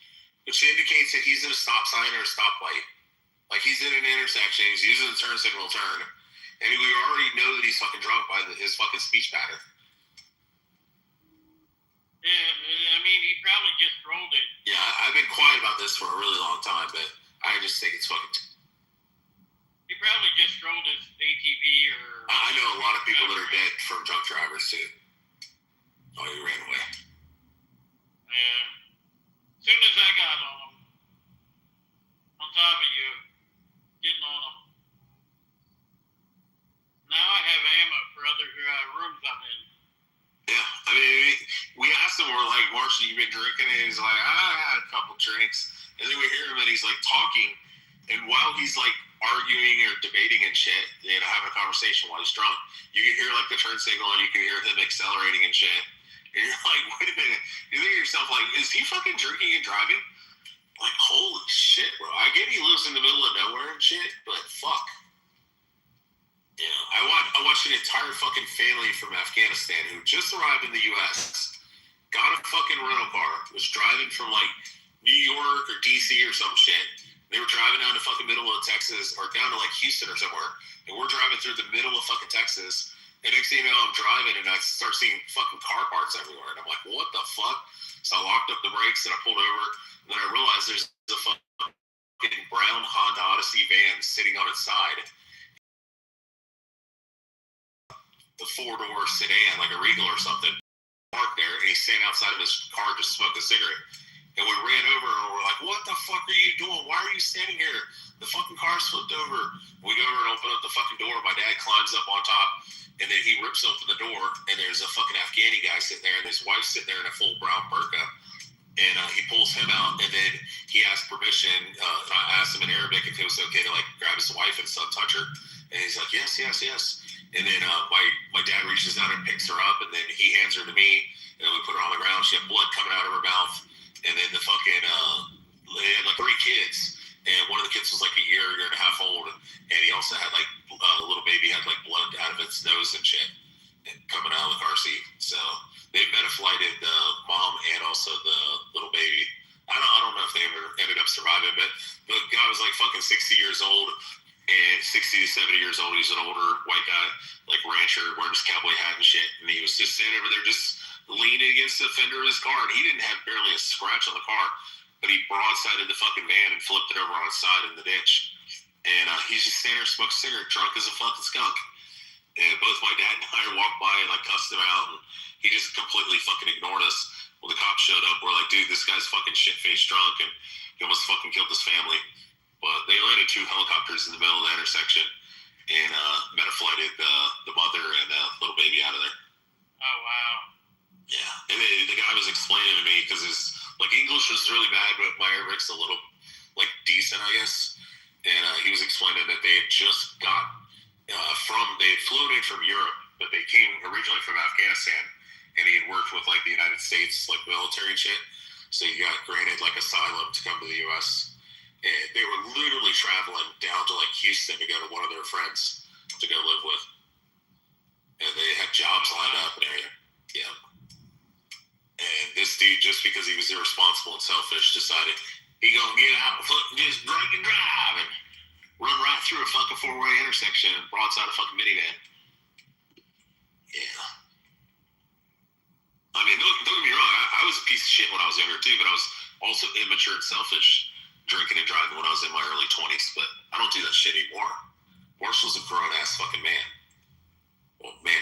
S1: which indicates that he's at a stop sign or a stoplight. Like he's in an intersection, he's using the turn signal to turn. And we already know that he's fucking drunk by his fucking speech pattern.
S8: Yeah, I mean, he probably just rolled it.
S1: Yeah, I've been quiet about this for a really long time, but I just think it's fucking...
S8: He probably just rolled his ATV or...
S1: I know a lot of people that are dead from drunk drivers, too. Oh, he ran away.
S8: Yeah. As soon as I got on him, on top of you, getting on him. Now I have ammo for other rooms I'm in.
S1: Yeah, I mean, we asked him, we're like, Marshall, you been drinking? And he's like, I had a couple drinks. And then we hear him and he's like talking. And while he's like arguing or debating and shit, you know, having a conversation while he's drunk, you can hear like the turn signal and you can hear him accelerating and shit. And you're like, wait a minute. You think to yourself, like, is he fucking drinking and driving? Like, holy shit, bro. I get he lives in the middle of nowhere and shit, but fuck. Yeah, I watched an entire fucking family from Afghanistan who just arrived in the U.S., got a fucking rental car, was driving from like New York or D.C. or some shit. They were driving down to fucking middle of Texas or down to like Houston or somewhere, and we're driving through the middle of fucking Texas. And next thing you know, I'm driving and I start seeing fucking car parts everywhere, and I'm like, what the fuck? So I locked up the brakes and I pulled over, and then I realized there's a fucking brown Honda Odyssey van sitting on its side. The four-door sedan, like a Regal or something, parked there, and he's standing outside of his car just smoking a cigarette. And we ran over, and we're like, what the fuck are you doing? Why are you standing here? The fucking car's flipped over. We go over and open up the fucking door. My dad climbs up on top, and then he rips open the door, and there's a fucking Afghani guy sitting there, and his wife's sitting there in a full brown burqa. And he pulls him out, and then he asks permission. I asked him in Arabic if it was okay to like grab his wife and son, touch her. And he's like, yes, yes, yes. And then my dad reaches out and picks her up, and then he hands her to me, and then we put her on the ground. She had blood coming out of her mouth, and then the fucking they had like 3 kids, and one of the kids was like a year and a half old, and he also had like the little baby had like blood out of its nose and shit, and coming out of the car seat. So they meta-flighted the mom and also the little baby. I don't know if they ever ended up surviving, but the guy was like fucking 60 years old. And 60 to 70 years old, he's an older white guy, like rancher, wearing his cowboy hat and shit. And he was just standing over there, just leaning against the fender of his car. And he didn't have barely a scratch on the car, but he broadsided the fucking van and flipped it over on its side in the ditch. And he's just standing there smoking a cigarette, drunk as a fucking skunk. And both my dad and I walked by and like cussed him out, and he just completely fucking ignored us. Well, the cops showed up. We're like, dude, this guy's fucking shit-faced drunk, and he almost fucking killed his family. But they landed 2 helicopters in the middle of the intersection and meta-flighted the mother and the little baby out of there.
S8: Oh, wow.
S1: Yeah. And then the guy was explaining to me because his
S13: Like English was really bad, but my Arabic's a little like decent, I guess. And he was explaining that they had just got they had flown in from Europe, but they came originally from Afghanistan, and he had worked with like the United States like military and shit. So he got granted like asylum to come to the U.S. And they were literally traveling down to like Houston to go to one of their friends to go live with, and they had jobs lined up and everything. Yeah. And this dude, just because he was irresponsible and selfish, decided he gonna get out, just drink and drive, and run right through a fucking four-way intersection and broadside a fucking minivan. Yeah. I mean, don't get me wrong. I was a piece of shit when I was younger too, but I was also immature and selfish, drinking and driving when I was in my early 20s. But I don't do that shit anymore. Marshall's a grown-ass fucking man. Well, man.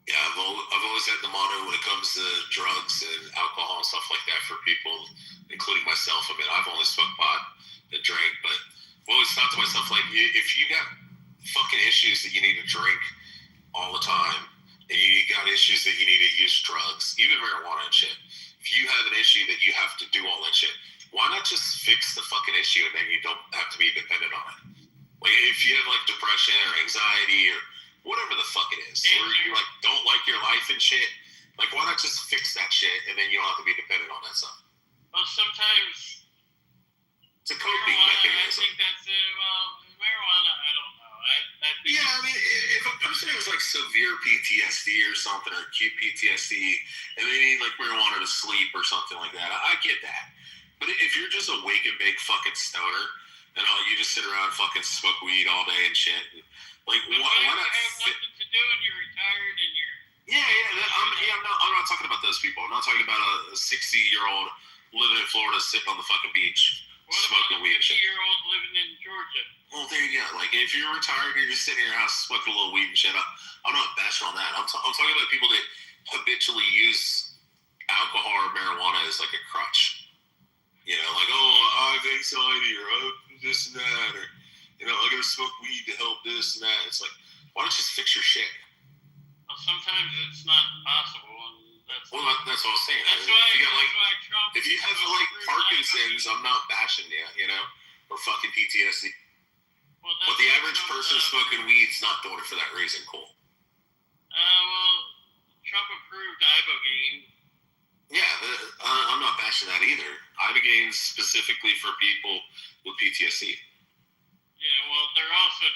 S13: Yeah, I've always had the motto when it comes to drugs and alcohol and stuff like that for people, including myself. I mean, I've only smoked pot and drank, but I've always thought to myself, like, if you got fucking issues that you need to drink all the time, and you got issues that you need to use drugs, even marijuana and shit, if you have an issue that you have to do all that shit, why not just fix the fucking issue and then you don't have to be dependent on it? Like, if you have, like, depression or anxiety or whatever the fuck it is, or you like don't like your life and shit, like why not just fix that shit and then you don't have to be dependent on that stuff?
S8: Well, sometimes
S13: it's a coping mechanism.
S8: I think that's marijuana. I don't know. I think
S13: I mean, if a person has like severe PTSD or something, or acute PTSD, and they need like marijuana to sleep or something like that, I get that. But if you're just a wake and bake fucking stoner and you just sit around and fucking smoke weed all day and shit. Like, why not?
S8: You have nothing to do and you're retired and you're...
S13: I'm not talking about those people. I'm not talking about a 60-year-old living in Florida sitting on the fucking beach smoking weed and shit.
S8: 50-year-old living in Georgia?
S13: Well, there you go. Like, if you're retired and you're just sitting in your house smoking a little weed and shit, I'm not bashing on that. I'm talking about people that habitually use alcohol or marijuana as like a crutch. You know, like, I have anxiety or this and that, or I gotta smoke weed to help this and that. It's like, why don't you just fix your shit?
S8: Well, sometimes it's not possible, and that's
S13: all I'm saying.
S8: That's why Trump.
S13: If you have like Parkinson's, I'm not bashing you, or fucking PTSD. But the average person smoking weed's not doing it for that reason. Cool.
S8: Trump approved Ibogaine.
S13: Yeah, I'm not bashing that either. Ibogaine specifically for people with PTSD.
S8: Yeah, well, they're also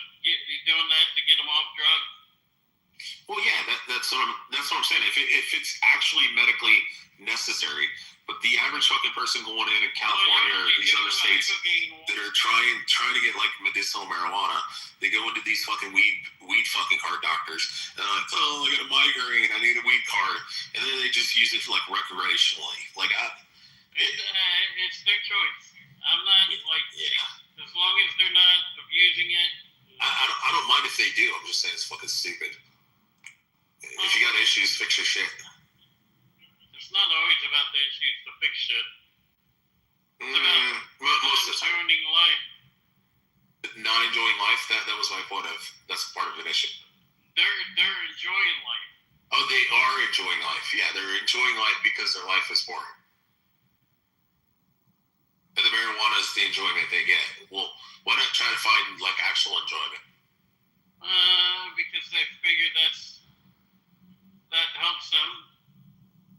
S8: doing that to get them off drugs.
S13: Well, yeah, that's what I'm saying. If it's actually medically necessary, but the average fucking person going in California or these other states that are trying to get like medicinal marijuana, they go into these fucking weed fucking card doctors, and they're like, I got a migraine, I need a weed card, and then they just use it for like recreationally. Like,
S8: it's their choice. I'm not like, as long as they're not abusing it.
S13: I don't mind if they do. I'm just saying it's fucking stupid. If you got issues, fix your shit.
S8: It's not always about the issues to fix shit. It's about
S13: most of the time.
S8: ruining life.
S13: Not enjoying life. That was my point of. That's part of an issue.
S8: They're enjoying life.
S13: Oh, they are enjoying life. Yeah, they're enjoying life because their life is boring. And the marijuana is the enjoyment they get. Well, why not try to find like actual enjoyment?
S8: Because they figure that helps them.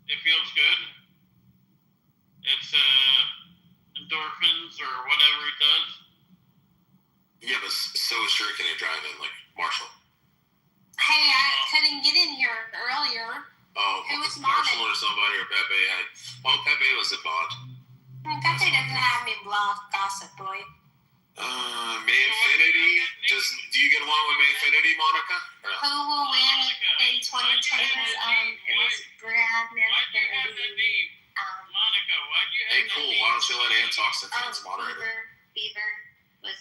S8: It feels good. It's endorphins or whatever it does.
S13: Yeah, but so is drinking and driving, like Marshall.
S10: Hey, I couldn't get in here earlier.
S13: Oh,
S10: it was
S13: Marshall or somebody or Pepe had. Well, Pepe was a bot.
S10: Pepe doesn't have me blocked, gossip boy.
S13: Mayfinity? Do you get along with Mayfinity, Monica?
S10: Who will win in 2020? It was Brad Mayfinity.
S8: Monica, why'd you have
S13: Hey, cool. Why don't you let Ann talk since Ann's moderator?
S10: Beaver. was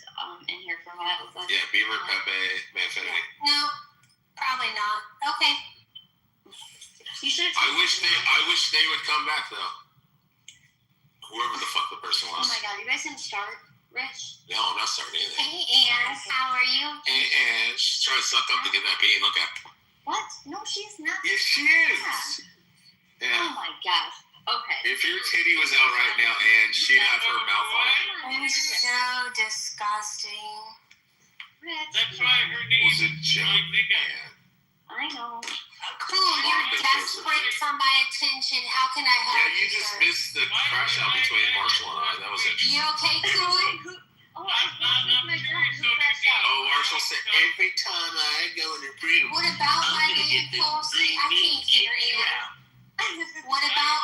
S10: in here for a while. But,
S13: Yeah, Beaver, Pepe, Manfredi.
S20: No, probably not. Okay.
S10: You should.
S13: I wish they would come back though. Whoever the fuck the person was.
S10: Oh my god, you guys didn't start, Rich?
S13: No, I'm not starting anything.
S20: Hey, Anne, how are you?
S13: And she's trying to suck up to get that bean. Look at her.
S10: What? No, she's not.
S13: Yes, she is. Yeah.
S10: Oh my gosh. Okay.
S13: If your titty was out right now, and she'd have her mouth on it.
S20: That is so disgusting.
S10: Rich.
S8: That's why her name
S13: Was it Joe?
S10: I know.
S20: Cool, you're desperate for my attention. How can I help
S13: Yeah, you
S20: you,
S13: just
S20: sir?
S13: missed the crash out between Marshall and I. That was it.
S20: You okay, Cool?
S10: Oh, I'm curious.
S13: Oh, Marshall said every time I go in the room.
S20: What about my name, Cool? See, I can't hear you. What about?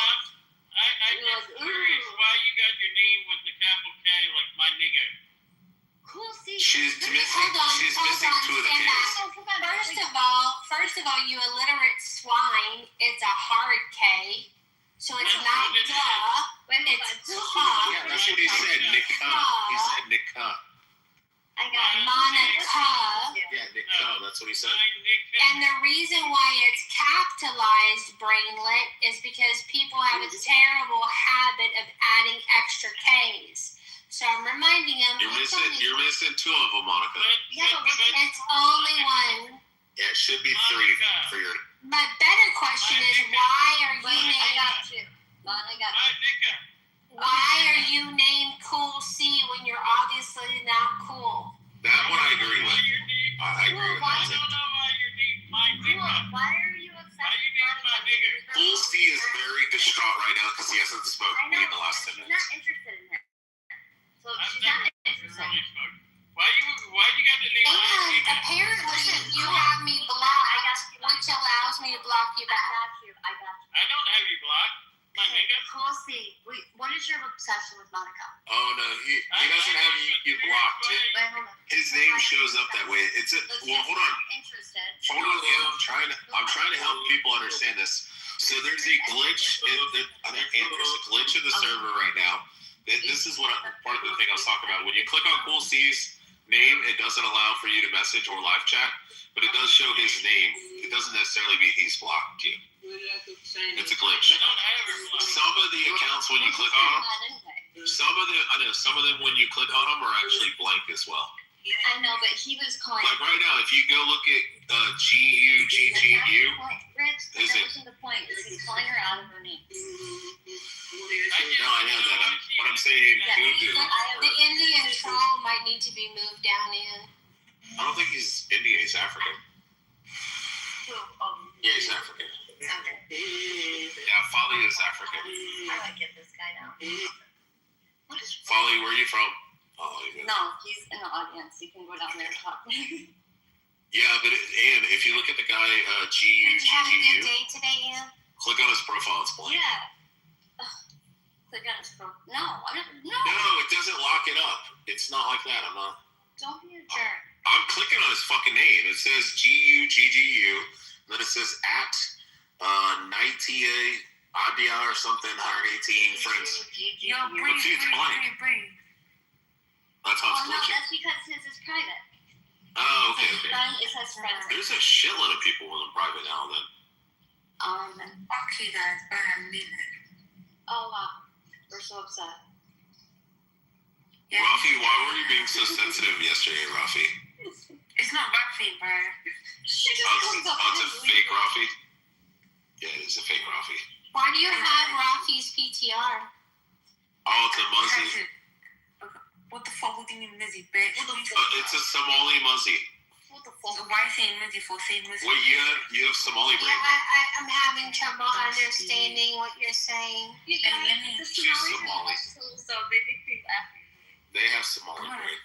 S8: I'm just curious why you got your name with the capital K like my nigga.
S10: Cool. See.
S13: She's missing.
S20: Hold on,
S13: She's
S20: hold
S13: missing
S20: on,
S13: 2 of the
S20: stand
S13: K's.
S20: back. First of all, you illiterate swine. It's a hard K, so it's not duh. It's ha.
S13: Yeah, that's what he said. Nika. He said Nika.
S10: I got
S20: Monica.
S13: Yeah, Nika. That's what he said.
S20: And the reason why it's capitalized brainlet is because people have a terrible habit of adding extra K's. So I'm reminding them.
S13: You're missing 2 of them, Monica.
S20: Yeah, but it's only one.
S13: Yeah, it should be 3 for your.
S20: My better question is, why are you
S10: I
S20: named?
S10: got you. Mom, I got you.
S20: Why are you named Cool C when you're obviously not cool?
S13: That one I agree with. I agree with
S10: Why?
S13: that.
S10: Cool. Why are you upset?
S13: Cool C is very distraught right now because he hasn't smoked
S10: I
S13: weed
S10: know.
S13: in the last 10
S10: She's
S13: minutes.
S10: not interested in that. So she's not interested.
S8: Why you got the name?
S20: And apparently you have me blocked, which allows me to block you back.
S10: I got you.
S8: I don't have you blocked, my nigga.
S10: Cool. See. What is your obsession with Monica?
S13: Oh no, he doesn't have you blocked.
S10: Wait, hold on.
S13: His name shows up that way. It's a well. Hold on.
S10: Interested.
S13: Hold on. Yeah, I'm trying to help people understand this. So there's a glitch there's a glitch in the server right now. This is part of the thing I was talking about. When you click on Cool C's name, it doesn't allow for you to message or live chat, but it does show his name. It doesn't necessarily mean he's blocked you. It's a glitch. Some of the accounts when you click on them, some of them when you click on them are actually blank as well.
S10: I know, but he was calling.
S13: Like right now, if you go look at GUGGU,
S10: Rich, that
S13: is it?
S10: wasn't the point. He's calling her out of her name.
S13: No, I know that. I'm saying Gugu.
S20: The Indian troll might need to be moved down in.
S13: I don't think he's Indian. He's African. Yeah, he's African. Yeah, Folly is African.
S10: I might get this guy down. What is
S13: Folly, where are you from? Oh,
S10: No, he's in the audience. You can go down there and talk.
S13: yeah, but if you look at the guy
S20: Did you have a good
S13: GUGGU,
S20: day today, Anne?
S13: click on his profile. It's blank.
S10: Yeah. Click on his phone. No, I don't. No.
S13: No, it doesn't lock it up. It's not like that.
S10: Don't be a jerk.
S13: I'm clicking on his fucking name. It says GUGGU. Then it says at 98 Adia or something, 118 friends.
S10: Yo,
S13: But see, it's blank. That's how it's
S10: no,
S13: glitching.
S10: that's because his is private.
S13: Oh, okay.
S10: It says friends.
S13: There's a shitload of people with them private now then.
S10: Okay, guys, I mean it. Oh, wow. We're so upset.
S13: Yeah. Rafi, why were you being so sensitive yesterday, Rafi?
S10: It's not Rafi, bro.
S13: It's a fake Rafi? Yeah, it is a fake Rafi.
S20: Why do you have Rafi's PTR?
S13: Oh, it's a Muzzy.
S10: What the fuck? What do you mean Mizzy, bitch?
S13: It's a Somali Muzzy.
S10: What the fuck? Why are you saying Mizzy for saying Mizzy?
S13: Wait, you have Somali brain.
S20: Yeah, I'm having trouble understanding what you're saying.
S13: She's Somali.
S10: So they make me laugh.
S13: They have Somali brain.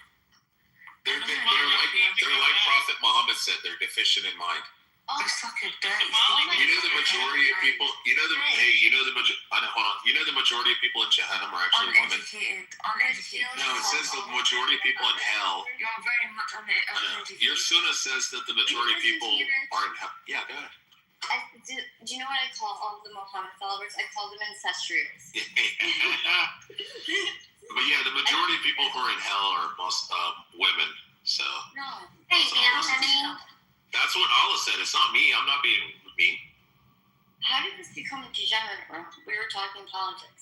S13: They're like Prophet Muhammad said, they're deficient in mind.
S10: Oh, fucking dirty.
S13: You know the majority of people. Hold on. You know the majority of people in Jahannam are actually women.
S10: Uneducated.
S13: No, it says the majority of people in hell.
S10: You're very much uneducated.
S13: Your Sunnah says that the majority of people are in hell. Yeah, go ahead.
S10: Do you know what I call all the Mohammed followers? I call them ancestors.
S13: But yeah, the majority of people who are in hell are most women. So
S10: No.
S20: Hey, Anthony.
S13: that's what Allah said. It's not me. I'm not being mean.
S10: How did this become a degenerate room? We were talking politics.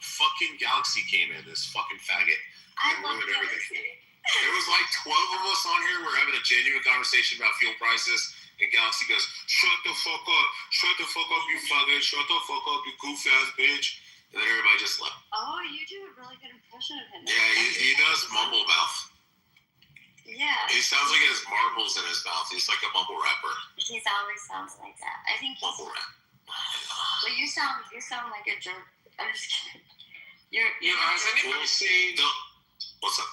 S13: Fucking Galaxy came in. This fucking faggot.
S10: I
S13: and
S10: love
S13: ruined everything.
S10: Galaxy.
S13: There was like 12 of us on here. We're having a genuine conversation about fuel prices. And Galaxy goes, shut the fuck up. Shut the fuck up, you faggot. Shut the fuck up, you goof ass bitch. And then everybody just left.
S10: Oh, you do a really good impression of him.
S13: Yeah, he does mumble mouth.
S10: Yeah.
S13: He sounds like he has marbles in his mouth. He's like a mumble rapper.
S10: He always sounds like that. I think
S13: mumble rap.
S10: Well, you sound like a jerk. I'm just kidding.
S9: Has anybody seen?
S13: What's up?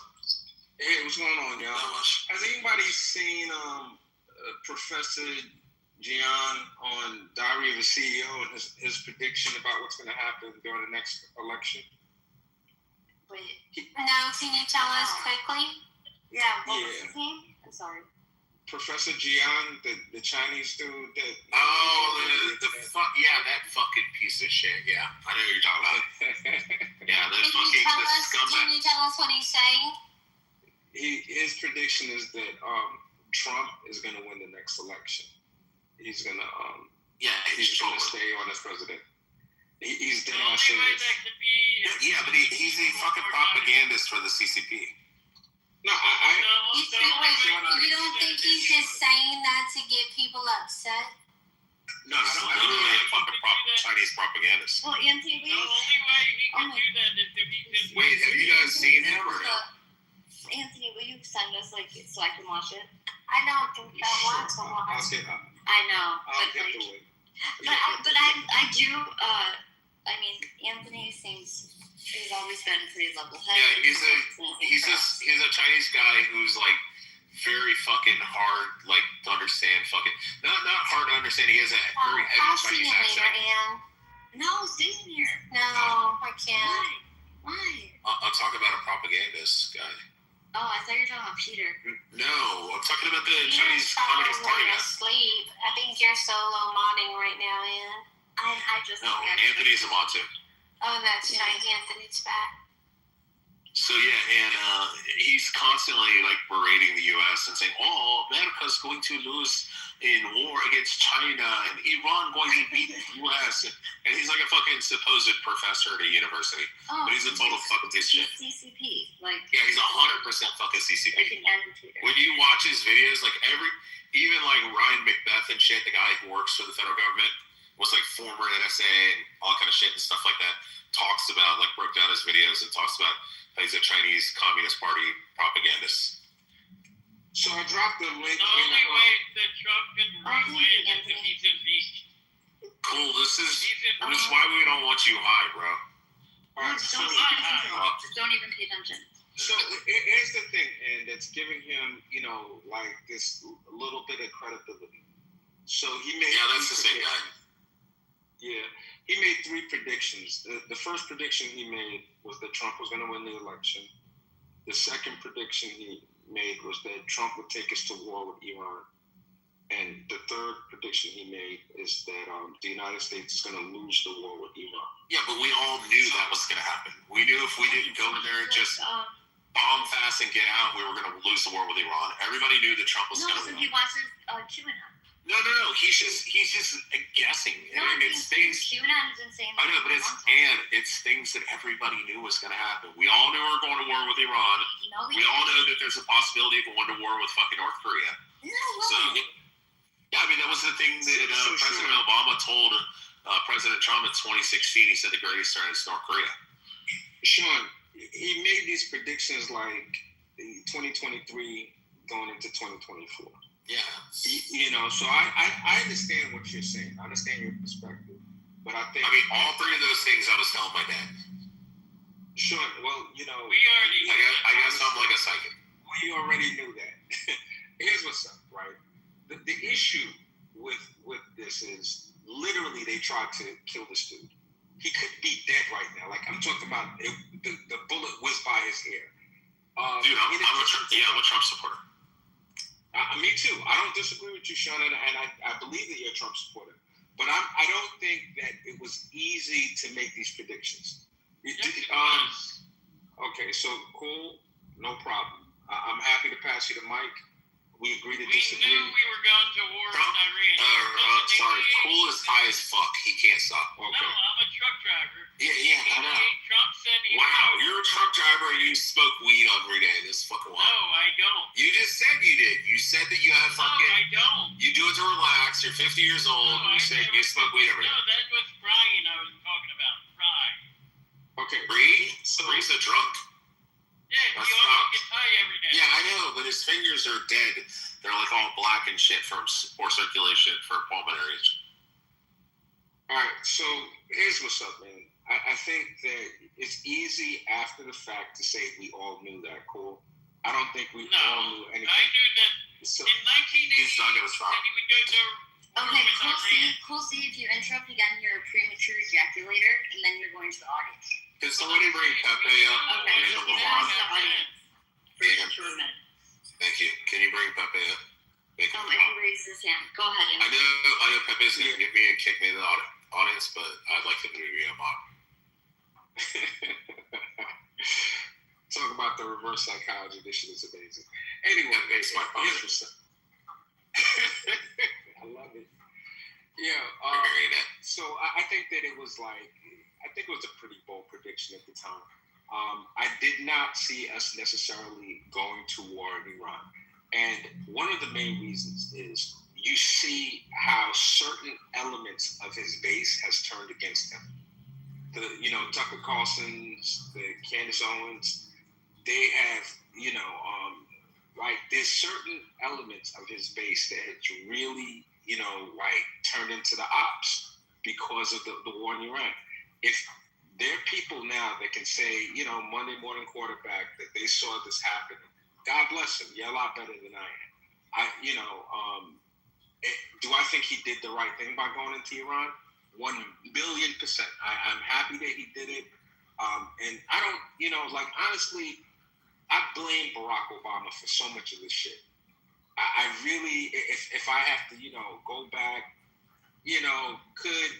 S9: Hey, what's going on, y'all? Has anybody seen Professor Gian on Diary of a CEO and his prediction about what's going to happen during the next election?
S10: Wait.
S20: No, can you tell us quickly?
S10: Yeah, what was his name? I'm sorry.
S9: Professor Gian, the Chinese dude that...
S13: that fucking piece of shit. Yeah, I know who you're talking about. Yeah,
S20: Can you tell us what he's saying?
S9: His prediction is that Trump is going to win the next election. He's going to he's going to stay on as president. He's dead on serious.
S13: Yeah, but he's a fucking propagandist for the CCP.
S9: No,
S20: you don't think he's just saying that to get people upset?
S13: No, he's literally a fucking Chinese propagandist.
S10: Well, Anthony,
S8: the only way he can do that is if he just...
S13: Wait, have you guys seen him or no?
S10: Anthony, will you send us so I can watch it?
S20: I don't think I want to watch it.
S10: I know, but I do. I mean, Anthony seems he's always been pretty level-headed.
S13: Yeah, he's a Chinese guy who's like very fucking hard to understand. Not hard to understand. He has a very heavy Chinese accent.
S10: No, stay in here.
S20: No, I can't.
S10: Why?
S13: I'll talk about a propagandist guy.
S10: Oh, I thought you were talking about Peter.
S13: No, I'm talking about the
S20: Peter's
S13: Chinese Communist Party guy.
S20: Asleep. I think you're solo modding right now, Ann.
S10: I just...
S13: No, Anthony's a mod too.
S20: Oh, that's right. Anthony's back.
S13: So yeah, and he's constantly berating the U.S. and saying, "Oh, America's going to lose in war against China, and Iran going to beat the U.S." And he's like a fucking supposed professor at a university, but he's a total fucking piece of shit.
S10: CCP,
S13: yeah, he's 100% fucking CCP.
S10: Like an agitator.
S13: When you watch his videos, even Ryan Macbeth and shit, the guy who works for the federal government, was former NSA and all kind of shit and stuff like that. Talks about broke down his videos and talks about how he's a Chinese Communist Party propagandist.
S9: So I dropped the link.
S8: The only way that Trump can win is if he's impeached.
S13: Cool. This is why we don't want you high, bro.
S9: All right.
S10: Just don't even pay attention.
S9: So here's the thing, and that's giving him, this little bit of credibility. So he made.
S13: Yeah, that's the same guy.
S9: Yeah, he made 3 predictions. The first prediction he made was that Trump was going to win the election. The second prediction he made was that Trump would take us to war with Iran. And the third prediction he made is that the United States is going to lose the war with Iran.
S13: Yeah, but we all knew that was going to happen. We knew if we didn't go in there and just bomb fast and get out, we were going to lose the war with Iran. Everybody knew that Trump was going to win.
S10: He watches QAnon.
S13: No. He's just guessing.
S10: No,
S13: it's things.
S10: QAnon is insane.
S13: I know, but it's things that everybody knew was going to happen. We all knew we were going to war with Iran. We all know that there's a possibility of going to war with fucking North Korea. So, yeah, I mean, that was the thing that President Obama told President Trump in 2016. He said the greatest threat is North Korea.
S9: Sean, he made these predictions 2023 going into 2024.
S13: Yeah.
S9: So I understand what you're saying. I understand your perspective. But I think...
S13: I mean, all 3 of those things I was telling my dad.
S9: Sure. Well,
S8: we already...
S13: I guess I'm like a psychic.
S9: We already knew that. Here's what's up, right? The issue with this is literally they tried to kill this dude. He could be dead right now. I'm talking about the bullet whizzed by his hair.
S13: Dude, I'm a Trump supporter.
S15: Me too. I don't disagree with you, Sean, and I believe that you're a Trump supporter. But I don't think that it was easy to make these predictions. Okay, so cool, no problem. I'm happy to pass you the mic. We agree to disagree.
S8: We knew we were going to war with Iran.
S13: Sorry, cool is high as fuck. He can't stop.
S8: Okay. No, I'm a truck driver.
S13: Yeah, I know.
S8: Trump said he.
S13: Wow, you're a truck driver and you smoke weed every day. This is fucking wild.
S8: No, I don't.
S13: You just said you did. You said that you have fucking.
S8: No, I don't.
S13: You do it to relax. You're 50 years old.
S8: No,
S13: you said you smoke weed every day.
S8: No, that was Brian I was talking about. Brian.
S13: Okay. Bree's a drunk.
S8: Yeah, he also gets high every day.
S13: Yeah, I know, but his fingers are dead. They're like all black and shit from poor circulation for pulmonary.
S15: All right, so here's what's up, man. I think that it's easy after the fact to say we all knew that, cool. I don't think we all knew anything.
S8: I knew that
S15: so,
S8: in 1980 that he would go to
S10: Okay, cool C, if you interrupt again, you're a premature ejaculator, and then you're going to the audience.
S13: Can somebody bring Pepe up?
S10: Okay, so he's going to the audience for a short minute.
S13: Thank you. Can you bring Pepe up?
S10: If he raises his hand, go ahead.
S13: I know Pepe's going to get me and kick me in the audience, but I'd like him to be a mod.
S15: Talk about the reverse psychology. This shit is amazing. Anyway, here's what's up. I love it. Yeah. So I think that it was a pretty bold prediction at the time. I did not see us necessarily going to war in Iran. And one of the main reasons is you see how certain elements of his base has turned against him. Tucker Carlson's, the Candace Owens, they have, there's certain elements of his base that it's really, turned into the ops because of the war in Iran. If there are people now that can say, Monday morning quarterback, that they saw this happen, God bless him. You're a lot better than I am. Do I think he did the right thing by going into Iran? 1,000,000,000%. I'm happy that he did it. And I don't, honestly, I blame Barack Obama for so much of this shit. I really, if I have to, go back, could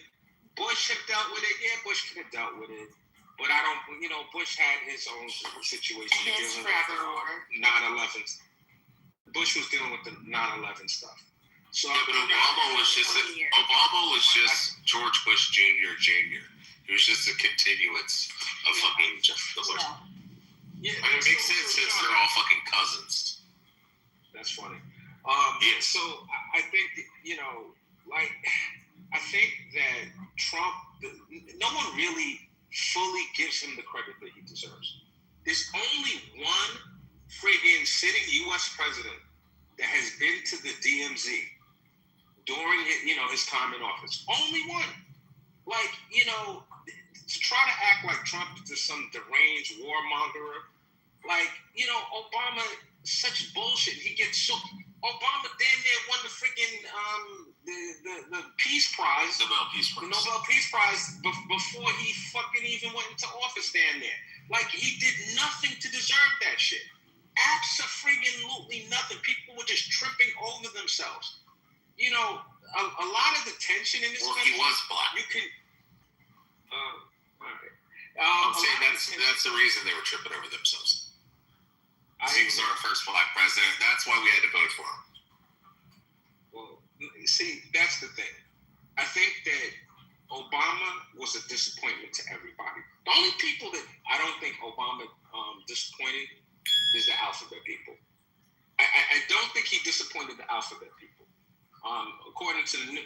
S15: Bush have dealt with it? Yeah, Bush could have dealt with it. But I don't, Bush had his own situation dealing with 9/11. Bush was dealing with the 9/11 stuff. So,
S13: yeah, but Obama was just George Bush Jr. He was just a continuance of fucking the Bush.
S15: Yeah,
S13: it makes sense since they're all fucking cousins.
S15: That's funny. So I think, I think that Trump, no one really fully gives him the credit that he deserves. There's only one friggin' sitting U.S. president that has been to the DMZ during his time in office. Only one. To try to act like Trump is some deranged warmonger, Obama, such bullshit. He gets so. Obama damn near won the freaking the Peace Prize.
S13: Nobel Peace
S15: Prize before he fucking even went into office damn near. He did nothing to deserve that shit. Absolutely nothing. People were just tripping over themselves. A lot of the tension in this country.
S13: He was black.
S15: You can. All right.
S13: I'm saying that's the reason they were tripping over themselves. He was our first black president. That's why we had to vote for him.
S15: Well, see, that's the thing. I think that Obama was a disappointment to everybody. The only people that I don't think Obama disappointed is the alphabet people. I don't think he disappointed the alphabet people. According to the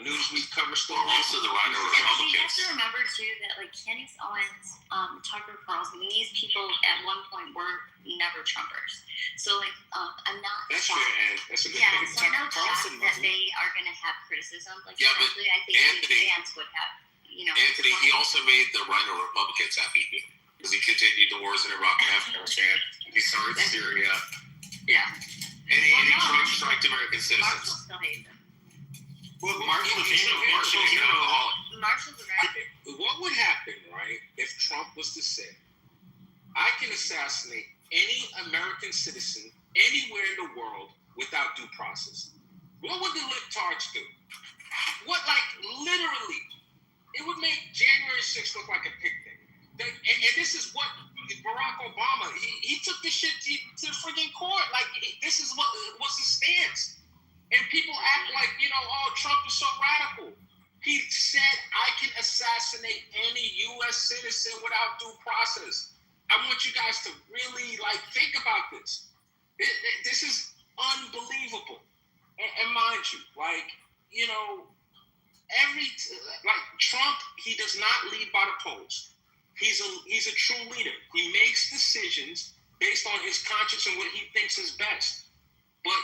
S15: Newsweek cover story.
S13: Also the right Republicans.
S10: You have to remember too that Candace Owens, Tucker Carlson, these people at one point were never Trumpers. So I'm not.
S15: That's fair, and that's a good thing.
S10: So I'm not shocked that they are going to have criticism.
S13: But
S10: frankly, I think
S13: Anthony,
S10: fans would have.
S13: Anthony, he also made the right Republicans happy because he continued the wars in Iraq and Afghanistan. He started Syria.
S10: Yeah.
S13: And he struck American citizens.
S10: Marshall still hates him.
S13: Well, Marshall's an alcoholic.
S10: Marshall's a rapper.
S15: What would happen, right, if Trump was to say, I can assassinate any American citizen anywhere in the world
S6: without due process. What would the libtards do? What, like, literally, it would make January 6th look like a picnic. And this is what Barack Obama, he took this shit to the freaking court. Like, this is what was his stance. And people act like, oh, Trump is so radical. He said, I can assassinate any U.S. citizen without due process. I want you guys to really, like, think about this. This is unbelievable. And mind you, like, Trump, he does not lead by the polls. He's a true leader. He makes decisions based on his conscience and what he thinks is best. But,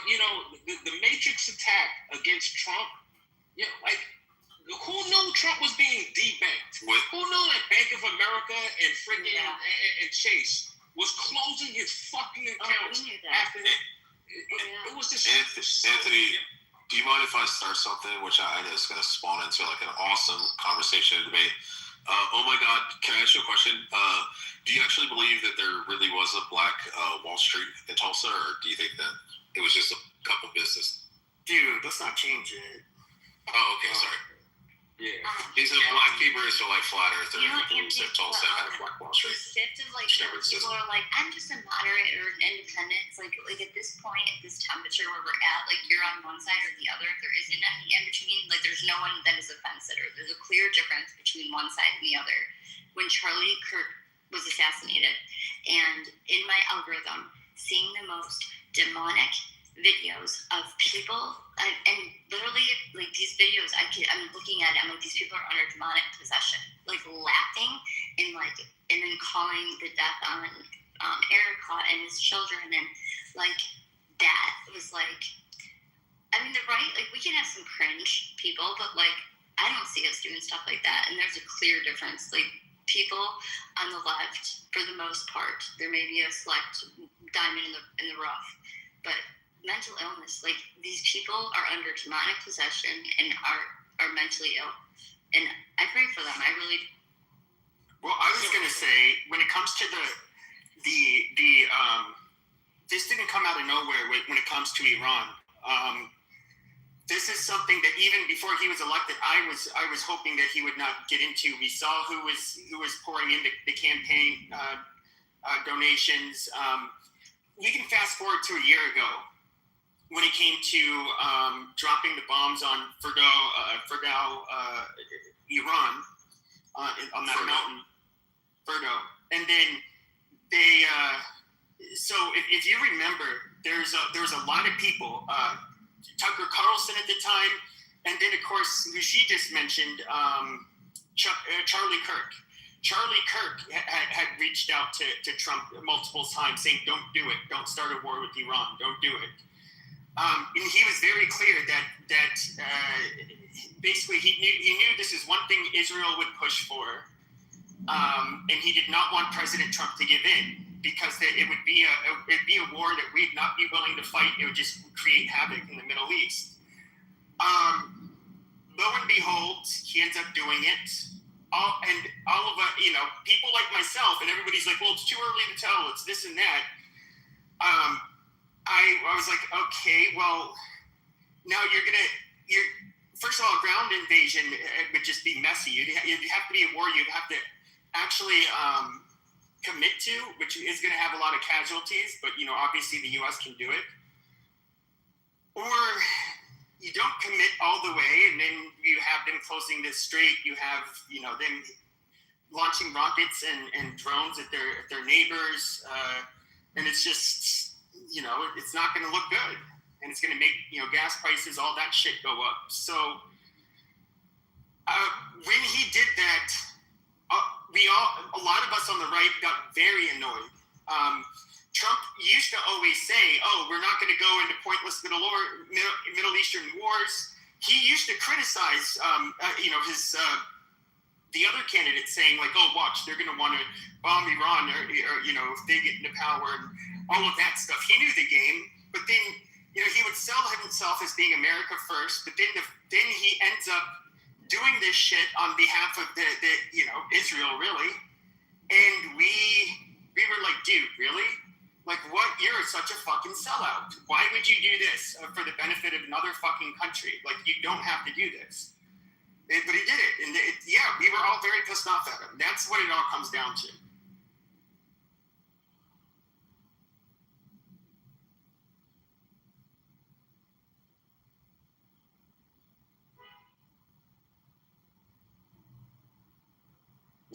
S6: the Matrix attack against Trump, who knew Trump was being debanked? Who knew that Bank of America and freaking and Chase was closing his fucking accounts after it was just
S13: Anthony, do you mind if I start something which I know is going to spawn into like an awesome conversation and debate? Oh my God, can I ask you a question? Do you actually believe that there really was a black Wall Street in Tulsa, or do you think that it was just a couple business?
S19: Dude, let's not change it.
S13: Oh, okay, sorry. Yeah. These are black Hebrews are like flat earthers. Who Tulsa had a black Wall Street.
S10: The shift of like people are like, I'm just a moderate or an independent. It's like at this point, at this temperature where we're at, like you're on one side or the other. There isn't any in between. Like there's no one that is a fence sitter. There's a clear difference between one side and the other. When Charlie Kirk was assassinated, and in my algorithm, seeing the most demonic videos of people, and literally, like these videos, I'm looking at it, I'm like, these people are under demonic possession, like laughing and then calling the death on Erica and his children, and like that was like, I mean, they're right, like we can have some cringe people, but like I don't see us doing stuff like that, and there's a clear difference. Like people on the left, for the most part, there may be a select diamond in the rough, but mental illness, like these people are under demonic possession and are mentally ill, and I pray for them. I really.
S19: Well, I was gonna say, when it comes to the this didn't come out of nowhere when it comes to Iran. This is something that even before he was elected, I was hoping that he would not get into. We saw who was pouring in the campaign donations. We can fast forward to a year ago, when it came to dropping the bombs on Fordow, Iran, on that mountain, Fordow, and then they. So if you remember, there was a lot of people. Tucker Carlson at the time, and then of course who she just mentioned, Charlie Kirk. Charlie Kirk had reached out to Trump multiple times, saying, "Don't do it. Don't start a war with Iran. Don't do it." And he was very clear that basically he knew this is one thing Israel would push for, and he did not want President Trump to give in, because it would be a war that we'd not be willing to fight. It would just create havoc in the Middle East. Lo and behold, he ends up doing it. All of people like myself and everybody's like, well, it's too early to tell. It's this and that. I was like, okay, well, now you're first of all, ground invasion would just be messy. You'd have to be a war. You'd have to actually commit to, which is going to have a lot of casualties, but obviously the U.S. can do it. Or you don't commit all the way, and then you have them closing the strait. You have them launching rockets and drones at their neighbors, and it's just it's not going to look good, and it's going to make gas prices, all that shit go up. So when he did that, a lot of us on the right got very annoyed. Trump used to always say, "Oh, we're not going to go into pointless Middle Eastern wars." He used to criticize, his the other candidates, saying like, "Oh, watch, they're going to want to bomb Iran, or if they get into power and all of that stuff." He knew the game, but then he would sell himself as being America first, but then he ends up doing this shit on behalf of the Israel, really, and we were like, dude, really? Like, what? You're such a fucking sellout. Why would you do this for the benefit of another fucking country? Like, you don't have to do this. But he did it. And yeah, we were all very pissed off at him. That's what it all comes down to.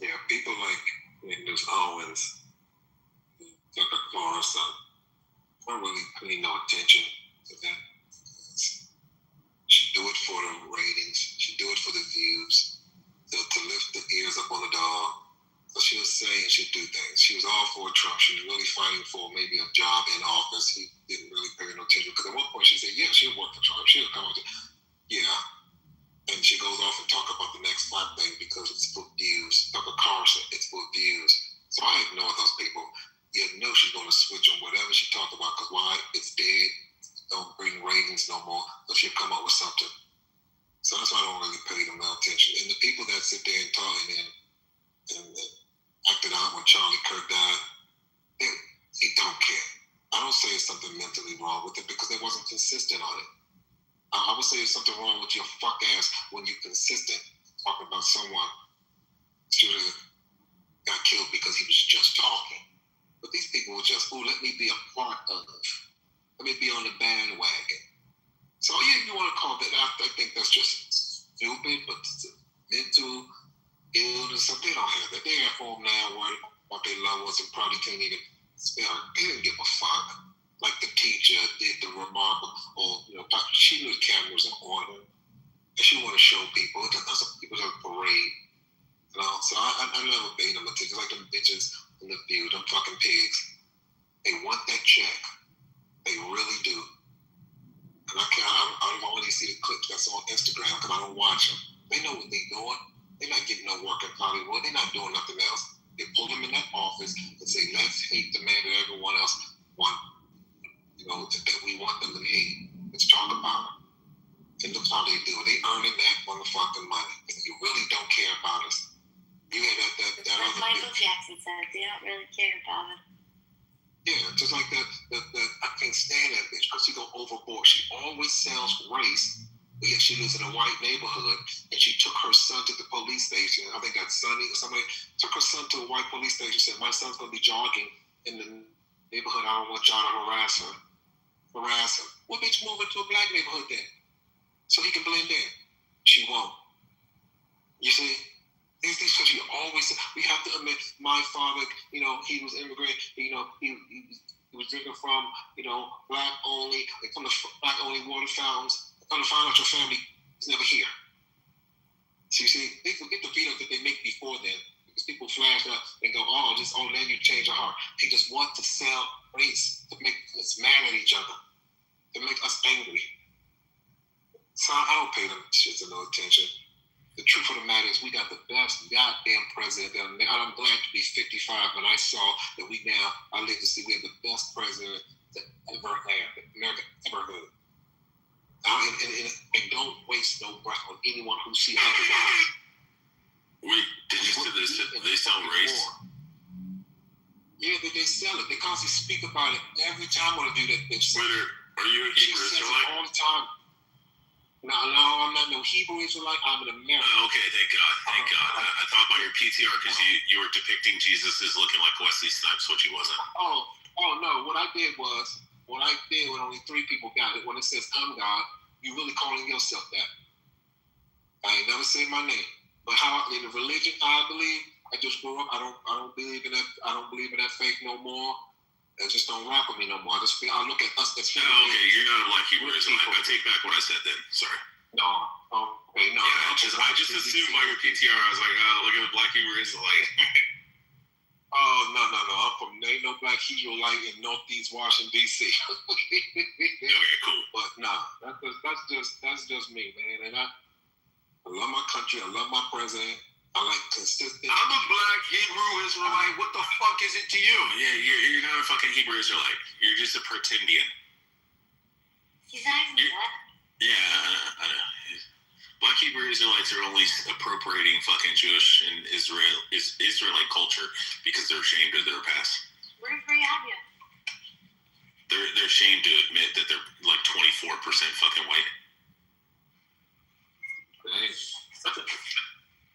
S11: Yeah, people like Ms. Owens, Tucker Carlson, don't really pay no attention to that. She do it for the ratings. She do it for the views, to lift the ears up on the dog. So she'll say and she'll do things. She was all for Trump. She was really fighting for maybe a job in office. He didn't really pay no attention because at one point she said, yeah, she'll work for Trump. She'll come with it. Yeah. And she goes off and talk about the next black thing because it's for views. Tucker Carlson, it's for views. So I ignore those people. You know she's going to switch on whatever she talked about because why? It's dead. Don't bring ratings no more. So she'll come up with something. So that's why I don't really pay them no attention. And the people that sit there and talk and acted out when Charlie Kirk died, they don't care. I don't say it's something mentally wrong with it because they wasn't consistent on it. I would say there's something wrong with your fuck ass when you're consistent talking about someone who got killed because he was just talking. But these people were just, let me be a part of. Let me be on the bandwagon. So yeah, you want to call that? I think that's just stupid, but mental illness, they don't have that. They're at home now worried about their loved ones and probably can't even spell. They didn't give a fuck. Like the teacher did the remarkable, she knew the cameras are on her, and she want to show people. It was a parade, you know. So I never paid them attention. Like them bitches in the view, them fucking pigs. They want that check. They really do. And I don't only see the clips that's on Instagram because I don't watch them. They know what they're doing. They're not getting no work in Hollywood. They're not doing nothing else. They pull them in that office and say, let's hate the man that everyone else wants. That we want them to hate. Let's talk about it. And look how they do. They earning that motherfucking money. And you really don't care about us. You had that other
S10: Michael Jackson said they don't really care about it.
S11: Yeah, just like that I can't stand that bitch because she go overboard. She always sells race, but yet she lives in a white neighborhood and she took her son to the police station. I think that Sonny or somebody took her son to a white police station, said, my son's gonna be jogging in the neighborhood. I don't want y'all to harass him. Well, bitch, move into a black neighborhood then, so he can blend in. She won't. You see, these because you always. We have to admit, my father, he was immigrant. He was drinking from, black only. They come to black only water fountains. Come to find out your family is never here. So you see, they forget the videos that they make before then. People flash up and go, now you change your heart. They just want to sell race to make us mad at each other, to make us angry. So I don't pay them shit no attention. The truth of the matter is we got the best goddamn president. I'm glad to be 55 when I saw that I live to see we have the best president that ever had, that America ever had. And don't waste no breath on anyone who sees otherwise.
S13: Wait, did you see this? They sell race?
S11: Yeah, they sell it. They constantly speak about it every time when I do that bitch.
S13: Wait, are you a Hebrew Israelite?
S11: All the time. No, I'm not no Hebrew Israelite. I'm an American.
S13: Oh, okay, thank God. I thought about your PTR because you were depicting Jesus as looking like Wesley Snipes, which he wasn't.
S11: Oh no. What I did when only 3 people got it, when it says I'm God, you really calling yourself that. I ain't never said my name. But in the religion I believe, I just grew up. I don't believe in that. I don't believe in that faith no more. It just don't rock with me no more. I look at us as
S13: human beings. Okay, you're not a black Hebrew Israelite. I take back what I said then. Sorry.
S11: No. Okay, no.
S13: Yeah, I just assumed by your PTR, I was like, look at the black Hebrew Israelite.
S11: Oh no! I'm from ain't no black Israelite in Northeast Washington D.C.
S13: Okay, cool.
S11: But that's just me, man. And I love my country. I love my president. I like consistent.
S13: I'm a black Hebrew Israelite. What the fuck is it to you? Yeah, you're not a fucking Hebrew Israelite. You're just a pretendian.
S10: He's not even black.
S13: Yeah, I know. Black Hebrew Israelites are only appropriating fucking Jewish and Israelite culture because they're ashamed of their past.
S10: We're free of you.
S13: they're ashamed to admit that they're like 24% fucking white.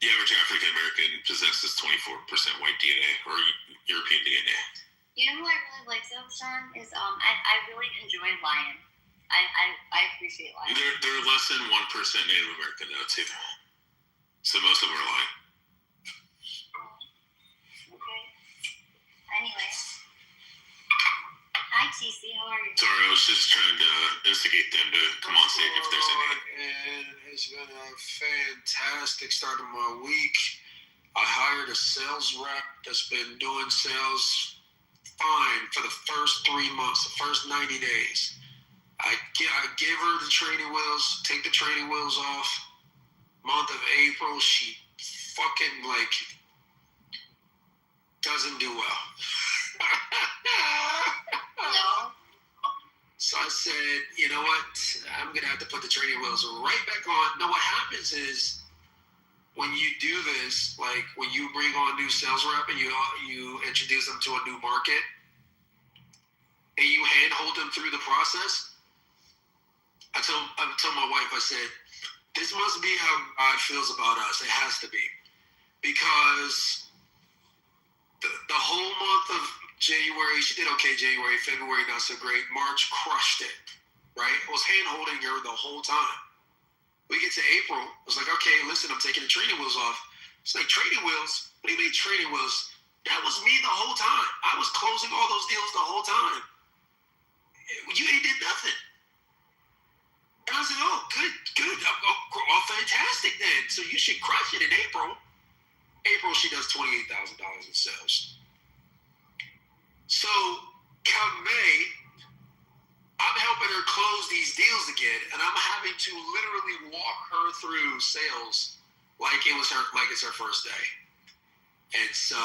S13: The average African American possesses 24% white DNA or European DNA.
S10: You know who I really like though, Sean, is I really enjoy Lion. I appreciate Lion.
S13: They're less than 1% Native American though too. So most of them are lying.
S10: Okay. Anyway. Hi TC, how are you?
S13: Sorry, I was just trying to instigate them to come on stage if there's any.
S16: And it's been a fantastic start of my week. I hired a sales rep that's been doing sales fine for the first 3 months, the first 90 days. I give her the training wheels, take the training wheels off. Month of April, she fucking doesn't do well.
S10: No.
S16: So I said, you know what? I'm going to have to put the training wheels right back on. No, what happens is when you do this, like when you bring on new sales rep and you introduce them to a new market and you handhold them through the process, I told my wife, I said, this must be how God feels about us. It has to be. Because the whole month of January, she did okay. January, February, not so great. March, crushed it, right? I was hand-holding her the whole time. We get to April, I was like, okay, listen, I'm taking the training wheels off. It's like, training wheels? What do you mean training wheels? That was me the whole time. I was closing all those deals the whole time. You ain't did nothing. And I said, oh, good. Oh, fantastic then. So you should crush it in April. April, she does $28,000 in sales. So, come May, I'm helping her close these deals again, and I'm having to literally walk her through sales like it's her first day. And so,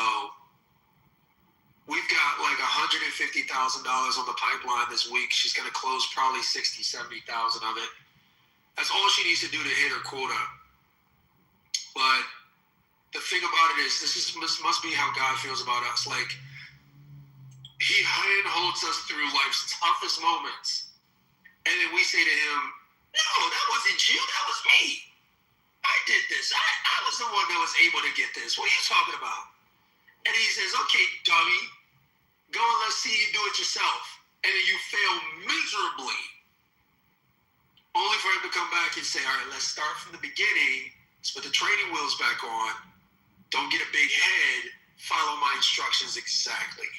S16: we've got like $150,000 on the pipeline this week. She's going to close probably 60, 70,000 of it. That's all she needs to do to hit her quota. But the thing about it is, this must be how God feels about us. Like, He handholds us through life's toughest moments. And then we say to Him, no, that wasn't you, that was me. I did this. I was the one that was able to get this. What are you talking about? And He says, okay, dummy, go and let's see you do it yourself. And then you fail miserably. Only for Him to come back and say, all right, let's start from the beginning. Let's put the training wheels back on. Don't get a big head. Follow my instructions exactly.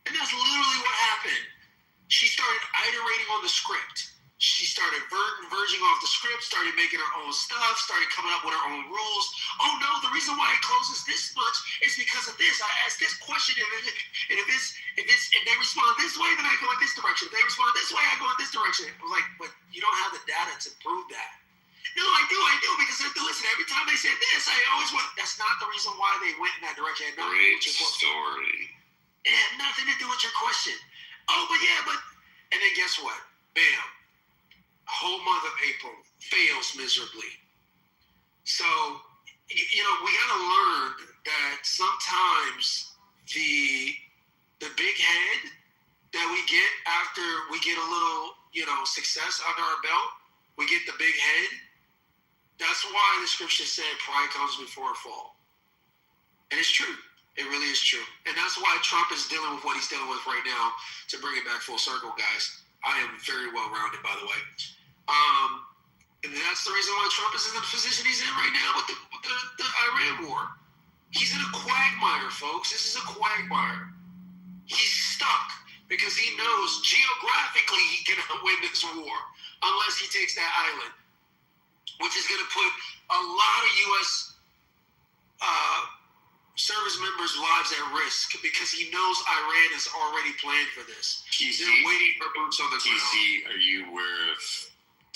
S16: And that's literally what happened. She started iterating on the script. She started verging off the script, started making her own stuff, started coming up with her own rules. Oh no, the reason why it closes this much is because of this. I asked this question, and if they respond this way, then I go in this direction. If they respond this way, I go in this direction. I was like, but you don't have the data to prove that. No, I do, because listen, every time they said this, I always went, that's not the reason why they went in that direction.
S13: Great story.
S16: It had nothing to do with your question. Oh, and then guess what? Bam. Whole month of April fails miserably. So, we gotta learn that sometimes the big head that we get after we get a little, success under our belt, we get the big head. That's why the scripture said pride comes before a fall. And it's true. It really is true. And that's why Trump is dealing with what he's dealing with right now, to bring it back full circle, guys. I am very well-rounded, by the way. And that's the reason why Trump is in the position he's in right now with the Iran war. He's in a quagmire, folks. This is a quagmire. He's stuck because he knows geographically he cannot win this war unless he takes that island, which is going to put a lot of U.S. Service members' lives at risk because he knows Iran has already planned for this. They're waiting for boots on the ground.
S13: TC, are you aware of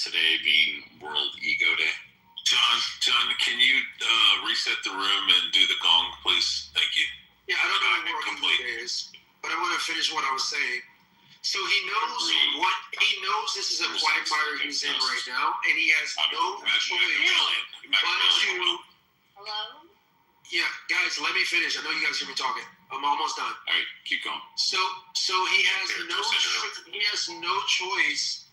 S13: today being World Ego Day? John, can you reset the room and do the gong, please? Thank you.
S16: Yeah, I don't know what World Ego Day is, but I want to finish what I was saying. So he knows this is a quagmire he's in right now, and he has no choice but to.
S10: Hello?
S16: Yeah, guys, let me finish. I know you guys hear me talking. I'm almost done.
S13: All right, keep going.
S16: So he has no choice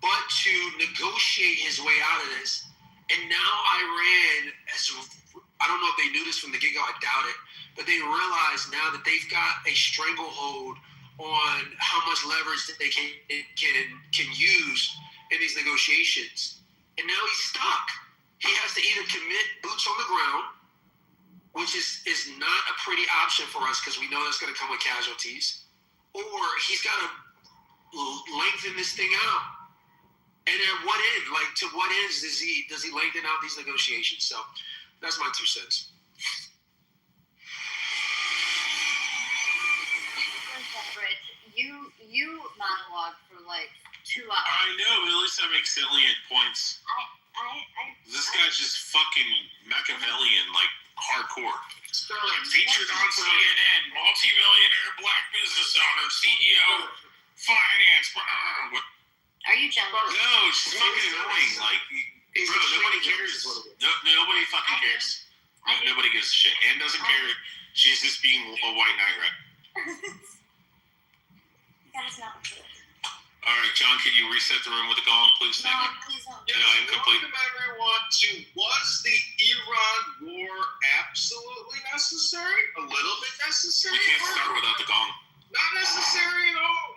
S16: but to negotiate his way out of this. And now Iran, I don't know if they knew this from the get-go, I doubt it, but they realize now that they've got a stranglehold on how much leverage that they can use in these negotiations. And now he's stuck. He has to either commit boots on the ground, which is not a pretty option for us because we know that's going to come with casualties, or he's got to lengthen this thing out. And at what end? Like, to what ends does he lengthen out these negotiations? So that's my 2 cents.
S10: You monologue for like 2 hours.
S13: I know, but at least I make salient points. This guy's just fucking Machiavellian, like hardcore.
S2: Featured on CNN, multi-millionaire black business owner, CEO, finance.
S10: Are you jealous?
S13: No, she's fucking annoying. Like, bro, nobody cares. Nobody fucking cares. Nobody gives a shit. Ann doesn't care. She's just being a white knight, right?
S10: That is not true.
S13: All right, John, can you reset the room with the gong, please?
S10: No, please don't.
S13: Yes, I am complete.
S6: Welcome everyone to Was the Iran War Absolutely Necessary? A little bit necessary?
S13: We can't start without the gong.
S6: Not necessary at all.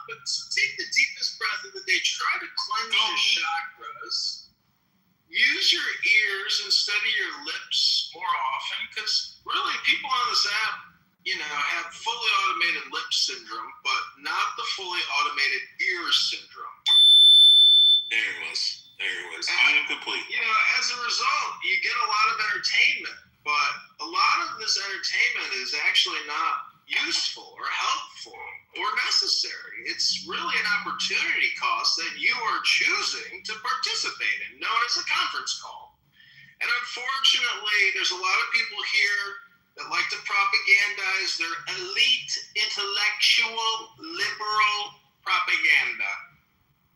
S6: But take the deepest breath of the day. Try to cleanse your chakras. Use your ears instead of your lips more often, because really people on this app, have fully automated lip syndrome, but not the fully automated ear syndrome.
S13: There it was. I am complete.
S6: As a result, you get a lot of entertainment, but a lot of this entertainment is actually not useful or helpful or necessary. It's really an opportunity cost that you are choosing to participate in, known as a conference call. And unfortunately, there's a lot of people here that like to propagandize their elite, intellectual, liberal propaganda.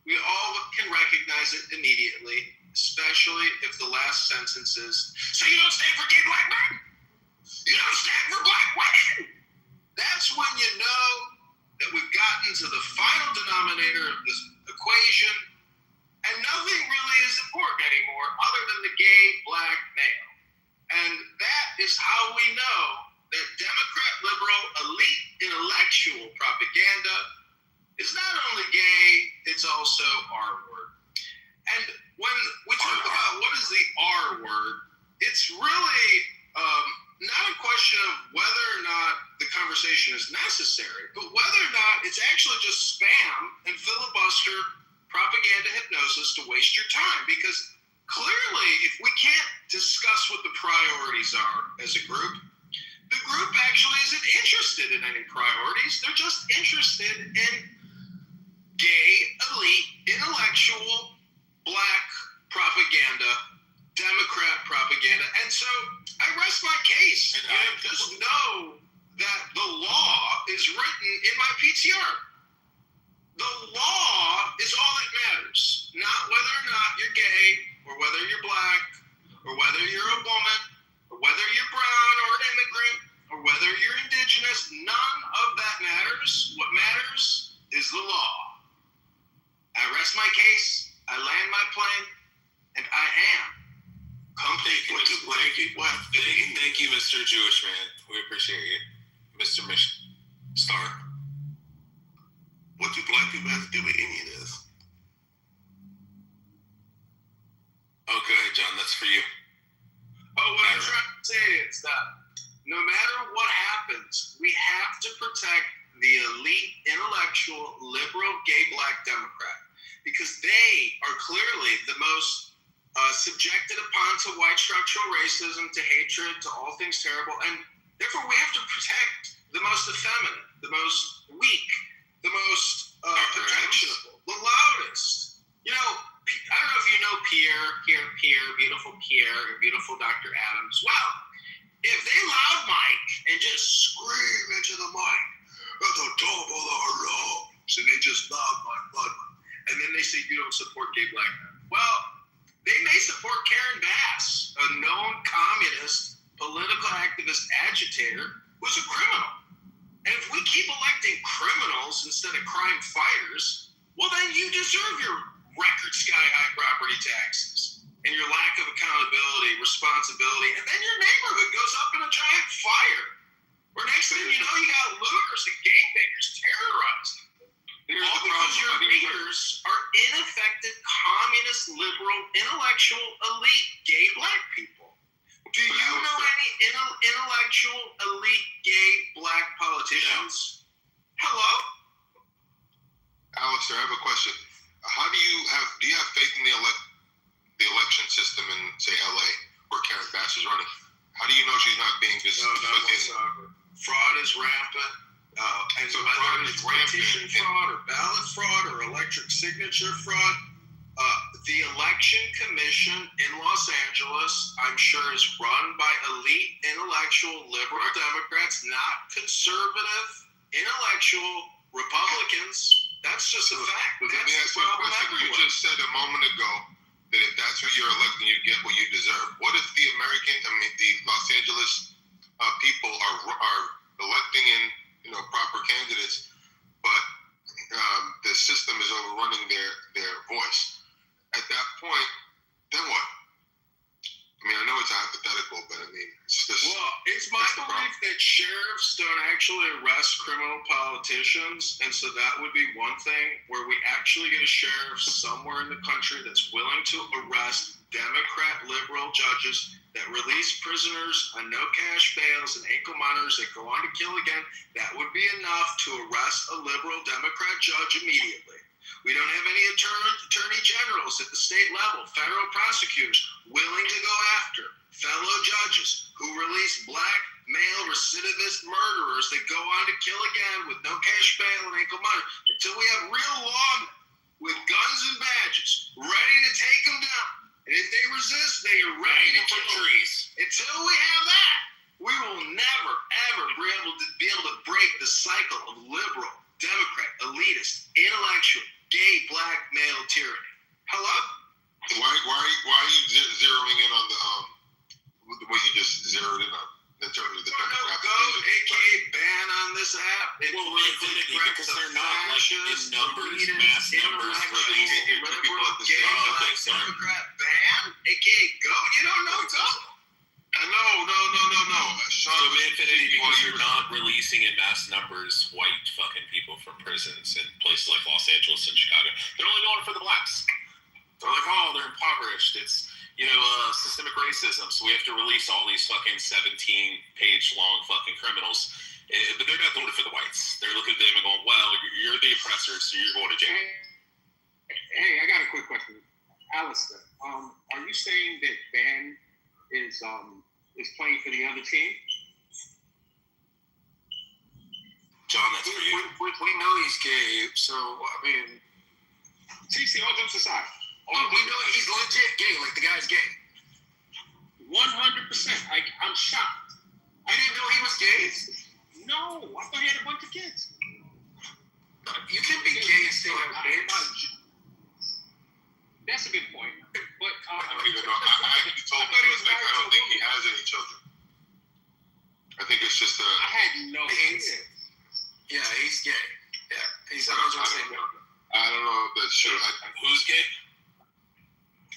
S6: We all can recognize it immediately, especially if the last sentence is, so you don't stand for gay black men? You don't stand for black women? That's when you know that we've gotten to the final denominator of this equation, and nothing really is important anymore other than the gay black male. And that is how we know that Democrat, liberal, elite, intellectual propaganda is not only gay, it's also R word. And when we talk about what is the R word, it's really not a question of whether or not the conversation is necessary, but whether or not it's actually just spam and filibuster propaganda hypnosis to waste your time. Because clearly, if we can't discuss what the priorities are as a group, the group actually isn't interested in any priorities. They're just interested in gay, elite, intellectual, black propaganda, Democrat propaganda. And so I rest my case. And just know that the law is written in my PTR. The law is all that matters, not whether or not you're gay, or whether you're black, or whether you're a woman, or whether you're brown or an immigrant, or whether you're indigenous. None of that matters. What matters is the law. I rest my case, I land my plane, and I am complete.
S13: Thank you, Mr. Jewish man. We appreciate you. Mr. Star.
S11: What do black people have to do with any of this?
S13: Okay, John, that's for you.
S6: What I'm trying to say is that no matter what happens, we have to protect the elite, intellectual, liberal, gay, black Democrat, because they are clearly the most subjected upon to white structural racism, to hatred, to all things terrible, and therefore we have to protect the most effeminate, the most weak, the most objectionable, the loudest. I don't know if you know Pierre, beautiful Pierre, and beautiful Dr. Adams. Well, if they loud mic and just scream into the mic at the top of their lungs, and they just loud mic, and then they say you don't support gay black men. Well, they may support Karen Bass, a known communist political
S3: activist agitator who's a criminal. And if we keep electing criminals instead of crime fighters, well, then you deserve your record sky-high property taxes and your lack of accountability, responsibility, and then your neighborhood goes up in a giant fire. Where next thing you know, you got looters and gangbangers terrorizing. All because your leaders are ineffective, communist, liberal, intellectual, elite, gay black people. Do you know any intellectual, elite, gay, black politicians? Hello?
S12: Alistair, I have a question. Do you have faith in the election system in, say, LA, where Karen Bass is running? How do you know she's not being just
S3: Fraud is rampant. And so whether it's petition fraud or ballot fraud or electric signature fraud, the election commission in Los Angeles, I'm sure, is run by elite, intellectual, liberal Democrats, not conservative, intellectual Republicans. That's just a fact.
S12: But let me ask you a question. You just said a moment ago that if that's what you're electing, you get what you deserve. What if the Los Angeles people are electing in proper candidates, but the system is overrunning their voice? At that point, then what? I know it's a hypothetical, but it's just...
S3: Well, it's my belief that sheriffs don't actually arrest criminal politicians, and so that would be one thing where we actually get a sheriff somewhere in the country that's willing to arrest Democrat liberal judges that release prisoners on no cash bails and ankle monitors that go on to kill again. That would be enough to arrest a liberal Democrat judge immediately. We don't have any attorney generals at the state level, federal prosecutors willing to go after fellow judges who release black male recidivist murderers that go on to kill again with no cash bail and ankle monitor. Until we have real lawmen with guns and badges ready to take them down. And if they resist, they are ready to kill trees. Until we have that, we will never, ever be able to break the cycle of liberal, Democrat, elitist, intellectual, gay, black, male tyranny. Hello?
S12: Why are you zeroing in on the way you just zeroed in on in terms of the Democrat?
S3: AKA ban on this app.
S13: Because they're not like in numbers, mass numbers released.
S3: Democrat ban, AKA go. You don't know go.
S12: No.
S13: So infinity, because you're not releasing in mass numbers white fucking people from prisons in places like Los Angeles and Chicago. They're only going for the blacks. They're like, oh, they're impoverished. It's, systemic racism. So we have to release all these fucking 17-page long fucking criminals. But they're not doing it for the whites. They're looking at them and going, well, you're the oppressor, so you're going to jail.
S6: Hey, I got a quick question. Alistair, are you saying that Ben is playing for the other team?
S16: John, that's for you. We know he's gay, so,
S6: TC, all jokes aside.
S16: We know he's legit gay, like the guy's gay.
S6: 100%. I'm shocked.
S16: You didn't know he was gay?
S6: No, I thought he had a bunch of kids.
S16: You can be gay and still have kids.
S6: That's a good point. But
S12: I don't even know. I actually told him I don't think he has any children. I think it's just
S6: I had no idea.
S16: Yeah, he's gay. Yeah, he's 100% gay.
S12: I don't know if that's true.
S13: Who's gay?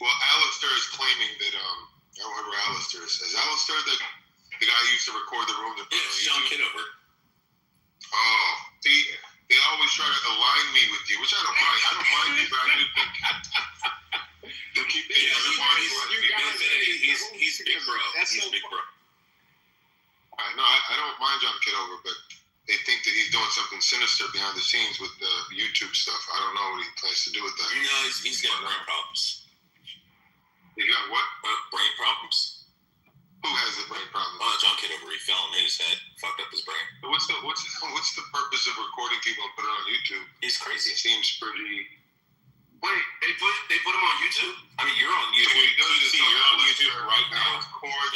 S12: Well, Alistair is claiming that whoever Alistair is. Is Alistair the guy who used to record the room?
S13: It's John Kitover.
S12: Oh, see, they always try to align me with you, which I don't mind. I don't mind you, but I do think they'll keep me in the party.
S13: He's big bro. He's big bro.
S12: No, I don't mind John Kitover, but they think that he's doing something sinister behind the scenes with the YouTube stuff. I don't know what he plans to do with that.
S13: No, he's got brain problems.
S12: He got what?
S13: Brain problems.
S12: Who has the brain problem?
S13: John Kitover. He fell in his head, fucked up his brain.
S12: What's the purpose of recording people and put it on YouTube?
S13: He's crazy.
S12: It seems pretty.
S16: Wait, they put him on YouTube?
S13: You're on YouTube. You're on YouTube right now.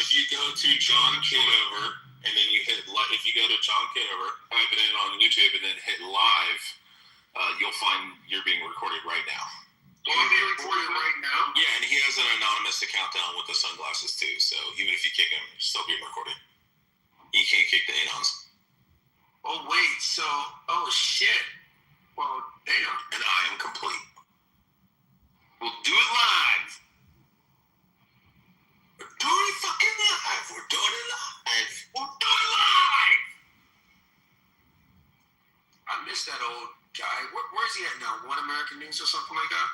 S13: If you go to John Kitover and then you hit if you go to John Kitover, type it in on YouTube and then hit live, you'll find you're being recorded right now.
S16: Well, I'm being recorded right now?
S13: Yeah, and he has an anonymous account down with the sunglasses too. So even if you kick him, he's still being recorded. You can't kick the anons.
S16: Oh wait, so shit. Well, damn.
S13: And I am complete.
S16: We'll do it live. We're doing it fucking live. We're doing it live. We're doing it live. I miss that old guy. Where's he at now? One American News or something like that?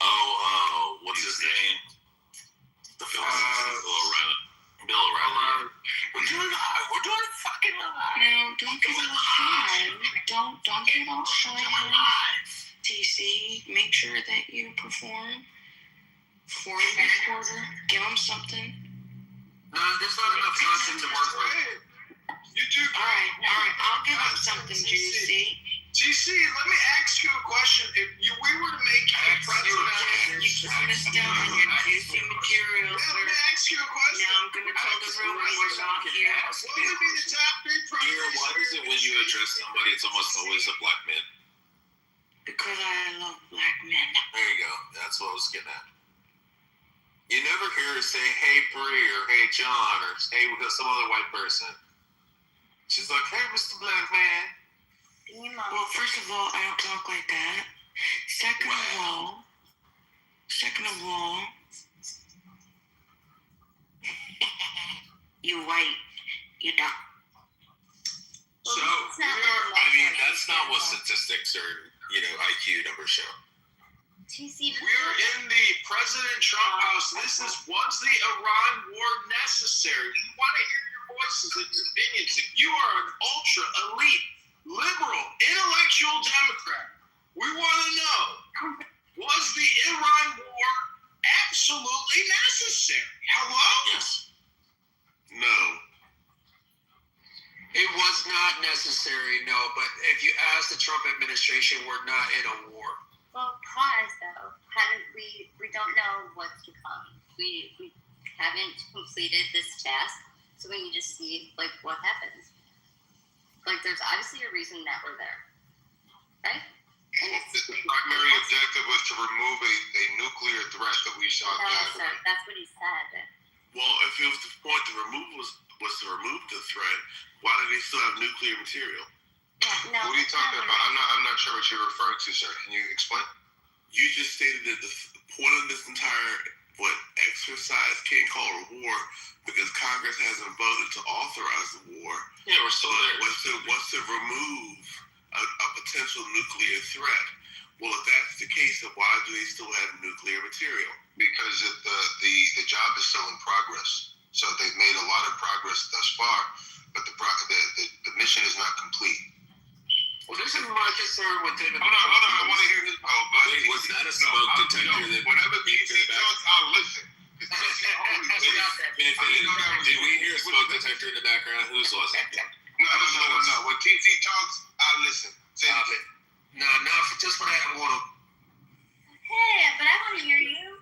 S13: Oh, what's his name? The Bill O'Reilly. Bill O'Reilly.
S16: We're doing it live. We're doing it fucking live.
S20: Now, don't get all shy. Don't get all shy. TC, make sure that you perform for the quarter. Give them something.
S16: No, there's not enough content to work with.
S3: You do.
S20: All right. I'll give them something juicy.
S3: TC, let me ask you a question. If we were to make you a president,
S20: You just missed out on your juicy material.
S3: let me ask you a question.
S20: Now I'm going to tell the room we're not here.
S3: What would be the top 3 priorities?
S13: Why is it when you address somebody, it's almost always a black man?
S20: Because I love black men.
S13: There you go. That's what I was getting at. You never hear her say, hey, Bree, or hey, John, or hey, some other white person. She's like, hey, Mr. Black Man.
S20: Well, first of all, I don't talk like that. Second of all, you white, you dumb.
S13: So, I mean, that's not what statistics or, IQ numbers show.
S3: We're in the President Trump house. Was the Iran war necessary? We want to hear your voices and your opinions. If you are an ultra elite, liberal, intellectual Democrat, we want to know, was the Iran war absolutely necessary? Hello?
S13: Yes.
S16: No. It was not necessary, no. But if you ask the Trump administration, we're not in a war.
S10: Well, pause though. We don't know what's to come. We haven't completed this task, so we need to see what happens. There's obviously a reason that we're there, right? And
S12: the primary objective was to remove a nuclear threat that we saw.
S10: That's what he said.
S7: Well, if it was the point to remove was to remove the threat, why do they still have nuclear material?
S10: No,
S12: what are you talking about? I'm not sure what you're referring to, sir. Can you explain?
S7: You just stated that the point of this entire exercise can't call a war because Congress hasn't voted to authorize the war.
S13: Yeah, we're still there.
S7: What's to remove a potential nuclear threat? Well, if that's the case, then why do they still have nuclear material?
S12: Because the job is still in progress. So they've made a lot of progress thus far, but the mission is not complete.
S16: Well, this is my concern with him.
S12: Hold on. I want to hear his. Oh, buddy.
S13: Wait, was that a smoke detector that
S12: whenever BC talks, I'll listen.
S13: Did we hear a smoke detector in the background? Whose was it?
S12: No. When TC talks, I listen.
S16: Stop it. No, just for that, I want to.
S10: Hey, but I want to hear you.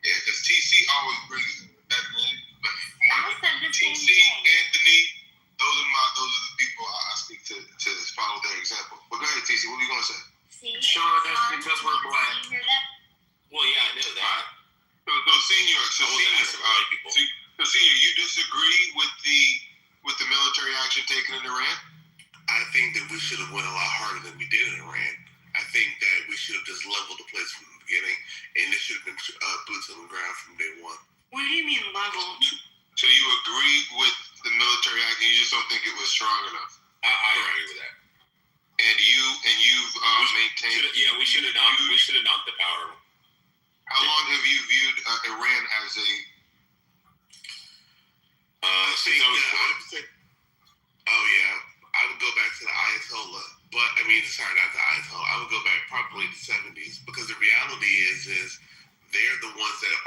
S12: Yeah, because TC always brings that in.
S10: I said the same
S12: TC,
S10: thing.
S12: Anthony, those are the people I speak to follow their example. But go ahead, TC. What are you gonna say?
S10: See,
S16: Sean, that's because we're black.
S10: You hear that?
S13: Well, yeah, I know that.
S12: So senior, you disagree with the military action taken in Iran?
S7: I think that we should have went a lot harder than we did in Iran. I think that we should have just leveled the place from the beginning, and it should have been boots on the ground from day one.
S20: What do you mean leveled?
S12: So you agree with the military action, you just don't think it was strong enough?
S13: I agree with that.
S12: And you've maintained.
S13: We should have knocked the power.
S12: How long have you viewed Iran as a?
S7: Since I was born. Oh yeah, I would go back to the Ayatollah, but not the Ayatollah. I would go back probably the 70s because the reality is they're the ones that are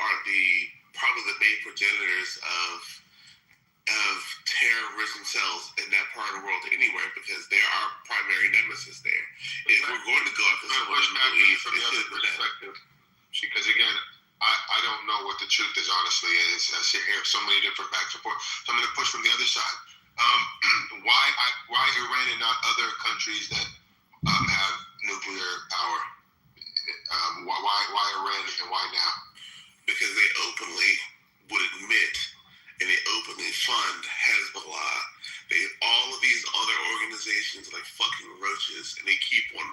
S7: probably the main progenitors of terrorism cells in that part of the world anywhere because they're our primary nemesis there. If we're going to go after someone in the Middle East,
S12: from the other perspective, because again, I don't know what the truth is honestly. I hear so many different back and forth. So I'm going to push from the other side. Why Iran and not other countries that have nuclear power? Why Iran and why now?
S7: Because they openly would admit and they openly fund
S12: Hezbollah. They have all of these other organizations like fucking roaches, and they keep on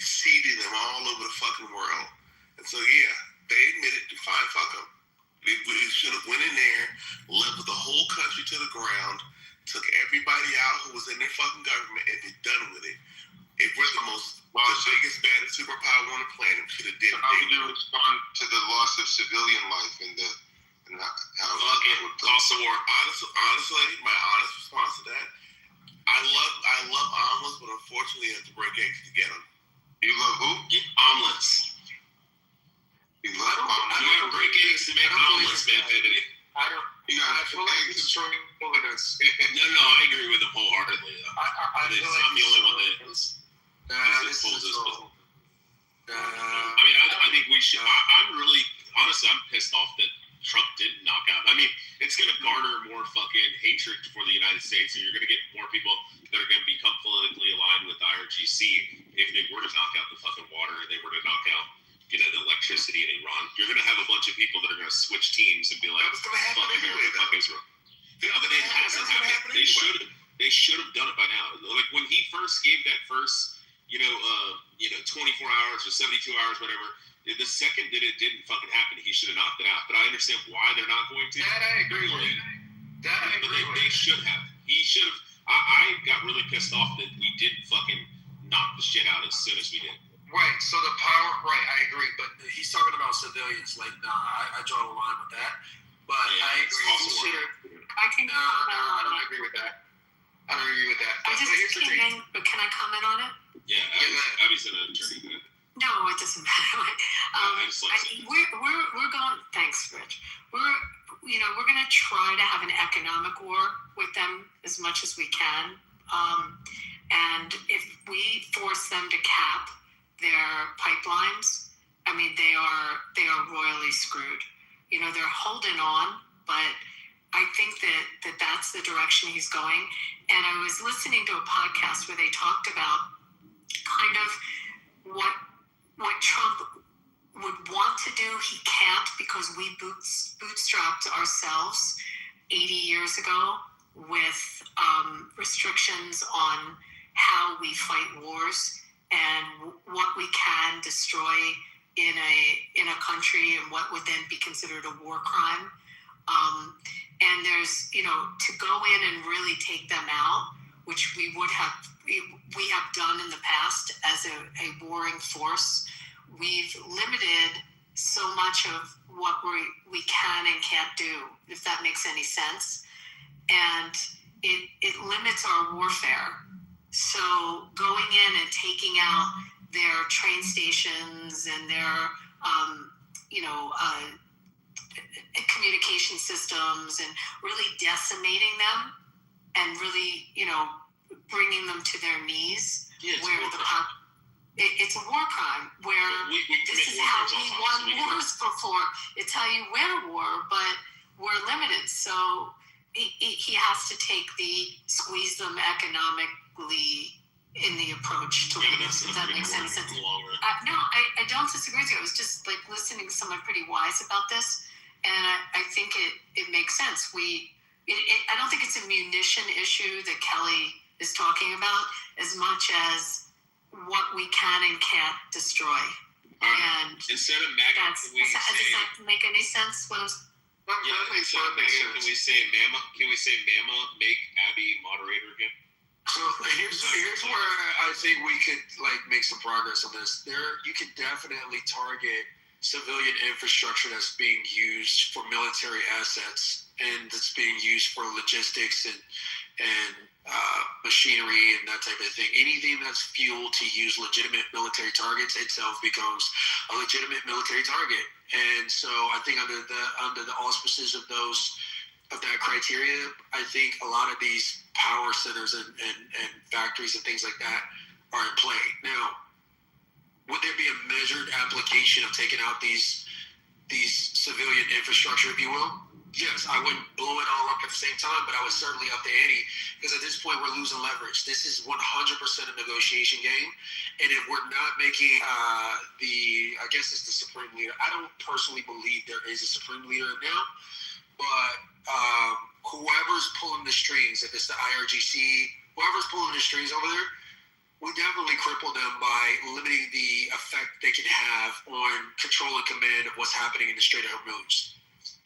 S12: seeding them all over the fucking world. And so, yeah, they admitted to fine, fuck them. We should have went in there, leveled the whole country to the ground, took everybody out who was in their fucking government, and been done with it. If we're the biggest, baddest superpower on the planet, we should have did it.
S11: How would you respond to the loss of civilian life and how
S13: Lost the war.
S12: Honestly, my honest response to that, I love omelets, but unfortunately, you have to break eggs to get them.
S11: You love who?
S13: Omelets.
S11: You love omelets.
S13: You gotta break eggs to make omelets, man.
S11: You gotta feel like it's destroying this.
S13: No, I agree with him wholeheartedly. I'm the only one that is. I mean, I think we should. I'm really, honestly, I'm pissed off that Trump didn't knock out. I mean, it's going to garner more fucking hatred for the United States, and you're going to get more people that are going to become politically aligned with the IRGC if they were to knock out the fucking water, and they were to knock out, the electricity in Iran. You're going to have a bunch of people that are going to switch teams and be like, fuck America, fuck Israel. Yeah, but it hasn't happened. They should have done it by now. Like when he first gave that first, 24 hours or 72 hours, whatever. The second that it didn't fucking happen, he should have knocked it out. But I understand why they're not going to.
S3: That I agree with.
S13: They should have. He should have. I got really pissed off that we didn't fucking knock the shit out as soon as we did.
S16: Right. So the power. Right. I agree. But he's talking about civilians. Like, nah, I draw the line with that. But I agree. I don't agree with that. I don't agree with that.
S5: I just came in, but can I comment on it?
S13: Yeah, Abby's an attorney.
S5: No, it doesn't matter. We're going. Thanks, Rich. We're going to try to have an economic war with them as much as we can. And if we force them to cap their pipelines, I mean, they are royally screwed. They're holding on, but I think that that's the direction he's going. And I was listening to a podcast where they talked about kind of what Trump would want to do. He can't because we bootstrapped ourselves 80 years ago with restrictions on how we fight wars and what we can destroy in a country and what would then be considered a war crime. And there's, to go in and really take them out, which we have done in the past as a warring force. We've limited so much of what we can and can't do, if that makes any sense. And it limits our warfare. So going in and taking out their train stations and their, communication systems and really decimating them and really, bringing them to their knees.
S13: Yeah,
S5: it's a war crime where this is how we won wars before. It's how you win a war, but we're limited. So he has to squeeze them economically in the approach to this, if that makes any sense. No, I don't disagree with you. I was just listening to someone pretty wise about this, and I think it makes sense. I don't think it's a munition issue that Kelly is talking about as much as what we can and can't destroy. And
S13: instead of MAGA,
S5: does that make any sense?
S13: Can we say Mama make Abby moderator again?
S16: So here's where I think we could make some progress on this. You could definitely target civilian infrastructure that's being used for military assets and that's being used for logistics and machinery and that type of thing. Anything that's fuel to use legitimate military targets itself becomes a legitimate military target. And so I think under the auspices of that criteria, I think a lot of these power centers and factories and things like that are in play. Now, would there be a measured application of taking out these civilian infrastructure, if you will? Yes, I wouldn't blow it all up at the same time, but I would certainly up the ante, because at this point we're losing leverage. This is 100% a negotiation game, and if we're not making I guess it's the supreme leader. I don't personally believe there is a supreme leader now, but whoever's pulling the strings, if it's the IRGC, whoever's pulling the strings over there, we definitely cripple them by limiting the effect they can have on control and command of what's happening in the Strait of Hormuz.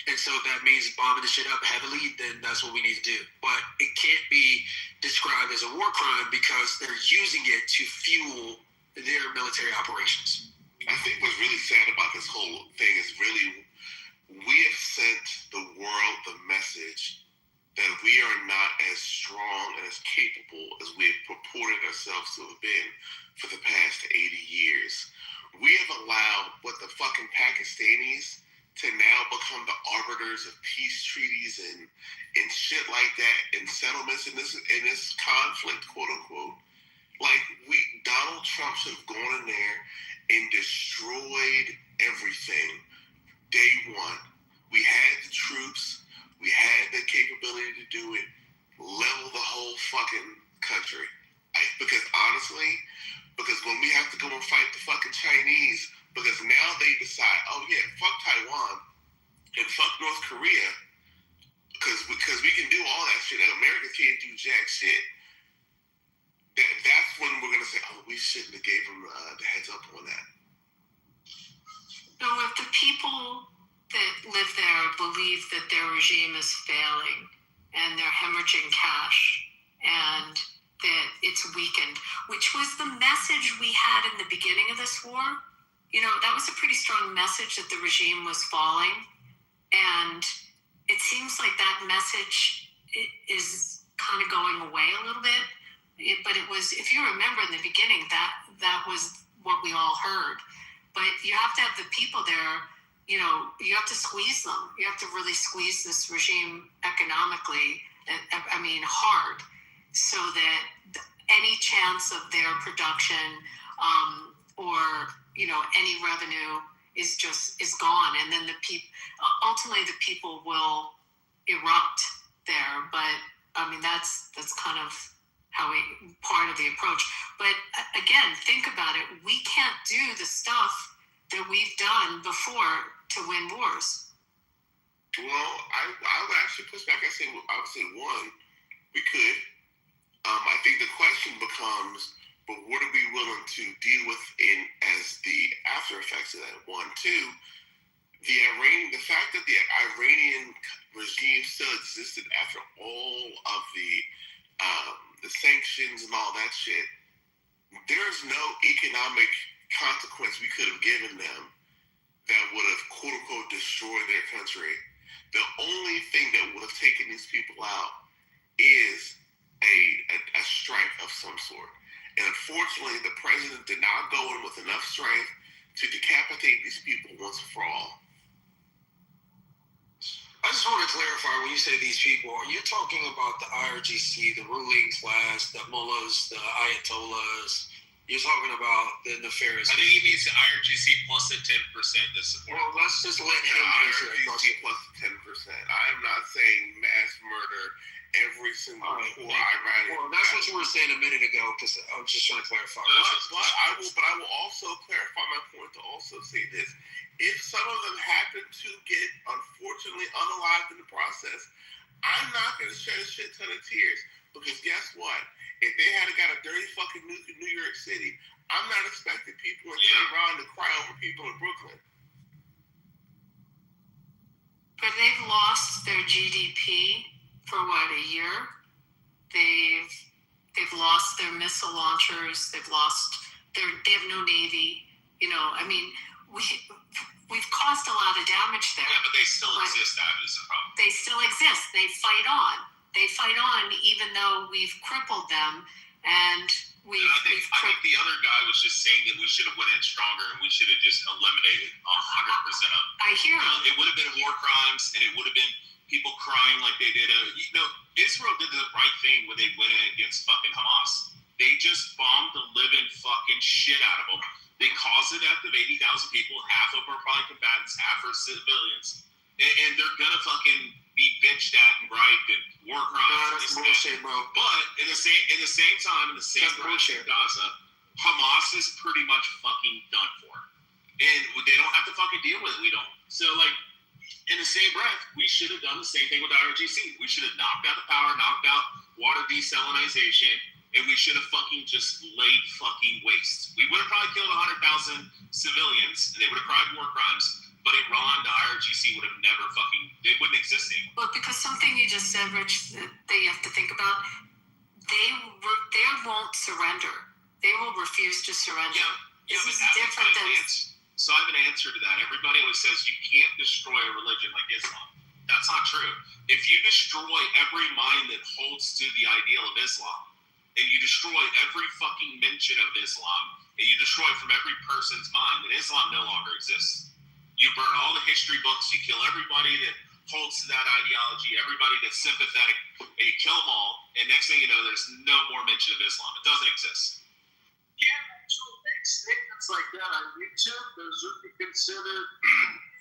S16: And so that means bombing the shit up heavily, then that's what we need to do. But it can't be described as a war crime because they're using it to fuel their military operations.
S12: I think what's really sad about this whole thing is really we have sent the world the message that we are not as strong and as capable as we have purported ourselves to have been for the past 80 years. We have allowed what the fucking Pakistanis to now become the arbiters of peace treaties and shit like that and settlements in this conflict, quote unquote. Like Donald Trump should have gone in there and destroyed everything day one. We had the troops, we had the capability to do it, level the whole fucking country. Because honestly, when we have to go and fight the fucking Chinese, because now they decide, oh yeah, fuck Taiwan and fuck North Korea, because we can do all that shit and America can't do jack shit. That's when we're gonna say, oh, we shouldn't have gave them the heads up on that.
S5: No, if the people that live there believe that their regime is failing and they're hemorrhaging cash and that it's weakened, which was the message we had in the beginning of this war. You know, that was a pretty strong message that the regime was falling. And it seems like that message is kind of going away a little bit. But it was, if you remember in the beginning, that was what we all heard. But you have to have the people there, you know, you have to squeeze them. You have to really squeeze this regime economically, hard, so that any chance of their production or, you know, any revenue is gone. And then ultimately the people will erupt there. But I mean, that's kind of part of the approach. But again, think about it. We can't do the stuff that we've done before to win wars.
S12: Well, I would actually push back. I would say one, we could. I think the question becomes, but what are we willing to deal with as the after effects of that? One, two, the fact that the Iranian regime still existed after all of the sanctions and all that shit, there's no economic consequence we could have given them that would have quote unquote destroyed their country. The only thing that would have taken these people out is a strike of some sort. And unfortunately, the president did not go in with enough strength to decapitate these people once and for all.
S16: I just want to clarify, when you say these people, are you talking about the IRGC, the ruling class, the mullahs, the ayatollahs? You're talking about the nefarious.
S2: I think he means the IRGC plus the 10% that support.
S16: Well, let's just let him answer it.
S12: IRGC plus 10%. I am not saying mass murder every single poor Iranian.
S16: Well, that's what you were saying a minute ago, because I'm just trying to clarify.
S12: But I will also clarify my point to also say this. If some of them happen to get, unfortunately, unalived in the process, I'm not going to shed a shit ton of tears. Because guess what? If they had got a dirty fucking nuke in New York City, I'm not expecting people in Tehran to cry over people in Brooklyn.
S5: But they've lost their GDP for what, a year? They've lost their missile launchers. They have no navy. You know, I mean, we've caused a lot of damage there.
S2: Yeah, but they still exist. That is a problem.
S5: They still exist. They fight on. Even though we've crippled them, and
S2: I think the other guy was just saying that we should have went in stronger and we should have just eliminated 100% of them.
S5: I hear
S2: it would have been war crimes, and it would have been people crying like they did. Israel did the right thing when they went in against fucking Hamas. They just bombed the living fucking shit out of them. They caused the death of 80,000 people. Half of them are probably combatants, half are civilians. And they're gonna fucking be bitched at and griped and war crimes.
S16: That's bullshit, bro.
S2: But in the same time, in the same direction, Gaza, Hamas is pretty much fucking done for. And they don't have to fucking deal with it. We don't. So, like,
S13: in the same breath, we should have done the same thing with the IRGC. We should have knocked out the power, knocked out water desalinization, and we should have fucking just laid fucking waste. We would have probably killed 100,000 civilians, and they would have cried war crimes, but Iran, the IRGC would have never fucking, they wouldn't exist anymore.
S5: Well, because something you just said, Rich, that you have to think about, they won't surrender. They will refuse to surrender.
S13: Yeah,
S5: this
S13: but
S5: is different than...
S13: So I have an answer to that. Everybody always says you can't destroy a religion like Islam. That's not true. If you destroy every mind that holds to the ideal of Islam, and you destroy every fucking mention of Islam, and you destroy from every person's mind, then Islam no longer exists. You burn all the history books, you kill everybody that holds to that ideology, everybody that's sympathetic, and you kill them all, and next thing you know, there's no more mention of Islam. It doesn't exist.
S3: Statements like that on YouTube, those would be considered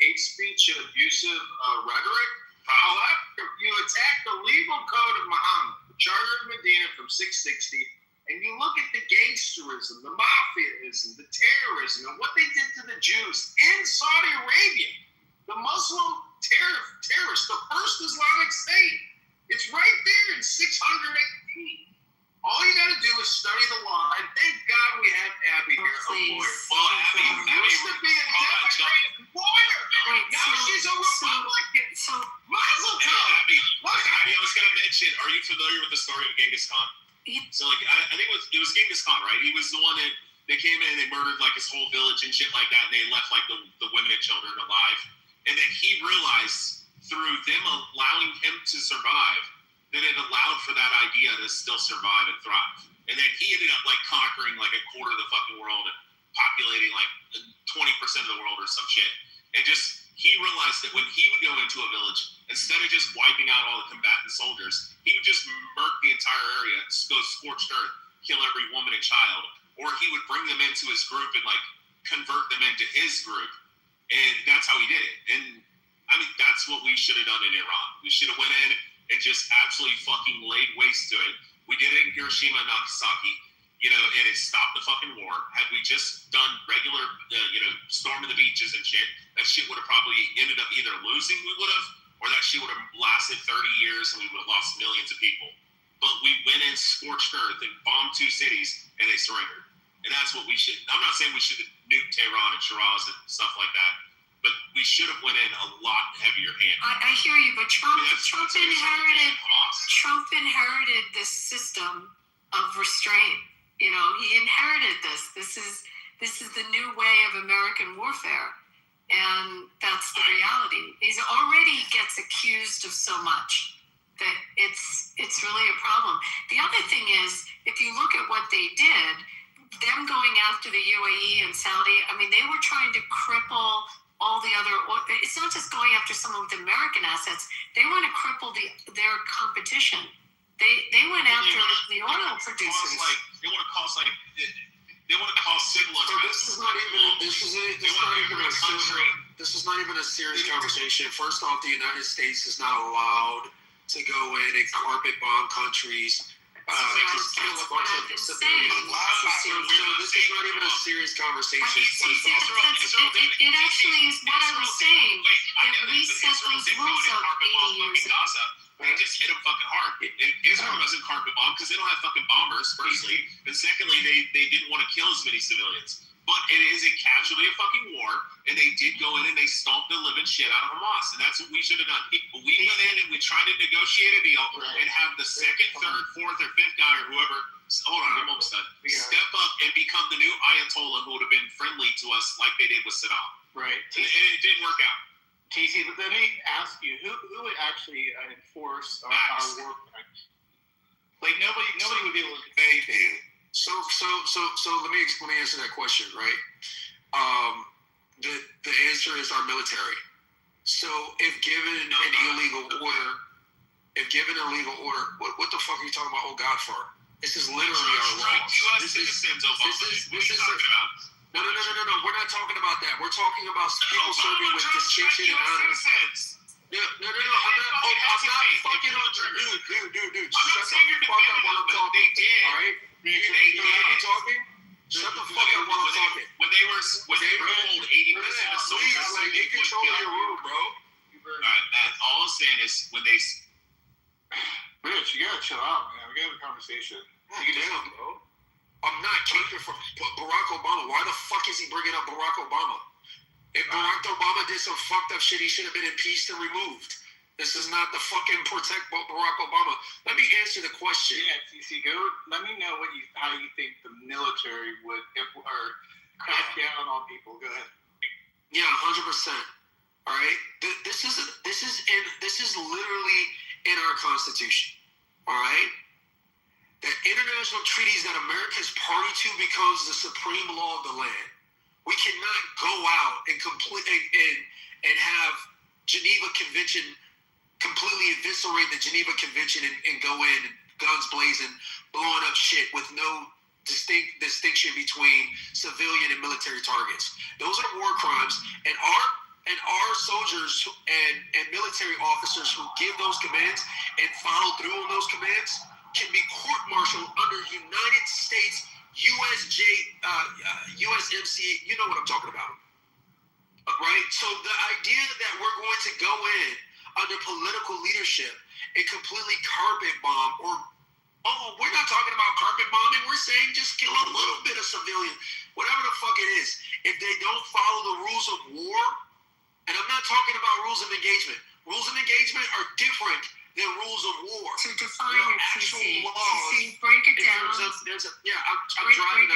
S3: hate speech and abusive rhetoric. However, if you attack the legal code of Muhammad, the Charter of Medina from 660, and you look at the gangsterism, the mafiaism, the terrorism, and what they did to the Jews in Saudi Arabia, the Muslim terrorists, the first Islamic State, it's right there in 618. All you got to do is study the law, and thank God we have Abby here, a lawyer.
S13: Well, Abby
S3: used to be a Democrat lawyer. Now she's a Republican. Mazel tov.
S13: Abby, I was going to mention, are you familiar with the story of Genghis Khan? So, like, I think it was Genghis Khan, right? He was the one that they came in and they murdered, like, his whole village and shit like that, and they left, like, the women and children alive. And then he realized, through them allowing him to survive, that it allowed for that idea to still survive and thrive. And then he ended up like conquering like a quarter of the fucking world and populating like 20% of the world or some shit. And just, he realized that when he would go into a village, instead of just wiping out all the combatant soldiers, he would just murk the entire area, go scorched earth, kill every woman and child. Or he would bring them into his group and like convert them into his group. And that's how he did it. And I mean, that's what we should have done in Iran. We should have went in and just absolutely fucking laid waste to it. We did it in Hiroshima and Nagasaki, and it stopped the fucking war. Had we just done regular, storming the beaches and shit, that shit would have probably ended up either losing, we would have, or that shit would have lasted 30 years and we would have lost millions of people. But we went in scorched earth and bombed 2 cities and they surrendered. And that's what we should, I'm not saying we should nuke Tehran and Shiraz and stuff like that, but we should have went in a lot heavier handed.
S5: I hear you, but Trump inherited this system of restraint. He inherited this. This is the new way of American warfare, and that's the reality. He's already gets accused of so much that it's really a problem. The other thing is, if you look at what they did, them going after the UAE and Saudi, I mean, they were trying to cripple all the other, it's not just going after some of the American assets. They want to cripple their competition. They went after the oil producers.
S13: They want to cause civil unrest.
S16: This is not even a serious conversation. First off, the United States is not allowed to go in and carpet bomb countries. Just kill a bunch of civilians. This is not even a serious conversation.
S5: It actually is what I was saying. That we set these rules up 80 years ago.
S13: They just hit them fucking hard. Israel doesn't carpet bomb because they don't have fucking bombers, firstly. And secondly, they didn't want to kill as many civilians. But it is a casualty of fucking war, and they did go in and they stomped the living shit out of Hamas, and that's what we should have done. We went in and we tried to negotiate a deal and have the second, third, fourth, or fifth guy or whoever, hold on, I'm almost done, step up and become the new Ayatollah who would have been friendly to us like they did with Saddam.
S17: Right.
S13: And it didn't work out.
S17: Casey, let me ask you, who would actually enforce our war crimes? Like nobody would be able to say anything.
S16: So let me answer that question, right? The answer is our military. So if given an illegal order, what the fuck are you talking about? Oh God, for? This is literally our laws. This is No. We're not talking about that. We're talking about people serving with distinction and honor. No. I'm not fucking up. Dude. Shut the fuck up while I'm talking. All right? Talking? Shut the fuck up while I'm talking.
S13: When they were told 80% of soldiers,
S16: you control your room, bro.
S17: conversation.
S16: Damn, bro. I'm not keeping from Barack Obama. Why the fuck is he bringing up Barack Obama? If Barack Obama did some fucked up shit, he should have been impeached and removed. This is not the fucking protect Barack Obama. Let me answer the question.
S17: Yeah, TC, go. Let me know how you think the military would crack down on people. Go ahead.
S16: Yeah, 100%. All right. This is literally in our Constitution. All right. That international treaties that America is party to becomes the supreme law of the land. We cannot go out and and have Geneva Convention completely eviscerate the Geneva Convention and go in guns blazing, blowing up shit with no distinction between civilian and military targets. Those are war crimes, and our soldiers and military officers who give those commands and follow through on those commands can be court-martialed under United States USMC. You know what I'm talking about, right? So the idea that we're going to go in under political leadership and completely carpet bomb we're not talking about carpet bombing. We're saying just kill a little bit of civilian, whatever the fuck it is. If they don't follow the rules of war, and I'm not talking about rules of engagement. Rules of engagement are different than rules of war.
S5: To define it,
S16: actual
S5: TC,
S16: laws.
S5: break it down.
S16: I'm driving.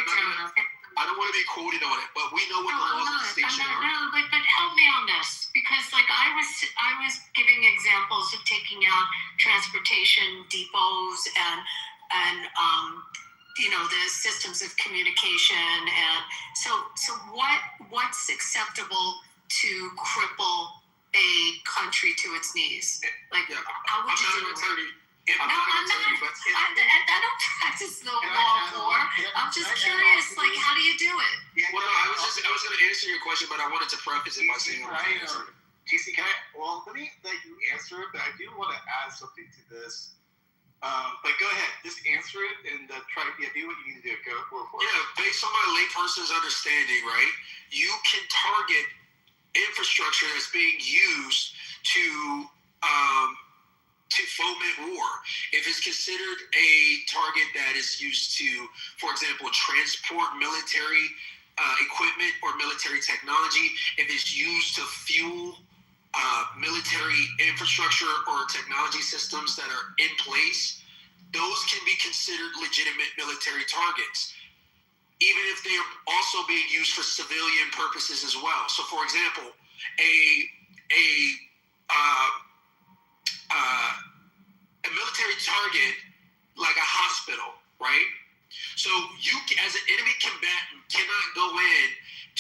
S16: I don't want to be quoted on it, but we know what the laws of distinction are.
S5: No, but help me on this, because like I was giving examples of taking out transportation depots and the systems of communication, and so what's acceptable to cripple a country to its knees? Like, how would you do it? I don't practice the law of war. I'm just curious, like, how do you do it?
S16: Well, no, I was going to answer your question, but I wanted to preface it by saying
S17: TC, let me let you answer it, but I do want to add something to this. But go ahead, just answer it and do what you need to do. Go for it.
S16: Yeah, based on my layperson's understanding, right? You can target infrastructure that's being used to foment war. If it's considered a target that is used to, for example, transport military equipment or military technology, if it's used to fuel military infrastructure or technology systems that are in place, those can be considered legitimate military targets, even if they are also being used for civilian purposes as well. So, for example, a military target like a hospital, right? So you, as an enemy combatant, cannot go in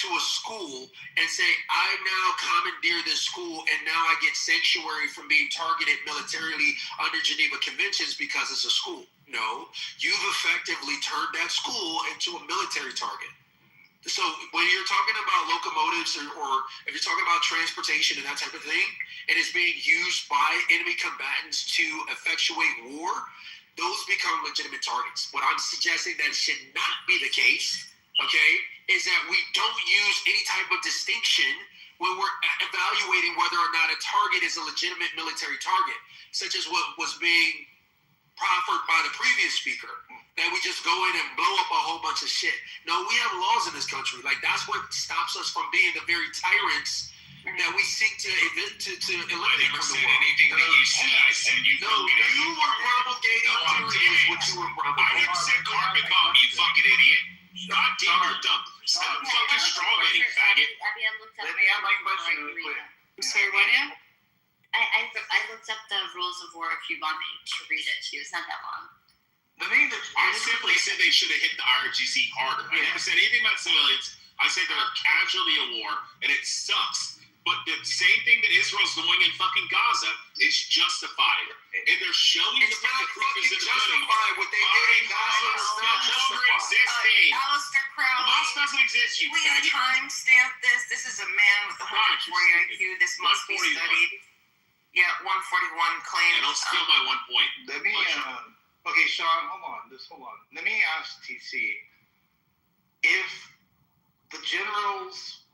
S16: to a school and say, I now commandeer this school and now I get sanctuary from being targeted militarily under Geneva Conventions because it's a school. No, you've effectively turned that school into a military target. So when you're talking about locomotives or if you're talking about transportation and that type of thing, and it's being used by enemy combatants to effectuate war, those become legitimate targets. What I'm suggesting that should not be the case, okay, is that we don't use any type of distinction when we're evaluating whether or not a target is a legitimate military target, such as what was being proffered by the previous speaker, that we just go in and blow up a whole bunch of shit. No, we have laws in this country. Like, that's what stops us from being the very tyrants that we seek to eliminate.
S2: I never said anything that you said. I said you
S16: were promulgating tyranny is what you were promulgating.
S2: I never said carpet bomb, you fucking idiot. God damn, you're dumb. Stop fucking strawberry, faggot.
S5: Let me have my question really quick. Sorry, what now?
S10: I looked up the rules of war if you want me to read it to you. It's not that long.
S2: I simply said they should have hit the RGC harder. I never said anything about civilians. I said they're a casualty of war, and it sucks. But the same thing that Israel's doing in fucking Gaza is justified. And they're showing the proof is in the pudding.
S16: What they did in Gaza is not justified.
S5: Alistair Crowley.
S2: Hamas doesn't exist, you
S5: Please
S2: faggot.
S5: timestamp this. This is a man with 140 IQ. This must be studied. Yeah, 141 claims.
S2: And don't steal my 1 point.
S17: Let me, okay, Sean, hold on. Let me ask TC, if the generals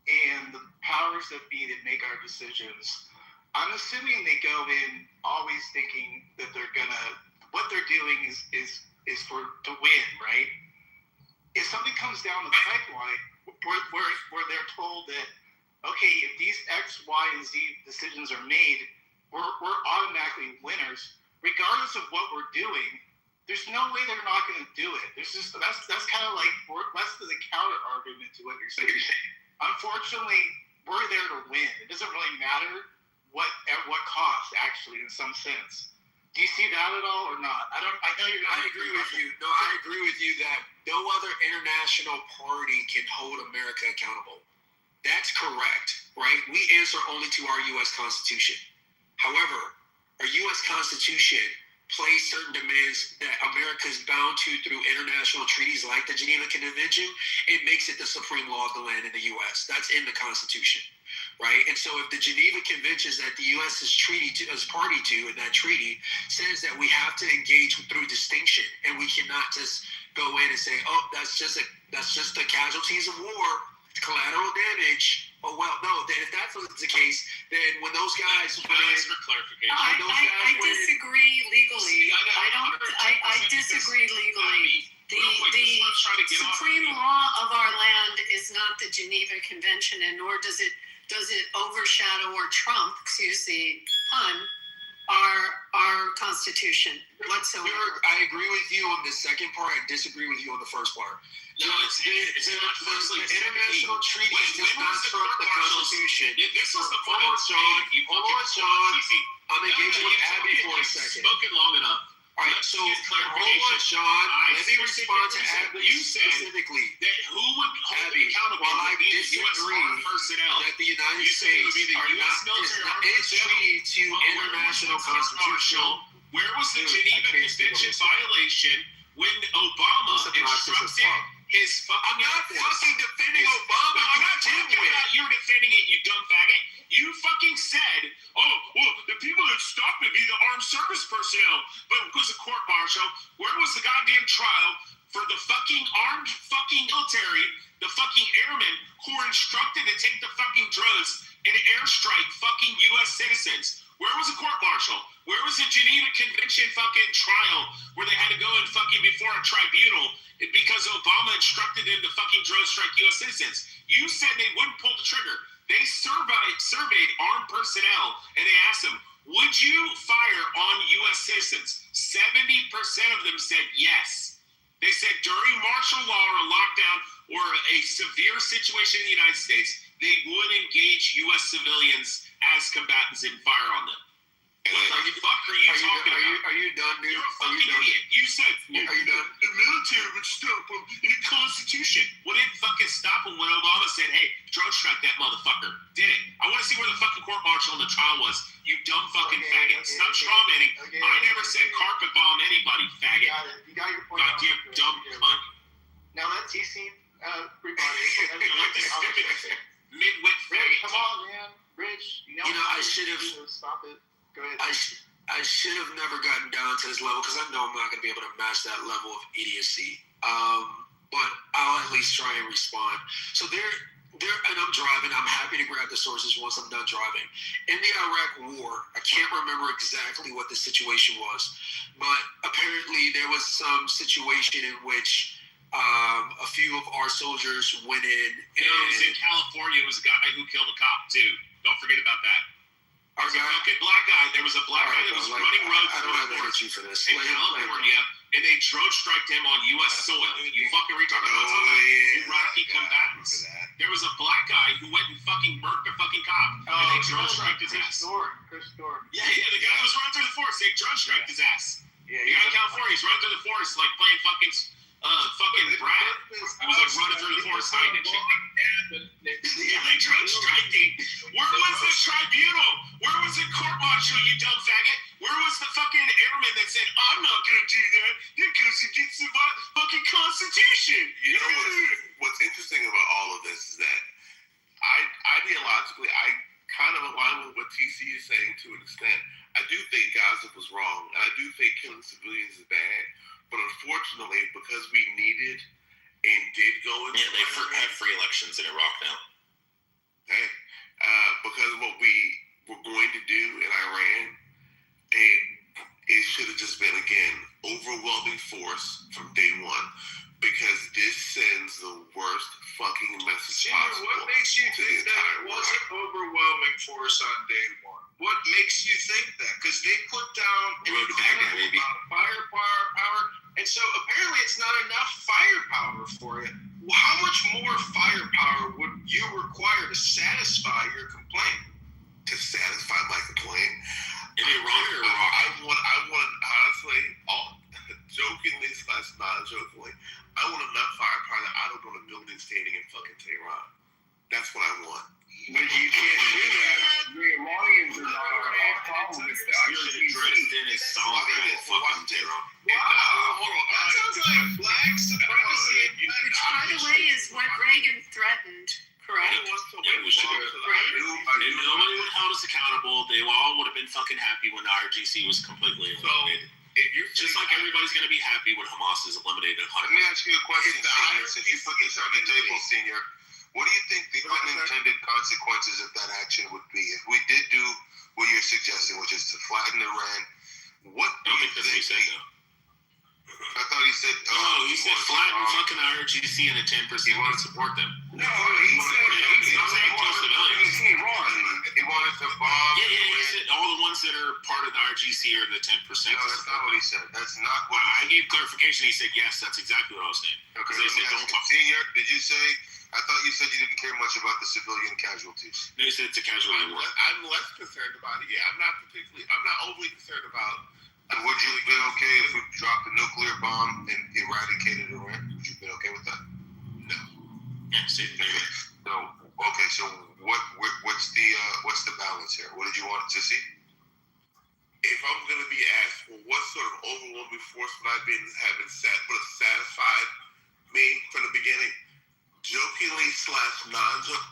S17: and the powers that be that make our decisions, I'm assuming they go in always thinking that they're going to what they're doing is to win, right? If something comes down the pipeline where they're told that, okay, if these X, Y, and Z decisions are made, we're automatically winners, regardless of what we're doing. There's no way they're not going to do it. That's kind of like less than a counter argument to what you're saying. Unfortunately, we're there to win. It doesn't really matter at what cost, actually, in some sense. Do you see that at all or not? I know you're.
S16: I agree with you. No, I agree with you that no other international party can hold America accountable. That's correct, right? We answer only to our U.S. Constitution. However, our U.S. Constitution places certain demands that America is bound to through international treaties like the Geneva Convention. It makes it the supreme law of the land in the U.S. That's in the Constitution, right? And so if the Geneva Conventions that the U.S. is party to in that treaty says that we have to engage through distinction, and we cannot just go in and say, oh, that's just the casualties of war, collateral damage. Oh, well, no, if that's the case, then when those guys went in,
S2: for clarification.
S5: I disagree legally. I disagree legally. The supreme law of our land is not the Geneva Convention, and nor does it overshadow or trump, excuse the pun, our Constitution whatsoever.
S16: I agree with you on the second part. I disagree with you on the first part.
S2: No,
S16: the international treaties does not trump the Constitution.
S2: This is the point.
S16: Hold on, Sean. I'm engaging with Abby for a second.
S2: Spoken long enough.
S16: All right, so hold on, Sean. Let me respond to Abby specifically.
S2: That who would hold
S16: Abby,
S2: accountable?
S16: while I
S2: U.S.
S16: disagree
S2: personnel
S16: that the United States is treaty to international constitutional.
S2: Where was the Geneva Convention violation when Obama instructed his fucking...
S16: I'm not fucking defending Obama.
S2: I'm not talking about you're defending it, you dumb faggot. You fucking said, oh, well, the people that stopped it be the armed service personnel. But it was a court martial. Where was the goddamn trial for the fucking armed fucking military, the fucking airmen who were instructed to take the fucking drugs and airstrike fucking U.S. citizens? Where was the court martial? Where was the Geneva Convention fucking trial where they had to go and fucking before a tribunal because Obama instructed them to fucking drone strike U.S. citizens? You said they wouldn't pull the trigger. They surveyed armed personnel and they asked them, would you fire on U.S. citizens? 70% of them said yes. They said during martial law or a lockdown or a severe situation in the United States, they would engage U.S. civilians as combatants and fire on them. What the fuck are you talking about?
S16: Are you done, dude?
S2: You're a fucking idiot. You said,
S16: are you done?
S2: The military would stop them in the Constitution. Well, it didn't fucking stop them when Obama said, hey, drone strike that motherfucker. Did it. I want to see where the fucking court martial and the trial was. You dumb fucking faggot. Stop straw manning. I never said carpet bomb anybody, faggot.
S17: You got your point.
S2: Goddamn dumb cunt.
S17: Now let TC rebody.
S2: Like this stupid midwit faggot.
S17: Come on, man. Rich, you know
S16: I should have...
S17: Stop it. Go ahead.
S16: I should have never gotten down to this level because I know I'm not going to be able to match that level of idiocy. But I'll at least try and respond. So and I'm driving. I'm happy to grab the sources once I'm done driving. In the Iraq War, I can't remember exactly what the situation was, but apparently there was some situation in which a few of our soldiers went in.
S2: And it was in California. It was a guy who killed a cop too. Don't forget about that. There was a fucking black guy. There was a black guy that was running roads.
S16: I don't have to hit you for this.
S2: In California, and they drone striked him on U.S. soil. You fucking retard. Iraqi combatants. There was a black guy who went and fucking murked a fucking cop. And they drone striked his ass.
S17: Chris Dorn.
S2: Yeah, the guy was running through the forest. They drone striked his ass. Yeah, the guy in California, he's running through the forest like playing fucking Brad. He was like running through the forest hiding and shit. They drone striked him. Where was the tribunal? Where was the court martial, you dumb faggot? Where was the fucking airman that said, I'm not going to do that because it gets the fucking Constitution?
S12: You know what's interesting about all of this is that ideologically, I kind of align with what TC is saying to an extent. I do think Gaza was wrong, and I do think killing civilians is bad. But unfortunately, because we needed and did go into...
S13: Yeah, they have free elections in Iraq now.
S12: Okay. Because of what we were going to do in Iran, and
S11: it should have just been, again, overwhelming force from day one, because this sends the worst fucking message possible.
S3: What makes you think that it wasn't overwhelming force on day one? What makes you think that? Because they put down firepower, and so apparently it's not enough firepower for it. How much more firepower would you require to satisfy your complaint?
S11: To satisfy my complaint?
S13: Is it wrong or wrong?
S11: I want honestly, jokingly / non-jokingly, I want enough firepower that I don't want a building standing in fucking Tehran. That's what I want.
S3: But you can't do that. The Iranians are not our problem. It's the
S11: IRGC. Fucking Tehran.
S3: Hold on. That sounds like black supremacy.
S5: Which, by the way, is what Reagan threatened, correct?
S13: Yeah, we should. If nobody would have held us accountable, they all would have been fucking happy when the IRGC was completely eliminated.
S11: If you're
S13: just like everybody's going to be happy when Hamas is eliminated.
S11: Let me ask you a question, Senior. Since you put this on the table, Senior, what do you think the unintended consequences of that action would be? If we did do what you're suggesting, which is to flatten Iran, what do you think? He said, I thought he said.
S13: He said flatten fucking IRGC and a 10%. He wanted to support them.
S11: No, he wanted to bomb.
S13: Yeah, he said all the ones that are part of the IRGC are the 10%.
S11: No, that's not what he said. That's not what
S13: I gave clarification. He said yes. That's exactly what I was saying.
S11: Okay,
S13: they said don't talk.
S11: Senior, did you say? I thought you said you didn't care much about the civilian casualties.
S13: They said it's a casualty war.
S11: I'm less concerned about it. Yeah, I'm not overly concerned about. Would you have been okay if we dropped a nuclear bomb and eradicated Iran? Would you have been okay with that? No.
S13: Yeah, see,
S11: so okay, so what's the balance here? What did you want to see? If I'm going to be asked, well, what sort of overwhelming force would I would have satisfied me from the beginning? Jokingly / non-joke.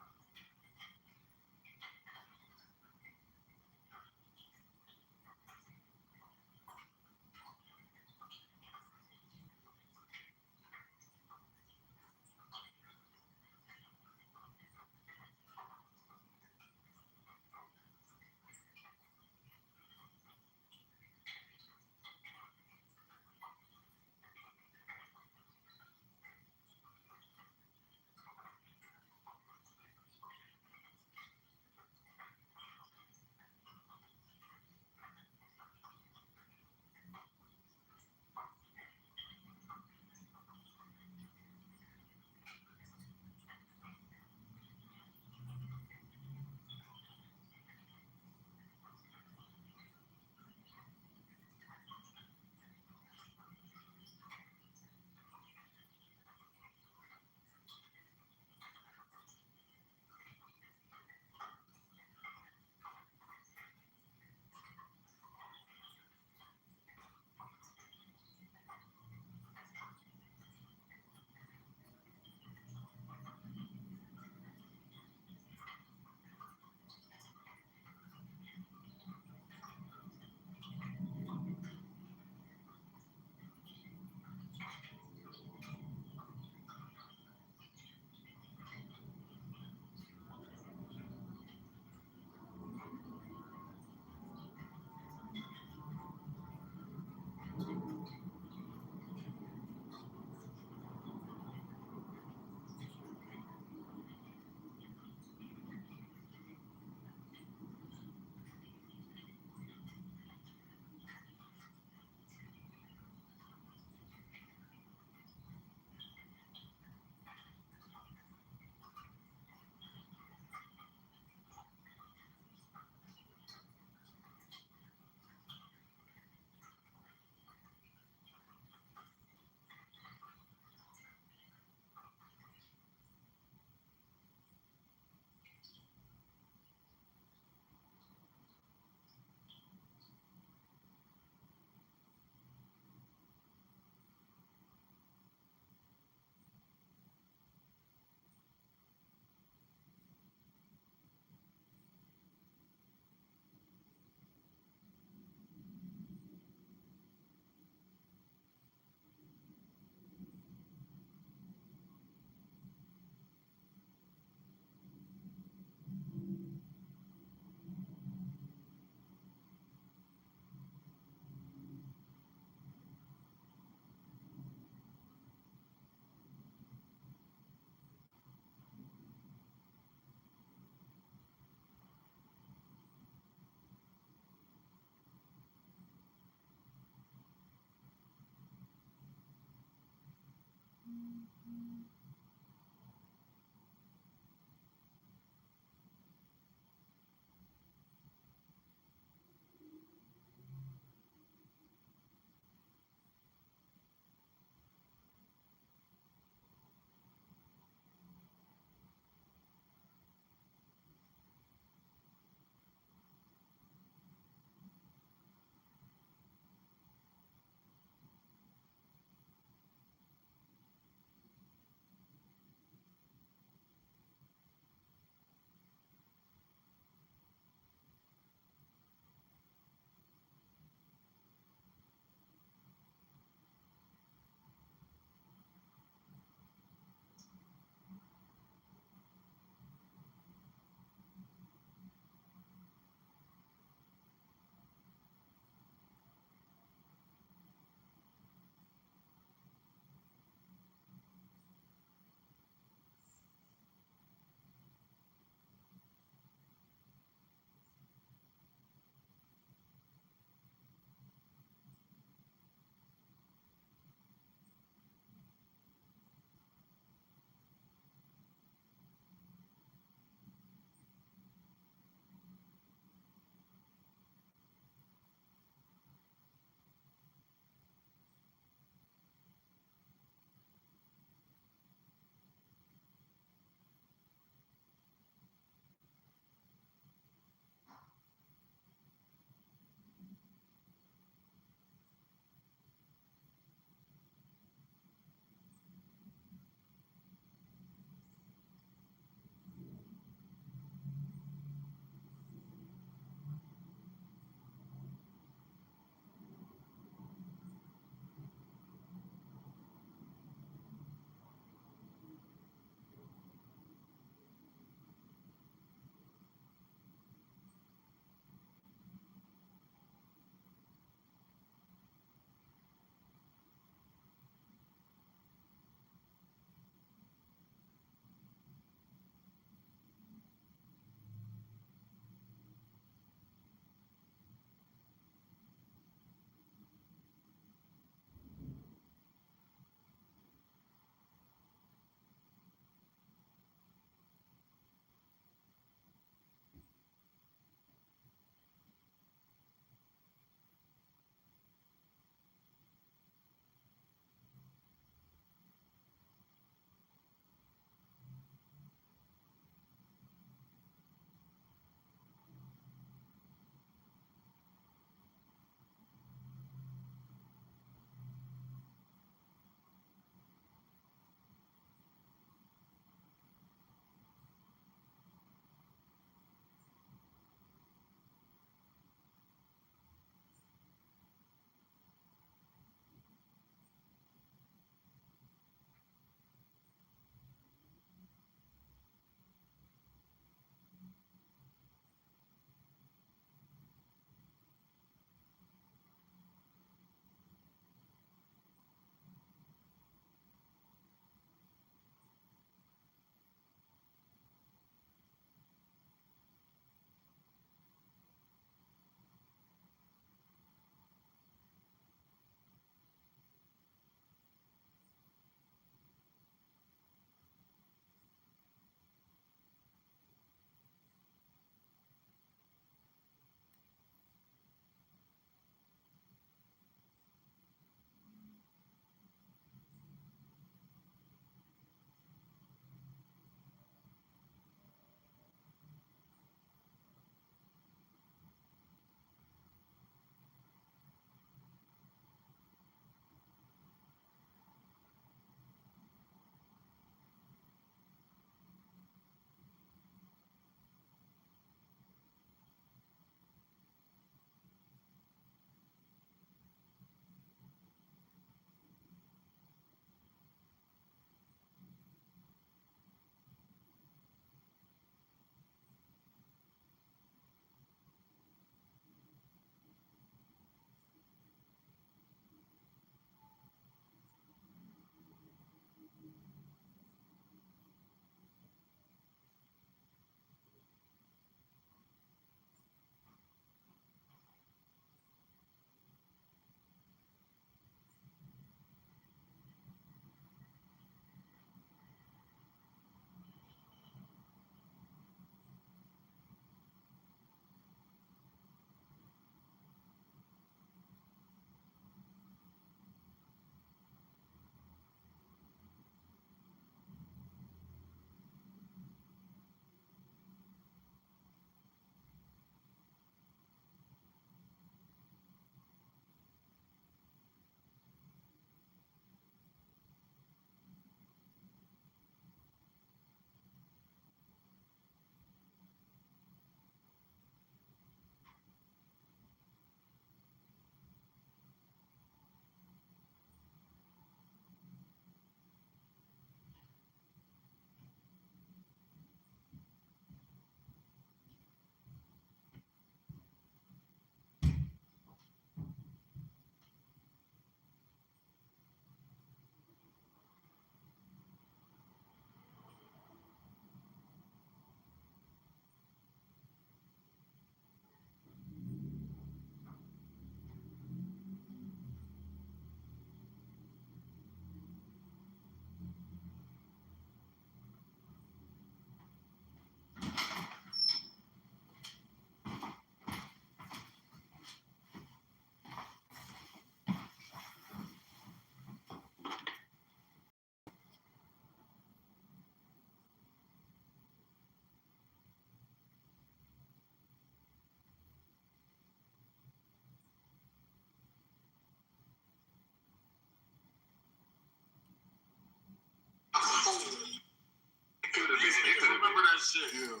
S9: remember that shit. Yeah.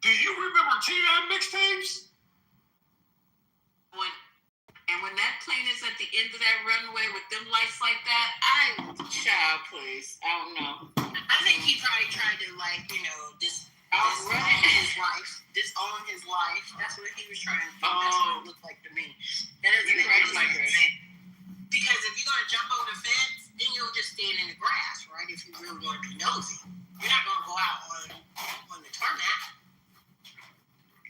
S9: Do you remember T.I. mixtapes?
S5: When that plane is at the end of that runway with them lights like that, child, please, I don't know.
S14: I think he probably tried to disown his life. That's what he was trying to do. That's what it looked like to me. That doesn't make any sense. Because if you're gonna jump over the fence, then you'll just stand in the grass, right? If you really want to be nosy, you're not gonna go out on the tarmac.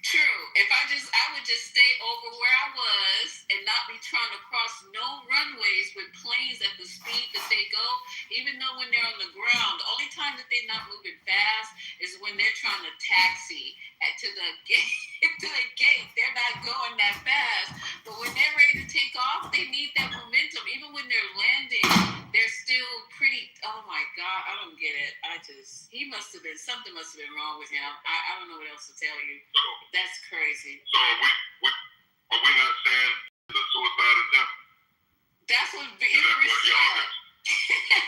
S5: True. I would just stay over where I was and not be trying to cross no runways with planes at the speed that they go, even though when they're on the ground. The only time that they're not moving fast is when they're trying to taxi to the gate. They're not going that fast. But when they're ready to take off, they need that momentum. Even when they're landing, they're still pretty. Oh my God, I don't get it. Something must have been wrong with him. I don't know what else to tell you. That's crazy.
S12: So are we not saying the suicide attempt?
S5: That's what Hillary said.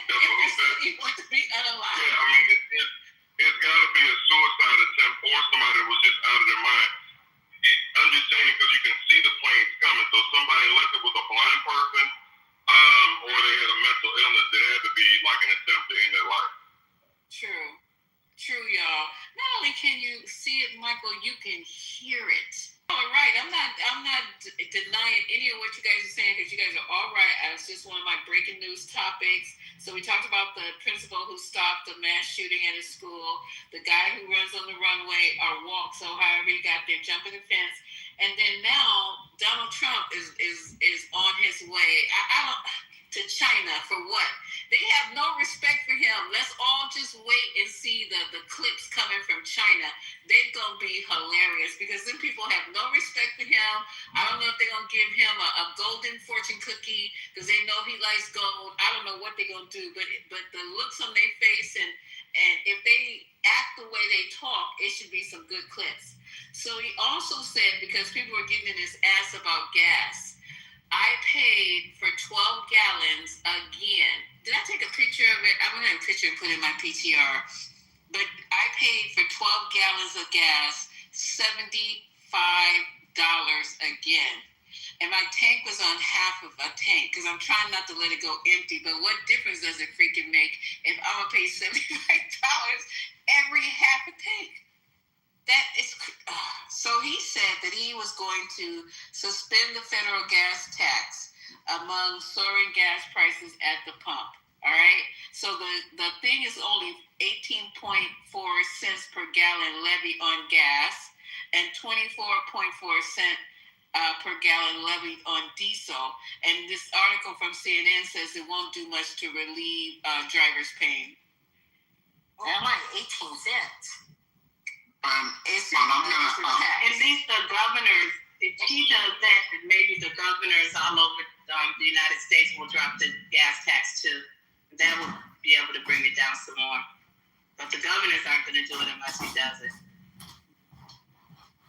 S12: That's what he said.
S5: He wants to be unalive.
S12: Yeah, I mean, it's got to be a suicide attempt or somebody that was just out of their mind. I'm just saying because you can see the planes coming. So somebody, unless it was a blind person or they had a mental illness, it had to be like an attempt to end their life.
S5: True, y'all. Not only can you see it, Michael, you can hear it. All right, I'm not denying any of what you guys are saying because you guys are all right. It's just one of my breaking news topics. So we talked about the principal who stopped the mass shooting at his school, the guy who runs on the runway or walks, so however he got there, jumping the fence, and then now Donald Trump is on his way. I don't to China for what? They have no respect for him. Let's all just wait and see the clips coming from China. They're going to be hilarious because then people have no respect for him. I don't know if they're going to give him a golden fortune cookie because they know he likes gold. I don't know what they're going to do, but the looks on their face and if they act the way they talk, it should be some good clips. So he also said, because people were getting in his ass about gas, I paid for 12 gallons again. Did I take a picture of it? I'm going to have a picture and put it in my PTR. But I paid for 12 gallons of gas, $75 again. And my tank was on half of a tank because I'm trying not to let it go empty. But what difference does it freaking make if I'm going to pay $75 every half a tank? That is so he said that he was going to suspend the federal gas tax among soaring gas prices at the pump. All right. So the thing is only 18.4 cents per gallon levy on gas and 24.4 cents per gallon levied on diesel. And this article from CNN says it won't do much to relieve drivers' pain.
S14: That like 18 cents.
S5: At least the governors, if she does that, then maybe the governors all over the United States will drop the gas tax too. That will be able to bring it down some more. But the governors aren't going to do it unless he does it.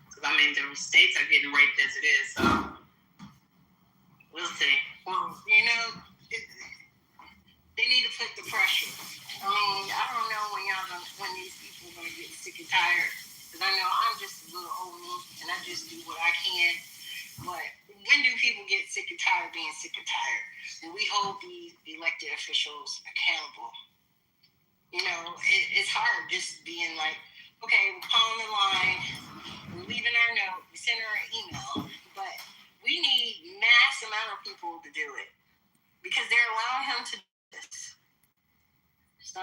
S5: Because, I mean, the states are getting raped as it is, so we'll see.
S14: Well,
S5: they need to put the pressure.
S14: I mean, I don't know when these people are going to get sick and tired. Because I know I'm just a little old me, and I just do what I can. But when do people get sick and tired of being sick and tired? And we hold the elected officials accountable. It's hard just being like, okay, we're calling the line, we're leaving our note, we send her an email. But we need mass amount of people to do it. Because they're allowing him to do this. So